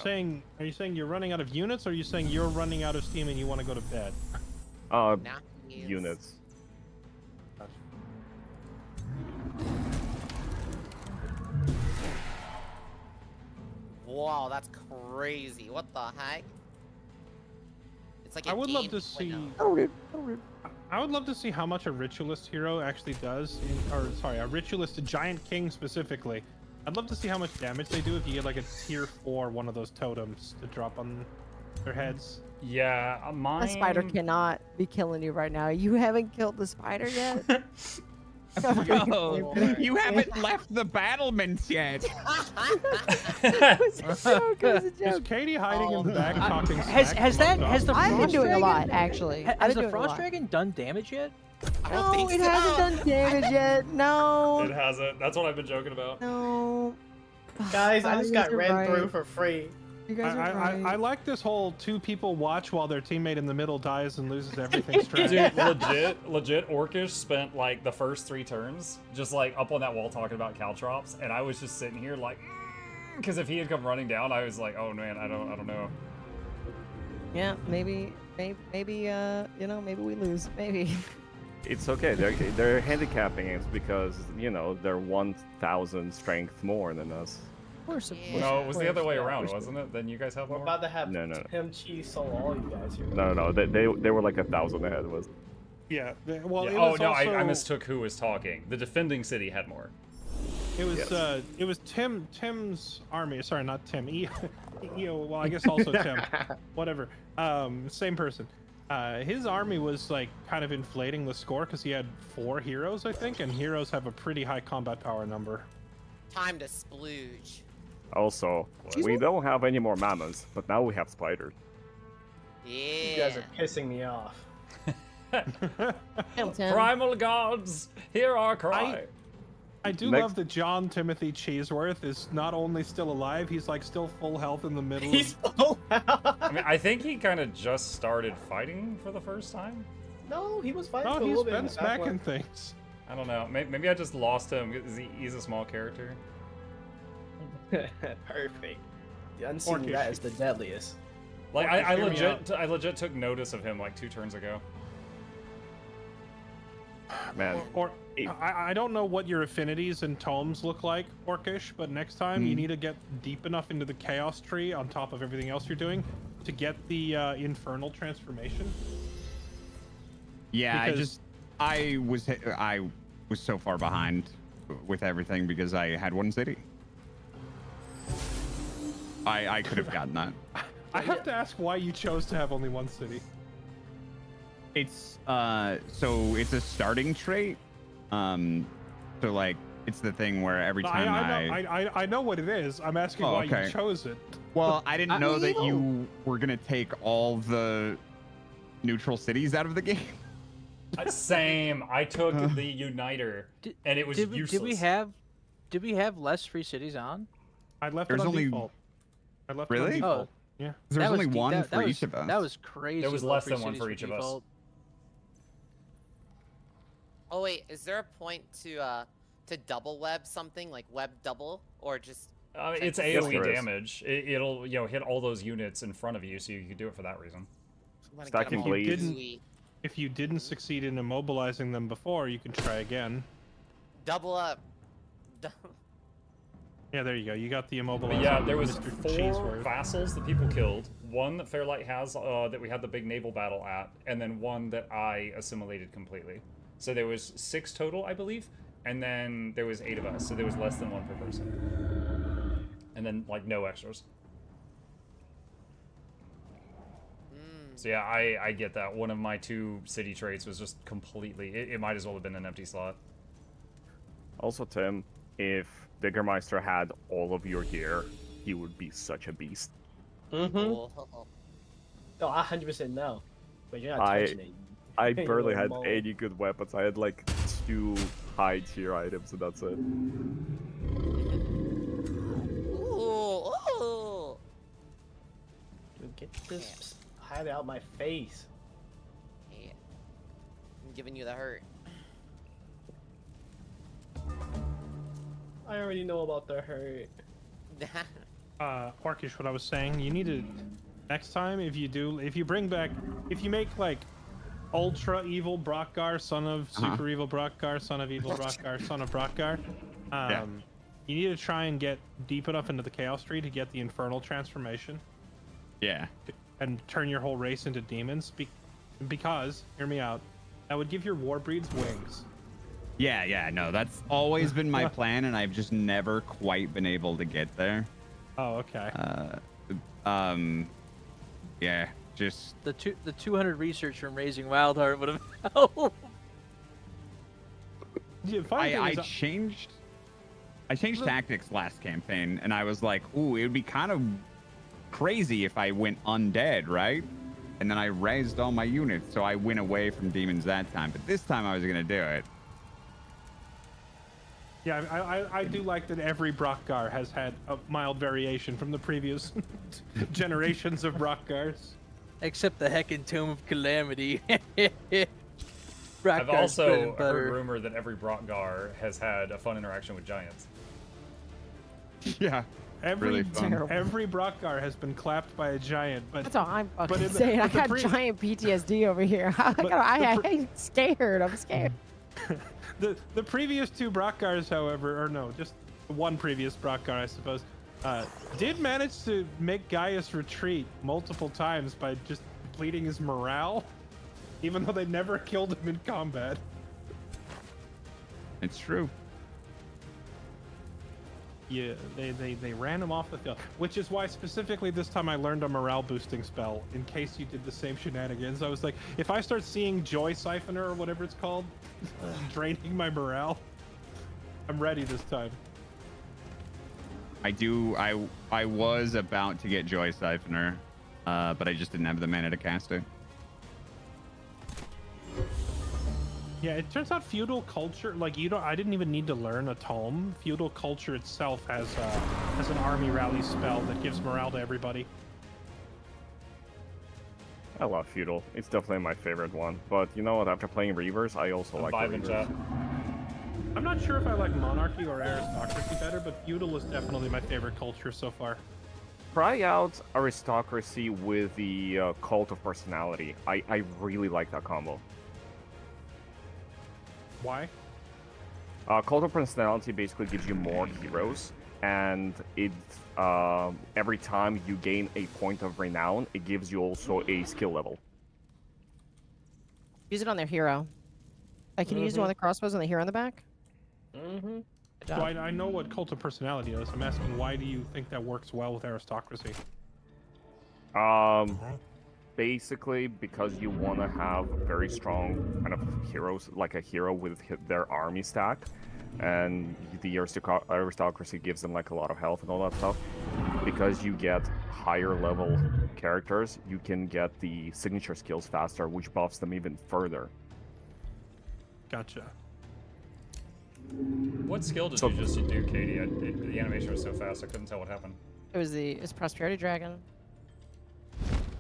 Speaker 5: saying you're running out of units, or are you saying you're running out of steam and you want to go to bed?
Speaker 7: Units.
Speaker 6: Wow, that's crazy. What the heck? It's like a
Speaker 5: I would love
Speaker 6: game
Speaker 5: to see.
Speaker 6: window.
Speaker 5: I would love to see how much a ritualist hero actually does, or sorry, a ritualist giant king specifically. I'd love to see how much damage they do if you get like a tier 4 one of those totems to drop on their heads.
Speaker 1: Yeah, mine.
Speaker 4: The spider cannot be killing you right now. You haven't killed the spider yet.
Speaker 9: Bro, you haven't left the battlements yet.
Speaker 5: Is Katie hiding in the back talking smack?
Speaker 3: Has the
Speaker 4: I've been
Speaker 3: Frost
Speaker 4: doing a
Speaker 3: Dragon-
Speaker 4: lot, actually. I've
Speaker 3: Has
Speaker 4: been
Speaker 3: the
Speaker 4: doing a
Speaker 3: Frost
Speaker 4: lot.
Speaker 3: Dragon done damage yet?
Speaker 6: I don't
Speaker 4: No,
Speaker 6: think
Speaker 4: it
Speaker 6: so.
Speaker 4: hasn't done damage yet. No.
Speaker 1: It hasn't. That's what I've been joking about.
Speaker 4: No.
Speaker 11: Guys, I
Speaker 4: Oh,
Speaker 11: just
Speaker 4: you
Speaker 11: got
Speaker 4: guys are
Speaker 11: ran through
Speaker 4: right.
Speaker 11: for free.
Speaker 4: You guys are right.
Speaker 5: I like this whole two people watch while their teammate in the middle dies and loses everything straight.
Speaker 1: Dude, legit, Orcish spent like the first 3 turns just like up on that wall talking about Caltrops, and I was just sitting here like, because if he had come running down, I was like, oh man, I don't know.
Speaker 4: Yeah, maybe, you know, maybe we lose. Maybe.
Speaker 7: It's okay. They're handicapping us because you know they're 1,000 strength more than us.
Speaker 4: Of course, of
Speaker 6: Yeah.
Speaker 4: course.
Speaker 1: No, it was the other way
Speaker 11: Yeah,
Speaker 1: around,
Speaker 11: for sure.
Speaker 1: wasn't it? Then you guys have
Speaker 11: We're
Speaker 1: more.
Speaker 11: about to have
Speaker 7: No.
Speaker 11: him cheese so all you guys here.
Speaker 7: No. They were like 1,000 ahead of us.
Speaker 5: Yeah. Well,
Speaker 1: Yeah.
Speaker 5: it
Speaker 1: Oh
Speaker 5: was
Speaker 1: no,
Speaker 5: also,
Speaker 1: I mistook who was talking. The defending city had more.
Speaker 5: It was
Speaker 7: Yes.
Speaker 5: it was Tim's army. Sorry, not Tim. Well, I guess also Tim. Whatever. Same person. His army was like kind of inflating the score because he had 4 heroes, I think, and heroes have a pretty high combat power number.
Speaker 6: Time to splooge.
Speaker 7: Also, we don't have any more mammoths, but now we have spiders.
Speaker 6: Yeah.
Speaker 11: You guys are pissing me off.
Speaker 4: Hail, Tim.
Speaker 1: Primal gods, hear our cry.
Speaker 5: I do
Speaker 7: Next-
Speaker 5: love that John Timothy Cheeseworth is not only still alive, he's like still full health in the middle.
Speaker 11: He's
Speaker 5: of...
Speaker 11: so
Speaker 1: I mean, I think he kind of just started fighting for the first time.
Speaker 11: No, he was fighting
Speaker 5: Oh,
Speaker 11: for a
Speaker 5: he's
Speaker 11: little bit.
Speaker 5: been
Speaker 11: back
Speaker 5: smacking
Speaker 11: when-
Speaker 5: things.
Speaker 1: I don't know. Maybe I just lost him. He's a small character.
Speaker 11: Perfect. The unseen
Speaker 5: Orcish.
Speaker 11: rat is the deadliest.
Speaker 1: Like
Speaker 5: Orcish,
Speaker 1: I
Speaker 5: hear me out.
Speaker 1: legit took notice of him like 2 turns ago.
Speaker 7: Man,
Speaker 5: Or
Speaker 7: It-
Speaker 5: I don't know what your affinities and tomes look like, Orcish, but next time you need to get deep enough into the chaos tree on top of everything else you're doing to get the infernal transformation.
Speaker 9: Yeah,
Speaker 5: Because-
Speaker 9: I was so far behind with everything because I had 1 city. I could have gotten that.
Speaker 5: I have to ask why you chose to have only 1 city.
Speaker 9: It's so it's a starting trait. So like it's the thing where every time
Speaker 5: I know what it is. I'm asking
Speaker 9: Oh,
Speaker 5: why
Speaker 9: okay.
Speaker 5: you chose it.
Speaker 9: well, I didn't know that you were gonna take all the neutral cities out of the game.
Speaker 1: Same. I took the Uniter, and it was useless.
Speaker 3: Did we have less free cities on?
Speaker 5: I left
Speaker 9: There's
Speaker 5: it on
Speaker 9: only-
Speaker 5: default. I left it on
Speaker 9: Really?
Speaker 5: default. Yeah.
Speaker 9: There was only
Speaker 3: de-
Speaker 9: one
Speaker 3: that
Speaker 9: for
Speaker 3: was-
Speaker 9: each of us.
Speaker 3: That was crazy.
Speaker 1: There was
Speaker 3: low
Speaker 1: less
Speaker 3: free
Speaker 1: than one
Speaker 3: cities
Speaker 1: for each of us.
Speaker 3: default.
Speaker 6: Oh wait, is there a point to double web something like web double or just?
Speaker 1: It's
Speaker 6: Yes,
Speaker 1: AoE
Speaker 7: there is.
Speaker 1: damage. It'll hit all those units in front of you, so you can do it for that reason.
Speaker 6: wanna get
Speaker 7: Stacking
Speaker 6: 'em all
Speaker 7: blades.
Speaker 6: gooey.
Speaker 5: If you didn't succeed in immobilizing them before, you can try again.
Speaker 6: Double up.
Speaker 5: Yeah, there you go. You got the
Speaker 1: But
Speaker 5: immobilizer.
Speaker 1: yeah, there was
Speaker 5: Mr.
Speaker 1: 4
Speaker 5: Cheeseworth.
Speaker 1: vassals that people killed. 1 that Fairlight has that we had the big naval battle at, and then 1 that I assimilated completely. So there was 6 total, I believe, and then there was 8 of us, so there was less than 1 per person. And then like no extras. So yeah, I get that. One of my 2 city traits was just completely. It might as well have been an empty slot.
Speaker 7: Also, Tim, if Diggermeister had all of your gear, he would be such a beast.
Speaker 11: Mm-hmm.
Speaker 6: Cool.
Speaker 11: No, I 100% know. But you're not touching it.
Speaker 7: I
Speaker 11: You're
Speaker 7: barely
Speaker 11: a
Speaker 7: had
Speaker 11: mole.
Speaker 7: any good weapons. I had like 2 high tier items, and that's it.
Speaker 6: Ooh, ooh.
Speaker 11: Dude, get this hide out my face.
Speaker 6: Yeah. I'm giving you the hurt.
Speaker 11: I already know about the hurt.
Speaker 5: Orcish, what I was saying, you need to next time if you bring back, if you make like ultra evil Brockgar, son of super evil Brockgar, son of evil Brockgar, son of Brockgar, you need to try and get deep enough into the chaos tree to get the infernal transformation
Speaker 9: Yeah.
Speaker 5: and turn your whole race into demons. Because hear me out, that would give your war breeds wings.
Speaker 9: Yeah, no, that's always been my plan, and I've just never quite been able to get there.
Speaker 5: Oh, okay.
Speaker 9: Yeah, just
Speaker 3: The 200 research from Raising Wildheart would have helped.
Speaker 5: Yeah, funny thing
Speaker 9: I
Speaker 5: is,
Speaker 9: changed tactics last campaign, and I was like, ooh, it would be kind of crazy if I went undead, right? And then I rezzed all my units, so I went away from demons that time. But this time I was gonna do it.
Speaker 5: yeah, I do like that every Brockgar has had a mild variation from the previous generations of Brockgars.
Speaker 3: Except the heckin' Tomb of Calamity.
Speaker 1: I've also heard rumor that every Brockgar has had a fun interaction with giants.
Speaker 9: Yeah.
Speaker 5: Every
Speaker 9: Really
Speaker 5: every Brockgar has been clapped by a giant, but
Speaker 4: That's all I'm fucking
Speaker 5: in
Speaker 4: saying. I
Speaker 5: but the
Speaker 4: got giant PTSD over here. I'm scared. I'm scared.
Speaker 5: the previous two Brockgars, however, or no, just one previous Brockgar, I suppose, did manage to make Gaius retreat multiple times by just depleting his morale, even though they never killed him in combat.
Speaker 9: It's true.
Speaker 5: Yeah, they ran him off the field, which is why specifically this time I learned a morale boosting spell in case you did the same shenanigans. I was like, if I start seeing Joy Siphoner or whatever it's called, draining my morale, I'm ready this time.
Speaker 9: I was about to get Joy Siphoner, but I just didn't have the mana to cast it.
Speaker 5: Yeah, it turns out feudal culture, like I didn't even need to learn a tome. Feudal culture itself has an army rally spell that gives morale to everybody.
Speaker 7: I love Feudal. It's definitely my favorite one. But you know what? After playing Reavers, I also like the Reavers.
Speaker 5: I'm not sure if I like monarchy or aristocracy better, but feudal is definitely my favorite culture so far.
Speaker 7: Try out aristocracy with the cult of personality. I really like that combo.
Speaker 5: Why?
Speaker 7: Cult of Personality basically gives you more heroes, and it every time you gain a point of renown, it gives you also a skill level.
Speaker 4: Use it on their hero. Like, can you use it on the crossbows on the hero on the back?
Speaker 5: Mm-hmm. So I know what Cult of Personality is. I'm asking, why do you think that works well with aristocracy?
Speaker 7: Basically, because you want to have very strong kind of heroes, like a hero with their army stack, and the aristocracy gives them like a lot of health and all that stuff. Because you get higher level characters, you can get the signature skills faster, which buffs them even further.
Speaker 5: Gotcha.
Speaker 1: What skill did you just do, Katie? The animation was so fast, I couldn't tell what happened.
Speaker 4: It's Prosperity Dragon.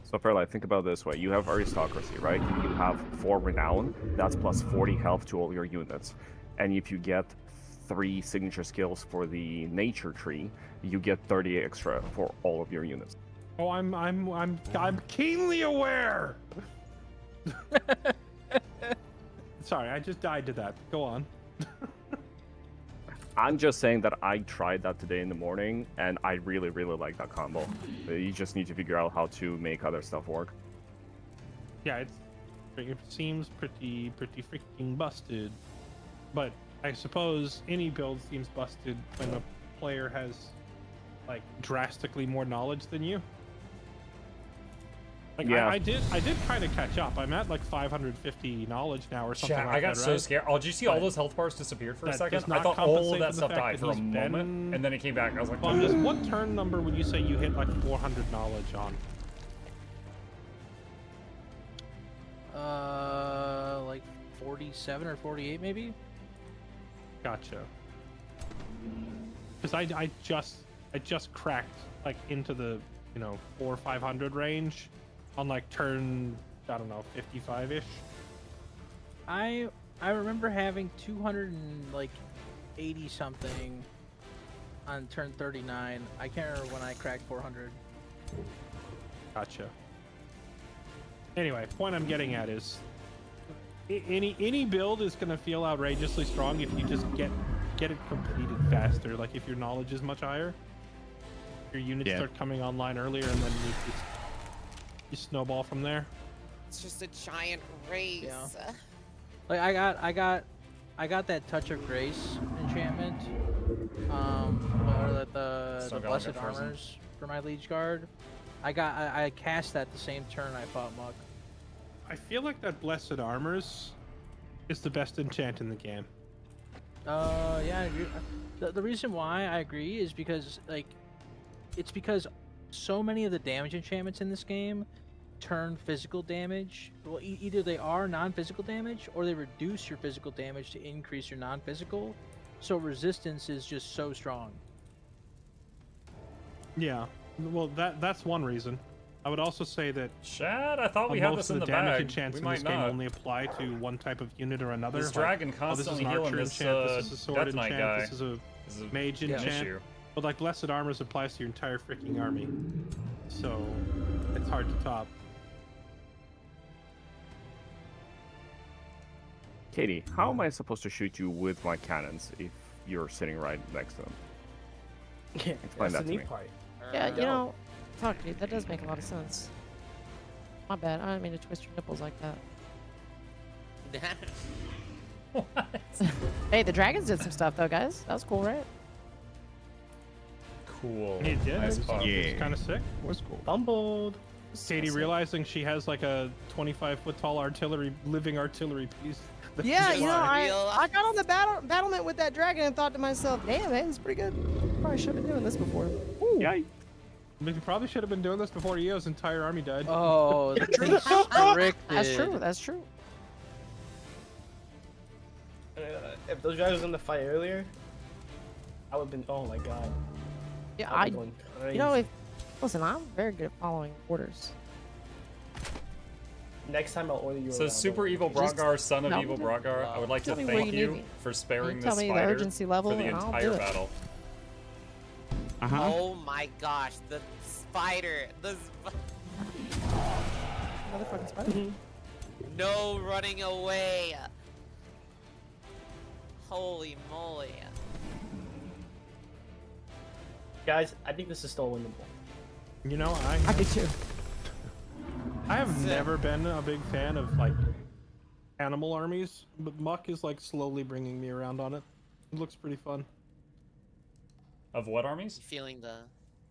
Speaker 7: So Fairlight, think about it this way. You have aristocracy, right? You have 4 renown, that's plus 40 health to all your units. And if you get 3 signature skills for the nature tree, you get 30 extra for all of your units.
Speaker 5: Oh, I'm keenly aware. Sorry, I just died to that. Go on.
Speaker 7: I'm just saying that I tried that today in the morning, and I really, really like that combo. You just need to figure out how to make other stuff work.
Speaker 5: Yeah, it seems pretty freaking busted. But I suppose any build seems busted when a player has like drastically more knowledge than you. Like,
Speaker 7: yeah,
Speaker 5: I did kind of catch up. I'm at like 550 knowledge now or something.
Speaker 1: Yeah,
Speaker 5: like that,
Speaker 1: I got so
Speaker 5: right?
Speaker 1: scared. Oh, did you see all those health bars disappeared for a second?
Speaker 5: does not
Speaker 1: I thought all of
Speaker 5: compensate
Speaker 1: that
Speaker 5: for the
Speaker 1: stuff
Speaker 5: fact
Speaker 1: died
Speaker 5: that
Speaker 1: for a
Speaker 5: he's
Speaker 1: moment, and then it came back, and I was like,
Speaker 5: Well, I'm just, what turn number would you say you hit like 400 knowledge on?
Speaker 3: Like 47 or 48 maybe.
Speaker 5: Gotcha. Because I just cracked like into the 400 or 500 range on like turn, I don't know, 55-ish.
Speaker 3: I remember having 280 something on turn 39. I can't remember when I cracked 400.
Speaker 5: Gotcha. Anyway, point I'm getting at is any build is gonna feel outrageously strong if you just get it completed faster. Like if your knowledge is much higher, your units start coming online earlier, and then you snowball from there.
Speaker 6: It's just a giant race.
Speaker 3: Yeah. Like I got that Touch of Grace enchantment. Or the Blessed Armors for my Liege Guard. I cast that the same turn I fought Muk.
Speaker 5: I feel like that Blessed Armors is the best enchant in the game.
Speaker 3: Yeah, I agree. The reason why I agree is because it's because so many of the damage enchantments in this game turn physical damage. Well, either they are non-physical damage or they reduce your physical damage to increase your non-physical. So resistance is just so strong.
Speaker 5: Yeah, well, that's one reason. I would also say that
Speaker 1: Chad, I thought we had this in the
Speaker 5: damage
Speaker 1: bag.
Speaker 5: enchants
Speaker 1: We
Speaker 5: in
Speaker 1: might
Speaker 5: this game
Speaker 1: not.
Speaker 5: only apply to one type of unit or another.
Speaker 1: This dragon constantly
Speaker 5: this is an
Speaker 1: healing
Speaker 5: archer
Speaker 1: this,
Speaker 5: enchant, this is a sword
Speaker 1: Death Knight
Speaker 5: enchant,
Speaker 1: guy.
Speaker 5: this is a
Speaker 1: This is a
Speaker 5: mage
Speaker 1: an
Speaker 5: enchant.
Speaker 1: issue.
Speaker 5: But like Blessed Armors applies to your entire freaking army, so it's hard to top.
Speaker 7: Katie, how am I supposed to shoot you with my cannons if you're sitting right next to them?
Speaker 11: Yeah,
Speaker 7: Explain
Speaker 11: that's
Speaker 7: that
Speaker 11: the
Speaker 7: to
Speaker 11: neat
Speaker 7: me.
Speaker 11: part.
Speaker 4: Yeah, you know, fuck, dude, that does make a lot of sense. My bad. I didn't mean to twist your nipples like that.
Speaker 1: What?
Speaker 4: Hey, the dragons did some stuff though, guys. That was cool, right?
Speaker 1: Cool.
Speaker 5: It did.
Speaker 1: Nice
Speaker 5: It
Speaker 1: pop.
Speaker 5: was kind of sick.
Speaker 9: Was cool.
Speaker 11: Fumbled.
Speaker 5: Katie realizing she has like a 25-foot tall living artillery piece. that
Speaker 4: Yeah,
Speaker 5: just
Speaker 4: you know,
Speaker 5: like-
Speaker 4: I got on the battlement with that dragon and thought to myself, damn, man, it's pretty good. Probably should have been doing this before. Ooh.
Speaker 7: Yeah.
Speaker 5: I mean, you probably should have been doing this before Eo's entire army died.
Speaker 3: Oh, that's restricted.
Speaker 4: That's true. That's true.
Speaker 11: If those guys was in the fight earlier, I would have been. Oh my god.
Speaker 4: Yeah,
Speaker 11: I'd be going
Speaker 4: you know,
Speaker 11: crazy.
Speaker 4: listen, I'm very good at following orders.
Speaker 11: Next time I'll order you.
Speaker 1: So
Speaker 11: around,
Speaker 1: Super
Speaker 11: don't
Speaker 1: Evil
Speaker 4: Just-
Speaker 1: Brogar, son of
Speaker 4: no,
Speaker 1: Evil
Speaker 4: no.
Speaker 1: Brogar, I would like to
Speaker 4: Tell me where
Speaker 1: thank
Speaker 4: you need
Speaker 1: you
Speaker 4: me.
Speaker 1: for sparing
Speaker 4: You
Speaker 1: this
Speaker 4: tell me the
Speaker 1: spider
Speaker 4: urgency level
Speaker 1: for the
Speaker 4: and I'll
Speaker 1: entire
Speaker 4: do it.
Speaker 1: battle.
Speaker 6: Oh my gosh, the spider.
Speaker 4: Motherfucking spider.
Speaker 6: No running away. Holy moly.
Speaker 11: Guys, I think this is still winnable.
Speaker 5: You know,
Speaker 4: I do too.
Speaker 5: I have never been a big fan of like animal armies, but Muck is like slowly bringing me around on it. It looks pretty fun.
Speaker 1: Of what armies?
Speaker 6: Feeling the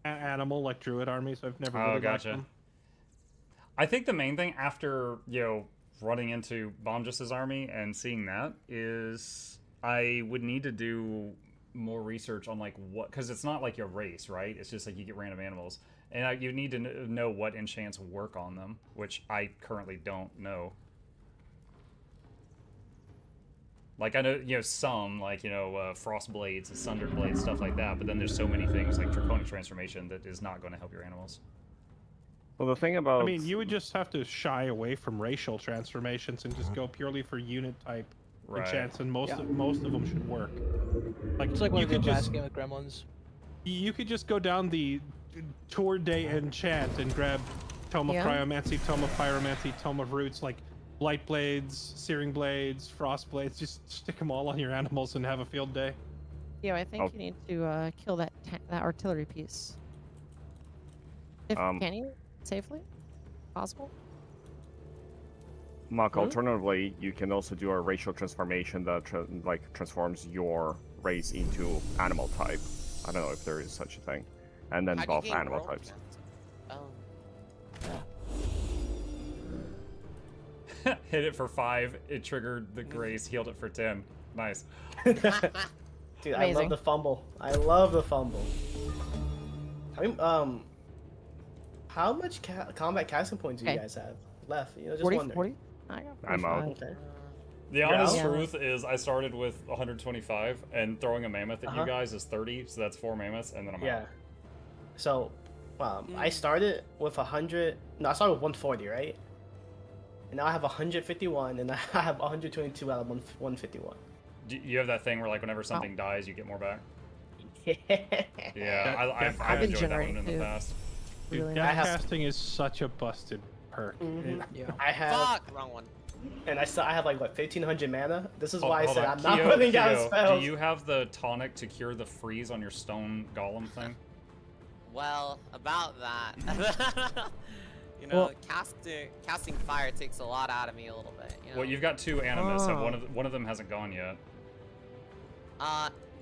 Speaker 5: Animal like druid armies. I've never
Speaker 1: Oh,
Speaker 5: really liked
Speaker 1: gotcha.
Speaker 5: them.
Speaker 1: I think the main thing after, running into Bomjus's army and seeing that is I would need to do more research on like what, because it's not like your race, right? It's just like you get random animals, and you need to know what enchants work on them, which I currently don't know. Like I know, some like frost blades, sundered blades, stuff like that. But then there's so many things like draconic transformation that is not going to help your animals.
Speaker 7: Well, the thing about
Speaker 5: I mean, you would just have to shy away from racial transformations and just go purely for unit type
Speaker 1: Right.
Speaker 5: enchants, and most of them should work. Like
Speaker 3: It's like one
Speaker 5: you
Speaker 3: of the
Speaker 5: could
Speaker 3: last
Speaker 5: just
Speaker 3: game with Gremlins.
Speaker 5: you could just go down the Tour Day enchant and grab Tome of
Speaker 4: Yeah.
Speaker 5: Cryomancy, Tome of Pyromancy, Tome of Roots, like Blight Blades, Searing Blades, Frost Blades. Just stick them all on your animals and have a field day.
Speaker 4: Yeah, I think
Speaker 7: Oh.
Speaker 4: you need to kill that artillery piece. Can you safely? Possible?
Speaker 7: Mark, alternatively, you can also do a racial transformation that transforms your race into animal type. I don't know if there is such a thing, and then
Speaker 6: How do you
Speaker 7: buff
Speaker 6: gain
Speaker 7: animal
Speaker 6: world
Speaker 7: types.
Speaker 6: command? Oh.
Speaker 1: Hit it for 5. It triggered the grace. Healed it for 10. Nice.
Speaker 11: Dude, I love
Speaker 4: Amazing.
Speaker 11: the fumble. I love the fumble. How much combat casting points do you
Speaker 4: Okay.
Speaker 11: guys have left? Just
Speaker 4: 40?
Speaker 11: wondering.
Speaker 4: 40? I got
Speaker 7: I'm out.
Speaker 4: 45.
Speaker 11: Okay.
Speaker 1: The
Speaker 11: You're
Speaker 1: honest
Speaker 11: out?
Speaker 1: truth is I started with 125, and throwing a mammoth at you
Speaker 11: Uh-huh.
Speaker 1: guys is 30, so that's 4 mammoths, and then I'm
Speaker 11: Yeah.
Speaker 1: out.
Speaker 11: So, I started with 100. No, I started with 140, right? And now I have 151, and I have 122 out of 151.
Speaker 1: Do you have that thing where, like, whenever something dies, you get more back? Yeah, I've
Speaker 4: I've been
Speaker 1: enjoyed that one in
Speaker 4: generating
Speaker 1: the
Speaker 4: too.
Speaker 1: past.
Speaker 5: Dude,
Speaker 4: Really
Speaker 5: death
Speaker 11: nice.
Speaker 5: casting is such a busted perk.
Speaker 3: Yeah.
Speaker 11: I have,
Speaker 6: Fuck! Wrong one.
Speaker 11: and I have like 1,500 mana. This is why I
Speaker 1: Hold
Speaker 11: said
Speaker 1: on.
Speaker 11: I'm not
Speaker 1: Kyo,
Speaker 11: running out of
Speaker 1: Kyo,
Speaker 11: spells.
Speaker 1: do you have the tonic to cure the freeze on your stone golem thing?
Speaker 6: Well, about that.
Speaker 4: Well-
Speaker 6: casting fire takes a lot out of me a little bit.
Speaker 1: Well, you've got 2 animus, and
Speaker 4: Oh.
Speaker 1: one of them hasn't gone yet.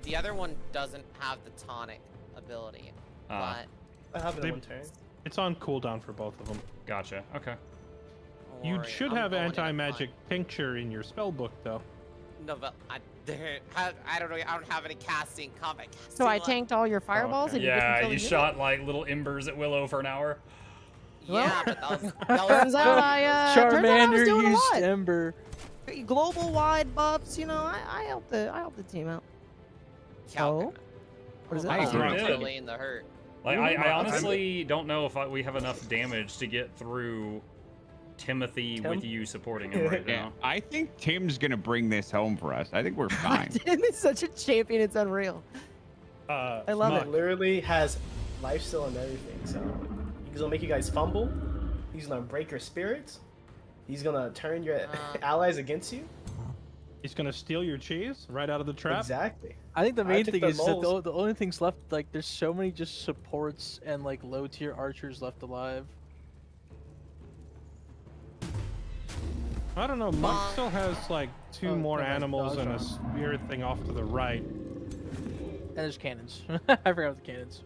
Speaker 6: The other one doesn't have the tonic ability,
Speaker 1: Ah.
Speaker 6: but
Speaker 11: I have it
Speaker 5: They-
Speaker 11: in one turn.
Speaker 5: It's on cooldown for both of them.
Speaker 1: Gotcha. Okay.
Speaker 6: don't
Speaker 5: You
Speaker 6: worry,
Speaker 5: should
Speaker 6: I'm
Speaker 5: have
Speaker 6: going in a
Speaker 5: anti-magic tincture in your spell book, though.
Speaker 6: No, but I don't know. I don't have any casting combat. Casting
Speaker 4: So I
Speaker 6: left.
Speaker 4: tanked all your fireballs and you
Speaker 1: Yeah,
Speaker 4: didn't kill
Speaker 1: you
Speaker 4: the unit?
Speaker 1: shot like little embers at Willow for an hour.
Speaker 6: Yeah, but
Speaker 4: Turns out I was
Speaker 3: Charmander
Speaker 4: doing a
Speaker 3: used
Speaker 4: lot.
Speaker 3: Ember.
Speaker 4: Global wide buffs, you know, I helped the team out. Oh, what is
Speaker 7: I
Speaker 4: that?
Speaker 7: agree.
Speaker 6: Rock's really in the hurt.
Speaker 1: Like, I honestly don't know if we have enough damage to get through Timothy with you supporting him right
Speaker 9: Yeah,
Speaker 1: now.
Speaker 9: I think Tim's gonna bring this home for us. I think we're fine.
Speaker 4: Tim is such a champion, it's unreal. I love
Speaker 11: It
Speaker 4: it.
Speaker 11: literally has lifesteal and everything, so he's gonna make you guys fumble. He's gonna break your spirits. He's gonna turn your allies against you.
Speaker 5: He's gonna steal your cheese right out of the trap.
Speaker 11: Exactly.
Speaker 3: I think the main thing
Speaker 11: the
Speaker 3: is that
Speaker 11: moles.
Speaker 3: the only things left, like, there's so many just supports and like low tier archers left alive.
Speaker 5: I don't know. Monk still has like two more
Speaker 3: no,
Speaker 5: animals
Speaker 3: no,
Speaker 5: and a
Speaker 3: it's
Speaker 5: spirit thing off to the right.
Speaker 3: And there's cannons. I forgot about the cannons.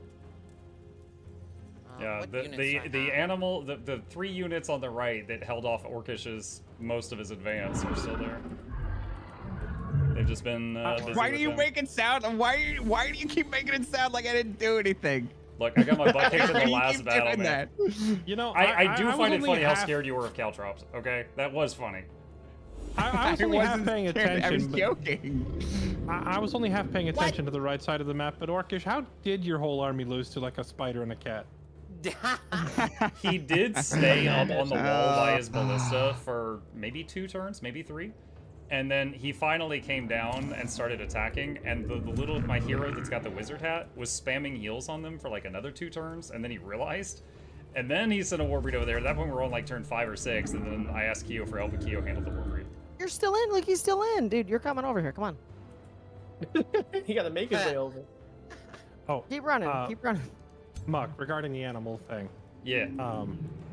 Speaker 1: Yeah,
Speaker 6: What
Speaker 1: the
Speaker 6: units do I have?
Speaker 1: animal, the 3 units on the right that held off Orcish's most of his advance are still there. They've just been busy
Speaker 9: Why do
Speaker 1: with
Speaker 9: you
Speaker 1: him.
Speaker 9: make it sound? Why do you keep making it sound like I didn't do anything?
Speaker 1: Look, I got my butt kicked in
Speaker 9: Why
Speaker 1: the
Speaker 9: do you
Speaker 1: last
Speaker 9: keep
Speaker 1: battle,
Speaker 9: doing
Speaker 1: man.
Speaker 9: that?
Speaker 5: You know,
Speaker 1: I do
Speaker 5: was
Speaker 1: find it
Speaker 5: only
Speaker 1: funny how
Speaker 5: half-
Speaker 1: scared you were of caltrops, okay? That was funny.
Speaker 5: I was only half
Speaker 9: wasn't
Speaker 5: paying
Speaker 9: scared,
Speaker 5: attention.
Speaker 9: I was
Speaker 5: but-
Speaker 9: joking.
Speaker 5: I was only half paying attention to the right side of the map, but Orcish, how did your whole army lose to like a spider and a cat?
Speaker 1: He did stay up on the wall by his ballista for maybe 2 turns, maybe 3. And then he finally came down and started attacking, and the little, my hero that's got the wizard hat was spamming heals on them for like another 2 turns, and then he realized. And then he sent a Warbreed over there. At that point, we were on like turn 5 or 6, and then I asked Keo for help, and Keo handled the Warbreed.
Speaker 4: You're still in, look, he's still in. Dude, you're coming over here, come on.
Speaker 11: He gotta make his way over.
Speaker 5: Oh,
Speaker 4: Keep running, keep running.
Speaker 5: Muck, regarding the animal thing.
Speaker 1: Yeah.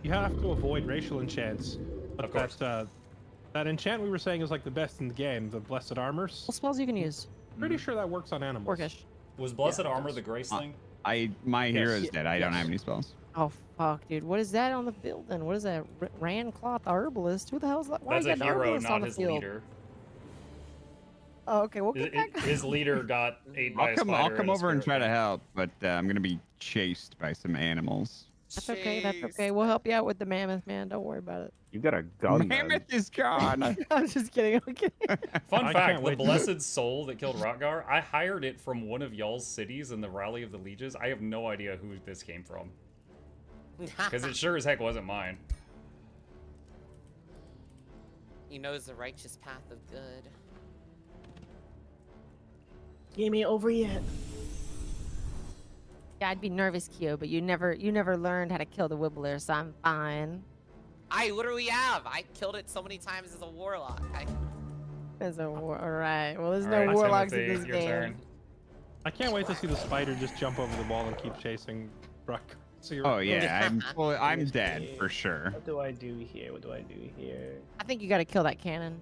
Speaker 5: You have to avoid racial enchants. But
Speaker 1: Of course.
Speaker 5: that enchant we were saying is like the best in the game, the Blessed Armors.
Speaker 4: What spells you can use?
Speaker 5: Pretty sure that works on animals.
Speaker 4: Orcish.
Speaker 1: Was Blessed Armor the grace thing?
Speaker 9: My hero's
Speaker 11: Yes.
Speaker 9: dead. I don't have any spells.
Speaker 4: Oh, fuck, dude. What is that on the building? What is that? Rand Cloth Herbalist? Who the hell's that? Why
Speaker 1: That's
Speaker 4: you
Speaker 1: a
Speaker 4: got an
Speaker 1: hero,
Speaker 4: herbalist on
Speaker 1: not
Speaker 4: the
Speaker 1: his
Speaker 4: field?
Speaker 1: leader.
Speaker 4: Oh, okay, we'll get that guy.
Speaker 1: His leader got ate by a spider.
Speaker 9: I'll come
Speaker 1: a
Speaker 9: over and
Speaker 1: spirit
Speaker 9: try to
Speaker 1: thing.
Speaker 9: help, but I'm gonna be chased by some animals.
Speaker 4: That's okay, that's okay. We'll help you out with the mammoth, man. Don't worry about it.
Speaker 7: You got a gun, man.
Speaker 9: Mammoth is gone.
Speaker 4: I'm just kidding, I'm kidding.
Speaker 1: Fun
Speaker 5: I
Speaker 1: fact,
Speaker 5: can't
Speaker 1: the
Speaker 5: wait to-
Speaker 1: blessed soul that killed Rotgar, I hired it from one of y'all's cities in the Rally of the Lieges. I have no idea who this came from. Because it sure as heck wasn't mine.
Speaker 6: He knows the righteous path of good.
Speaker 11: Game ain't over yet.
Speaker 4: Yeah, I'd be nervous, Kyo, but you never learned how to kill the Wibbler, so I'm fine.
Speaker 6: I literally have. I killed it so many times as a warlock.
Speaker 4: There's a war. All right. Well, there's
Speaker 1: Alright,
Speaker 4: no warlocks
Speaker 1: Timothy,
Speaker 4: in this
Speaker 1: your
Speaker 4: game.
Speaker 1: turn.
Speaker 5: I can't wait to see the spider just jump over the wall and keep chasing Brock.
Speaker 9: Oh yeah, I'm dead for sure.
Speaker 11: What do I do here? What do I do here?
Speaker 4: I think you got to kill that cannon.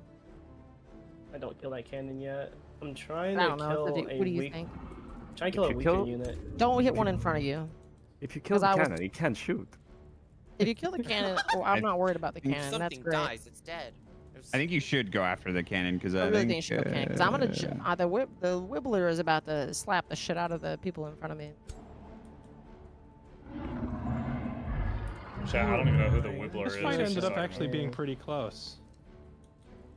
Speaker 11: I don't kill that cannon yet. I'm trying
Speaker 4: I
Speaker 11: to
Speaker 4: don't know.
Speaker 11: kill
Speaker 4: What do you
Speaker 11: weak.
Speaker 4: think?
Speaker 11: Try to kill a
Speaker 7: you
Speaker 11: weaker
Speaker 7: kill-
Speaker 11: unit.
Speaker 4: Don't hit one in front of you.
Speaker 7: If you kill
Speaker 4: 'Cause
Speaker 7: the
Speaker 4: I was-
Speaker 7: cannon, he can't shoot.
Speaker 4: If you kill the cannon, well, I'm not worried about the
Speaker 6: If
Speaker 4: cannon. That's
Speaker 6: something
Speaker 4: great.
Speaker 6: dies, it's dead.
Speaker 9: I think you should go after the cannon because
Speaker 4: I
Speaker 9: I
Speaker 4: really
Speaker 9: think
Speaker 4: think you should go cannon. Because I'm gonna the Wibbler is about to slap the shit out of the people in front of me.
Speaker 1: Chat, I don't even know who the Wibbler
Speaker 5: This
Speaker 1: is.
Speaker 5: fight
Speaker 1: just
Speaker 5: ended
Speaker 1: so
Speaker 5: up
Speaker 1: I can-
Speaker 5: actually being pretty close.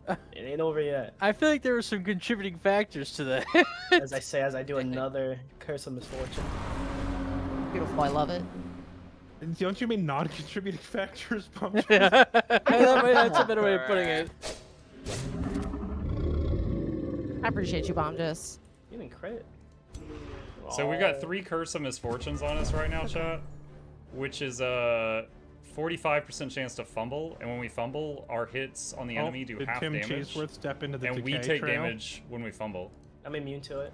Speaker 11: It ain't over yet.
Speaker 3: I feel like there were some contributing factors to that.
Speaker 11: As I say, as I do another curse of misfortune.
Speaker 4: Beautiful. I love it.
Speaker 5: Don't you mean non-contributing factors, Pump?
Speaker 3: That's a better way of putting it.
Speaker 4: I appreciate you, Bomb Jess.
Speaker 11: You didn't crit.
Speaker 1: So we got 3 Curse of Misfortunes on us right now, chat. Which is a 45% chance to fumble, and when we fumble, our hits on the enemy do
Speaker 5: did
Speaker 1: half
Speaker 5: Tim
Speaker 1: damage.
Speaker 5: Cheeseworth step into the
Speaker 1: and we
Speaker 5: decay
Speaker 1: take
Speaker 5: trail?
Speaker 1: damage when we fumble.
Speaker 11: I'm immune to it.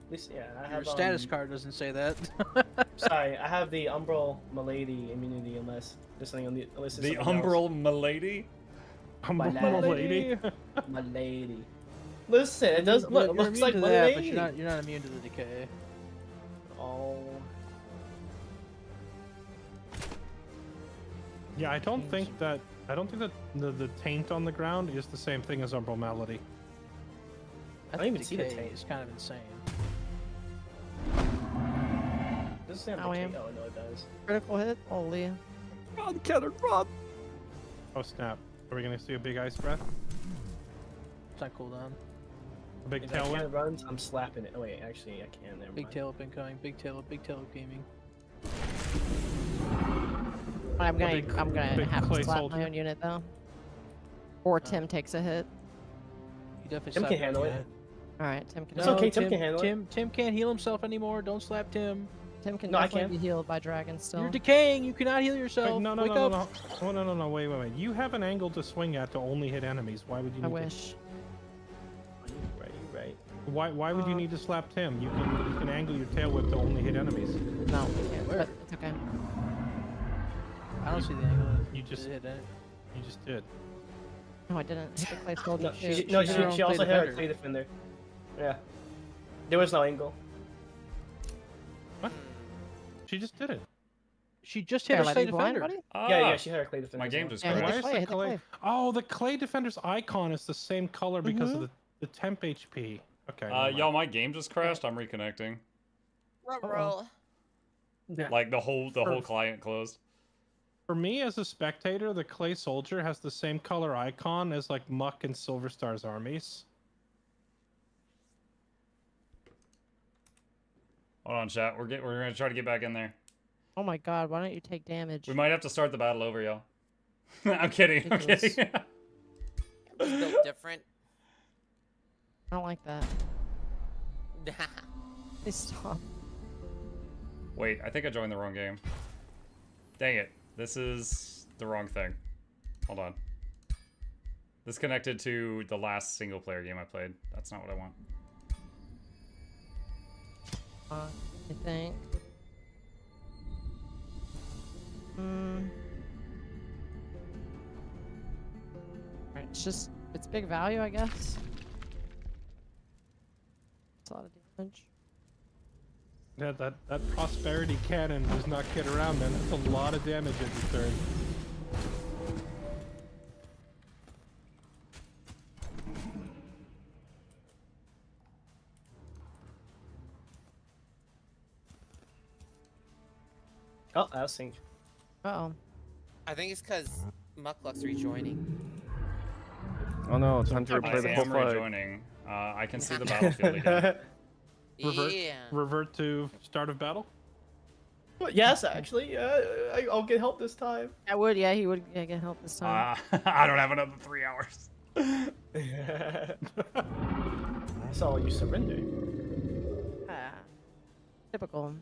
Speaker 11: At least, yeah, I
Speaker 3: Your
Speaker 11: have
Speaker 3: status card doesn't say that.
Speaker 11: Sorry, I have the Umbral Milady immunity unless there's something on the unless there's
Speaker 1: The
Speaker 11: something else.
Speaker 1: Umbral Milady?
Speaker 5: Umbral Milady?
Speaker 11: Milady. Listen, it does look. It
Speaker 3: You're
Speaker 11: looks
Speaker 3: immune
Speaker 11: like
Speaker 3: to that, but
Speaker 11: Milady.
Speaker 3: you're not immune to the decay.
Speaker 11: Oh.
Speaker 5: Yeah, I don't think that I don't think that the taint on the ground is the same thing as Umbral Melody.
Speaker 11: I don't even see the
Speaker 3: Decay
Speaker 11: tank.
Speaker 3: is kind of insane.
Speaker 11: Does it say
Speaker 4: Oh,
Speaker 11: on
Speaker 4: yeah.
Speaker 11: the Oh, no, it does.
Speaker 4: Critical hit. Holy.
Speaker 7: Run, Kenneth, run!
Speaker 5: Oh snap! Are we gonna see a big ice breath?
Speaker 3: It's not cooldown.
Speaker 5: A big
Speaker 11: If I can't
Speaker 5: tailwind?
Speaker 11: runs, I'm slapping it. Oh wait, actually I can. Never
Speaker 3: Big
Speaker 11: mind.
Speaker 3: tail up incoming. Big tail up gaming.
Speaker 4: I'm gonna
Speaker 5: big
Speaker 4: have
Speaker 5: clay
Speaker 4: to slap
Speaker 5: soldier.
Speaker 4: my own unit though. Or Tim takes a hit.
Speaker 3: He definitely
Speaker 11: Tim
Speaker 3: slapped
Speaker 11: can handle
Speaker 3: your
Speaker 11: it.
Speaker 3: unit.
Speaker 4: All right, Tim can.
Speaker 11: It's okay, Tim can handle it.
Speaker 3: Tim can't heal himself anymore. Don't slap Tim.
Speaker 4: Tim can
Speaker 11: No, I
Speaker 4: definitely
Speaker 11: can.
Speaker 4: be healed by dragons still.
Speaker 3: You're decaying. You cannot heal yourself.
Speaker 5: Wait, no,
Speaker 3: Wake up.
Speaker 5: no, wait. You have an angle to swing at to only hit enemies. Why would you
Speaker 4: I
Speaker 5: need
Speaker 4: wish.
Speaker 11: You're right.
Speaker 5: Why would you need to slap Tim? You can angle your tail whip to only hit enemies.
Speaker 4: No, we can't, but it's okay.
Speaker 3: I don't see the angle.
Speaker 5: You just
Speaker 3: hit it.
Speaker 5: You just did.
Speaker 4: No, I didn't. Hit the clay soldier.
Speaker 11: No, she
Speaker 3: She's her own
Speaker 11: also
Speaker 3: clay
Speaker 11: hit her
Speaker 3: defender.
Speaker 11: clay defender. Yeah. There was no angle.
Speaker 5: What? She just did it.
Speaker 3: She just hit
Speaker 4: Here,
Speaker 3: her
Speaker 4: let
Speaker 3: clay
Speaker 4: me blind,
Speaker 3: defender.
Speaker 4: buddy.
Speaker 11: Yeah, she hit her clay defender.
Speaker 1: My
Speaker 11: as
Speaker 1: game
Speaker 11: well.
Speaker 1: just
Speaker 4: Yeah, hit
Speaker 1: crashed.
Speaker 4: the clay, hit the clay.
Speaker 5: Oh, the clay defender's icon is the same color because of the temp HP. Okay. never mind.
Speaker 1: Y'all, my game just crashed. I'm reconnecting.
Speaker 6: Roll.
Speaker 11: Yeah.
Speaker 1: Like the whole client closed.
Speaker 5: For me as a spectator, the clay soldier has the same color icon as like Muck and Silver Star's armies.
Speaker 1: Hold on, chat. We're gonna try to get back in there.
Speaker 4: Oh my god, why don't you take damage?
Speaker 1: We might have to start the battle over, y'all. I'm kidding. I'm
Speaker 4: Ridiculous.
Speaker 1: kidding.
Speaker 6: It's built different.
Speaker 4: I don't like that. Please stop.
Speaker 1: Wait, I think I joined the wrong game. Dang it. This is the wrong thing. Hold on. This connected to the last single player game I played. That's not what I want.
Speaker 4: I think. Alright, it's big value, I guess. It's a lot of damage.
Speaker 5: Yeah, that prosperity cannon does not get around, man. That's a lot of damage every turn.
Speaker 11: Oh, that was synced.
Speaker 4: Uh-oh.
Speaker 6: I think it's because Mukluk's rejoining.
Speaker 7: Oh no, time to
Speaker 1: I
Speaker 7: replay the
Speaker 1: am
Speaker 7: whole fight.
Speaker 1: rejoining. I can see the battlefield again.
Speaker 5: Revert to start of battle.
Speaker 11: Yes, actually. I'll get help this time.
Speaker 4: I would, yeah, he would get help this time.
Speaker 1: I don't have another 3 hours.
Speaker 11: I saw you surrender.
Speaker 4: Typical.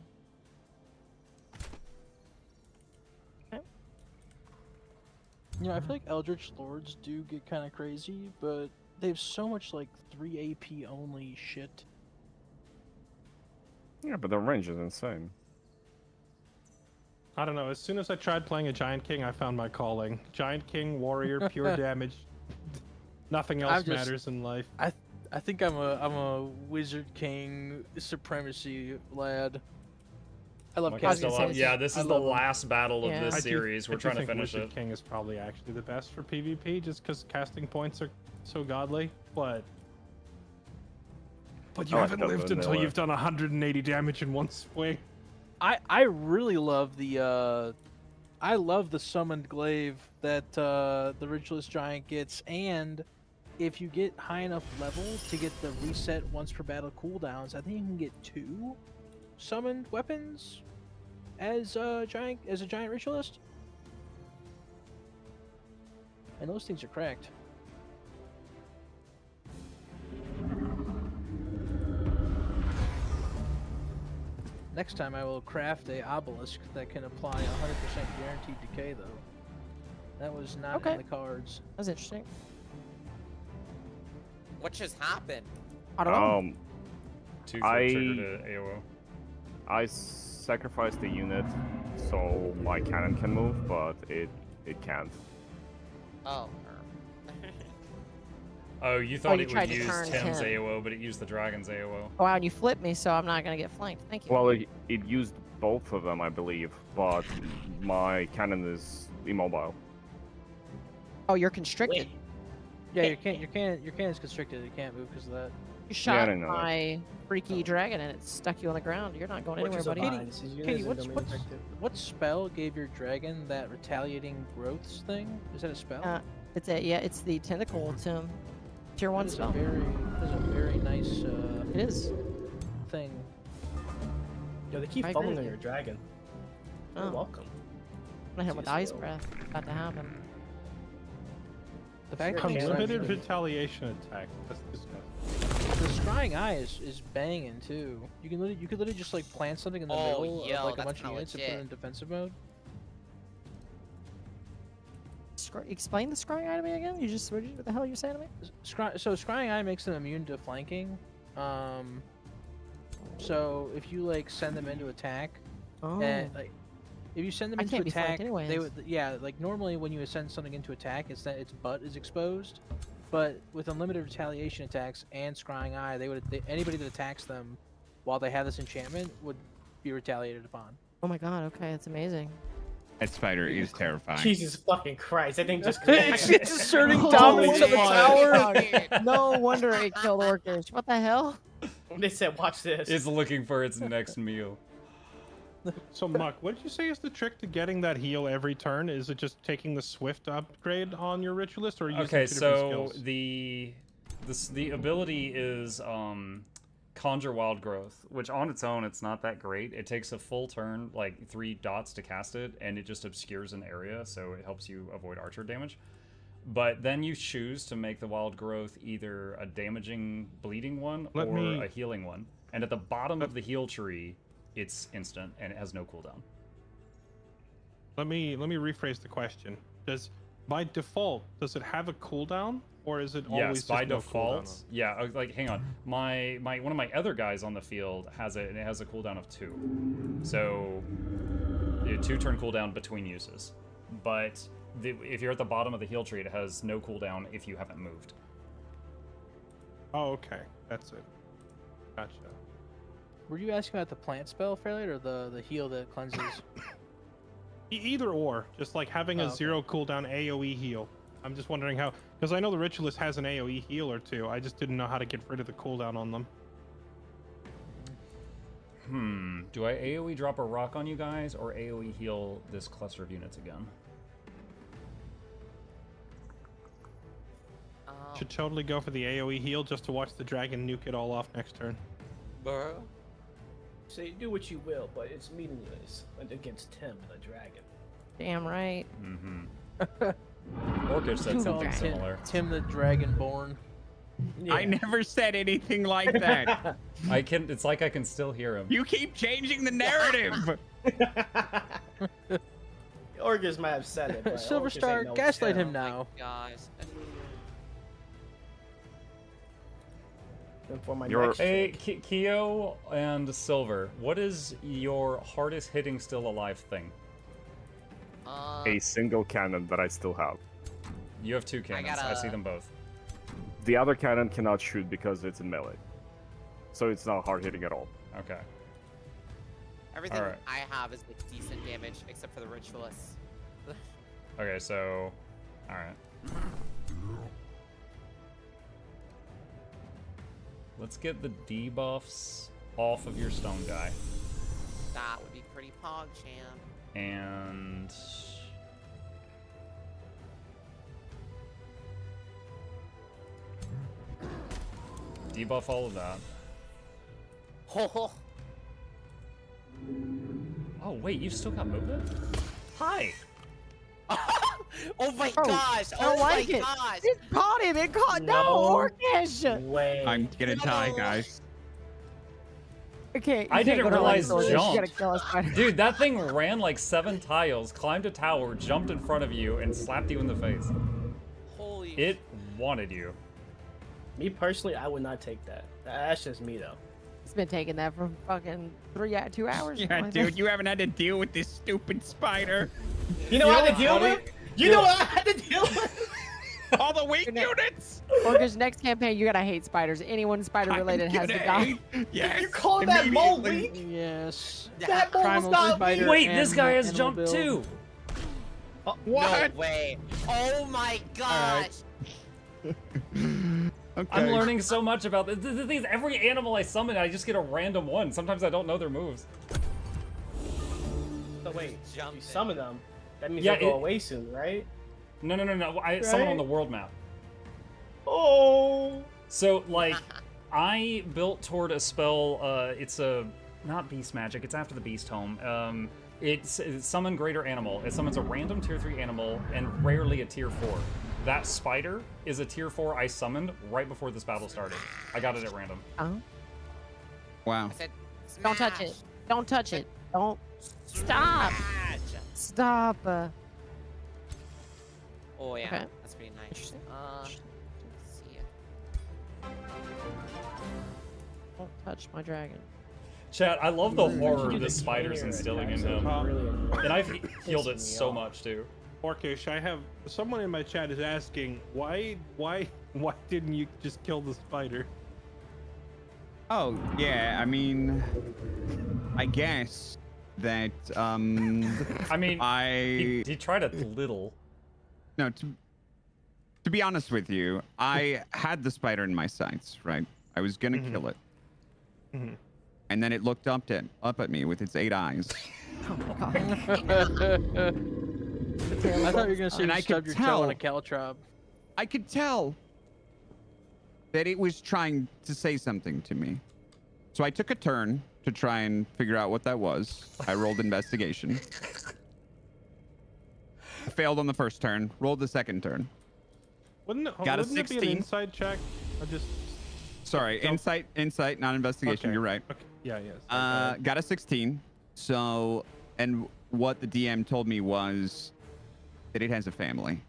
Speaker 3: You know, I feel like Eldritch Lords do get kind of crazy, but they have so much like 3 AP only shit.
Speaker 7: Yeah, but the range is insane.
Speaker 5: I don't know. As soon as I tried playing a Giant King, I found my calling. Giant King, warrior, pure damage. Nothing else matters in life.
Speaker 3: I think I'm a Wizard King supremacy lad. I love casting.
Speaker 1: Yeah, this is the last battle of this series. We're trying to
Speaker 5: think
Speaker 1: finish
Speaker 5: Wizard
Speaker 1: it.
Speaker 5: King is probably actually the best for PvP, just because casting points are so godly. But you haven't lived until you've done 180 damage in one swing.
Speaker 3: I really love the summoned glaive that the Ritualist Giant gets, and if you get high enough level to get the reset once per battle cooldowns, I think you can get 2 summoned weapons as a giant ritualist, and those things are cracked. Next time I will craft a obelisk that can apply 100% guaranteed decay, though. That was not in the cards.
Speaker 4: That's interesting.
Speaker 6: What just happened?
Speaker 4: I don't know.
Speaker 1: Triggered a AOO.
Speaker 7: I sacrificed the unit so my cannon can move, but it can't.
Speaker 6: Oh.
Speaker 1: Oh, you thought
Speaker 4: you
Speaker 1: it
Speaker 4: tried
Speaker 1: would
Speaker 4: to
Speaker 1: use
Speaker 4: turn
Speaker 1: Tim's
Speaker 4: Tim.
Speaker 1: AOO, but it used the dragon's AOO.
Speaker 4: Oh, wow, and you flipped me, so I'm not gonna get flanked. Thank you.
Speaker 7: Well, it used both of them, I believe, but my cannon is immobile.
Speaker 4: Oh, you're constricted.
Speaker 3: Yeah, your cannon's constricted. It can't move because of that.
Speaker 4: You shot
Speaker 7: I know.
Speaker 4: my freaky dragon and it stuck you on the ground. You're not going anywhere, buddy.
Speaker 3: Katie, what spell gave your dragon that retaliating growths thing? Is that a spell?
Speaker 4: It's the tentacle tomb. Tier 1 spell.
Speaker 3: That's a very nice.
Speaker 4: It is.
Speaker 3: Thing.
Speaker 11: Yo, they keep following on your dragon. You're welcome.
Speaker 4: I'm gonna hit him with ice breath. About to happen.
Speaker 3: The fact
Speaker 5: Unlimited retaliation attack. That's disgusting.
Speaker 3: The scrying eye is banging too. You could literally just like plant something in the middle of like a bunch of units and put it in defensive mode.
Speaker 4: Explain the scrying eye to me again. What the hell are you saying to me?
Speaker 3: So scrying eye makes them immune to flanking. So if you like send them into attack, and like if you send them into attack, they would like normally when you send something into attack, it's that its butt is exposed. But with unlimited retaliation attacks and scrying eye, anybody that attacks them while they have this enchantment would be retaliated upon.
Speaker 4: Oh my god! Okay, that's amazing.
Speaker 9: That spider is terrifying.
Speaker 11: Jesus fucking Christ! I think just
Speaker 3: it's asserting dominance of the tower.
Speaker 4: No wonder it killed Orcish. What the hell?
Speaker 11: They said, "Watch this."
Speaker 1: It's looking for its next meal.
Speaker 5: So, Muck, what did you say is the trick to getting that heal every turn? Is it just taking the Swift upgrade on your Ritualist, or are you using two different skills?
Speaker 1: The ability is Conjure Wild Growth, which on its own it's not that great. It takes a full turn, like 3 dots to cast it, and it just obscures an area, so it helps you avoid archer damage. But then you choose to make the Wild Growth either a damaging bleeding one or a healing one. And at the bottom of the heal tree, it's instant and it has no cooldown.
Speaker 5: Let me rephrase the question. By default, does it have a cooldown, or is it always just
Speaker 1: by
Speaker 5: no
Speaker 1: default?
Speaker 5: cooldown?
Speaker 1: Yeah, like hang on. My one of my other guys on the field has it, and it has a cooldown of 2. So 2-turn cooldown between uses. But if you're at the bottom of the heal tree, it has no cooldown if you haven't moved.
Speaker 5: Oh, okay, that's it. Gotcha.
Speaker 3: Were you asking about the plant spell, Fairlight, or the heal that cleanses?
Speaker 5: Either or, just like having a 0 cooldown AoE heal. I'm just wondering how, because I know the Ritualist has an AoE heal or 2. I just didn't know how to get rid of the cooldown on them.
Speaker 1: Do I AoE drop a rock on you guys, or AoE heal this cluster of units again?
Speaker 5: Should totally go for the AoE heal just to watch the dragon nuke it all off next turn.
Speaker 6: Bro.
Speaker 11: Say do what you will, but it's meaningless against Tim and a dragon.
Speaker 4: Damn right.
Speaker 1: Orcish said something similar.
Speaker 3: Tim the Dragonborn.
Speaker 9: Yeah. I never said anything like that.
Speaker 1: It's like I can still hear him.
Speaker 9: You keep changing the narrative.
Speaker 11: Orcish might have said it. But
Speaker 3: Silverstar,
Speaker 11: no
Speaker 3: gaslight
Speaker 11: Tim.
Speaker 3: him now.
Speaker 6: Guys.
Speaker 11: And for my
Speaker 1: Hey, Keo and Silver, what is your hardest hitting still alive thing?
Speaker 7: A single cannon that I still have.
Speaker 1: You have 2 cannons. I see them both.
Speaker 7: The other cannon cannot shoot because it's in melee. So it's not hard hitting at all.
Speaker 1: Okay.
Speaker 6: Everything I have is like decent damage except for the Ritualist.
Speaker 1: Okay, so... Alright. Let's get the debuffs off of your stone guy.
Speaker 6: That would be pretty pog, champ.
Speaker 1: And... debuff all of that. Oh wait, you've still got movement? Hi!
Speaker 6: Oh my gosh!
Speaker 4: I don't like it. It caught him! It caught Orcish!
Speaker 9: I'm gonna die, guys.
Speaker 4: Okay,
Speaker 1: I didn't realize jump.
Speaker 4: jump.
Speaker 1: Dude, that thing ran like 7 tiles, climbed a tower, jumped in front of you, and slapped you in the face.
Speaker 6: Holy.
Speaker 1: It wanted you.
Speaker 11: Me personally, I would not take that. That's just me though.
Speaker 4: It's been taking that for fucking 2 hours.
Speaker 9: Yeah, dude, you haven't had to deal with this stupid spider.
Speaker 11: You know what I had to deal with? You know what I had to deal with?
Speaker 9: All the weak units.
Speaker 4: Orcish, next campaign, you gotta hate spiders. Anyone spider related has to die.
Speaker 9: Yes.
Speaker 11: You're calling that mole weak?
Speaker 3: Yes.
Speaker 11: That mole's not weak.
Speaker 1: Wait, this guy has jumped too.
Speaker 11: Oh,
Speaker 6: No way. Oh my gosh.
Speaker 9: Okay.
Speaker 1: I'm learning so much about this. The thing is, every animal I summon, I just get a random one. Sometimes I don't know their moves.
Speaker 11: So wait,
Speaker 6: Jump
Speaker 11: you
Speaker 6: in.
Speaker 11: summon them. That means
Speaker 1: Yeah,
Speaker 11: they go
Speaker 1: it-
Speaker 11: away soon, right?
Speaker 1: No. I summon on
Speaker 11: Right?
Speaker 1: the world map.
Speaker 11: Oh.
Speaker 1: So, like, I built toward a spell, it's a, not beast magic, it's after the beast home. It's summon greater animal. It summons a random tier 3 animal and rarely a tier 4. That spider is a tier 4 I summoned right before this battle started. I got it at random.
Speaker 4: Oh.
Speaker 9: Wow.
Speaker 6: I said,
Speaker 4: Don't touch it. Don't touch it. Don't. Stop.
Speaker 6: Smash.
Speaker 4: Stop.
Speaker 6: Oh yeah,
Speaker 4: Okay.
Speaker 6: that's pretty nice.
Speaker 4: Interesting.
Speaker 6: Let's see.
Speaker 4: Don't touch my dragon.
Speaker 1: Chat, I love the horror
Speaker 11: You
Speaker 1: the
Speaker 11: do
Speaker 1: spider's
Speaker 11: container
Speaker 1: instilling in
Speaker 11: attacks,
Speaker 1: him.
Speaker 11: so really annoying.
Speaker 1: And I've healed it
Speaker 11: Pisses me
Speaker 1: so
Speaker 11: off.
Speaker 1: much, too.
Speaker 5: Orcish, I have someone in my chat is asking why didn't you just kill the spider?
Speaker 9: Oh, yeah, I mean, I guess that,
Speaker 1: I mean,
Speaker 9: I...
Speaker 1: he tried a little.
Speaker 9: No, to be honest with you, I had the spider in my sights, right? I was gonna kill it. And then it looked up at me with its 8 eyes.
Speaker 4: Oh my god.
Speaker 3: I thought you were gonna say
Speaker 9: And
Speaker 3: you
Speaker 9: I
Speaker 3: stubbed
Speaker 9: could
Speaker 3: your toe on a
Speaker 9: tell.
Speaker 3: caltrop.
Speaker 9: I could tell that it was trying to say something to me. So I took a turn to try and figure out what that was. I rolled investigation. I failed on the first turn, rolled the second turn.
Speaker 5: Wouldn't it,
Speaker 9: Got a
Speaker 5: wouldn't it be an
Speaker 9: 16.
Speaker 5: insight check? I just
Speaker 9: Sorry,
Speaker 5: Nope.
Speaker 9: insight, not investigation.
Speaker 5: Okay.
Speaker 9: You're right.
Speaker 5: Okay. Yeah, yes.
Speaker 9: Got a 16. So, and what the DM told me was that it has a family.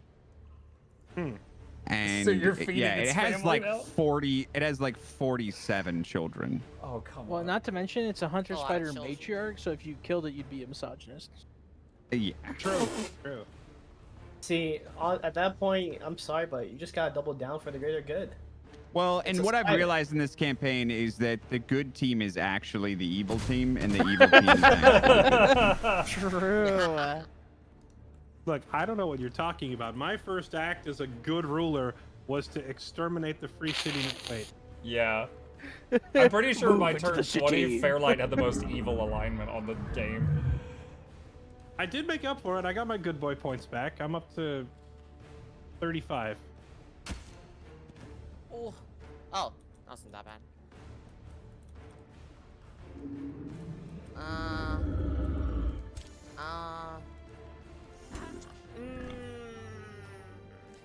Speaker 9: And
Speaker 1: So you're feeding
Speaker 9: yeah,
Speaker 1: its
Speaker 9: it has
Speaker 1: family
Speaker 9: like
Speaker 1: now?
Speaker 9: 40. It has like 47 children.
Speaker 1: Oh, come
Speaker 3: Well,
Speaker 1: on.
Speaker 3: not to mention it's a hunter
Speaker 6: A lot of
Speaker 3: spider
Speaker 6: children.
Speaker 3: matriarch, so if you killed it, you'd be a misogynist.
Speaker 9: Yeah.
Speaker 5: True. True.
Speaker 11: See, at that point, I'm sorry, but you just gotta double down for the greater good.
Speaker 9: Well,
Speaker 11: It's
Speaker 9: and
Speaker 11: a
Speaker 9: what I've
Speaker 11: spider.
Speaker 9: realized in this campaign is that the good team is actually the evil team, and the evil team is actually...
Speaker 4: True.
Speaker 5: Look, I don't know what you're talking about. My first act as a good ruler was to exterminate the free city. Wait.
Speaker 1: Yeah. I'm pretty sure
Speaker 3: Move
Speaker 1: by
Speaker 3: into
Speaker 1: turn
Speaker 3: the
Speaker 1: 20,
Speaker 3: city.
Speaker 1: Fairlight had the most evil alignment on the game.
Speaker 5: I did make up for it. I got my good boy points back. I'm up to 35.
Speaker 6: Oh, that wasn't that bad.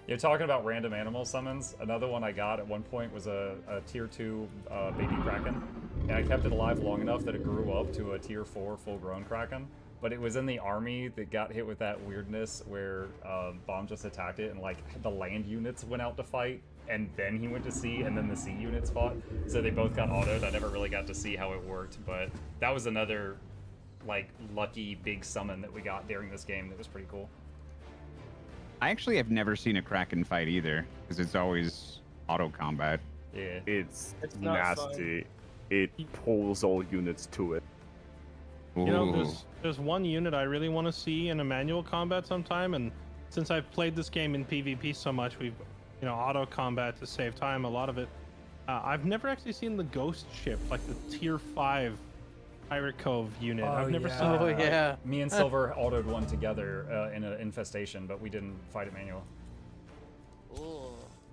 Speaker 1: You're talking about random animal summons. Another one I got at one point was a tier 2 baby kraken. And I kept it alive long enough that it grew up to a tier 4 full-grown kraken. But it was in the army that got hit with that weirdness where Bomb just attacked it and like the land units went out to fight and then he went to sea and then the sea units fought. So they both got autoed. I never really got to see how it worked, but that was another like lucky big summon that we got during this game that was pretty cool.
Speaker 9: I actually have never seen a Kraken fight either, because it's always auto combat.
Speaker 1: Yeah.
Speaker 7: It's
Speaker 11: not
Speaker 7: nasty. It pulls all units to it.
Speaker 5: You know,
Speaker 9: Ooh.
Speaker 5: there's one unit I really want to see in a manual combat sometime, and since I've played this game in PvP so much, we've, auto combat to save time, a lot of it. I've never actually seen the ghost ship, like the tier 5 Pirate Cove unit. I've never seen it.
Speaker 3: Oh yeah.
Speaker 1: Me and Silver autoed one together in an infestation, but we didn't fight it manual.
Speaker 6: Ooh.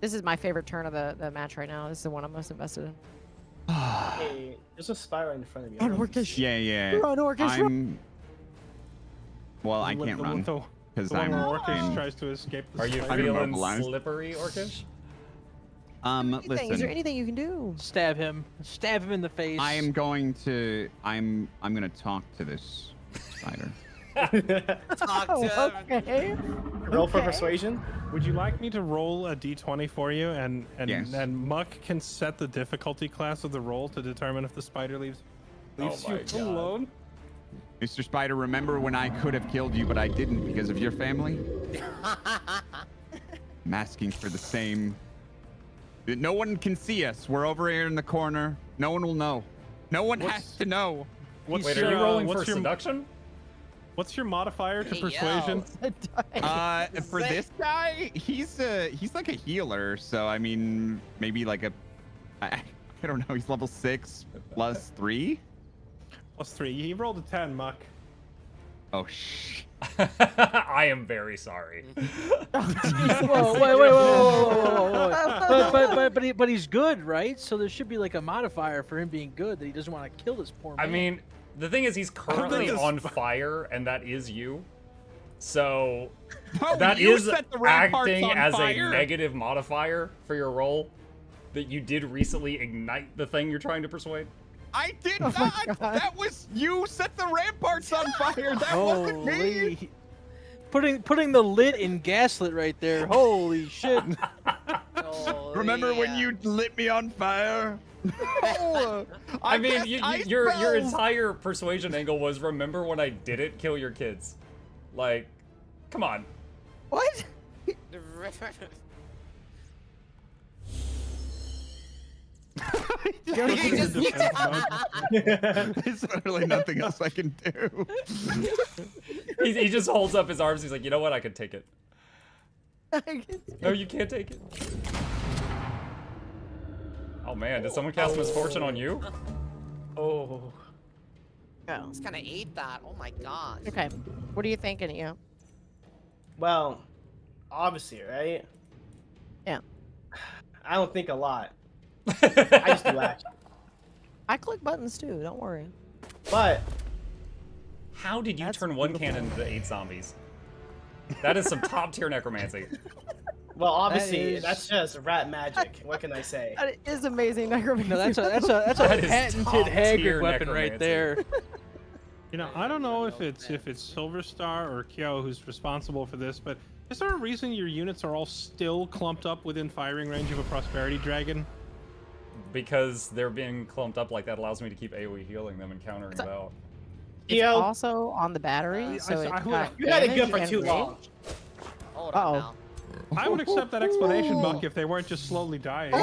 Speaker 4: This is my favorite turn of the match right now. This is the one I'm most invested in.
Speaker 11: Hey, there's a spider in front of you. I
Speaker 4: Run,
Speaker 11: don't know if you
Speaker 4: Orcish.
Speaker 11: see it.
Speaker 9: Yeah, yeah.
Speaker 4: Run, Orcish, run.
Speaker 9: Well, I
Speaker 5: The-
Speaker 9: can't
Speaker 5: the-
Speaker 9: run
Speaker 5: The,
Speaker 9: because
Speaker 5: the one
Speaker 9: I'm.
Speaker 5: where Orcish
Speaker 9: in-
Speaker 5: tries to escape the
Speaker 1: Are you
Speaker 5: spider.
Speaker 9: I'm
Speaker 1: feeling
Speaker 9: immobilized.
Speaker 1: slippery, Orcish?
Speaker 4: Anything. Is there
Speaker 9: Listen.
Speaker 4: anything you can do?
Speaker 3: Stab him. Stab him in the face.
Speaker 9: I am going to. I'm gonna talk to this spider.
Speaker 6: Talk to him.
Speaker 4: Okay.
Speaker 11: Roll for
Speaker 4: Okay.
Speaker 11: persuasion.
Speaker 5: Would you like me to roll a d20 for you, and
Speaker 9: Yes.
Speaker 5: Muck can set the difficulty class of the roll to determine if the spider leaves
Speaker 1: Oh my
Speaker 5: you
Speaker 1: God.
Speaker 5: alone?
Speaker 9: Mr. Spider, remember when I could have killed you, but I didn't because of your family? I'm asking for the same. No one can see us. We're over here in the corner. No one will know. No one has to know.
Speaker 5: What's
Speaker 1: Wait,
Speaker 5: your,
Speaker 1: are you rolling
Speaker 5: what's
Speaker 1: for
Speaker 5: your,
Speaker 1: seduction?
Speaker 5: What's your modifier to
Speaker 6: Hey,
Speaker 5: persuasion?
Speaker 9: For this guy, he's like a healer. So I mean, maybe like I don't know. He's level 6 plus 3.
Speaker 5: Plus 3. He rolled a 10, Muck.
Speaker 9: Oh shh.
Speaker 1: I am very sorry.
Speaker 3: Whoa, wait. But he's good, right? So there should be like a modifier for him being good that he doesn't want to kill this poor man.
Speaker 1: I mean, the thing is, he's currently
Speaker 5: this-
Speaker 1: on fire, and that is you. So
Speaker 9: Oh,
Speaker 1: that
Speaker 9: you
Speaker 1: is
Speaker 9: set the ramparts
Speaker 1: acting
Speaker 9: on
Speaker 1: as
Speaker 9: fire.
Speaker 1: a negative modifier for your roll. That you did recently ignite the thing you're trying to persuade.
Speaker 9: I did
Speaker 3: Oh my
Speaker 9: not.
Speaker 3: God.
Speaker 9: That was you set the ramparts on fire. That wasn't me.
Speaker 3: Holy. Putting the lit in gaslit right there. Holy shit.
Speaker 9: Remember when you lit me on fire?
Speaker 1: I mean,
Speaker 9: cast
Speaker 1: your
Speaker 9: ice spells.
Speaker 1: entire persuasion angle was remember when I didn't kill your kids. Like, come on.
Speaker 4: What?
Speaker 5: There's
Speaker 9: literally nothing else I can do.
Speaker 1: He just holds up his arms. He's like, you know what? I could take it. No, you can't take it. Oh man, did someone cast misfortune on you?
Speaker 11: Oh.
Speaker 6: Just kind of ate that. Oh my gosh.
Speaker 4: Okay. What are you thinking, you?
Speaker 11: Well, obviously, right?
Speaker 4: Yeah.
Speaker 11: I don't think a lot. I just do action.
Speaker 4: I click buttons too. Don't worry.
Speaker 11: But
Speaker 1: How did you
Speaker 4: That's
Speaker 1: turn one
Speaker 4: beautiful.
Speaker 1: cannon into 8 zombies? That is some top tier necromancy.
Speaker 11: well, obviously,
Speaker 3: is-
Speaker 11: that's just rat magic. What can I say?
Speaker 4: That is amazing necromancy.
Speaker 3: No, that's a
Speaker 1: That is
Speaker 3: patented
Speaker 1: top-tier
Speaker 3: Haggard weapon
Speaker 1: necromancy.
Speaker 3: right there.
Speaker 5: You know, I don't know if it's Silver Star or Kyo who's responsible for this, but is there a reason your units are all still clumped up within firing range of a Prosperity Dragon?
Speaker 1: Because they're being clumped up like that allows me to keep AoE healing them and countering it out.
Speaker 4: It's
Speaker 11: Yo.
Speaker 4: also on the battery, so it got
Speaker 11: You had it good
Speaker 4: damage
Speaker 11: for
Speaker 4: and
Speaker 11: too
Speaker 4: range.
Speaker 11: long.
Speaker 6: Hold on
Speaker 4: Uh-oh.
Speaker 6: now.
Speaker 5: I would accept that explanation, Buck, if they weren't just slowly dying.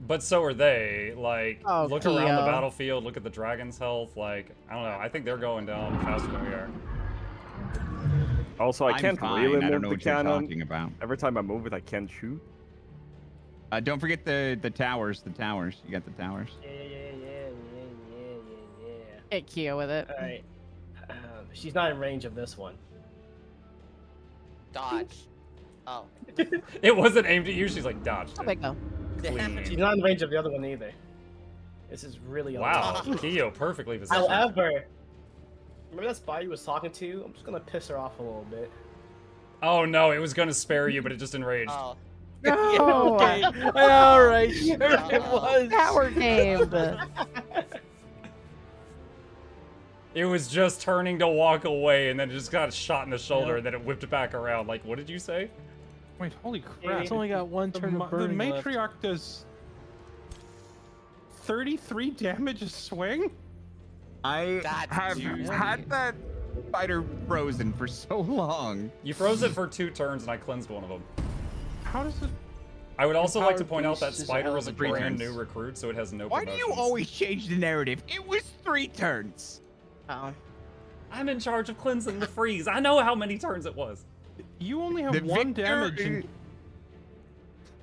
Speaker 1: But so are they. Like,
Speaker 4: Oh,
Speaker 1: look around the
Speaker 4: Kyo.
Speaker 1: battlefield, look at the dragon's health. Like, I don't know. I think they're going down faster than we are.
Speaker 7: Also, I
Speaker 9: I'm
Speaker 7: can't
Speaker 9: fine.
Speaker 7: really
Speaker 9: I don't
Speaker 7: move
Speaker 9: know
Speaker 7: the
Speaker 9: what you're
Speaker 7: cannon.
Speaker 9: talking about.
Speaker 7: Every time I move it, I can't shoot.
Speaker 9: Don't forget the towers. The towers. You got the towers.
Speaker 11: Yeah.
Speaker 4: Hit Kyo with it.
Speaker 11: All right. She's not in range of this one.
Speaker 6: Dodge. Oh.
Speaker 1: It wasn't aimed at you. She's like, dodged
Speaker 4: How
Speaker 1: it.
Speaker 4: big though?
Speaker 1: Clean.
Speaker 11: She's not in range of the other one either. This is really
Speaker 1: Wow,
Speaker 11: unlucky.
Speaker 1: Kyo perfectly positioned.
Speaker 11: However, remember that spy you was talking to? I'm just gonna piss her off a little bit.
Speaker 1: Oh no, it was gonna spare you, but it just enraged.
Speaker 6: Oh.
Speaker 4: No.
Speaker 3: Okay. All right. Sure it was.
Speaker 4: Power game.
Speaker 1: It was just turning to walk away, and then it just got shot in the shoulder, and then it whipped it back around. Like, what did you say?
Speaker 5: Wait, holy crap.
Speaker 3: It's only got one turn of burning
Speaker 5: The
Speaker 3: left.
Speaker 5: Matriarch does 33 damage a swing?
Speaker 9: I
Speaker 6: That's
Speaker 9: have
Speaker 6: huge.
Speaker 9: had that fighter frozen for so long.
Speaker 1: You froze it for 2 turns, and I cleansed one of them.
Speaker 5: How does it...
Speaker 1: I would also like to
Speaker 3: Empowered
Speaker 1: point out that
Speaker 3: Beast is
Speaker 1: Spider
Speaker 3: a
Speaker 1: was a
Speaker 9: three
Speaker 1: brand
Speaker 9: turns.
Speaker 1: new recruit, so it has no
Speaker 9: Why do
Speaker 1: promotions.
Speaker 9: you always change the narrative? It was 3 turns.
Speaker 4: Oh.
Speaker 1: I'm in charge of cleansing the freeze. I know how many turns it was.
Speaker 5: You only have
Speaker 9: The
Speaker 5: 1
Speaker 9: victor
Speaker 5: damage in...
Speaker 9: is-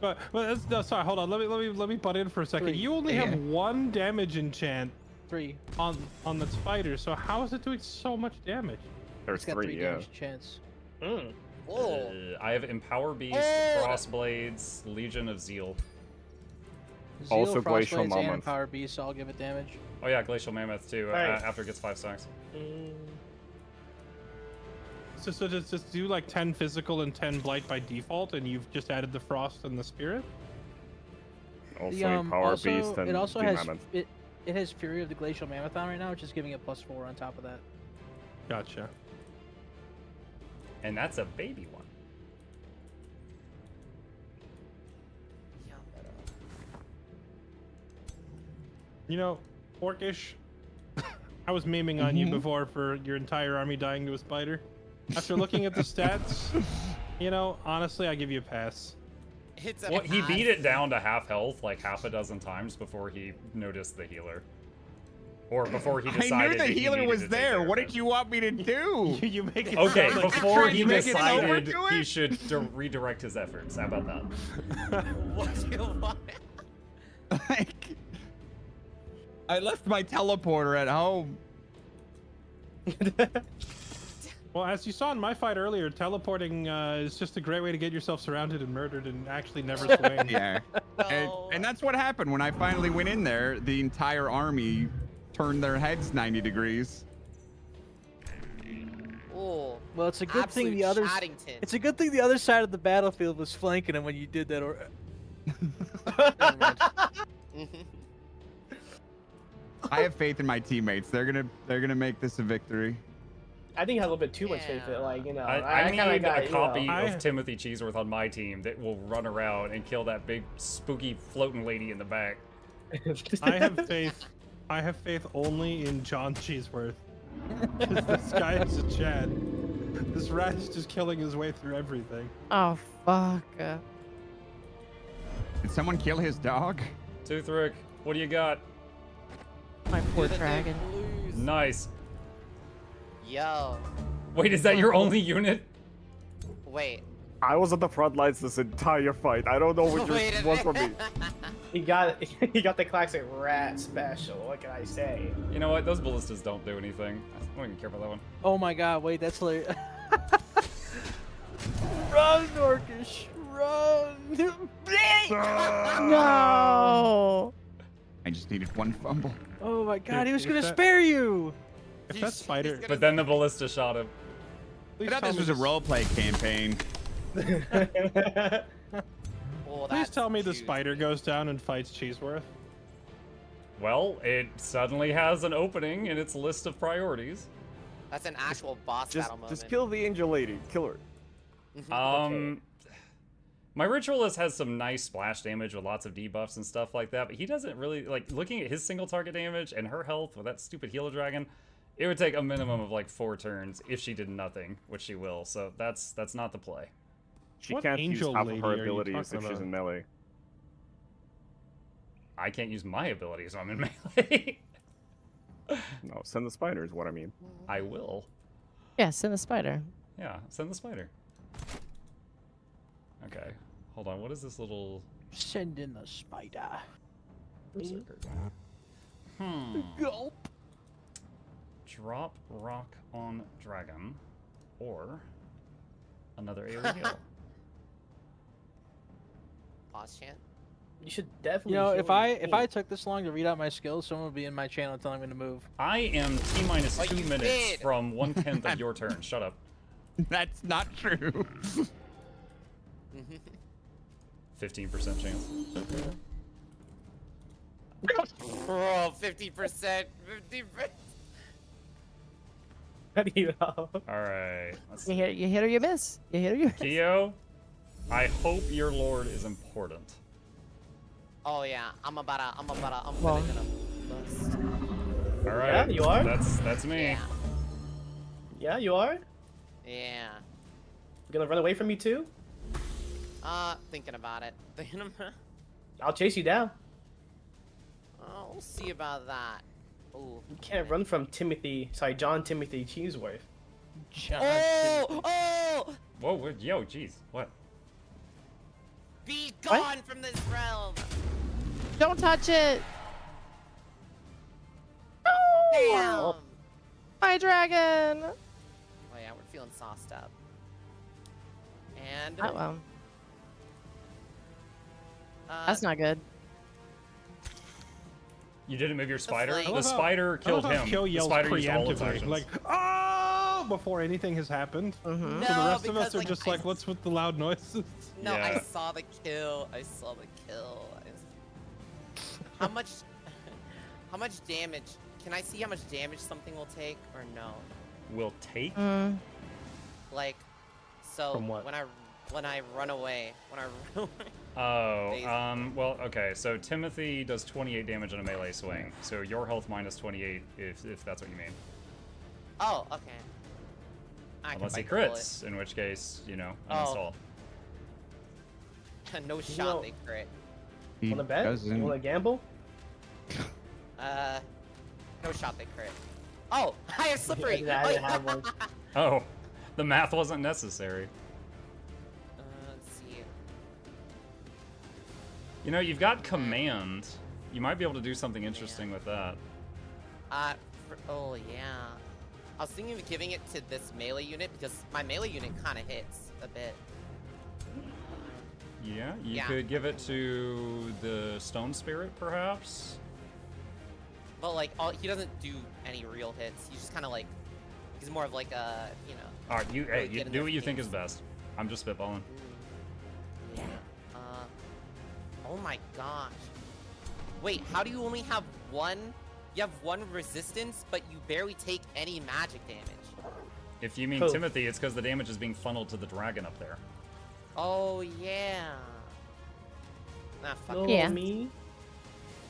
Speaker 5: But that's, no, sorry, hold on. Let me butt in for a second.
Speaker 3: 3.
Speaker 5: You only have 1 damage enchant
Speaker 3: 3.
Speaker 5: on the spider, so how is it doing so much damage?
Speaker 7: There's
Speaker 3: It's got
Speaker 7: 3,
Speaker 3: 3
Speaker 7: yeah.
Speaker 3: damage chance.
Speaker 11: Mm.
Speaker 6: Whoa.
Speaker 1: I have Empower Beast,
Speaker 6: Oh.
Speaker 1: Crossblades, Legion of Zeal.
Speaker 3: Zeal,
Speaker 7: Also Glacial
Speaker 3: Frostblades, and
Speaker 7: Mammoth.
Speaker 3: Power Beast all give it damage.
Speaker 1: Oh yeah, Glacial Mammoth too,
Speaker 11: Right.
Speaker 1: after it gets 5 stacks.
Speaker 5: So just do like 10 physical and 10 blight by default, and you've just added the frost and the spirit?
Speaker 7: Also
Speaker 3: The,
Speaker 7: Power
Speaker 3: also,
Speaker 7: Beast and
Speaker 3: it also
Speaker 7: the
Speaker 3: has
Speaker 7: Mammoth.
Speaker 3: it has Fury of the Glacial Mammoth on right now, which is giving it +4 on top of that.
Speaker 5: Gotcha.
Speaker 1: And that's a baby one.
Speaker 5: You know, Orcish, I was memeing on you before for your entire army dying to a spider. After looking at the stats, you know, honestly, I give you a pass.
Speaker 6: It's a
Speaker 1: Well, he
Speaker 6: pass.
Speaker 1: beat it down to half health like half a dozen times before he noticed the healer. Or before he
Speaker 9: I
Speaker 1: decided
Speaker 9: knew the
Speaker 1: that he
Speaker 9: healer
Speaker 1: needed
Speaker 9: was
Speaker 1: to take
Speaker 9: there.
Speaker 1: care
Speaker 9: What
Speaker 1: of
Speaker 9: did you want me to do?
Speaker 5: You make it
Speaker 1: Okay,
Speaker 5: sound like
Speaker 1: before
Speaker 5: you're
Speaker 1: he
Speaker 5: trying to make it over
Speaker 1: decided
Speaker 5: to
Speaker 1: he
Speaker 5: it?
Speaker 1: should redirect his efforts. How about that?
Speaker 6: What do you want?
Speaker 9: Like, I left my teleporter at home.
Speaker 5: Well, as you saw in my fight earlier, teleporting is just a great way to get yourself surrounded and murdered and actually never swing.
Speaker 9: Yeah. And that's what happened when I finally went in there. The entire army turned their heads 90 degrees.
Speaker 6: Ooh.
Speaker 3: Well, it's a good thing
Speaker 6: absolute
Speaker 3: the other.
Speaker 6: Chaddington.
Speaker 3: It's a good thing the other side of the battlefield was flanking him when you did that. Or.
Speaker 9: I have faith in my teammates. They're gonna make this a victory.
Speaker 11: I think I have a little bit too much faith in it. Like, you know,
Speaker 1: I
Speaker 11: kinda
Speaker 1: need
Speaker 11: got,
Speaker 1: a copy
Speaker 11: you know.
Speaker 1: of Timothy Cheeseworth on my team that will run around and kill that big spooky floating lady in the back.
Speaker 5: I have faith. I have faith only in John Cheeseworth. 'Cause this guy is a Chad. This rat is just killing his way through everything.
Speaker 4: Oh fuck.
Speaker 9: Did someone kill his dog?
Speaker 1: Toothrick, what do you got?
Speaker 4: My poor dragon.
Speaker 1: Nice.
Speaker 6: Yo.
Speaker 1: Wait, is that your only unit?
Speaker 6: Wait.
Speaker 7: I was on the front lines this entire fight. I don't know what you
Speaker 6: Wait a
Speaker 7: want from me.
Speaker 6: minute.
Speaker 11: He got the classic rat special. What can I say?
Speaker 1: You know what? Those ballistas don't do anything. I don't even care about that one.
Speaker 3: Oh my god! Wait, that's hilarious. Run, Orcish, run!
Speaker 4: No.
Speaker 9: I just needed one fumble.
Speaker 3: Oh my god!
Speaker 5: Dude,
Speaker 3: He was
Speaker 5: if
Speaker 3: gonna
Speaker 5: that-
Speaker 3: spare you.
Speaker 5: If that spider,
Speaker 1: But then the ballista shot him.
Speaker 9: I thought this was a roleplay campaign.
Speaker 6: Oh,
Speaker 5: please
Speaker 6: that's
Speaker 5: tell me the
Speaker 6: juicy.
Speaker 5: spider goes down and fights Cheeseworth.
Speaker 1: Well, it suddenly has an opening in its list of priorities.
Speaker 6: That's an actual boss battle moment.
Speaker 7: Just kill the angel lady. Kill her.
Speaker 1: My ritualist has some nice splash damage with lots of debuffs and stuff like that, but he doesn't really, like, looking at his single target damage and her health with that stupid healer dragon, it would take a minimum of like 4 turns if she did nothing, which she will. So that's not the play.
Speaker 7: She
Speaker 5: What
Speaker 7: can't use
Speaker 5: angel
Speaker 7: half of
Speaker 5: lady
Speaker 7: her
Speaker 5: are you
Speaker 7: abilities
Speaker 5: talking
Speaker 7: if she's
Speaker 5: about?
Speaker 7: in melee.
Speaker 1: I can't use my abilities, so I'm in melee.
Speaker 7: No, send the spider is what I mean.
Speaker 1: I will.
Speaker 4: Yeah, send the spider.
Speaker 1: Yeah, send the spider. Okay, hold on. What is this little?
Speaker 3: Send in the spider.
Speaker 1: Gulp. Drop rock on dragon, or another AoE heal.
Speaker 6: Boss chant.
Speaker 11: You should definitely.
Speaker 3: You know,
Speaker 11: heal
Speaker 3: if
Speaker 11: your
Speaker 3: I
Speaker 11: team.
Speaker 3: took this long to read out my skills, someone would be in my channel telling me to move.
Speaker 1: I am T-minus
Speaker 6: Oh,
Speaker 1: 2
Speaker 6: you
Speaker 1: minutes
Speaker 6: did.
Speaker 1: from 1/10 of your turn. Shut up.
Speaker 9: That's not true.
Speaker 1: 15% chance.
Speaker 6: Oh, 50%. 50%.
Speaker 11: How do you know?
Speaker 1: All right. Let's
Speaker 4: You hit or you miss. You hit or you miss.
Speaker 1: Keo, I hope your lord is important.
Speaker 6: Oh yeah, I'm
Speaker 4: Well-
Speaker 6: gonna bust.
Speaker 1: All right.
Speaker 11: Yeah, you are?
Speaker 1: That's me.
Speaker 6: Yeah.
Speaker 11: Yeah, you are.
Speaker 6: Yeah.
Speaker 11: You gonna run away from me too?
Speaker 6: Thinking about it. Thinking about.
Speaker 11: I'll chase you down.
Speaker 6: Oh, we'll see about that. Ooh.
Speaker 11: You can't run from John Timothy Cheeseworth.
Speaker 6: Oh! Oh!
Speaker 1: Whoa, yo, jeez, what?
Speaker 6: Be gone from this realm!
Speaker 4: Don't touch it.
Speaker 6: Damn!
Speaker 4: My dragon.
Speaker 6: Oh yeah, we're feeling sauced up. And
Speaker 4: Oh, well,
Speaker 6: that's
Speaker 4: not good.
Speaker 1: You didn't move your spider?
Speaker 6: flame.
Speaker 1: The spider killed him.
Speaker 5: Kyo
Speaker 1: The
Speaker 5: yells
Speaker 1: spider used all its
Speaker 5: preemptively,
Speaker 1: actions.
Speaker 5: like, oh, before anything has happened.
Speaker 6: No,
Speaker 5: So the rest of us
Speaker 6: because,
Speaker 5: are
Speaker 6: like,
Speaker 5: just
Speaker 6: I-
Speaker 5: like, what's with the loud noises?
Speaker 6: No, I
Speaker 1: Yeah.
Speaker 6: saw the kill. I saw the kill. How much? How much damage? Can I see how much damage something will take, or no?
Speaker 1: Will take?
Speaker 6: Like, so
Speaker 5: From what?
Speaker 6: when I run away,
Speaker 1: Oh,
Speaker 6: Amazing.
Speaker 1: well, okay, so Timothy does 28 damage on a melee swing, so your health minus 28 if that's what you mean.
Speaker 6: Oh, okay. I can
Speaker 1: Unless he
Speaker 6: bite the bullet.
Speaker 1: crits, in which case, you know,
Speaker 6: Oh.
Speaker 1: uninstall.
Speaker 6: No
Speaker 11: You
Speaker 6: shot,
Speaker 11: know-
Speaker 6: they crit.
Speaker 9: He
Speaker 11: Wanna bet?
Speaker 9: doesn't.
Speaker 11: You wanna gamble?
Speaker 6: No shot they crit. Oh, I have slippery.
Speaker 11: Yeah, I didn't have one.
Speaker 1: Oh, the math wasn't necessary.
Speaker 6: Let's see.
Speaker 1: You know, you've got command. You might be able to do something interesting with that.
Speaker 6: Oh yeah. I was thinking of giving it to this melee unit because my melee unit kind of hits a bit.
Speaker 1: Yeah, you
Speaker 6: Yeah.
Speaker 1: could give it to the stone spirit, perhaps.
Speaker 6: But like, he doesn't do any real hits. He's just kind of like, he's more of like a, you know.
Speaker 1: All right, you
Speaker 6: really
Speaker 1: you
Speaker 6: get in
Speaker 1: do
Speaker 6: their
Speaker 1: what you think
Speaker 6: face.
Speaker 1: is best. I'm just spitballing.
Speaker 6: Yeah. Oh my gosh. Wait, how do you only have one? You have one resistance, but you barely take any magic damage.
Speaker 1: If you mean
Speaker 11: Cool.
Speaker 1: Timothy, it's because the damage is being funneled to the dragon up there.
Speaker 6: Oh yeah. Nah, fuck
Speaker 11: No,
Speaker 6: it.
Speaker 4: Yeah.
Speaker 11: me.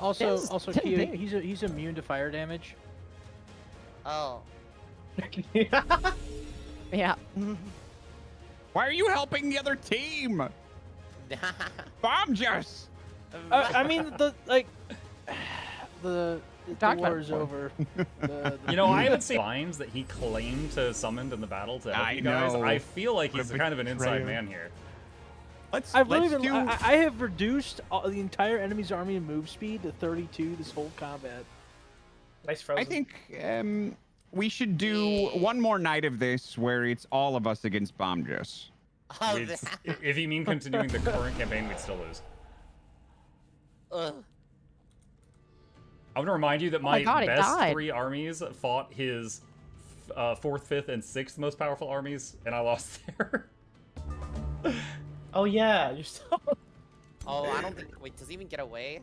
Speaker 3: Also,
Speaker 4: Yes,
Speaker 3: also,
Speaker 4: Tim
Speaker 3: Kia,
Speaker 4: Bailey.
Speaker 3: he's immune to fire damage.
Speaker 6: Oh.
Speaker 4: Yeah.
Speaker 9: Why are you helping the other team? Bomb just.
Speaker 3: I mean, the
Speaker 4: Talked about
Speaker 3: war
Speaker 4: it
Speaker 3: is
Speaker 4: before.
Speaker 3: over.
Speaker 1: You know, I haven't seen lines that he claimed to summon in the battle to help
Speaker 9: I
Speaker 1: you guys.
Speaker 9: know.
Speaker 1: I feel like he's
Speaker 5: What a
Speaker 1: kind of an inside
Speaker 5: betrayer.
Speaker 1: man here.
Speaker 3: I've
Speaker 9: let's
Speaker 3: literally
Speaker 9: do.
Speaker 3: I have reduced the entire enemy's army move speed to 32 this whole combat.
Speaker 11: Nice frozen.
Speaker 9: I think we should do one more night of this where it's all of us against Bomb Jess.
Speaker 6: Oh,
Speaker 1: If you mean continuing the current campaign, we'd still lose.
Speaker 6: Ugh.
Speaker 1: I want to remind you that
Speaker 4: my
Speaker 1: my
Speaker 4: God, it
Speaker 1: best
Speaker 4: died.
Speaker 1: 3 armies fought his 4th, 5th, and 6th most powerful armies, and I lost there.
Speaker 11: Oh yeah, you're still.
Speaker 6: Oh, I don't think. Wait, does he even get away?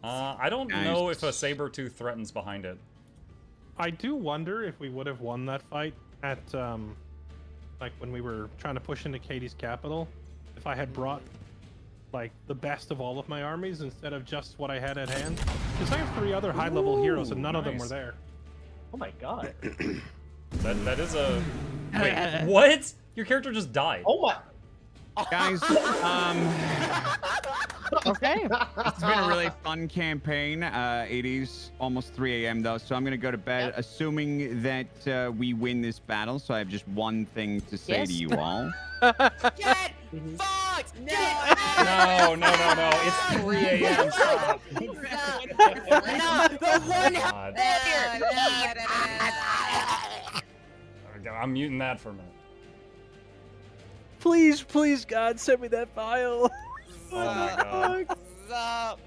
Speaker 1: I don't
Speaker 9: Guys.
Speaker 1: know if a saber-tooth threatens behind it.
Speaker 5: I do wonder if we would have won that fight at like when we were trying to push into Katie's capital, if I had brought like the best of all of my armies instead of just what I had at hand. Because I have 3 other high-level heroes and none of them were
Speaker 1: nice.
Speaker 5: there.
Speaker 11: Oh my god.
Speaker 1: That is a... Wait, what? Your character just died.
Speaker 11: Oh my.
Speaker 9: Guys,
Speaker 4: Okay.
Speaker 9: it's been a really fun campaign. It is almost 3 a.m. though, so I'm gonna go to bed, assuming that we win this battle. So I have just one thing to say
Speaker 4: Yes.
Speaker 9: to you all.
Speaker 6: Get fucked!
Speaker 1: No. It's 3 a.m. Stop.
Speaker 6: No, the one
Speaker 1: God.
Speaker 6: player.
Speaker 1: I'm muting that for a minute.
Speaker 3: Please, God, send me that file.
Speaker 1: Oh my god.
Speaker 6: Stop.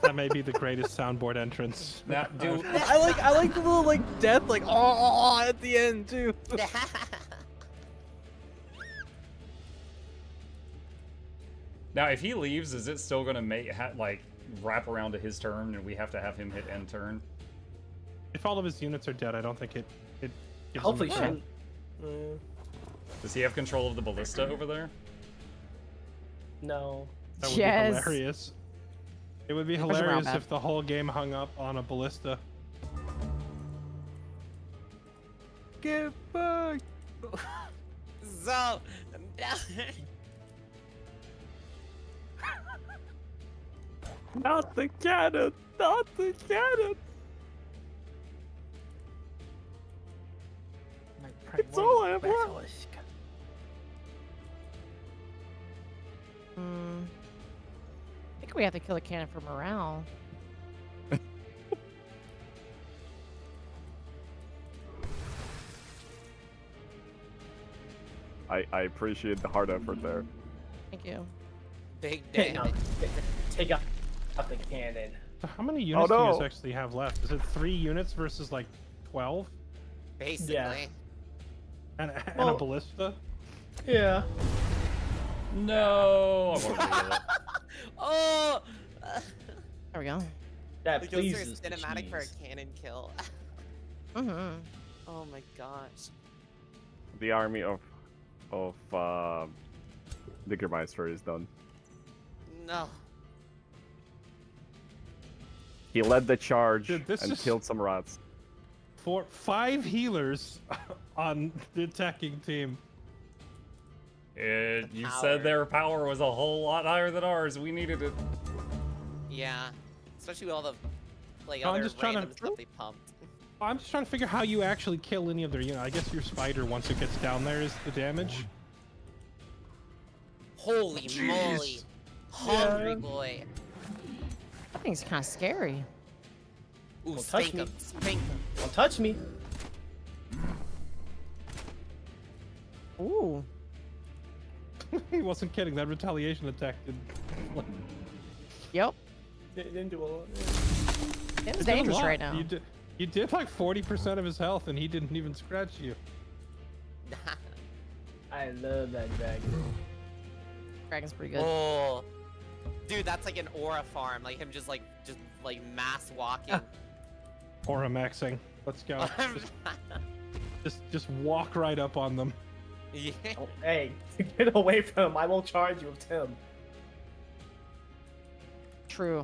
Speaker 5: That may be the greatest soundboard entrance.
Speaker 1: Now, do,
Speaker 3: I like the little death at the end too.
Speaker 1: now, if he leaves, is it still gonna make wrap around to his turn, and we have to have him hit end turn?
Speaker 5: If all of his units are dead, I don't think it gives
Speaker 11: Hopefully,
Speaker 5: him
Speaker 11: shouldn't.
Speaker 1: Does he have control of the ballista over there?
Speaker 11: No.
Speaker 5: That would
Speaker 4: Yes.
Speaker 5: be hilarious. It would be
Speaker 4: Push him around,
Speaker 5: hilarious
Speaker 4: man.
Speaker 5: if the whole game hung up on a ballista.
Speaker 3: Get fucked.
Speaker 6: So,
Speaker 3: Not the cannon. Not the cannon. It's all I have left.
Speaker 4: I think we have to kill a cannon for morale.
Speaker 7: I appreciate the hard effort there.
Speaker 4: Thank you.
Speaker 6: big
Speaker 11: Take
Speaker 6: damage.
Speaker 11: Take out the cannon.
Speaker 5: So how many units do you
Speaker 7: no.
Speaker 5: guys actually have left? Is it 3 units versus like 12?
Speaker 6: Basically.
Speaker 11: Yeah.
Speaker 5: And a
Speaker 11: Well-
Speaker 5: ballista?
Speaker 11: Yeah.
Speaker 1: No. I won't reveal it.
Speaker 6: Oh!
Speaker 4: There we go.
Speaker 11: That
Speaker 6: Like, those are
Speaker 11: pleases the
Speaker 6: cinematic for a
Speaker 11: cheese.
Speaker 6: cannon kill.
Speaker 4: Mm-hmm.
Speaker 6: Oh my gosh.
Speaker 7: The army of Nickermeister is done.
Speaker 6: No.
Speaker 7: He led the charge
Speaker 5: Dude, this
Speaker 7: and
Speaker 5: is-
Speaker 7: killed some rats.
Speaker 5: 5 healers on the attacking team.
Speaker 1: You
Speaker 6: Power.
Speaker 1: said their power was a whole lot higher than ours. We needed it.
Speaker 6: Yeah. Especially with all the like
Speaker 5: No, I'm
Speaker 6: other
Speaker 5: just trying to-
Speaker 6: random stuff they pumped.
Speaker 5: I'm just trying to figure how you actually kill any of their units. I guess your spider, once it gets down there, is the damage.
Speaker 6: Holy moly. Hungry boy.
Speaker 4: That thing's kind of scary.
Speaker 6: Ooh,
Speaker 11: Don't touch
Speaker 6: spank
Speaker 11: me.
Speaker 6: him. Spank him.
Speaker 11: Don't touch me.
Speaker 4: Ooh.
Speaker 5: He wasn't kidding. That retaliation attack did.
Speaker 4: Yep.
Speaker 11: Didn't do a lot.
Speaker 4: It's
Speaker 5: It did a
Speaker 4: dangerous
Speaker 5: lot.
Speaker 4: right now.
Speaker 5: You did like 40% of his health, and he didn't even scratch you.
Speaker 11: I love that dragon.
Speaker 4: Dragon's pretty good.
Speaker 6: Oh. Dude, that's like an aura farm. Like him just mass walking.
Speaker 5: Aura maxing. Let's go. Just walk right up on them.
Speaker 6: Yeah.
Speaker 11: Oh, hey, get away from him. I won't charge you with him.
Speaker 4: True.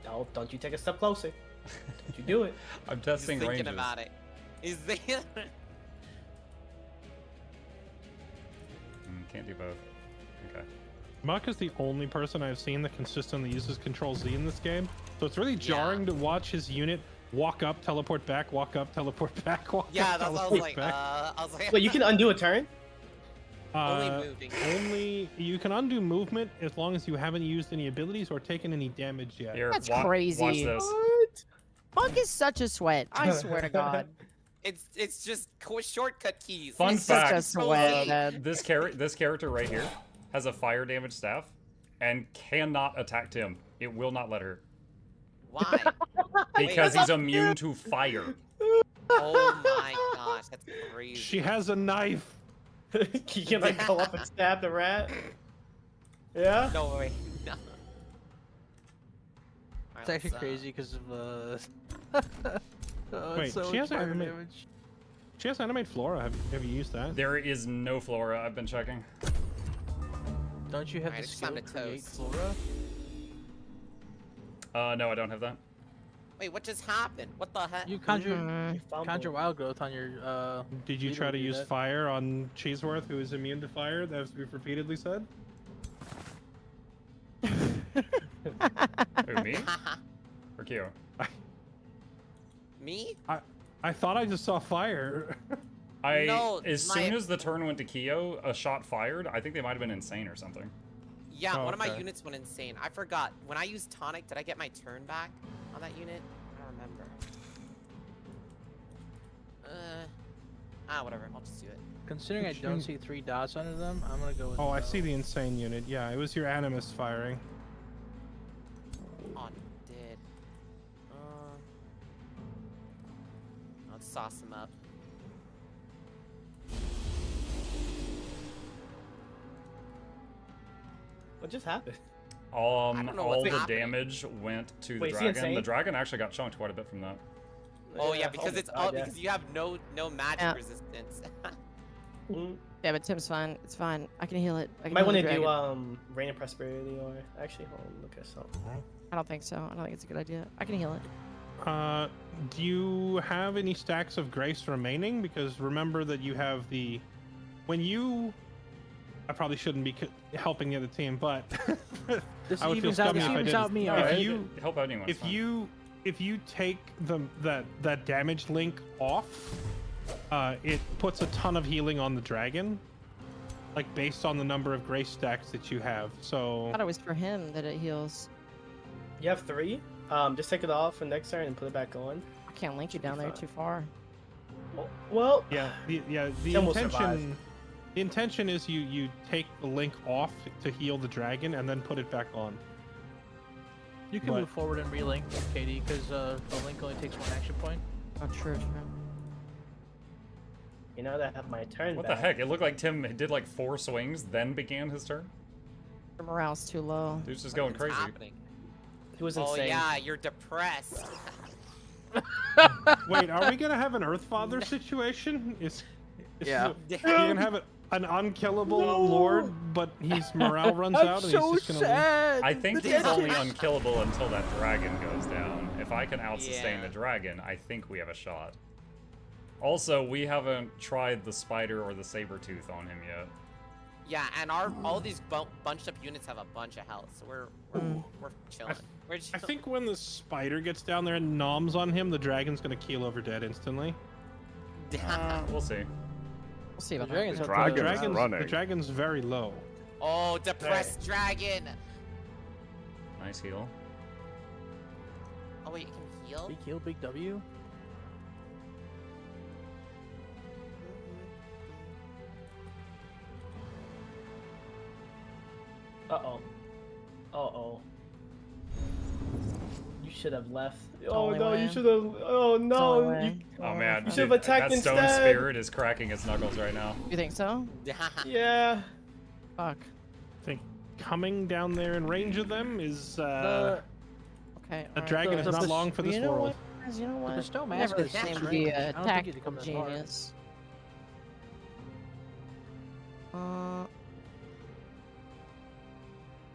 Speaker 11: No, don't you take a step closer. Don't you do it.
Speaker 1: I'm
Speaker 6: He's
Speaker 1: testing
Speaker 6: thinking
Speaker 1: ranges.
Speaker 6: about it. He's thinking.
Speaker 1: Can't do both. Okay.
Speaker 5: Muck is the only person I've seen that consistently uses Control Z in this game, so it's really jarring to watch his unit walk up, teleport back, walk up, teleport back, walk
Speaker 6: Yeah,
Speaker 5: up,
Speaker 6: that's what I was
Speaker 5: teleport
Speaker 6: like.
Speaker 5: back.
Speaker 6: I was like.
Speaker 11: Wait, you can undo a turn?
Speaker 6: Only moving.
Speaker 5: Only you can undo movement as long as you haven't used any abilities or taken any damage yet.
Speaker 1: Here,
Speaker 4: That's
Speaker 1: watch
Speaker 4: crazy.
Speaker 1: this.
Speaker 11: What?
Speaker 4: Monk is such a sweat. I swear to God.
Speaker 6: It's just shortcut keys.
Speaker 1: Fun
Speaker 6: It's
Speaker 1: fact.
Speaker 6: just
Speaker 4: Such a
Speaker 6: so
Speaker 4: sweat,
Speaker 6: easy.
Speaker 4: man.
Speaker 1: This character right here has a fire damage staff and cannot attack Tim. It will not let her.
Speaker 6: Why?
Speaker 1: Because he's immune to fire.
Speaker 6: Oh my gosh, that's crazy.
Speaker 5: She has a knife.
Speaker 11: You can like go up and stab the rat. Yeah?
Speaker 6: No way. No.
Speaker 3: It's actually crazy because of oh,
Speaker 5: Wait,
Speaker 3: it's so
Speaker 5: she
Speaker 3: much
Speaker 5: has
Speaker 3: fire
Speaker 5: anime-
Speaker 3: damage.
Speaker 5: She has animate flora. Have you used that?
Speaker 1: There is no flora. I've been checking.
Speaker 3: Don't you have
Speaker 6: Alright,
Speaker 3: the
Speaker 6: it's time
Speaker 3: skill
Speaker 6: to
Speaker 3: to create
Speaker 6: toast.
Speaker 3: flora?
Speaker 1: No, I don't have that.
Speaker 6: Wait, what just happened? What the heck?
Speaker 3: You conjure
Speaker 11: Fumble.
Speaker 3: conjure wild growth on your
Speaker 5: Did you
Speaker 3: leader
Speaker 5: try to
Speaker 3: do
Speaker 5: use
Speaker 3: that.
Speaker 5: fire on Cheeseworth, who is immune to fire, as we've repeatedly said?
Speaker 1: Who, me? Or Kyo?
Speaker 6: Me?
Speaker 5: I thought I just saw fire.
Speaker 6: No,
Speaker 1: as
Speaker 6: my-
Speaker 1: soon as the turn went to Kyo, a shot fired. I think they might have been insane or something.
Speaker 6: Yeah,
Speaker 5: Oh,
Speaker 6: one of my
Speaker 5: okay.
Speaker 6: units went insane. I forgot. When I used tonic, did I get my turn back on that unit? I don't remember. Whatever. I'll just do it.
Speaker 3: Considering I don't see 3 dots under them, I'm gonna go with
Speaker 5: Oh, I
Speaker 3: no.
Speaker 5: see the insane unit. Yeah, it was your animus firing.
Speaker 6: Oh, it did. Let's sauce him up.
Speaker 11: What just happened?
Speaker 6: don't know
Speaker 1: All
Speaker 6: what's
Speaker 1: the
Speaker 6: happening.
Speaker 1: damage went to the
Speaker 11: Wait, is he
Speaker 1: dragon.
Speaker 11: insane?
Speaker 1: The dragon actually got chunked quite a bit from that.
Speaker 6: Oh yeah, because
Speaker 11: my
Speaker 6: it's
Speaker 11: God,
Speaker 6: up
Speaker 11: yeah.
Speaker 6: because you have no magic
Speaker 4: Yeah.
Speaker 6: resistance.
Speaker 11: Mm.
Speaker 4: Yeah, but Tim's fine. It's fine. I can heal it. I can
Speaker 11: Might
Speaker 4: heal
Speaker 11: want
Speaker 4: the
Speaker 11: to do
Speaker 4: dragon.
Speaker 11: Reign of Prosperity or actually hold on, look at something.
Speaker 4: I don't think so. I don't think it's a good idea. I can heal it.
Speaker 5: Do you have any stacks of grace remaining? Because remember that you have the... When you... I probably shouldn't be helping the other team, but...
Speaker 3: This
Speaker 5: I would feel
Speaker 3: evens out,
Speaker 5: scummy
Speaker 3: this
Speaker 5: if I
Speaker 3: evens
Speaker 5: didn't.
Speaker 3: out me,
Speaker 1: No,
Speaker 3: alright?
Speaker 5: If you...
Speaker 1: help anyone. it's fine.
Speaker 5: If you take that damage link off, it puts a ton of healing on the dragon, like based on the number of grace stacks that you have.
Speaker 4: I
Speaker 5: So
Speaker 4: thought it was for him that it heals.
Speaker 11: You have 3. Just take it off for next turn and put it back on.
Speaker 4: I can't link you
Speaker 11: Should be
Speaker 4: down there
Speaker 11: fine.
Speaker 4: too far.
Speaker 11: Well,
Speaker 5: the
Speaker 11: Tim will survive.
Speaker 5: intention. The intention is you take the link off to heal the dragon and then put it back on.
Speaker 3: You can
Speaker 5: But-
Speaker 3: move forward and relink, Katie, because the link only takes 1 action point.
Speaker 4: Oh, true, true.
Speaker 11: you know that I have my turn
Speaker 1: What
Speaker 11: back.
Speaker 1: the heck? It looked like Tim did like 4 swings, then began his turn.
Speaker 4: Your morale's too low.
Speaker 1: Dude's just going
Speaker 6: What's
Speaker 1: crazy.
Speaker 6: happening?
Speaker 11: He was
Speaker 6: Oh
Speaker 11: insane.
Speaker 6: yeah, you're depressed.
Speaker 5: Wait, are we gonna have an Earth Father situation?
Speaker 3: Yeah.
Speaker 5: You're gonna have an unkillable lord, but his morale runs out, and he's just gonna.
Speaker 3: sad.
Speaker 1: I think he's only unkillable until that dragon goes down. If I can out-sustain
Speaker 6: Yeah.
Speaker 1: the dragon, I think we have a shot. Also, we haven't tried the spider or the saber tooth on him yet.
Speaker 6: Yeah, and all these bunched up units have a bunch of health, so we're chilling. We're
Speaker 5: I
Speaker 6: chilling.
Speaker 5: think when the spider gets down there and noms on him, the dragon's gonna keel over dead instantly.
Speaker 1: We'll see.
Speaker 4: We'll see about
Speaker 3: The
Speaker 4: that.
Speaker 3: dragon's
Speaker 7: The
Speaker 3: hooked
Speaker 7: dragon
Speaker 3: up.
Speaker 7: is
Speaker 5: The
Speaker 7: running.
Speaker 5: dragon's very low.
Speaker 6: Oh, depressed dragon.
Speaker 1: Nice heal.
Speaker 6: Oh wait, you can heal.
Speaker 3: Big heal, big W.
Speaker 11: Uh-oh. Uh-oh. You should have left. Oh
Speaker 4: only
Speaker 11: no,
Speaker 4: way.
Speaker 11: you should have. Oh
Speaker 4: It's the
Speaker 11: no.
Speaker 4: only way.
Speaker 1: Oh man,
Speaker 11: You should've
Speaker 1: dude,
Speaker 11: attacked
Speaker 1: that stone
Speaker 11: instead.
Speaker 1: spirit is cracking its knuckles right now.
Speaker 4: You think so?
Speaker 11: Yeah.
Speaker 4: Fuck.
Speaker 5: I think coming down there in range of them is
Speaker 3: The
Speaker 4: Okay.
Speaker 5: a
Speaker 4: alright.
Speaker 5: dragon is
Speaker 3: the-
Speaker 5: not
Speaker 3: the-
Speaker 5: long for this
Speaker 4: You know
Speaker 5: world.
Speaker 4: what, guys, you know what?
Speaker 3: bestow
Speaker 4: Never
Speaker 3: mask is
Speaker 4: seemed to
Speaker 3: strength.
Speaker 4: be
Speaker 3: I
Speaker 4: a
Speaker 3: don't think it
Speaker 4: tactical
Speaker 3: comes that hard.
Speaker 4: genius.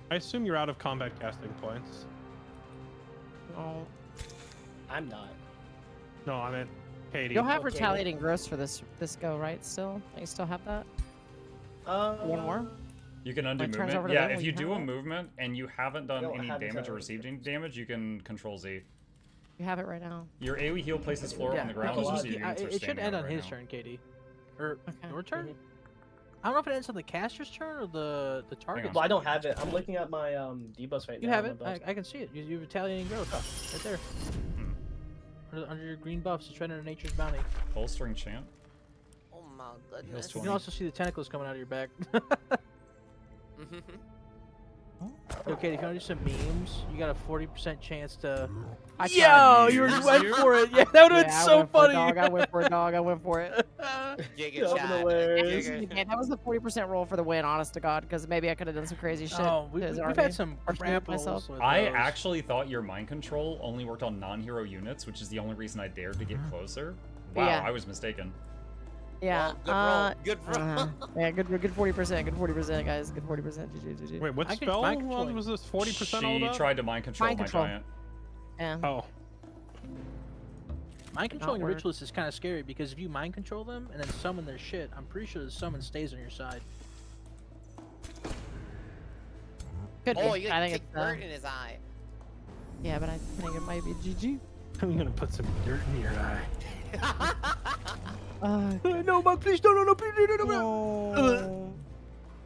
Speaker 5: I assume you're out of combat casting points.
Speaker 4: No.
Speaker 11: I'm not.
Speaker 5: No, I meant Katie.
Speaker 4: You'll have
Speaker 11: Okay.
Speaker 4: retaliating growth for this go, right? Still, you still have that. One more.
Speaker 1: You can undo
Speaker 4: When it turns
Speaker 1: movement.
Speaker 4: over to
Speaker 1: Yeah,
Speaker 4: them,
Speaker 1: if
Speaker 4: will
Speaker 1: you
Speaker 4: you
Speaker 1: do
Speaker 4: have
Speaker 1: a
Speaker 4: it?
Speaker 1: movement and you haven't done
Speaker 11: don't
Speaker 1: any
Speaker 11: have
Speaker 1: damage or
Speaker 11: it.
Speaker 1: received any damage, you can control Z.
Speaker 4: You have it right now.
Speaker 1: Your AoE heal places floor on the ground.
Speaker 11: he-
Speaker 1: so
Speaker 11: he-
Speaker 1: your units are
Speaker 3: it should
Speaker 1: standing
Speaker 3: end
Speaker 1: out
Speaker 3: on
Speaker 1: right
Speaker 3: his
Speaker 1: now.
Speaker 3: turn, Katie. Or
Speaker 4: Okay.
Speaker 3: your turn?
Speaker 11: Mhm.
Speaker 3: I don't know if it ends on the caster's turn or the target's
Speaker 11: Well, I
Speaker 3: turn.
Speaker 11: don't have it. I'm looking at my debuffs right
Speaker 3: You
Speaker 11: now.
Speaker 3: have
Speaker 11: my
Speaker 3: it.
Speaker 11: buffs.
Speaker 3: I can see it. You have retaliating growth right there. Under your green buffs, it's right under nature's bounty.
Speaker 1: Bolstering chant.
Speaker 6: Oh my goodness.
Speaker 3: You
Speaker 1: 20.
Speaker 3: can also see the tentacles coming out of your back. Okay, if you want to do some memes, you got a 40% chance to.
Speaker 4: I
Speaker 3: Yo,
Speaker 4: tried.
Speaker 3: you went for it. Yeah, that would have been
Speaker 4: Yeah, I
Speaker 3: so
Speaker 4: went for a
Speaker 3: funny.
Speaker 4: dog. I went for a dog. I went for it.
Speaker 6: Giga
Speaker 11: Coming
Speaker 6: chat.
Speaker 11: hilarious.
Speaker 6: Giga.
Speaker 4: Yeah, that was the 40% roll for the win, honest to God, because maybe I could have done some crazy shit.
Speaker 3: Oh,
Speaker 4: to his
Speaker 3: we've
Speaker 4: army.
Speaker 3: had some
Speaker 4: Or shoot
Speaker 3: crap
Speaker 4: myself.
Speaker 3: rolls with
Speaker 1: I
Speaker 3: those.
Speaker 1: actually thought your mind control only worked on non-hero units, which is the only reason I dared to get closer. Wow,
Speaker 4: Yeah.
Speaker 1: I was mistaken.
Speaker 4: Yeah.
Speaker 6: Well, good roll. Good roll.
Speaker 4: Yeah, good 40%. Good 40%, guys. Good 40%. GG.
Speaker 5: Wait, what
Speaker 3: I could
Speaker 5: spell
Speaker 3: mind control
Speaker 5: was this? 40% all
Speaker 1: She
Speaker 5: about?
Speaker 1: tried to mind control
Speaker 4: Mind
Speaker 1: my
Speaker 4: control.
Speaker 1: giant.
Speaker 4: Yeah.
Speaker 5: Oh,
Speaker 3: Mind controlling a
Speaker 4: work.
Speaker 3: ritualist is kind of scary because if you mind control them and then summon their shit, I'm pretty sure the summon stays on your side.
Speaker 4: Could be.
Speaker 6: Oh, you
Speaker 4: I
Speaker 6: got
Speaker 4: think
Speaker 6: kick
Speaker 4: it's.
Speaker 6: dirt in his eye.
Speaker 4: Yeah, but I think it might be GG.
Speaker 5: I'm gonna put some dirt in your eye.
Speaker 3: No, Mug, please, no, please, no.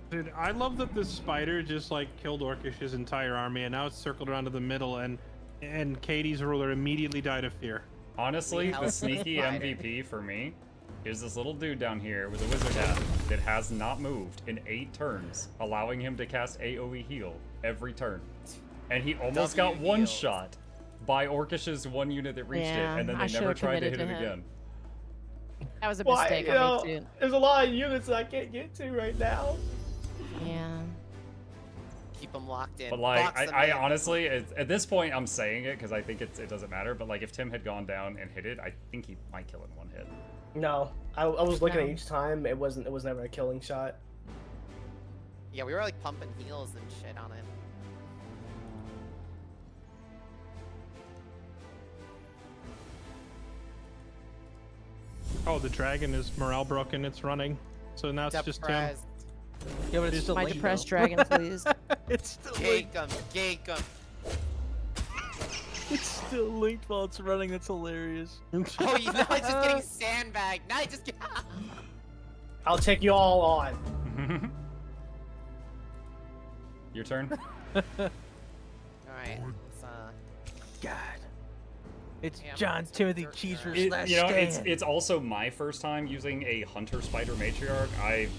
Speaker 5: Dude, I love that this spider just like killed Orcish's entire army, and now it's circled around to the middle, and Katie's ruler immediately died of fear.
Speaker 1: Honestly,
Speaker 6: Hell,
Speaker 1: the sneaky
Speaker 6: spider.
Speaker 1: MVP for me is this little dude down here with a wizard hat that has not moved in 8 turns, allowing him to cast AoE heal every turn. And he almost got
Speaker 6: W
Speaker 1: one
Speaker 6: heal.
Speaker 1: shot by Orcish's one unit that reached
Speaker 4: Yeah,
Speaker 1: it, and then
Speaker 4: I
Speaker 1: they never
Speaker 4: should've
Speaker 1: tried to hit
Speaker 4: committed
Speaker 1: it
Speaker 4: to him.
Speaker 1: again.
Speaker 4: That was a
Speaker 11: Why,
Speaker 4: mistake
Speaker 11: you
Speaker 4: on
Speaker 11: know,
Speaker 4: me too.
Speaker 11: there's a lot of units that I can't get to right now.
Speaker 4: Yeah.
Speaker 6: Keep him locked in.
Speaker 1: But like,
Speaker 6: Box them
Speaker 1: I
Speaker 6: in.
Speaker 1: honestly, at this point, I'm saying it because I think it doesn't matter. But like, if Tim had gone down and hit it, I think he might kill it in one hit.
Speaker 11: No, I was looking at
Speaker 4: No.
Speaker 11: each time. It was never a killing shot.
Speaker 6: Yeah, we were like pumping heals and shit on it.
Speaker 5: Oh, the dragon is morale broken. It's running. So now it's just Tim.
Speaker 6: Depressed.
Speaker 3: Yeah, but it's
Speaker 5: It's
Speaker 3: still
Speaker 4: My
Speaker 3: linked,
Speaker 4: depressed
Speaker 3: though.
Speaker 4: dragon, please.
Speaker 3: It's still
Speaker 6: Gake
Speaker 3: linked.
Speaker 6: him. Gake him.
Speaker 3: It's still linked while it's running. That's hilarious.
Speaker 6: Oh, you know, it's just getting sandbagged. Now I just get.
Speaker 11: I'll take you all on.
Speaker 1: Your turn.
Speaker 6: All right. Let's,
Speaker 3: God. It's
Speaker 6: Yeah,
Speaker 3: John
Speaker 6: it's
Speaker 3: Timothy
Speaker 6: dirt
Speaker 3: Cheeseburger
Speaker 6: there.
Speaker 3: slash
Speaker 1: You know,
Speaker 3: Stan.
Speaker 1: it's also my first time using a Hunter Spider Matriarch.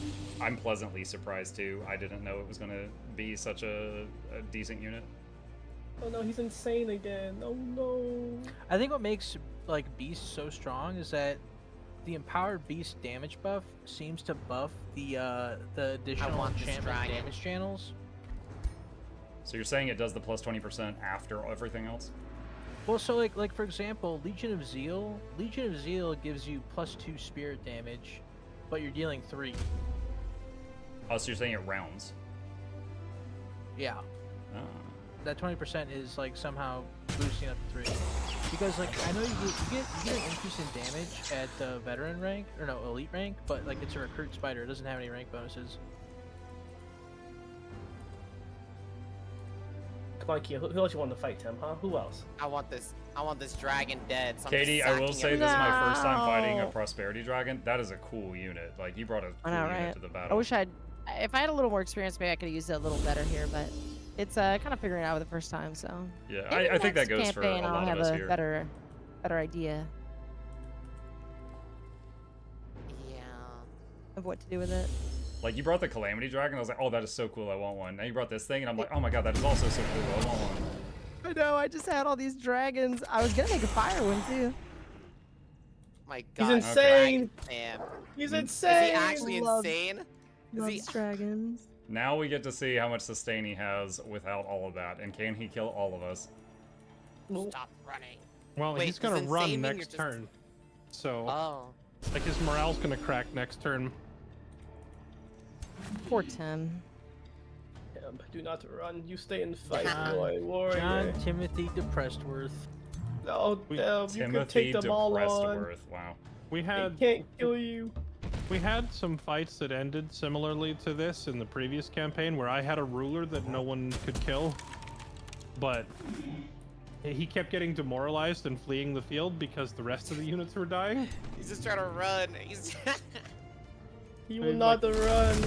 Speaker 1: I'm pleasantly surprised too. I didn't know it was gonna be such a decent unit.
Speaker 11: Oh no, he's insane again. Oh no.
Speaker 3: I think what makes like Beast so strong is that the empowered Beast damage buff seems to buff the additional
Speaker 6: want this
Speaker 3: enchantment
Speaker 6: dragon.
Speaker 3: damage channels.
Speaker 1: So you're saying it does the plus 20% after everything else?
Speaker 3: Well, so like for example, Legion of Zeal gives you +2 spirit damage, but you're dealing 3.
Speaker 1: Oh, so you're saying it rounds?
Speaker 3: Yeah.
Speaker 1: Oh.
Speaker 3: That 20% is like somehow boosting up to 3. Because like I know you get an increase in damage at veteran rank or no elite rank, but like it's a recruit spider. It doesn't have any rank bonuses.
Speaker 11: Come on, Kia. Who else you want to fight, Tim? Huh? Who else?
Speaker 6: I want this dragon dead. So I'm
Speaker 1: Katie,
Speaker 6: just
Speaker 1: I will
Speaker 6: sacking
Speaker 1: say this is my first time fighting a
Speaker 4: No.
Speaker 1: prosperity dragon. That is a cool unit. Like, you brought a
Speaker 4: I
Speaker 1: cool
Speaker 4: know,
Speaker 1: unit
Speaker 4: right?
Speaker 1: to the
Speaker 4: I
Speaker 1: battle.
Speaker 4: wish if I had a little more experience, maybe I could have used it a little better here, but it's kind of figuring it out the first time, so.
Speaker 1: Yeah,
Speaker 4: Maybe
Speaker 1: I think that
Speaker 4: next
Speaker 1: goes for a
Speaker 4: campaign
Speaker 1: lot
Speaker 4: I'll
Speaker 1: of
Speaker 4: have
Speaker 1: us
Speaker 4: a
Speaker 1: here.
Speaker 4: better idea
Speaker 6: Yeah.
Speaker 4: of what to do with it.
Speaker 1: Like, you brought the Calamity Dragon, I was like, oh, that is so cool, I want one. Now you brought this thing, and I'm like, oh my god, that is also so cool, I want one.
Speaker 4: I know, I just had all these dragons. I was gonna make a fire one too.
Speaker 6: My
Speaker 11: He's
Speaker 6: God.
Speaker 11: insane.
Speaker 6: Man.
Speaker 11: He's
Speaker 6: Is
Speaker 11: insane.
Speaker 6: he actually
Speaker 4: Love-
Speaker 6: insane? Is he?
Speaker 4: Loves dragons.
Speaker 1: Now we get to see how much sustain he has without all of that, and can he kill all of us?
Speaker 6: Stop running.
Speaker 5: Well,
Speaker 6: Wait,
Speaker 5: he's gonna
Speaker 6: does
Speaker 5: run
Speaker 6: insane mean
Speaker 5: next
Speaker 6: you're just-
Speaker 5: turn. So,
Speaker 6: Oh.
Speaker 5: like, his morale's gonna crack next turn.
Speaker 4: Poor Tim.
Speaker 11: Tim, do not run. You stay and fight,
Speaker 3: John-
Speaker 11: boy, warrior.
Speaker 3: John Timothy Deprestworth.
Speaker 11: No, Tim, you can
Speaker 1: Timothy
Speaker 11: take them all on.
Speaker 1: Deprestworth, wow.
Speaker 5: We
Speaker 11: They
Speaker 5: had
Speaker 11: can't kill you.
Speaker 5: we had some fights that ended similarly to this in the previous campaign, where I had a ruler that no one could kill, but he kept getting demoralized and fleeing the field because the rest of the units were dying.
Speaker 6: He's just trying to run. He's.
Speaker 11: He will not run.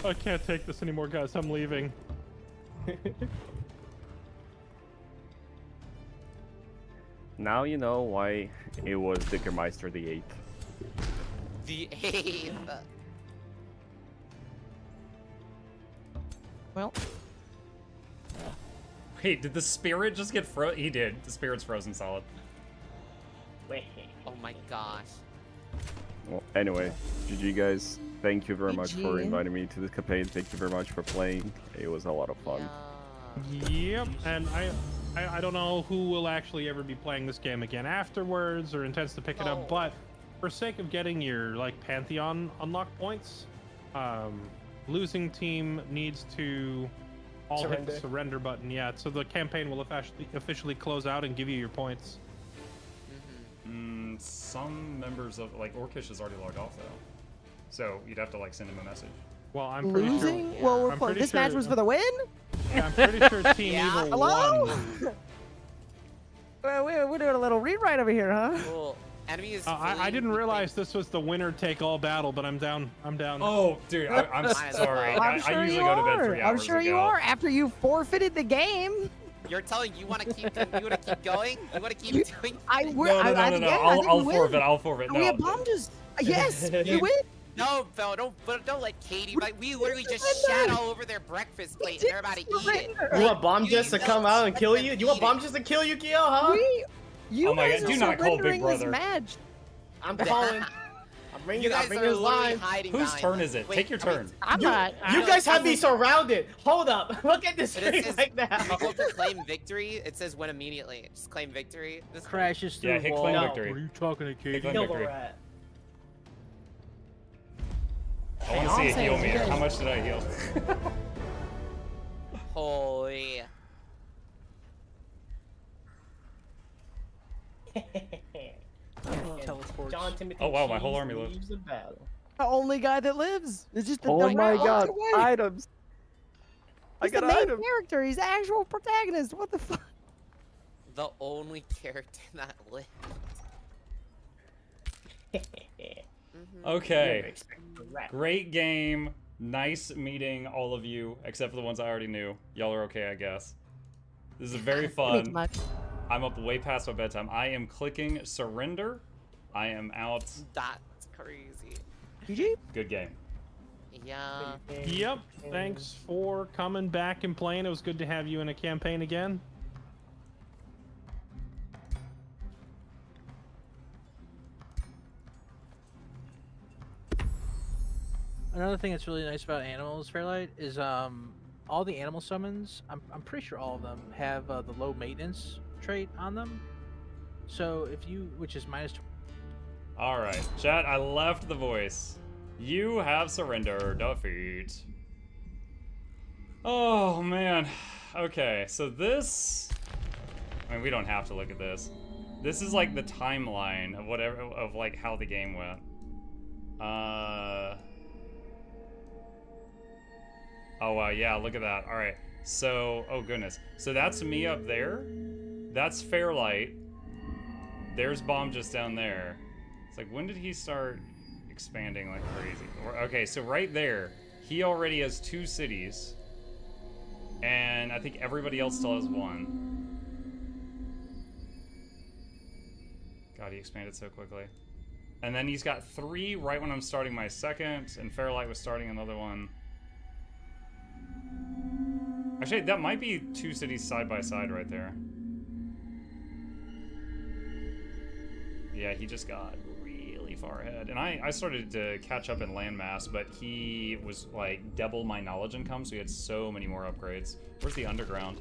Speaker 5: I can't take this anymore, guys. I'm leaving.
Speaker 7: Now you know why it was Dickermeister the 8th.
Speaker 6: The 8th.
Speaker 4: Well,
Speaker 1: Wait, did the spirit just get He did. The spirit's frozen solid.
Speaker 11: Wait.
Speaker 6: Oh my gosh.
Speaker 7: Well, anyway, GG guys. Thank you very much for
Speaker 4: GG.
Speaker 7: inviting me to this campaign. Thank you very much for playing. It was a lot of fun.
Speaker 6: Yeah.
Speaker 5: Yep, and I don't know who will actually ever be playing this game again afterwards or intends to pick it
Speaker 6: Oh.
Speaker 5: up, but for sake of getting your like Pantheon unlock points, losing team needs to all hit the surrender button. Yeah, so the campaign will officially close out and give you your points.
Speaker 1: Some members of, like, Orcish has already logged off, though. So, you'd have to, like, send him a message.
Speaker 5: Well, I'm pretty
Speaker 4: losing?
Speaker 5: sure.
Speaker 4: Well,
Speaker 5: I'm pretty
Speaker 4: this match
Speaker 5: sure-
Speaker 4: was for the win?
Speaker 5: Yeah, I'm pretty sure Team
Speaker 6: Yeah.
Speaker 5: Evil
Speaker 4: Hello?
Speaker 5: won.
Speaker 4: Well, we're doing a little rewrite over here, huh?
Speaker 6: Cool. Enemy is.
Speaker 5: I
Speaker 6: fleeing.
Speaker 5: didn't realize this was the winner take all battle, but I'm down. I'm down.
Speaker 1: Oh, dude, I'm
Speaker 6: Might as
Speaker 1: sorry.
Speaker 6: well.
Speaker 1: I
Speaker 4: I'm sure
Speaker 1: usually
Speaker 4: you
Speaker 1: go to bed
Speaker 4: are.
Speaker 1: 3
Speaker 4: I'm
Speaker 1: hours
Speaker 4: sure you
Speaker 1: ago.
Speaker 4: are after you forfeited the game.
Speaker 6: You're telling you want to keep going? You want to keep doing?
Speaker 4: I
Speaker 1: No,
Speaker 4: would.
Speaker 1: no, no,
Speaker 4: I
Speaker 1: no,
Speaker 4: think,
Speaker 1: no.
Speaker 4: yeah, I think
Speaker 1: I'll
Speaker 4: we win.
Speaker 1: forfeit. I'll forfeit.
Speaker 4: We
Speaker 1: No.
Speaker 4: have bombed us. Yes, we win.
Speaker 6: No, Phil, don't let Katie. Like, we literally just
Speaker 4: surrender.
Speaker 6: shat all over their breakfast plate, and they're about to eat it.
Speaker 4: surrender.
Speaker 11: You want Bomb
Speaker 6: You
Speaker 11: Just to
Speaker 6: don't
Speaker 11: come out and
Speaker 6: let
Speaker 11: kill
Speaker 6: them
Speaker 11: you? You want
Speaker 6: eat it.
Speaker 11: Bomb Just to kill you, Kyo, huh?
Speaker 4: You
Speaker 1: Oh my
Speaker 4: guys
Speaker 1: God,
Speaker 4: are
Speaker 1: do not call Big
Speaker 4: surrendering this
Speaker 1: Brother.
Speaker 4: match.
Speaker 11: I'm calling. I'm bringing
Speaker 6: You
Speaker 11: it. I'm
Speaker 6: guys
Speaker 11: bringing
Speaker 6: are
Speaker 11: his
Speaker 6: literally
Speaker 11: line.
Speaker 6: hiding
Speaker 1: Whose
Speaker 6: behind
Speaker 1: turn
Speaker 6: them.
Speaker 1: is it?
Speaker 6: Wait,
Speaker 1: Take your
Speaker 6: I mean,
Speaker 1: turn.
Speaker 4: I'm not.
Speaker 11: You guys have me surrounded. Hold up. Look at this
Speaker 6: But
Speaker 11: screen
Speaker 6: it says,
Speaker 11: right now.
Speaker 6: you go to claim victory. It says win immediately. Just claim victory. This
Speaker 3: Crashes through
Speaker 1: Yeah,
Speaker 3: a
Speaker 1: hit
Speaker 3: wall.
Speaker 1: claim
Speaker 11: No.
Speaker 1: victory.
Speaker 3: What are you talking to, Katie?
Speaker 1: claim
Speaker 11: Kill the
Speaker 1: victory.
Speaker 11: rat.
Speaker 1: I want to
Speaker 4: all
Speaker 1: see
Speaker 4: I'm
Speaker 1: a
Speaker 4: saying
Speaker 1: heal
Speaker 4: is you
Speaker 1: meter.
Speaker 4: guys-
Speaker 1: How much did I heal?
Speaker 6: Holy.
Speaker 3: Teleports.
Speaker 11: John Timothy
Speaker 1: Oh, wow, my whole
Speaker 11: Cheese
Speaker 1: army lives.
Speaker 11: leaves the battle.
Speaker 4: The only guy that lives. It's just the
Speaker 7: Oh
Speaker 4: the
Speaker 7: my
Speaker 4: rat
Speaker 7: god,
Speaker 4: walked away.
Speaker 7: items! I
Speaker 4: He's the
Speaker 7: got
Speaker 4: main
Speaker 7: items!
Speaker 4: character. He's the actual protagonist. What the fuck?
Speaker 6: The only character that lived.
Speaker 1: Okay. Great game. Nice meeting all of you, except for the ones I already knew. Y'all are okay, I guess. This is very fun.
Speaker 4: Much.
Speaker 1: I'm up way past my bedtime. I am clicking surrender. I am out.
Speaker 6: That's crazy.
Speaker 4: GG.
Speaker 1: Good game.
Speaker 6: Yeah.
Speaker 5: Yep. Thanks for coming back and playing. It was good to have you in a campaign again.
Speaker 3: Another thing that's really nice about animals, Fairlight, is all the animal summons. I'm pretty sure all of them have the low maintenance trait on them. So if you, which is minus.
Speaker 1: All right, chat. I left the voice. You have surrendered. Defeat. Oh man. Okay, so this. I mean, we don't have to look at this. This is like the timeline of whatever of like how the game went. Oh, wow, yeah, look at that. All right, so, oh goodness. So that's me up there. That's Fairlight. There's Bomb just down there. It's like, when did he start expanding like crazy? Okay, so right there, he already has 2 cities. And I think everybody else still has 1. God, he expanded so quickly. And then he's got 3 right when I'm starting my second, and Fairlight was starting another one. Actually, that might be 2 cities side by side right there. Yeah, he just got really far ahead. And I started to catch up in landmass, but he was like double my knowledge income, so he had so many more upgrades. Where's the underground?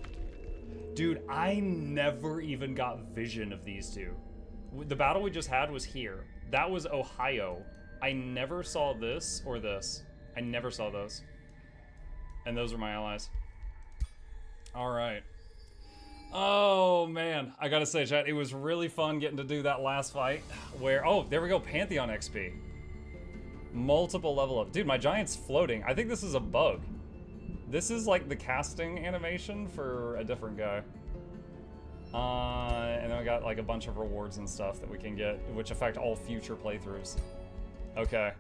Speaker 1: Dude, I never even got vision of these 2. The battle we just had was here. That was Ohio. I never saw this or this. I never saw those. And those are my allies. All right. Oh, man. I gotta say, chat, it was really fun getting to do that last fight where... Oh, there we go. Pantheon XP. Multiple level up. Dude, my giant's floating. I think this is a bug. This is like the casting animation for a different guy. And then we got like a bunch of rewards and stuff that we can get, which affect all future playthroughs. Okay.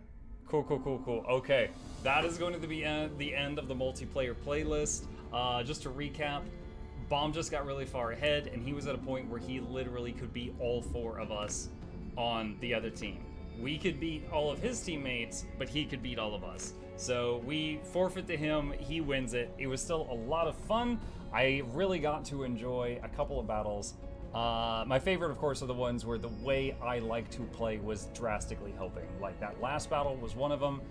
Speaker 1: Cool, cool, cool, cool. Okay. That is going to be the end of the multiplayer playlist. Just to recap, Bomb just got really far ahead, and he was at a point where he literally could beat all 4 of us on the other team. We could beat all of his teammates, but he could beat all of us. So we forfeit to him, he wins it. It was still a lot of fun. I really got to enjoy a couple of battles. My favorite, of course, are the ones where the way I like to play was drastically helping. Like that last battle was one of them.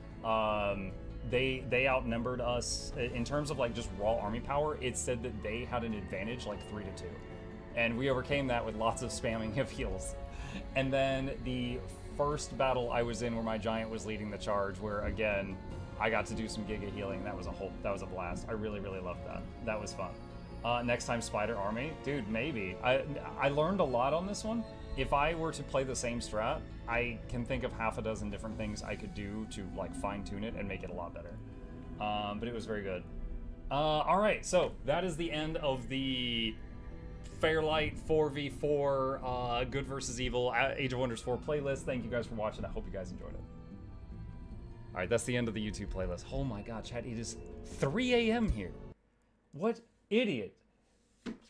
Speaker 1: They outnumbered us in terms of like just raw army power. It said that they had an advantage like 3-2, and we overcame that with lots of spamming of heals. And then the first battle I was in, where my giant was leading the charge, where again I got to do some giga healing. That was a blast. I really loved that. That was fun. Next time Spider Army, dude, maybe. I learned a lot on this one. If I were to play the same strat, I can think of half a dozen different things I could do to like fine-tune it and make it a lot better. But it was very good. All right, so that is the end of the Fairlight 4v4 Good vs. Evil Age of Wonders 4 playlist. Thank you guys for watching. I hope you guys enjoyed it. All right, that's the end of the YouTube playlist. Oh my God, chat, it is 3 a.m. here. What idiot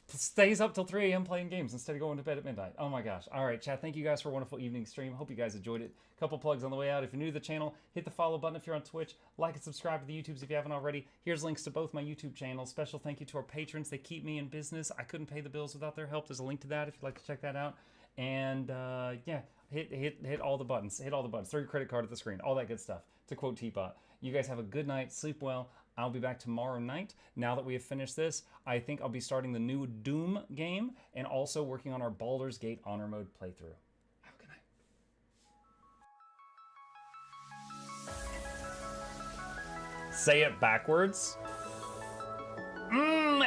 Speaker 1: stays up till 3 a.m. playing games instead of going to bed at midnight? Oh my gosh. All right, chat, thank you guys for a wonderful evening stream. Hope you guys enjoyed it. Couple plugs on the way out. If you're new to the channel, hit the follow button if you're on Twitch. Like and subscribe to the YouTubes if you haven't already. Here's links to both my YouTube channels. Special thank you to our patrons. They keep me in business. I couldn't pay the bills without their help. There's a link to that if you'd like to check that out. And yeah, hit all the buttons. Hit all the buttons. Throw your credit card at the screen. All that good stuff. To quote Teapot. You guys have a good night. Sleep well. I'll be back tomorrow night. Now that we have finished this, I think I'll be starting the new Doom game and also working on our Baldur's Gate Honor Mode playthrough. Have a good night. Say it backwards.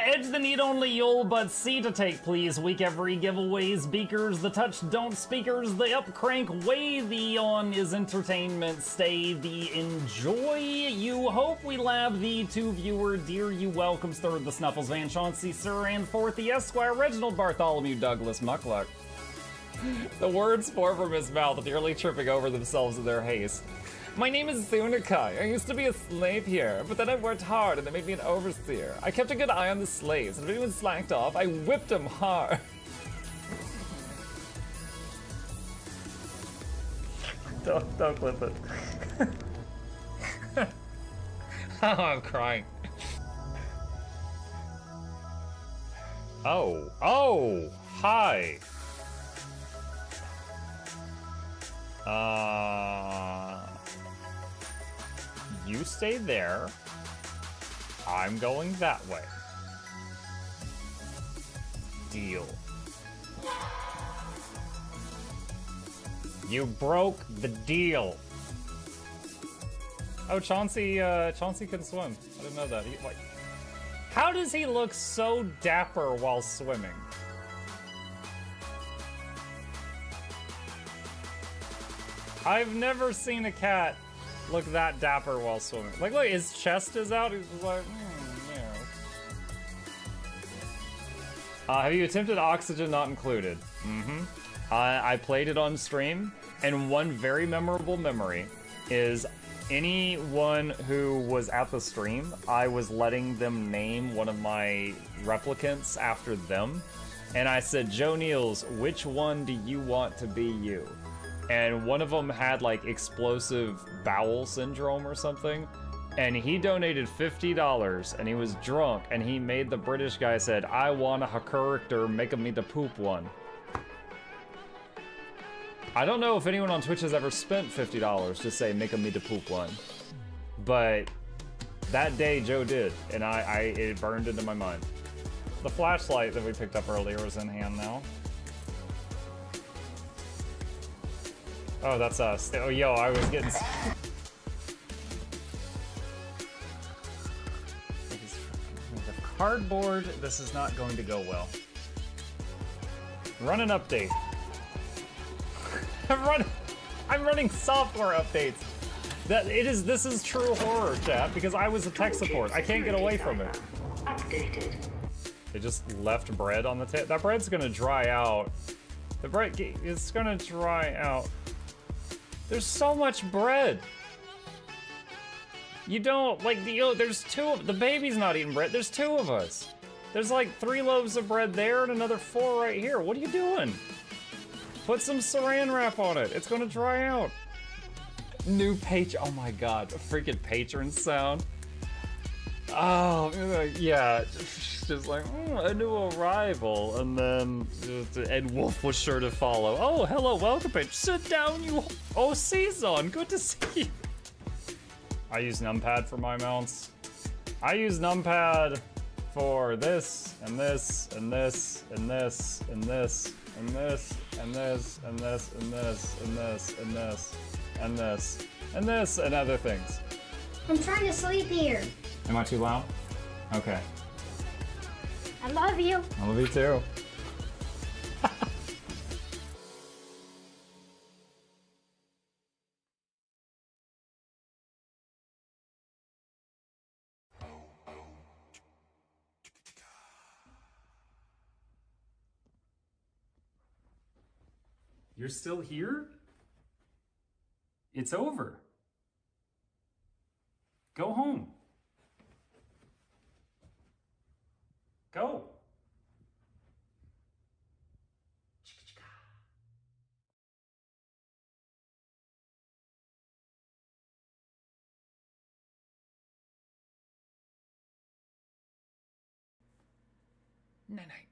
Speaker 1: Edge the need only you'll but C to take, please. Week every giveaways, beakers, the touch don't speakers, the up crank way, the on is entertainment, stay the enjoy. You hope we lab the 2 viewer, dear you welcomes, third the Snuffles, Van Chauncey, Sir, and fourth the Esquire, Reginald Bartholomew, Douglas, Mukluk. The words pour from his mouth, nearly tripping over themselves in their haste. My name is Zunikai. I used to be a slave here, but then I worked hard and they made me an overseer. I kept a good eye on the slaves, and if anyone slacked off, I whipped them hard. Don't clip it. Oh, I'm crying. Oh, hi. You stay there. I'm going that way. Deal. You broke the deal. Oh, Chauncey can swim. I didn't know that. How does he look so dapper while swimming? I've never seen a cat look that dapper while swimming. Like, look, his chest is out. He's just like, Have you attempted Oxygen Not Included? Mm-hmm. I played it on stream, and one very memorable memory is anyone who was at the stream, I was letting them name one of my replicants after them. And I said, Joe Niels, which one do you want to be you? And one of them had like explosive bowel syndrome or something. And he donated $50 and he was drunk and he made the British guy said, I want a character, make me the poop one. I don't know if anyone on Twitch has ever spent $50 to say make me the poop one. But that day Joe did, and it burned into my mind. The flashlight that we picked up earlier is in hand now. Oh, that's us. Oh, yo, I was getting... Cardboard, this is not going to go well. Run an update. I'm running software updates. This is true horror, chat, because I was a tech support. I can't get away from it. Updated. They just left bread on the table. That bread's gonna dry out. The bread is gonna dry out. There's so much bread. You don't, like, there's the baby's not eating bread. There's 2 of us. There's like 3 loaves of bread there and another 4 right here. What are you doing? Put some saran wrap on it. It's gonna dry out. New oh my god, a freaking patron sound. Oh, yeah, just like, a new arrival, and then Ed Wolf was sure to follow. Oh, hello, welcome, patron. Sit down, you. Oh, Season, good to see you. I use numpad for my mounts. I use numpad for this, and this, and this, and this, and this, and this, and this, and this, and this, and this, and this, and this, and this, and other things.
Speaker 12: I'm trying to sleep here.
Speaker 1: Am I too loud? Okay.
Speaker 12: I love you.
Speaker 1: I love you too. You're still here? It's over. Go home. Go.
Speaker 8: Night-night.